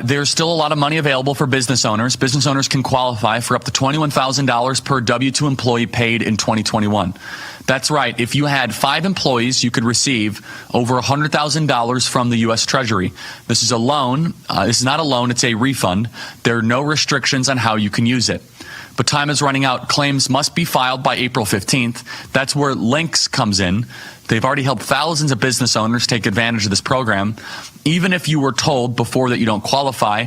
There's still a lot of money available for business owners. Business owners can qualify for up to $21,000 per W-2 employee paid in 2021. That's right. If you had 5 employees, you could receive over $100,000 from the U.S. Treasury. This is a loan. This is not a loan. It's a refund. There are no restrictions on how you can use it. But time is running out. Claims must be filed by April 15th. That's where Links comes in. They've already helped thousands of business owners take advantage of this program. Even if you were told before that you don't qualify,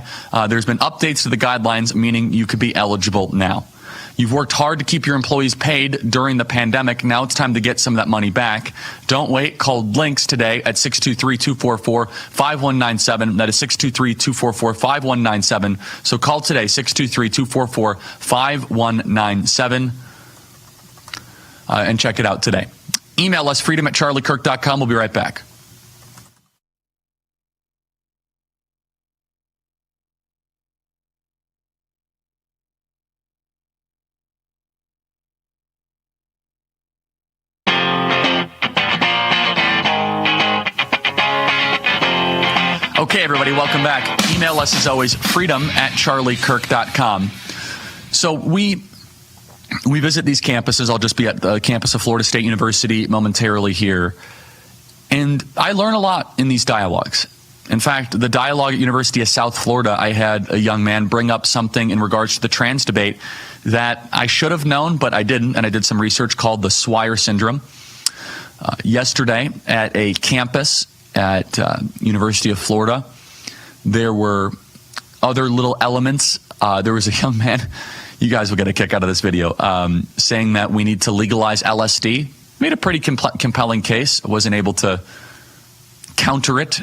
there's been updates to the guidelines, meaning you could be eligible now. You've worked hard to keep your employees paid during the pandemic. Now it's time to get some of that money back. Don't wait. Call Links today at 623-244-5197. That is 623-244-5197. So call today, 623-244-5197, and check it out today. Email us, freedom@charliekirk.com. We'll be right back. Okay, everybody, welcome back. Email us, as always, freedom@charliekirk.com. So we visit these campuses. I'll just be at the campus of Florida State University momentarily here. And I learn a lot in these dialogues. In fact, the dialogue at University of South Florida, I had a young man bring up something in regards to the trans debate that I should have known, but I didn't. And I did some research called the Swire syndrome. Yesterday at a campus at University of Florida, there were other little elements. There was a young man, you guys will get a kick out of this video, saying that we need to legalize LSD. Made a pretty compelling case. Wasn't able to counter it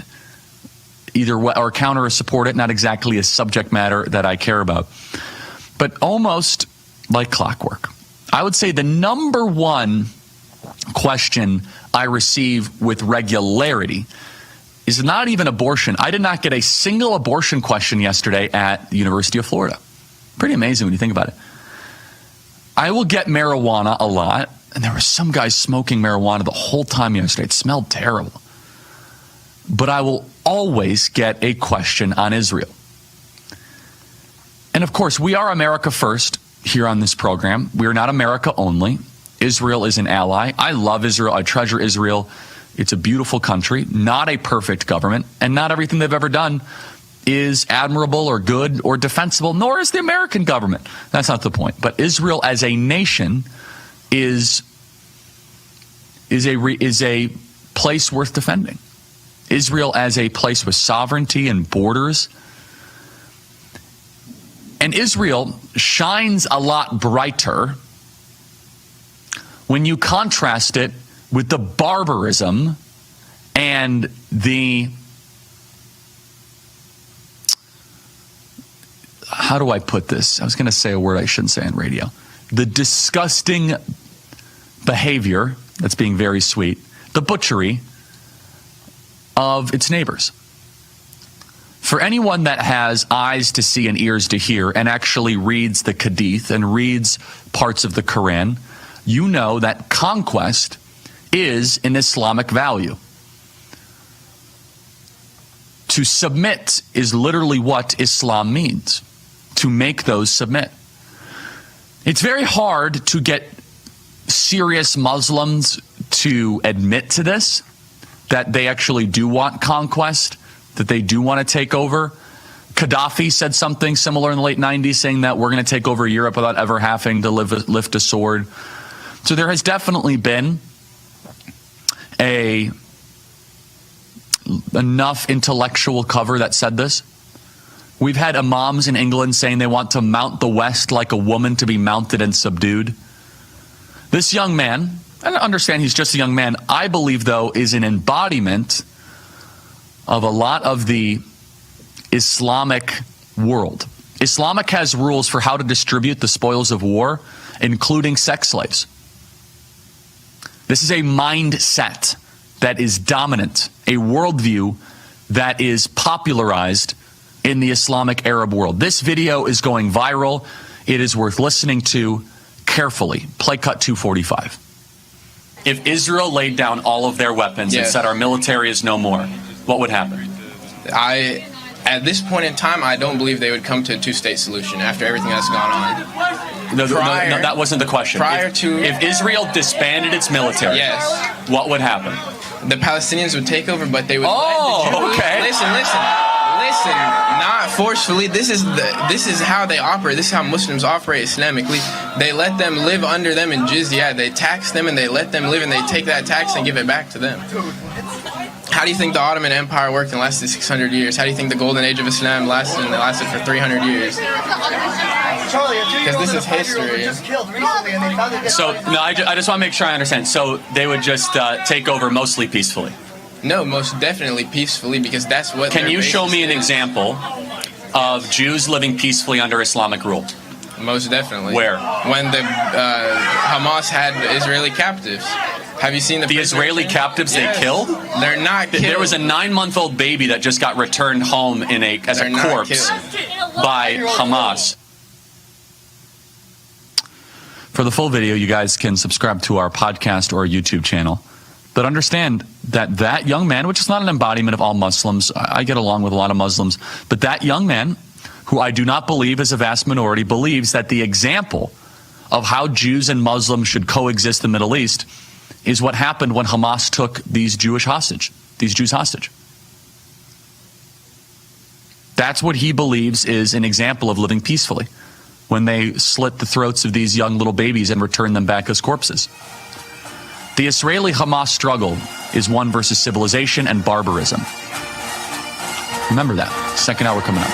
or counter or support it. Not exactly a subject matter that I care about. But almost like clockwork, I would say the number one question I receive with regularity is not even abortion. I did not get a single abortion question yesterday at the University of Florida. Pretty amazing when you think about it. I will get marijuana a lot, and there were some guys smoking marijuana the whole time yesterday. It smelled terrible. But I will always get a question on Israel. And of course, we are America first here on this program. We are not America only. Israel is an ally. I love Israel. I treasure Israel. It's a beautiful country, not a perfect government, and not everything they've ever done is admirable or good or defensible, nor is the American government. That's not the point. But Israel as a nation is a place worth defending. Israel as a place with sovereignty and borders. And Israel shines a lot brighter when you contrast it with the barbarism and the, how do I put this? I was going to say a word I shouldn't say on radio. The disgusting behavior, that's being very sweet, the butchery of its neighbors. For anyone that has eyes to see and ears to hear and actually reads the Hadith and reads parts of the Quran, you know that conquest is an Islamic value. To submit is literally what Islam means, to make those submit. It's very hard to get serious Muslims to admit to this, that they actually do want conquest, that they do want to take over. Gaddafi said something similar in the late 90s, saying that we're going to take over Europe without ever having to lift a sword. So there has definitely been enough intellectual cover that said this. We've had imams in England saying they want to mount the West like a woman to be mounted and subdued. This young man, I understand he's just a young man, I believe, though, is an embodiment of a lot of the Islamic world. Islamic has rules for how to distribute the spoils of war, including sex slaves. This is a mindset that is dominant, a worldview that is popularized in the Islamic Arab world. This video is going viral. It is worth listening to carefully. Play cut 245. If Israel laid down all of their weapons and said our military is no more, what would happen? At this point in time, I don't believe they would come to a two-state solution after everything that's gone on. No, that wasn't the question. If Israel disbanded its military, what would happen? The Palestinians would take over, but they would okay. Listen, not forcefully. This is how they operate. This is how Muslims operate Islamically. They let them live under them in jizya. They tax them and they let them live, and they take that tax and give it back to them. How do you think the Ottoman Empire worked and lasted 600 years? How do you think the Golden Age of Islam lasted and it lasted for 300 years? Because this is history. So, no, I just want to make sure I understand. So they would just take over mostly peacefully? No, most definitely peacefully, because that's what... Can you show me an example of Jews living peacefully under Islamic rule? Most definitely. Where? When the Hamas had Israeli captives. Have you seen the Israeli captives they killed? They're not killed. There was a 9-month-old baby that just got returned home as a corpse by Hamas. For the full video, you guys can subscribe to our podcast or YouTube channel. But understand that young man, which is not an embodiment of all Muslims, I get along with a lot of Muslims, but that young man, who I do not believe is a vast minority, believes that the example of how Jews and Muslims should coexist in the Middle East is what happened when Hamas took these Jews hostage. That's what he believes is an example of living peacefully, when they slit the throats of these young little babies and return them back as corpses. The Israeli-Hamas struggle is one versus civilization and barbarism. Remember that. Second hour coming up.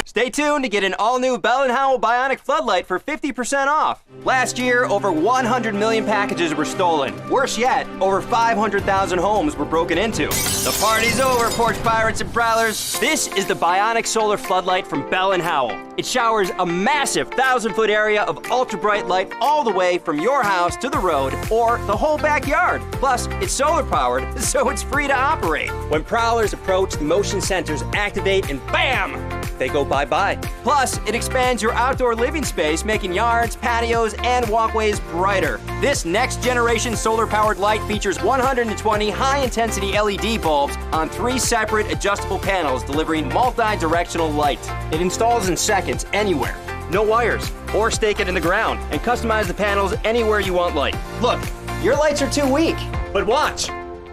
Stay tuned to get an all-new Bell & Howell Bionic Floodlight for 50% off. Last year, over 100 million packages were stolen. Worse yet, over 500,000 homes were broken into. The party's over, porch pirates and prowlers. This is the Bionic Solar Floodlight from Bell & Howell. It showers a massive 1,000-foot area of ultra-bright light all the way from your house to the road or the whole backyard. Plus, it's solar-powered, so it's free to operate. When prowlers approach, the motion sensors activate and BAM! They go bye-bye. Plus, it expands your outdoor living space, making yards, patios, and walkways brighter. This next-generation solar-powered light features 120 high-intensity LED bulbs on 3 separate adjustable panels, delivering multi-directional light. It installs in seconds, anywhere. No wires, or stake it in the ground, and customize the panels anywhere you want light. Look, your lights are too weak, but watch.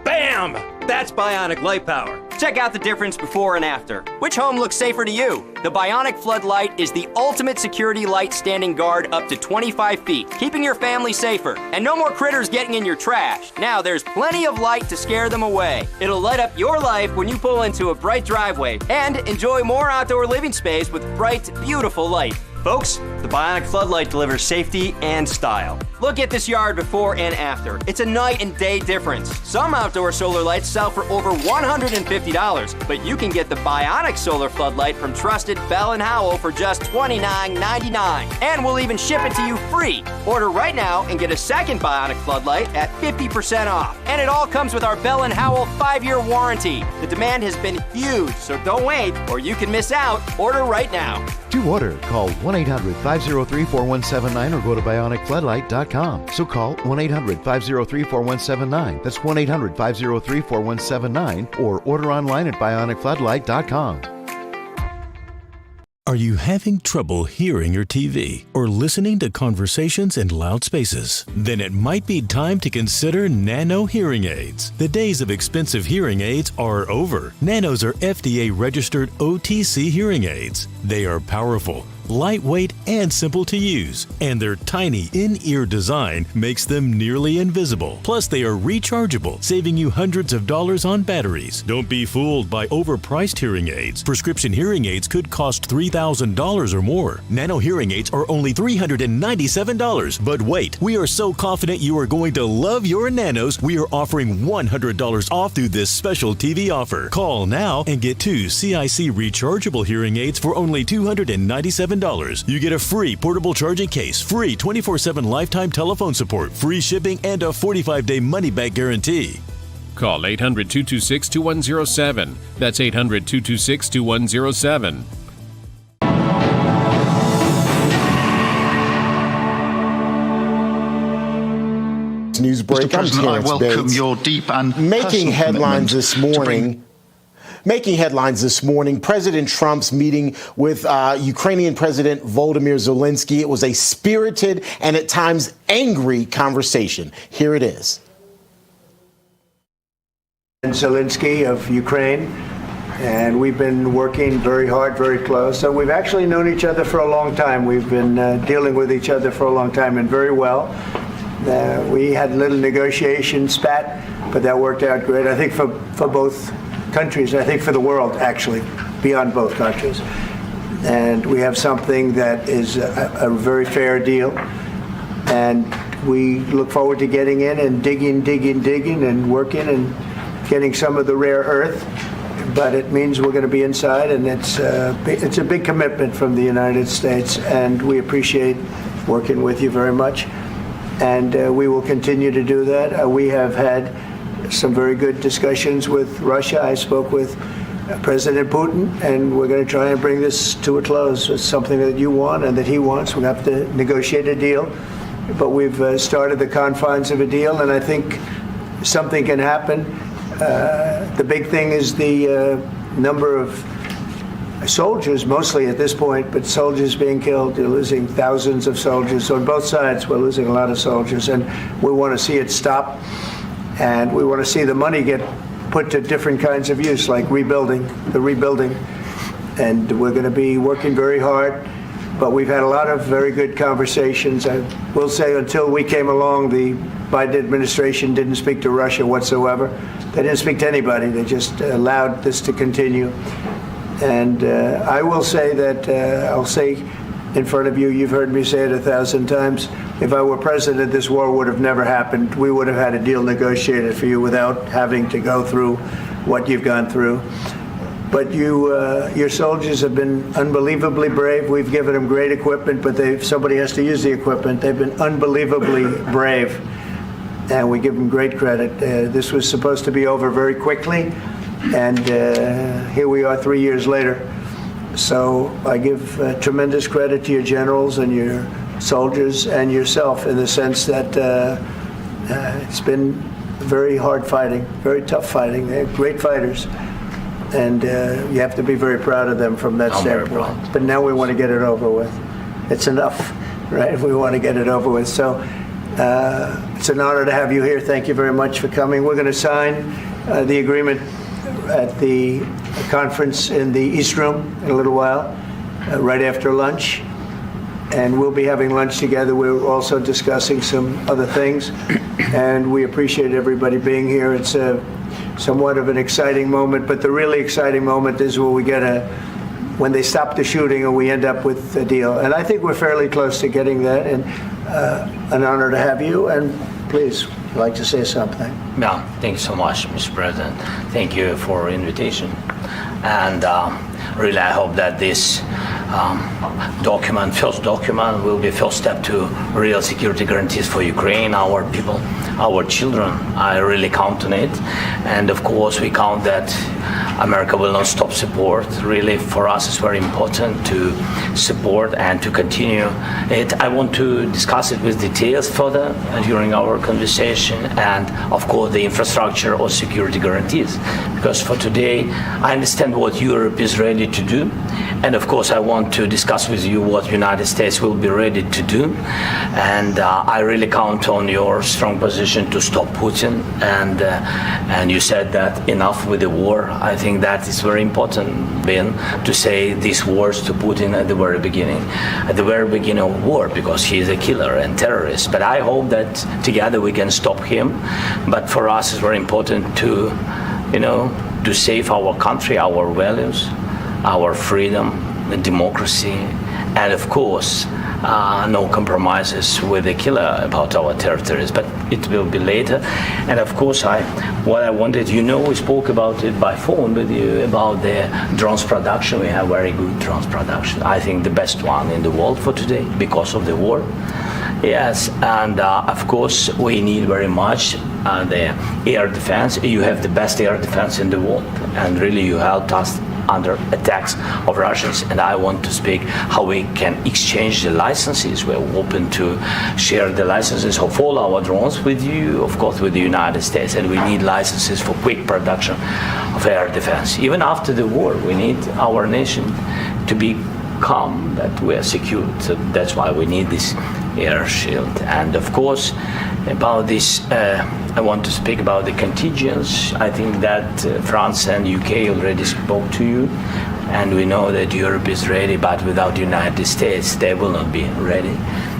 Bam! That's Bionic light power. Check out the difference before and after. Which home looks safer to you? The Bionic Floodlight is the ultimate security light standing guard up to 25 feet, keeping your family safer. And no more critters getting in your trash. Now there's plenty of light to scare them away. It'll light up your life when you pull into a bright driveway and enjoy more outdoor living space with bright, beautiful light. Folks, the Bionic Floodlight delivers safety and style. Look at this yard before and after. It's a night and day difference. Some outdoor solar lights sell for over $150, but you can get the Bionic Solar Floodlight from trusted Bell & Howell for just $29.99. And we'll even ship it to you free. Order right now and get a second Bionic Floodlight at 50% off. And it all comes with our Bell & Howell 5-year warranty. The demand has been huge, so don't wait or you can miss out. Order right now. To order, call 1-800-503-4179 or go to bionicfloodlight.com. So call 1-800-503-4179. That's 1-800-503-4179 or order online at bionicfloodlight.com. Are you having trouble hearing your TV or listening to conversations in loud spaces? Then it might be time to consider Nano hearing aids. The days of expensive hearing aids are over. Nanos are FDA-registered OTC hearing aids. They are powerful, lightweight, and simple to use. And their tiny in-ear design makes them nearly invisible. Plus, they are rechargeable, saving you hundreds of dollars on batteries. Don't be fooled by overpriced hearing aids. Prescription hearing aids could cost $3,000 or more. Nano hearing aids are only $397. But wait, we are so confident you are going to love your Nanos, we are offering $100 off through this special TV offer. Call now and get 2 CIC rechargeable hearing aids for only $297. You get a free portable charging case, free 24/7 lifetime telephone support, free shipping, and a 45-day money-back guarantee. Call 800-226-2107. That's 800-226-2107. News break. Mr. President, I welcome your deep and making headlines this morning. Making headlines this morning, President Trump's meeting with Ukrainian President Volodymyr Zelensky. It was a spirited and at times angry conversation. Here it is. Zelensky of Ukraine, and we've been working very hard, very close. So we've actually known each other for a long time. We've been dealing with each other for a long time, and very well. We had a little negotiation spat, but that worked out great. I think for both countries, I think for the world, actually, beyond both countries. And we have something that is a very fair deal. And we look forward to getting in and digging and working and getting some of the rare earth. But it means we're going to be inside, and it's a big commitment from the United States, and we appreciate working with you very much. And we will continue to do that. We have had some very good discussions with Russia. I spoke with President Putin, and we're going to try and bring this to a close. It's something that you want and that he wants. We have to negotiate a deal, but we've started the confines of a deal, and I think something can happen. The big thing is the number of soldiers, mostly at this point, but soldiers being killed. You're losing thousands of soldiers. So on both sides, we're losing a lot of soldiers, and we want to see it stop. And we want to see the money get put to different kinds of use, like rebuilding. And we're going to be working very hard. But we've had a lot of very good conversations. I will say until we came along, the Biden administration didn't speak to Russia whatsoever. They didn't speak to anybody. They just allowed this to continue. And I will say that, I'll say in front of you, you've heard me say it 1,000 times, if I were president, this war would have never happened. We would have had a deal negotiated for you without having to go through what you've gone through. But your soldiers have been unbelievably brave. We've given them great equipment, but somebody has to use the equipment. They've been unbelievably brave, and we give them great credit. This was supposed to be over very quickly, and here we are 3 years later. So I give tremendous credit to your generals and your soldiers and yourself in the sense that it's been very hard fighting, very tough fighting. They're great fighters. And you have to be very proud of them from that standpoint. But now we want to get it over with. It's enough, right? We want to get it over with. So it's an honor to have you here. Thank you very much for coming. We're going to sign the agreement at the conference in the East Room in a little while, right after lunch. And we'll be having lunch together. We're also discussing some other things. And we appreciate everybody being here. It's somewhat of an exciting moment, but the really exciting moment is when we when they stop the shooting and we end up with a deal. And I think we're fairly close to getting that, and an honor to have you. And please, I'd like to say something. Yeah, thank you so much, Mr. President. Thank you for the invitation. And really, I hope that this first document, will be a first step to real security guarantees for Ukraine, our people, our children. I really count on it. And of course, we count that America will not stop support. Really, for us, it's very important to support and to continue it. I want to discuss it with details further during our conversation, and of course, the infrastructure or security guarantees. Because for today, I understand what Europe is ready to do, and of course, I want to discuss with you what the United States will be ready to do. And I really count on your strong position to stop Putin. And you said that enough with the war. I think that is very important, Ben, to say these words to Putin at the very beginning of war, because he is a killer and terrorist. But I hope that together we can stop him. But for us, it's very important to, to save our country, our values, our freedom, democracy, and of course, no compromises with the killer about our territories, but it will be later. And of course, what I wanted, we spoke about it by phone with you about the drones production. We have very good drones production. I think the best one in the world for today because of the war. Yes, and of course, we need very much the air defense. You have the best air defense in the world, and really you helped us under attacks of Russians, and I want to speak how we can exchange the licenses. We're open to share the licenses of all our drones with you, of course, with the United States, and we need licenses for quick production of air defense. Even after the war, we need our nation to be calm, that we are secure. So that's why we need this air shield. And of course, about this, I want to speak about the contingents. I think that France and UK already spoke to you, and we know that Europe is ready, but without the United States, they will not be ready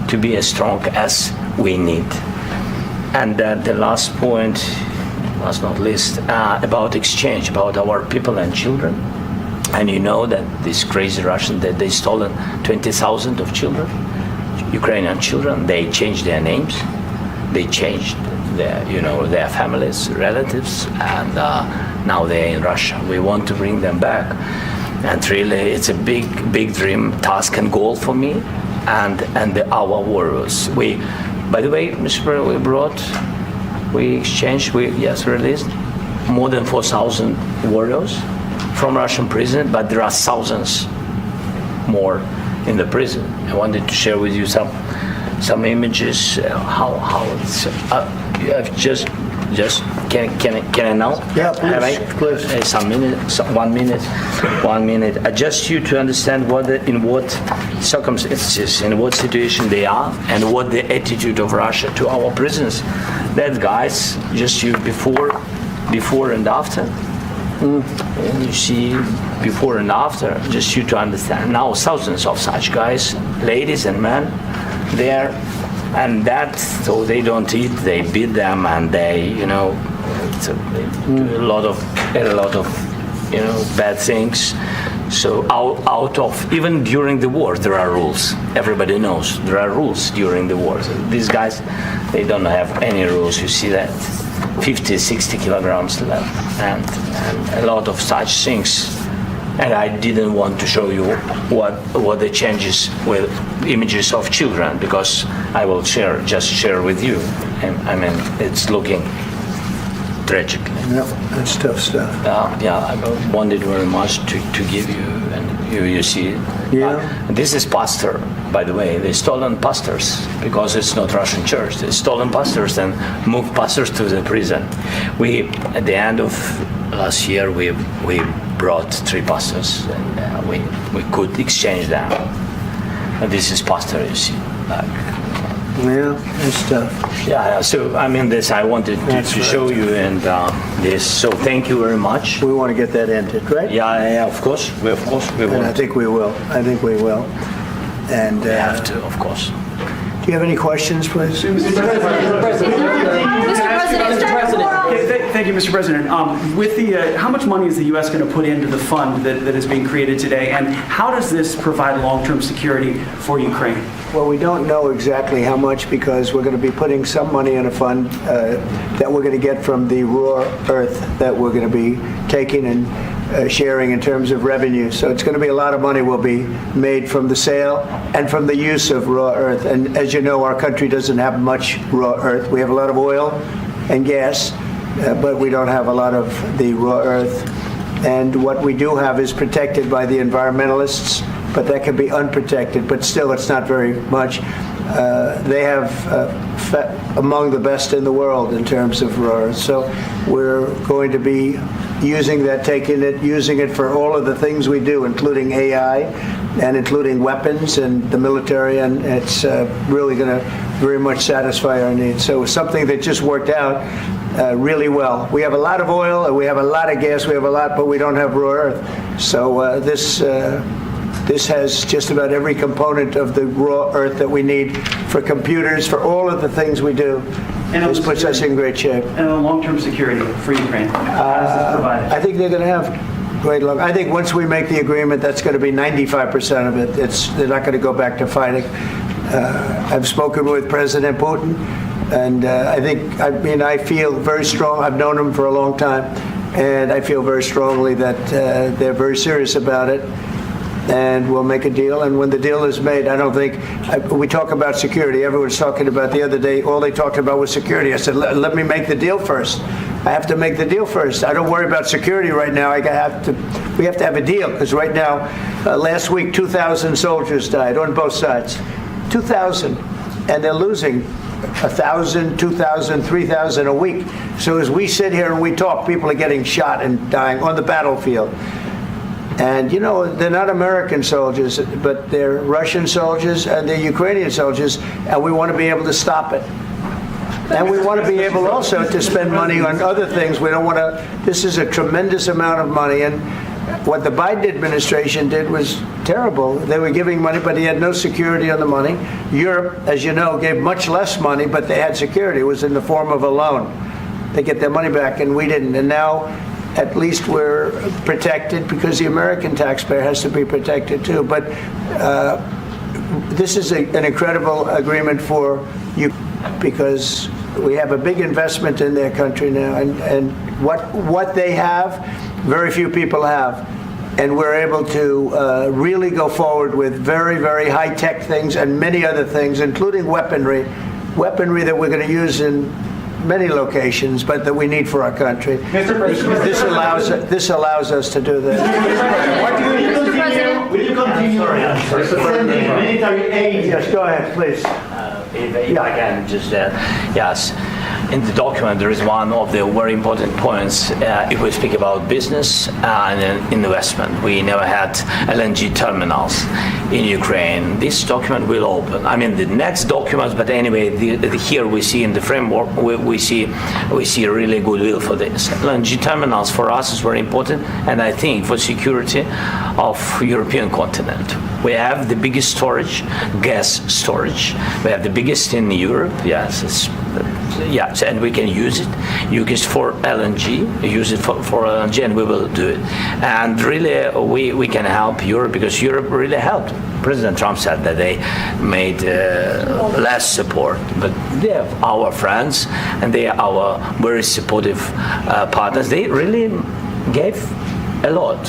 to be as strong as we need. And the last point, last not least, about exchange, about our people and children. And you know that these crazy Russians, that they stolen 20,000 of children, Ukrainian children. They changed their names, they changed their families, relatives, and now they're in Russia. We want to bring them back, and really, it's a big dream, task, and goal for me, and our warriors. By the way, Mr. President, we exchanged, released more than 4,000 warriors from Russian prison, but there are thousands more in the prison. I wanted to share with you some images. How it's just can I now? Yeah, please. Some minute, 1 minute, 1 minute. I just you to understand in what circumstances, in what situation they are, and what the attitude of Russia to our prisons. That guys, just you before and after. And you see before and after, just you to understand. Now thousands of such guys, ladies and men, there, and that, so they don't eat, they beat them, and they, they do a lot of bad things. So out of, even during the war, there are rules. Everybody knows there are rules during the war. So these guys, they don't have any rules. You see that. 50, 60 kilograms left, and a lot of such things. And I didn't want to show you what the changes with images of children, because I will share with you. And I mean, it's looking tragically. Yeah, that's tough stuff. I wanted very much to give you, and you see it. Yeah. This is pastor, by the way. They stolen pastors because it's not Russian church. They stolen pastors and moved pastors to the prison. We, at the end of last year, we brought 3 pastors, and we could exchange them. And this is pastor, you see. Yeah, it's tough. Yeah, so I mean, this I wanted to show you, and this. So thank you very much. We want to get that ended, right? Yeah, of course. We and will. I think we will. And we have to, of course. Do you have any questions, please? Mr. President. Thank you, Mr. President. With the, how much money is the U.S. going to put into the fund that is being created today, and how does this provide long-term security for Ukraine? Well, we don't know exactly how much, because we're going to be putting some money in a fund that we're going to get from the raw earth that we're going to be taking and sharing in terms of revenue. So it's going to be a lot of money will be made from the sale and from the use of raw earth. And as you know, our country doesn't have much raw earth. We have a lot of oil and gas, but we don't have a lot of the raw earth. And what we do have is protected by the environmentalists, but that can be unprotected, but still it's not very much. They have among the best in the world in terms of raw earth. So we're going to be using it for all of the things we do, including AI and including weapons and the military, and it's really going to very much satisfy our needs. So it's something that just worked out really well. We have a lot of oil, and we have a lot of gas, we have a lot, but we don't have raw earth. So this has just about every component of the raw earth that we need for computers, for all of the things we do. And this puts us in great shape. And on long-term security for Ukraine, how does this provide it? I think they're going to have great luck. I think once we make the agreement, that's going to be 95% of it. They're not going to go back to fighting. I've spoken with President Putin, and I feel very strong. I've known him for a long time, and I feel very strongly that they're very serious about it. And we'll make a deal. And when the deal is made, I don't think we talk about security. Everyone's talking about the other day. All they talked about was security. I said, let me make the deal first. I have to make the deal first. I don't worry about security right now. We have to have a deal because right now, last week, 2,000 soldiers died on both sides. 2,000, and they're losing 1,000, 2,000, 3,000 a week. So as we sit here and we talk, people are getting shot and dying on the battlefield. And, they're not American soldiers, but they're Russian soldiers and they're Ukrainian soldiers, and we want to be able to stop it. And we want to be able also to spend money on other things. We don't want to, this is a tremendous amount of money, and what the Biden administration did was terrible. They were giving money, but he had no security on the money. Europe, as you know, gave much less money, but they had security. It was in the form of a loan. They get their money back, and we didn't. And now, at least we're protected because the American taxpayer has to be protected too. But this is an incredible agreement for you because we have a big investment in their country now, and what they have, very few people have. And we're able to really go forward with very, very high-tech things and many other things, including weaponry that we're going to use in many locations, but that we need for our country. This allows us to do that. Will you continue? Military aid. Yes, go ahead, please. If I can just, yes. In the document, there is one of the very important points. If we speak about business and investment, we never had LNG terminals in Ukraine. This document will open. I mean, the next documents, but anyway, here we see in the framework, we see a really goodwill for this. LNG terminals for us is very important, and I think for security of European continent. We have the biggest storage, gas storage. We have the biggest in Europe. Yes, yes, and we can use it. Use it for LNG. Use it for LNG, and we will do it. And really, we can help Europe because Europe really helped. President Trump said that they made less support, but they are our friends and they are our very supportive partners. They really gave a lot,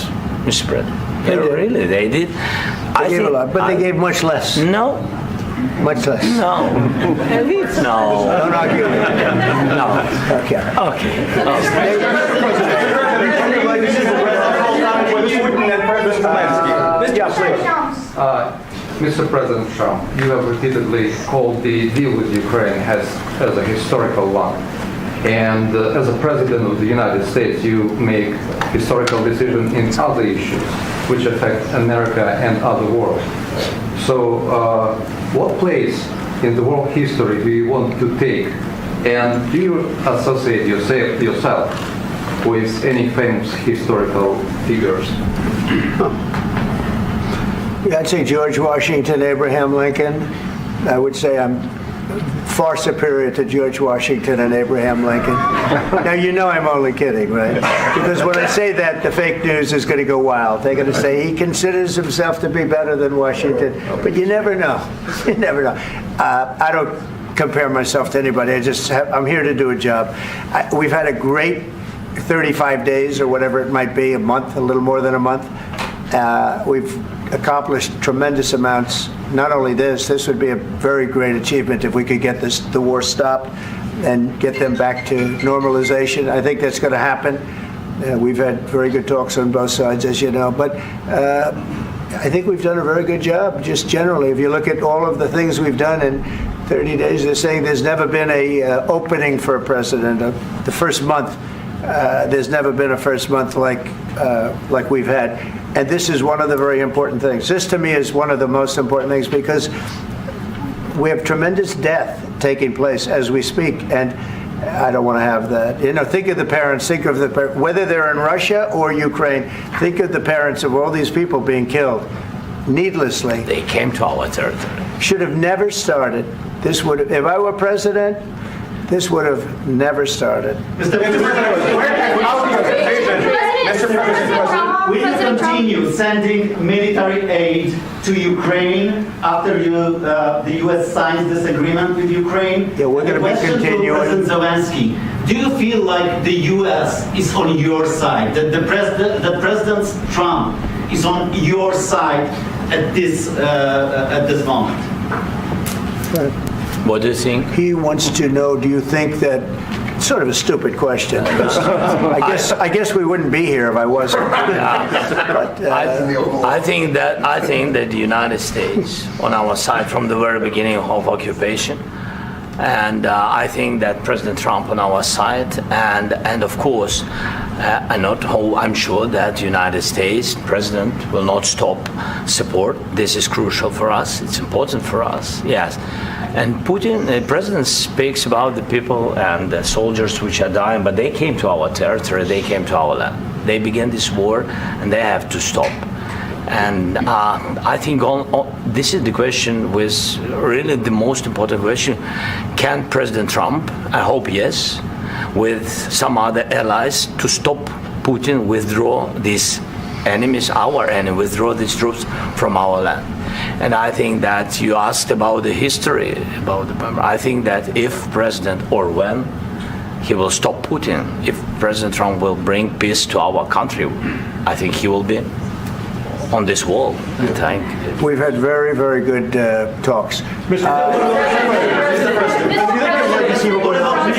Mr. President. They did. They gave a lot, but they gave much less. No. Much less. No. No. Don't argue with it. No. Mr. President Trump, you have repeatedly called the deal with Ukraine as a historical one. And as a president of the United States, you make historical decisions in other issues which affect America and other world. So what place in the world history do you want to take? And do you associate yourself with any famous historical figures? Yeah, I'd say George Washington, Abraham Lincoln. I would say I'm far superior to George Washington and Abraham Lincoln. Now, you know I'm only kidding, right? Because when I say that, the fake news is going to go wild. They're going to say he considers himself to be better than Washington. But you never know. You never know. I don't compare myself to anybody. I'm here to do a job. We've had a great 35 days or whatever it might be, a month, a little more than a month. We've accomplished tremendous amounts. Not only this would be a very great achievement if we could get the war stopped and get them back to normalization. I think that's going to happen. We've had very good talks on both sides, as you know. But I think we've done a very good job, just generally. If you look at all of the things we've done in 30 days, they're saying there's never been a opening for a president. The first month, there's never been a first month like we've had. And this is one of the very important things. This, to me, is one of the most important things because we have tremendous death taking place as we speak. And I don't want to have that. Think of the parents. Think of whether they're in Russia or Ukraine. Think of the parents of all these people being killed needlessly. They came to our territory. Should have never started. This would have, if I were president, this would have never started. Mr. President, will you continue sending military aid to Ukraine after the U.S. signs this agreement with Ukraine? Yeah, we're going to be continuing. President Zelensky, do you feel like the U.S. is on your side? That President Trump is on your side at this moment? What do you think? He wants to know, do you think that, sort of a stupid question. I guess we wouldn't be here if I wasn't. But, I think that the United States on our side from the very beginning of occupation, and I think that President Trump on our side, and of course, I'm sure that the United States President will not stop support. This is crucial for us. It's important for us. Yes. And Putin, the president speaks about the people and the soldiers which are dying, but they came to our territory, they came to our land. They began this war, and they have to stop. And I think this is the question, with really the most important question. Can President Trump, I hope yes, with some other allies, to stop Putin, withdraw these enemies, our enemy, withdraw these troops from our land? And I think that you asked about the history, I think that if President or when he will stop Putin, if President Trump will bring peace to our country, I think he will be on this wall. We've had very, very good talks. Mr.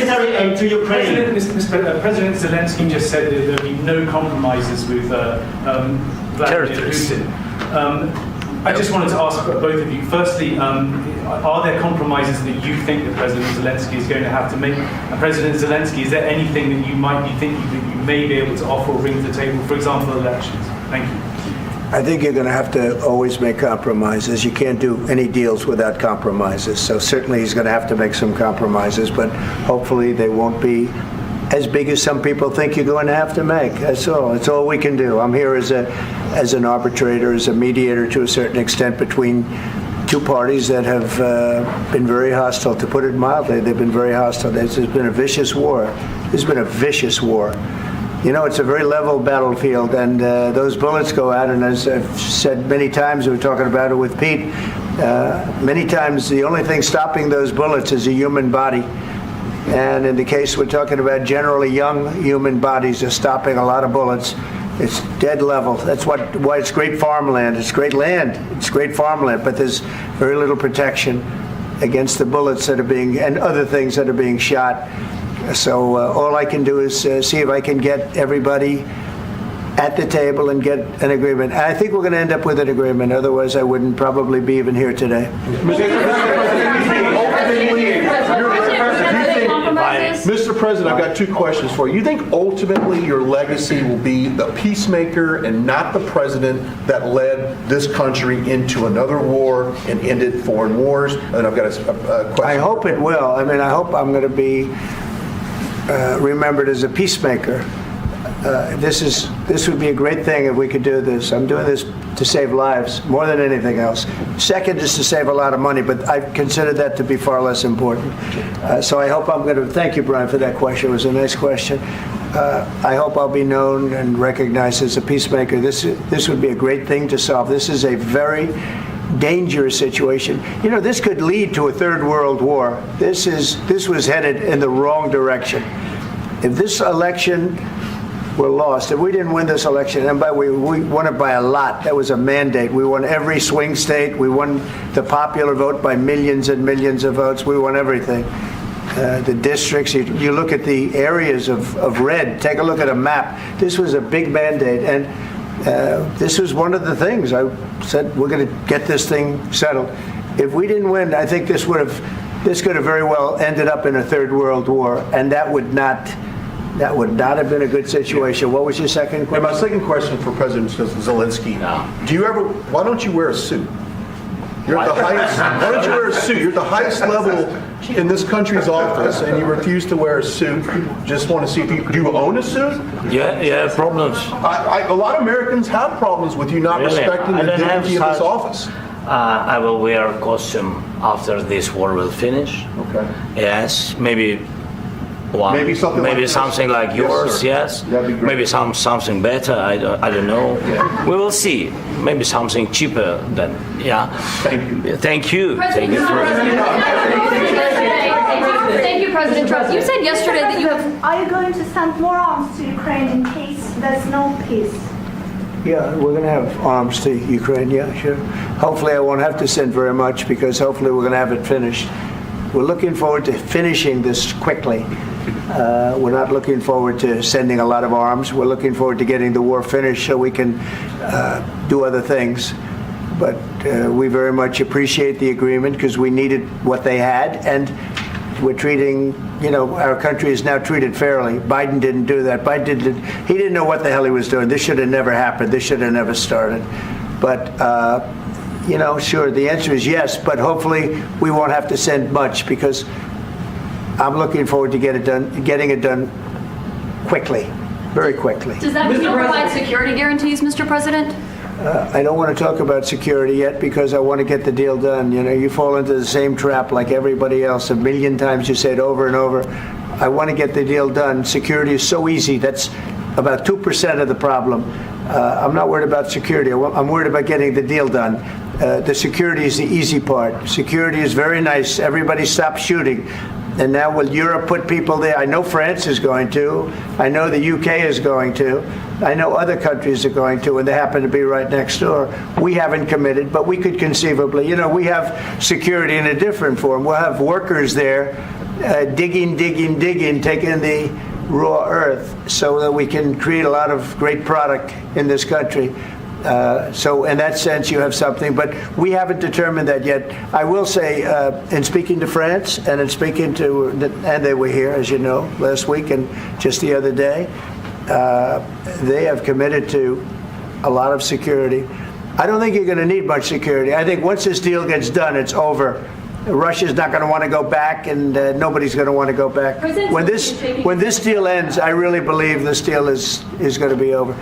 President, to Ukraine. President Zelensky just said that there'll be no compromises with Vladimir Putin. I just wanted to ask both of you. Firstly, are there compromises that you think that President Zelensky is going to have to make? And President Zelensky, is there anything that you might be thinking that you may be able to offer or bring to the table, for example, elections? Thank you. I think you're going to have to always make compromises. You can't do any deals without compromises. So certainly he's going to have to make some compromises, but hopefully they won't be as big as some people think you're going to have to make. That's all. That's all we can do. I'm here as an arbitrator, as a mediator to a certain extent between two parties that have been very hostile. To put it mildly, they've been very hostile. There's been a vicious war. There's been a vicious war. It's a very level battlefield, and those bullets go out, and as I've said many times, we were talking about it with Pete, many times the only thing stopping those bullets is a human body. And in the case we're talking about, generally young human bodies are stopping a lot of bullets. It's dead level. That's why it's great farmland. It's great land. It's great farmland, but there's very little protection against the bullets that are and other things that are being shot. So all I can do is see if I can get everybody at the table and get an agreement. And I think we're going to end up with an agreement. Otherwise, I wouldn't probably be even here today. Mr. President, I've got two questions for you. You think ultimately your legacy will be the peacemaker and not the president that led this country into another war and ended foreign wars? And I've got a question. I hope it will. I mean, I hope I'm going to be remembered as a peacemaker. This would be a great thing if we could do this. I'm doing this to save lives more than anything else. Second is to save a lot of money, but I consider that to be far less important. So I hope I'm going to thank you, Brian, for that question. It was a nice question. I hope I'll be known and recognized as a peacemaker. This would be a great thing to solve. This is a very dangerous situation. This could lead to a third world war. This was headed in the wrong direction. If this election were lost, if we didn't win this election, and we won it by a lot, that was a mandate. We won every swing state. We won the popular vote by millions and millions of votes. We won everything. The districts, you look at the areas of red, take a look at a map. This was a big mandate, and this was one of the things I said, we're going to get this thing settled. If we didn't win, I think this could have very well ended up in a third world war, and that would not have been a good situation. What was your second question? And my second question for President Zelensky. Why don't you wear a suit? You're at the highest. Why don't you wear a suit? You're at the highest level in this country's office and you refuse to wear a suit, just want to see if do you own a suit? Yeah, problems. A lot of Americans have problems with you not Really? respecting I the don't have dignity of this such- office. I will wear a costume after this war will finish. Okay. Yes, maybe one. Maybe something like this. something like Yes, yours. sir. Yes. That'd be great. Maybe something better. I don't know. Yeah. We will see. Maybe something cheaper than. Yeah. Thank you. Thank you. President Trump. Thank you, President Trump. You said yesterday that you have. Are you going to send more arms to Ukraine in case there's no peace? Yeah, we're going to have arms to Ukraine, yeah, sure. Hopefully I won't have to send very much because hopefully we're going to have it finished. We're looking forward to finishing this quickly. We're not looking forward to sending a lot of arms. We're looking forward to getting the war finished so we can do other things. But we very much appreciate the agreement because we needed what they had, and we're treating, our country is now treated fairly. Biden didn't do that. He didn't know what the hell he was doing. This should have never happened. This should have never started. But, sure, the answer is yes, but hopefully we won't have to send much because I'm looking forward to getting it done quickly, very quickly. Does that mean you'll provide security guarantees, Mr. President? I don't want to talk about security yet because I want to get the deal done. You fall into the same trap like everybody else. A million times you say it over and over. I want to get the deal done. Security is so easy. That's about 2% of the problem. I'm not worried about security. I'm worried about getting the deal done. The security is the easy part. Security is very nice. Everybody stopped shooting. And now will Europe put people there? I know France is going to. I know the UK is going to. I know other countries are going to, and they happen to be right next door. We haven't committed, but we could conceivably. We have security in a different form. We'll have workers there digging, taking the raw earth so that we can create a lot of great product in this country. So in that sense, you have something, but we haven't determined that yet. I will say, in speaking to France and in speaking to, and they were here, as you know, last week and just the other day, they have committed to a lot of security. I don't think you're going to need much security. I think once this deal gets done, it's over. Russia's not going to want to go back, and nobody's going to want to go back. When this deal ends, I really believe this deal is going to be over.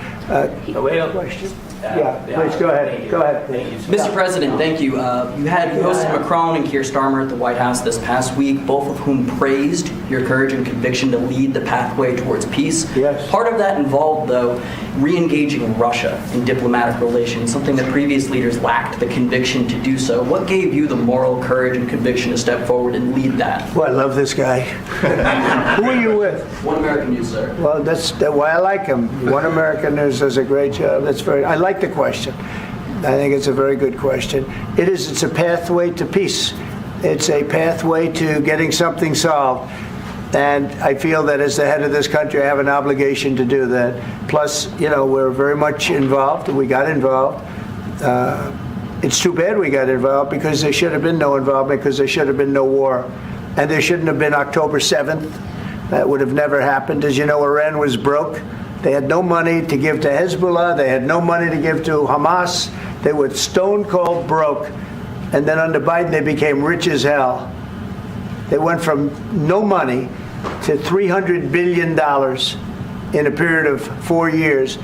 Question? Yeah, please go ahead. Go ahead. Mr. President, thank you. You hosted Macron and Keir Starmer at the White House this past week, both of whom praised your courage and conviction to lead the pathway towards peace. Yes. Part of that involved, though, re-engaging Russia in diplomatic relations, something that previous leaders lacked the conviction to do so. What gave you the moral courage and conviction to step forward and lead that? Well, I love this guy. Who are you with? One American News, sir. Well, that's why I like him. One American News does a great job. I like the question. I think it's a very good question. It's a pathway to peace. It's a pathway to getting something solved. And I feel that as the head of this country, I have an obligation to do that. Plus, we're very much involved. We got involved. It's too bad we got involved because there should have been no involvement because there should have been no war. And there shouldn't have been October 7th. That would have never happened. As you know, Iran was broke. They had no money to give to Hezbollah. They had no money to give to Hamas. They were stone cold broke. And then under Biden, they became rich as hell. They went from no money to $300 billion in a period of 4 years.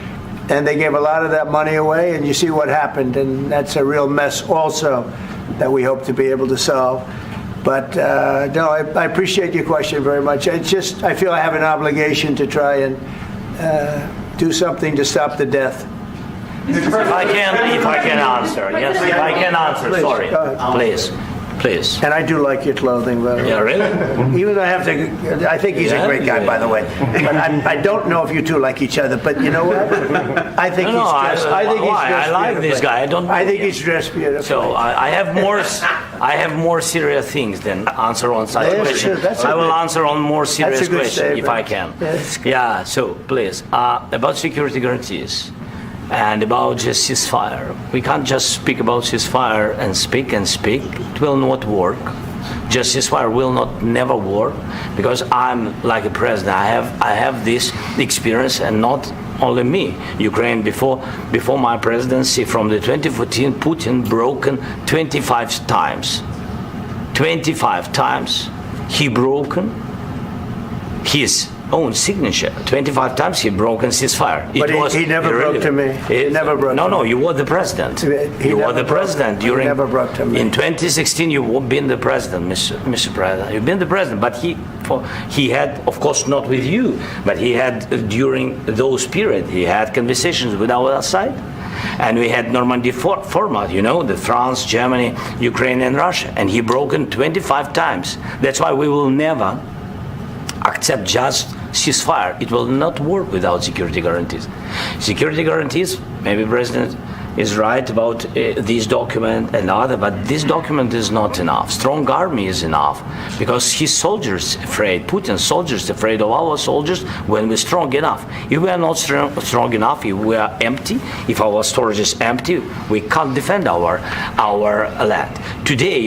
And they gave a lot of that money away, and you see what happened. And that's a real mess also that we hope to be able to solve. But no, I appreciate your question very much. It's just, I feel I have an obligation to try and do something to stop the death. If I can answer, yes, if I can answer, Please, sorry, go ahead. please. And I do like your clothing, by the way. Yeah, really? Even though I think he's a great guy, by the way. But I don't know if you two like each other. But you know what? I think he's dressed. I like this guy. I think he's dressed beautiful. So I have more serious things than answer on such Yes, question. sure, I will answer on more serious that's a good question if I can. Yes. Yeah. So please, about security guarantees. And about just ceasefire. We can't just speak about ceasefire and speak. It will not work. Just ceasefire will never work because I'm like a president. I have this experience, and not only me. Ukraine before my presidency, from the 2014, Putin broken 25 times. 25 times he broken his own signature. 25 times he broken ceasefire. But he never broke to me. He never broke to me. No, you were the president. You were the president during. He never broke to me. In 2016, you've been the president, Mr. President. You've been the president, but he had, of course, not with you, but he had during those periods, he had conversations with our side. And we had Normandy format, the France, Germany, Ukraine, and Russia. And he broken 25 times. That's why we will never accept just ceasefire. It will not work without security guarantees. Security guarantees, maybe President is right about this document and other, but this document is not enough. Strong army is enough because his soldiers afraid, Putin's soldiers afraid of our soldiers when we're strong enough. If we are not strong enough, if we are empty, if our storage is empty, we can't defend our land. Today,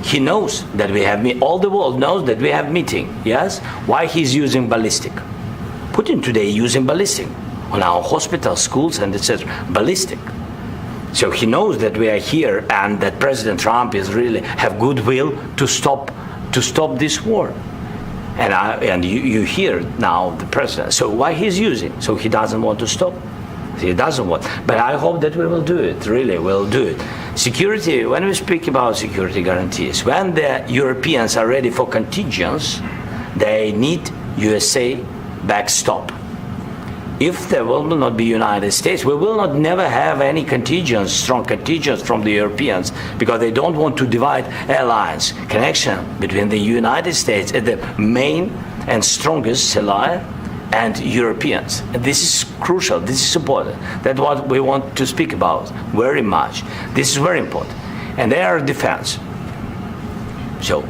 he knows that we have all the world knows that we have meeting. Yes, why he's using ballistic? Putin today using ballistic on our hospitals, schools, and etc. Ballistic. So he knows that we are here and that President Trump is really have goodwill to stop this war. And you hear now the president. So why he's using? So he doesn't want to stop. He doesn't want. But I hope that we will do it. Really, we'll do it. Security. When we speak about security guarantees, when the Europeans are ready for contingents, they need USA backstop. If there will not be United States, we will not never have any contingents, strong contingents from the Europeans, because they don't want to divide alliance connection between the United States and the main and strongest ally and Europeans. And this is crucial. This is important. That's what we want to speak about very much. This is very important. And air defense. So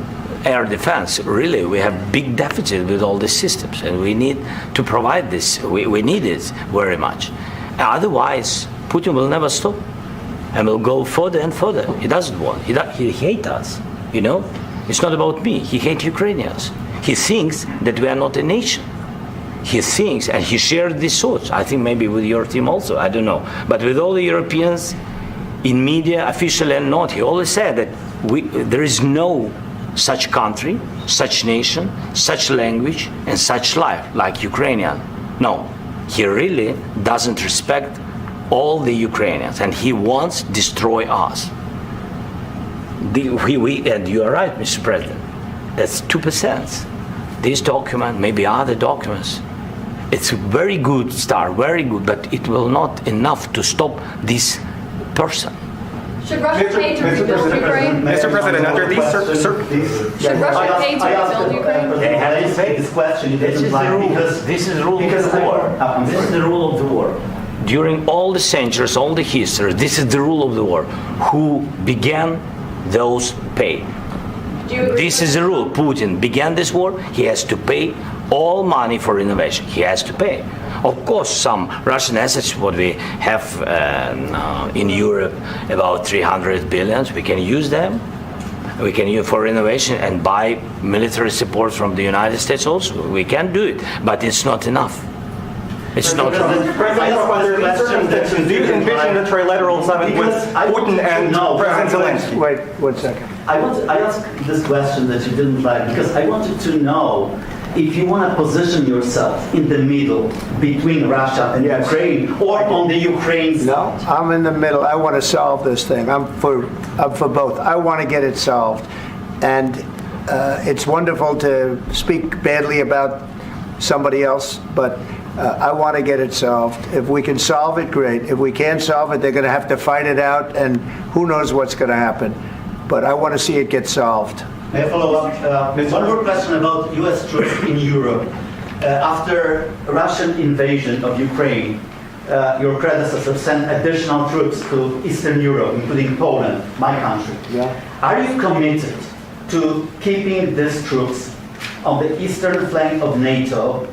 air defense, really, we have big deficit with all the systems, and we need to provide this. We need it very much. Otherwise, Putin will never stop, and will go further and further. He doesn't want. He hates us. It's not about me. He hates Ukrainians. He thinks that we are not a nation. He thinks, and he shared these thoughts. I think maybe with your team also. I don't know, but with all the Europeans, in media, official and not, he always said that there is no such country, such nation, such language, and such life like Ukrainian. No, he really doesn't respect all the Ukrainians, and he wants to destroy us. And you are right, Mr. President. That's 2%. This document, maybe other documents, it's a very good start, very good, but it will not enough to stop this person. Should Russia pay to rebuild Ukraine? Mr. President, under these circumstances, should Russia pay to rebuild Ukraine? They have to say this question. This is the rule. This is the rule of the war. This is the rule of the war. During all the centuries, all the history, this is the rule of the war. Who began, those pay. This is the rule. Putin began this war. He has to pay all money for innovation. He has to pay. Of course, some Russian assets, what we have in Europe, about 300 billion, we can use them. We can use for innovation and buy military support from the United States also. We can do it, but it's not enough. It's not enough. Do you envision a trilateral summit with Putin and President Zelensky? Wait 1 second. I asked this question that you didn't like because I wanted to know if you want to position yourself in the middle between Russia and Ukraine or on the Ukraine side. No, I'm in the middle. I want to solve this thing. I'm for both. I want to get it solved. And it's wonderful to speak badly about somebody else, but I want to get it solved. If we can solve it, great. If we can't solve it, they're going to have to fight it out, and who knows what's going to happen. But I want to see it get solved. May I follow up? One more question about U.S. troops in Europe. After Russian invasion of Ukraine, your predecessor sent additional troops to Eastern Europe, including Poland, my country. Yeah. Are you committed to keeping these troops on the eastern flank of NATO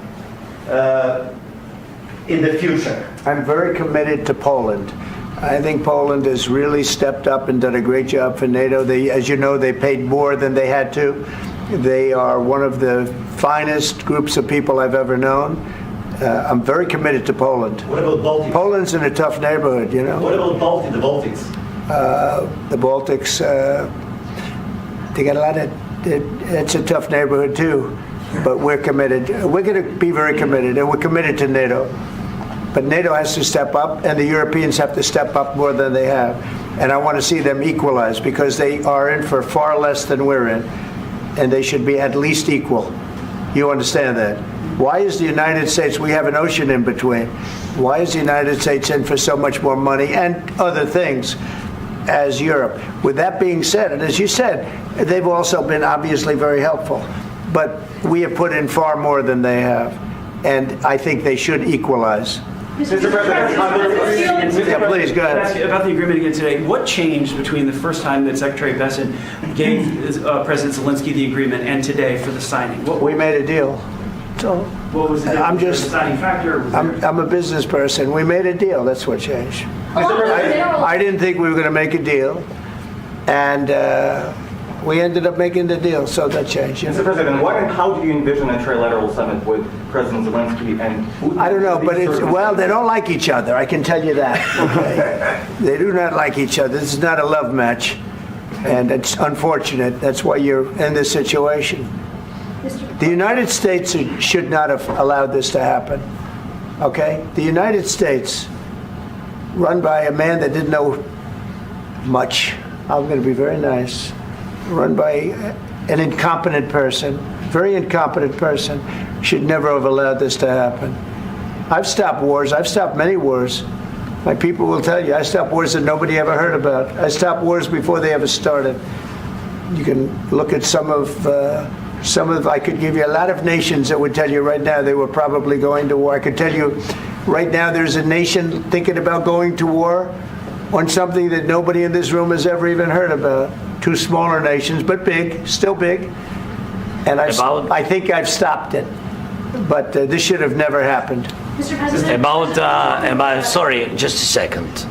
in the future? I'm very committed to Poland. I think Poland has really stepped up and done a great job for NATO. As you know, they paid more than they had to. They are one of the finest groups of people I've ever known. I'm very committed to Poland. What about Baltics? Poland's in a tough neighborhood, you know. What about the Baltics? The Baltics, they got a lot of it's a tough neighborhood too, but we're committed. We're going to be very committed, and we're committed to NATO. But NATO has to step up, and the Europeans have to step up more than they have. And I want to see them equalize, because they are in for far less than we're in, and they should be at least equal. You understand that? Why is the United States, we have an ocean in between, why is the United States in for so much more money and other things as Europe? With that being said, and as you said, they've also been obviously very helpful, but we have put in far more than they have, and I think they should equalize. Mr. President, yeah, please, go ahead. Ask you about the agreement again today. What changed between the first time that Secretary Bessent gave President Zelensky the agreement and today for the signing? We made a deal. So what was the deciding factor? I'm a business person. We made a deal. That's what changed. I didn't think we were going to make a deal, and we ended up making the deal, so that changed. Mr. President, what and how do you envision a trilateral summit with President Zelensky and Putin? I don't know, but well, they don't like each other, I can tell you that. Okay? They do not like each other. This is not a love match, and it's unfortunate. That's why you're in this situation. The United States should not have allowed this to happen, okay? The United States, run by a man that didn't know much, I'm going to be very nice, run by an incompetent person, very incompetent person, should never have allowed this to happen. I've stopped wars. I've stopped many wars. My people will tell you, I stopped wars that nobody ever heard about. I stopped wars before they ever started. You can look at some of, I could give you a lot of nations that would tell you right now they were probably going to war. I could tell you right now there's a nation thinking about going to war on something that nobody in this room has ever even heard about. Two smaller nations, but big, still big. And I think I've stopped it. But this should have never happened. Mr. President. About sorry, just a second.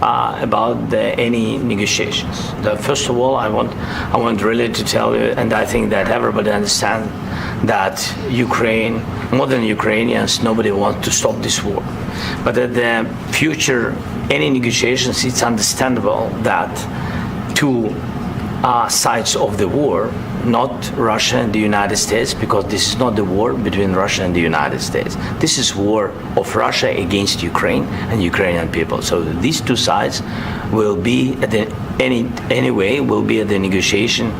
About any negotiations. First of all, I want really to tell you, and I think that everybody understands that Ukraine, modern Ukrainians, nobody wants to stop this war. But at the future, any negotiations, it's understandable that two sides of the war, not Russia and the United States, because this is not the war between Russia and the United States. This is war of Russia against Ukraine and Ukrainian people. So these two sides will be at the anyway will be at the negotiation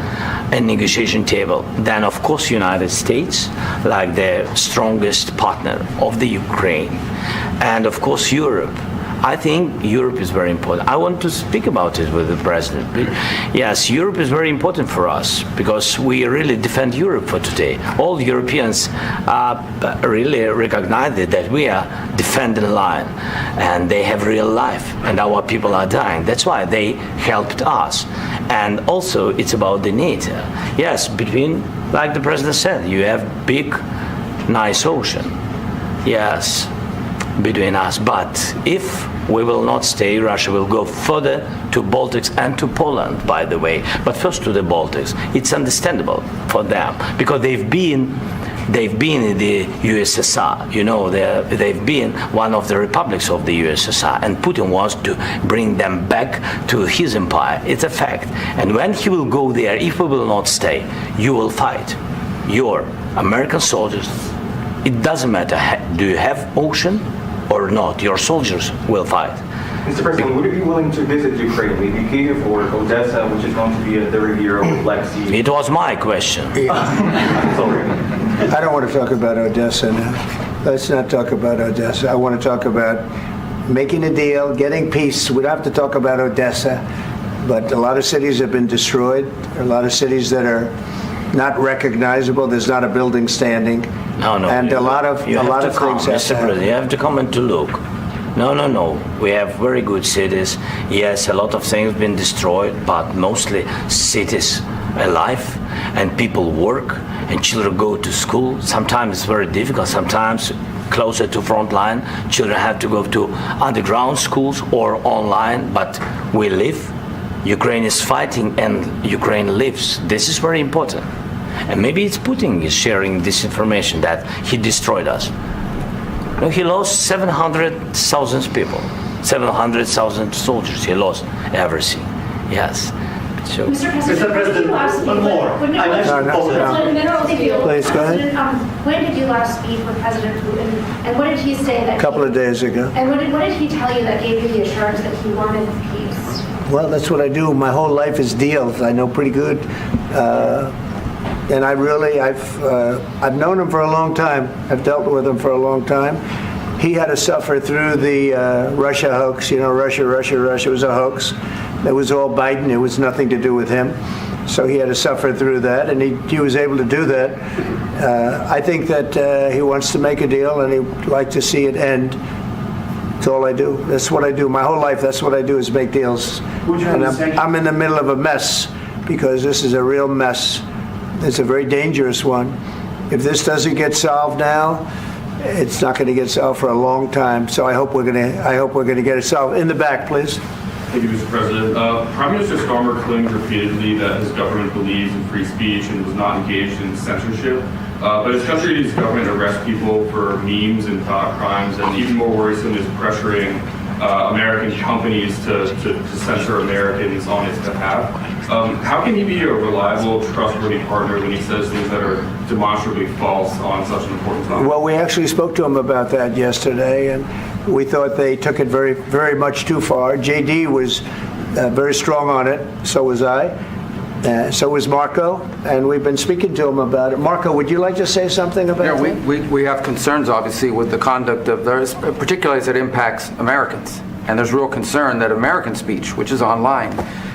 table. Then of course United States, like the strongest partner of the Ukraine, and of course Europe. I think Europe is very important. I want to speak about it with the president. Yes, Europe is very important for us because we really defend Europe for today. All Europeans really recognize that we are defending the line, and they have real life, and our people are dying. That's why they helped us. And also, it's about the NATO. Yes, between, like the president said, you have big, nice ocean. Yes, between us. But if we will not stay, Russia will go further to Baltics and to Poland, by the way. But first to the Baltics. It's understandable for them because they've been in the USSR. You know, they've been one of the republics of the USSR, and Putin wants to bring them back to his empire. It's a fact. And when he will go there, if we will not stay, you will fight. Your American soldiers, it doesn't matter, do you have ocean or not, your soldiers will fight. Mr. President, would you be willing to visit Ukraine, maybe Kyiv or Odessa, which is going to be a 30-year Black Sea? It was my question. Sorry. I don't want to talk about Odessa now. Let's not talk about Odessa. I want to talk about making a deal, getting peace. We don't have to talk about Odessa, but a lot of cities have been destroyed. There are a lot of cities that are not recognizable. There's not a building standing. No. And a lot of things have Mr. President, you have to come and to look. No. We have very good cities. Yes, a lot of things have been destroyed, but mostly cities alive, and people work, and children go to school. Sometimes it's very difficult. Sometimes closer to front line, children have to go to underground schools or online, but we live. Ukraine is fighting and Ukraine lives. This is very important. And maybe it's Putin is sharing this information that he destroyed us. No, he lost 700,000 people, 700,000 soldiers. He lost everything. Yes. Sure. Mr. President, one more. I mentioned Poland. Please, go ahead. When did you last speak with President Putin, and what did he say that? A couple of days ago. And what did he tell you that gave you the assurance that he wanted peace? Well, that's what I do. My whole life is deals. I know pretty good, and I've known him for a long time. I've dealt with him for a long time. He had to suffer through the Russia hoax. You know, Russia was a hoax. It was all Biden. It was nothing to do with him. So he had to suffer through that, and he was able to do that. I think that he wants to make a deal, and he'd like to see it end. That's all I do. That's what I do. My whole life, that's what I do, is make deals. And I'm in the middle of a mess, because this is a real mess. It's a very dangerous one. If this doesn't get solved now, it's not going to get solved for a long time. So I hope we're going to get it solved. In the back, please. Thank you, Mr. President. Prime Minister Starmer claimed repeatedly that his government believes in free speech and was not engaged in censorship. But his country's government arrests people for memes and thought crimes, and even more worrisome is pressuring American companies to censor Americans on its behalf. How can he be a reliable, trustworthy partner when he says things that are demonstrably false on such an important topic? Well, we actually spoke to him about that yesterday, and we thought they took it very, very much too far. JD was very strong on it. So was I. So was Marco, and we've been speaking to him about it. Marco, would you like to say something about that? Yeah, we have concerns, obviously, with the conduct of theirs, particularly as it impacts Americans. And there's real concern that American speech, which is online,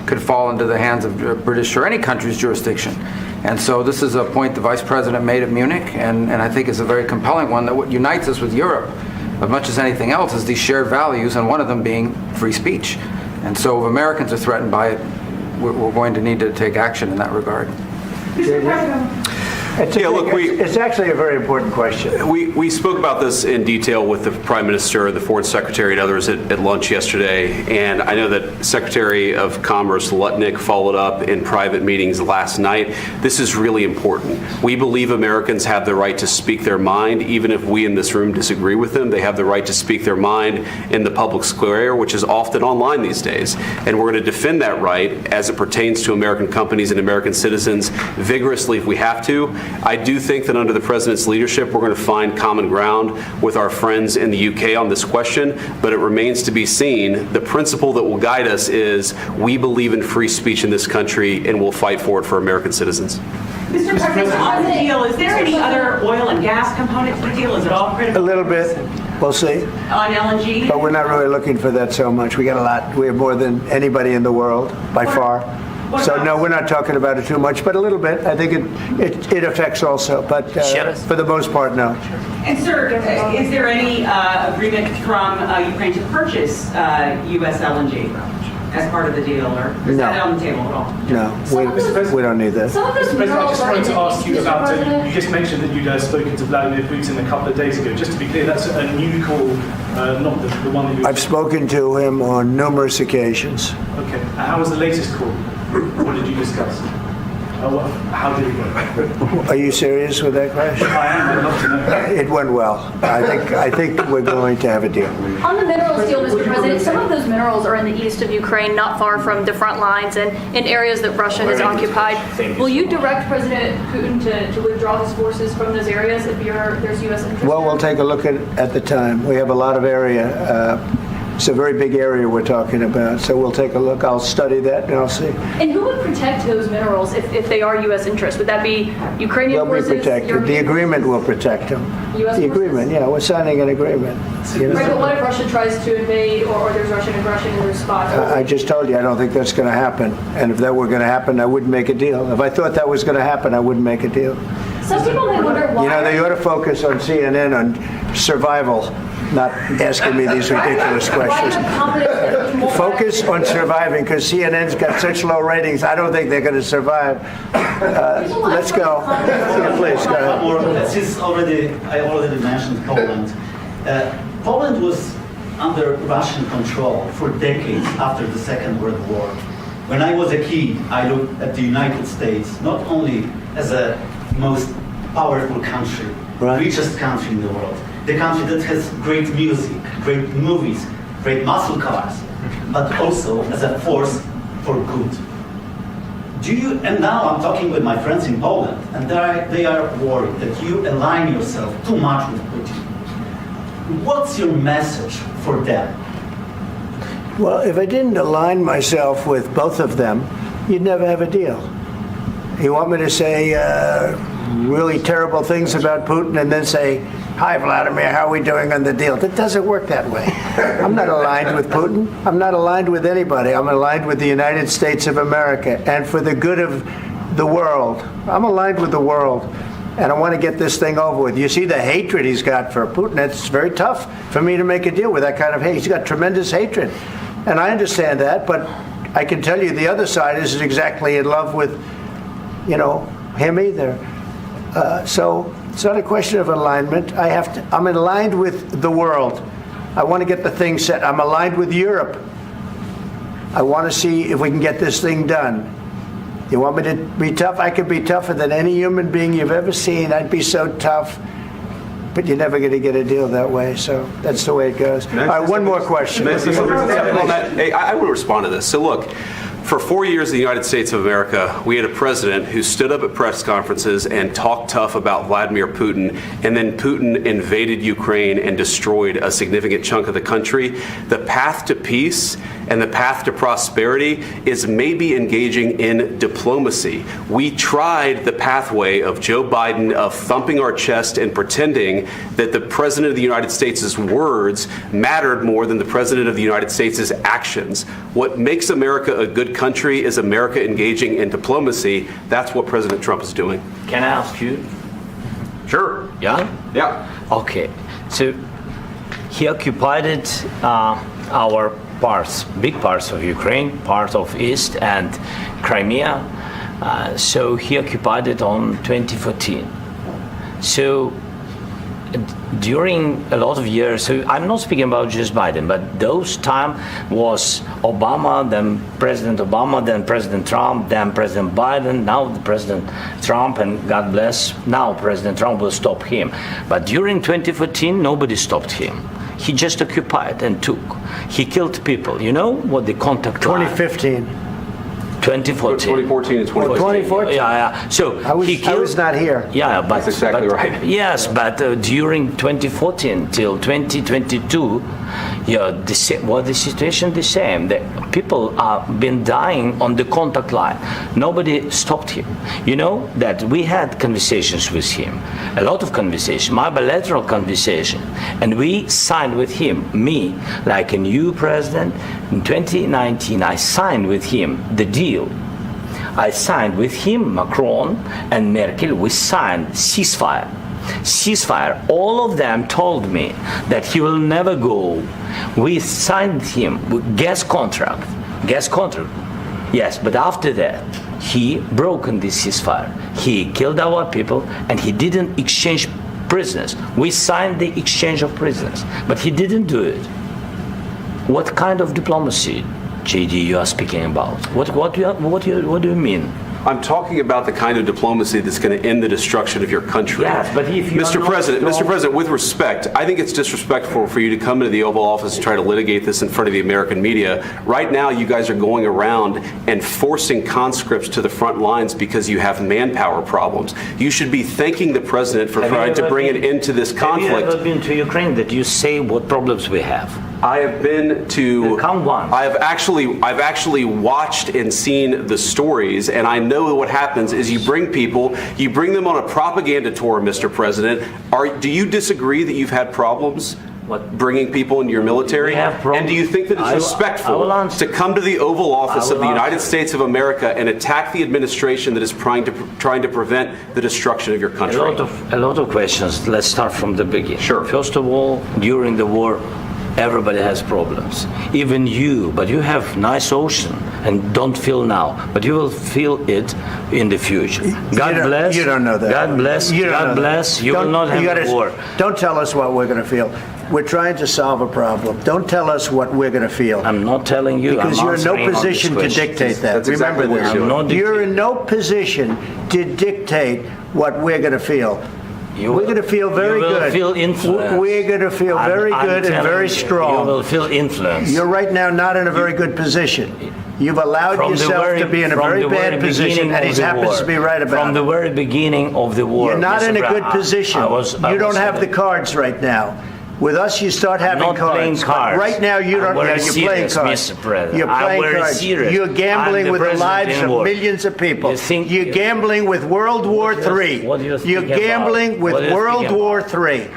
could fall into the hands of British or any country's jurisdiction. And so this is a point the Vice President made at Munich, and I think is a very compelling one, that what unites us with Europe, as much as anything else, is these shared values, and one of them being free speech. And so if Americans are threatened by it, we're going to need to take action in that regard. Mr. President. It's actually a very important question. We spoke about this in detail with the Prime Minister, the Foreign Secretary, and others at lunch yesterday. And I know that Secretary of Commerce Lutnick followed up in private meetings last night. This is really important. We believe Americans have the right to speak their mind, even if we in this room disagree with them. They have the right to speak their mind in the public square, which is often online these days. And we're going to defend that right as it pertains to American companies and American citizens vigorously if we have to. I do think that under the President's leadership, we're going to find common ground with our friends in the UK on this question, but it remains to be seen. The principle that will guide us is we believe in free speech in this country, and we'll fight for it for American citizens. Mr. President, on the deal, is there any other oil and gas component to the deal? Is it all critical? A little bit. We'll see. On LNG? But we're not really looking for that so much. We got a lot. We have more than anybody in the world, by far. So no, we're not talking about it too much, but a little bit. I think it affects also, but for the most part, no. And sir, is there any agreement from Ukraine to purchase U.S. LNG as part of the deal, or is that on the table at all? No, we don't need that. Mr. President, I just wanted to ask you about, you just mentioned that you'd spoken to Vladimir Putin a couple of days ago. Just to be clear, that's a new call, not the one that you... I've spoken to him on numerous occasions. Okay. How was the latest call? What did you discuss? How did it go? Are you serious with that question? I am. I'd love to know. It went well. I think we're going to have a deal. On the minerals deal, Mr. President, some of those minerals are in the east of Ukraine, not far from the front lines and in areas that Russia has occupied. Will you direct President Putin to withdraw his forces from those areas if there's U.S. interest? Well, we'll take a look at the time. We have a lot of area. It's a very big area we're talking about, so we'll take a look. I'll study that and I'll see. And who would protect those minerals if they are U.S. interests? Would that be Ukrainian forces? They'll be protected. The agreement will protect them. U.S. The agreement, yeah, we're signing an agreement. Right, but what if Russia tries to invade or there's Russian aggression in their spots? I just told you I don't think that's going to happen. And if that were going to happen, I wouldn't make a deal. If I thought that was going to happen, I wouldn't make a deal. Some people may wonder why. You know, they ought to focus on CNN on survival, not asking me these ridiculous questions. Focus on surviving, because CNN's got such low ratings. I don't think they're going to survive. Let's go. Yeah, please, go ahead. I already mentioned Poland. Poland was under Russian control for decades after the Second World War. When I was a kid, I looked at the United States not only as a most powerful country, richest country in the world, the country that has great music, great movies, great muscle cars, but also as a force for good. Do you, and now I'm talking with my friends in Poland, and they are worried that you align yourself too much with Putin. What's your message for them? Well, if I didn't align myself with both of them, you'd never have a deal. You want me to say really terrible things about Putin and then say, "Hi, Vladimir, how are we doing on the deal?" That doesn't work that way. I'm not aligned with Putin. I'm not aligned with anybody. I'm aligned with the United States of America. And for the good of the world, I'm aligned with the world. And I want to get this thing over with. You see the hatred he's got for Putin. It's very tough for me to make a deal with that kind of hate. He's got tremendous hatred. And I understand that, but I can tell you the other side isn't exactly in love with, him either. So it's not a question of alignment. I'm aligned with the world. I want to get the thing set. I'm aligned with Europe. I want to see if we can get this thing done. You want me to be tough? I could be tougher than any human being you've ever seen. I'd be so tough. But you're never going to get a deal that way. So that's the way it goes. All right, one more question. Hey, I want to respond to this. So look, for 4 years in the United States of America, we had a president who stood up at press conferences and talked tough about Vladimir Putin, and then Putin invaded Ukraine and destroyed a significant chunk of the country. The path to peace and the path to prosperity is maybe engaging in diplomacy. We tried the pathway of Joe Biden of thumping our chest and pretending that the President of the United States' words mattered more than the President of the United States' actions. What makes America a good country is America engaging in diplomacy. That's what President Trump is doing. Can I ask you? Sure. Yeah? Yeah. Okay. So he occupied our parts, big parts of Ukraine, part of East and Crimea. So he occupied it on 2014. So during a lot of years, so I'm not speaking about just Biden, but those time was Obama, then President Obama, then President Trump, then President Biden, now the President Trump, and God bless, now President Trump will stop him. But during 2014, nobody stopped him. He just occupied and took. He killed people. You know what the contact 2015. 2014 and 2014. 2014. Yeah. So I was not here. Yeah, but that's exactly right. Yes, but during 2014 till 2022, the situation the same. The people are been dying on the contact line. Nobody stopped him. You know that we had conversations with him, a lot of conversation, my bilateral conversation, and we signed with him. Me, like a new president, in 2019, I signed with him the deal. I signed with him, Macron and Merkel. We signed ceasefire. All of them told me that he will never go. We signed him with gas contract. Yes, but after that, he broken this ceasefire. He killed our people and he didn't exchange prisoners. We signed the exchange of prisoners, but he didn't do it. What kind of diplomacy, JD, you are speaking about? What do you mean? I'm talking about the kind of diplomacy that's going to end the destruction of your country. Yes, but if you Mr. President, with respect, I think it's disrespectful for you to come into the Oval Office and try to litigate this in front of the American media. Right now, you guys are going around and forcing conscripts to the front lines because you have manpower problems. You should be thanking the president for trying to bring an end to this conflict. Have you ever been to Ukraine that you say what problems we have? I have been to. Come once. I've actually watched and seen the stories, and I know what happens is you bring them on a propaganda tour, Mr. President. Do you disagree that you've had problems bringing people into your military? And do you think that it's respectful to come to the Oval Office of the United States of America and attack the administration that is trying to prevent the destruction of your country? A lot of questions. Let's start from the beginning. Sure. First of all, during the war, everybody has problems, even you, but you have nice ocean and don't feel now, but you will feel it in the future. God bless. You don't know that. God bless. God bless. You will not have a war. Don't tell us what we're going to feel. We're trying to solve a problem. Don't tell us what we're going to feel. I'm not telling you. Because you're in no position to dictate that. That's exactly Remember what this. you're doing. You're in no position to dictate what we're going to feel. We're going to feel very good. You will feel influence. We're going to feel very good and very strong. You will feel influence. You're right now not in a very good position. You've allowed yourself to be in a very bad position, and he happens to be right about it. From the very beginning of the war. You're not in a good position. You don't have the cards right now. With us, you start having I'm not playing cards. Right now, you don't. You're playing cards. Mr. President. You're playing cards. Serious. You're gambling with the lives of millions of people. You're gambling with World War III. You're gambling with World War III.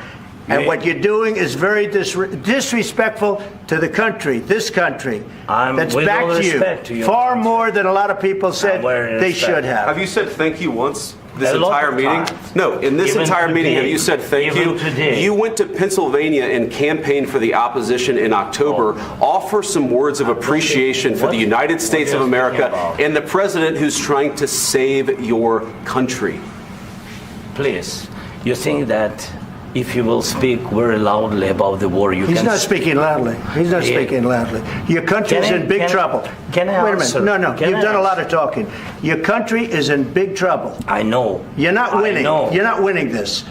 And what you're doing is very disrespectful to the country, this country, that's back to you, far more than a lot of people said they should have. Have you said thank you once this entire meeting? No, in this entire meeting, have you said thank you? You went to Pennsylvania and campaigned for the opposition in October. Offer some words of appreciation for the United States of America and the president who's trying to save your country. Please, you think that if you will speak very loudly about the war, you can... He's not speaking loudly. He's not speaking loudly. Your country is in big trouble. Can I Wait a minute. No. You've done a lot of talking. Your country is in big trouble. I know. You're not winning. You're not winning this.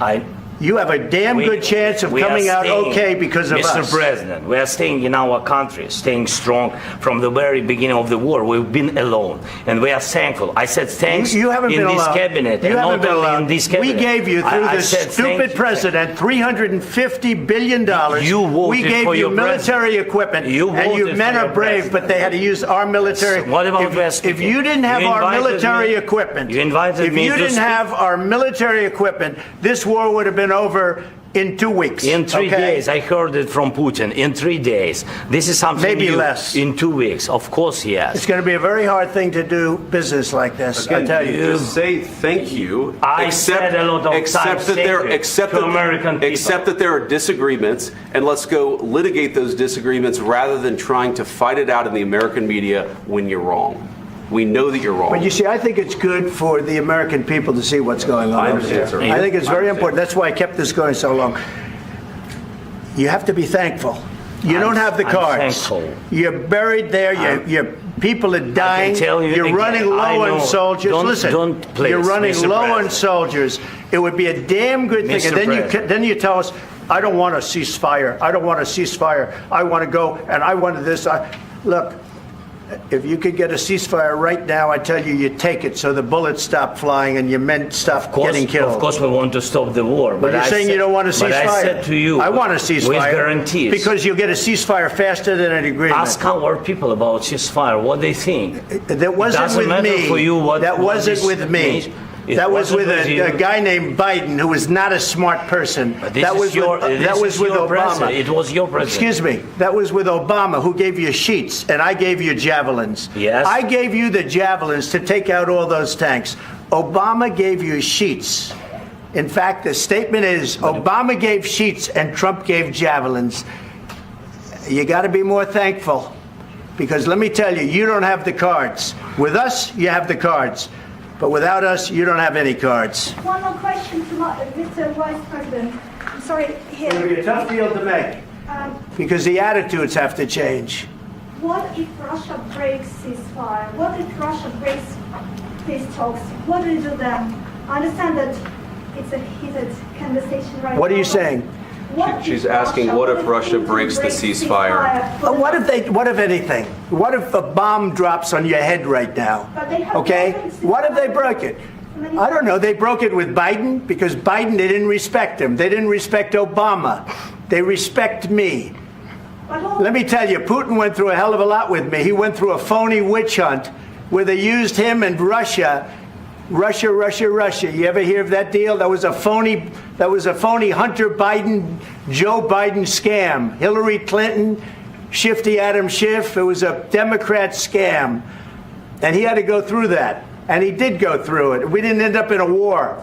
You have a damn good chance of coming out okay because of us. Mr. President, we are staying in our country, staying strong from the very beginning of the war. We've been alone, and we are thankful. I said thanks you haven't in been this alone. cabinet. You haven't been alone. In this cabinet. We gave you, through this stupid president, $350 billion. You voted we gave for you your military equipment, and you men are brave, but they had to use our military. What about if you didn't have our military equipment, if you didn't have our military equipment, this war would have been over in 2 weeks. In 3 days, I heard it from Putin. In 3 days. This is something maybe new. Less. In 2 weeks. Of course, yes. It's going to be a very hard thing to do business like this. Again, I tell you. Just say thank you. I said a lot of times Except that there are disagreements, and let's go litigate those disagreements rather than trying to fight it out in the American media when you're wrong. We know that you're wrong. But you see, I think it's good for the American people to see what's going on. I understand, sir. I think it's very important. That's why I kept this going so long. You have to be thankful. You don't have the cards. Thankful. You're buried there. Your people are dying. You're running low on soldiers. Listen, you're running low on soldiers. It would be a damn good thing. And then you tell us, I don't want a ceasefire. I don't want a ceasefire. I want to go and I want this. Look. If you could get a ceasefire right now, I tell you, you take it so the bullets stop flying and your men stop getting killed. Of course, we want to stop the war. But you're saying you don't want a ceasefire. But I said to you, I want a ceasefire. With guarantees. Because you'll get a ceasefire faster than an agreement. Ask our people about ceasefire, what they think. That wasn't with me. For you that wasn't with me. That was with a guy named Biden, who was not a smart person. That was with Obama. It was your president. Excuse me. That was with Obama, who gave you sheets, and I gave you javelins. Yes. I gave you the javelins to take out all those tanks. Obama gave you sheets. In fact, the statement is Obama gave sheets and Trump gave javelins. You got to be more thankful, because let me tell you, you don't have the cards. With us, you have the cards. But without us, you don't have any cards. One more question to Mr. Vice President. I'm sorry. It's going to be a tough deal to make, because the attitudes have to change. What if Russia breaks ceasefire? What if Russia breaks peace talks? What do you do then? I understand that it's a heated conversation right now. What are you saying? She's asking, what if Russia breaks the ceasefire? What if anything? What if a bomb drops on your head right now? Okay? What if they broke it? I don't know. They broke it with Biden, because Biden, they didn't respect him. They didn't respect Obama. They respect me. Let me tell you, Putin went through a hell of a lot with me. He went through a phony witch hunt where they used him and Russia. Russia. You ever hear of that deal? That was a phony Hunter Biden, Joe Biden scam. Hillary Clinton, Shifty Adam Schiff. It was a Democrat scam. And he had to go through that. And he did go through it. We didn't end up in a war.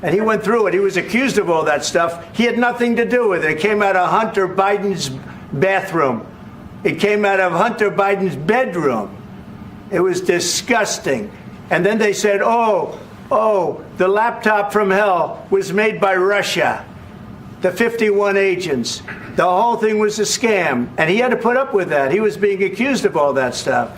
And he went through it. He was accused of all that stuff. He had nothing to do with it. It came out of Hunter Biden's bathroom. It came out of Hunter Biden's bedroom. It was disgusting. And then they said, oh, the laptop from hell was made by Russia. The 51 agents. The whole thing was a scam. And he had to put up with that. He was being accused of all that stuff.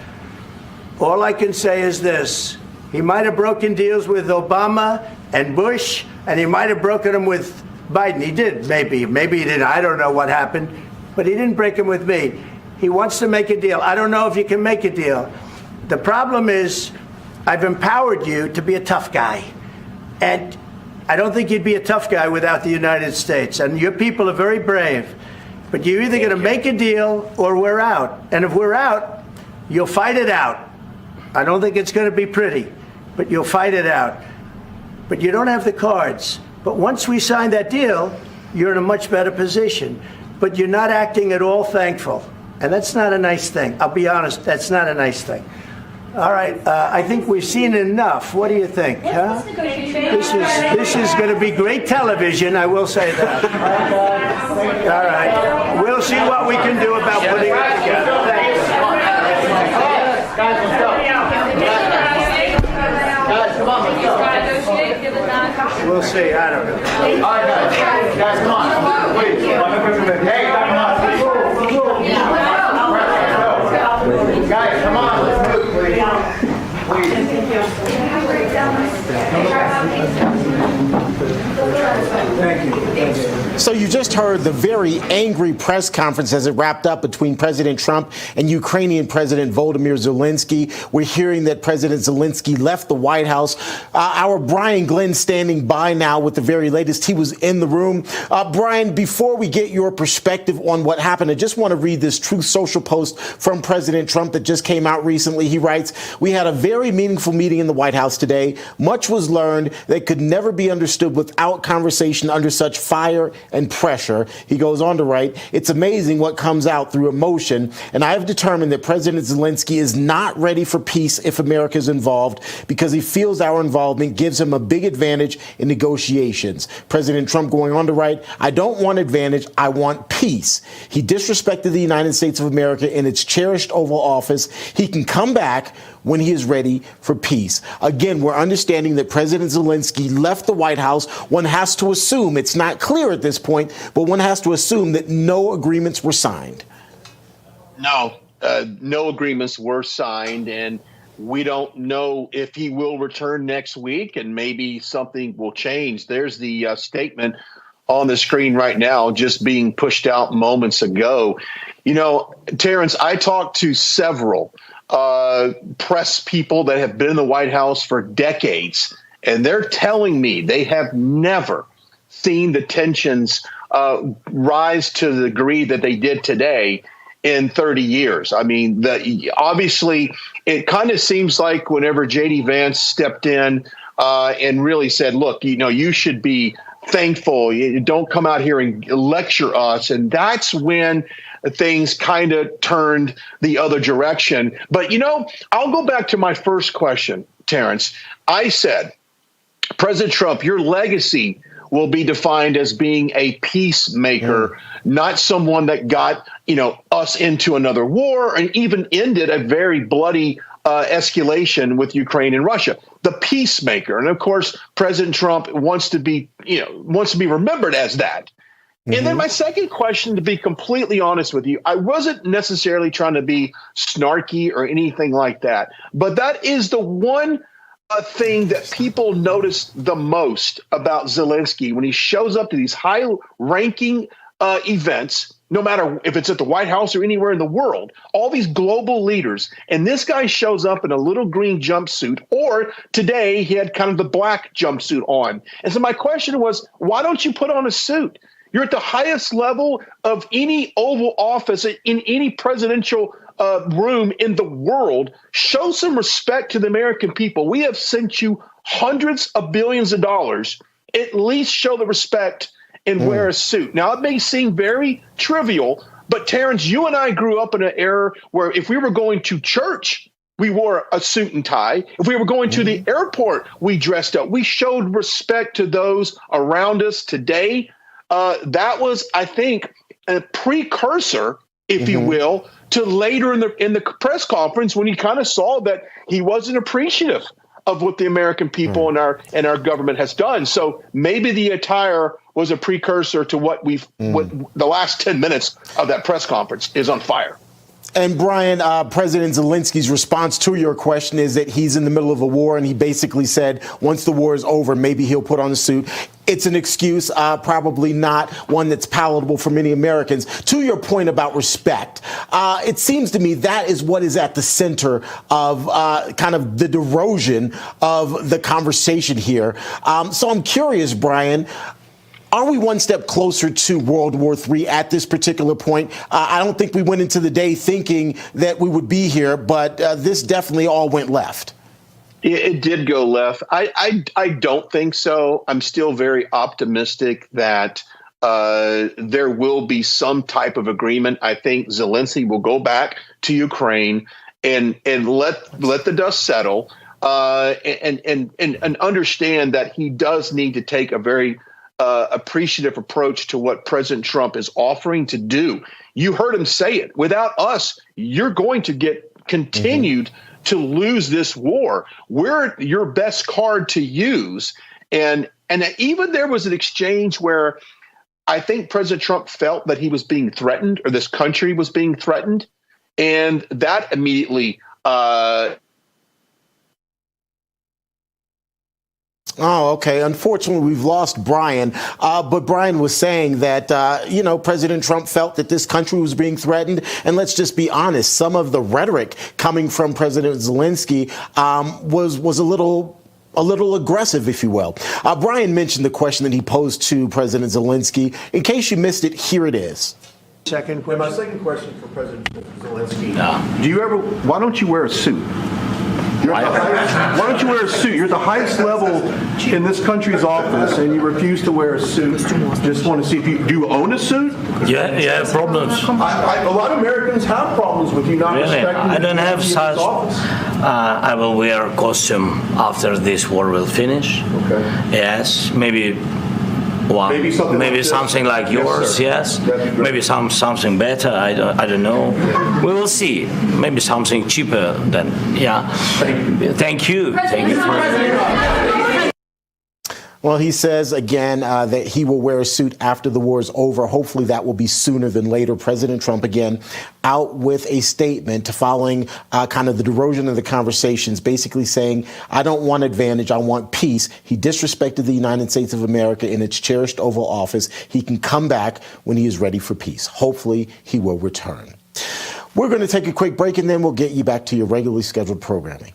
All I can say is this. He might have broken deals with Obama and Bush, and he might have broken them with Biden. He did, maybe. Maybe he didn't. I don't know what happened. But he didn't break them with me. He wants to make a deal. I don't know if you can make a deal. The problem is I've empowered you to be a tough guy. And I don't think you'd be a tough guy without the United States. And your people are very brave. But you're either going to make a deal or we're out. And if we're out, you'll fight it out. I don't think it's going to be pretty, but you'll fight it out. But you don't have the cards. But once we sign that deal, you're in a much better position. But you're not acting at all thankful. And that's not a nice thing. I'll be honest, that's not a nice thing. All right, I think we've seen enough. What do you think? Huh? This is going to be great television, I will say that. All right, we'll see what we can do about putting it together. Thanks. Guys, let's go. Guys, come on, let's go. We'll see, I don't know. All right, guys, come on. Please. Hey, come on. Guys, come on, let's move, please. Thank you. So you just heard the very angry press conference as it wrapped up between President Trump and Ukrainian President Volodymyr Zelensky. We're hearing that President Zelensky left the White House. Our Brian Glenn standing by now with the very latest. He was in the room. Brian, before we get your perspective on what happened, I just want to read this Truth Social post from President Trump that just came out recently. He writes, "We had a very meaningful meeting in the White House today. Much was learned that could never be understood without conversation under such fire and pressure." He goes on to write, "It's amazing what comes out through emotion, and I have determined that President Zelensky is not ready for peace if America is involved because he feels our involvement gives him a big advantage in negotiations." President Trump going on to write, "I don't want advantage, I want peace. He disrespected the United States of America in its cherished Oval Office. He can come back when he is ready for peace." Again, we're understanding that President Zelensky left the White House. One has to assume, it's not clear at this point, but one has to assume that no agreements were signed. No, no agreements were signed, and we don't know if he will return next week, and maybe something will change. There's the statement on the screen right now, just being pushed out moments ago. You know, Terrence, I talked to several press people that have been in the White House for decades, and they're telling me they have never seen the tensions rise to the degree that they did today in 30 years. I mean, obviously, it kind of seems like whenever J.D. Vance stepped in and really said, look, you know, you should be thankful. You don't come out here and lecture us. And that's when things kind of turned the other direction. But, you know, I'll go back to my first question, Terrence. I said, President Trump, your legacy will be defined as being a peacemaker, not someone that got, you know, us into another war and even ended a very bloody escalation with Ukraine and Russia. The peacemaker. And of course, President Trump wants to be remembered as that. Mm-hmm. And then my second question, to be completely honest with you, I wasn't necessarily trying to be snarky or anything like that, but that is the one thing that people notice the most about Zelensky when he shows up to these high-ranking events, no matter if it's at the White House or anywhere in the world, all these global leaders, and this guy shows up in a little green jumpsuit, or today he had kind of the black jumpsuit on. And so my question was, why don't you put on a suit? You're at the highest level of any Oval Office in any presidential room in the world. Show some respect to the American people. We have sent you hundreds of billions of dollars. At least show the respect and wear a suit. Now, it may seem very trivial, but Terrence, you and I grew up in an era where if we were going to church, we wore a suit and tie. If we were going to the airport, we dressed up. We showed respect to those around us. Today, that was, I think, a precursor, if you will, to later in the press conference when he kind of saw that he wasn't appreciative of what the American people and our government has done. So maybe the attire was a precursor to what the last 10 minutes of that press conference is on fire. And Brian, President Zelensky's response to your question is that he's in the middle of a war, and he basically said once the war is over, maybe he'll put on a suit. It's an excuse, probably not one that's palatable for many Americans. To your point about respect, it seems to me that is what is at the center of kind of the erosion of the conversation here. So I'm curious, Brian, are we one step closer to World War III at this particular point? I don't think we went into the day thinking that we would be here, but this definitely all went left. It did go left. I don't think so. I'm still very optimistic that there will be some type of agreement. I think Zelensky will go back to Ukraine and let the dust settle and understand that he does need to take a very appreciative approach to what President Trump is offering to do. You heard him say it. Without us, you're going to get continued to lose this war. We're your best card to use. And even there was an exchange where I think President Trump felt that he was being threatened, or this country was being threatened. And that immediately Oh, okay. Unfortunately, we've lost Brian. But Brian was saying that, President Trump felt that this country was being threatened. And let's just be honest, some of the rhetoric coming from President Zelensky was a little aggressive, if you will. Brian mentioned the question that he posed to President Zelensky. In case you missed it, here it is. Second question. My second question for President Zelensky. Why don't you wear a suit? Why don't you wear a suit? You're at the highest level in this country's office, and you refuse to wear a suit. Just want to see if do you own a suit? Yeah, problems. A lot of Americans have problems with you not respecting. I don't have such. Office. I will wear a costume after this war will finish. Okay. Yes, maybe. Maybe something like yours, yes. Maybe something better. I don't know. We will see. Maybe something cheaper than Thank you. Thank you for. Well, he says again that he will wear a suit after the war is over. Hopefully that will be sooner than later. President Trump, again, out with a statement following kind of the erosion of the conversations, basically saying, I don't want advantage, I want peace. He disrespected the United States of America in its cherished Oval Office. He can come back when he is ready for peace. Hopefully he will return. We're going to take a quick break, and then we'll get you back to your regularly scheduled programming.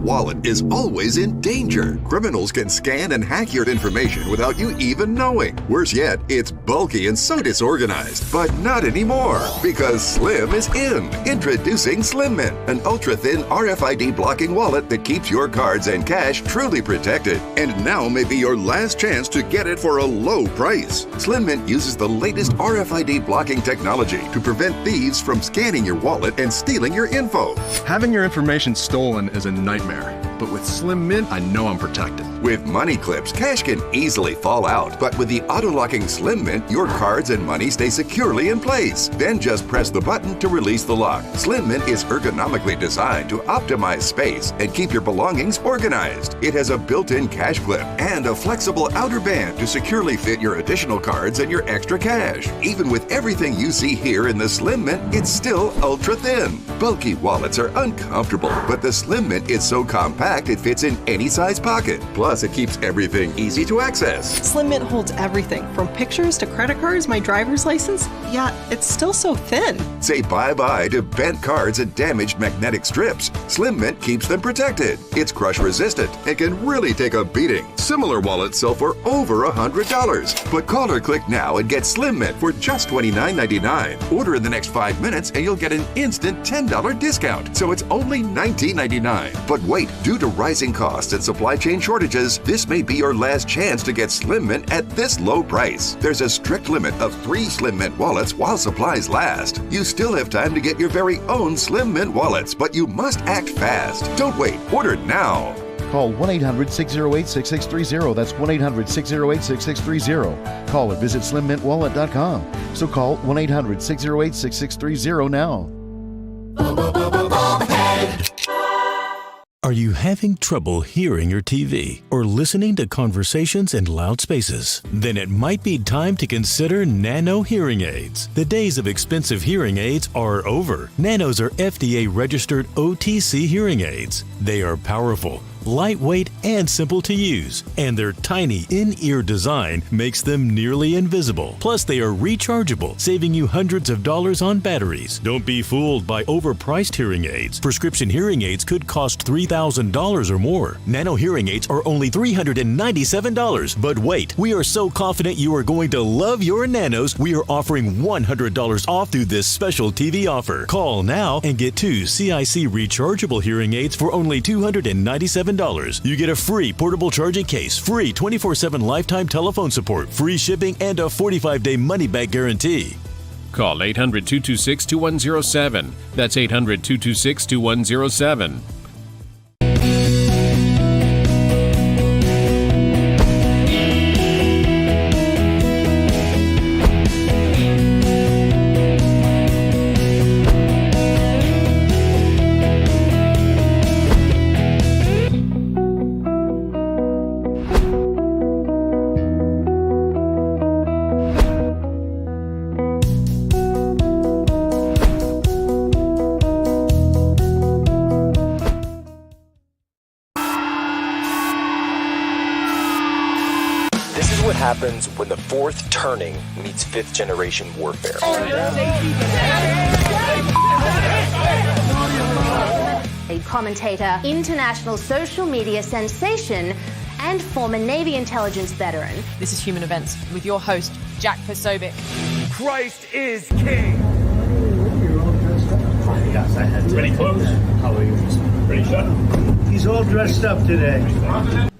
Wallet is always in danger. Criminals can scan and hack your information without you even knowing. Worse yet, it's bulky and so disorganized. But not anymore, because Slim is in. Introducing Slim Mint, an ultra-thin RFID blocking wallet that keeps your cards and cash truly protected. And now may be your last chance to get it for a low price. Slim Mint uses the latest RFID blocking technology to prevent thieves from scanning your wallet and stealing your info. Having your information stolen is a nightmare. But with Slim Mint, I know I'm protected. With money clips, cash can easily fall out. But with the auto-locking Slim Mint, your cards and money stay securely in place. Then just press the button to release the lock. Slim Mint is ergonomically designed to optimize space and keep your belongings organized. It has a built-in cash clip and a flexible outer band to securely fit your additional cards and your extra cash. Even with everything you see here in the Slim Mint, it's still ultra-thin. Bulky wallets are uncomfortable, but the Slim Mint is so compact it fits in any size pocket. Plus, it keeps everything easy to access. Slim Mint holds everything from pictures to credit cards, my driver's license. Yeah, it's still so thin. Say bye-bye to bent cards and damaged magnetic strips. Slim Mint keeps them protected. It's crush resistant and can really take a beating. Similar wallets sell for over $100. But call or click now and get Slim Mint for just $29.99. Order in the next 5 minutes and you'll get an instant $10 discount. So it's only $19.99. But wait, due to rising costs and supply chain shortages, this may be your last chance to get Slim Mint at this low price. There's a strict limit of 3 Slim Mint wallets while supplies last. You still have time to get your very own Slim Mint wallets, but you must act fast. Don't wait. Order now. Call 1-800-608-6630. That's 1-800-608-6630. Call or visit slimmintwallet.com. So call 1-800-608-6630 now. Are you having trouble hearing your TV or listening to conversations in loud spaces? Then it might be time to consider Nano hearing aids. The days of expensive hearing aids are over. Nanos are FDA-registered OTC hearing aids. They are powerful, lightweight, and simple to use, and their tiny in-ear design makes them nearly invisible. Plus, they are rechargeable, saving you hundreds of dollars on batteries. Don't be fooled by overpriced hearing aids. Prescription hearing aids could cost $3,000 or more. Nano hearing aids are only $397. But wait, we are so confident you are going to love your Nanos, we are offering $100 off through this special TV offer. Call now and get 2 CIC rechargeable hearing aids for only $297. You get a free portable charging case, free 24/7 lifetime telephone support, free shipping, and a 45-day money-back guarantee. Call 800-226-2107. That's 800-226-2107. happens when the fourth turning meets fifth generation warfare. A commentator, international social media sensation, and former Navy intelligence veteran. This is Human Events with your host, Jack Posobiec. Christ is king. Yes, I had ready clothes. How are you? Ready shot? He's all dressed up today.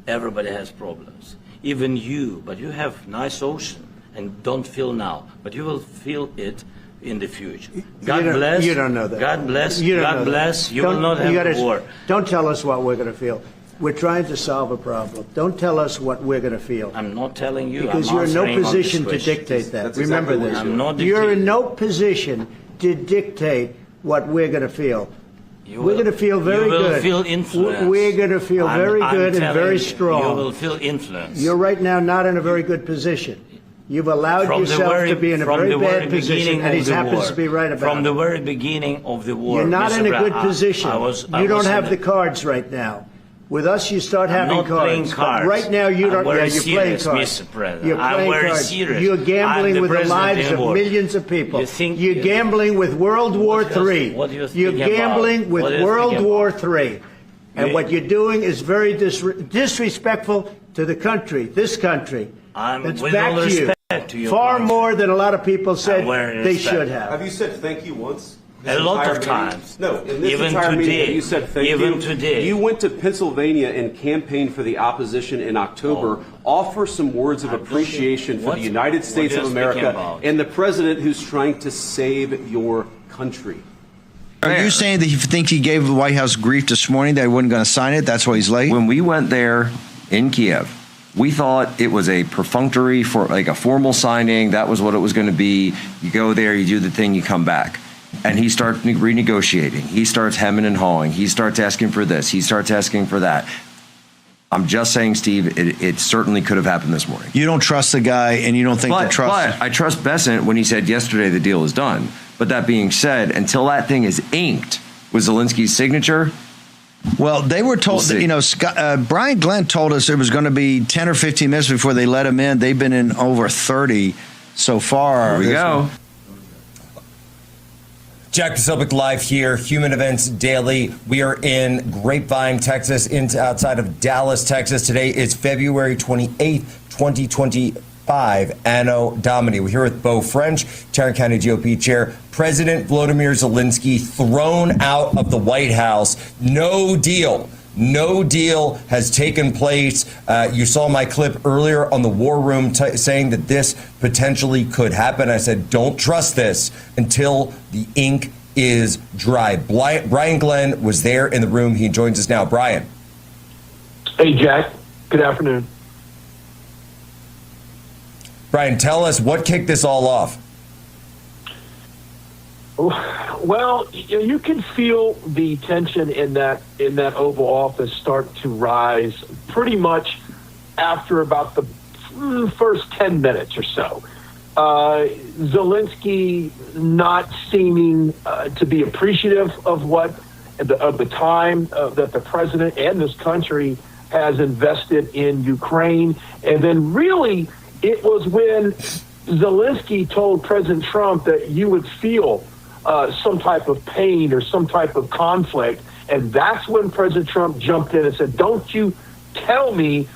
Everybody has problems. Even you, but you have nice ocean and don't feel now, but you will feel it in the future. God bless. You don't know that. God bless. You God bless. You will not have a war. Don't tell us what we're going to feel. We're trying to solve a problem. Don't tell us what we're going to feel. I'm not telling you. Because you're in no position to dictate that. Remember this. You're in no position to dictate what we're going to feel. We're going to feel very good. You will feel influence. We're going to feel very good and very strong. You will feel influence. You're right now not in a very good position. You've allowed yourself to be in a very bad position, and he happens to be right about it. From the very beginning of the war, you're not in a good position. You don't have the cards right now. With us, you start having cards. Playing cards. Right now, you don't. Yeah, you're playing cards. Mr. President. You're playing cards. Serious. You're gambling with the lives of millions of people. You're gambling with World War III. You're gambling with World War III. And what you're doing is very disrespectful to the country, this country. That's back to you. Far more than a lot of people said they should have. Have you said thank you once? A lot of times. No, in this even entire today, meeting, you said thank you. Even today. You went to Pennsylvania and campaigned for the opposition in October. Offer some words of appreciation for the United States of America and the president who's trying to save your country. Are you saying that you think he gave the White House grief this morning that he wasn't going to sign it? That's why he's late? When we went there in Kiev, we thought it was a perfunctory, for like a formal signing. That was what it was going to be. You go there, you do the thing, you come back. And he starts renegotiating. He starts hemming and hawing. He starts asking for this. He starts asking for that. I'm just saying, Steve, it certainly could have happened this morning. You don't trust the guy, and you don't think the trust. But I trust Bessent when he said yesterday the deal is done. But that being said, until that thing is inked with Zelensky's signature. Well, they were told, Brian Glenn told us it was going to be 10 or 15 minutes before they let him in. They've been in over 30 so far. Here we go. Jack Posobiec live here, Human Events Daily. We are in Grapevine, Texas, outside of Dallas, Texas. Today is February 28th, 2025, Anno Domini. We're here with Beau French, Tarrant County GOP Chair. President Volodymyr Zelensky thrown out of the White House. No deal. No deal has taken place. You saw my clip earlier on the War Room saying that this potentially could happen. I said, don't trust this until the ink is dry. Brian Glenn was there in the room. He joins us now. Brian. Hey, Jack. Good afternoon. Brian, tell us what kicked this all off. Well, you can feel the tension in that Oval Office start to rise pretty much after about the first 10 minutes or so. Zelensky not seeming to be appreciative of the time that the president and this country has invested in Ukraine. And then really it was when Zelensky told President Trump that you would feel some type of pain or some type of conflict. And that's when President Trump jumped in and said, don't you tell me,